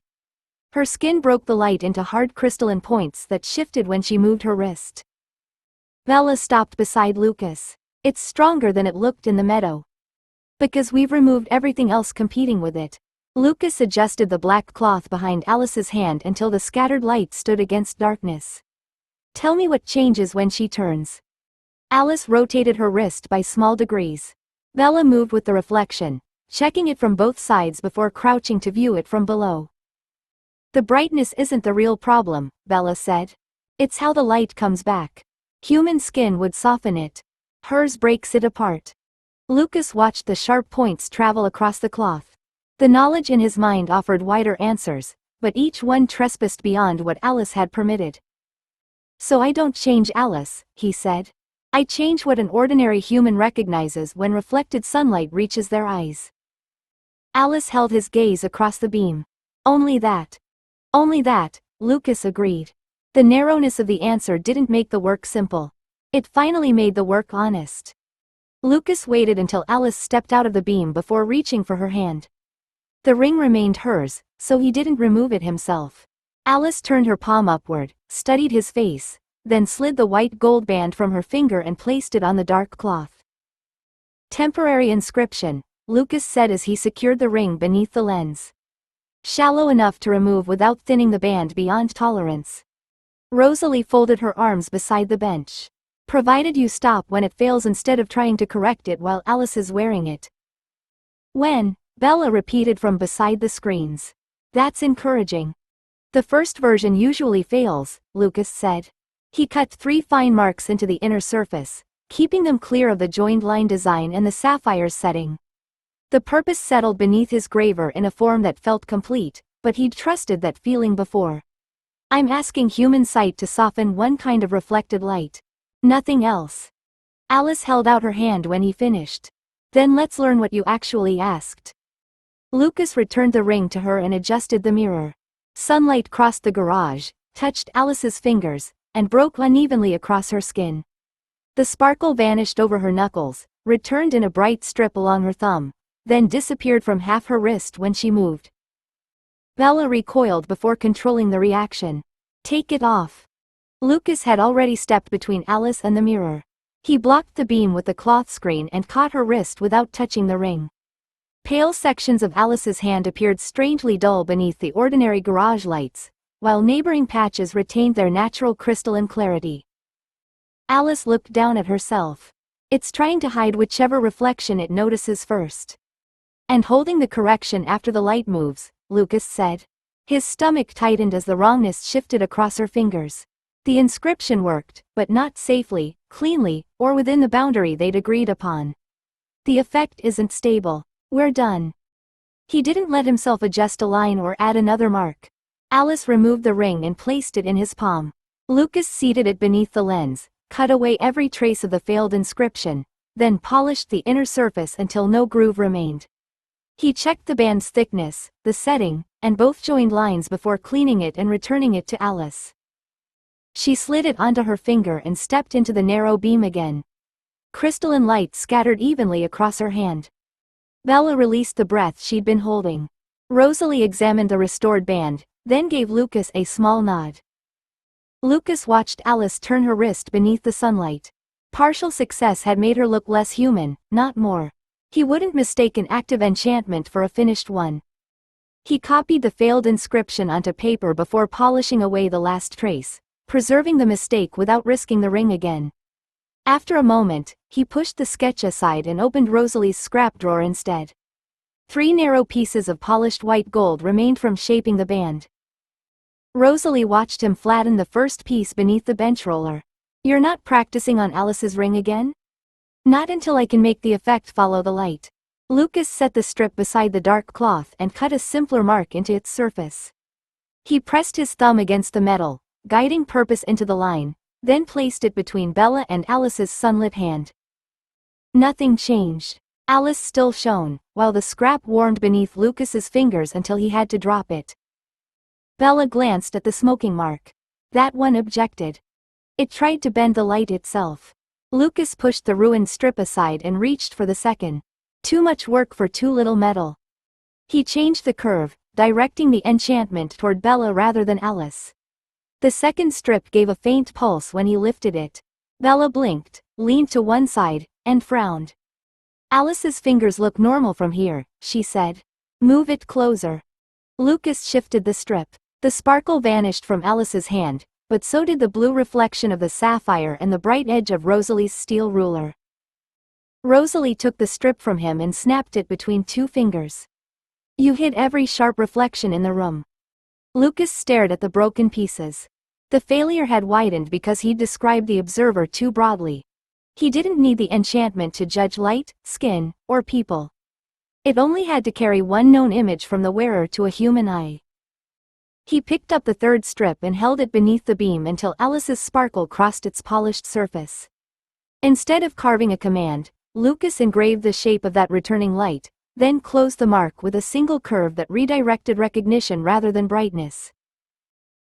Her skin broke the light into hard crystalline points that shifted when she moved her wrist. Bella stopped beside Lucas. It's stronger than it looked in the meadow. Because we've removed everything else competing with it. Lucas adjusted the black cloth behind Alice's hand until the scattered light stood against darkness. Tell me what changes when she turns. Alice rotated her wrist by small degrees. Bella moved with the reflection, checking it from both sides before crouching to view it from below. The brightness isn't the real problem, Bella said. It's how the light comes back. Human skin would soften it. Hers breaks it apart. Lucas watched the sharp points travel across the cloth. The knowledge in his mind offered wider answers, but each one trespassed beyond what Alice had permitted. So I don't change Alice, he said. I change what an ordinary human recognizes when reflected sunlight reaches their eyes. Alice held his gaze across the beam. Only that. Only that, Lucas agreed. The narrowness of the answer didn't make the work simple. It finally made the work honest. Lucas waited until Alice stepped out of the beam before reaching for her hand. The ring remained hers, so he didn't remove it himself. Alice turned her palm upward, studied his face, then slid the white gold band from her finger and placed it on the dark cloth. Temporary inscription, Lucas said as he secured the ring beneath the lens. Shallow enough to remove without thinning the band beyond tolerance. Rosalie folded her arms beside the bench. Provided you stop when it fails instead of trying to correct it while Alice is wearing it. When, Bella repeated from beside the screens. That's encouraging. The first version usually fails, Lucas said. He cut 3 fine marks into the inner surface, keeping them clear of the joined line design and the sapphire's setting. The purpose settled beneath his graver in a form that felt complete, but he'd trusted that feeling before. I'm asking human sight to soften one kind of reflected light. Nothing else. Alice held out her hand when he finished. Then let's learn what you actually asked. Lucas returned the ring to her and adjusted the mirror. Sunlight crossed the garage, touched Alice's fingers, and broke unevenly across her skin. The sparkle vanished over her knuckles, returned in a bright strip along her thumb, then disappeared from half her wrist when she moved. Bella recoiled before controlling the reaction. Take it off. Lucas had already stepped between Alice and the mirror. He blocked the beam with the cloth screen and caught her wrist without touching the ring. Pale sections of Alice's hand appeared strangely dull beneath the ordinary garage lights, while neighboring patches retained their natural crystalline clarity. Alice looked down at herself. It's trying to hide whichever reflection it notices first. And holding the correction after the light moves, Lucas said. His stomach tightened as the wrongness shifted across her fingers. The inscription worked, but not safely, cleanly, or within the boundary they'd agreed upon. The effect isn't stable. We're done. He didn't let himself adjust a line or add another mark. Alice removed the ring and placed it in his palm. Lucas seated it beneath the lens, cut away every trace of the failed inscription, then polished the inner surface until no groove remained. He checked the band's thickness, the setting, and both joined lines before cleaning it and returning it to Alice. She slid it onto her finger and stepped into the narrow beam again. Crystalline light scattered evenly across her hand. Bella released the breath she'd been holding. Rosalie examined the restored band, then gave Lucas a small nod. Lucas watched Alice turn her wrist beneath the sunlight. Partial success had made her look less human, not more. He wouldn't mistake an active enchantment for a finished one. He copied the failed inscription onto paper before polishing away the last trace, preserving the mistake without risking the ring again. After a moment, he pushed the sketch aside and opened Rosalie's scrap drawer instead. 3 narrow pieces of polished white gold remained from shaping the band. Rosalie watched him flatten the first piece beneath the bench roller. "You're not practicing on Alice's ring again?" "Not until I can make the effect follow the light." Lucas set the strip beside the dark cloth and cut a simpler mark into its surface. He pressed his thumb against the metal, guiding purpose into the line, then placed it between Bella and Alice's sunlit hand. Nothing changed. Alice still shone, while the scrap warmed beneath Lucas's fingers until he had to drop it. Bella glanced at the smoking mark. That one objected. It tried to bend the light itself. Lucas pushed the ruined strip aside and reached for the second. Too much work for too little metal. He changed the curve, directing the enchantment toward Bella rather than Alice. The second strip gave a faint pulse when he lifted it. Bella blinked, leaned to one side, and frowned. "Alice's fingers look normal from here," she said. "Move it closer." Lucas shifted the strip. The sparkle vanished from Alice's hand, but so did the blue reflection of the sapphire and the bright edge of Rosalie's steel ruler. Rosalie took the strip from him and snapped it between 2 fingers. "You hid every sharp reflection in the room." Lucas stared at the broken pieces. The failure had widened because he'd described the observer too broadly. He didn't need the enchantment to judge light, skin, or people. It only had to carry one known image from the wearer to a human eye. He picked up the third strip and held it beneath the beam until Alice's sparkle crossed its polished surface. Instead of carving a command, Lucas engraved the shape of that returning light, then closed the mark with a single curve that redirected recognition rather than brightness.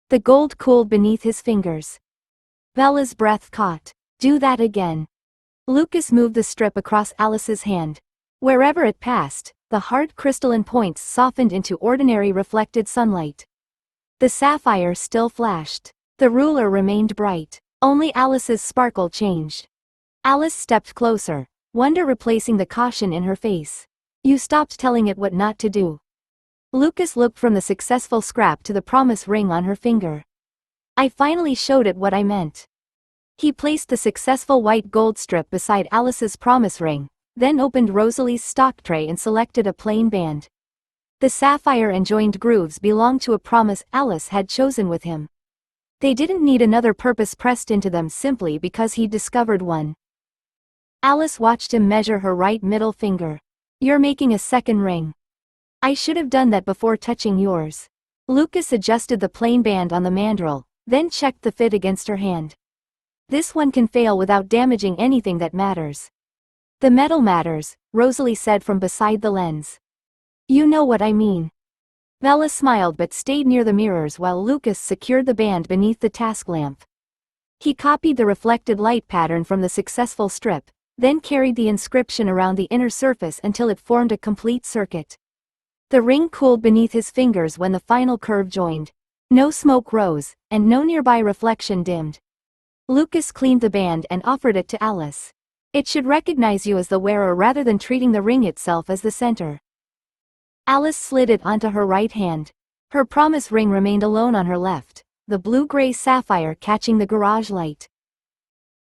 The gold cooled beneath his fingers. Bella's breath caught. "Do that again." Lucas moved the strip across Alice's hand. Wherever it passed, the hard crystalline points softened into ordinary reflected sunlight. The sapphire still flashed. The ruler remained bright. Only Alice's sparkle changed. Alice stepped closer, wonder replacing the caution in her face. "You stopped telling it what not to do." Lucas looked from the successful scrap to the promise ring on her finger. "I finally showed it what I meant." He placed the successful white gold strip beside Alice's promise ring, then opened Rosalie's stock tray and selected a plain band. The sapphire and joined grooves belonged to a promise Alice had chosen with him. They didn't need another purpose pressed into them simply because he'd discovered one. Alice watched him measure her right middle finger. "You're making a second ring." "I should have done that before touching yours." Lucas adjusted the plain band on the mandrel, then checked the fit against her hand. "This one can fail without damaging anything that matters." "The metal matters," Rosalie said from beside the lens. "You know what I mean." Bella smiled but stayed near the mirrors while Lucas secured the band beneath the task lamp. He copied the reflected light pattern from the successful strip, then carried the inscription around the inner surface until it formed a complete circuit. The ring cooled beneath his fingers when the final curve joined. No smoke rose, and no nearby reflection dimmed. Lucas cleaned the band and offered it to Alice. "It should recognize you as the wearer rather than treating the ring itself as the center." Alice slid it onto her right hand. Her promise ring remained alone on her left, the blue-gray sapphire catching the garage light.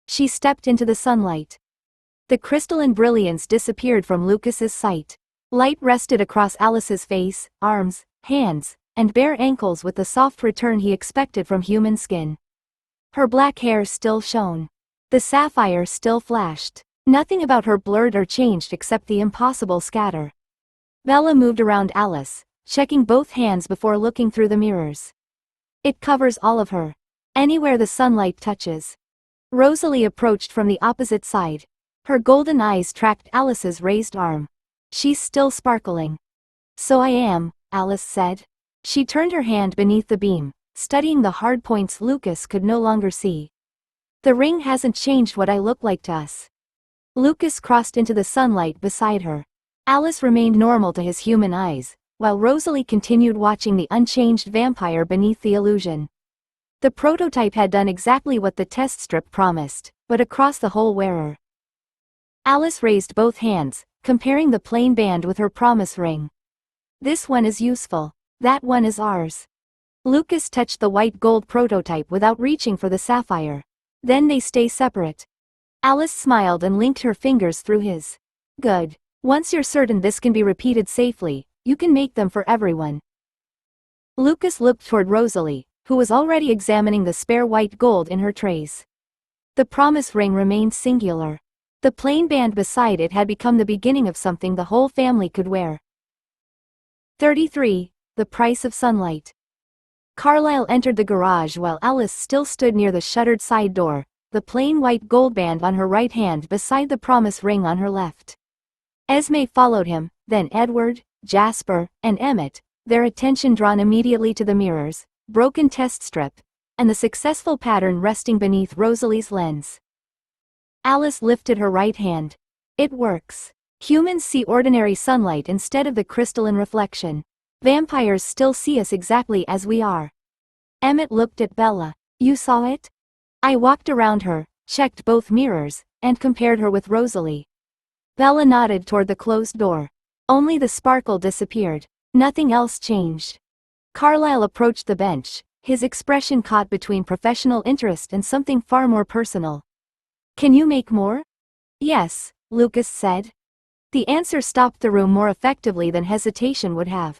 She stepped into the sunlight. The crystalline brilliance disappeared from Lucas's sight. Light rested across Alice's face, arms, hands, and bare ankles with the soft return he expected from human skin. Her black hair still shone. The sapphire still flashed. Nothing about her blurred or changed except the impossible scatter. Bella moved around Alice, checking both hands before looking through the mirrors. "It covers all of her. Anywhere the sunlight touches." Rosalie approached from the opposite side. Her golden eyes tracked Alice's raised arm. "She's still sparkling." So I am, Alice said. She turned her hand beneath the beam, studying the hard points Lucas could no longer see. The ring hasn't changed what I look like to us. Lucas crossed into the sunlight beside her. Alice remained normal to his human eyes, while Rosalie continued watching the unchanged vampire beneath the illusion. The prototype had done exactly what the test strip promised, but across the whole wearer. Alice raised both hands, comparing the plain band with her promise ring. This one is useful. That one is ours. Lucas touched the white gold prototype without reaching for the sapphire. Then they stay separate. Alice smiled and linked her fingers through his. Good. Once you're certain this can be repeated safely, you can make them for everyone. Lucas looked toward Rosalie, who was already examining the spare white gold in her trays. The promise ring remained singular. The plain band beside it had become the beginning of something the whole family could wear. 33. The price of sunlight. Carlyle entered the garage while Alice still stood near the shuttered side door, the plain white gold band on her right hand beside the promise ring on her left. Esme followed him, then Edward, Jasper, and Emmett, their attention drawn immediately to the mirrors, broken test strip, and the successful pattern resting beneath Rosalie's lens. Alice lifted her right hand. It works. Humans see ordinary sunlight instead of the crystalline reflection. Vampires still see us exactly as we are. Emmett looked at Bella. You saw it? I walked around her, checked both mirrors, and compared her with Rosalie. Bella nodded toward the closed door. Only the sparkle disappeared. Nothing else changed. Carlyle approached the bench, his expression caught between professional interest and something far more personal. Can you make more? Yes, Lucas said. The answer stopped the room more effectively than hesitation would have.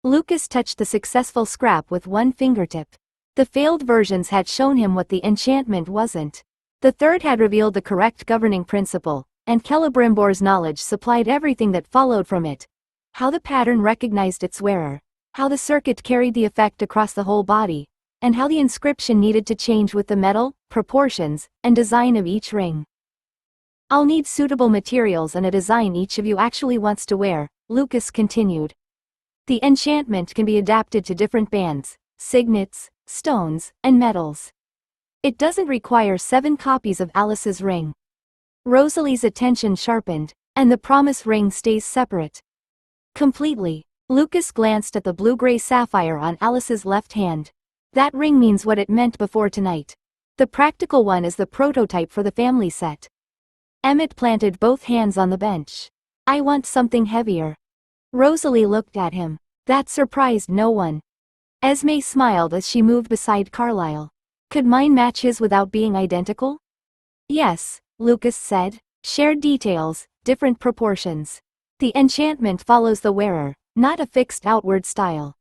Lucas touched the successful scrap with one fingertip. The failed versions had shown him what the enchantment wasn't. The third had revealed the correct governing principle, and Celebrimbor's knowledge supplied everything that followed from it. How the pattern recognized its wearer, how the circuit carried the effect across the whole body, and how the inscription needed to change with the metal, proportions, and design of each ring. I'll need suitable materials and a design each of you actually wants to wear, Lucas continued. The enchantment can be adapted to different bands, signets, stones, and metals. It doesn't require 7 copies of Alice's ring. Rosalie's attention sharpened, and the promise ring stays separate. Completely. Lucas glanced at the blue-gray sapphire on Alice's left hand. That ring means what it meant before tonight. The practical one is the prototype for the family set. Emmett planted both hands on the bench. I want something heavier. Rosalie looked at him. That surprised no one. Esme smiled as she moved beside Carlyle. Could mine match his without being identical? Yes, Lucas said. Shared details, different proportions. The enchantment follows the wearer, not a fixed outward style.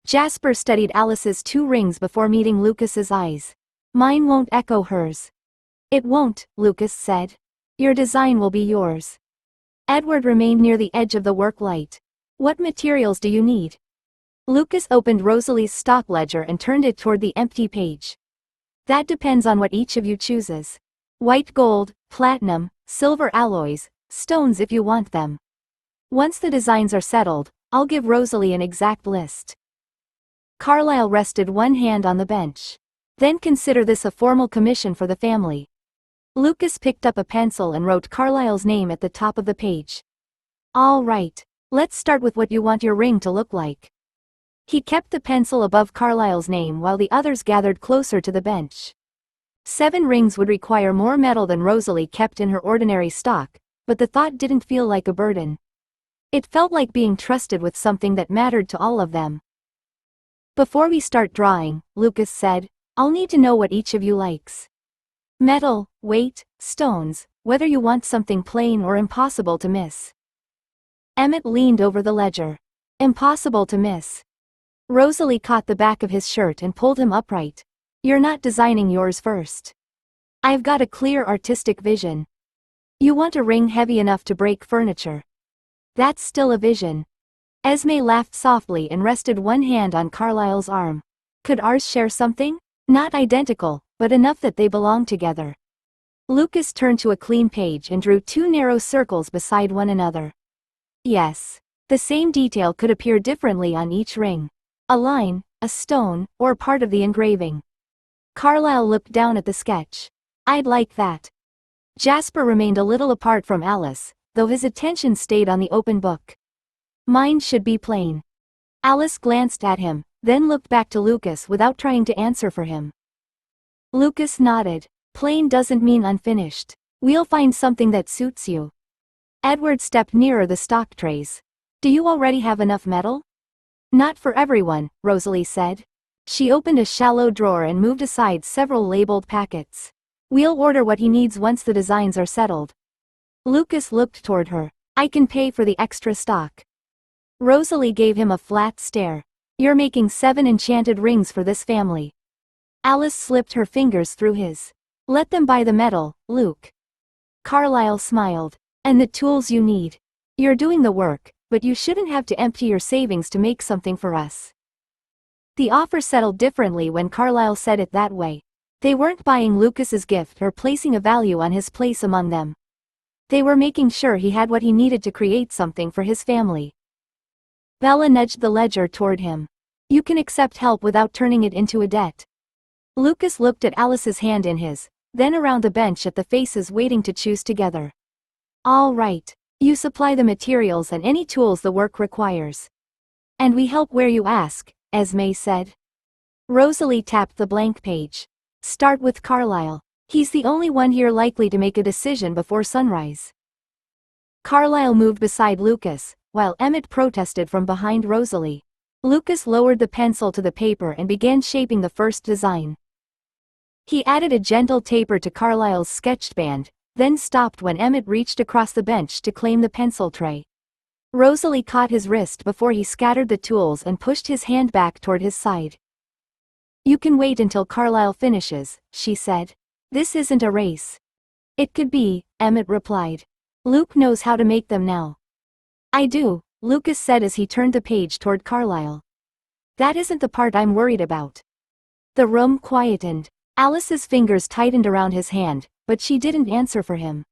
Jasper studied Alice's 2 rings before meeting Lucas's eyes. Mine won't echo hers. It won't, Lucas said. Your design will be yours. Edward remained near the edge of the work light. What materials do you need? Lucas opened Rosalie's stock ledger and turned it toward the empty page. That depends on what each of you chooses. White gold, platinum, silver alloys, stones if you want them. Once the designs are settled, I'll give Rosalie an exact list. Carlyle rested one hand on the bench. Then consider this a formal commission for the family. Lucas picked up a pencil and wrote Carlyle's name at the top of the page. All right, let's start with what you want your ring to look like. He kept the pencil above Carlyle's name while the others gathered closer to the bench. 7 rings would require more metal than Rosalie kept in her ordinary stock, but the thought didn't feel like a burden. It felt like being trusted with something that mattered to all of them. Before we start drawing, Lucas said, I'll need to know what each of you likes. Metal, weight, stones, whether you want something plain or impossible to miss. Emmett leaned over the ledger. Impossible to miss. Rosalie caught the back of his shirt and pulled him upright. You're not designing yours first. I've got a clear artistic vision. You want a ring heavy enough to break furniture. That's still a vision. Esme laughed softly and rested one hand on Carlyle's arm. Could ours share something? Not identical, but enough that they belong together. Lucas turned to a clean page and drew 2 narrow circles beside one another. Yes. The same detail could appear differently on each ring. A line, a stone, or part of the engraving. Carlyle looked down at the sketch. I'd like that. Jasper remained a little apart from Alice, though his attention stayed on the open book. Mine should be plain. Alice glanced at him, then looked back to Lucas without trying to answer for him. Lucas nodded. Plain doesn't mean unfinished. We'll find something that suits you. Edward stepped nearer the stock trays. Do you already have enough metal? Not for everyone, Rosalie said. She opened a shallow drawer and moved aside several labeled packets. We'll order what he needs once the designs are settled. Lucas looked toward her. I can pay for the extra stock. Rosalie gave him a flat stare. You're making 7 enchanted rings for this family. Alice slipped her fingers through his. Let them buy the metal, Luke. Carlyle smiled. And the tools you need. You're doing the work, but you shouldn't have to empty your savings to make something for us. The offer settled differently when Carlyle said it that way. They weren't buying Lucas's gift or placing a value on his place among them. They were making sure he had what he needed to create something for his family. Bella nudged the ledger toward him. You can accept help without turning it into a debt. Lucas looked at Alice's hand in his, then around the bench at the faces waiting to choose together. All right. You supply the materials and any tools the work requires. And we help where you ask, Esme said. Rosalie tapped the blank page. Start with Carlyle. He's the only one here likely to make a decision before sunrise. Carlyle moved beside Lucas, while Emmett protested from behind Rosalie. Lucas lowered the pencil to the paper and began shaping the first design. He added a gentle taper to Carlyle's sketched band, then stopped when Emmett reached across the bench to claim the pencil tray. Rosalie caught his wrist before he scattered the tools and pushed his hand back toward his side. You can wait until Carlyle finishes, she said. This isn't a race. It could be, Emmett replied. Luke knows how to make them now. I do, Lucas said as he turned the page toward Carlyle. That isn't the part I'm worried about. The room quietened. Alice's fingers tightened around his hand, but she didn't answer for him.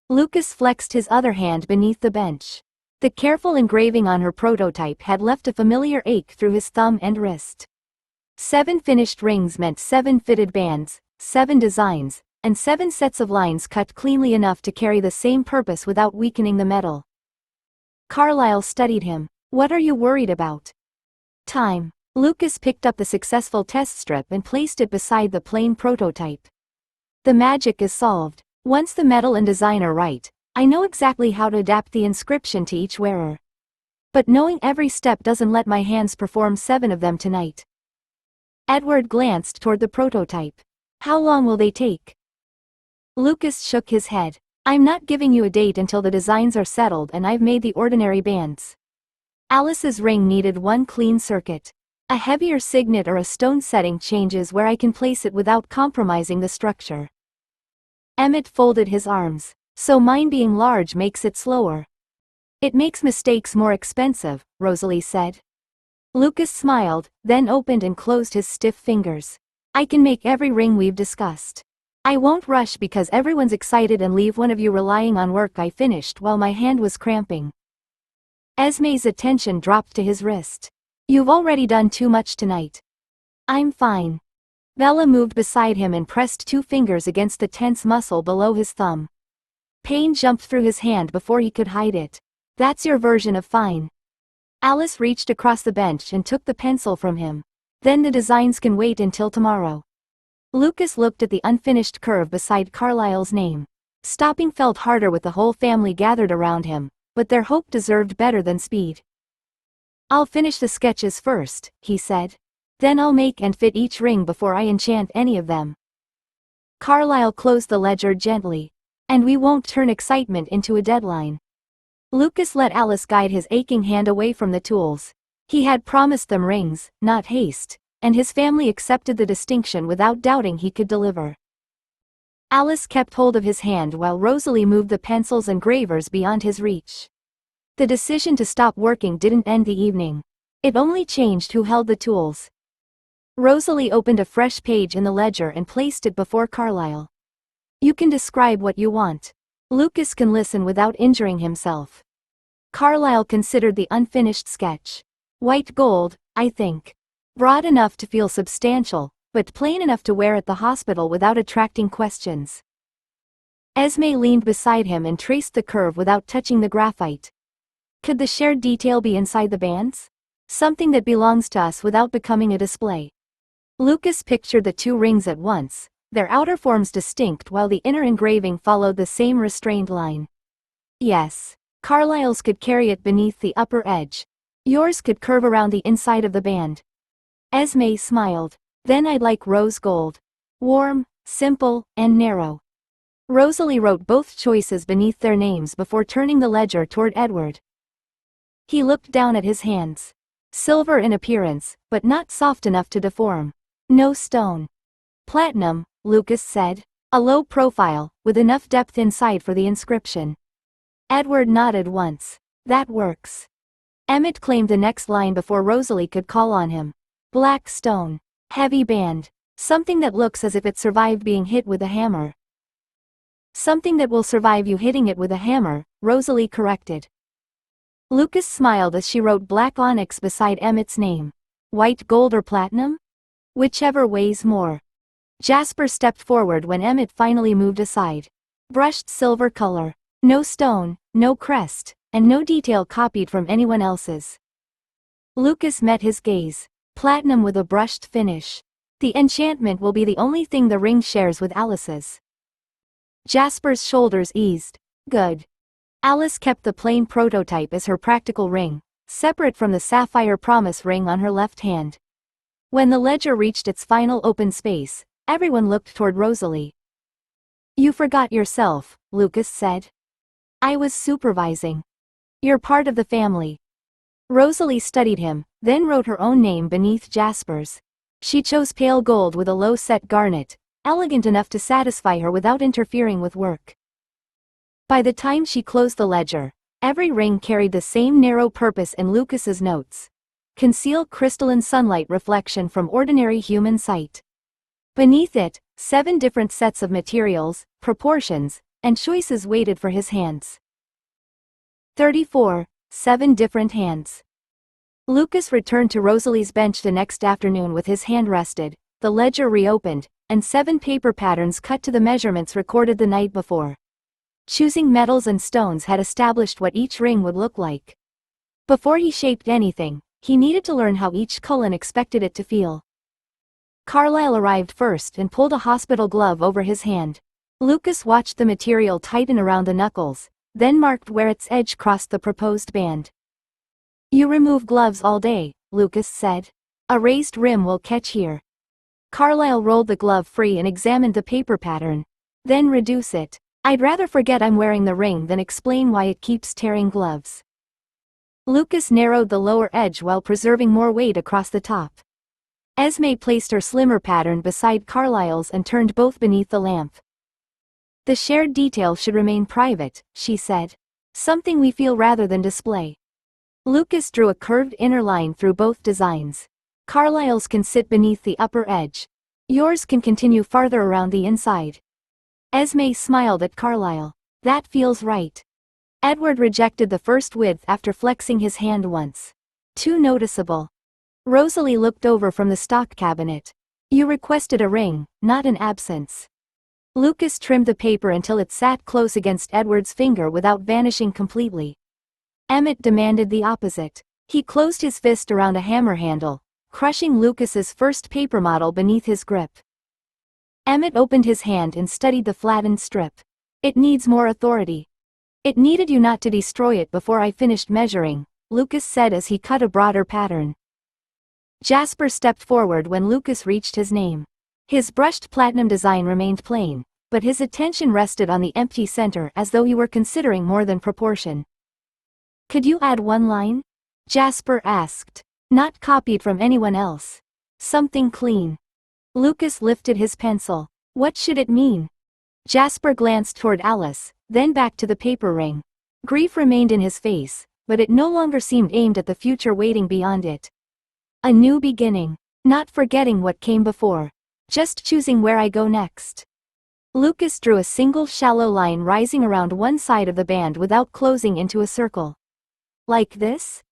Lucas flexed his other hand beneath the bench. The careful engraving on her prototype had left a familiar ache through his thumb and wrist. 7 finished rings meant 7 fitted bands, 7 designs, and 7 sets of lines cut cleanly enough to carry the same purpose without weakening the metal. Carlyle studied him. What are you worried about? Time. Lucas picked up the successful test strip and placed it beside the plain prototype. The magic is solved. Once the metal and design are right, I know exactly how to adapt the inscription to each wearer. But knowing every step doesn't let my hands perform 7 of them tonight. Edward glanced toward the prototype. How long will they take? Lucas shook his head. I'm not giving you a date until the designs are settled and I've made the ordinary bands. Alice's ring needed 1 clean circuit. A heavier signet or a stone setting changes where I can place it without compromising the structure. Emmett folded his arms. So mine being large makes it slower. It makes mistakes more expensive, Rosalie said. Lucas smiled, then opened and closed his stiff fingers. I can make every ring we've discussed. I won't rush because everyone's excited and leave one of you relying on work I finished while my hand was cramping. Esme's attention dropped to his wrist. You've already done too much tonight. I'm fine. Bella moved beside him and pressed 2 fingers against the tense muscle below his thumb. Pain jumped through his hand before he could hide it. That's your version of fine. Alice reached across the bench and took the pencil from him. Then the designs can wait until tomorrow. Lucas looked at the unfinished curve beside Carlyle's name. Stopping felt harder with the whole family gathered around him, but their hope deserved better than speed. I'll finish the sketches first, he said. Then I'll make and fit each ring before I enchant any of them. Carlyle closed the ledger gently. And we won't turn excitement into a deadline. Lucas let Alice guide his aching hand away from the tools. He had promised them rings, not haste, and his family accepted the distinction without doubting he could deliver. Alice kept hold of his hand while Rosalie moved the pencils and gravers beyond his reach. The decision to stop working didn't end the evening. It only changed who held the tools. Rosalie opened a fresh page in the ledger and placed it before Carlyle. You can describe what you want. Lucas can listen without injuring himself. Carlyle considered the unfinished sketch. White gold, I think. Broad enough to feel substantial, but plain enough to wear at the hospital without attracting questions. Esme leaned beside him and traced the curve without touching the graphite. Could the shared detail be inside the bands? Something that belongs to us without becoming a display. Lucas pictured the two rings at once, their outer forms distinct while the inner engraving followed the same restrained line. Yes. Carlyle's could carry it beneath the upper edge. Yours could curve around the inside of the band. Esme smiled. Then I'd like rose gold. Warm, simple, and narrow. Rosalie wrote both choices beneath their names before turning the ledger toward Edward. He looked down at his hands. Silver in appearance, but not soft enough to deform. No stone. Platinum, Lucas said. A low profile, with enough depth inside for the inscription. Edward nodded once. That works. Emmett claimed the next line before Rosalie could call on him. Black stone. Heavy band. Something that looks as if it survived being hit with a hammer. Something that will survive you hitting it with a hammer, Rosalie corrected. Lucas smiled as she wrote black onyx beside Emmett's name. White gold or platinum? Whichever weighs more. Jasper stepped forward when Emmett finally moved aside. Brushed silver color. No stone, no crest, and no detail copied from anyone else's. Lucas met his gaze. Platinum with a brushed finish. The enchantment will be the only thing the ring shares with Alice's. Jasper's shoulders eased. Good. Alice kept the plain prototype as her practical ring, separate from the sapphire promise ring on her left hand. When the ledger reached its final open space, everyone looked toward Rosalie. You forgot yourself, Lucas said. I was supervising. You're part of the family. Rosalie studied him, then wrote her own name beneath Jasper's. She chose pale gold with a low-set garnet, elegant enough to satisfy her without interfering with work. By the time she closed the ledger, every ring carried the same narrow purpose in Lucas's notes. Conceal crystalline sunlight reflection from ordinary human sight. Beneath it, 7 different sets of materials, proportions, and choices waited for his hands. 34, 7 different hands. Lucas returned to Rosalie's bench the next afternoon with his hand rested, the ledger reopened, and 7 paper patterns cut to the measurements recorded the night before. Choosing metals and stones had established what each ring would look like. Before he shaped anything, he needed to learn how each Cullen expected it to feel. Carlyle arrived first and pulled a hospital glove over his hand. Lucas watched the material tighten around the knuckles, then marked where its edge crossed the proposed band. You remove gloves all day, Lucas said. A raised rim will catch here. Carlyle rolled the glove free and examined the paper pattern. Then reduce it. I'd rather forget I'm wearing the ring than explain why it keeps tearing gloves. Lucas narrowed the lower edge while preserving more weight across the top. Esme placed her slimmer pattern beside Carlyle's and turned both beneath the lamp. The shared detail should remain private, she said. Something we feel rather than display. Lucas drew a curved inner line through both designs. Carlyle's can sit beneath the upper edge. Yours can continue farther around the inside. Esme smiled at Carlyle. That feels right. Edward rejected the first width after flexing his hand once. Too noticeable. Rosalie looked over from the stock cabinet. You requested a ring, not an absence. Lucas trimmed the paper until it sat close against Edward's finger without vanishing completely. Emmett demanded the opposite. He closed his fist around a hammer handle, crushing Lucas's first paper model beneath his grip. Emmett opened his hand and studied the flattened strip. It needs more authority. It needed you not to destroy it before I finished measuring, Lucas said as he cut a broader pattern. Jasper stepped forward when Lucas reached his name. His brushed platinum design remained plain, but his attention rested on the empty center as though he were considering more than proportion. Could you add one line? Jasper asked. Not copied from anyone else. Something clean. Lucas lifted his pencil. What should it mean? Jasper glanced toward Alice, then back to the paper ring. Grief remained in his face, but it no longer seemed aimed at the future waiting beyond it. A new beginning. Not forgetting what came before. Just choosing where I go next. Lucas drew a single shallow line rising around one side of the band without closing into a circle. Like this?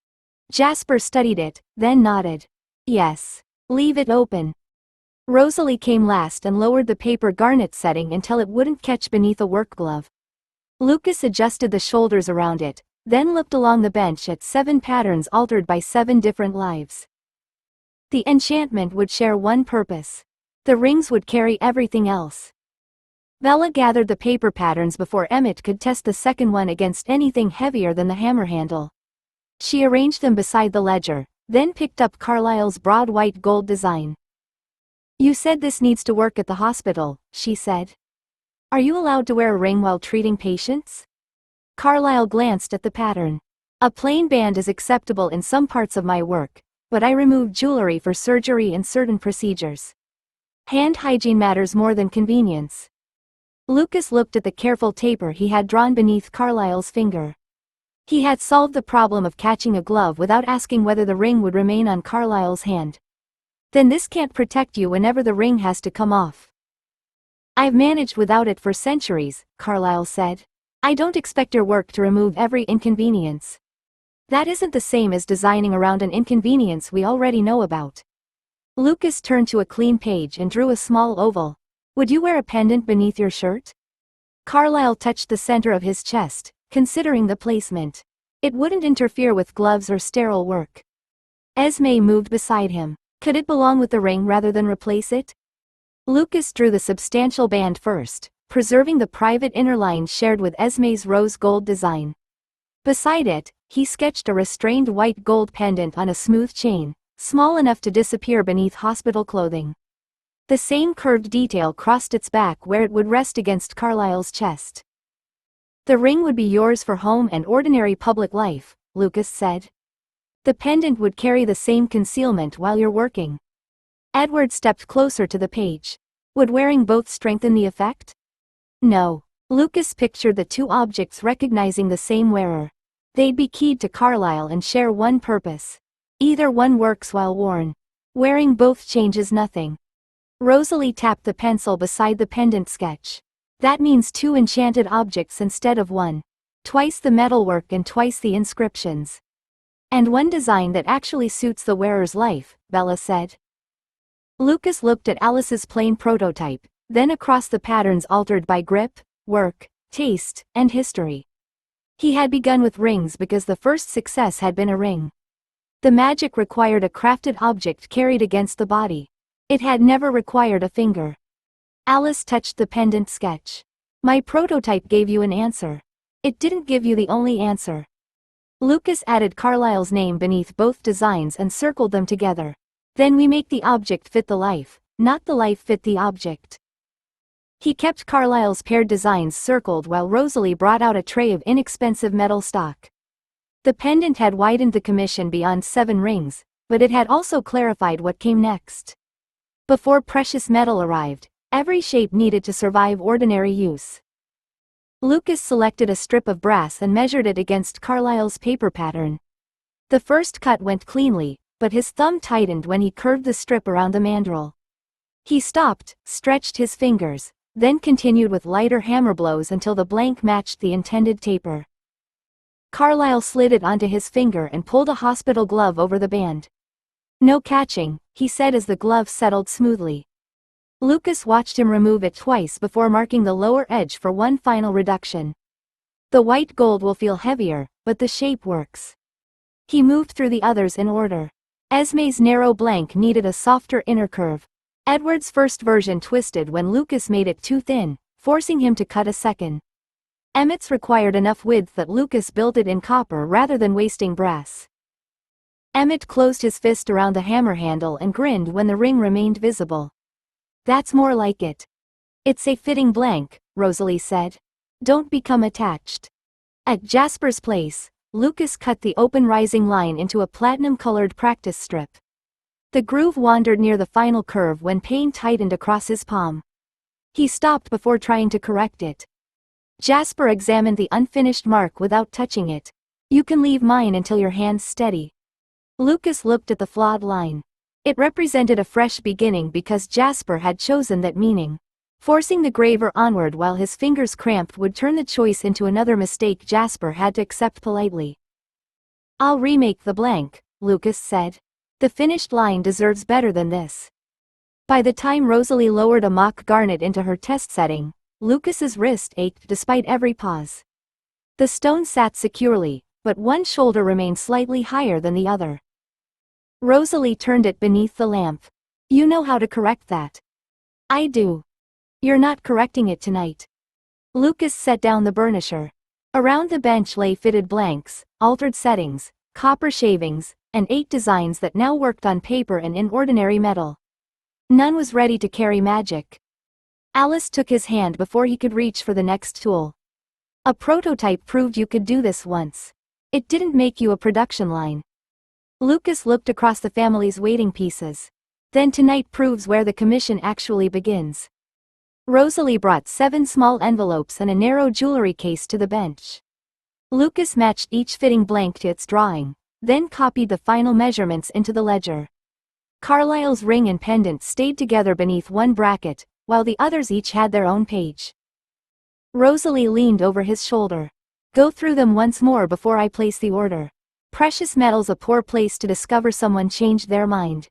Jasper studied it, then nodded. Yes. Leave it open. Rosalie came last and lowered the paper garnet setting until it wouldn't catch beneath a work glove. Lucas adjusted the shoulders around it, then looked along the bench at 7 patterns altered by 7 different lives. The enchantment would share one purpose. The rings would carry everything else. Bella gathered the paper patterns before Emmett could test the second one against anything heavier than the hammer handle. She arranged them beside the ledger, then picked up Carlisle's broad white gold design. You said this needs to work at the hospital, she said. Are you allowed to wear a ring while treating patients? Carlisle glanced at the pattern. A plain band is acceptable in some parts of my work, but I remove jewelry for surgery and certain procedures. Hand hygiene matters more than convenience. Lucas looked at the careful taper he had drawn beneath Carlisle's finger. He had solved the problem of catching a glove without asking whether the ring would remain on Carlisle's hand. Then this can't protect you whenever the ring has to come off. I've managed without it for centuries, Carlisle said. I don't expect your work to remove every inconvenience. That isn't the same as designing around an inconvenience we already know about. Lucas turned to a clean page and drew a small oval. Would you wear a pendant beneath your shirt? Carlisle touched the center of his chest, considering the placement. It wouldn't interfere with gloves or sterile work. Esme moved beside him. Could it belong with the ring rather than replace it? Lucas drew the substantial band first, preserving the private inner lines shared with Esme's rose gold design. Beside it, he sketched a restrained white gold pendant on a smooth chain, small enough to disappear beneath hospital clothing. The same curved detail crossed its back where it would rest against Carlisle's chest. The ring would be yours for home and ordinary public life, Lucas said. The pendant would carry the same concealment while you're working. Edward stepped closer to the page. Would wearing both strengthen the effect? No. Lucas pictured the 2 objects recognizing the same wearer. They'd be keyed to Carlisle and share one purpose. Either one works while worn. Wearing both changes nothing. Rosalie tapped the pencil beside the pendant sketch. That means 2 enchanted objects instead of 1. Twice the metalwork and twice the inscriptions. And one design that actually suits the wearer's life, Bella said. Lucas looked at Alice's plain prototype, then across the patterns altered by grip, work, taste, and history. He had begun with rings because the first success had been a ring. The magic required a crafted object carried against the body. It had never required a finger. Alice touched the pendant sketch. My prototype gave you an answer. It didn't give you the only answer. Lucas added Carlisle's name beneath both designs and circled them together. Then we make the object fit the life, not the life fit the object. He kept Carlisle's paired designs circled while Rosalie brought out a tray of inexpensive metal stock. The pendant had widened the commission beyond 7 rings, but it had also clarified what came next. Before precious metal arrived, every shape needed to survive ordinary use. Lucas selected a strip of brass and measured it against Carlisle's paper pattern. The first cut went cleanly, but his thumb tightened when he curved the strip around the mandrel. He stopped, stretched his fingers, then continued with lighter hammer blows until the blank matched the intended taper. Carlisle slid it onto his finger and pulled a hospital glove over the band. No catching, he said as the glove settled smoothly. Lucas watched him remove it twice before marking the lower edge for one final reduction. The white gold will feel heavier, but the shape works. He moved through the others in order. Esme's narrow blank needed a softer inner curve. Edward's first version twisted when Lucas made it too thin, forcing him to cut a second. Emmett's required enough width that Lucas built it in copper rather than wasting brass. Emmett closed his fist around the hammer handle and grinned when the ring remained visible. That's more like it. It's a fitting blank, Rosalie said. Don't become attached. At Jasper's place, Lucas cut the open rising line into a platinum-colored practice strip. The groove wandered near the final curve when pain tightened across his palm. He stopped before trying to correct it. Jasper examined the unfinished mark without touching it. You can leave mine until your hand's steady. Lucas looked at the flawed line. It represented a fresh beginning because Jasper had chosen that meaning. Forcing the graver onward while his fingers cramped would turn the choice into another mistake Jasper had to accept politely. I'll remake the blank, Lucas said. The finished line deserves better than this. By the time Rosalie lowered a mock garnet into her test setting, Lucas's wrist ached despite every pause. The stone sat securely, but one shoulder remained slightly higher than the other. Rosalie turned it beneath the lamp. You know how to correct that. I do. You're not correcting it tonight. Lucas set down the burnisher. Around the bench lay fitted blanks, altered settings, copper shavings, and 8 designs that now worked on paper and in ordinary metal. None was ready to carry magic. Alice took his hand before he could reach for the next tool. A prototype proved you could do this once. It didn't make you a production line. Lucas looked across the family's waiting pieces. Then tonight proves where the commission actually begins. Rosalie brought 7 small envelopes and a narrow jewelry case to the bench. Lucas matched each fitting blank to its drawing, then copied the final measurements into the ledger. Carlisle's ring and pendant stayed together beneath one bracket, while the others each had their own page. Rosalie leaned over his shoulder. Go through them once more before I place the order. Precious metal's a poor place to discover someone changed their mind.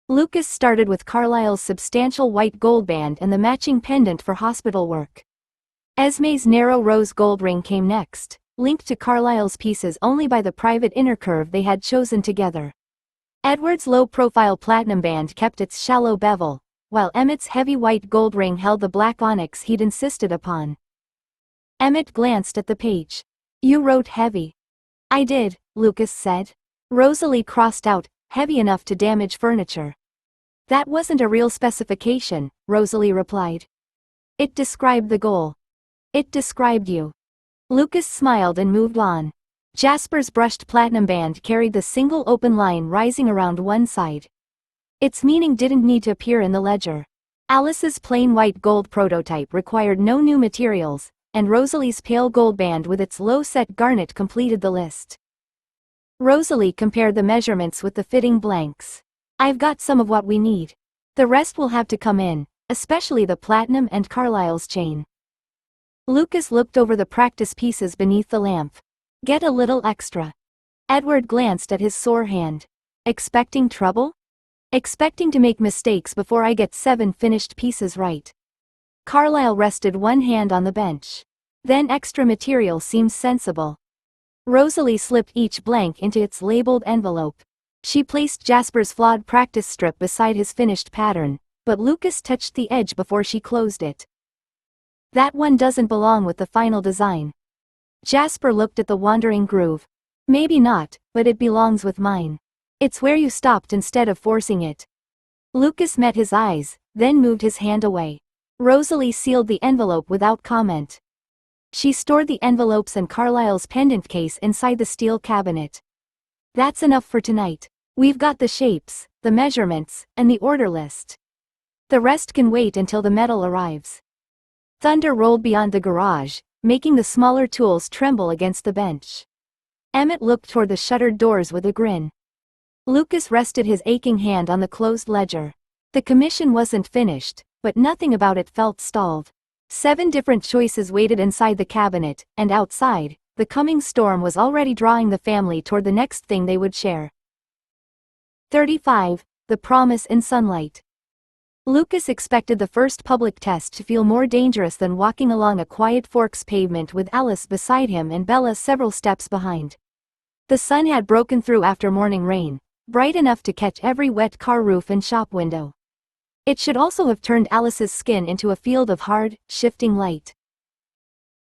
Lucas started with Carlisle's substantial white gold band and the matching pendant for hospital work. Esme's narrow rose gold ring came next, linked to Carlisle's pieces only by the private inner curve they had chosen together. Edward's low-profile platinum band kept its shallow bevel, while Emmett's heavy white gold ring held the black onyx he'd insisted upon. Emmett glanced at the page. You wrote heavy. I did, Lucas said. Rosalie crossed out, heavy enough to damage furniture. That wasn't a real specification, Rosalie replied. It described the goal. It described you. Lucas smiled and moved on. Jasper's brushed platinum band carried the single open line rising around one side. Its meaning didn't need to appear in the ledger. Alice's plain white gold prototype required no new materials, and Rosalie's pale gold band with its low-set garnet completed the list. Rosalie compared the measurements with the fitting blanks. I've got some of what we need. The rest will have to come in, especially the platinum and Carlisle's chain. Lucas looked over the practice pieces beneath the lamp. Get a little extra. Edward glanced at his sore hand. Expecting trouble? Expecting to make mistakes before I get 7 finished pieces right. Carlisle rested one hand on the bench. Then extra material seems sensible. Rosalie slipped each blank into its labeled envelope. She placed Jasper's flawed practice strip beside his finished pattern, but Lucas touched the edge before she closed it. That one doesn't belong with the final design. Jasper looked at the wandering groove. Maybe not, but it belongs with mine. It's where you stopped instead of forcing it. Lucas met his eyes, then moved his hand away. Rosalie sealed the envelope without comment. She stored the envelopes and Carlisle's pendant case inside the steel cabinet. That's enough for tonight. We've got the shapes, the measurements, and the order list. The rest can wait until the metal arrives. Thunder rolled beyond the garage, making the smaller tools tremble against the bench. Emmett looked toward the shuttered doors with a grin. Lucas rested his aching hand on the closed ledger. The commission wasn't finished, but nothing about it felt stalled. 7 different choices waited inside the cabinet, and outside, the coming storm was already drawing the family toward the next thing they would share. 35. The Promise in Sunlight. Lucas expected the first public test to feel more dangerous than walking along a quiet Forks pavement with Alice beside him and Bella several steps behind. The sun had broken through after morning rain, bright enough to catch every wet car roof and shop window. It should also have turned Alice's skin into a field of hard, shifting light.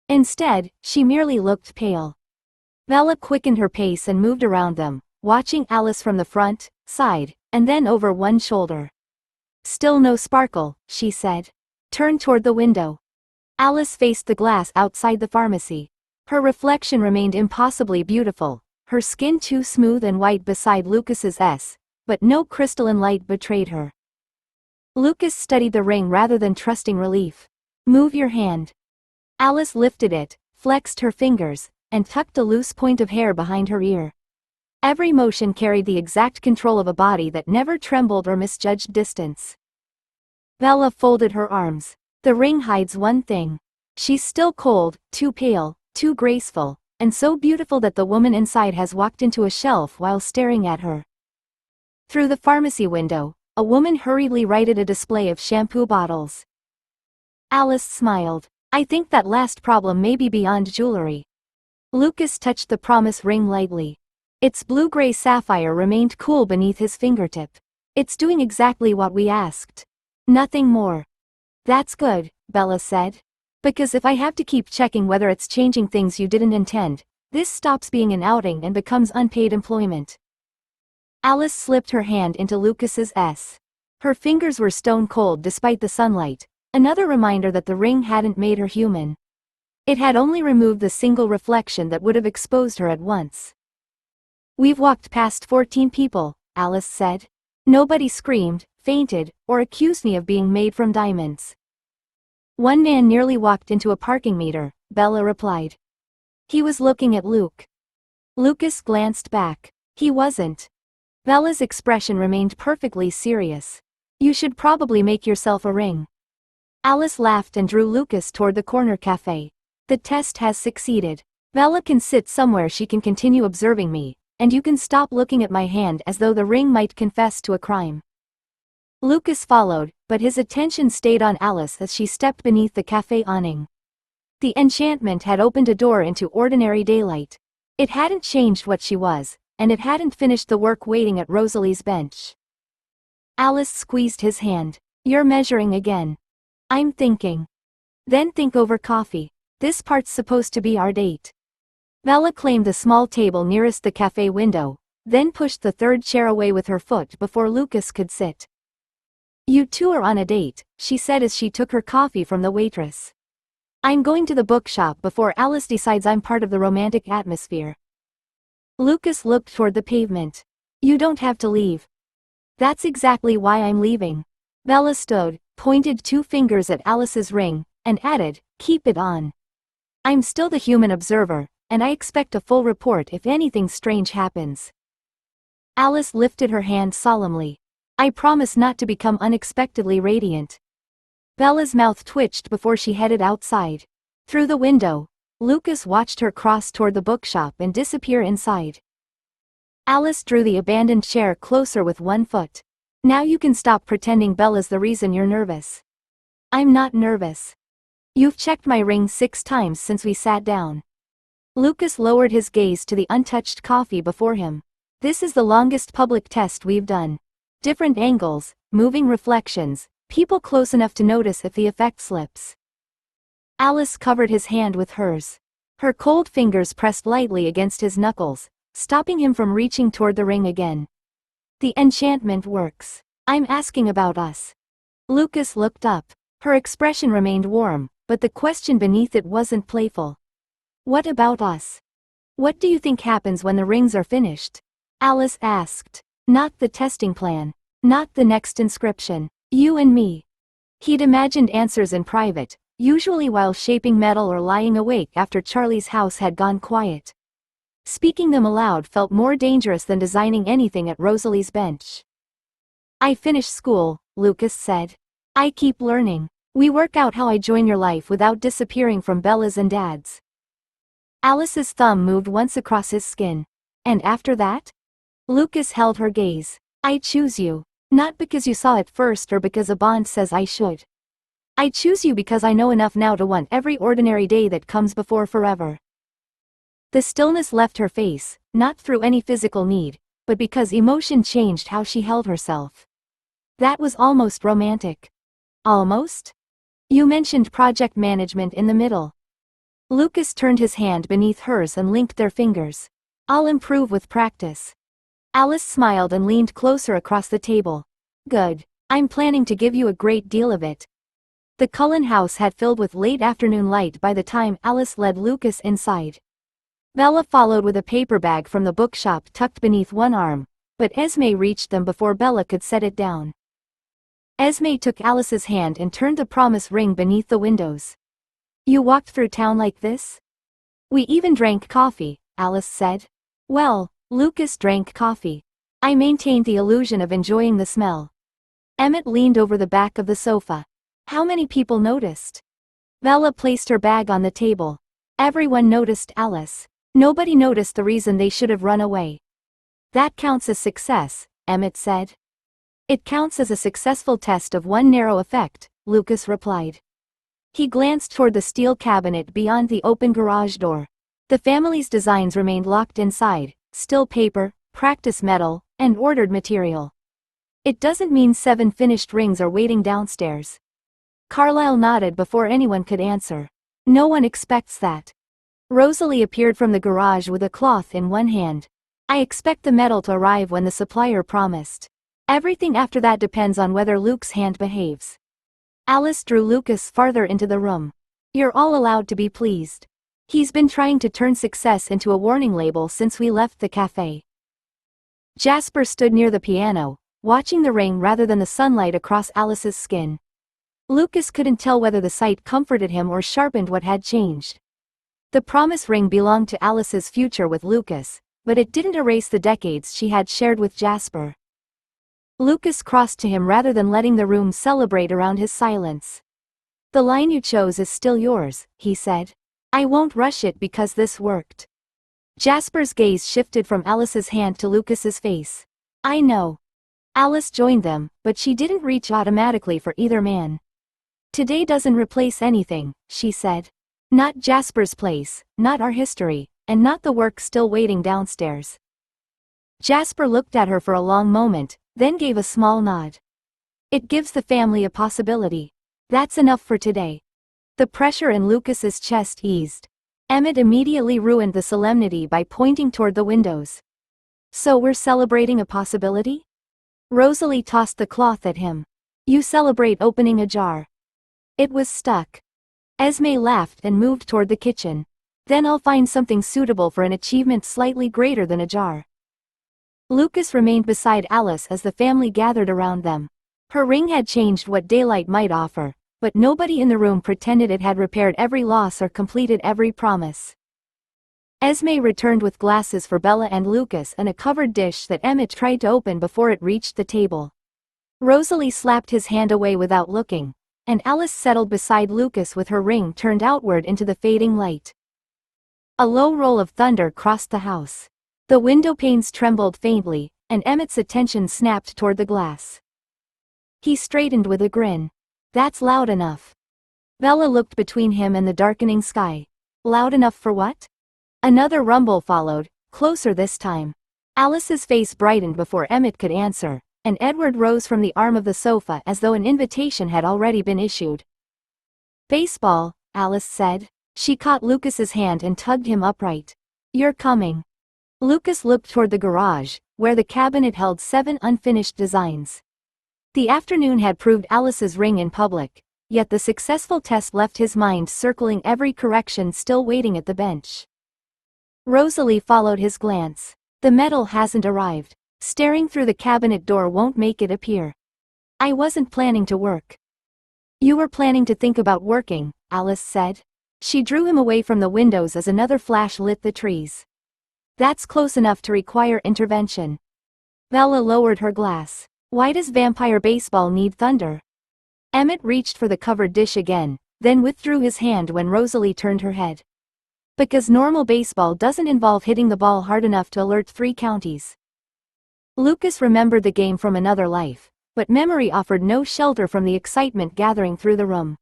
Instead, she merely looked pale. Bella quickened her pace and moved around them, watching Alice from the front, side, and then over one shoulder. Still no sparkle, she said. Turn toward the window. Alice faced the glass outside the pharmacy. Her reflection remained impossibly beautiful, her skin too smooth and white beside Lucas's, but no crystalline light betrayed her. Lucas studied the ring rather than trusting relief. Move your hand. Alice lifted it, flexed her fingers, and tucked a loose point of hair behind her ear. Every motion carried the exact control of a body that never trembled or misjudged distance. Bella folded her arms. The ring hides one thing. She's still cold, too pale, too graceful, and so beautiful that the woman inside has walked into a shelf while staring at her. Through the pharmacy window, a woman hurriedly righted a display of shampoo bottles. Alice smiled. I think that last problem may be beyond jewelry. Lucas touched the promise ring lightly. Its blue-gray sapphire remained cool beneath his fingertip. It's doing exactly what we asked. Nothing more. That's good, Bella said. Because if I have to keep checking whether it's changing things you didn't intend, this stops being an outing and becomes unpaid employment. Alice slipped her hand into Lucas's S. Her fingers were stone cold despite the sunlight, another reminder that the ring hadn't made her human. It had only removed the single reflection that would have exposed her at once. We've walked past 14 people, Alice said. Nobody screamed, fainted, or accused me of being made from diamonds. One man nearly walked into a parking meter, Bella replied. He was looking at Luke. Lucas glanced back. He wasn't. Bella's expression remained perfectly serious. You should probably make yourself a ring. Alice laughed and drew Lucas toward the corner cafe. The test has succeeded. Bella can sit somewhere she can continue observing me, and you can stop looking at my hand as though the ring might confess to a crime. Lucas followed, but his attention stayed on Alice as she stepped beneath the cafe awning. The enchantment had opened a door into ordinary daylight. It hadn't changed what she was, and it hadn't finished the work waiting at Rosalie's bench. Alice squeezed his hand. You're measuring again. I'm thinking. Then think over coffee. This part's supposed to be our date. Bella claimed the small table nearest the cafe window, then pushed the third chair away with her foot before Lucas could sit. You two are on a date, she said as she took her coffee from the waitress. I'm going to the bookshop before Alice decides I'm part of the romantic atmosphere. Lucas looked toward the pavement. You don't have to leave. That's exactly why I'm leaving. Bella stood, pointed two fingers at Alice's ring, and added, keep it on. I'm still the human observer, and I expect a full report if anything strange happens. Alice lifted her hand solemnly. I promise not to become unexpectedly radiant. Bella's mouth twitched before she headed outside. Through the window, Lucas watched her cross toward the bookshop and disappear inside. Alice drew the abandoned chair closer with one foot. Now you can stop pretending Bella's the reason you're nervous. I'm not nervous. You've checked my ring 6 times since we sat down. Lucas lowered his gaze to the untouched coffee before him. This is the longest public test we've done. Different angles, moving reflections, people close enough to notice if the effect slips. Alice covered his hand with hers. Her cold fingers pressed lightly against his knuckles, stopping him from reaching toward the ring again. The enchantment works. I'm asking about us. Lucas looked up. Her expression remained warm, but the question beneath it wasn't playful. What about us? What do you think happens when the rings are finished? Alice asked. Not the testing plan. Not the next inscription. You and me. He'd imagined answers in private, usually while shaping metal or lying awake after Charlie's house had gone quiet. Speaking them aloud felt more dangerous than designing anything at Rosalie's bench. I finished school, Lucas said. I keep learning. We work out how I join your life without disappearing from Bella's and Dad's. Alice's thumb moved once across his skin. And after that? Lucas held her gaze. I choose you. Not because you saw it first or because a bond says I should. I choose you because I know enough now to want every ordinary day that comes before forever. The stillness left her face, not through any physical need, but because emotion changed how she held herself. That was almost romantic. Almost? You mentioned project management in the middle. Lucas turned his hand beneath hers and linked their fingers. I'll improve with practice. Alice smiled and leaned closer across the table. Good. I'm planning to give you a great deal of it. The Cullen house had filled with late afternoon light by the time Alice led Lucas inside. Bella followed with a paper bag from the bookshop tucked beneath one arm, but Esme reached them before Bella could set it down. Esme took Alice's hand and turned the promise ring beneath the windows. You walked through town like this? We even drank coffee, Alice said. Well, Lucas drank coffee. I maintained the illusion of enjoying the smell. Emmett leaned over the back of the sofa. How many people noticed? Bella placed her bag on the table. Everyone noticed Alice. Nobody noticed the reason they should have run away. That counts as success, Emmett said. It counts as a successful test of one narrow effect, Lucas replied. He glanced toward the steel cabinet beyond the open garage door. The family's designs remained locked inside, still paper, practice metal, and ordered material. It doesn't mean 7 finished rings are waiting downstairs. Carlyle nodded before anyone could answer. No one expects that. Rosalie appeared from the garage with a cloth in one hand. I expect the metal to arrive when the supplier promised. Everything after that depends on whether Luke's hand behaves. Alice drew Lucas farther into the room. You're all allowed to be pleased. He's been trying to turn success into a warning label since we left the cafe. Jasper stood near the piano, watching the ring rather than the sunlight across Alice's skin. Lucas couldn't tell whether the sight comforted him or sharpened what had changed. The promise ring belonged to Alice's future with Lucas, but it didn't erase the decades she had shared with Jasper. Lucas crossed to him rather than letting the room celebrate around his silence. The line you chose is still yours, he said. I won't rush it because this worked. Jasper's gaze shifted from Alice's hand to Lucas's face. I know. Alice joined them, but she didn't reach automatically for either man. Today doesn't replace anything, she said. Not Jasper's place, not our history, and not the work still waiting downstairs. Jasper looked at her for a long moment, then gave a small nod. It gives the family a possibility. That's enough for today. The pressure in Lucas's chest eased. Emmett immediately ruined the solemnity by pointing toward the windows. So we're celebrating a possibility? Rosalie tossed the cloth at him. You celebrate opening a jar. It was stuck. Esme laughed and moved toward the kitchen. Then I'll find something suitable for an achievement slightly greater than a jar. Lucas remained beside Alice as the family gathered around them. Her ring had changed what daylight might offer, but nobody in the room pretended it had repaired every loss or completed every promise. Esme returned with glasses for Bella and Lucas and a covered dish that Emmett tried to open before it reached the table. Rosalie slapped his hand away without looking, and Alice settled beside Lucas with her ring turned outward into the fading light. A low roll of thunder crossed the house. The window panes trembled faintly, and Emmett's attention snapped toward the glass. He straightened with a grin. That's loud enough. Bella looked between him and the darkening sky. Loud enough for what? Another rumble followed, closer this time. Alice's face brightened before Emmett could answer, and Edward rose from the arm of the sofa as though an invitation had already been issued. Baseball, Alice said. She caught Lucas's hand and tugged him upright. You're coming. Lucas looked toward the garage, where the cabinet held 7 unfinished designs. The afternoon had proved Alice's ring in public, yet the successful test left his mind circling every correction still waiting at the bench. Rosalie followed his glance. The metal hasn't arrived. Staring through the cabinet door won't make it appear. I wasn't planning to work. You were planning to think about working, Alice said. She drew him away from the windows as another flash lit the trees. That's close enough to require intervention. Bella lowered her glass. Why does vampire baseball need thunder? Emmett reached for the covered dish again, then withdrew his hand when Rosalie turned her head. Because normal baseball doesn't involve hitting the ball hard enough to alert 3 counties. Lucas remembered the game from another life, but memory offered no shelter from the excitement gathering through the room.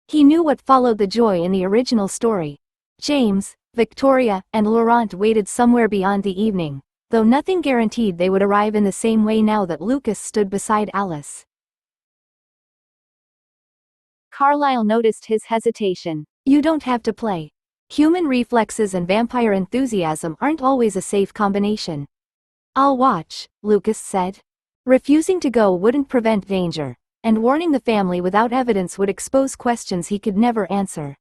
He knew what followed the joy in the original story. James, Victoria, and Laurent waited somewhere beyond the evening, though nothing guaranteed they would arrive in the same way now that Lucas stood beside Alice. Carlyle noticed his hesitation. You don't have to play. Human reflexes and vampire enthusiasm aren't always a safe combination. I'll watch, Lucas said. Refusing to go wouldn't prevent danger, and warning the family without evidence would expose questions he could never answer.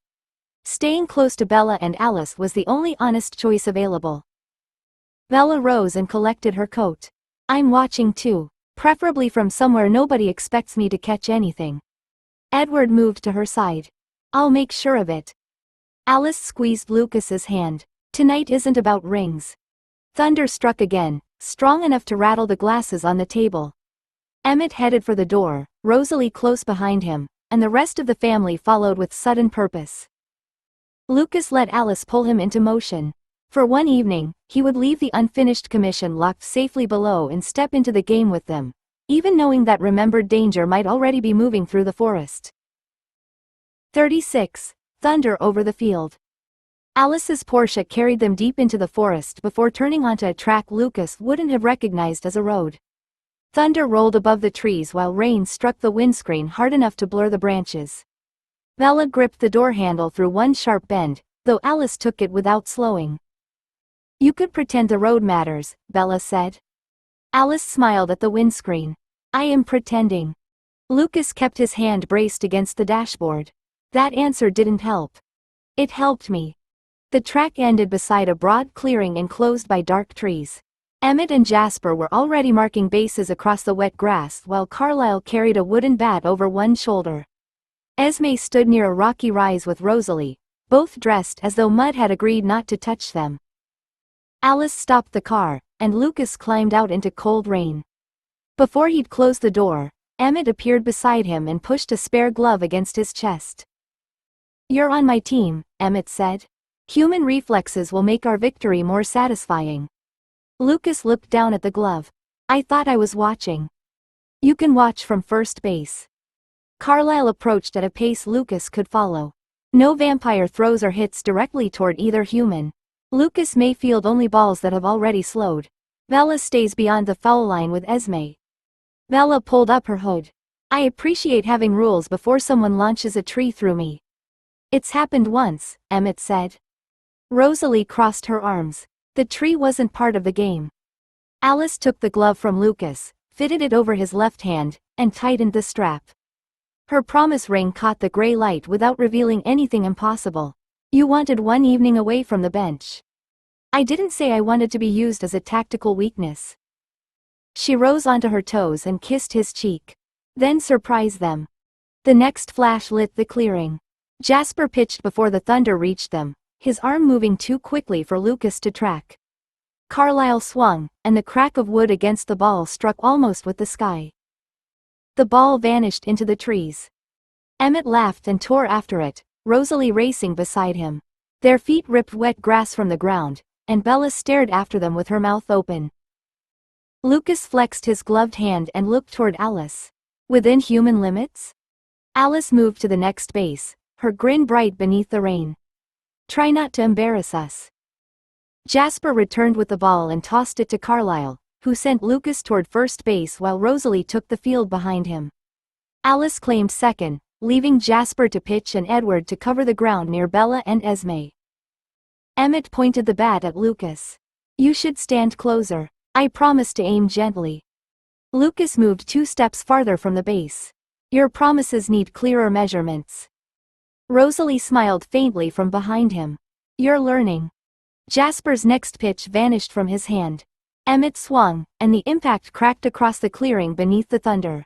Staying close to Bella and Alice was the only honest choice available. Bella rose and collected her coat. I'm watching too, preferably from somewhere nobody expects me to catch anything. Edward moved to her side. I'll make sure of it. Alice squeezed Lucas's hand. Tonight isn't about rings. Thunder struck again, strong enough to rattle the glasses on the table. Emmett headed for the door, Rosalie close behind him, and the rest of the family followed with sudden purpose. Lucas let Alice pull him into motion. For one evening, he would leave the unfinished commission locked safely below and step into the game with them, even knowing that remembered danger might already be moving through the forest. 36. Thunder over the field. Alice's Porsche carried them deep into the forest before turning onto a track Lucas wouldn't have recognized as a road. Thunder rolled above the trees while rain struck the windscreen hard enough to blur the branches. Bella gripped the door handle through one sharp bend, though Alice took it without slowing. "You could pretend the road matters," Bella said. Alice smiled at the windscreen. "I am pretending." Lucas kept his hand braced against the dashboard. That answer didn't help. It helped me. The track ended beside a broad clearing enclosed by dark trees. Emmett and Jasper were already marking bases across the wet grass while Carlisle carried a wooden bat over one shoulder. Esme stood near a rocky rise with Rosalie, both dressed as though mud had agreed not to touch them. Alice stopped the car, and Lucas climbed out into cold rain. Before he'd closed the door, Emmett appeared beside him and pushed a spare glove against his chest. "You're on my team," Emmett said. "Human reflexes will make our victory more satisfying." Lucas looked down at the glove. "I thought I was watching." "You can watch from first base." Carlisle approached at a pace Lucas could follow. No vampire throws or hits directly toward either human. Lucas may field only balls that have already slowed. Bella stays beyond the foul line with Esme. Bella pulled up her hood. "I appreciate having rules before someone launches a tree through me." "It's happened once," Emmett said. Rosalie crossed her arms. The tree wasn't part of the game. Alice took the glove from Lucas, fitted it over his left hand, and tightened the strap. Her promise ring caught the gray light without revealing anything impossible. "You wanted one evening away from the bench." "I didn't say I wanted to be used as a tactical weakness." She rose onto her toes and kissed his cheek. "Then surprise them." The next flash lit the clearing. Jasper pitched before the thunder reached them, his arm moving too quickly for Lucas to track. Carlisle swung, and the crack of wood against the ball struck almost with the sky. The ball vanished into the trees. Emmett laughed and tore after it, Rosalie racing beside him. Their feet ripped wet grass from the ground, and Bella stared after them with her mouth open. Lucas flexed his gloved hand and looked toward Alice. "Within human limits?" Alice moved to the next base, her grin bright beneath the rain. "Try not to embarrass us." Jasper returned with the ball and tossed it to Carlisle, who sent Lucas toward first base while Rosalie took the field behind him. Alice claimed second, leaving Jasper to pitch and Edward to cover the ground near Bella and Esme. Emmett pointed the bat at Lucas. "You should stand closer. I promise to aim gently." Lucas moved 2 steps farther from the base. "Your promises need clearer measurements." Rosalie smiled faintly from behind him. "You're learning." Jasper's next pitch vanished from his hand. Emmett swung, and the impact cracked across the clearing beneath the thunder.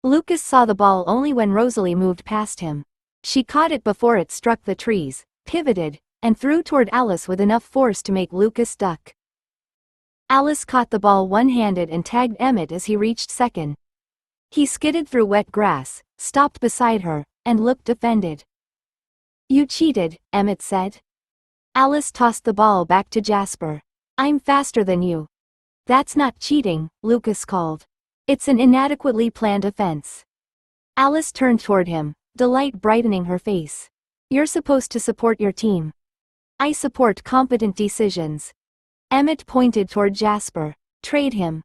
Lucas saw the ball only when Rosalie moved past him. She caught it before it struck the trees, pivoted, and threw toward Alice with enough force to make Lucas duck. Alice caught the ball one-handed and tagged Emmett as he reached second. He skidded through wet grass, stopped beside her, and looked offended. "You cheated," Emmett said. Alice tossed the ball back to Jasper. "I'm faster than you." "That's not cheating," Lucas called. "It's an inadequately planned offense." Alice turned toward him, delight brightening her face. "You're supposed to support your team." "I support competent decisions." Emmett pointed toward Jasper. "Trade him."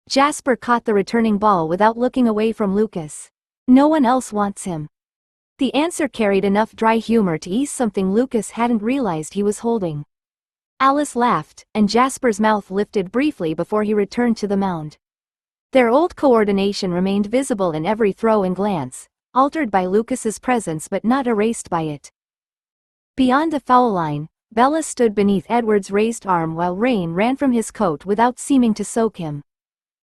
Jasper caught the returning ball without looking away from Lucas. "No one else wants him." The answer carried enough dry humor to ease something Lucas hadn't realized he was holding. Alice laughed, and Jasper's mouth lifted briefly before he returned to the mound. Their old coordination remained visible in every throw and glance, altered by Lucas's presence but not erased by it. Beyond the foul line, Bella stood beneath Edward's raised arm while rain ran from his coat without seeming to soak him.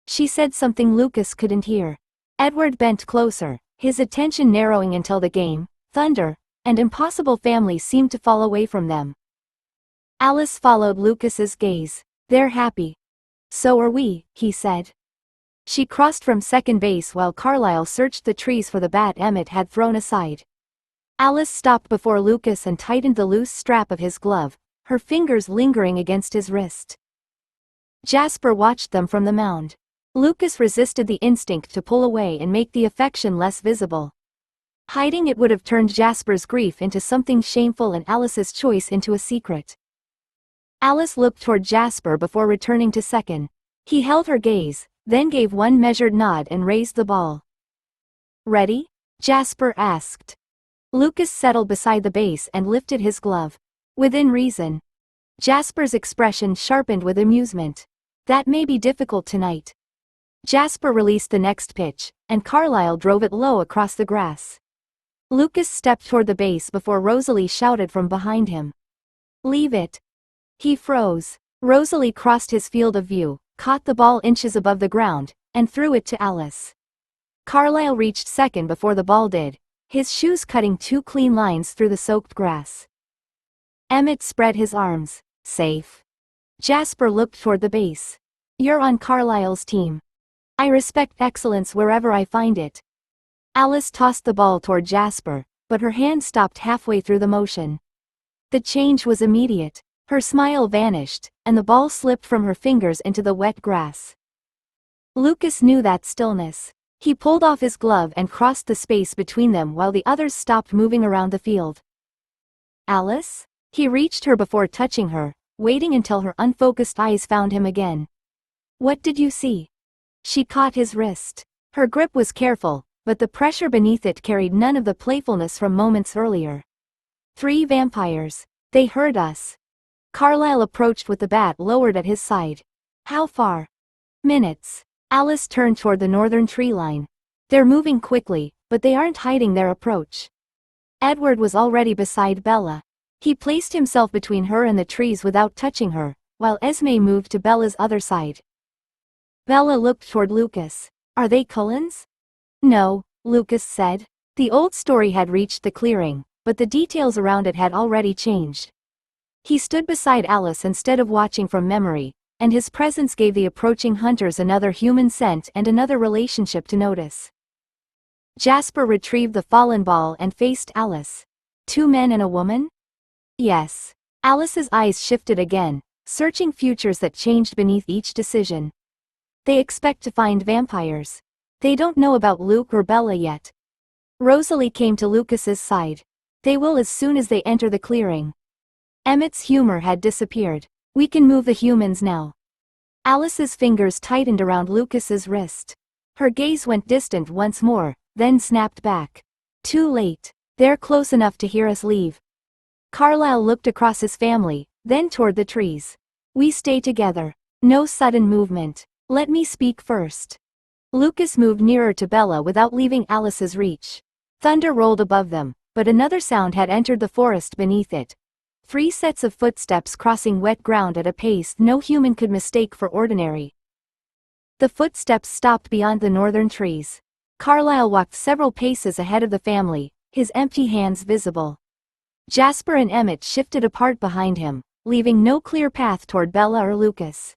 She said something Lucas couldn't hear. Edward bent closer, his attention narrowing until the game, thunder, and impossible family seemed to fall away from them. Alice followed Lucas's gaze. "They're happy." "So are we," he said. She crossed from second base while Carlisle searched the trees for the bat Emmett had thrown aside. Alice stopped before Lucas and tightened the loose strap of his glove, her fingers lingering against his wrist. Jasper watched them from the mound. Lucas resisted the instinct to pull away and make the affection less visible. Hiding it would have turned Jasper's grief into something shameful and Alice's choice into a secret. Alice looked toward Jasper before returning to second. He held her gaze, then gave one measured nod and raised the ball. "Ready?" Jasper asked. Lucas settled beside the base and lifted his glove. "Within reason." Jasper's expression sharpened with amusement. "That may be difficult tonight." Jasper released the next pitch, and Carlisle drove it low across the grass. Lucas stepped toward the base before Rosalie shouted from behind him. "Leave it." He froze. Rosalie crossed his field of view, caught the ball inches above the ground, and threw it to Alice. Carlisle reached second before the ball did, his shoes cutting 2 clean lines through the soaked grass. Emmett spread his arms. "Safe." Jasper looked toward the base. "You're on Carlisle's team. I respect excellence wherever I find it." Alice tossed the ball toward Jasper, but her hand stopped halfway through the motion. The change was immediate. Her smile vanished, and the ball slipped from her fingers into the wet grass. Lucas knew that stillness. He pulled off his glove and crossed the space between them while the others stopped moving around the field. "Alice?" He reached her before touching her, waiting until her unfocused eyes found him again. "What did you see?" She caught his wrist. Her grip was careful, but the pressure beneath it carried none of the playfulness from moments earlier. 3 vampires. They heard us." Carlisle approached with the bat lowered at his side. "How far?" "Minutes." Alice turned toward the northern tree line. "They're moving quickly, but they aren't hiding their approach." Edward was already beside Bella. He placed himself between her and the trees without touching her, while Esme moved to Bella's other side. Bella looked toward Lucas. "Are they Cullens?" "No," Lucas said. The old story had reached the clearing, but the details around it had already changed. He stood beside Alice instead of watching from memory, and his presence gave the approaching hunters another human scent and another relationship to notice. Jasper retrieved the fallen ball and faced Alice. 2 men and a woman? Yes. Alice's eyes shifted again, searching futures that changed beneath each decision. They expect to find vampires. They don't know about Luke or Bella yet. Rosalie came to Lucas's side. They will as soon as they enter the clearing. Emmett's humor had disappeared. "We can move the humans now." Alice's fingers tightened around Lucas's wrist. Her gaze went distant once more, then snapped back. "Too late. They're close enough to hear us leave." Carlisle looked across his family, then toward the trees. "We stay together. No sudden movement. Let me speak first." Lucas moved nearer to Bella without leaving Alice's reach. Thunder rolled above them, but another sound had entered the forest beneath it. 3 sets of footsteps crossing wet ground at a pace no human could mistake for ordinary. The footsteps stopped beyond the northern trees. Carlisle walked several paces ahead of the family, his empty hands visible. Jasper and Emmett shifted apart behind him, leaving no clear path toward Bella or Lucas.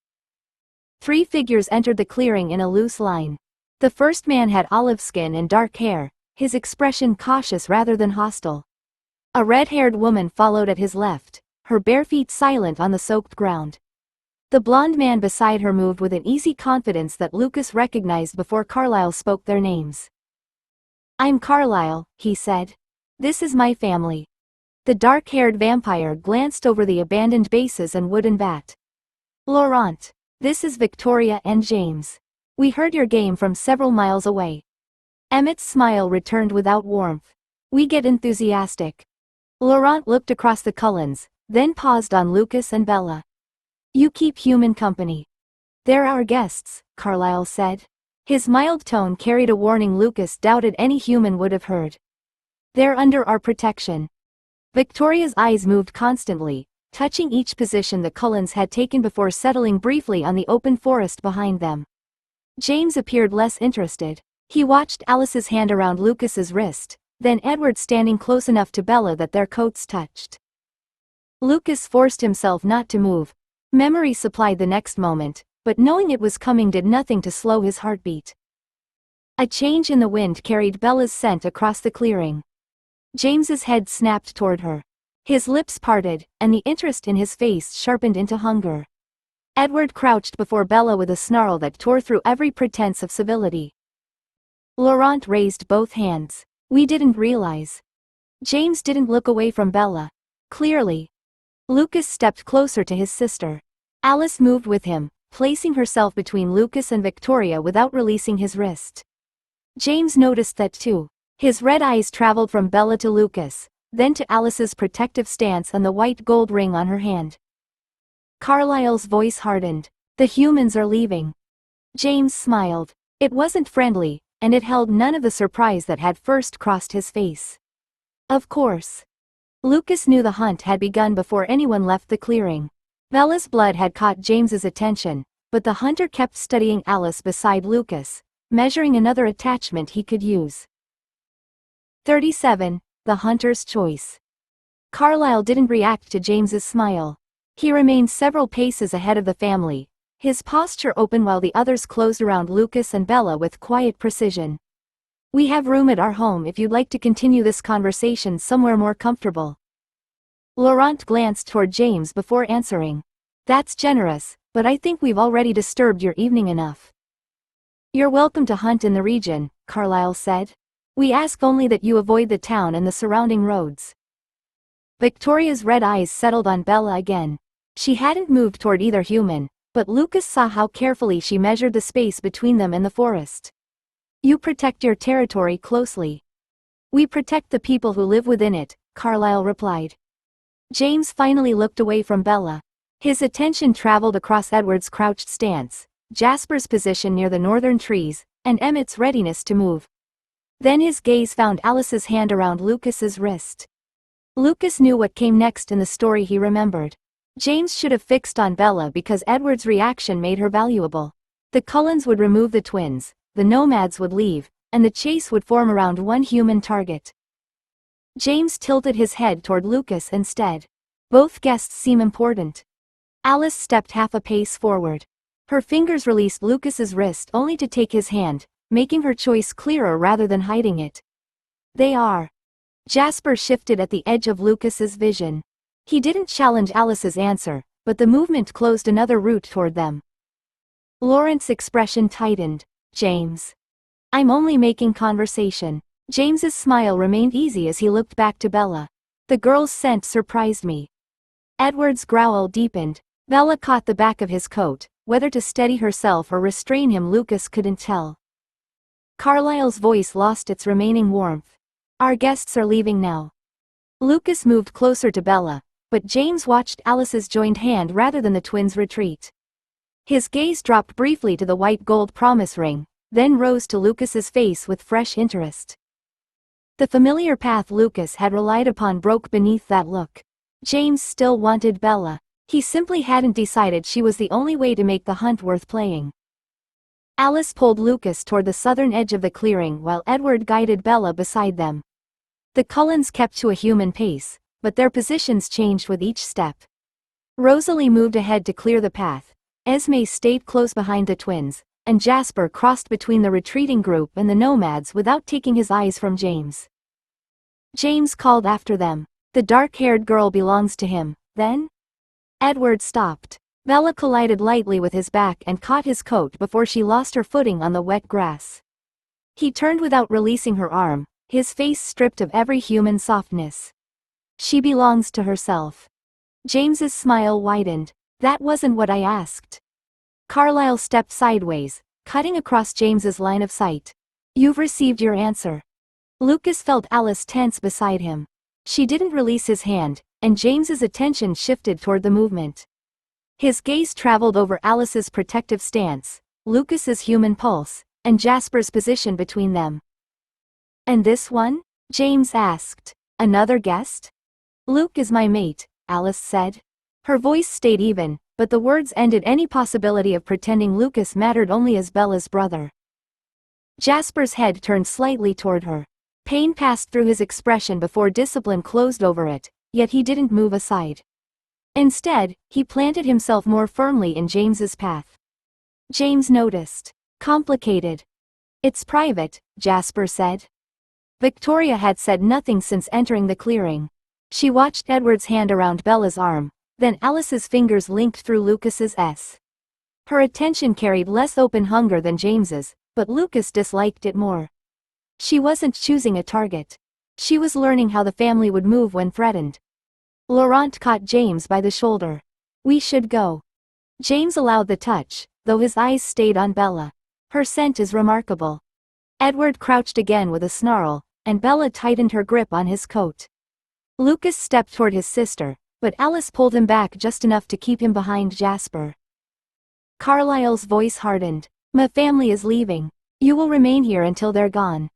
3 figures entered the clearing in a loose line. The first man had olive skin and dark hair, his expression cautious rather than hostile. A red-haired woman followed at his left, her bare feet silent on the soaked ground. The blonde man beside her moved with an easy confidence that Lucas recognized before Carlisle spoke their names. "I'm Carlisle," he said. "This is my family." The dark-haired vampire glanced over the abandoned bases and wooden bat. "Laurent. This is Victoria and James. We heard your game from several miles away." Emmett's smile returned without warmth. "We get enthusiastic." Laurent looked across the Cullens, then paused on Lucas and Bella. "You keep human company." "They're our guests," Carlisle said. His mild tone carried a warning Lucas doubted any human would have heard. "They're under our protection." Victoria's eyes moved constantly, touching each position the Cullens had taken before settling briefly on the open forest behind them. James appeared less interested. He watched Alice's hand around Lucas's wrist, then Edward standing close enough to Bella that their coats touched. Lucas forced himself not to move. Memory supplied the next moment, but knowing it was coming did nothing to slow his heartbeat. A change in the wind carried Bella's scent across the clearing. James's head snapped toward her. His lips parted, and the interest in his face sharpened into hunger. Edward crouched before Bella with a snarl that tore through every pretense of civility. Laurent raised both hands. We didn't realize. James didn't look away from Bella. Clearly. Lucas stepped closer to his sister. Alice moved with him, placing herself between Lucas and Victoria without releasing his wrist. James noticed that too. His red eyes traveled from Bella to Lucas, then to Alice's protective stance and the white gold ring on her hand. Carlyle's voice hardened. The humans are leaving. James smiled. It wasn't friendly, and it held none of the surprise that had first crossed his face. Of course. Lucas knew the hunt had begun before anyone left the clearing. Bella's blood had caught James's attention, but the hunter kept studying Alice beside Lucas, measuring another attachment he could use. 37. The Hunter's Choice. Carlyle didn't react to James's smile. He remained several paces ahead of the family, his posture open while the others closed around Lucas and Bella with quiet precision. We have room at our home if you'd like to continue this conversation somewhere more comfortable. Laurent glanced toward James before answering. That's generous, but I think we've already disturbed your evening enough. You're welcome to hunt in the region, Carlyle said. We ask only that you avoid the town and the surrounding roads. Victoria's red eyes settled on Bella again. She hadn't moved toward either human, but Lucas saw how carefully she measured the space between them and the forest. You protect your territory closely. We protect the people who live within it, Carlyle replied. James finally looked away from Bella. His attention traveled across Edward's crouched stance, Jasper's position near the northern trees, and Emmett's readiness to move. Then his gaze found Alice's hand around Lucas's wrist. Lucas knew what came next in the story he remembered. James should have fixed on Bella because Edward's reaction made her valuable. The Cullens would remove the twins, the nomads would leave, and the chase would form around one human target. James tilted his head toward Lucas instead. Both guests seem important. Alice stepped half a pace forward. Her fingers released Lucas's wrist only to take his hand, making her choice clearer rather than hiding it. They are. Jasper shifted at the edge of Lucas's vision. He didn't challenge Alice's answer, but the movement closed another route toward them. Laurent's expression tightened. James. I'm only making conversation. James's smile remained easy as he looked back to Bella. The girl's scent surprised me. Edward's growl deepened. Bella caught the back of his coat. Whether to steady herself or restrain him Lucas couldn't tell. Carlyle's voice lost its remaining warmth. Our guests are leaving now. Lucas moved closer to Bella, but James watched Alice's joined hand rather than the twins' retreat. His gaze dropped briefly to the white gold promise ring, then rose to Lucas's face with fresh interest. The familiar path Lucas had relied upon broke beneath that look. James still wanted Bella. He simply hadn't decided she was the only way to make the hunt worth playing. Alice pulled Lucas toward the southern edge of the clearing while Edward guided Bella beside them. The Cullens kept to a human pace, but their positions changed with each step. Rosalie moved ahead to clear the path, Esme stayed close behind the twins, and Jasper crossed between the retreating group and the nomads without taking his eyes from James. James called after them. The dark-haired girl belongs to him, then? Edward stopped. Bella collided lightly with his back and caught his coat before she lost her footing on the wet grass. He turned without releasing her arm, his face stripped of every human softness. She belongs to herself. James's smile widened. That wasn't what I asked. Carlyle stepped sideways, cutting across James's line of sight. You've received your answer. Lucas felt Alice tense beside him. She didn't release his hand, and James's attention shifted toward the movement. His gaze traveled over Alice's protective stance, Lucas's human pulse, and Jasper's position between them. And this one? James asked. Another guest? Luke is my mate, Alice said. Her voice stayed even, but the words ended any possibility of pretending Lucas mattered only as Bella's brother. Jasper's head turned slightly toward her. Pain passed through his expression before discipline closed over it, yet he didn't move aside. Instead, he planted himself more firmly in James's path. James noticed. Complicated. It's private, Jasper said. Victoria had said nothing since entering the clearing. She watched Edward's hand around Bella's arm, then Alice's fingers linked through Lucas's S. Her attention carried less open hunger than James's, but Lucas disliked it more. She wasn't choosing a target. She was learning how the family would move when threatened. Laurent caught James by the shoulder. "We should go." James allowed the touch, though his eyes stayed on Bella. "Her scent is remarkable." Edward crouched again with a snarl, and Bella tightened her grip on his coat. Lucas stepped toward his sister, but Alice pulled him back just enough to keep him behind Jasper. Carlyle's voice hardened. "My family is leaving. You will remain here until they're gone."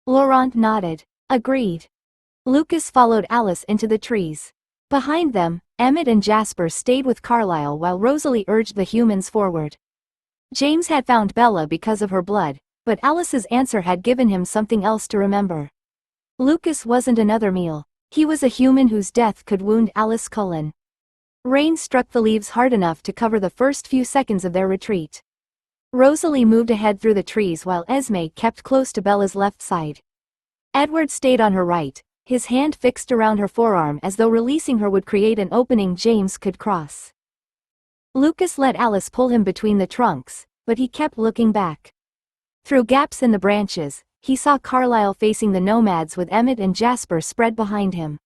Laurent nodded. "Agreed." Lucas followed Alice into the trees. Behind them, Emmett and Jasper stayed with Carlyle while Rosalie urged the humans forward. James had found Bella because of her blood, but Alice's answer had given him something else to remember. Lucas wasn't another meal. He was a human whose death could wound Alice Cullen. Rain struck the leaves hard enough to cover the first few seconds of their retreat. Rosalie moved ahead through the trees while Esme kept close to Bella's left side. Edward stayed on her right, his hand fixed around her forearm as though releasing her would create an opening James could cross. Lucas let Alice pull him between the trunks, but he kept looking back. Through gaps in the branches, he saw Carlyle facing the nomads with Emmett and Jasper spread behind him.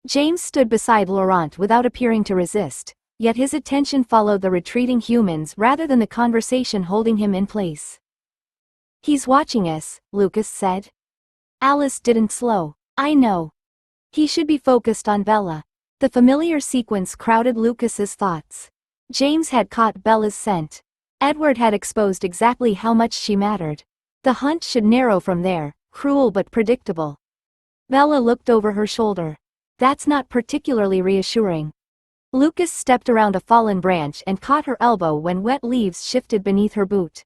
James stood beside Laurent without appearing to resist, yet his attention followed the retreating humans rather than the conversation holding him in place. "He's watching us," Lucas said. Alice didn't slow. "I know. He should be focused on Bella." The familiar sequence crowded Lucas's thoughts. James had caught Bella's scent. Edward had exposed exactly how much she mattered. The hunt should narrow from there, cruel but predictable. Bella looked over her shoulder. "That's not particularly reassuring." Lucas stepped around a fallen branch and caught her elbow when wet leaves shifted beneath her boot.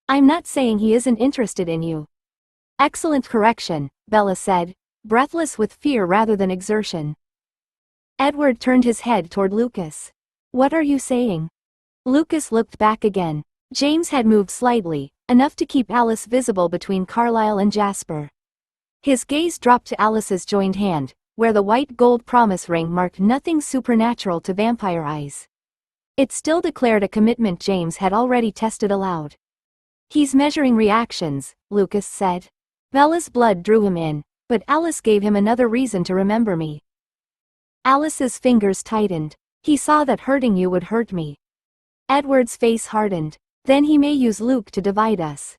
"I'm not saying he isn't interested in you." "Excellent correction," Bella said, breathless with fear rather than exertion. Edward turned his head toward Lucas. "What are you saying?" Lucas looked back again. James had moved slightly, enough to keep Alice visible between Carlyle and Jasper. His gaze dropped to Alice's joined hand, where the white gold promise ring marked nothing supernatural to vampire eyes. It still declared a commitment James had already tested aloud. "He's measuring reactions," Lucas said. "Bella's blood drew him in, but Alice gave him another reason to remember me." Alice's fingers tightened. "He saw that hurting you would hurt me." Edward's face hardened. "Then he may use Luke to divide us."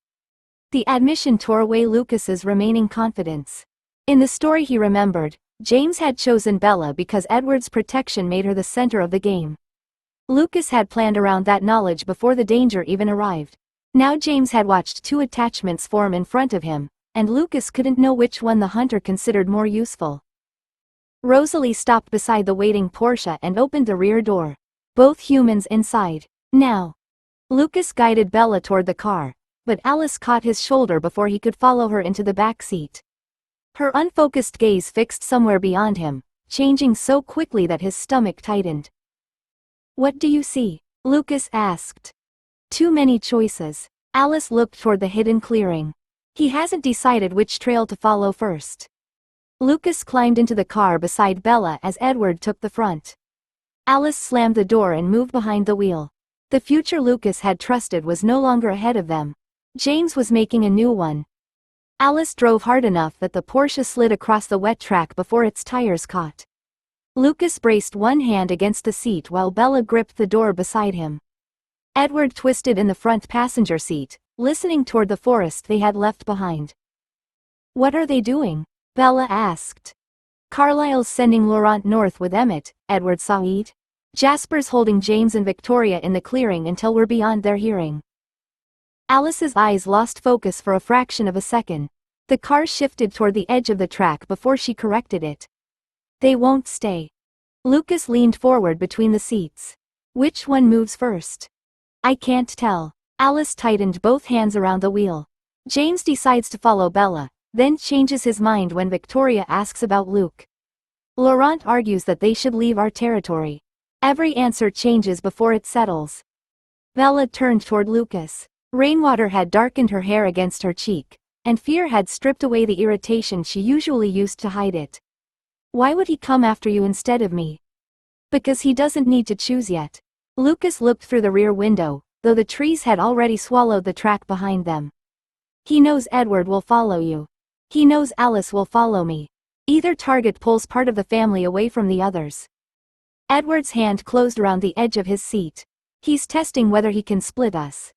The admission tore away Lucas's remaining confidence. In the story he remembered, James had chosen Bella because Edward's protection made her the center of the game. Lucas had planned around that knowledge before the danger even arrived. Now James had watched two attachments form in front of him, and Lucas couldn't know which one the hunter considered more useful. Rosalie stopped beside the waiting Portia and opened the rear door. Both humans inside. "Now." Lucas guided Bella toward the car, but Alice caught his shoulder before he could follow her into the back seat. Her unfocused gaze fixed somewhere beyond him, changing so quickly that his stomach tightened. "What do you see?" Lucas asked. "Too many choices." Alice looked toward the hidden clearing. "He hasn't decided which trail to follow first." Lucas climbed into the car beside Bella as Edward took the front. Alice slammed the door and moved behind the wheel. The future Lucas had trusted was no longer ahead of them. James was making a new one. Alice drove hard enough that the Porsche slid across the wet track before its tires caught. Lucas braced one hand against the seat while Bella gripped the door beside him. Edward twisted in the front passenger seat, listening toward the forest they had left behind. "What are they doing?" Bella asked. "Carlyle's sending Laurent north with Emmett," Edward said. "Jasper's holding James and Victoria in the clearing until we're beyond their hearing." Alice's eyes lost focus for a fraction of a second. The car shifted toward the edge of the track before she corrected it. "They won't stay." Lucas leaned forward between the seats. "Which one moves first?" "I can't tell." Alice tightened both hands around the wheel. James decides to follow Bella, then changes his mind when Victoria asks about Luke. Laurent argues that they should leave our territory. Every answer changes before it settles. Bella turned toward Lucas. Rainwater had darkened her hair against her cheek, and fear had stripped away the irritation she usually used to hide it. Why would he come after you instead of me? Because he doesn't need to choose yet. Lucas looked through the rear window, though the trees had already swallowed the track behind them. He knows Edward will follow you. He knows Alice will follow me. Either target pulls part of the family away from the others. Edward's hand closed around the edge of his seat. He's testing whether he can split us.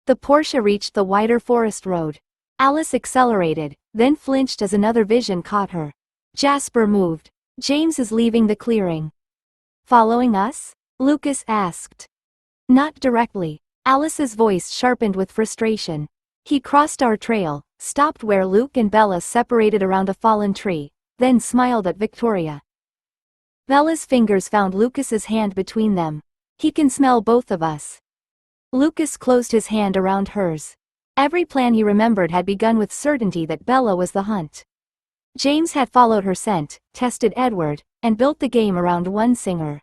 The Porsche reached the wider forest road. Alice accelerated, then flinched as another vision caught her. Jasper moved. James is leaving the clearing. Following us? Lucas asked. Not directly. Alice's voice sharpened with frustration. He crossed our trail, stopped where Luke and Bella separated around a fallen tree, then smiled at Victoria. Bella's fingers found Lucas's hand between them. He can smell both of us. Lucas closed his hand around hers. Every plan he remembered had begun with certainty that Bella was the hunt. James had followed her scent, tested Edward, and built the game around one singer.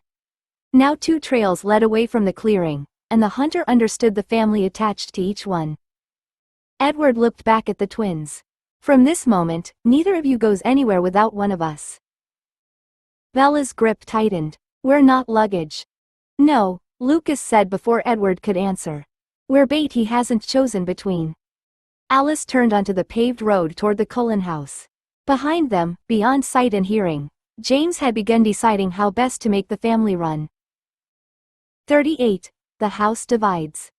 Now 2 trails led away from the clearing, and the hunter understood the family attached to each one. Edward looked back at the twins. From this moment, neither of you goes anywhere without one of us. Bella's grip tightened. We're not luggage. No, Lucas said before Edward could answer. We're bait he hasn't chosen between. Alice turned onto the paved road toward the Cullen house. Behind them, beyond sight and hearing, James had begun deciding how best to make the family run. 38. The house divides.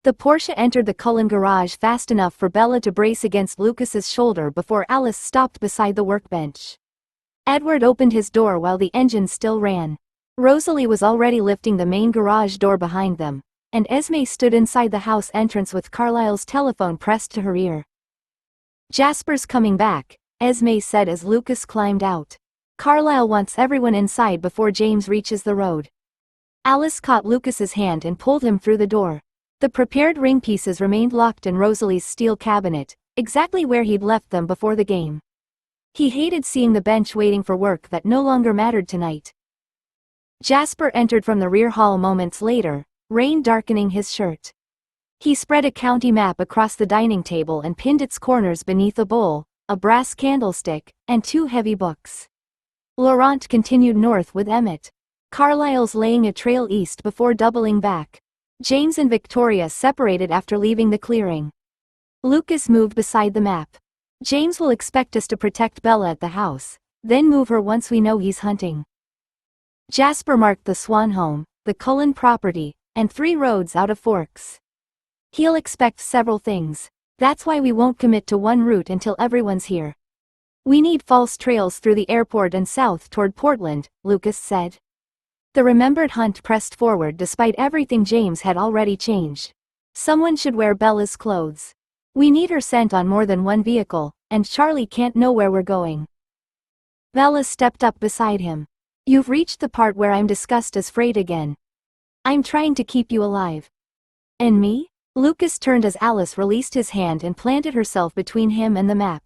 The Porsche entered the Cullen garage fast enough for Bella to brace against Lucas's shoulder before Alice stopped beside the workbench. Edward opened his door while the engine still ran. Rosalie was already lifting the main garage door behind them, and Esme stood inside the house entrance with Carlisle's telephone pressed to her ear. Jasper's coming back, Esme said as Lucas climbed out. Carlisle wants everyone inside before James reaches the road. Alice caught Lucas's hand and pulled him through the door. The prepared ring pieces remained locked in Rosalie's steel cabinet, exactly where he'd left them before the game. He hated seeing the bench waiting for work that no longer mattered tonight. Jasper entered from the rear hall moments later, rain darkening his shirt. He spread a county map across the dining table and pinned its corners beneath a bowl, a brass candlestick, and 2 heavy books. Laurent continued north with Emmett. Carlisle's laying a trail east before doubling back. James and Victoria separated after leaving the clearing. Lucas moved beside the map. James will expect us to protect Bella at the house, then move her once we know he's hunting. Jasper marked the Swan home, the Cullen property, and 3 roads out of Forks. He'll expect several things. That's why we won't commit to one route until everyone's here. We need false trails through the airport and south toward Portland, Lucas said. The remembered hunt pressed forward despite everything James had already changed. Someone should wear Bella's clothes. We need her scent on more than one vehicle, and Charlie can't know where we're going. Bella stepped up beside him. You've reached the part where I'm discussed as freight again. I'm trying to keep you alive. And me? Lucas turned as Alice released his hand and planted herself between him and the map.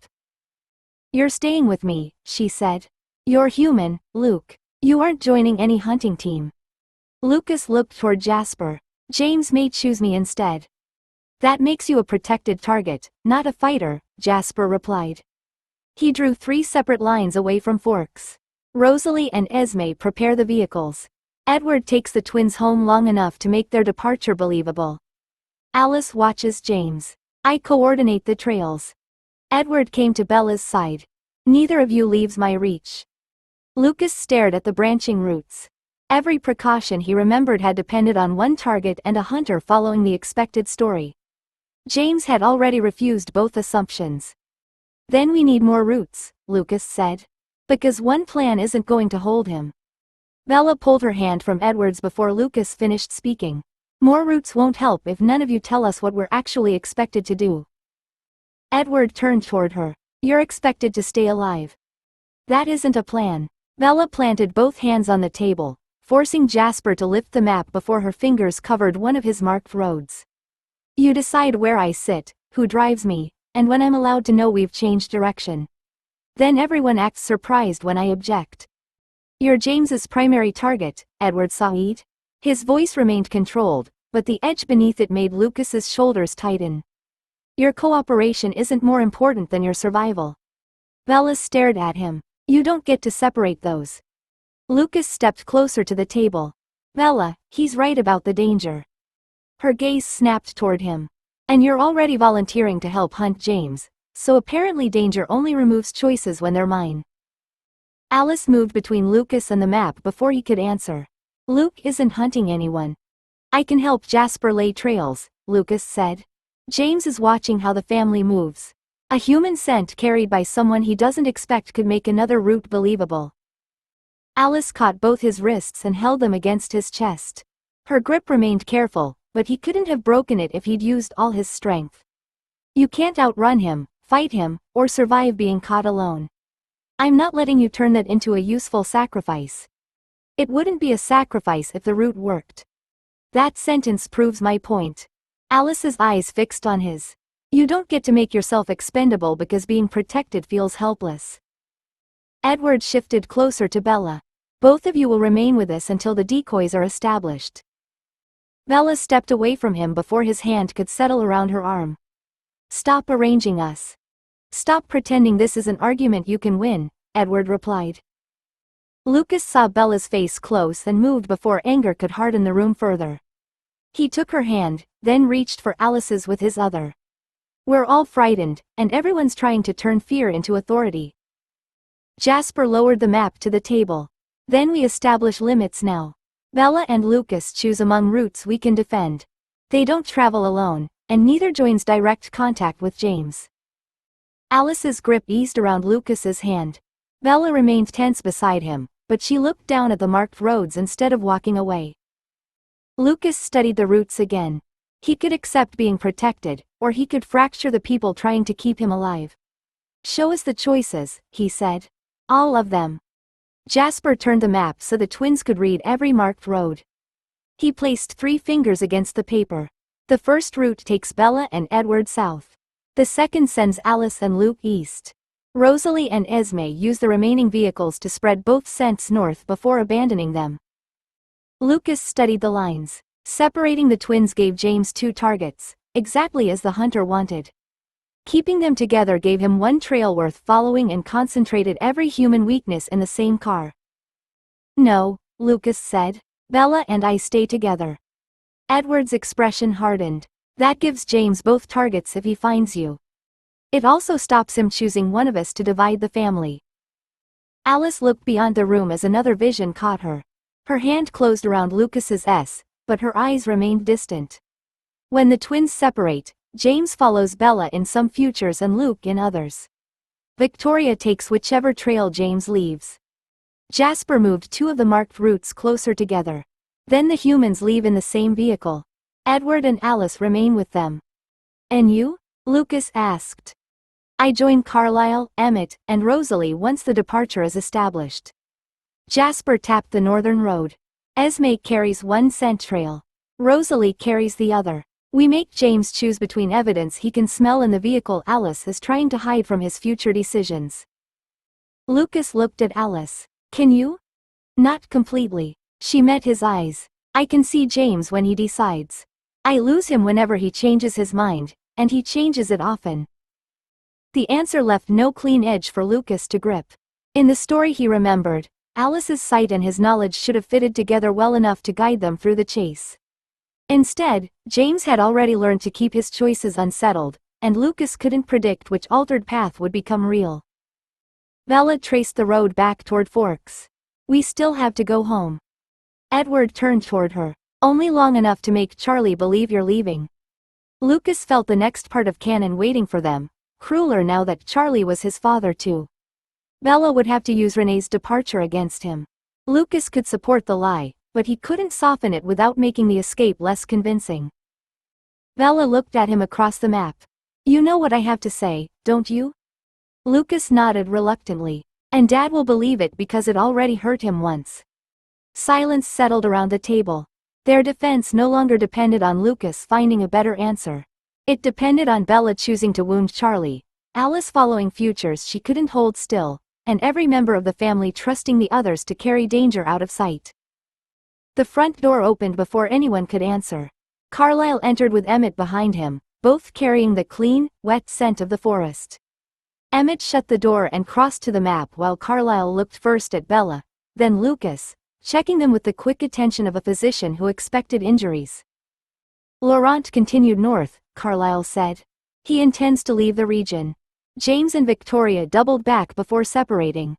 You're staying with me, she said. You're human, Luke. You aren't joining any hunting team. Lucas looked toward Jasper. James may choose me instead. That makes you a protected target, not a fighter, Jasper replied. He drew 3 separate lines away from Forks. Rosalie and Esme prepare the vehicles. Edward takes the twins home long enough to make their departure believable. Alice watches James. I coordinate the trails. Edward came to Bella's side. Neither of you leaves my reach. Lucas stared at the branching roots. Every precaution he remembered had depended on one target and a hunter following the expected story. James had already refused both assumptions. Then we need more routes, Lucas said. Because one plan isn't going to hold him. Bella pulled her hand from Edward's before Lucas finished speaking. More routes won't help if none of you tell us what we're actually expected to do. Edward turned toward her. You're expected to stay alive. That isn't a plan. Bella planted both hands on the table, forcing Jasper to lift the map before her fingers covered one of his marked roads. You decide where I sit, who drives me, and when I'm allowed to know we've changed direction. Then everyone acts surprised when I object. You're James's primary target, Edward Said. His voice remained controlled, but the edge beneath it made Lucas's shoulders tighten. Your cooperation isn't more important than your survival. Bella stared at him. You don't get to separate those. Lucas stepped closer to the table. Bella, he's right about the danger. Her gaze snapped toward him. And you're already volunteering to help hunt James, so apparently danger only removes choices when they're mine. Alice moved between Lucas and the map before he could answer. Luke isn't hunting anyone. I can help Jasper lay trails, Lucas said. James is watching how the family moves. A human scent carried by someone he doesn't expect could make another route believable. Alice caught both his wrists and held them against his chest. Her grip remained careful, but he couldn't have broken it if he'd used all his strength. You can't outrun him, fight him, or survive being caught alone. I'm not letting you turn that into a useful sacrifice. It wouldn't be a sacrifice if the route worked. That sentence proves my point. Alice's eyes fixed on his. You don't get to make yourself expendable because being protected feels helpless. Edward shifted closer to Bella. Both of you will remain with us until the decoys are established. Bella stepped away from him before his hand could settle around her arm. Stop arranging us. Stop pretending this is an argument you can win, Edward replied. Lucas saw Bella's face close and moved before anger could harden the room further. He took her hand, then reached for Alice's with his other. We're all frightened, and everyone's trying to turn fear into authority. Jasper lowered the map to the table. Then we establish limits now. Bella and Lucas choose among routes we can defend. They don't travel alone, and neither joins direct contact with James. Alice's grip eased around Lucas's hand. Bella remained tense beside him, but she looked down at the marked roads instead of walking away. Lucas studied the routes again. He could accept being protected, or he could fracture the people trying to keep him alive. Show us the choices, he said. All of them. Jasper turned the map so the twins could read every marked road. He placed 3 fingers against the paper. The first route takes Bella and Edward south. The second sends Alice and Luke east. Rosalie and Esme use the remaining vehicles to spread both scents north before abandoning them. Lucas studied the lines. Separating the twins gave James 2 targets, exactly as the hunter wanted. Keeping them together gave him 1 trail worth following and concentrated every human weakness in the same car. No, Lucas said. Bella and I stay together. Edward's expression hardened. That gives James both targets if he finds you. It also stops him choosing one of us to divide the family. Alice looked beyond the room as another vision caught her. Her hand closed around Lucas's S, but her eyes remained distant. When the twins separate, James follows Bella in some futures and Luke in others. Victoria takes whichever trail James leaves. Jasper moved 2 of the marked routes closer together. Then the humans leave in the same vehicle. Edward and Alice remain with them. And you? Lucas asked. I join Carlisle, Emmett, and Rosalie once the departure is established. Jasper tapped the northern road. Esme carries 1 scent trail. Rosalie carries the other. We make James choose between evidence he can smell in the vehicle Alice is trying to hide from his future decisions. Lucas looked at Alice. Can you? Not completely. She met his eyes. I can see James when he decides. I lose him whenever he changes his mind, and he changes it often. The answer left no clean edge for Lucas to grip. In the story he remembered, Alice's sight and his knowledge should have fitted together well enough to guide them through the chase. Instead, James had already learned to keep his choices unsettled, and Lucas couldn't predict which altered path would become real. Bella traced the road back toward Forks. We still have to go home. Edward turned toward her. Only long enough to make Charlie believe you're leaving. Lucas felt the next part of canon waiting for them, crueler now that Charlie was his father too. Bella would have to use Renee's departure against him. Lucas could support the lie, but he couldn't soften it without making the escape less convincing. Bella looked at him across the map. You know what I have to say, don't you? Lucas nodded reluctantly. And Dad will believe it because it already hurt him once. Silence settled around the table. Their defense no longer depended on Lucas finding a better answer. It depended on Bella choosing to wound Charlie, Alice following futures she couldn't hold still, and every member of the family trusting the others to carry danger out of sight. The front door opened before anyone could answer. Carlisle entered with Emmett behind him, both carrying the clean, wet scent of the forest. Emmett shut the door and crossed to the map while Carlisle looked first at Bella, then Lucas, checking them with the quick attention of a physician who expected injuries. Laurent continued north, Carlisle said. He intends to leave the region. James and Victoria doubled back before separating.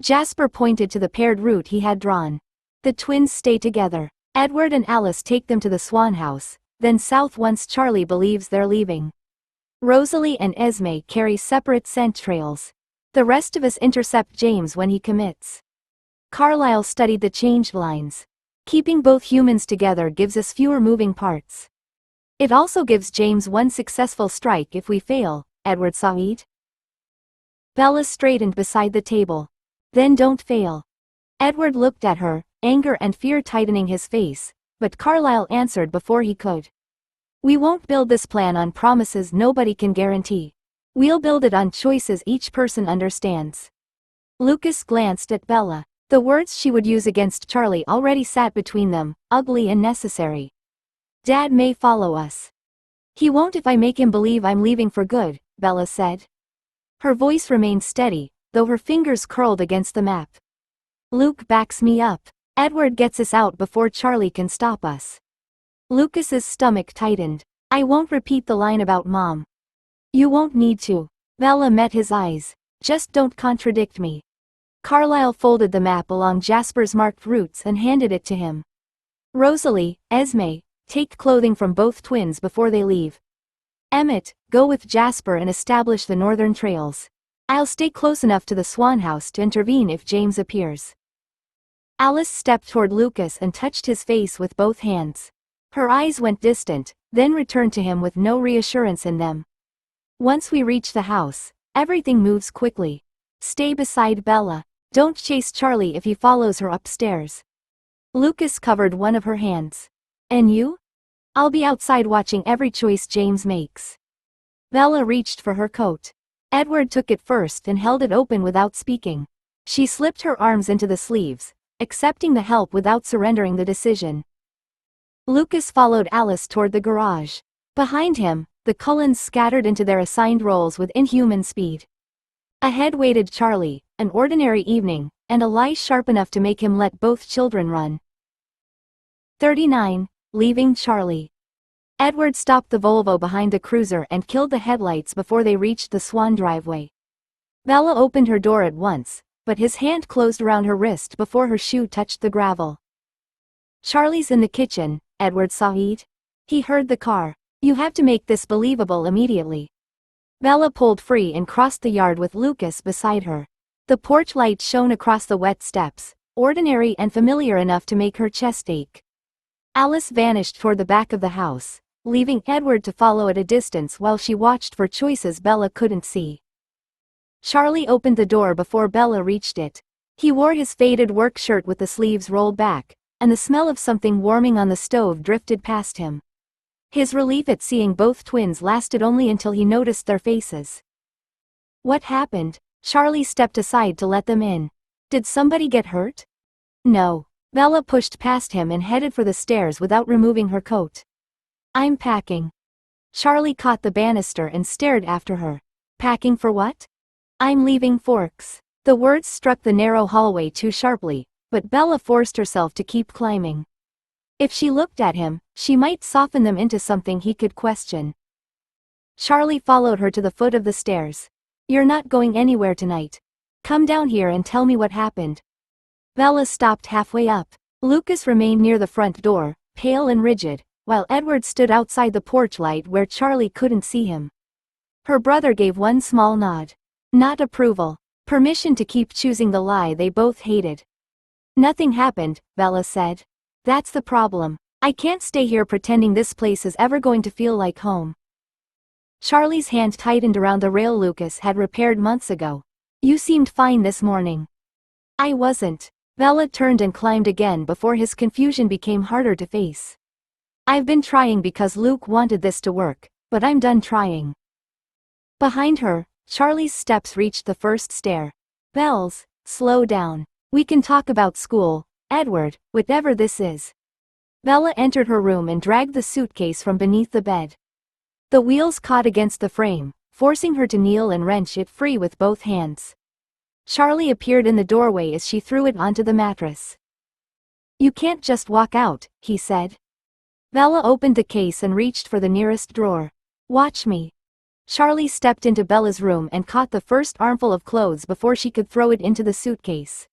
Jasper pointed to the paired route he had drawn. The twins stay together. Edward and Alice take them to the Swan house, then south once Charlie believes they're leaving. Rosalie and Esme carry separate scent trails. The rest of us intercept James when he commits. Carlisle studied the changed lines. Keeping both humans together gives us fewer moving parts. It also gives James one successful strike if we fail, Edward said. Bella straightened beside the table. Then don't fail. Edward looked at her, anger and fear tightening his face, but Carlisle answered before he could. We won't build this plan on promises nobody can guarantee. We'll build it on choices each person understands. Lucas glanced at Bella. The words she would use against Charlie already sat between them, ugly and necessary. Dad may follow us. He won't if I make him believe I'm leaving for good, Bella said. Her voice remained steady, though her fingers curled against the map. Luke backs me up. Edward gets us out before Charlie can stop us. Lucas's stomach tightened. I won't repeat the line about Mom. You won't need to. Bella met his eyes. Just don't contradict me. Carlisle folded the map along Jasper's marked routes and handed it to him. Rosalie, Esme, take clothing from both twins before they leave. Emmett, go with Jasper and establish the northern trails. I'll stay close enough to the Swan house to intervene if James appears. Alice stepped toward Lucas and touched his face with both hands. Her eyes went distant, then returned to him with no reassurance in them. Once we reach the house, everything moves quickly. Stay beside Bella. Don't chase Charlie if he follows her upstairs. Lucas covered one of her hands. And you? I'll be outside watching every choice James makes. Bella reached for her coat. Edward took it first and held it open without speaking. She slipped her arms into the sleeves, accepting the help without surrendering the decision. Lucas followed Alice toward the garage. Behind him, the Cullens scattered into their assigned roles with inhuman speed. Ahead waited Charlie, an ordinary evening, and a lie sharp enough to make him let both children run. 39. Leaving Charlie. Edward stopped the Volvo behind the cruiser and killed the headlights before they reached the Swan driveway. Bella opened her door at once, but his hand closed around her wrist before her shoe touched the gravel. Charlie's in the kitchen, Edward said. He heard the car. You have to make this believable immediately. Bella pulled free and crossed the yard with Lucas beside her. The porch light shone across the wet steps, ordinary and familiar enough to make her chest ache. Alice vanished toward the back of the house, leaving Edward to follow at a distance while she watched for choices Bella couldn't see. Charlie opened the door before Bella reached it. He wore his faded work shirt with the sleeves rolled back, and the smell of something warming on the stove drifted past him. His relief at seeing both twins lasted only until he noticed their faces. What happened? Charlie stepped aside to let them in. Did somebody get hurt? No. Bella pushed past him and headed for the stairs without removing her coat. I'm packing. Charlie caught the banister and stared after her. Packing for what? I'm leaving Forks. The words struck the narrow hallway too sharply, but Bella forced herself to keep climbing. If she looked at him, she might soften them into something he could question. Charlie followed her to the foot of the stairs. You're not going anywhere tonight. Come down here and tell me what happened. Bella stopped halfway up. Lucas remained near the front door, pale and rigid, while Edward stood outside the porch light where Charlie couldn't see him. Her brother gave one small nod. Not approval. Permission to keep choosing the lie they both hated. Nothing happened, Bella said. That's the problem. I can't stay here pretending this place is ever going to feel like home. Charlie's hand tightened around the rail Lucas had repaired months ago. You seemed fine this morning. I wasn't. Bella turned and climbed again before his confusion became harder to face. I've been trying because Luke wanted this to work, but I'm done trying. Behind her, Charlie's steps reached the first stair. Bells, slow down. We can talk about school, Edward, whatever this is. Bella entered her room and dragged the suitcase from beneath the bed. The wheels caught against the frame, forcing her to kneel and wrench it free with both hands. Charlie appeared in the doorway as she threw it onto the mattress. "You can't just walk out," he said. Bella opened the case and reached for the nearest drawer. "Watch me." Charlie stepped into Bella's room and caught the first armful of clothes before she could throw it into the suitcase.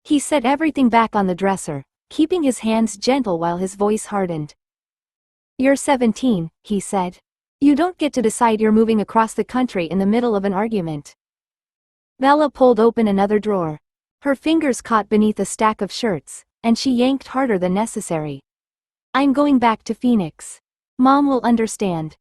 He set everything back on the dresser, keeping his hands gentle while his voice hardened. "You're 17, he said. "You don't get to decide you're moving across the country in the middle of an argument." Bella pulled open another drawer. Her fingers caught beneath a stack of shirts, and she yanked harder than necessary. "I'm going back to Phoenix. Mom will understand."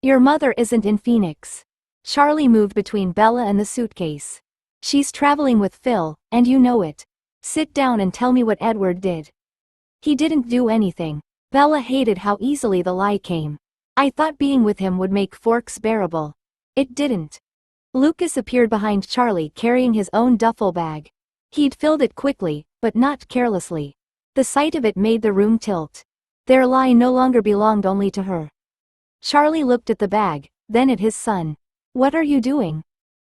"Your mother isn't in Phoenix." Charlie moved between Bella and the suitcase. "She's traveling with Phil, and you know it. Sit down and tell me what Edward did." "He didn't do anything." Bella hated how easily the lie came. "I thought being with him would make Forks bearable. It didn't." Lucas appeared behind Charlie carrying his own duffel bag. He'd filled it quickly, but not carelessly. The sight of it made the room tilt. Their lie no longer belonged only to her. Charlie looked at the bag, then at his son. "What are you doing?"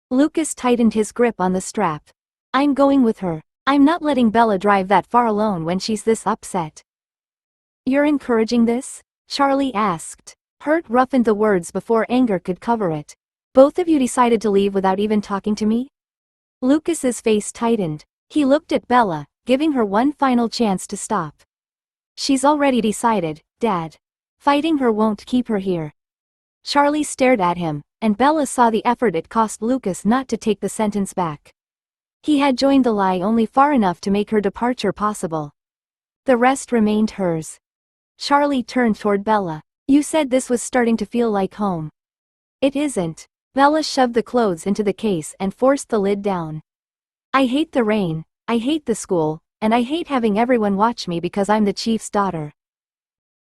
Lucas tightened his grip on the strap. "I'm going with her. I'm not letting Bella drive that far alone when she's this upset." "You're encouraging this?" Charlie asked. Hurt roughened the words before anger could cover it. "Both of you decided to leave without even talking to me?" Lucas's face tightened. He looked at Bella, giving her one final chance to stop. "She's already decided, Dad. Fighting her won't keep her here." Charlie stared at him, and Bella saw the effort it cost Lucas not to take the sentence back. He had joined the lie only far enough to make her departure possible. The rest remained hers. Charlie turned toward Bella. "You said this was starting to feel like home." "It isn't." Bella shoved the clothes into the case and forced the lid down. "I hate the rain, I hate the school, and I hate having everyone watch me because I'm the chief's daughter.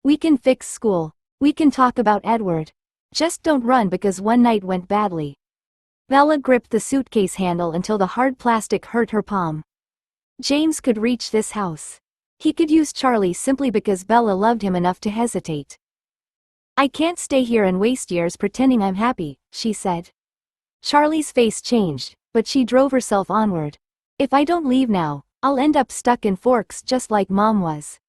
We can fix school. We can talk about Edward. Just don't run because one night went badly." Bella gripped the suitcase handle until the hard plastic hurt her palm. James could reach this house. He could use Charlie simply because Bella loved him enough to hesitate. "I can't stay here and waste years pretending I'm happy," she said. Charlie's face changed, but she drove herself onward. "If I don't leave now, I'll end up stuck in Forks just like Mom was."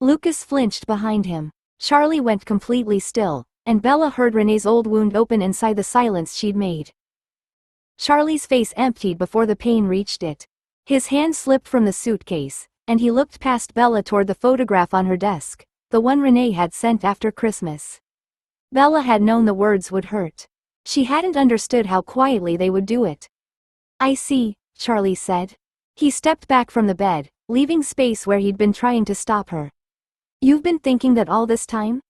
Lucas flinched behind him. Charlie went completely still, and Bella heard Renee's old wound open inside the silence she'd made. Charlie's face emptied before the pain reached it. His hand slipped from the suitcase, and he looked past Bella toward the photograph on her desk, the one Renee had sent after Christmas. Bella had known the words would hurt. She hadn't understood how quietly they would do it. "I see," Charlie said. He stepped back from the bed, leaving space where he'd been trying to stop her. "You've been thinking that all this time?"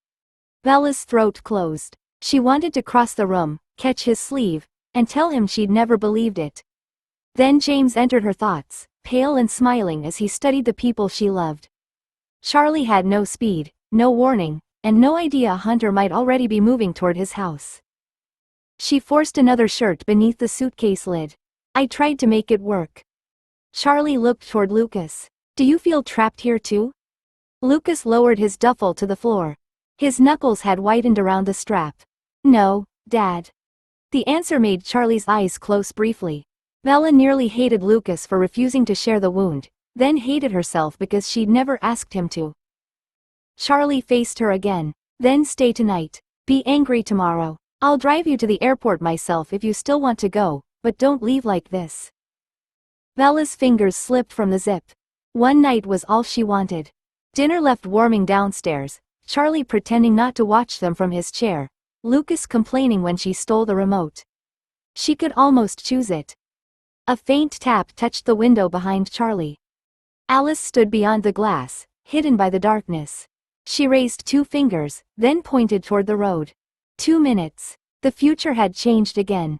Bella's throat closed. She wanted to cross the room, catch his sleeve, and tell him she'd never believed it. Then James entered her thoughts, pale and smiling as he studied the people she loved. Charlie had no speed, no warning, and no idea a hunter might already be moving toward his house. She forced another shirt beneath the suitcase lid. "I tried to make it work." Charlie looked toward Lucas. "Do you feel trapped here too?" Lucas lowered his duffel to the floor. His knuckles had whitened around the strap. "No, Dad." The answer made Charlie's eyes close briefly. Bella nearly hated Lucas for refusing to share the wound, then hated herself because she'd never asked him to. Charlie faced her again. "Then stay tonight. Be angry tomorrow. I'll drive you to the airport myself if you still want to go, but don't leave like this." Bella's fingers slipped from the zip. One night was all she wanted. Dinner left warming downstairs, Charlie pretending not to watch them from his chair, Lucas complaining when she stole the remote. She could almost choose it. A faint tap touched the window behind Charlie. Alice stood beyond the glass, hidden by the darkness. She raised 2 fingers, then pointed toward the road. 2 minutes. The future had changed again.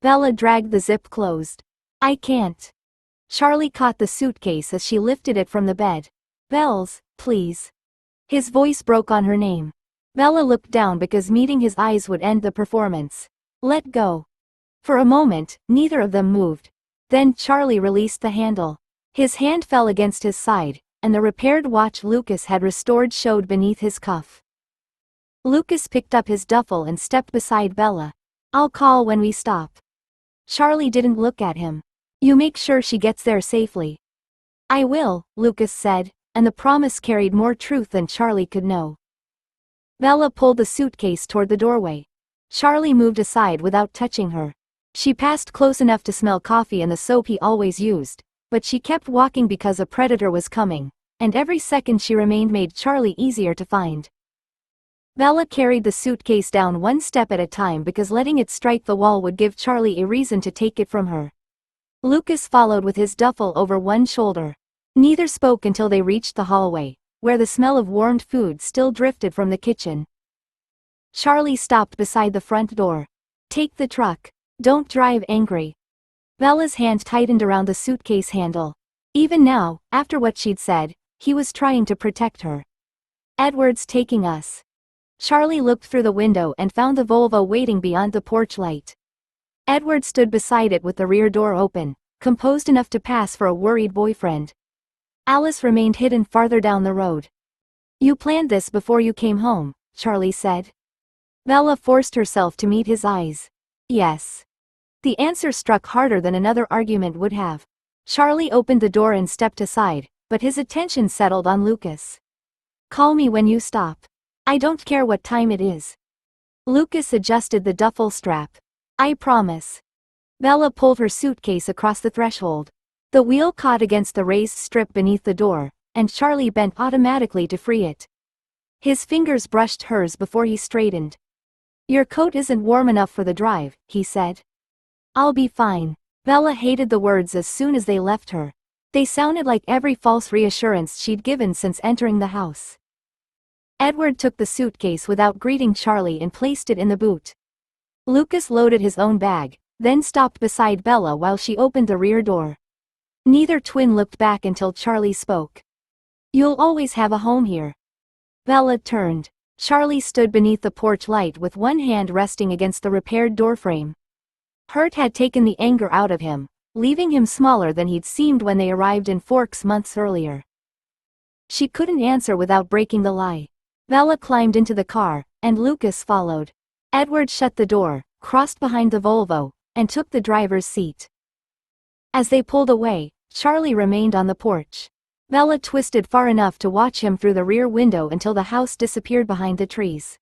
Bella dragged the zip closed. "I can't." Charlie caught the suitcase as she lifted it from the bed. "Bells, please." His voice broke on her name. Bella looked down because meeting his eyes would end the performance. "Let go." For a moment, neither of them moved. Then Charlie released the handle. His hand fell against his side, and the repaired watch Lucas had restored showed beneath his cuff. Lucas picked up his duffel and stepped beside Bella. I'll call when we stop. Charlie didn't look at him. You make sure she gets there safely. I will, Lucas said, and the promise carried more truth than Charlie could know. Bella pulled the suitcase toward the doorway. Charlie moved aside without touching her. She passed close enough to smell coffee and the soap he always used, but she kept walking because a predator was coming, and every second she remained made Charlie easier to find. Bella carried the suitcase down one step at a time because letting it strike the wall would give Charlie a reason to take it from her. Lucas followed with his duffel over one shoulder. Neither spoke until they reached the hallway, where the smell of warmed food still drifted from the kitchen. Charlie stopped beside the front door. Take the truck. Don't drive angry. Bella's hand tightened around the suitcase handle. Even now, after what she'd said, he was trying to protect her. Edward's taking us. Charlie looked through the window and found the Volvo waiting beyond the porch light. Edward stood beside it with the rear door open, composed enough to pass for a worried boyfriend. Alice remained hidden farther down the road. You planned this before you came home, Charlie said. Bella forced herself to meet his eyes. Yes. The answer struck harder than another argument would have. Charlie opened the door and stepped aside, but his attention settled on Lucas. Call me when you stop. I don't care what time it is. Lucas adjusted the duffel strap. I promise. Bella pulled her suitcase across the threshold. The wheel caught against the raised strip beneath the door, and Charlie bent automatically to free it. His fingers brushed hers before he straightened. Your coat isn't warm enough for the drive, he said. I'll be fine. Bella hated the words as soon as they left her. They sounded like every false reassurance she'd given since entering the house. Edward took the suitcase without greeting Charlie and placed it in the boot. Lucas loaded his own bag, then stopped beside Bella while she opened the rear door. Neither twin looked back until Charlie spoke. You'll always have a home here. Bella turned. Charlie stood beneath the porch light with one hand resting against the repaired doorframe. Hurt had taken the anger out of him, leaving him smaller than he'd seemed when they arrived in Forks months earlier. She couldn't answer without breaking the lie. Bella climbed into the car, and Lucas followed. Edward shut the door, crossed behind the Volvo, and took the driver's seat. As they pulled away, Charlie remained on the porch. Bella twisted far enough to watch him through the rear window until the house disappeared behind the trees.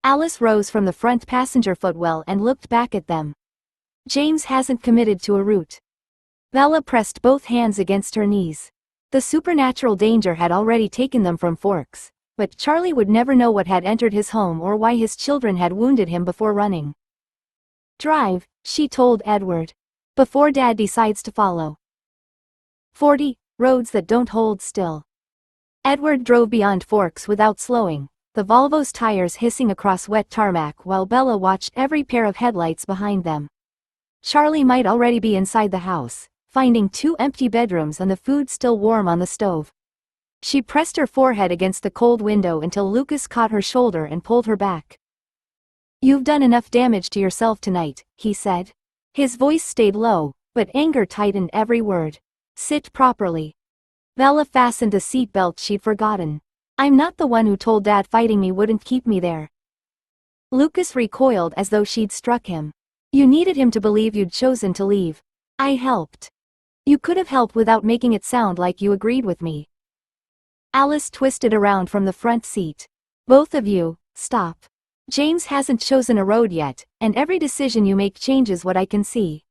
Alice rose from the front passenger footwell and looked back at them. James hasn't committed to a route. Bella pressed both hands against her knees. The supernatural danger had already taken them from Forks, but Charlie would never know what had entered his home or why his children had wounded him before running. Drive, she told Edward. Before Dad decides to follow. 40 roads that don't hold still. Edward drove beyond Forks without slowing, the Volvo's tires hissing across wet tarmac while Bella watched every pair of headlights behind them. Charlie might already be inside the house, finding 2 empty bedrooms and the food still warm on the stove. She pressed her forehead against the cold window until Lucas caught her shoulder and pulled her back. You've done enough damage to yourself tonight, he said. His voice stayed low, but anger tightened every word. Sit properly. Bella fastened the seatbelt she'd forgotten. I'm not the one who told Dad fighting me wouldn't keep me there. Lucas recoiled as though she'd struck him. You needed him to believe you'd chosen to leave. I helped. You could have helped without making it sound like you agreed with me. Alice twisted around from the front seat. Both of you, stop. James hasn't chosen a road yet, and every decision you make changes what I can see.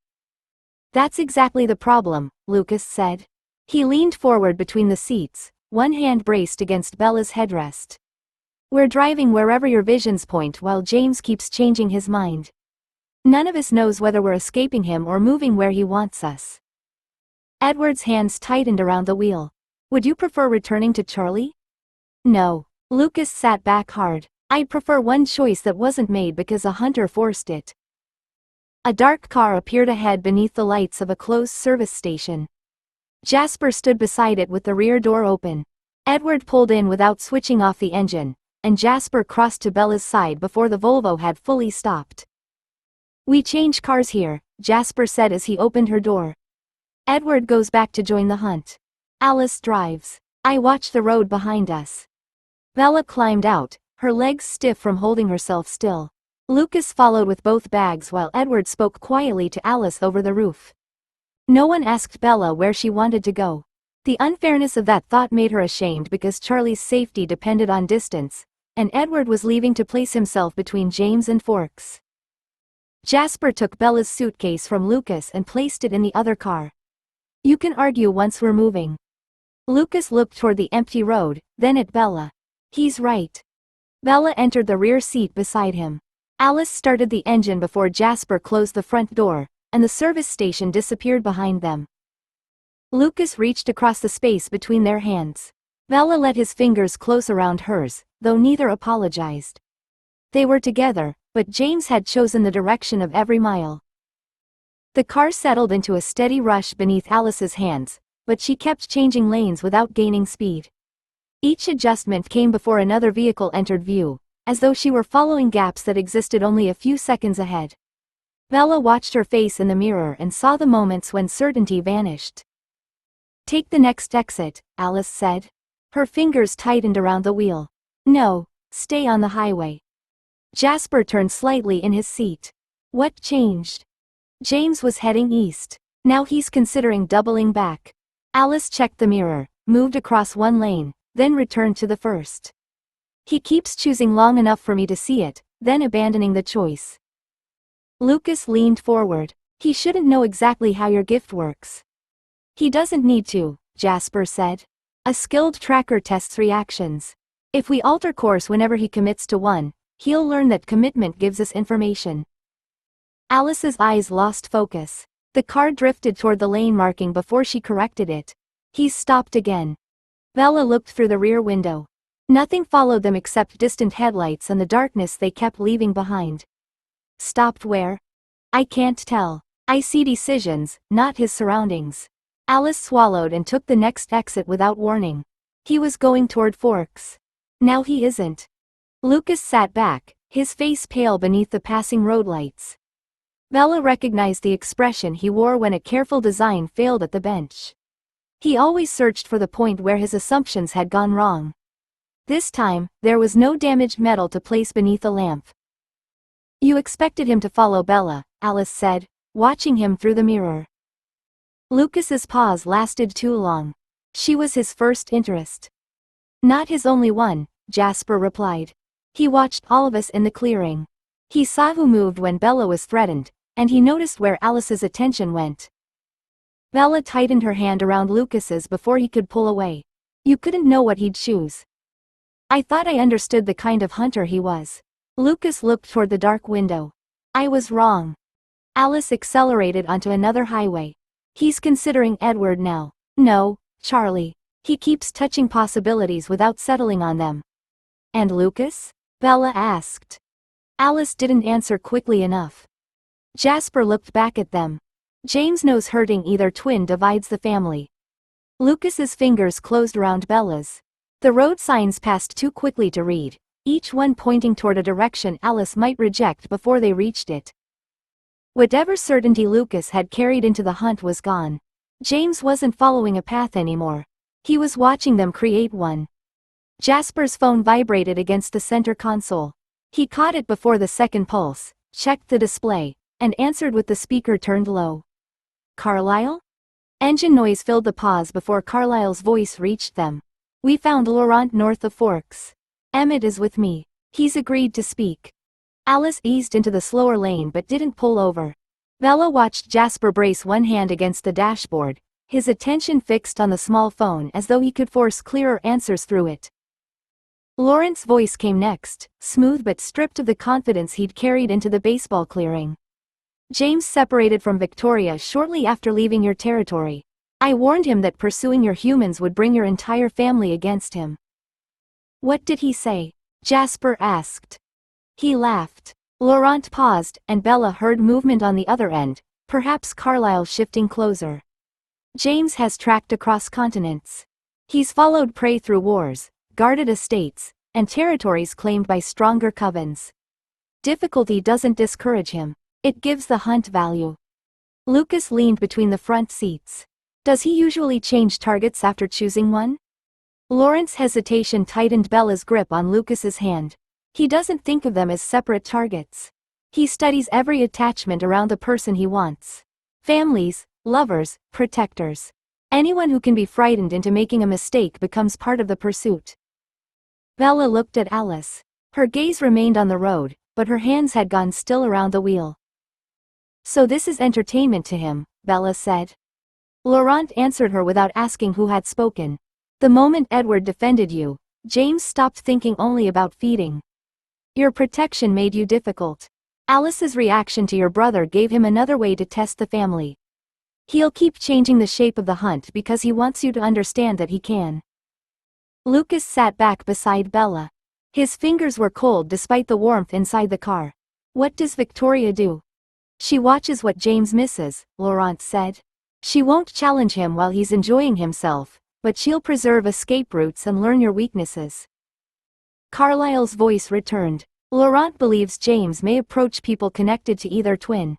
That's exactly the problem, Lucas said. He leaned forward between the seats, one hand braced against Bella's headrest. We're driving wherever your visions point while James keeps changing his mind. None of us knows whether we're escaping him or moving where he wants us. Edward's hands tightened around the wheel. Would you prefer returning to Charlie? No. Lucas sat back hard. I'd prefer one choice that wasn't made because a hunter forced it. A dark car appeared ahead beneath the lights of a closed service station. Jasper stood beside it with the rear door open. Edward pulled in without switching off the engine, and Jasper crossed to Bella's side before the Volvo had fully stopped. We change cars here, Jasper said as he opened her door. Edward goes back to join the hunt. Alice drives. I watch the road behind us. Bella climbed out, her legs stiff from holding herself still. Lucas followed with both bags while Edward spoke quietly to Alice over the roof. No one asked Bella where she wanted to go. The unfairness of that thought made her ashamed because Charlie's safety depended on distance, and Edward was leaving to place himself between James and Forks. Jasper took Bella's suitcase from Lucas and placed it in the other car. "You can argue once we're moving." Lucas looked toward the empty road, then at Bella. "He's right." Bella entered the rear seat beside him. Alice started the engine before Jasper closed the front door, and the service station disappeared behind them. Lucas reached across the space between their hands. Bella let his fingers close around hers, though neither apologized. They were together, but James had chosen the direction of every mile. The car settled into a steady rush beneath Alice's hands, but she kept changing lanes without gaining speed. Each adjustment came before another vehicle entered view, as though she were following gaps that existed only a few seconds ahead. Bella watched her face in the mirror and saw the moments when certainty vanished. "Take the next exit," Alice said. Her fingers tightened around the wheel. "No, stay on the highway." Jasper turned slightly in his seat. What changed? James was heading east. Now he's considering doubling back. Alice checked the mirror, moved across one lane, then returned to the first. "He keeps choosing long enough for me to see it, then abandoning the choice." Lucas leaned forward. "He shouldn't know exactly how your gift works." "He doesn't need to," Jasper said. "A skilled tracker tests reactions. If we alter course whenever he commits to one, he'll learn that commitment gives us information." Alice's eyes lost focus. The car drifted toward the lane marking before she corrected it. He's stopped again. Bella looked through the rear window. Nothing followed them except distant headlights and the darkness they kept leaving behind. "Stopped where?" "I can't tell. I see decisions, not his surroundings." Alice swallowed and took the next exit without warning. He was going toward Forks. Now he isn't. Lucas sat back, his face pale beneath the passing road lights. Bella recognized the expression he wore when a careful design failed at the bench. He always searched for the point where his assumptions had gone wrong. This time, there was no damaged metal to place beneath a lamp. "You expected him to follow Bella," Alice said, watching him through the mirror. Lucas's pause lasted too long. She was his first interest. "Not his only one," Jasper replied. "He watched all of us in the clearing. He saw who moved when Bella was threatened, and he noticed where Alice's attention went." Bella tightened her hand around Lucas's before he could pull away. "You couldn't know what he'd choose." "I thought I understood the kind of hunter he was." Lucas looked toward the dark window. "I was wrong." Alice accelerated onto another highway. "He's considering Edward now." "No, Charlie. He keeps touching possibilities without settling on them." "And Lucas?" Bella asked. Alice didn't answer quickly enough. Jasper looked back at them. James knows hurting either twin divides the family. Lucas's fingers closed around Bella's. The road signs passed too quickly to read, each one pointing toward a direction Alice might reject before they reached it. Whatever certainty Lucas had carried into the hunt was gone. James wasn't following a path anymore. He was watching them create one. Jasper's phone vibrated against the center console. He caught it before the second pulse, checked the display, and answered with the speaker turned low. "Carlisle?" Engine noise filled the pause before Carlisle's voice reached them. "We found Laurent north of Forks. Emmett is with me. He's agreed to speak." Alice eased into the slower lane but didn't pull over. Bella watched Jasper brace one hand against the dashboard, his attention fixed on the small phone as though he could force clearer answers through it. Laurent's voice came next, smooth but stripped of the confidence he'd carried into the baseball clearing. "James separated from Victoria shortly after leaving your territory. I warned him that pursuing your humans would bring your entire family against him." "What did he say?" Jasper asked. "He laughed." Laurent paused, and Bella heard movement on the other end, perhaps Carlisle shifting closer. "James has tracked across continents. He's followed prey through wars, guarded estates, and territories claimed by stronger covens. Difficulty doesn't discourage him. It gives the hunt value." Lucas leaned between the front seats. "Does he usually change targets after choosing one?" Laurent's hesitation tightened Bella's grip on Lucas's hand. "He doesn't think of them as separate targets. He studies every attachment around the person he wants. Families, lovers, protectors. Anyone who can be frightened into making a mistake becomes part of the pursuit. Bella looked at Alice. Her gaze remained on the road, but her hands had gone still around the wheel. So this is entertainment to him, Bella said. Laurent answered her without asking who had spoken. The moment Edward defended you, James stopped thinking only about feeding. Your protection made you difficult. Alice's reaction to your brother gave him another way to test the family. He'll keep changing the shape of the hunt because he wants you to understand that he can. Lucas sat back beside Bella. His fingers were cold despite the warmth inside the car. What does Victoria do? She watches what James misses, Laurent said. She won't challenge him while he's enjoying himself, but she'll preserve escape routes and learn your weaknesses. Carlyle's voice returned. Laurent believes James may approach people connected to either twin.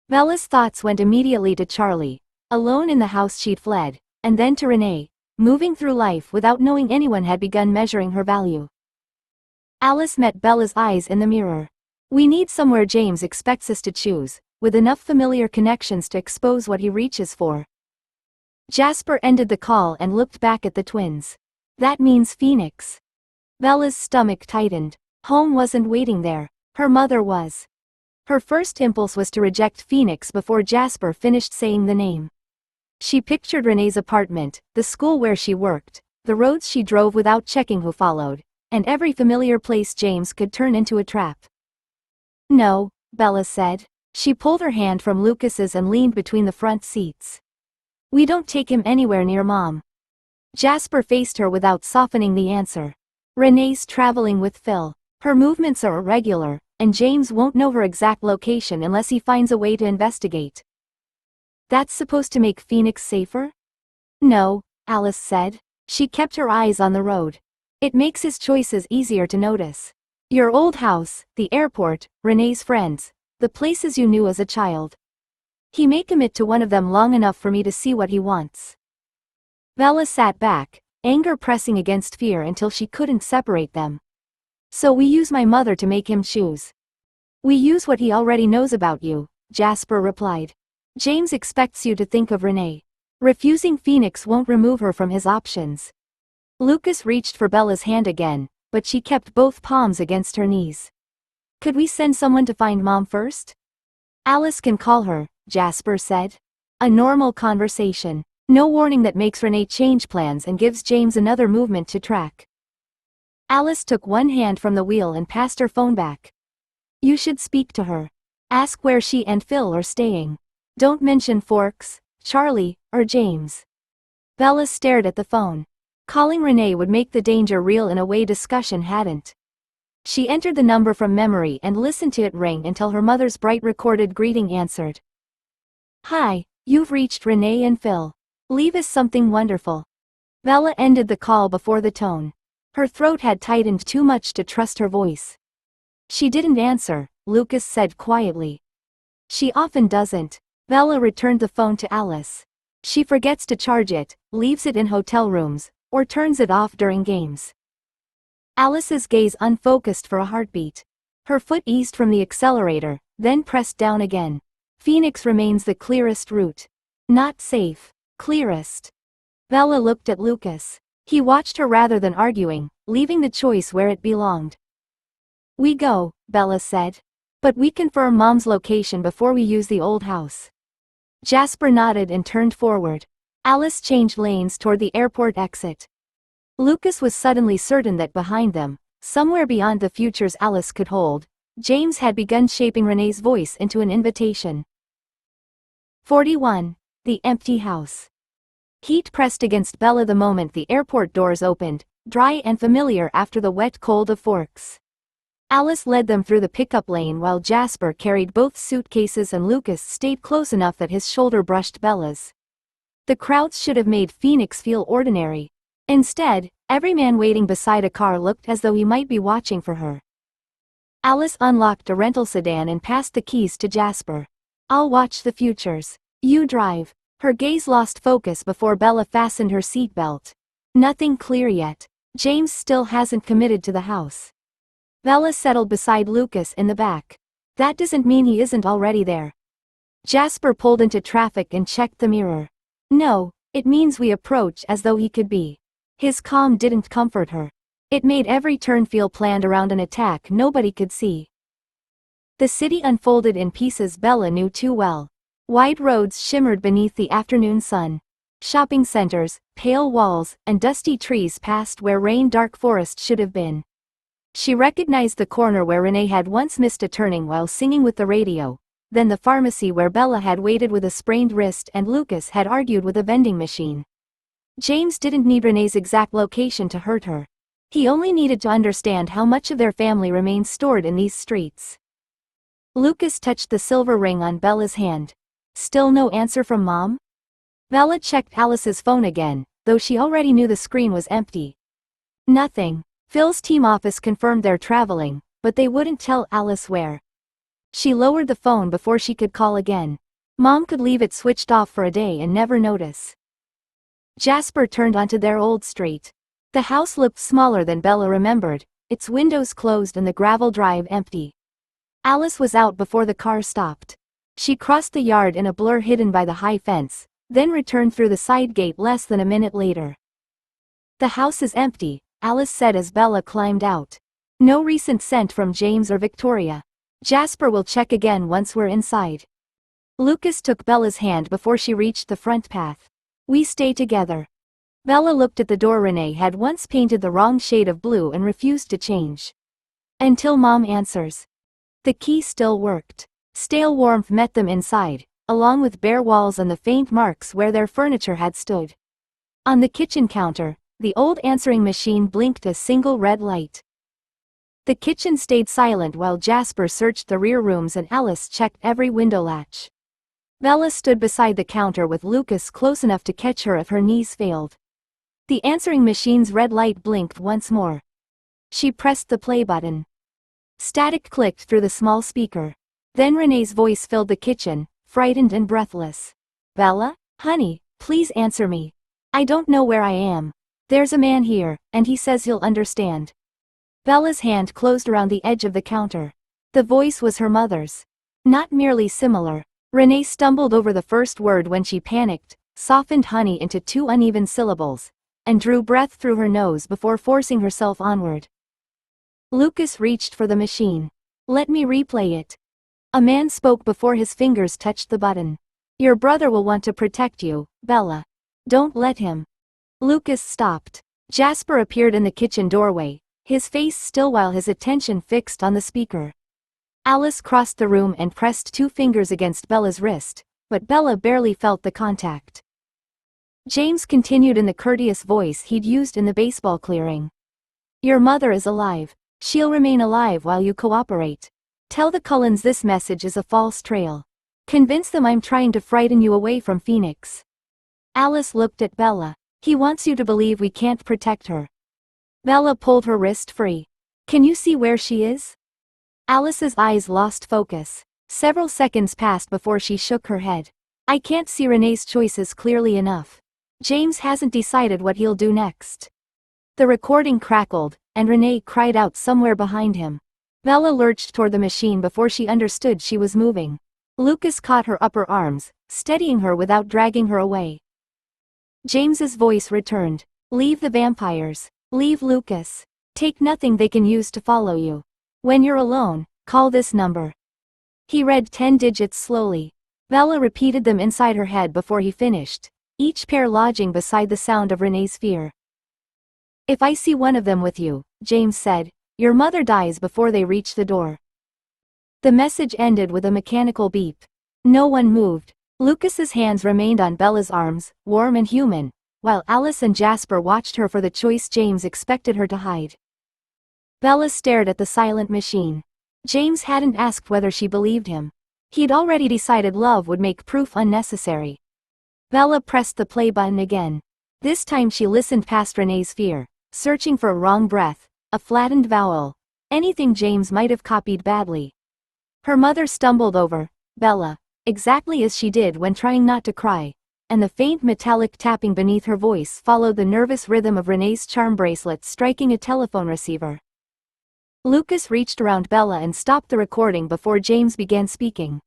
Bella's thoughts went immediately to Charlie, alone in the house she'd fled, and then to Renee, moving through life without knowing anyone had begun measuring her value. Alice met Bella's eyes in the mirror. We need somewhere James expects us to choose, with enough familiar connections to expose what he reaches for. Jasper ended the call and looked back at the twins. That means Phoenix. Bella's stomach tightened. Home wasn't waiting there, her mother was. Her first impulse was to reject Phoenix before Jasper finished saying the name. She pictured Renee's apartment, the school where she worked, the roads she drove without checking who followed, and every familiar place James could turn into a trap. No, Bella said. She pulled her hand from Lucas's and leaned between the front seats. We don't take him anywhere near Mom. Jasper faced her without softening the answer. Renee's traveling with Phil. Her movements are irregular, and James won't know her exact location unless he finds a way to investigate. That's supposed to make Phoenix safer? No, Alice said. She kept her eyes on the road. It makes his choices easier to notice. Your old house, the airport, Renee's friends, the places you knew as a child. He may commit to one of them long enough for me to see what he wants. Bella sat back, anger pressing against fear until she couldn't separate them. So we use my mother to make him choose. We use what he already knows about you, Jasper replied. James expects you to think of Renee. Refusing Phoenix won't remove her from his options. Lucas reached for Bella's hand again, but she kept both palms against her knees. Could we send someone to find Mom first? Alice can call her, Jasper said. A normal conversation. No warning that makes Renee change plans and gives James another movement to track. Alice took one hand from the wheel and passed her phone back. You should speak to her. Ask where she and Phil are staying. Don't mention Forks, Charlie, or James. Bella stared at the phone. Calling Renee would make the danger real in a way discussion hadn't. She entered the number from memory and listened to it ring until her mother's bright recorded greeting answered. Hi, you've reached Renee and Phil. Leave us something wonderful. Bella ended the call before the tone. Her throat had tightened too much to trust her voice. She didn't answer, Lucas said quietly. She often doesn't. Bella returned the phone to Alice. She forgets to charge it, leaves it in hotel rooms, or turns it off during games. Alice's gaze unfocused for a heartbeat. Her foot eased from the accelerator, then pressed down again. Phoenix remains the clearest route. Not safe. Clearest. Bella looked at Lucas. He watched her rather than arguing, leaving the choice where it belonged. We go, Bella said. But we confirm Mom's location before we use the old house. Jasper nodded and turned forward. Alice changed lanes toward the airport exit. Lucas was suddenly certain that behind them, somewhere beyond the futures Alice could hold, James had begun shaping Renee's voice into an invitation. 41. The empty house. Heat pressed against Bella the moment the airport doors opened, dry and familiar after the wet cold of Forks. Alice led them through the pickup lane while Jasper carried both suitcases and Lucas stayed close enough that his shoulder brushed Bella's. The crowds should have made Phoenix feel ordinary. Instead, every man waiting beside a car looked as though he might be watching for her. Alice unlocked a rental sedan and passed the keys to Jasper. I'll watch the futures. You drive. Her gaze lost focus before Bella fastened her seatbelt. Nothing clear yet. James still hasn't committed to the house. Bella settled beside Lucas in the back. That doesn't mean he isn't already there. Jasper pulled into traffic and checked the mirror. No, it means we approach as though he could be. His calm didn't comfort her. It made every turn feel planned around an attack nobody could see. The city unfolded in pieces Bella knew too well. Wide roads shimmered beneath the afternoon sun. Shopping centers, pale walls, and dusty trees passed where rain-dark forest should have been. She recognized the corner where Renee had once missed a turning while singing with the radio, then the pharmacy where Bella had waited with a sprained wrist and Lucas had argued with a vending machine. James didn't need Renee's exact location to hurt her. He only needed to understand how much of their family remained stored in these streets. Lucas touched the silver ring on Bella's hand. Still no answer from Mom? Bella checked Alice's phone again, though she already knew the screen was empty. Nothing. Phil's team office confirmed they're traveling, but they wouldn't tell Alice where. She lowered the phone before she could call again. Mom could leave it switched off for a day and never notice. Jasper turned onto their old street. The house looked smaller than Bella remembered, its windows closed and the gravel drive empty. Alice was out before the car stopped. She crossed the yard in a blur hidden by the high fence, then returned through the side gate less than a minute later. The house is empty, Alice said as Bella climbed out. No recent scent from James or Victoria. Jasper will check again once we're inside. Lucas took Bella's hand before she reached the front path. We stay together. Bella looked at the door. Renee had once painted the wrong shade of blue and refused to change. Until Mom answers. The key still worked. Stale warmth met them inside, along with bare walls and the faint marks where their furniture had stood. On the kitchen counter, the old answering machine blinked a single red light. The kitchen stayed silent while Jasper searched the rear rooms and Alice checked every window latch. Bella stood beside the counter with Lucas close enough to catch her if her knees failed. The answering machine's red light blinked once more. She pressed the play button. Static clicked through the small speaker. Then Renee's voice filled the kitchen, frightened and breathless. Bella, honey, please answer me. I don't know where I am. There's a man here, and he says he'll understand. Bella's hand closed around the edge of the counter. The voice was her mother's. Not merely similar. Renee stumbled over the first word when she panicked, softened honey into 2 uneven syllables, and drew breath through her nose before forcing herself onward. Lucas reached for the machine. Let me replay it. A man spoke before his fingers touched the button. Your brother will want to protect you, Bella. Don't let him. Lucas stopped. Jasper appeared in the kitchen doorway, his face still while his attention fixed on the speaker. Alice crossed the room and pressed 2 fingers against Bella's wrist, but Bella barely felt the contact. James continued in the courteous voice he'd used in the baseball clearing. Your mother is alive. She'll remain alive while you cooperate. Tell the Cullens this message is a false trail. Convince them I'm trying to frighten you away from Phoenix. Alice looked at Bella. He wants you to believe we can't protect her. Bella pulled her wrist free. Can you see where she is? Alice's eyes lost focus. Several seconds passed before she shook her head. I can't see Renee's choices clearly enough. James hasn't decided what he'll do next. The recording crackled, and Renee cried out somewhere behind him. Bella lurched toward the machine before she understood she was moving. Lucas caught her upper arms, steadying her without dragging her away. James's voice returned. Leave the vampires. Leave Lucas. Take nothing they can use to follow you. When you're alone, call this number. He read 10 digits slowly. Bella repeated them inside her head before he finished, each pair lodging beside the sound of Renee's fear. If I see one of them with you, James said, your mother dies before they reach the door. The message ended with a mechanical beep. No one moved. Lucas's hands remained on Bella's arms, warm and human, while Alice and Jasper watched her for the choice James expected her to hide. Bella stared at the silent machine. James hadn't asked whether she believed him. He'd already decided love would make proof unnecessary. Bella pressed the play button again. This time she listened past Renee's fear, searching for a wrong breath, a flattened vowel, anything James might have copied badly. Her mother stumbled over Bella, exactly as she did when trying not to cry, and the faint metallic tapping beneath her voice followed the nervous rhythm of Renee's charm bracelet striking a telephone receiver. Lucas reached around Bella and stopped the recording before James began speaking.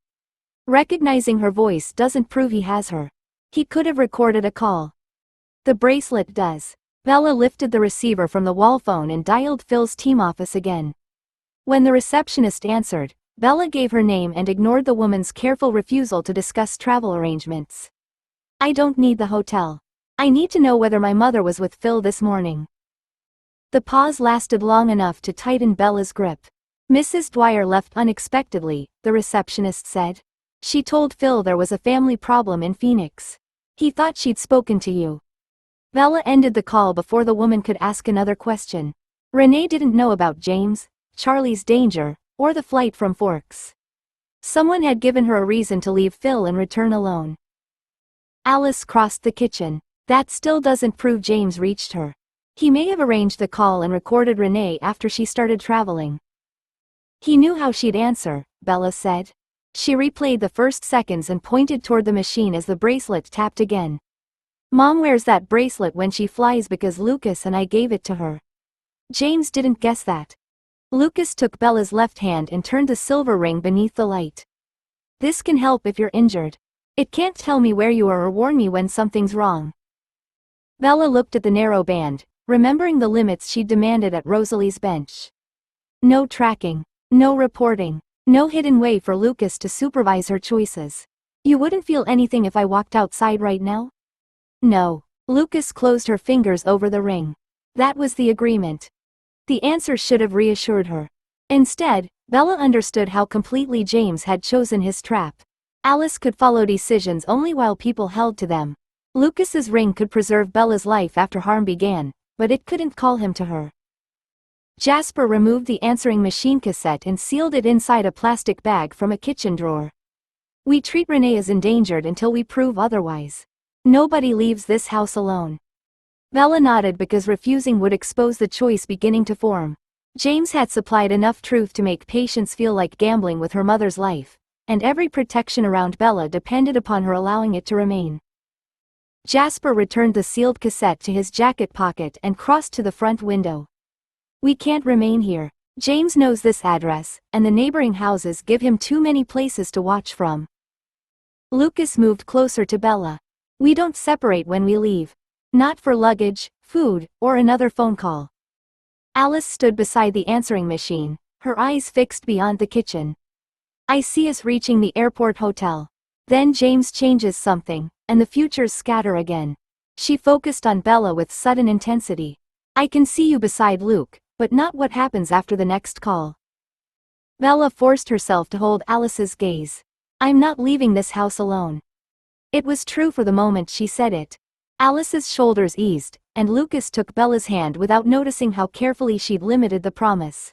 Recognizing her voice doesn't prove he has her. He could have recorded a call. The bracelet does. Bella lifted the receiver from the wall phone and dialed Phil's team office again. When the receptionist answered, Bella gave her name and ignored the woman's careful refusal to discuss travel arrangements. I don't need the hotel. I need to know whether my mother was with Phil this morning. The pause lasted long enough to tighten Bella's grip. Mrs. Dwyer left unexpectedly, the receptionist said. She told Phil there was a family problem in Phoenix. He thought she'd spoken to you. Bella ended the call before the woman could ask another question. Renee didn't know about James, Charlie's danger, or the flight from Forks. Someone had given her a reason to leave Phil and return alone. Alice crossed the kitchen. That still doesn't prove James reached her. He may have arranged the call and recorded Renee after she started traveling. He knew how she'd answer, Bella said. She replayed the first seconds and pointed toward the machine as the bracelet tapped again. Mom wears that bracelet when she flies because Lucas and I gave it to her. James didn't guess that. Lucas took Bella's left hand and turned the silver ring beneath the light. This can help if you're injured. It can't tell me where you are or warn me when something's wrong. Bella looked at the narrow band, remembering the limits she'd demanded at Rosalie's bench. No tracking, no reporting, no hidden way for Lucas to supervise her choices. You wouldn't feel anything if I walked outside right now? No. Lucas closed her fingers over the ring. That was the agreement. The answer should have reassured her. Instead, Bella understood how completely James had chosen his trap. Alice could follow decisions only while people held to them. Lucas's ring could preserve Bella's life after harm began, but it couldn't call him to her. Jasper removed the answering machine cassette and sealed it inside a plastic bag from a kitchen drawer. We treat Renee as endangered until we prove otherwise. Nobody leaves this house alone. Bella nodded because refusing would expose the choice beginning to form. James had supplied enough truth to make patients feel like gambling with her mother's life, and every protection around Bella depended upon her allowing it to remain. Jasper returned the sealed cassette to his jacket pocket and crossed to the front window. We can't remain here. James knows this address, and the neighboring houses give him too many places to watch from. Lucas moved closer to Bella. We don't separate when we leave. Not for luggage, food, or another phone call. Alice stood beside the answering machine, her eyes fixed beyond the kitchen. I see us reaching the airport hotel. Then James changes something, and the futures scatter again. She focused on Bella with sudden intensity. I can see you beside Luke, but not what happens after the next call. Bella forced herself to hold Alice's gaze. I'm not leaving this house alone. It was true for the moment she said it. Alice's shoulders eased, and Lucas took Bella's hand without noticing how carefully she'd limited the promise.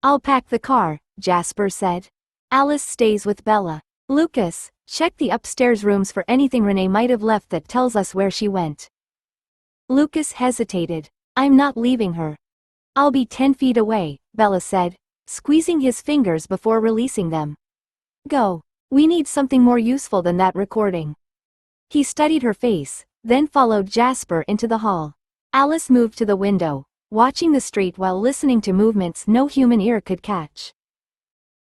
I'll pack the car, Jasper said. Alice stays with Bella. Lucas, check the upstairs rooms for anything Renee might have left that tells us where she went. Lucas hesitated. I'm not leaving her. I'll be 10 feet away, Bella said, squeezing his fingers before releasing them. Go. We need something more useful than that recording. He studied her face, then followed Jasper into the hall. Alice moved to the window, watching the street while listening to movements no human ear could catch.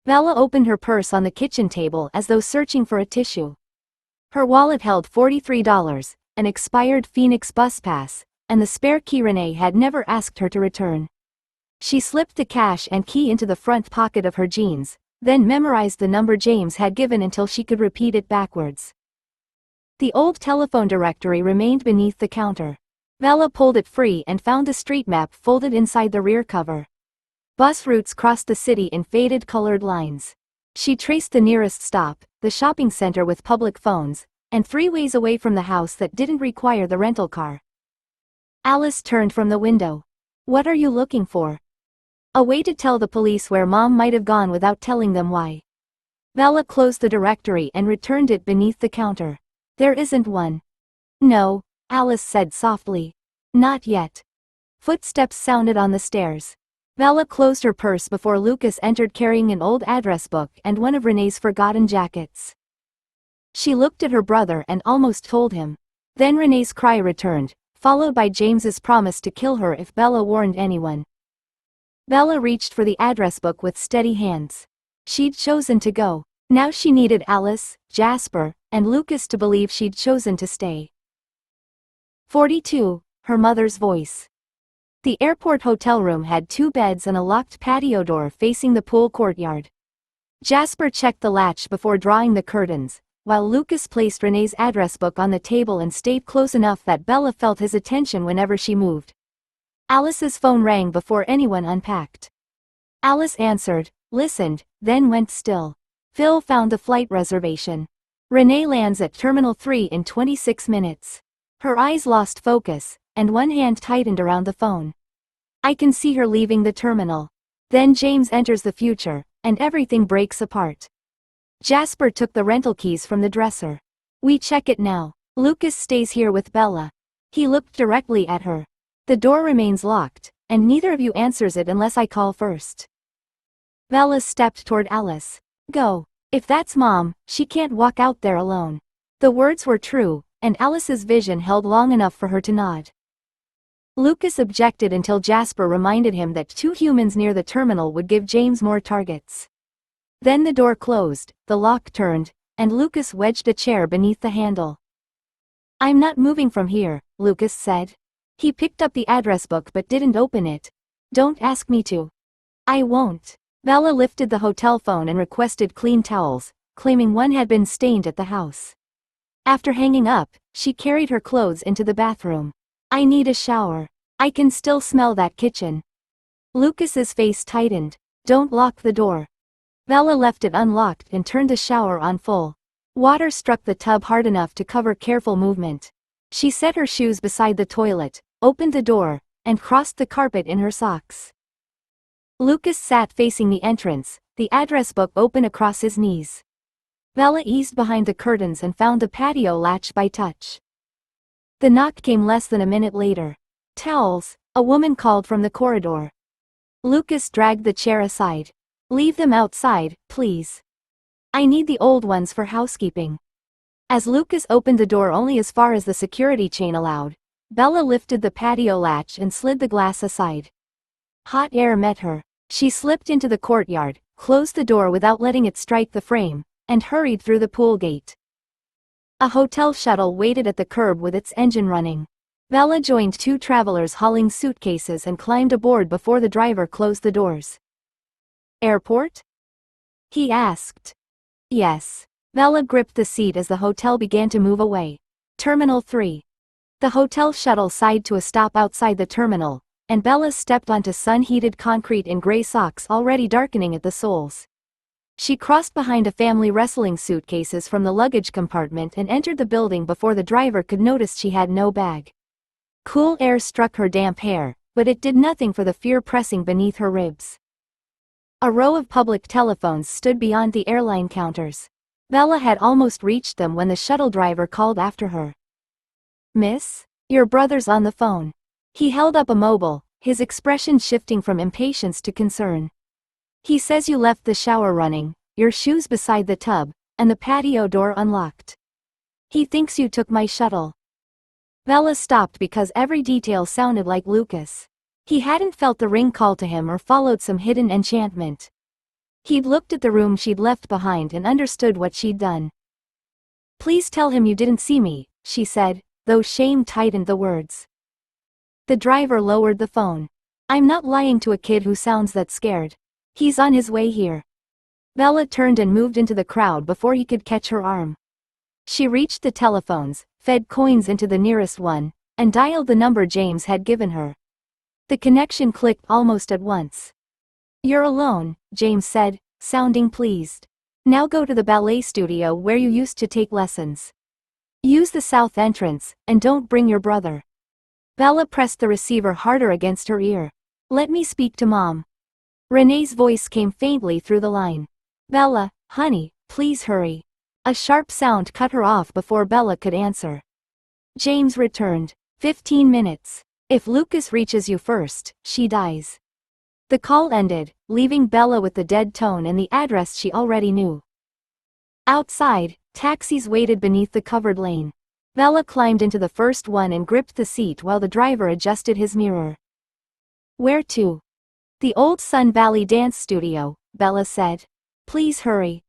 Bella opened her purse on the kitchen table as though searching for a tissue. Her wallet held $43, an expired Phoenix bus pass, and the spare key Renee had never asked her to return. She slipped the cash and key into the front pocket of her jeans, then memorized the number James had given until she could repeat it backwards. The old telephone directory remained beneath the counter. Bella pulled it free and found the street map folded inside the rear cover. Bus routes crossed the city in faded colored lines. She traced the nearest stop, the shopping center with public phones, and 3 ways away from the house that didn't require the rental car. Alice turned from the window. What are you looking for? A way to tell the police where Mom might have gone without telling them why. Bella closed the directory and returned it beneath the counter. There isn't one. No, Alice said softly. Not yet. Footsteps sounded on the stairs. Bella closed her purse before Lucas entered carrying an old address book and one of Renee's forgotten jackets. She looked at her brother and almost told him. Then Renee's cry returned, followed by James's promise to kill her if Bella warned anyone. Bella reached for the address book with steady hands. She'd chosen to go. Now she needed Alice, Jasper, and Lucas to believe she'd chosen to stay. 42. Her mother's voice. The airport hotel room had 2 beds and a locked patio door facing the pool courtyard. Jasper checked the latch before drawing the curtains, while Lucas placed Renee's address book on the table and stayed close enough that Bella felt his attention whenever she moved. Alice's phone rang before anyone unpacked. Alice answered, listened, then went still. Phil found the flight reservation. Renee lands at Terminal 3 in 26 minutes. Her eyes lost focus, and one hand tightened around the phone. I can see her leaving the terminal. Then James enters the future, and everything breaks apart. Jasper took the rental keys from the dresser. We check it now. Lucas stays here with Bella. He looked directly at her. The door remains locked, and neither of you answers it unless I call first. Bella stepped toward Alice. Go. If that's Mom, she can't walk out there alone. The words were true, and Alice's vision held long enough for her to nod. Lucas objected until Jasper reminded him that 2 humans near the terminal would give James more targets. Then the door closed, the lock turned, and Lucas wedged a chair beneath the handle. I'm not moving from here, Lucas said. He picked up the address book but didn't open it. Don't ask me to. I won't. Bella lifted the hotel phone and requested clean towels, claiming one had been stained at the house. After hanging up, she carried her clothes into the bathroom. I need a shower. I can still smell that kitchen. Lucas's face tightened. Don't lock the door. Bella left it unlocked and turned the shower on full. Water struck the tub hard enough to cover careful movement. She set her shoes beside the toilet, opened the door, and crossed the carpet in her socks. Lucas sat facing the entrance, the address book open across his knees. Bella eased behind the curtains and found the patio latch by touch. The knock came less than a minute later. Towels, a woman called from the corridor. Lucas dragged the chair aside. Leave them outside, please. I need the old ones for housekeeping. As Lucas opened the door only as far as the security chain allowed, Bella lifted the patio latch and slid the glass aside. Hot air met her. She slipped into the courtyard, closed the door without letting it strike the frame, and hurried through the pool gate. A hotel shuttle waited at the curb with its engine running. Bella joined 2 travelers hauling suitcases and climbed aboard before the driver closed the doors. Airport? He asked. Yes. Bella gripped the seat as the hotel began to move away. Terminal 3. The hotel shuttle sighed to a stop outside the terminal, and Bella stepped onto sun-heated concrete in gray socks already darkening at the soles. She crossed behind a family wrestling suitcases from the luggage compartment and entered the building before the driver could notice she had no bag. Cool air struck her damp hair, but it did nothing for the fear pressing beneath her ribs. A row of public telephones stood beyond the airline counters. Bella had almost reached them when the shuttle driver called after her. Miss? Your brother's on the phone. He held up a mobile, his expression shifting from impatience to concern. He says you left the shower running, your shoes beside the tub, and the patio door unlocked. He thinks you took my shuttle. Bella stopped because every detail sounded like Lucas. He hadn't felt the ring call to him or followed some hidden enchantment. He'd looked at the room she'd left behind and understood what she'd done. Please tell him you didn't see me, she said, though shame tightened the words. The driver lowered the phone. I'm not lying to a kid who sounds that scared. He's on his way here. Bella turned and moved into the crowd before he could catch her arm. She reached the telephones, fed coins into the nearest one, and dialed the number James had given her. The connection clicked almost at once. You're alone, James said, sounding pleased. Now go to the ballet studio where you used to take lessons. Use the south entrance, and don't bring your brother. Bella pressed the receiver harder against her ear. Let me speak to Mom. Renee's voice came faintly through the line. Bella, honey, please hurry. A sharp sound cut her off before Bella could answer. James returned. 15 minutes. If Lucas reaches you first, she dies. The call ended, leaving Bella with the dead tone and the address she already knew. Outside, taxis waited beneath the covered lane. Bella climbed into the first one and gripped the seat while the driver adjusted his mirror. Where to? The Old Sun Valley Dance Studio, Bella said. Please hurry.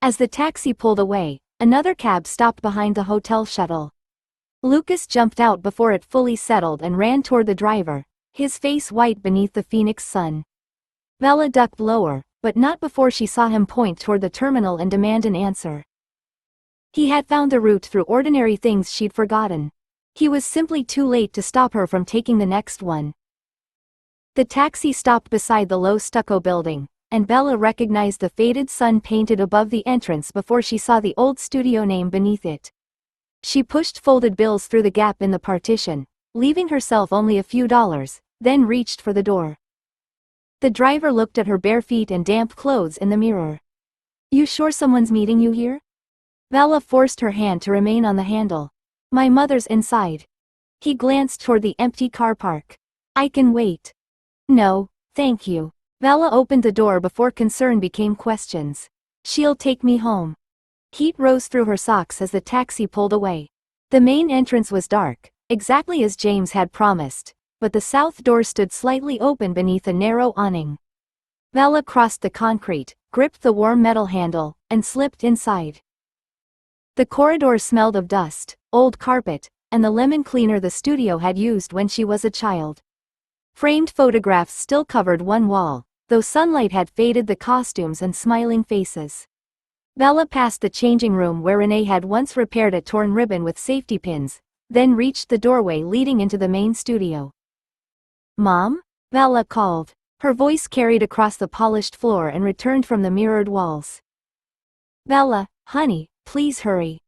As the taxi pulled away, another cab stopped behind the hotel shuttle. Lucas jumped out before it fully settled and ran toward the driver, his face white beneath the Phoenix sun. Bella ducked lower, but not before she saw him point toward the terminal and demand an answer. He had found the route through ordinary things she'd forgotten. He was simply too late to stop her from taking the next one. The taxi stopped beside the low stucco building, and Bella recognized the faded sun painted above the entrance before she saw the old studio name beneath it. She pushed folded bills through the gap in the partition, leaving herself only a few dollars, then reached for the door. The driver looked at her bare feet and damp clothes in the mirror. You sure someone's meeting you here? Bella forced her hand to remain on the handle. My mother's inside. He glanced toward the empty car park. I can wait. No, thank you. Bella opened the door before concern became questions. She'll take me home. Heat rose through her socks as the taxi pulled away. The main entrance was dark, exactly as James had promised, but the south door stood slightly open beneath a narrow awning. Bella crossed the concrete, gripped the warm metal handle, and slipped inside. The corridor smelled of dust, old carpet, and the lemon cleaner the studio had used when she was a child. Framed photographs still covered one wall, though sunlight had faded the costumes and smiling faces. Bella passed the changing room where Renee had once repaired a torn ribbon with safety pins, then reached the doorway leading into the main studio. Mom? Bella called. Her voice carried across the polished floor and returned from the mirrored walls. Bella, honey, please hurry.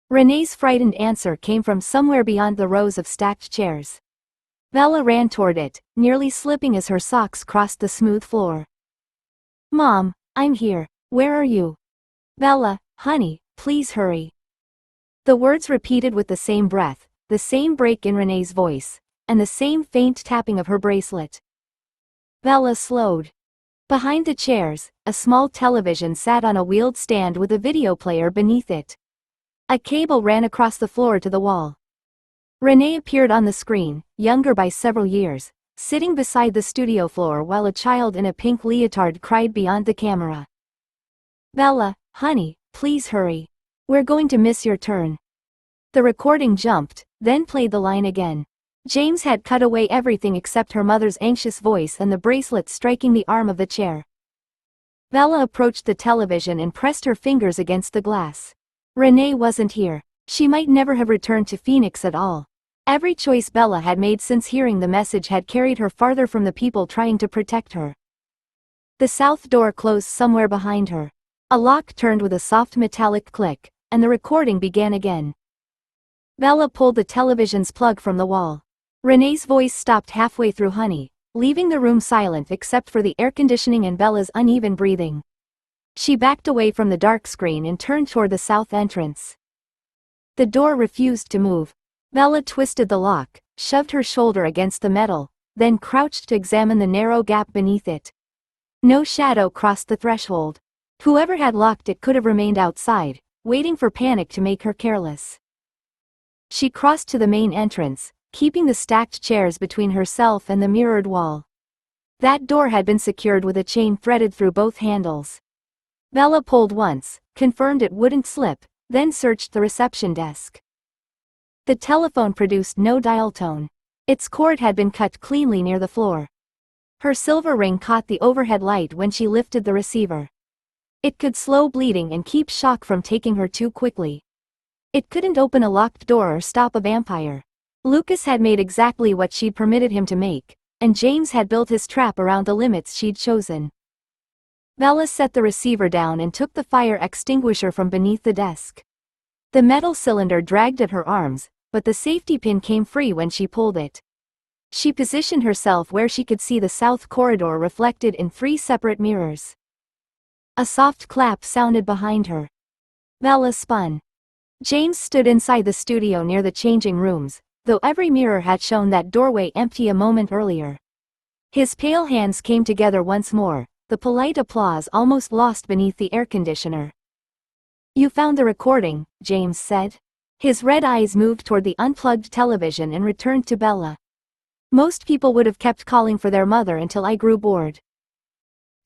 Renee's frightened answer came from somewhere beyond the rows of stacked chairs. Bella ran toward it, nearly slipping as her socks crossed the smooth floor. Mom, I'm here. Where are you? Bella, honey, please hurry. The words repeated with the same breath, the same break in Renee's voice, and the same faint tapping of her bracelet. Bella slowed. Behind the chairs, a small television sat on a wheeled stand with a video player beneath it. A cable ran across the floor to the wall. Renee appeared on the screen, younger by several years, sitting beside the studio floor while a child in a pink leotard cried beyond the camera. Bella, honey, please hurry. We're going to miss your turn. The recording jumped, then played the line again. James had cut away everything except her mother's anxious voice and the bracelet striking the arm of the chair. Bella approached the television and pressed her fingers against the glass. Renee wasn't here. She might never have returned to Phoenix at all. Every choice Bella had made since hearing the message had carried her farther from the people trying to protect her. The south door closed somewhere behind her. A lock turned with a soft metallic click, and the recording began again. Bella pulled the television's plug from the wall. Renee's voice stopped halfway through honey, leaving the room silent except for the air conditioning and Bella's uneven breathing. She backed away from the dark screen and turned toward the south entrance. The door refused to move. Bella twisted the lock, shoved her shoulder against the metal, then crouched to examine the narrow gap beneath it. No shadow crossed the threshold. Whoever had locked it could have remained outside, waiting for panic to make her careless. She crossed to the main entrance, keeping the stacked chairs between herself and the mirrored wall. That door had been secured with a chain threaded through both handles. Bella pulled once, confirmed it wouldn't slip, then searched the reception desk. The telephone produced no dial tone. Its cord had been cut cleanly near the floor. Her silver ring caught the overhead light when she lifted the receiver. It could slow bleeding and keep shock from taking her too quickly. It couldn't open a locked door or stop a vampire. Lucas had made exactly what she'd permitted him to make, and James had built his trap around the limits she'd chosen. Bella set the receiver down and took the fire extinguisher from beneath the desk. The metal cylinder dragged at her arms, but the safety pin came free when she pulled it. She positioned herself where she could see the south corridor reflected in 3 separate mirrors. A soft clap sounded behind her. Bella spun. James stood inside the studio near the changing rooms, though every mirror had shown that doorway empty a moment earlier. His pale hands came together once more, the polite applause almost lost beneath the air conditioner. You found the recording, James said. His red eyes moved toward the unplugged television and returned to Bella. Most people would have kept calling for their mother until I grew bored.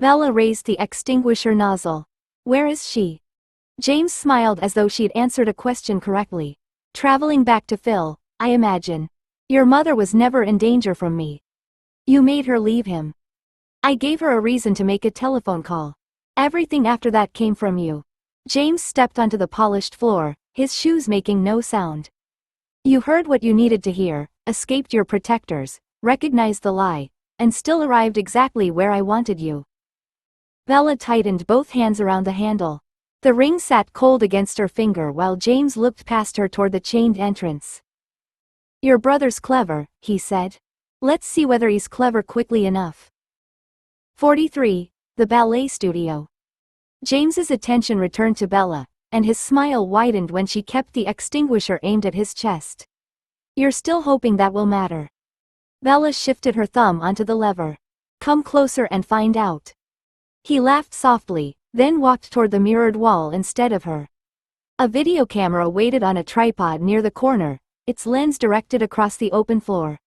Bella raised the extinguisher nozzle. Where is she? James smiled as though she'd answered a question correctly. Traveling back to Phil, I imagine. Your mother was never in danger from me. You made her leave him. I gave her a reason to make a telephone call. Everything after that came from you. James stepped onto the polished floor, his shoes making no sound. You heard what you needed to hear, escaped your protectors, recognized the lie, and still arrived exactly where I wanted you. Bella tightened both hands around the handle. The ring sat cold against her finger while James looked past her toward the chained entrance. Your brother's clever, he said. Let's see whether he's clever quickly enough. 43. The Ballet Studio. James's attention returned to Bella, and his smile widened when she kept the extinguisher aimed at his chest. You're still hoping that will matter. Bella shifted her thumb onto the lever. Come closer and find out. He laughed softly, then walked toward the mirrored wall instead of her. A video camera waited on a tripod near the corner, its lens directed across the open floor.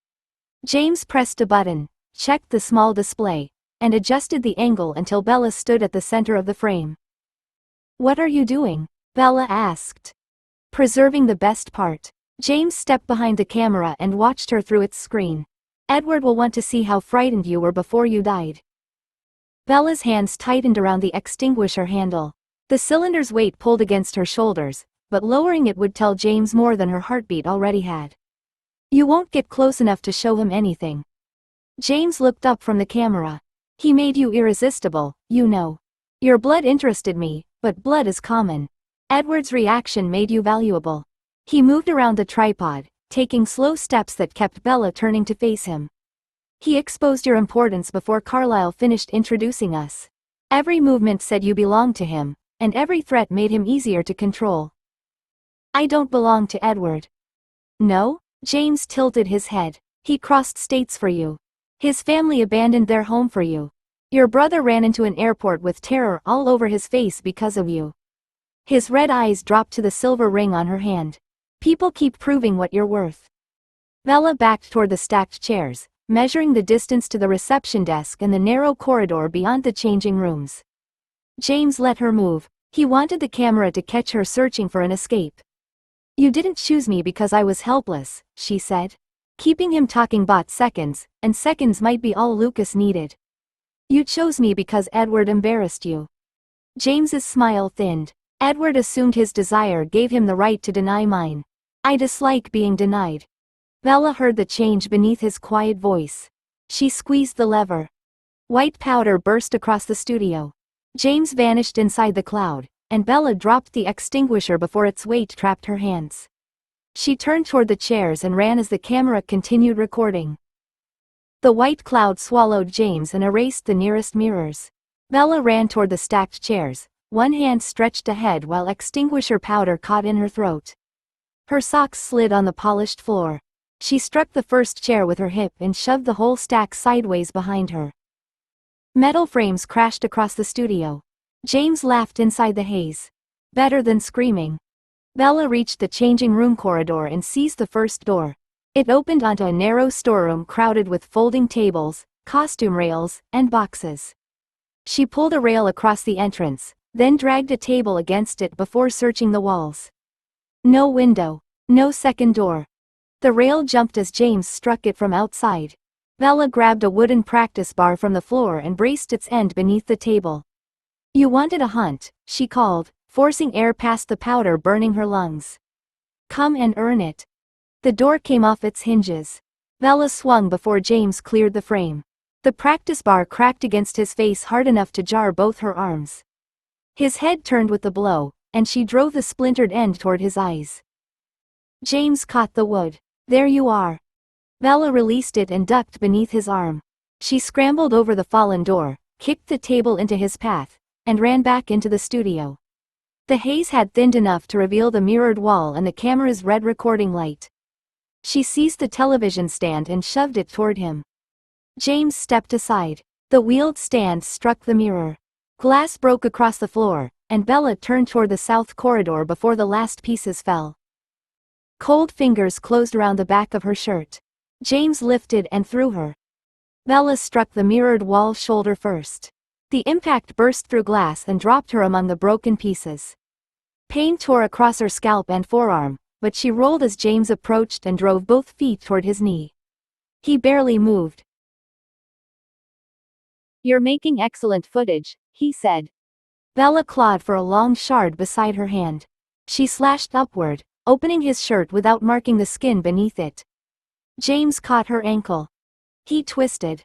James pressed a button, checked the small display, and adjusted the angle until Bella stood at the center of the frame. What are you doing? Bella asked. Preserving the best part. James stepped behind the camera and watched her through its screen. Edward will want to see how frightened you were before you died. Bella's hands tightened around the extinguisher handle. The cylinder's weight pulled against her shoulders, but lowering it would tell James more than her heartbeat already had. You won't get close enough to show him anything. James looked up from the camera. He made you irresistible, you know. Your blood interested me, but blood is common. Edward's reaction made you valuable. He moved around the tripod, taking slow steps that kept Bella turning to face him. He exposed your importance before Carlisle finished introducing us. Every movement said you belonged to him, and every threat made him easier to control. I don't belong to Edward. No? James tilted his head. He crossed states for you. His family abandoned their home for you. Your brother ran into an airport with terror all over his face because of you. His red eyes dropped to the silver ring on her hand. People keep proving what you're worth. Bella backed toward the stacked chairs, measuring the distance to the reception desk and the narrow corridor beyond the changing rooms. James let her move. He wanted the camera to catch her searching for an escape. You didn't choose me because I was helpless, she said. Keeping him talking bought seconds, and seconds might be all Lucas needed. You chose me because Edward embarrassed you. James's smile thinned. Edward assumed his desire gave him the right to deny mine. I dislike being denied. Bella heard the change beneath his quiet voice. She squeezed the lever. White powder burst across the studio. James vanished inside the cloud, and Bella dropped the extinguisher before its weight trapped her hands. She turned toward the chairs and ran as the camera continued recording. The white cloud swallowed James and erased the nearest mirrors. Bella ran toward the stacked chairs, one hand stretched ahead while extinguisher powder caught in her throat. Her socks slid on the polished floor. She struck the first chair with her hip and shoved the whole stack sideways behind her. Metal frames crashed across the studio. James laughed inside the haze. Better than screaming. Bella reached the changing room corridor and seized the first door. It opened onto a narrow storeroom crowded with folding tables, costume rails, and boxes. She pulled a rail across the entrance, then dragged a table against it before searching the walls. No window. No second door. The rail jumped as James struck it from outside. Bella grabbed a wooden practice bar from the floor and braced its end beneath the table. You wanted a hunt, she called, forcing air past the powder burning her lungs. Come and earn it. The door came off its hinges. Bella swung before James cleared the frame. The practice bar cracked against his face hard enough to jar both her arms. His head turned with the blow, and she drove the splintered end toward his eyes. James caught the wood. There you are. Bella released it and ducked beneath his arm. She scrambled over the fallen door, kicked the table into his path, and ran back into the studio. The haze had thinned enough to reveal the mirrored wall and the camera's red recording light. She seized the television stand and shoved it toward him. James stepped aside. The wheeled stand struck the mirror. Glass broke across the floor, and Bella turned toward the south corridor before the last pieces fell. Cold fingers closed around the back of her shirt. James lifted and threw her. Bella struck the mirrored wall shoulder first. The impact burst through glass and dropped her among the broken pieces. Pain tore across her scalp and forearm, but she rolled as James approached and drove both feet toward his knee. He barely moved. "You're making excellent footage," he said. Bella clawed for a long shard beside her hand. She slashed upward, opening his shirt without marking the skin beneath it. James caught her ankle. He twisted.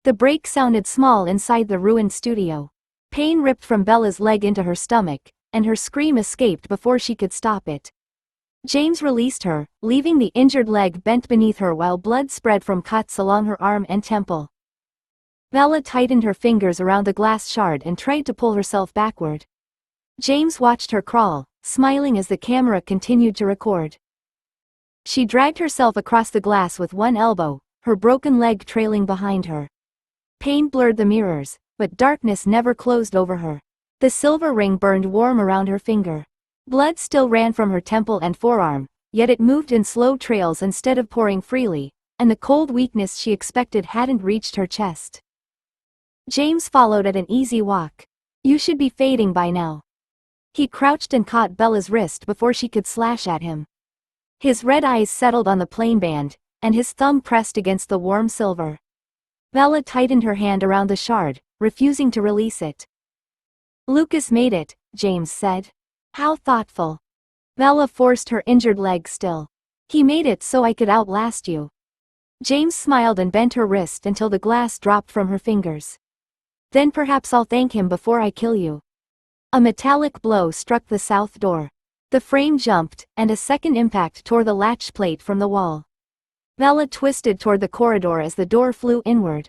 The break sounded small inside the ruined studio. Pain ripped from Bella's leg into her stomach, and her scream escaped before she could stop it. James released her, leaving the injured leg bent beneath her while blood spread from cuts along her arm and temple. Bella tightened her fingers around the glass shard and tried to pull herself backward. James watched her crawl, smiling as the camera continued to record. She dragged herself across the glass with one elbow, her broken leg trailing behind her. Pain blurred the mirrors, but darkness never closed over her. The silver ring burned warm around her finger. Blood still ran from her temple and forearm, yet it moved in slow trails instead of pouring freely, and the cold weakness she expected hadn't reached her chest. James followed at an easy walk. "You should be fading by now." He crouched and caught Bella's wrist before she could slash at him. His red eyes settled on the plain band, and his thumb pressed against the warm silver. Bella tightened her hand around the shard, refusing to release it. "Lucas made it," James said. "How thoughtful." Bella forced her injured leg still. "He made it so I could outlast you." James smiled and bent her wrist until the glass dropped from her fingers. "Then perhaps I'll thank him before I kill you." A metallic blow struck the south door. The frame jumped, and a second impact tore the latch plate from the wall. Bella twisted toward the corridor as the door flew inward.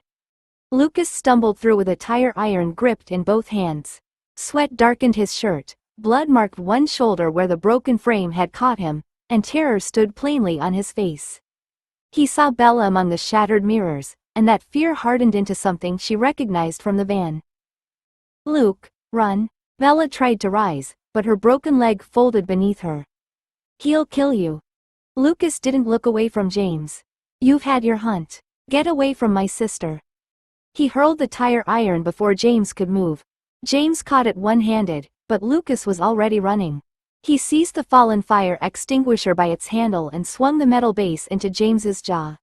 Lucas stumbled through with a tire iron gripped in both hands. Sweat darkened his shirt, blood marked one shoulder where the broken frame had caught him, and terror stood plainly on his face. He saw Bella among the shattered mirrors, and that fear hardened into something she recognized from the van. "Luke, run." Bella tried to rise, but her broken leg folded beneath her. "He'll kill you." Lucas didn't look away from James. "You've had your hunt. Get away from my sister." He hurled the tire iron before James could move. James caught it one-handed, but Lucas was already running. He seized the fallen fire extinguisher by its handle and swung the metal base into James's jaw.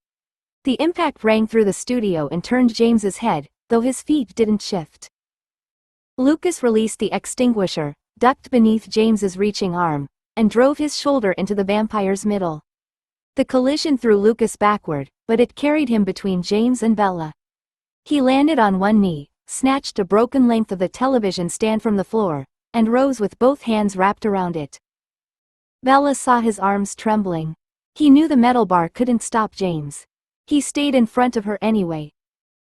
The impact rang through the studio and turned James's head, though his feet didn't shift. Lucas released the extinguisher, ducked beneath James's reaching arm, and drove his shoulder into the vampire's middle. The collision threw Lucas backward, but it carried him between James and Bella. He landed on one knee, snatched a broken length of the television stand from the floor, and rose with both hands wrapped around it. Bella saw his arms trembling. He knew the metal bar couldn't stop James. He stayed in front of her anyway.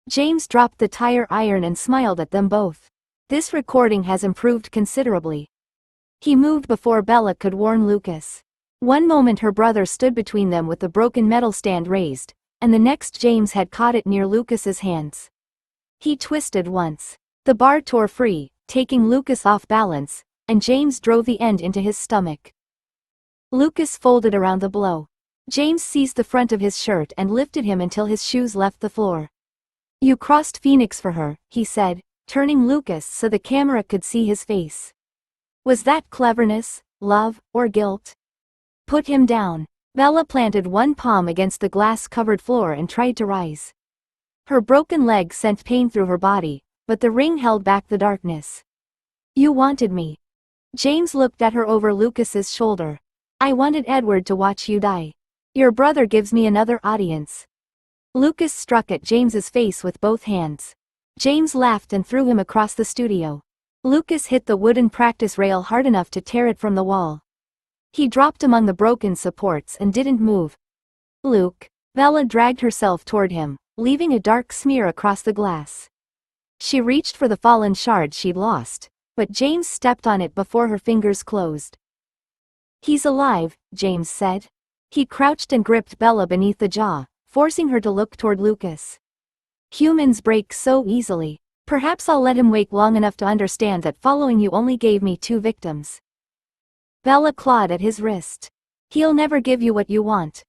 James dropped the tire iron and smiled at them both. "This recording has improved considerably." He moved before Bella could warn Lucas. One moment her brother stood between them with the broken metal stand raised, and the next James had caught it near Lucas's hands. He twisted once. The bar tore free, taking Lucas off balance, and James drove the end into his stomach. Lucas folded around the blow. James seized the front of his shirt and lifted him until his shoes left the floor. "You crossed Phoenix for her," he said, turning Lucas so the camera could see his face. "Was that cleverness, love, or guilt?" "Put him down." Bella planted one palm against the glass-covered floor and tried to rise. Her broken leg sent pain through her body, but the ring held back the darkness. "You wanted me." James looked at her over Lucas's shoulder. "I wanted Edward to watch you die. Your brother gives me another audience." Lucas struck at James's face with both hands. James laughed and threw him across the studio. Lucas hit the wooden practice rail hard enough to tear it from the wall. He dropped among the broken supports and didn't move. "Luke." Bella dragged herself toward him, leaving a dark smear across the glass. She reached for the fallen shard she'd lost, but James stepped on it before her fingers closed. "He's alive," James said. He crouched and gripped Bella beneath the jaw, forcing her to look toward Lucas. "Humans break so easily. Perhaps I'll let him wake long enough to understand that following you only gave me 2 victims." Bella clawed at his wrist. "He'll never give you what you want."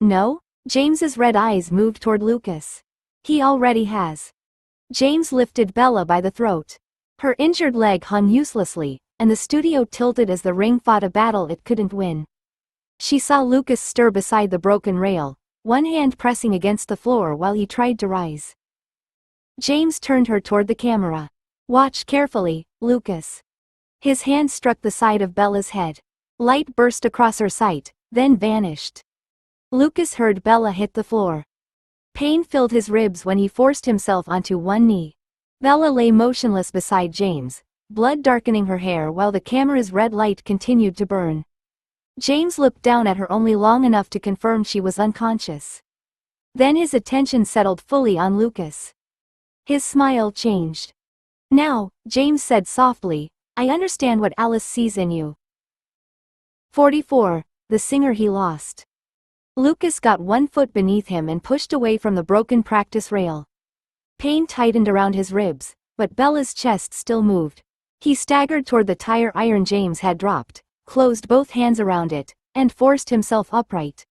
"No?" James's red eyes moved toward Lucas. He already has. James lifted Bella by the throat. Her injured leg hung uselessly, and the studio tilted as the ring fought a battle it couldn't win. She saw Lucas stir beside the broken rail, one hand pressing against the floor while he tried to rise. James turned her toward the camera. Watch carefully, Lucas. His hand struck the side of Bella's head. Light burst across her sight, then vanished. Lucas heard Bella hit the floor. Pain filled his ribs when he forced himself onto one knee. Bella lay motionless beside James, blood darkening her hair while the camera's red light continued to burn. James looked down at her only long enough to confirm she was unconscious. Then his attention settled fully on Lucas. His smile changed. Now, James said softly, I understand what Alice sees in you. 44. The singer he lost. Lucas got one foot beneath him and pushed away from the broken practice rail. Pain tightened around his ribs, but Bella's chest still moved. He staggered toward the tire iron James had dropped, closed both hands around it, and forced himself upright.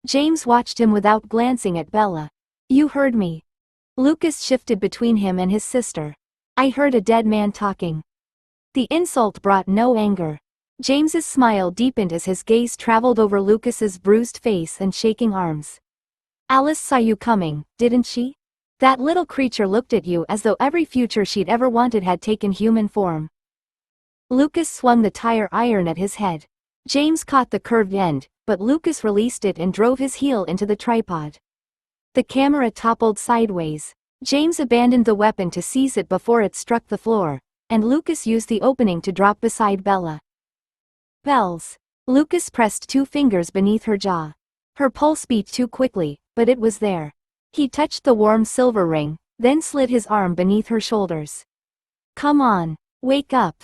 James watched him without glancing at Bella. You heard me. Lucas shifted between him and his sister. I heard a dead man talking. The insult brought no anger. James's smile deepened as his gaze traveled over Lucas's bruised face and shaking arms. Alice saw you coming, didn't she? That little creature looked at you as though every future she'd ever wanted had taken human form. Lucas swung the tire iron at his head. James caught the curved end, but Lucas released it and drove his heel into the tripod. The camera toppled sideways. James abandoned the weapon to seize it before it struck the floor, and Lucas used the opening to drop beside Bella. Bells. Lucas pressed 2 fingers beneath her jaw. Her pulse beat too quickly, but it was there. He touched the warm silver ring, then slid his arm beneath her shoulders. Come on, wake up.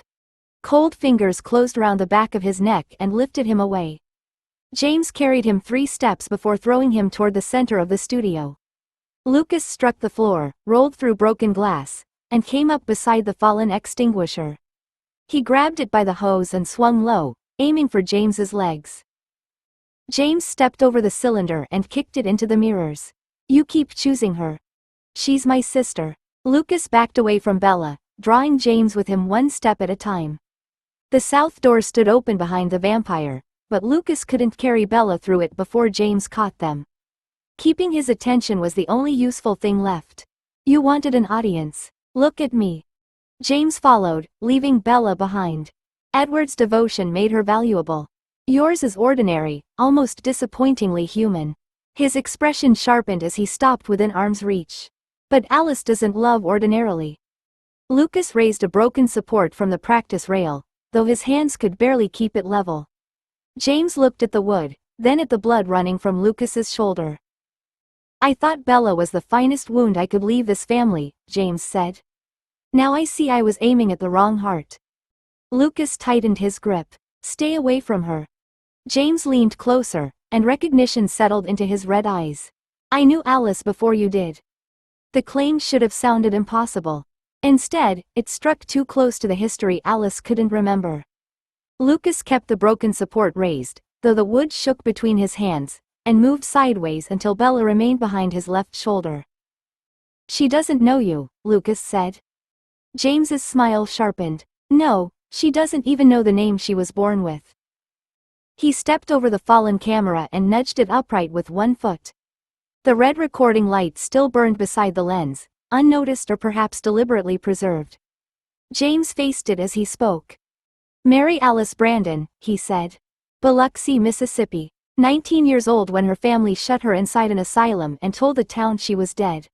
Cold fingers closed around the back of his neck and lifted him away. James carried him 3 steps before throwing him toward the center of the studio. Lucas struck the floor, rolled through broken glass, and came up beside the fallen extinguisher. He grabbed it by the hose and swung low, aiming for James's legs. James stepped over the cylinder and kicked it into the mirrors. You keep choosing her. She's my sister. Lucas backed away from Bella, drawing James with him 1 step at a time. The south door stood open behind the vampire, but Lucas couldn't carry Bella through it before James caught them. Keeping his attention was the only useful thing left. You wanted an audience. Look at me. James followed, leaving Bella behind. Edward's devotion made her valuable. Yours is ordinary, almost disappointingly human. His expression sharpened as he stopped within arm's reach. But Alice doesn't love ordinarily. Lucas raised a broken support from the practice rail, though his hands could barely keep it level. James looked at the wood, then at the blood running from Lucas's shoulder. I thought Bella was the finest wound I could leave this family, James said. Now I see I was aiming at the wrong heart. Lucas tightened his grip. Stay away from her. James leaned closer, and recognition settled into his red eyes. I knew Alice before you did. The claim should have sounded impossible. Instead, it struck too close to the history Alice couldn't remember. Lucas kept the broken support raised, though the wood shook between his hands, and moved sideways until Bella remained behind his left shoulder. She doesn't know you, Lucas said. James's smile sharpened. No, she doesn't even know the name she was born with. He stepped over the fallen camera and nudged it upright with 1 foot. The red recording light still burned beside the lens, unnoticed or perhaps deliberately preserved. James faced it as he spoke. Mary Alice Brandon, he said. Biloxi, Mississippi. 19 years old when her family shut her inside an asylum and told the town she was dead.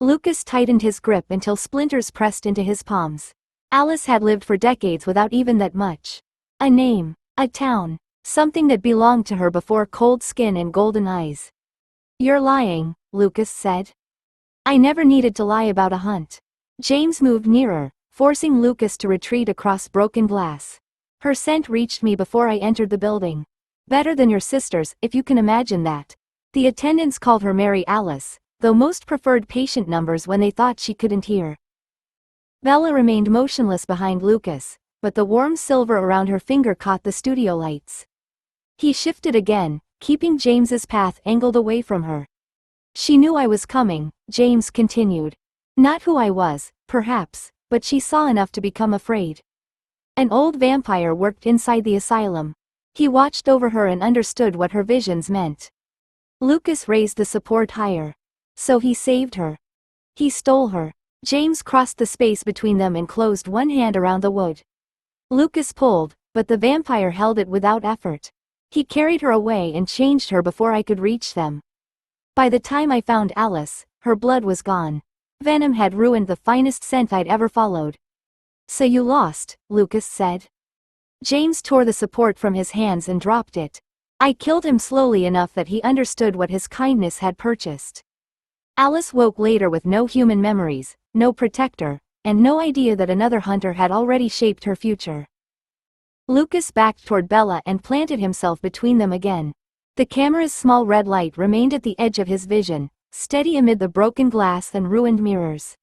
Lucas tightened his grip until splinters pressed into his palms. Alice had lived for decades without even that much. A name, a town, something that belonged to her before cold skin and golden eyes. You're lying, Lucas said. I never needed to lie about a hunt. James moved nearer, forcing Lucas to retreat across broken glass. Her scent reached me before I entered the building. Better than your sister's, if you can imagine that. The attendants called her Mary Alice, though most preferred patient numbers when they thought she couldn't hear. Bella remained motionless behind Lucas, but the warm silver around her finger caught the studio lights. He shifted again, keeping James's path angled away from her. She knew I was coming, James continued. Not who I was, perhaps, but she saw enough to become afraid. An old vampire worked inside the asylum. He watched over her and understood what her visions meant. Lucas raised the support higher. So he saved her. He stole her. James crossed the space between them and closed one hand around the wood. Lucas pulled, but the vampire held it without effort. He carried her away and changed her before I could reach them. By the time I found Alice, her blood was gone. Venom had ruined the finest scent I'd ever followed. So you lost, Lucas said. James tore the support from his hands and dropped it. I killed him slowly enough that he understood what his kindness had purchased. Alice woke later with no human memories, no protector, and no idea that another hunter had already shaped her future. Lucas backed toward Bella and planted himself between them again. The camera's small red light remained at the edge of his vision, steady amid the broken glass and ruined mirrors.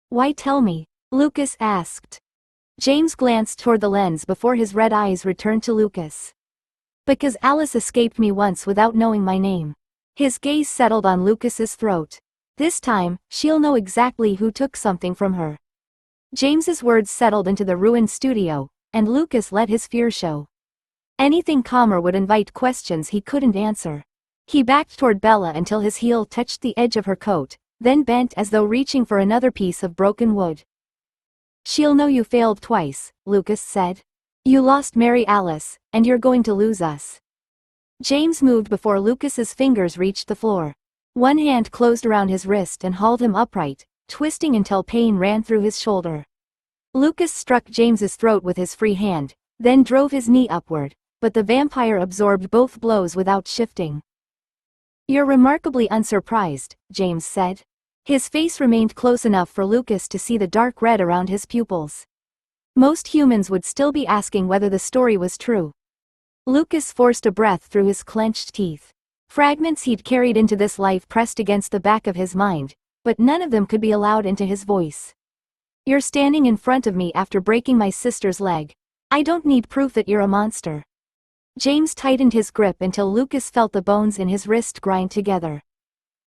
Why tell me? Lucas asked. James glanced toward the lens before his red eyes returned to Lucas. Because Alice escaped me once without knowing my name. His gaze settled on Lucas's throat. This time, she'll know exactly who took something from her. James's words settled into the ruined studio, and Lucas let his fear show. Anything calmer would invite questions he couldn't answer. He backed toward Bella until his heel touched the edge of her coat, then bent as though reaching for another piece of broken wood. She'll know you failed twice, Lucas said. You lost Mary Alice, and you're going to lose us. James moved before Lucas's fingers reached the floor. One hand closed around his wrist and hauled him upright, twisting until pain ran through his shoulder. Lucas struck James's throat with his free hand, then drove his knee upward, but the vampire absorbed both blows without shifting. You're remarkably unsurprised, James said. His face remained close enough for Lucas to see the dark red around his pupils. Most humans would still be asking whether the story was true. Lucas forced a breath through his clenched teeth. Fragments he'd carried into this life pressed against the back of his mind, but none of them could be allowed into his voice. You're standing in front of me after breaking my sister's leg. I don't need proof that you're a monster. James tightened his grip until Lucas felt the bones in his wrist grind together.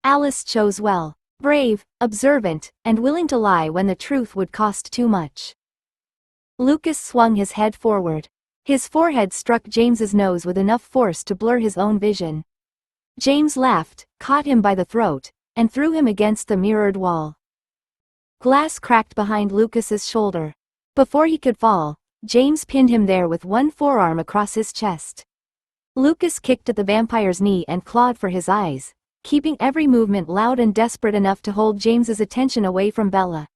Alice chose well. Brave, observant, and willing to lie when the truth would cost too much. Lucas swung his head forward. His forehead struck James's nose with enough force to blur his own vision. James laughed, caught him by the throat, and threw him against the mirrored wall. Glass cracked behind Lucas's shoulder. Before he could fall, James pinned him there with one forearm across his chest. Lucas kicked at the vampire's knee and clawed for his eyes, keeping every movement loud and desperate enough to hold James's attention away from Bella.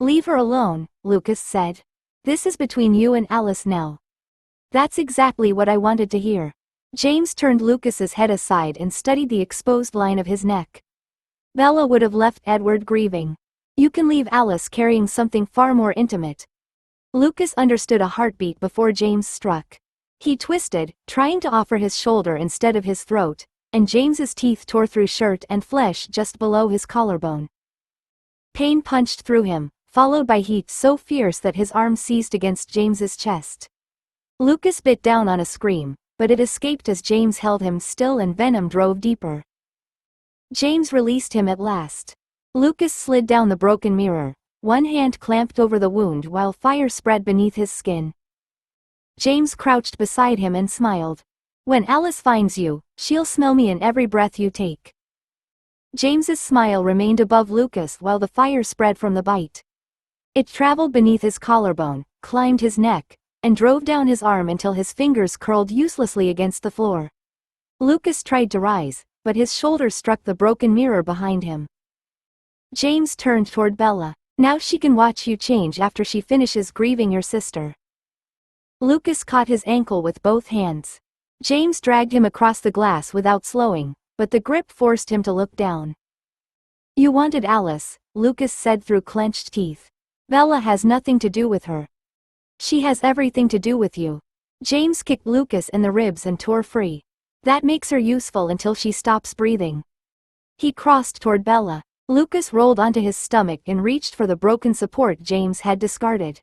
Leave her alone, Lucas said. This is between you and Alice now. That's exactly what I wanted to hear. James turned Lucas's head aside and studied the exposed line of his neck. Bella would have left Edward grieving. You can leave Alice carrying something far more intimate. Lucas understood a heartbeat before James struck. He twisted, trying to offer his shoulder instead of his throat, and James's teeth tore through shirt and flesh just below his collarbone. Pain punched through him, followed by heat so fierce that his arm seized against James's chest. Lucas bit down on a scream, but it escaped as James held him still and venom drove deeper. James released him at last. Lucas slid down the broken mirror, one hand clamped over the wound while fire spread beneath his skin. James crouched beside him and smiled. When Alice finds you, she'll smell me in every breath you take. James's smile remained above Lucas while the fire spread from the bite. It traveled beneath his collarbone, climbed his neck, and drove down his arm until his fingers curled uselessly against the floor. Lucas tried to rise, but his shoulder struck the broken mirror behind him. James turned toward Bella. Now she can watch you change after she finishes grieving your sister. Lucas caught his ankle with both hands. James dragged him across the glass without slowing, but the grip forced him to look down. You wanted Alice, Lucas said through clenched teeth. Bella has nothing to do with her. She has everything to do with you. James kicked Lucas in the ribs and tore free. That makes her useful until she stops breathing. He crossed toward Bella. Lucas rolled onto his stomach and reached for the broken support James had discarded.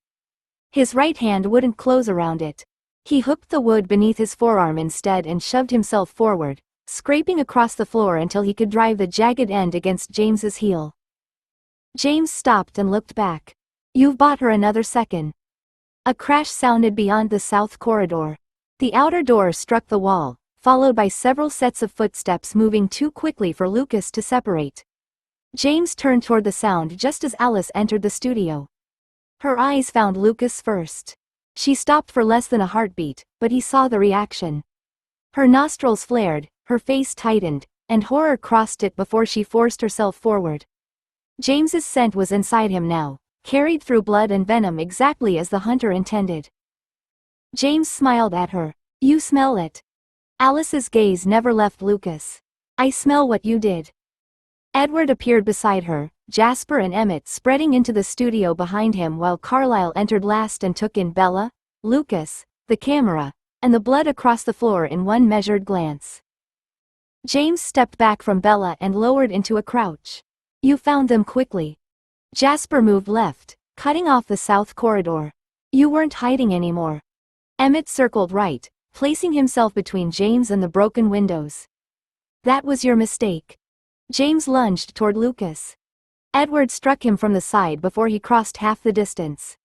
His right hand wouldn't close around it. He hooked the wood beneath his forearm instead and shoved himself forward, scraping across the floor until he could drive the jagged end against James's heel. James stopped and looked back. "You've bought her another second." A crash sounded beyond the south corridor. The outer door struck the wall, followed by several sets of footsteps moving too quickly for Lucas to separate. James turned toward the sound just as Alice entered the studio. Her eyes found Lucas first. She stopped for less than a heartbeat, but he saw the reaction. Her nostrils flared, her face tightened, and horror crossed it before she forced herself forward. James's scent was inside him now, carried through blood and venom exactly as the hunter intended. James smiled at her. "You smell it." Alice's gaze never left Lucas. "I smell what you did." Edward appeared beside her, Jasper and Emmett spreading into the studio behind him while Carlisle entered last and took in Bella, Lucas, the camera, and the blood across the floor in one measured glance. James stepped back from Bella and lowered into a crouch. "You found them quickly." Jasper moved left, cutting off the south corridor. "You weren't hiding anymore." Emmett circled right, placing himself between James and the broken windows. "That was your mistake." James lunged toward Lucas. Edward struck him from the side before he crossed half the distance.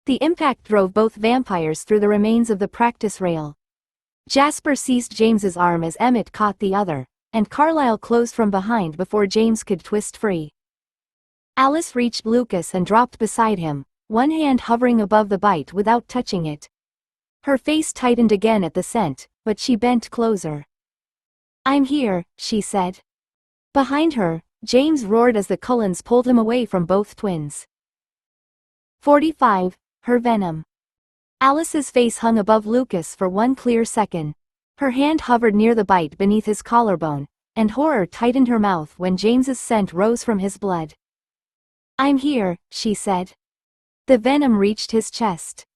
The impact drove both vampires through the remains of the practice rail. Jasper seized James's arm as Emmett caught the other, and Carlisle closed from behind before James could twist free. Alice reached Lucas and dropped beside him, one hand hovering above the bite without touching it. Her face tightened again at the scent, but she bent closer. "I'm here," she said. Behind her, James roared as the Cullens pulled him away from both twins. 45. Her venom. Alice's face hung above Lucas for one clear second. Her hand hovered near the bite beneath his collarbone, and horror tightened her mouth when James's scent rose from his blood. "I'm here," she said. The venom reached his chest.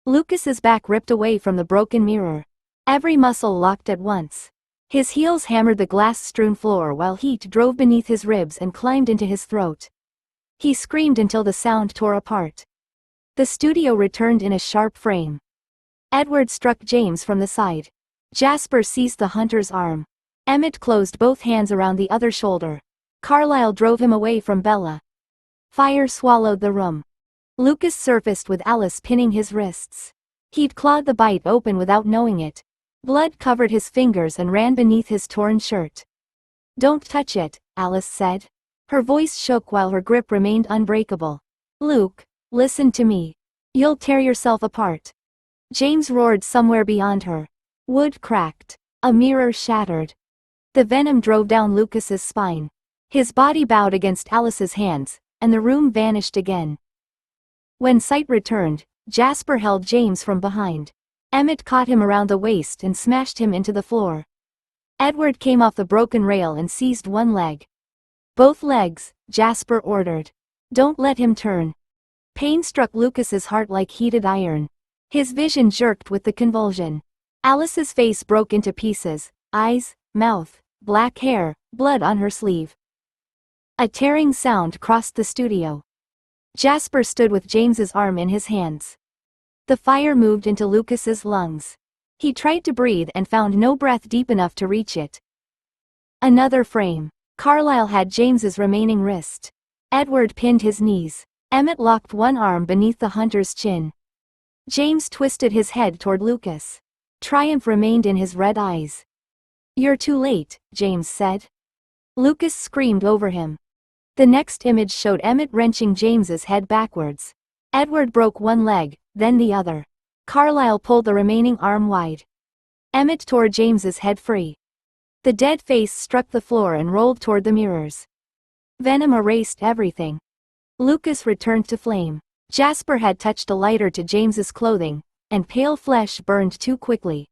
Lucas's back ripped away from the broken mirror. Every muscle locked at once. His heels hammered the glass-strewn floor while heat drove beneath his ribs and climbed into his throat. He screamed until the sound tore apart. The studio returned in a sharp frame. Edward struck James from the side. Jasper seized the hunter's arm. Emmett closed both hands around the other shoulder. Carlisle drove him away from Bella. Fire swallowed the room. Lucas surfaced with Alice pinning his wrists. He'd clawed the bite open without knowing it. Blood covered his fingers and ran beneath his torn shirt. "Don't touch it," Alice said. Her voice shook while her grip remained unbreakable. "Luke, listen to me. You'll tear yourself apart." James roared somewhere beyond her. Wood cracked. A mirror shattered. The venom drove down Lucas's spine. His body bowed against Alice's hands, and the room vanished again. When sight returned, Jasper held James from behind. Emmett caught him around the waist and smashed him into the floor. Edward came off the broken rail and seized one leg. "Both legs," Jasper ordered. "Don't let him turn." Pain struck Lucas's heart like heated iron. His vision jerked with the convulsion. Alice's face broke into pieces, eyes, mouth, black hair, blood on her sleeve. A tearing sound crossed the studio. Jasper stood with James's arm in his hands. The fire moved into Lucas's lungs. He tried to breathe and found no breath deep enough to reach it. Another frame. Carlisle had James's remaining wrist. Edward pinned his knees. Emmett locked one arm beneath the hunter's chin. James twisted his head toward Lucas. Triumph remained in his red eyes. "You're too late," James said. Lucas screamed over him. The next image showed Emmett wrenching James's head backwards. Edward broke one leg, then the other. Carlisle pulled the remaining arm wide. Emmett tore James's head free. The dead face struck the floor and rolled toward the mirrors. Venom erased everything. Lucas returned to flame. Jasper had touched a lighter to James's clothing, and pale flesh burned too quickly.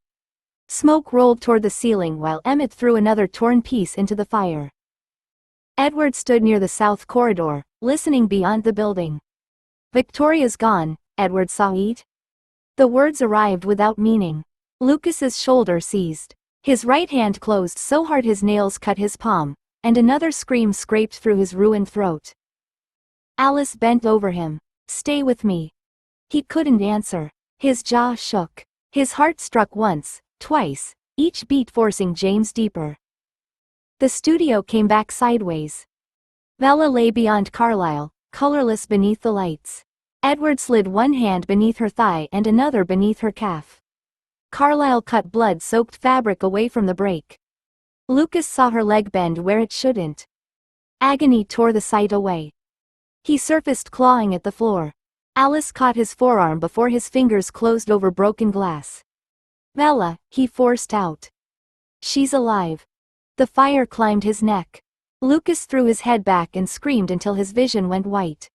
Smoke rolled toward the ceiling while Emmett threw another torn piece into the fire. Edward stood near the south corridor, listening beyond the building. "Victoria's gone," Edward sighed. The words arrived without meaning. Lucas's shoulder seized. His right hand closed so hard his nails cut his palm, and another scream scraped through his ruined throat. Alice bent over him. "Stay with me." He couldn't answer. His jaw shook. His heart struck once, twice, each beat forcing James deeper. The studio came back sideways. Bella lay beyond Carlisle, colorless beneath the lights. Edward slid one hand beneath her thigh and another beneath her calf. Carlisle cut blood-soaked fabric away from the break. Lucas saw her leg bend where it shouldn't. Agony tore the sight away. He surfaced clawing at the floor. Alice caught his forearm before his fingers closed over broken glass. Bella, he forced out. She's alive. The fire climbed his neck. Lucas threw his head back and screamed until his vision went white.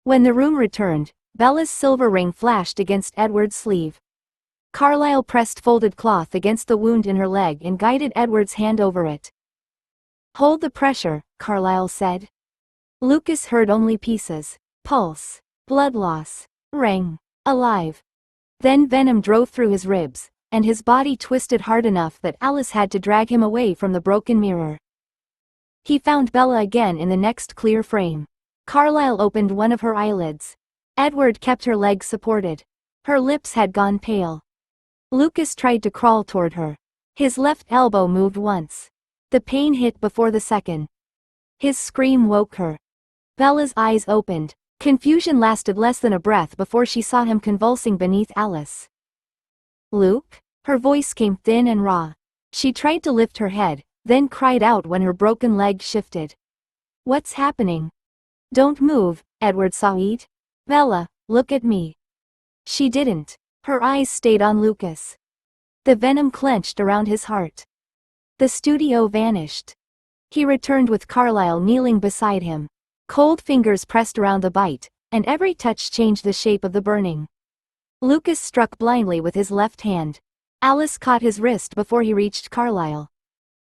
When the room returned, Bella's silver ring flashed against Edward's sleeve. Carlisle pressed folded cloth against the wound in her leg and guided Edward's hand over it. "Hold the pressure," Carlisle said. Lucas heard only pieces. Pulse. Blood loss. Ring. Alive. Then venom drove through his ribs, and his body twisted hard enough that Alice had to drag him away from the broken mirror. He found Bella again in the next clear frame. Carlisle opened one of her eyelids. Edward kept her legs supported. Her lips had gone pale. Lucas tried to crawl toward her. His left elbow moved once. The pain hit before the second. His scream woke her. Bella's eyes opened. Confusion lasted less than a breath before she saw him convulsing beneath Alice. "Luke?" Her voice came thin and raw. She tried to lift her head, then cried out when her broken leg shifted. "What's happening?" "Don't move," Edward said. "Bella, look at me." She didn't. Her eyes stayed on Lucas. The venom clenched around his heart. The studio vanished. He returned with Carlisle kneeling beside him. Cold fingers pressed around the bite, and every touch changed the shape of the burning. Lucas struck blindly with his left hand. Alice caught his wrist before he reached Carlisle.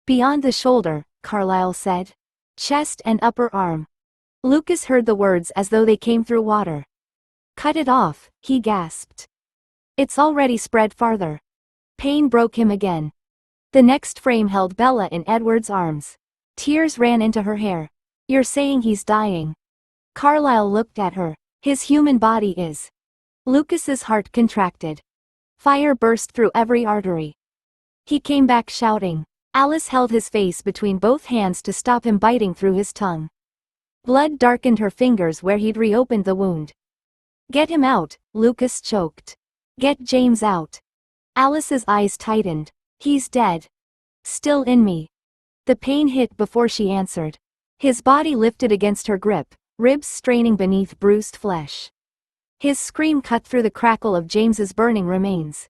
"Beyond the shoulder," Carlisle said. "Chest and upper arm." Lucas heard the words as though they came through water. "Cut it off," he gasped. "It's already spread farther." Pain broke him again. The next frame held Bella in Edward's arms. Tears ran into her hair. "You're saying he's dying?" Carlisle looked at her. "His human body is." Lucas's heart contracted. Fire burst through every artery. He came back shouting. Alice held his face between both hands to stop him biting through his tongue. Blood darkened her fingers where he'd reopened the wound. "Get him out," Lucas choked. "Get James out." Alice's eyes tightened. "He's dead." "Still in me." The pain hit before she answered. His body lifted against her grip, ribs straining beneath bruised flesh. His scream cut through the crackle of James's burning remains.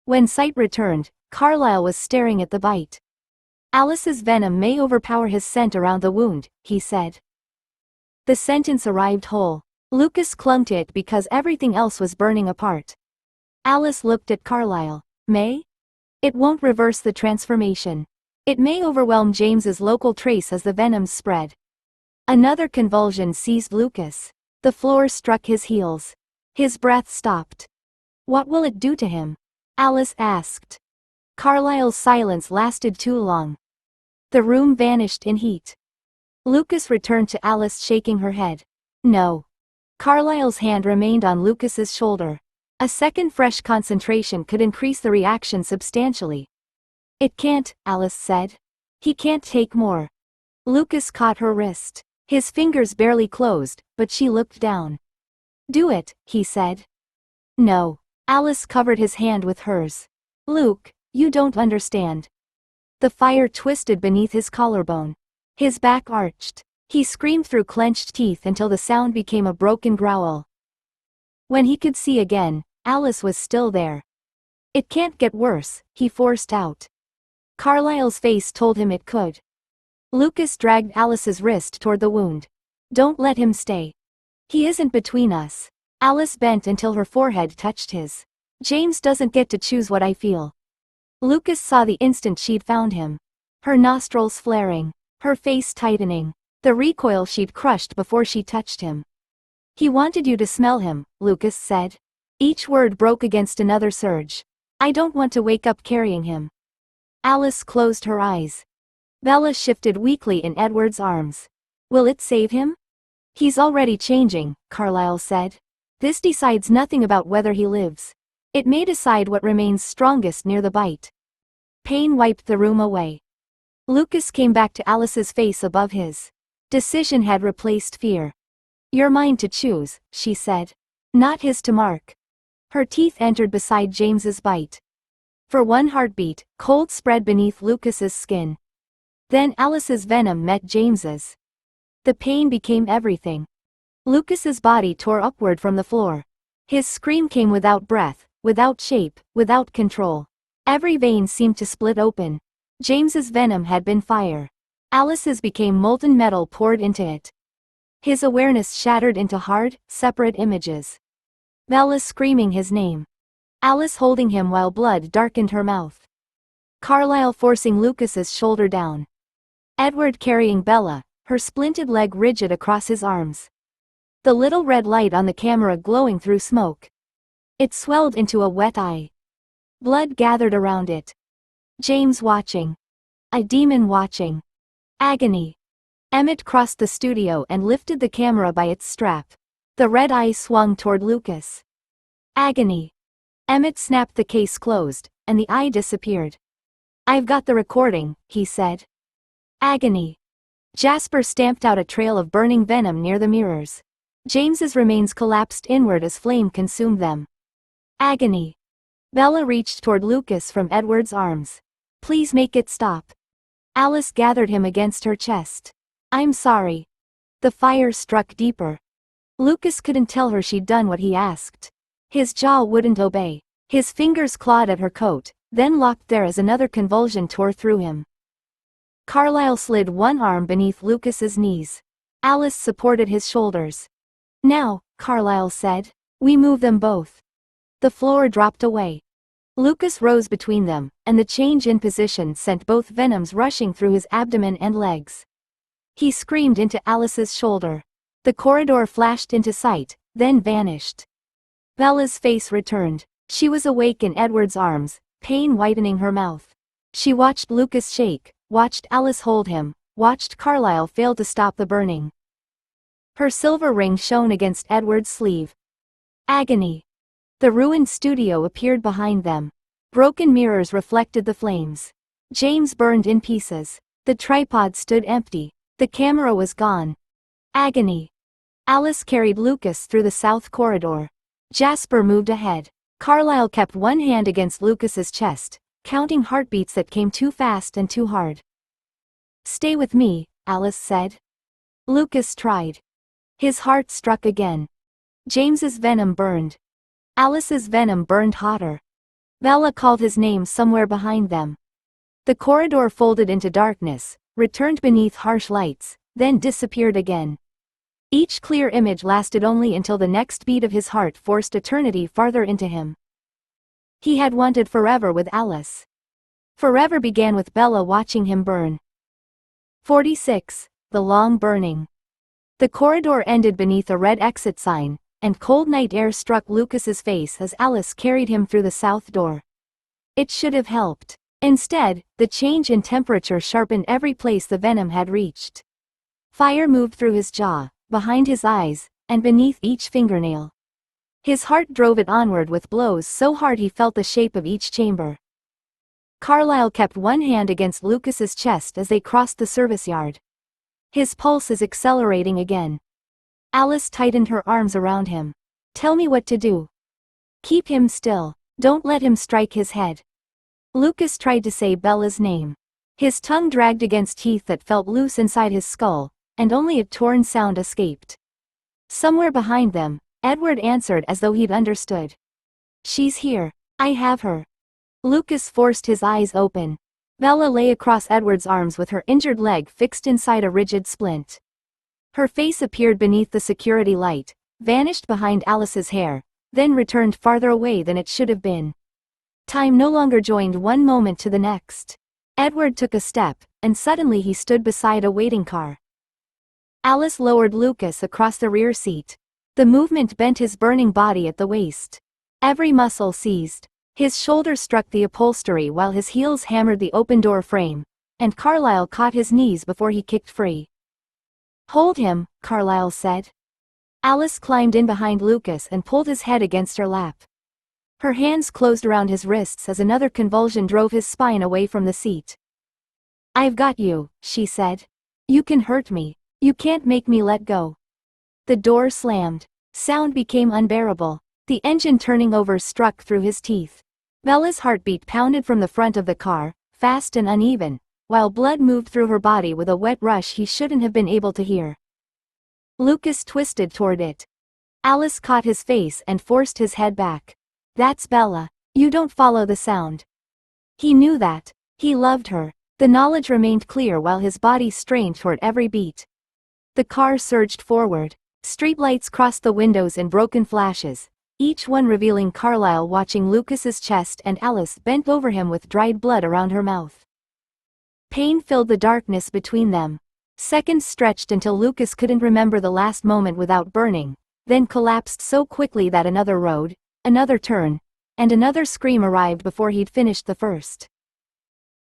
When sight returned, Carlisle was staring at the bite. "Alice's venom may overpower his scent around the wound," he said. The sentence arrived whole. Lucas clung to it because everything else was burning apart. Alice looked at Carlisle. "May? It won't reverse the transformation. It may overwhelm James's local trace as the venom spread." Another convulsion seized Lucas. The floor struck his heels. His breath stopped. "What will it do to him?" Alice asked. Carlisle's silence lasted too long. The room vanished in heat. Lucas returned to Alice shaking her head. "No." Carlisle's hand remained on Lucas's shoulder. A second fresh concentration could increase the reaction substantially. "It can't," Alice said. "He can't take more." Lucas caught her wrist. His fingers barely closed, but she looked down. "Do it," he said. "No." Alice covered his hand with hers. "Luke, you don't understand." The fire twisted beneath his collarbone. His back arched. He screamed through clenched teeth until the sound became a broken growl. When he could see again, Alice was still there. "It can't get worse," he forced out. Carlisle's face told him it could. Lucas dragged Alice's wrist toward the wound. "Don't let him stay. He isn't between us." Alice bent until her forehead touched his. "James doesn't get to choose what I feel." Lucas saw the instant she'd found him. Her nostrils flaring. Her face tightening. The recoil she'd crushed before she touched him. "He wanted you to smell him," Lucas said. Each word broke against another surge. "I don't want to wake up carrying him." Alice closed her eyes. Bella shifted weakly in Edward's arms. "Will it save him?" "He's already changing," Carlisle said. "This decides nothing about whether he lives." It may decide what remains strongest near the bite. Pain wiped the room away. Lucas came back to Alice's face above his. Decision had replaced fear. You're mine to choose, she said. Not his to mark. Her teeth entered beside James's bite. For one heartbeat, cold spread beneath Lucas's skin. Then Alice's venom met James's. The pain became everything. Lucas's body tore upward from the floor. His scream came without breath, without shape, without control. Every vein seemed to split open. James's venom had been fire. Alice's became molten metal poured into it. His awareness shattered into hard, separate images. Bella screaming his name. Alice holding him while blood darkened her mouth. Carlisle forcing Lucas's shoulder down. Edward carrying Bella, her splinted leg rigid across his arms. The little red light on the camera glowing through smoke. It swelled into a wet eye. Blood gathered around it. James watching. A demon watching. Agony. Emmett crossed the studio and lifted the camera by its strap. The red eye swung toward Lucas. Agony. Emmett snapped the case closed, and the eye disappeared. I've got the recording, he said. Agony. Jasper stamped out a trail of burning venom near the mirrors. James's remains collapsed inward as flame consumed them. Agony. Bella reached toward Lucas from Edward's arms. Please make it stop. Alice gathered him against her chest. I'm sorry. The fire struck deeper. Lucas couldn't tell her she'd done what he asked. His jaw wouldn't obey. His fingers clawed at her coat, then locked there as another convulsion tore through him. Carlisle slid one arm beneath Lucas's knees. Alice supported his shoulders. Now, Carlisle said, we move them both. The floor dropped away. Lucas rose between them, and the change in position sent both venoms rushing through his abdomen and legs. He screamed into Alice's shoulder. The corridor flashed into sight, then vanished. Bella's face returned. She was awake in Edward's arms, pain whitening her mouth. She watched Lucas shake, watched Alice hold him, watched Carlisle fail to stop the burning. Her silver ring shone against Edward's sleeve. Agony. The ruined studio appeared behind them. Broken mirrors reflected the flames. James burned in pieces. The tripod stood empty. The camera was gone. Agony. Alice carried Lucas through the south corridor. Jasper moved ahead. Carlisle kept one hand against Lucas's chest, counting heartbeats that came too fast and too hard. Stay with me, Alice said. Lucas tried. His heart struck again. James's venom burned. Alice's venom burned hotter. Bella called his name somewhere behind them. The corridor folded into darkness, returned beneath harsh lights, then disappeared again. Each clear image lasted only until the next beat of his heart forced eternity farther into him. He had wanted forever with Alice. Forever began with Bella watching him burn. 46. The long burning. The corridor ended beneath a red exit sign, and cold night air struck Lucas's face as Alice carried him through the south door. It should have helped. Instead, the change in temperature sharpened every place the venom had reached. Fire moved through his jaw, behind his eyes, and beneath each fingernail. His heart drove it onward with blows so hard he felt the shape of each chamber. Carlisle kept one hand against Lucas's chest as they crossed the service yard. His pulse is accelerating again. Alice tightened her arms around him. Tell me what to do. Keep him still. Don't let him strike his head. Lucas tried to say Bella's name. His tongue dragged against teeth that felt loose inside his skull, and only a torn sound escaped. Somewhere behind them, Edward answered as though he'd understood. She's here. I have her. Lucas forced his eyes open. Bella lay across Edward's arms with her injured leg fixed inside a rigid splint. Her face appeared beneath the security light, vanished behind Alice's hair, then returned farther away than it should have been. Time no longer joined one moment to the next. Edward took a step, and suddenly he stood beside a waiting car. Alice lowered Lucas across the rear seat. The movement bent his burning body at the waist. Every muscle seized. His shoulder struck the upholstery while his heels hammered the open door frame, and Carlisle caught his knees before he kicked free. Hold him, Carlisle said. Alice climbed in behind Lucas and pulled his head against her lap. Her hands closed around his wrists as another convulsion drove his spine away from the seat. "I've got you," she said. "You can hurt me. You can't make me let go." The door slammed. Sound became unbearable. The engine turning over struck through his teeth. Bella's heartbeat pounded from the front of the car, fast and uneven, while blood moved through her body with a wet rush he shouldn't have been able to hear. Lucas twisted toward it. Alice caught his face and forced his head back. "That's Bella. You don't follow the sound." He knew that. He loved her. The knowledge remained clear while his body strained toward every beat. The car surged forward. Streetlights crossed the windows in broken flashes, each one revealing Carlyle watching Lucas's chest and Alice bent over him with dried blood around her mouth. Pain filled the darkness between them. Seconds stretched until Lucas couldn't remember the last moment without burning, then collapsed so quickly that another road, another turn, and another scream arrived before he'd finished the first.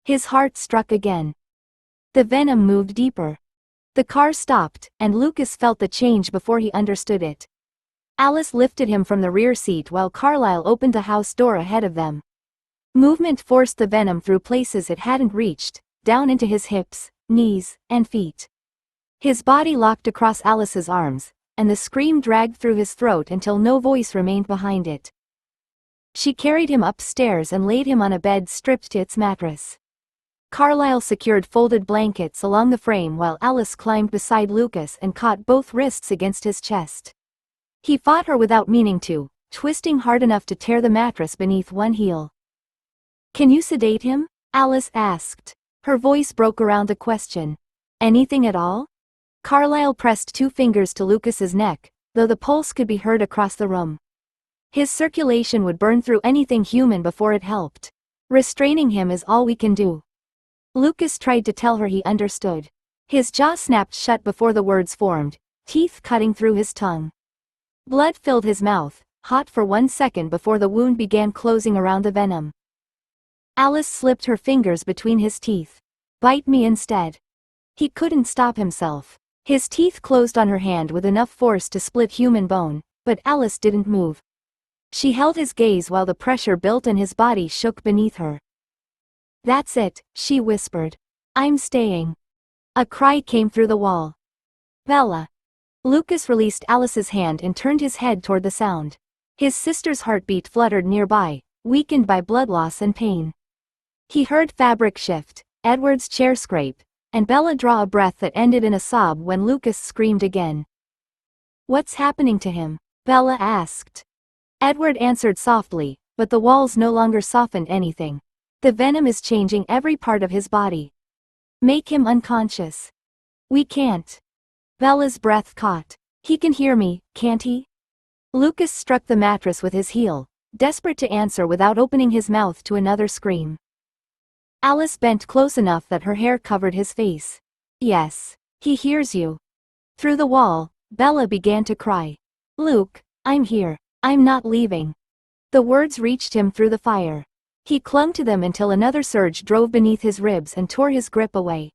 His heart struck again. The venom moved deeper. The car stopped, and Lucas felt the change before he understood it. Alice lifted him from the rear seat while Carlyle opened the house door ahead of them. Movement forced the venom through places it hadn't reached, down into his hips, knees, and feet. His body locked across Alice's arms, and the scream dragged through his throat until no voice remained behind it. She carried him upstairs and laid him on a bed stripped to its mattress. Carlyle secured folded blankets along the frame while Alice climbed beside Lucas and caught both wrists against his chest. He fought her without meaning to, twisting hard enough to tear the mattress beneath one heel. "Can you sedate him?" Alice asked. Her voice broke around the question. "Anything at all?" Carlyle pressed 2 fingers to Lucas's neck, though the pulse could be heard across the room. His circulation would burn through anything human before it helped. "Restraining him is all we can do." Lucas tried to tell her he understood. His jaw snapped shut before the words formed, teeth cutting through his tongue. Blood filled his mouth, hot for 1 second before the wound began closing around the venom. Alice slipped her fingers between his teeth. "Bite me instead." He couldn't stop himself. His teeth closed on her hand with enough force to split human bone, but Alice didn't move. She held his gaze while the pressure built and his body shook beneath her. "That's it," she whispered. "I'm staying." A cry came through the wall. "Bella." Lucas released Alice's hand and turned his head toward the sound. His sister's heartbeat fluttered nearby, weakened by blood loss and pain. He heard fabric shift, Edward's chair scrape, and Bella draw a breath that ended in a sob when Lucas screamed again. "What's happening to him?" Bella asked. Edward answered softly, but the walls no longer softened anything. "The venom is changing every part of his body. Make him unconscious." "We can't." Bella's breath caught. "He can hear me, can't he?" Lucas struck the mattress with his heel, desperate to answer without opening his mouth to another scream. Alice bent close enough that her hair covered his face. "Yes. He hears you." Through the wall, Bella began to cry. "Luke, I'm here. I'm not leaving." The words reached him through the fire. He clung to them until another surge drove beneath his ribs and tore his grip away.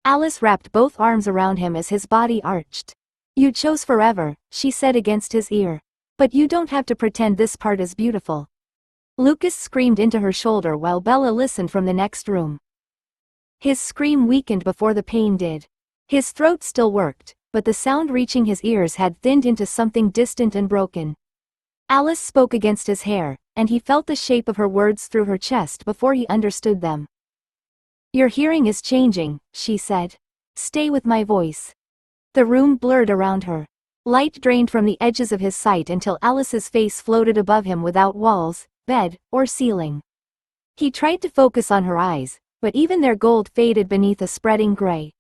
Alice wrapped both arms around him as his body arched. "You chose forever," she said against his ear. "But you don't have to pretend this part is beautiful." Lucas screamed into her shoulder while Bella listened from the next room. His scream weakened before the pain did. His throat still worked, but the sound reaching his ears had thinned into something distant and broken. Alice spoke against his hair, and he felt the shape of her words through her chest before he understood them. "Your hearing is changing," she said. "Stay with my voice." The room blurred around her. Light drained from the edges of his sight until Alice's face floated above him without walls, bed, or ceiling. He tried to focus on her eyes, but even their gold faded beneath a spreading gray.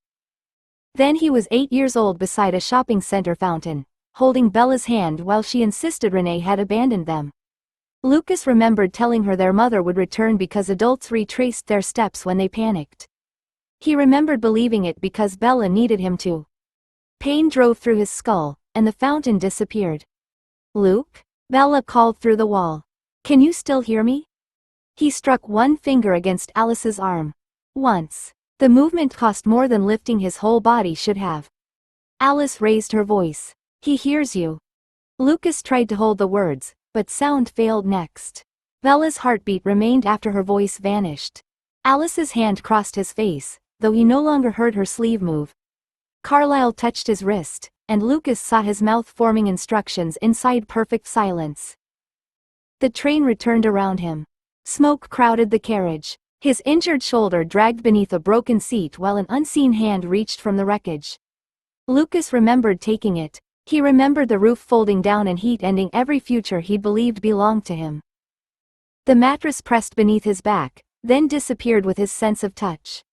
Then he was 8 years old beside a shopping center fountain, holding Bella's hand while she insisted Renee had abandoned them. Lucas remembered telling her their mother would return because adults retraced their steps when they panicked. He remembered believing it because Bella needed him to. Pain drove through his skull, and the fountain disappeared. "Luke?" Bella called through the wall. "Can you still hear me?" He struck one finger against Alice's arm. Once. The movement cost more than lifting his whole body should have. Alice raised her voice. "He hears you." Lucas tried to hold the words, but sound failed next. Bella's heartbeat remained after her voice vanished. Alice's hand crossed his face, though he no longer heard her sleeve move. Carlyle touched his wrist, and Lucas saw his mouth forming instructions inside perfect silence. The train returned around him. Smoke crowded the carriage. His injured shoulder dragged beneath a broken seat while an unseen hand reached from the wreckage. Lucas remembered taking it. He remembered the roof folding down and heat ending every future he'd believed belonged to him. The mattress pressed beneath his back, then disappeared with his sense of touch.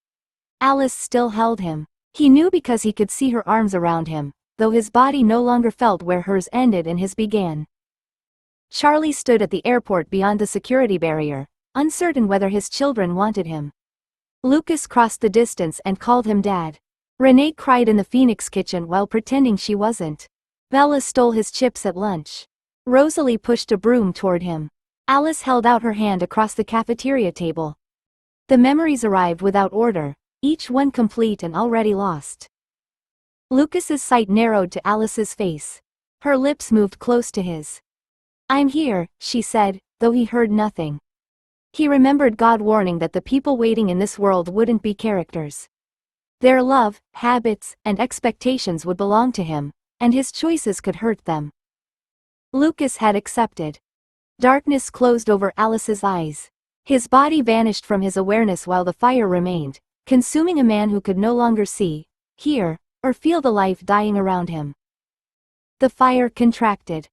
Alice still held him. He knew because he could see her arms around him, though his body no longer felt where hers ended and his began. Charlie stood at the airport beyond the security barrier, uncertain whether his children wanted him. Lucas crossed the distance and called him Dad. Renee cried in the Phoenix kitchen while pretending she wasn't. Bella stole his chips at lunch. Rosalie pushed a broom toward him. Alice held out her hand across the cafeteria table. The memories arrived without order, each one complete and already lost. Lucas's sight narrowed to Alice's face. Her lips moved close to his. "I'm here," she said, though he heard nothing. He remembered God warning that the people waiting in this world wouldn't be characters. Their love, habits, and expectations would belong to him, and his choices could hurt them. Lucas had accepted. Darkness closed over Alice's eyes. His body vanished from his awareness while the fire remained, consuming a man who could no longer see, hear, or feel the life dying around him. The fire contracted.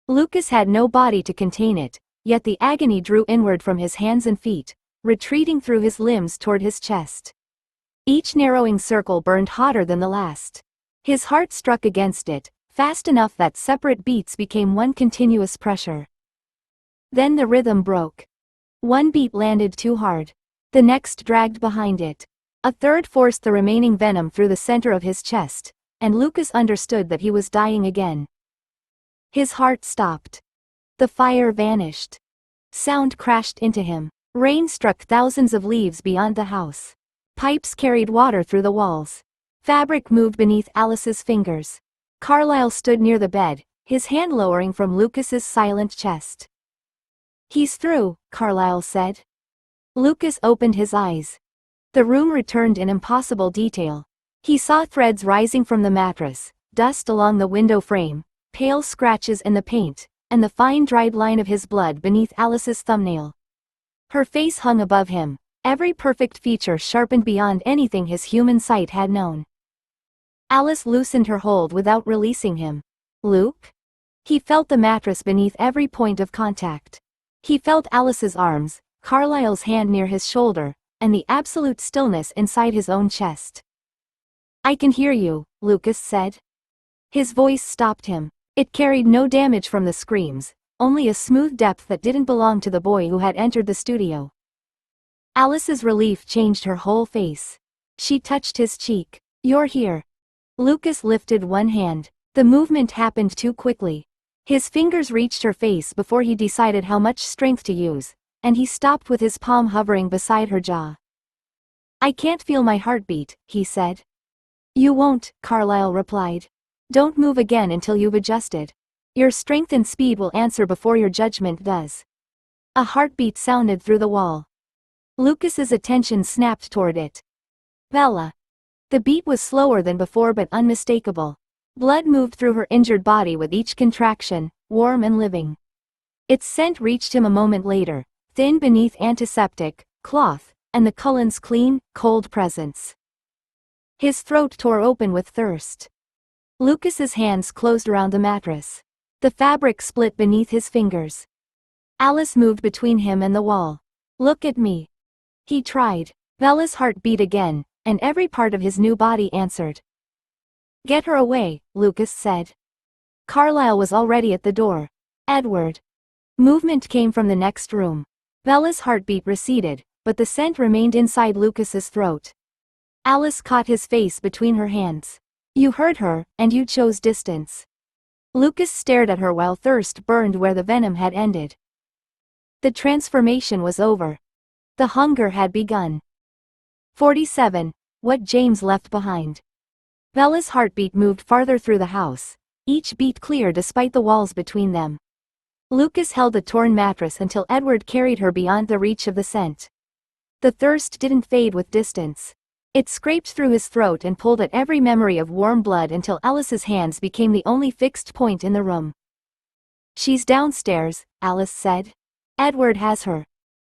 Lucas had no body to contain it, yet the agony drew inward from his hands and feet, retreating through his limbs toward his chest. Each narrowing circle burned hotter than the last. His heart struck against it, fast enough that separate beats became one continuous pressure. Then the rhythm broke. One beat landed too hard. The next dragged behind it. A third forced the remaining venom through the center of his chest, and Lucas understood that he was dying again. His heart stopped. The fire vanished. Sound crashed into him. Rain struck thousands of leaves beyond the house. Pipes carried water through the walls. Fabric moved beneath Alice's fingers. Carlyle stood near the bed, his hand lowering from Lucas's silent chest. "He's through," Carlyle said. Lucas opened his eyes. The room returned in impossible detail. He saw threads rising from the mattress, dust along the window frame, pale scratches in the paint, and the fine dried line of his blood beneath Alice's thumbnail. Her face hung above him, every perfect feature sharpened beyond anything his human sight had known. Alice loosened her hold without releasing him. "Luke?" He felt the mattress beneath every point of contact. He felt Alice's arms, Carlyle's hand near his shoulder, and the absolute stillness inside his own chest. "I can hear you," Lucas said. His voice stopped him. It carried no damage from the screams, only a smooth depth that didn't belong to the boy who had entered the studio. Alice's relief changed her whole face. She touched his cheek. "You're here." Lucas lifted one hand. The movement happened too quickly. His fingers reached her face before he decided how much strength to use, and he stopped with his palm hovering beside her jaw. "I can't feel my heartbeat," he said. "You won't," Carlyle replied. "Don't move again until you've adjusted. Your strength and speed will answer before your judgment does." A heartbeat sounded through the wall. Lucas's attention snapped toward it. "Bella." The beat was slower than before but unmistakable. Blood moved through her injured body with each contraction, warm and living. Its scent reached him a moment later, thin beneath antiseptic, cloth, and the Cullen's clean, cold presence. His throat tore open with thirst. Lucas's hands closed around the mattress. The fabric split beneath his fingers. Alice moved between him and the wall. "Look at me." He tried. Bella's heart beat again, and every part of his new body answered. "Get her away," Lucas said. Carlyle was already at the door. "Edward." Movement came from the next room. Bella's heartbeat receded, but the scent remained inside Lucas's throat. Alice caught his face between her hands. "You heard her, and you chose distance." Lucas stared at her while thirst burned where the venom had ended. The transformation was over. The hunger had begun. 47. What James left behind. Bella's heartbeat moved farther through the house, each beat clear despite the walls between them. Lucas held the torn mattress until Edward carried her beyond the reach of the scent. The thirst didn't fade with distance. It scraped through his throat and pulled at every memory of warm blood until Alice's hands became the only fixed point in the room. "She's downstairs," Alice said. "Edward has her."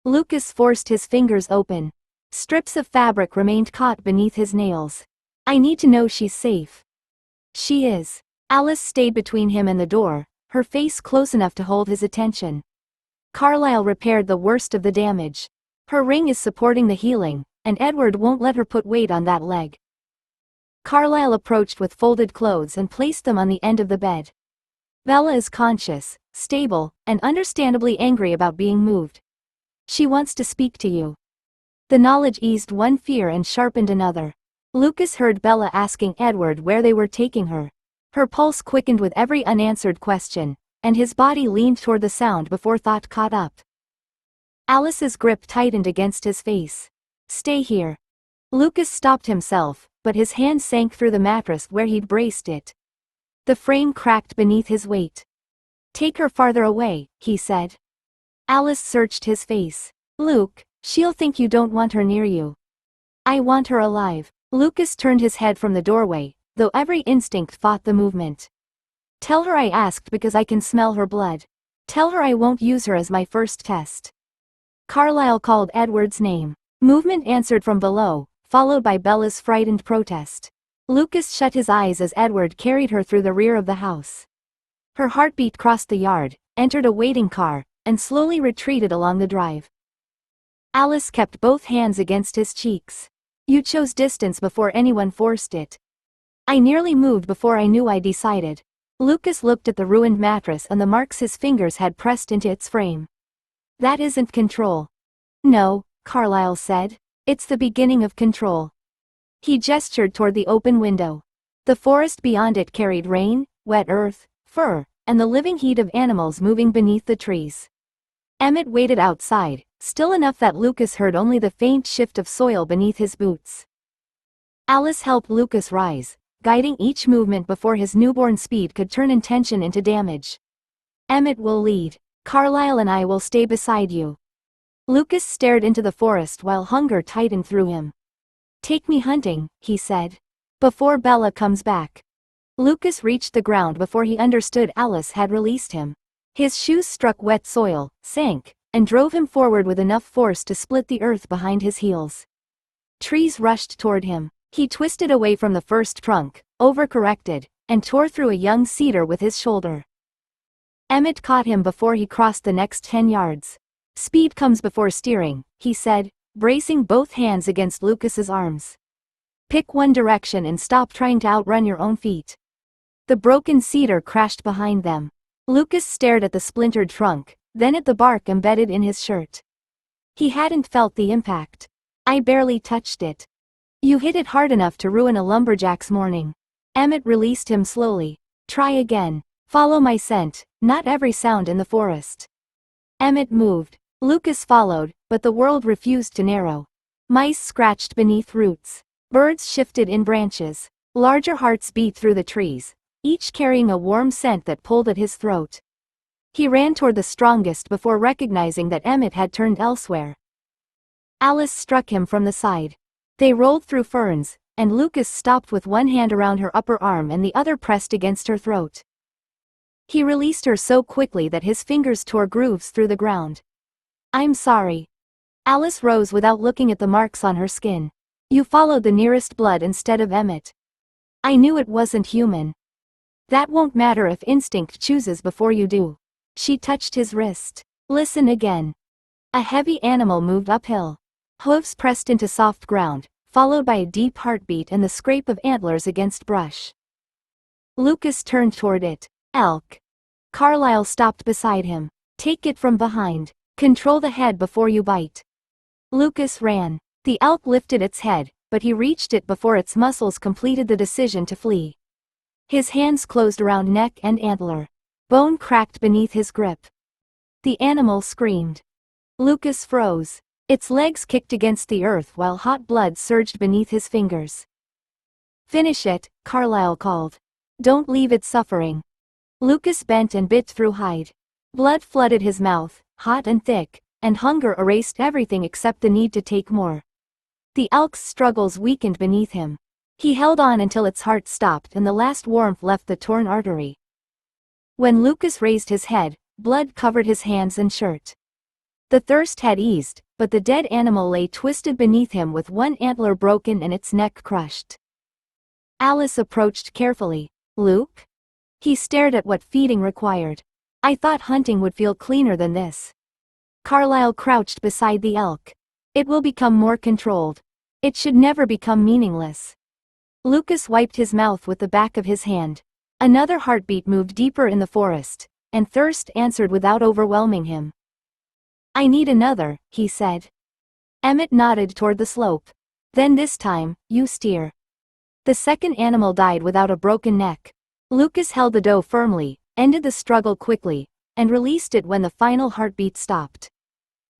Lucas forced his fingers open. Strips of fabric remained caught beneath his nails. "I need to know she's safe." "She is." Alice stayed between him and the door, her face close enough to hold his attention. "Carlisle repaired the worst of the damage. Her ring is supporting the healing, and Edward won't let her put weight on that leg." Carlisle approached with folded clothes and placed them on the end of the bed. "Bella is conscious, stable, and understandably angry about being moved. She wants to speak to you." The knowledge eased one fear and sharpened another. Lucas heard Bella asking Edward where they were taking her. Her pulse quickened with every unanswered question, and his body leaned toward the sound before thought caught up. Alice's grip tightened against his face. "Stay here." Lucas stopped himself, but his hand sank through the mattress where he'd braced it. The frame cracked beneath his weight. "Take her farther away," he said. Alice searched his face. "Luke, she'll think you don't want her near you." "I want her alive." Lucas turned his head from the doorway, though every instinct fought the movement. "Tell her I asked because I can smell her blood. Tell her I won't use her as my first test." Carlisle called Edward's name. Movement answered from below, followed by Bella's frightened protest. Lucas shut his eyes as Edward carried her through the rear of the house. Her heartbeat crossed the yard, entered a waiting car, and slowly retreated along the drive. Alice kept both hands against his cheeks. "You chose distance before anyone forced it." "I nearly moved before I knew I decided." Lucas looked at the ruined mattress and the marks his fingers had pressed into its frame. "That isn't control." "No," Carlisle said. "It's the beginning of control." He gestured toward the open window. The forest beyond it carried rain, wet earth, fur, and the living heat of animals moving beneath the trees. Emmett waited outside, still enough that Lucas heard only the faint shift of soil beneath his boots. Alice helped Lucas rise, guiding each movement before his newborn speed could turn intention into damage. "Emmett will lead. Carlisle and I will stay beside you." Lucas stared into the forest while hunger tightened through him. "Take me hunting," he said. "Before Bella comes back." Lucas reached the ground before he understood Alice had released him. His shoes struck wet soil, sank, and drove him forward with enough force to split the earth behind his heels. Trees rushed toward him. He twisted away from the first trunk, overcorrected, and tore through a young cedar with his shoulder. Emmett caught him before he crossed the next 10 yards. "Speed comes before steering," he said, bracing both hands against Lucas's arms. "Pick one direction and stop trying to outrun your own feet." The broken cedar crashed behind them. Lucas stared at the splintered trunk, then at the bark embedded in his shirt. He hadn't felt the impact. "I barely touched it." "You hit it hard enough to ruin a lumberjack's morning." Emmett released him slowly. "Try again. Follow my scent, not every sound in the forest." Emmett moved. Lucas followed, but the world refused to narrow. Mice scratched beneath roots. Birds shifted in branches. Larger hearts beat through the trees, each carrying a warm scent that pulled at his throat. He ran toward the strongest before recognizing that Emmett had turned elsewhere. Alice struck him from the side. They rolled through ferns, and Lucas stopped with one hand around her upper arm and the other pressed against her throat. He released her so quickly that his fingers tore grooves through the ground. "I'm sorry." Alice rose without looking at the marks on her skin. "You followed the nearest blood instead of Emmett." "I knew it wasn't human." "That won't matter if instinct chooses before you do." She touched his wrist. "Listen again." A heavy animal moved uphill. Hooves pressed into soft ground, followed by a deep heartbeat and the scrape of antlers against brush. Lucas turned toward it. "Elk." Carlisle stopped beside him. "Take it from behind. Control the head before you bite." Lucas ran. The elk lifted its head, but he reached it before its muscles completed the decision to flee. His hands closed around neck and antler. Bone cracked beneath his grip. The animal screamed. Lucas froze. Its legs kicked against the earth while hot blood surged beneath his fingers. "Finish it," Carlisle called. "Don't leave it suffering." Lucas bent and bit through hide. Blood flooded his mouth, hot and thick, and hunger erased everything except the need to take more. The elk's struggles weakened beneath him. He held on until its heart stopped and the last warmth left the torn artery. When Lucas raised his head, blood covered his hands and shirt. The thirst had eased, but the dead animal lay twisted beneath him with one antler broken and its neck crushed. Alice approached carefully. "Luke?" He stared at what feeding required. "I thought hunting would feel cleaner than this." Carlyle crouched beside the elk. "It will become more controlled. It should never become meaningless." Lucas wiped his mouth with the back of his hand. Another heartbeat moved deeper in the forest, and thirst answered without overwhelming him. "I need another," he said. Emmett nodded toward the slope. "Then this time, you steer." The second animal died without a broken neck. Lucas held the doe firmly, ended the struggle quickly, and released it when the final heartbeat stopped.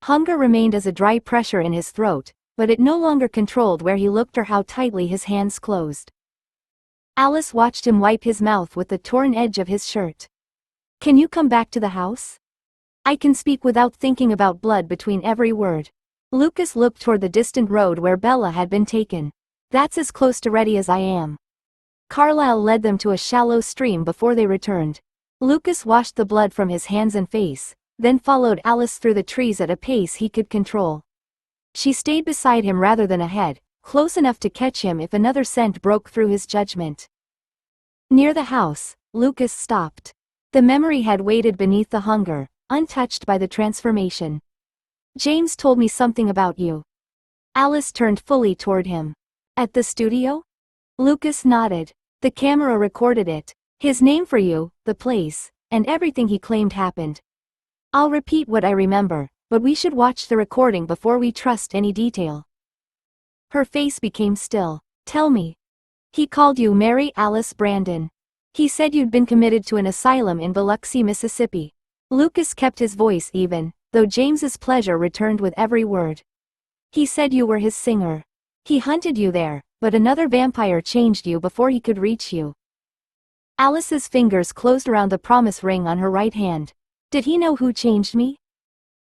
Hunger remained as a dry pressure in his throat, but it no longer controlled where he looked or how tightly his hands closed. Alice watched him wipe his mouth with the torn edge of his shirt. "Can you come back to the house?" "I can speak without thinking about blood between every word." Lucas looked toward the distant road where Bella had been taken. "That's as close to ready as I am." Carlyle led them to a shallow stream before they returned. Lucas washed the blood from his hands and face, then followed Alice through the trees at a pace he could control. She stayed beside him rather than ahead, close enough to catch him if another scent broke through his judgment. Near the house, Lucas stopped. The memory had waited beneath the hunger, untouched by the transformation. "James told me something about you." Alice turned fully toward him. "At the studio?" Lucas nodded. "The camera recorded it. His name for you, the place, and everything he claimed happened. I'll repeat what I remember, but we should watch the recording before we trust any detail." Her face became still. "Tell me." "He called you Mary Alice Brandon. He said you'd been committed to an asylum in Biloxi, Mississippi." Lucas kept his voice even, though James's pleasure returned with every word. "He said you were his singer. He hunted you there, but another vampire changed you before he could reach you." Alice's fingers closed around the promise ring on her right hand. "Did he know who changed me?"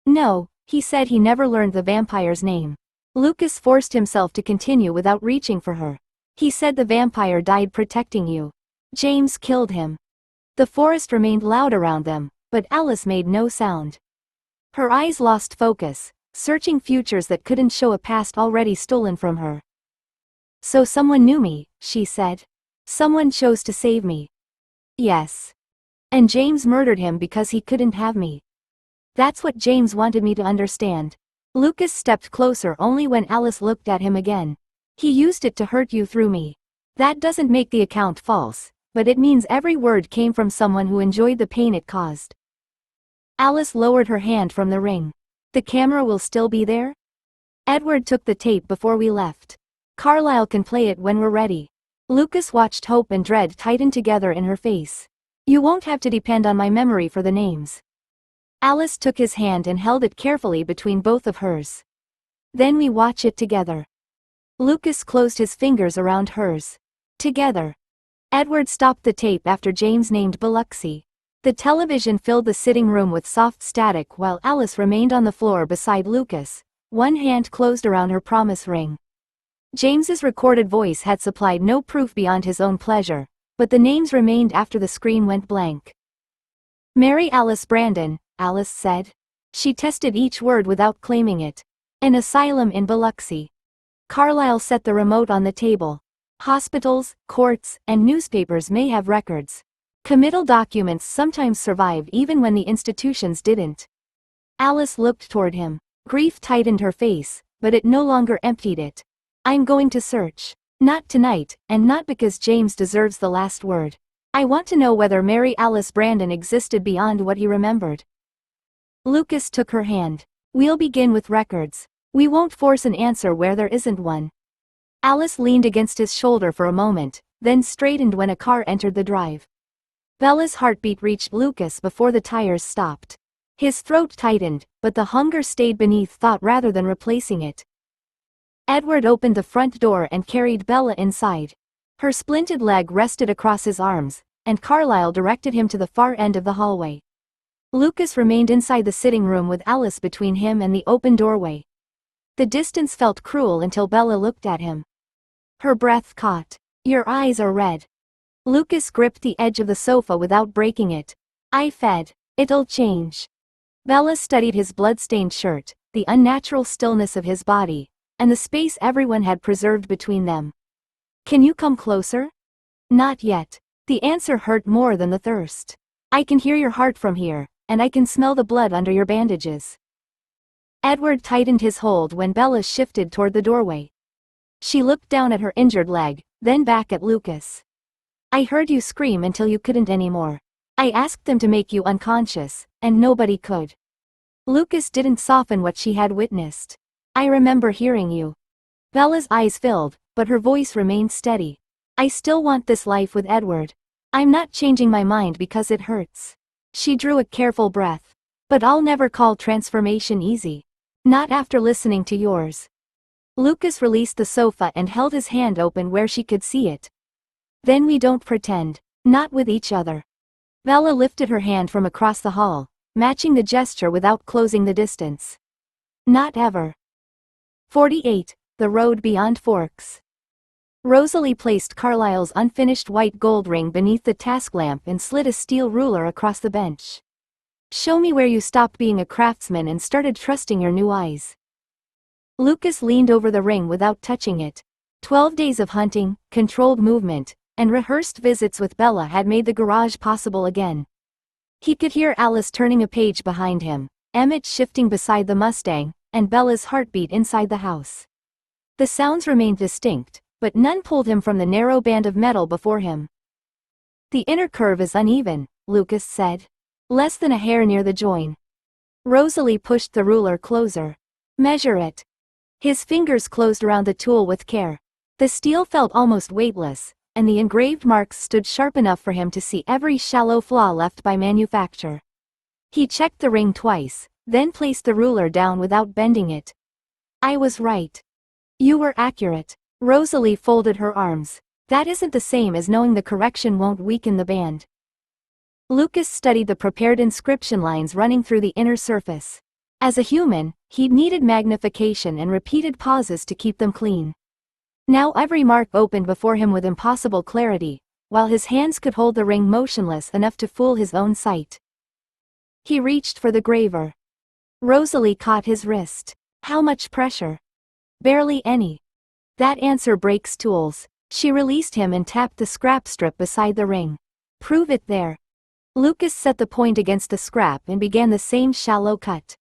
"No, he said he never learned the vampire's name." Lucas forced himself to continue without reaching for her. "He said the vampire died protecting you. James killed him." The forest remained loud around them, but Alice made no sound. Her eyes lost focus, searching futures that couldn't show a past already stolen from her. "So someone knew me," she said. "Someone chose to save me." "Yes. And James murdered him because he couldn't have me." "That's what James wanted me to understand." Lucas stepped closer only when Alice looked at him again. "He used it to hurt you through me. That doesn't make the account false, but it means every word came from someone who enjoyed the pain it caused." Alice lowered her hand from the ring. "The camera will still be there?" "Edward took the tape before we left. Carlyle can play it when we're ready." Lucas watched hope and dread tighten together in her face. "You won't have to depend on my memory for the names." Alice took his hand and held it carefully between both of hers. "Then we watch it together." Lucas closed his fingers around hers. "Together." Edward stopped the tape after James named Biloxi. The television filled the sitting room with soft static while Alice remained on the floor beside Lucas, one hand closed around her promise ring. James's recorded voice had supplied no proof beyond his own pleasure, but the names remained after the screen went blank. "Mary Alice Brandon," Alice said. She tested each word without claiming it. "An asylum in Biloxi." Carlyle set the remote on the table. "Hospitals, courts, and newspapers may have records. Committal documents sometimes survive even when the institutions didn't." Alice looked toward him. Grief tightened her face, but it no longer emptied it. "I'm going to search. Not tonight, and not because James deserves the last word. I want to know whether Mary Alice Brandon existed beyond what he remembered." Lucas took her hand. "We'll begin with records. We won't force an answer where there isn't one." Alice leaned against his shoulder for a moment, then straightened when a car entered the drive. Bella's heartbeat reached Lucas before the tires stopped. His throat tightened, but the hunger stayed beneath thought rather than replacing it. Edward opened the front door and carried Bella inside. Her splinted leg rested across his arms, and Carlyle directed him to the far end of the hallway. Lucas remained inside the sitting room with Alice between him and the open doorway. The distance felt cruel until Bella looked at him. Her breath caught. Your eyes are red. Lucas gripped the edge of the sofa without breaking it. I fed. It'll change. Bella studied his blood-stained shirt, the unnatural stillness of his body, and the space everyone had preserved between them. Can you come closer? Not yet. The answer hurt more than the thirst. I can hear your heart from here, and I can smell the blood under your bandages. Edward tightened his hold when Bella shifted toward the doorway. She looked down at her injured leg, then back at Lucas. I heard you scream until you couldn't anymore. I asked them to make you unconscious, and nobody could. Lucas didn't soften what she had witnessed. I remember hearing you. Bella's eyes filled, but her voice remained steady. I still want this life with Edward. I'm not changing my mind because it hurts. She drew a careful breath. But I'll never call transformation easy. Not after listening to yours. Lucas released the sofa and held his hand open where she could see it. Then we don't pretend. Not with each other. Bella lifted her hand from across the hall, matching the gesture without closing the distance. Not ever. 48. The Road Beyond Forks. Rosalie placed Carlyle's unfinished white gold ring beneath the task lamp and slid a steel ruler across the bench. Show me where you stopped being a craftsman and started trusting your new eyes. Lucas leaned over the ring without touching it. 12 days of hunting, controlled movement, and rehearsed visits with Bella had made the garage possible again. He could hear Alice turning a page behind him, Emmett shifting beside the Mustang, and Bella's heartbeat inside the house. The sounds remained distinct, but none pulled him from the narrow band of metal before him. The inner curve is uneven, Lucas said. Less than a hair near the join. Rosalie pushed the ruler closer. Measure it. His fingers closed around the tool with care. The steel felt almost weightless, and the engraved marks stood sharp enough for him to see every shallow flaw left by manufacture. He checked the ring twice, then placed the ruler down without bending it. I was right. You were accurate. Rosalie folded her arms. That isn't the same as knowing the correction won't weaken the band. Lucas studied the prepared inscription lines running through the inner surface. As a human, he'd needed magnification and repeated pauses to keep them clean. Now every mark opened before him with impossible clarity, while his hands could hold the ring motionless enough to fool his own sight. He reached for the graver. Rosalie caught his wrist. How much pressure? Barely any. That answer breaks tools. She released him and tapped the scrap strip beside the ring. Prove it there. Lucas set the point against the scrap and began the same shallow cut.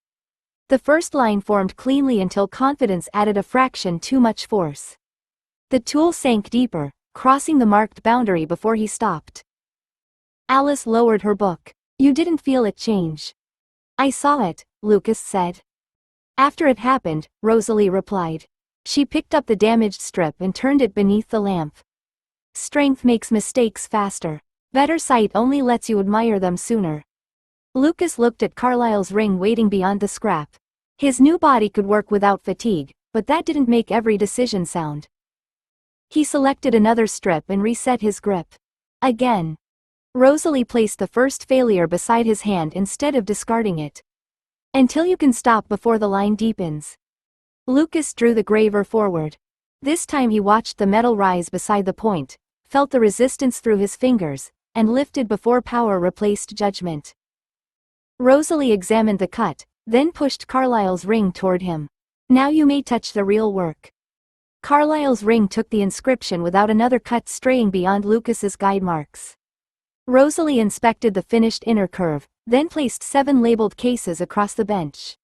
The first line formed cleanly until confidence added a fraction too much force. The tool sank deeper, crossing the marked boundary before he stopped. Alice lowered her book. You didn't feel it change. I saw it, Lucas said. After it happened, Rosalie replied. She picked up the damaged strip and turned it beneath the lamp. Strength makes mistakes faster. Better sight only lets you admire them sooner. Lucas looked at Carlyle's ring waiting beyond the scrap. His new body could work without fatigue, but that didn't make every decision sound. He selected another strip and reset his grip. Again. Rosalie placed the first failure beside his hand instead of discarding it. Until you can stop before the line deepens. Lucas drew the graver forward. This time he watched the metal rise beside the point, felt the resistance through his fingers, and lifted before power replaced judgment. Rosalie examined the cut, then pushed Carlyle's ring toward him. Now you may touch the real work. Carlyle's ring took the inscription without another cut straying beyond Lucas's guide marks. Rosalie inspected the finished inner curve, then placed 7 labeled cases across the bench.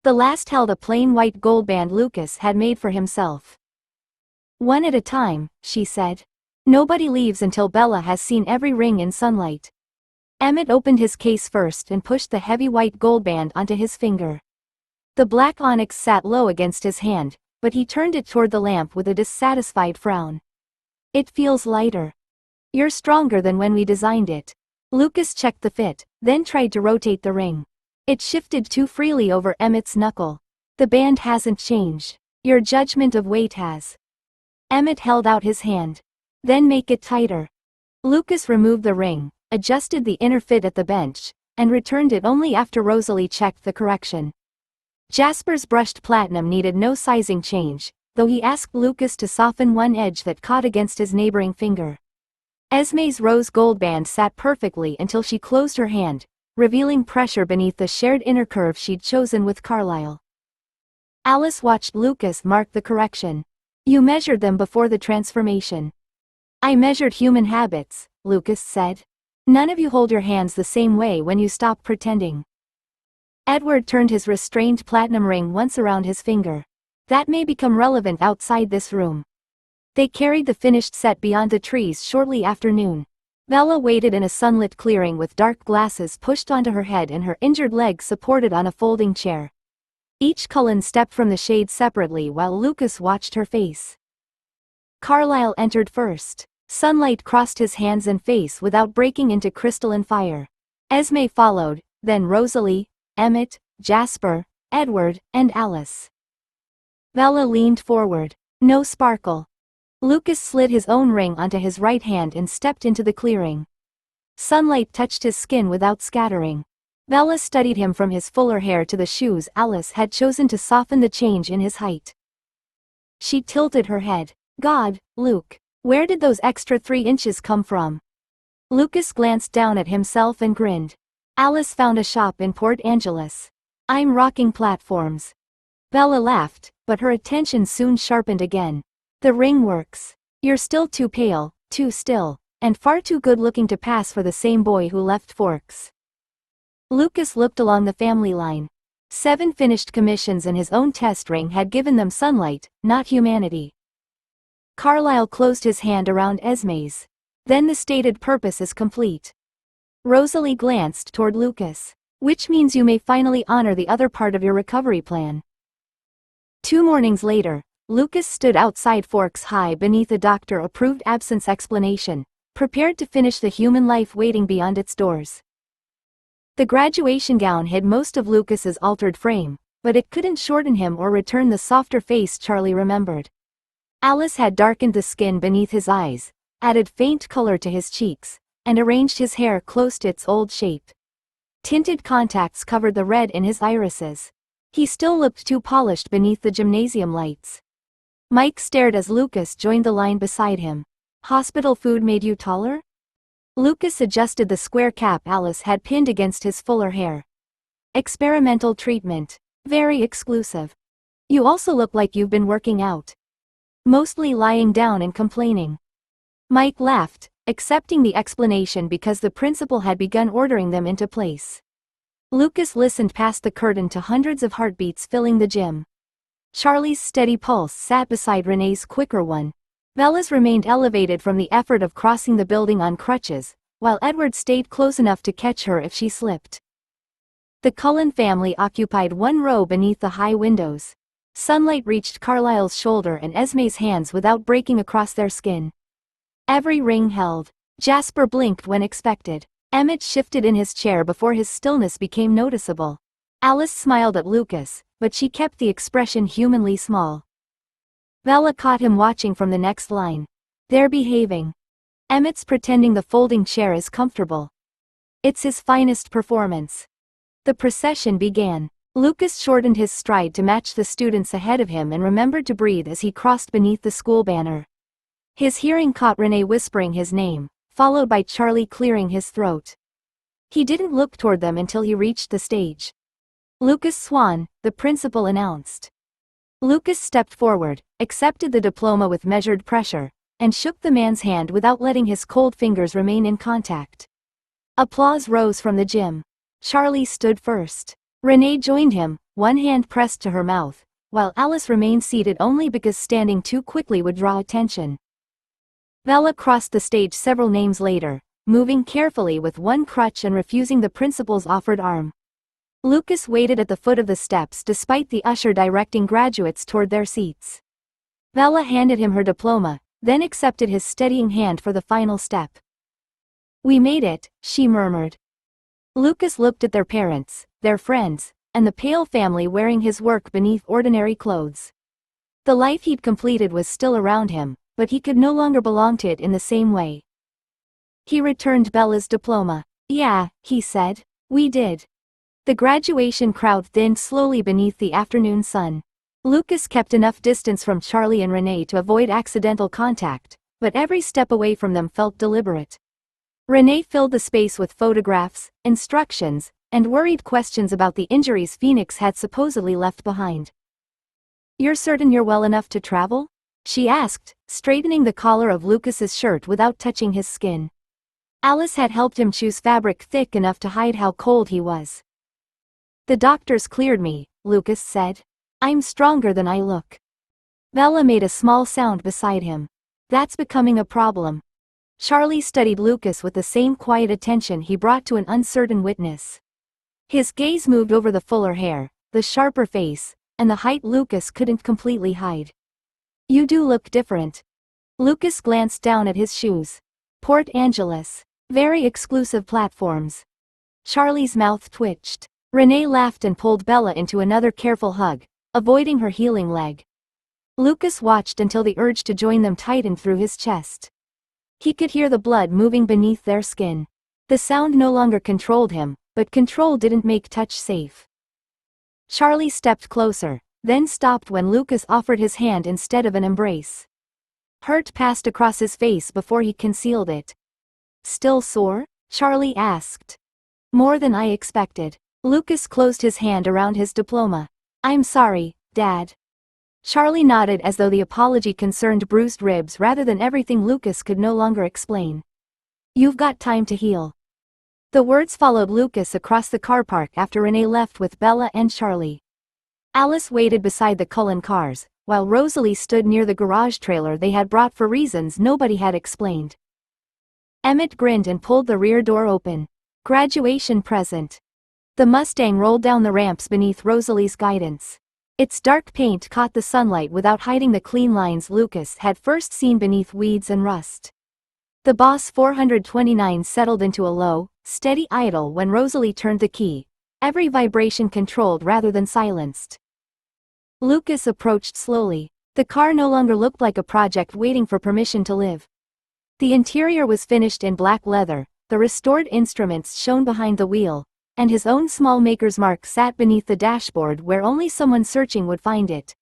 The last held a plain white gold band Lucas had made for himself. One at a time, she said. Nobody leaves until Bella has seen every ring in sunlight. Emmett opened his case first and pushed the heavy white gold band onto his finger. The black onyx sat low against his hand, but he turned it toward the lamp with a dissatisfied frown. It feels lighter. You're stronger than when we designed it. Lucas checked the fit, then tried to rotate the ring. It shifted too freely over Emmett's knuckle. The band hasn't changed. Your judgment of weight has. Emmett held out his hand. Then make it tighter. Lucas removed the ring, adjusted the inner fit at the bench, and returned it only after Rosalie checked the correction. Jasper's brushed platinum needed no sizing change, though he asked Lucas to soften one edge that caught against his neighboring finger. Esme's rose gold band sat perfectly until she closed her hand, revealing pressure beneath the shared inner curve she'd chosen with Carlisle. Alice watched Lucas mark the correction. "You measured them before the transformation." "I measured human habits," Lucas said. "None of you hold your hands the same way when you stop pretending." Edward turned his restrained platinum ring once around his finger. "That may become relevant outside this room." They carried the finished set beyond the trees shortly after noon. Bella waited in a sunlit clearing with dark glasses pushed onto her head and her injured leg supported on a folding chair. Each Cullen stepped from the shade separately while Lucas watched her face. Carlisle entered first. Sunlight crossed his hands and face without breaking into crystalline fire. Esme followed, then Rosalie, Emmett, Jasper, Edward, and Alice. Bella leaned forward. No sparkle. Lucas slid his own ring onto his right hand and stepped into the clearing. Sunlight touched his skin without scattering. Bella studied him from his fuller hair to the shoes Alice had chosen to soften the change in his height. She tilted her head. "God, Luke, where did those extra 3 inches come from?" Lucas glanced down at himself and grinned. "Alice found a shop in Port Angeles. I'm rocking platforms." Bella laughed, but her attention soon sharpened again. "The ring works. You're still too pale, too still, and far too good-looking to pass for the same boy who left Forks." Lucas looked along the family line. 7 finished commissions and his own test ring had given them sunlight, not humanity. Carlisle closed his hand around Esme's. "Then the stated purpose is complete." Rosalie glanced toward Lucas. "Which means you may finally honor the other part of your recovery plan." 2 mornings later, Lucas stood outside Forks High beneath a doctor-approved absence explanation, prepared to finish the human life waiting beyond its doors. The graduation gown hid most of Lucas's altered frame, but it couldn't shorten him or return the softer face Charlie remembered. Alice had darkened the skin beneath his eyes, added faint color to his cheeks, and arranged his hair close to its old shape. Tinted contacts covered the red in his irises. He still looked too polished beneath the gymnasium lights. Mike stared as Lucas joined the line beside him. "Hospital food made you taller?" Lucas adjusted the square cap Alice had pinned against his fuller hair. "Experimental treatment. Very exclusive. You also look like you've been working out." "Mostly lying down and complaining." Mike laughed, accepting the explanation because the principal had begun ordering them into place. Lucas listened past the curtain to hundreds of heartbeats filling the gym. Charlie's steady pulse sat beside Renee's quicker one. Bella's remained elevated from the effort of crossing the building on crutches, while Edward stayed close enough to catch her if she slipped. The Cullen family occupied one row beneath the high windows. Sunlight reached Carlisle's shoulder and Esme's hands without breaking across their skin. Every ring held. Jasper blinked when expected. Emmett shifted in his chair before his stillness became noticeable. Alice smiled at Lucas, but she kept the expression humanly small. Bella caught him watching from the next line. "They're behaving. Emmett's pretending the folding chair is comfortable. It's his finest performance." The procession began. Lucas shortened his stride to match the students ahead of him and remembered to breathe as he crossed beneath the school banner. His hearing caught Renee whispering his name, followed by Charlie clearing his throat. He didn't look toward them until he reached the stage. "Lucas Swan," the principal announced. Lucas stepped forward, accepted the diploma with measured pressure, and shook the man's hand without letting his cold fingers remain in contact. Applause rose from the gym. Charlie stood first. Renee joined him, one hand pressed to her mouth, while Alice remained seated only because standing too quickly would draw attention. Bella crossed the stage several names later, moving carefully with one crutch and refusing the principal's offered arm. Lucas waited at the foot of the steps despite the usher directing graduates toward their seats. Bella handed him her diploma, then accepted his steadying hand for the final step. "We made it," she murmured. Lucas looked at their parents, their friends, and the pale family wearing his work beneath ordinary clothes. The life he'd completed was still around him, but he could no longer belong to it in the same way. He returned Bella's diploma. "Yeah," he said. We did. The graduation crowd thinned slowly beneath the afternoon sun. Lucas kept enough distance from Charlie and Renee to avoid accidental contact, but every step away from them felt deliberate. Renee filled the space with photographs, instructions, and worried questions about the injuries Phoenix had supposedly left behind. "You're certain you're well enough to travel?" she asked, straightening the collar of Lucas's shirt without touching his skin. Alice had helped him choose fabric thick enough to hide how cold he was. "The doctors cleared me," Lucas said. "I'm stronger than I look." Bella made a small sound beside him. "That's becoming a problem." Charlie studied Lucas with the same quiet attention he brought to an uncertain witness. His gaze moved over the fuller hair, the sharper face, and the height Lucas couldn't completely hide. "You do look different." Lucas glanced down at his shoes. "Port Angeles. Very exclusive platforms." Charlie's mouth twitched. Renee laughed and pulled Bella into another careful hug, avoiding her healing leg. Lucas watched until the urge to join them tightened through his chest. He could hear the blood moving beneath their skin. The sound no longer controlled him, but control didn't make touch safe. Charlie stepped closer, then stopped when Lucas offered his hand instead of an embrace. Hurt passed across his face before he concealed it. "Still sore?" Charlie asked. "More than I expected." Lucas closed his hand around his diploma. "I'm sorry, Dad." Charlie nodded as though the apology concerned bruised ribs rather than everything Lucas could no longer explain. "You've got time to heal." The words followed Lucas across the car park after Renee left with Bella and Charlie. Alice waited beside the Cullen cars, while Rosalie stood near the garage trailer they had brought for reasons nobody had explained. Emmett grinned and pulled the rear door open. "Graduation present." The Mustang rolled down the ramps beneath Rosalie's guidance. Its dark paint caught the sunlight without hiding the clean lines Lucas had first seen beneath weeds and rust. The Boss 429 settled into a low, steady idle when Rosalie turned the key, every vibration controlled rather than silenced. Lucas approached slowly. The car no longer looked like a project waiting for permission to live. The interior was finished in black leather, the restored instruments shone behind the wheel, and his own small maker's mark sat beneath the dashboard where only someone searching would find it.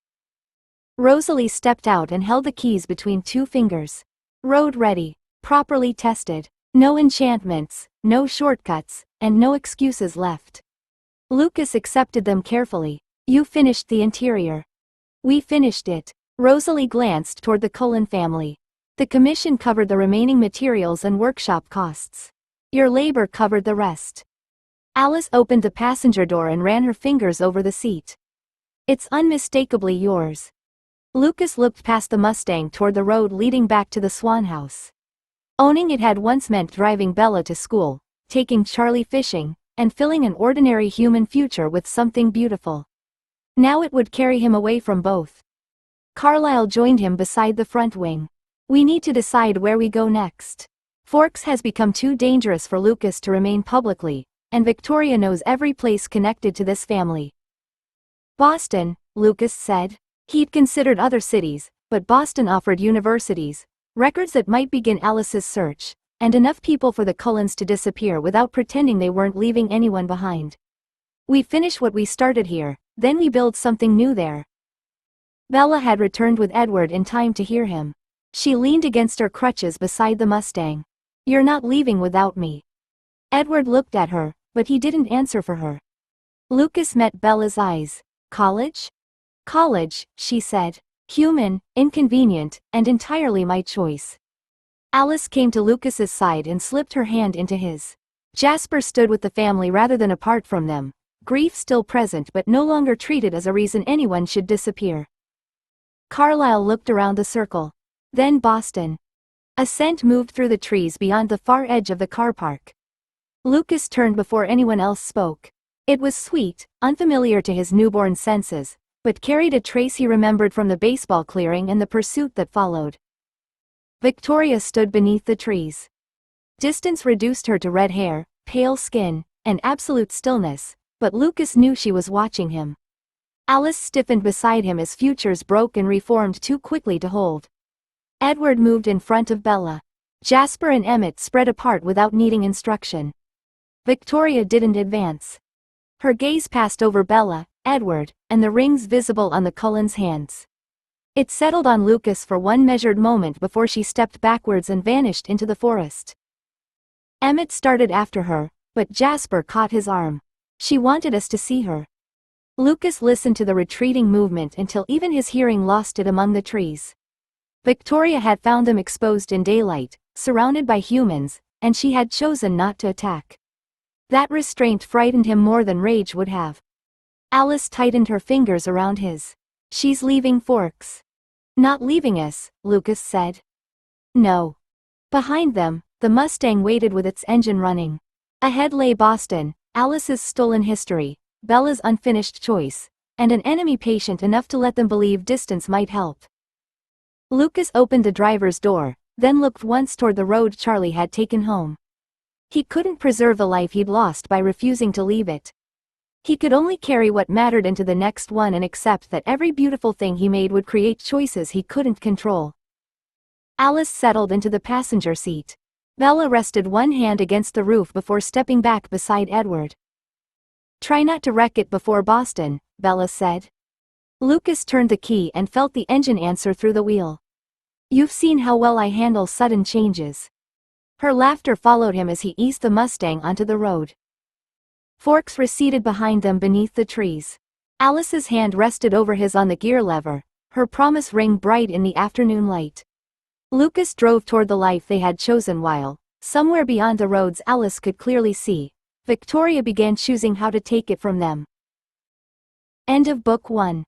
Rosalie stepped out and held the keys between two fingers. "Road ready. Properly tested. No enchantments, no shortcuts, and no excuses left." Lucas accepted them carefully. "You finished the interior." "We finished it." Rosalie glanced toward the Cullen family. "The commission covered the remaining materials and workshop costs. Your labor covered the rest." Alice opened the passenger door and ran her fingers over the seat. "It's unmistakably yours." Lucas looked past the Mustang toward the road leading back to the Swan house. Owning it had once meant driving Bella to school, taking Charlie fishing, and filling an ordinary human future with something beautiful. Now it would carry him away from both. Carlisle joined him beside the front wing. "We need to decide where we go next. Forks has become too dangerous for Lucas to remain publicly, and Victoria knows every place connected to this family." "Boston," Lucas said. He'd considered other cities, but Boston offered universities, records that might begin Alice's search, and enough people for the Cullens to disappear without pretending they weren't leaving anyone behind. "We finish what we started here, then we build something new there." Bella had returned with Edward in time to hear him. She leaned against her crutches beside the Mustang. "You're not leaving without me." Edward looked at her, but he didn't answer for her. Lucas met Bella's eyes. "College?" "College," she said. "Human, inconvenient, and entirely my choice." Alice came to Lucas's side and slipped her hand into his. Jasper stood with the family rather than apart from them, grief still present but no longer treated as a reason anyone should disappear. Carlisle looked around the circle. "Then Boston." A scent moved through the trees beyond the far edge of the car park. Lucas turned before anyone else spoke. It was sweet, unfamiliar to his newborn senses, but carried a trace he remembered from the baseball clearing and the pursuit that followed. Victoria stood beneath the trees. Distance reduced her to red hair, pale skin, and absolute stillness, but Lucas knew she was watching him. Alice stiffened beside him as futures broke and reformed too quickly to hold. Edward moved in front of Bella. Jasper and Emmett spread apart without needing instruction. Victoria didn't advance. Her gaze passed over Bella, Edward, and the rings visible on the Cullen's hands. It settled on Lucas for one measured moment before she stepped backwards and vanished into the forest. Emmett started after her, but Jasper caught his arm. She wanted us to see her. Lucas listened to the retreating movement until even his hearing lost it among the trees. Victoria had found them exposed in daylight, surrounded by humans, and she had chosen not to attack. That restraint frightened him more than rage would have. Alice tightened her fingers around his. "She's leaving Forks." "Not leaving us," Lucas said. "No." Behind them, the Mustang waited with its engine running. Ahead lay Boston, Alice's stolen history, Bella's unfinished choice, and an enemy patient enough to let them believe distance might help. Lucas opened the driver's door, then looked once toward the road Charlie had taken home. He couldn't preserve the life he'd lost by refusing to leave it. He could only carry what mattered into the next one and accept that every beautiful thing he made would create choices he couldn't control. Alice settled into the passenger seat. Bella rested one hand against the roof before stepping back beside Edward. "Try not to wreck it before Boston," Bella said. Lucas turned the key and felt the engine answer through the wheel. "You've seen how well I handle sudden changes." Her laughter followed him as he eased the Mustang onto the road. Forks receded behind them beneath the trees. Alice's hand rested over his on the gear lever, her promise ring bright in the afternoon light. Lucas drove toward the life they had chosen while, somewhere beyond the roads Alice could clearly see, Victoria began choosing how to take it from them. End of Book 1.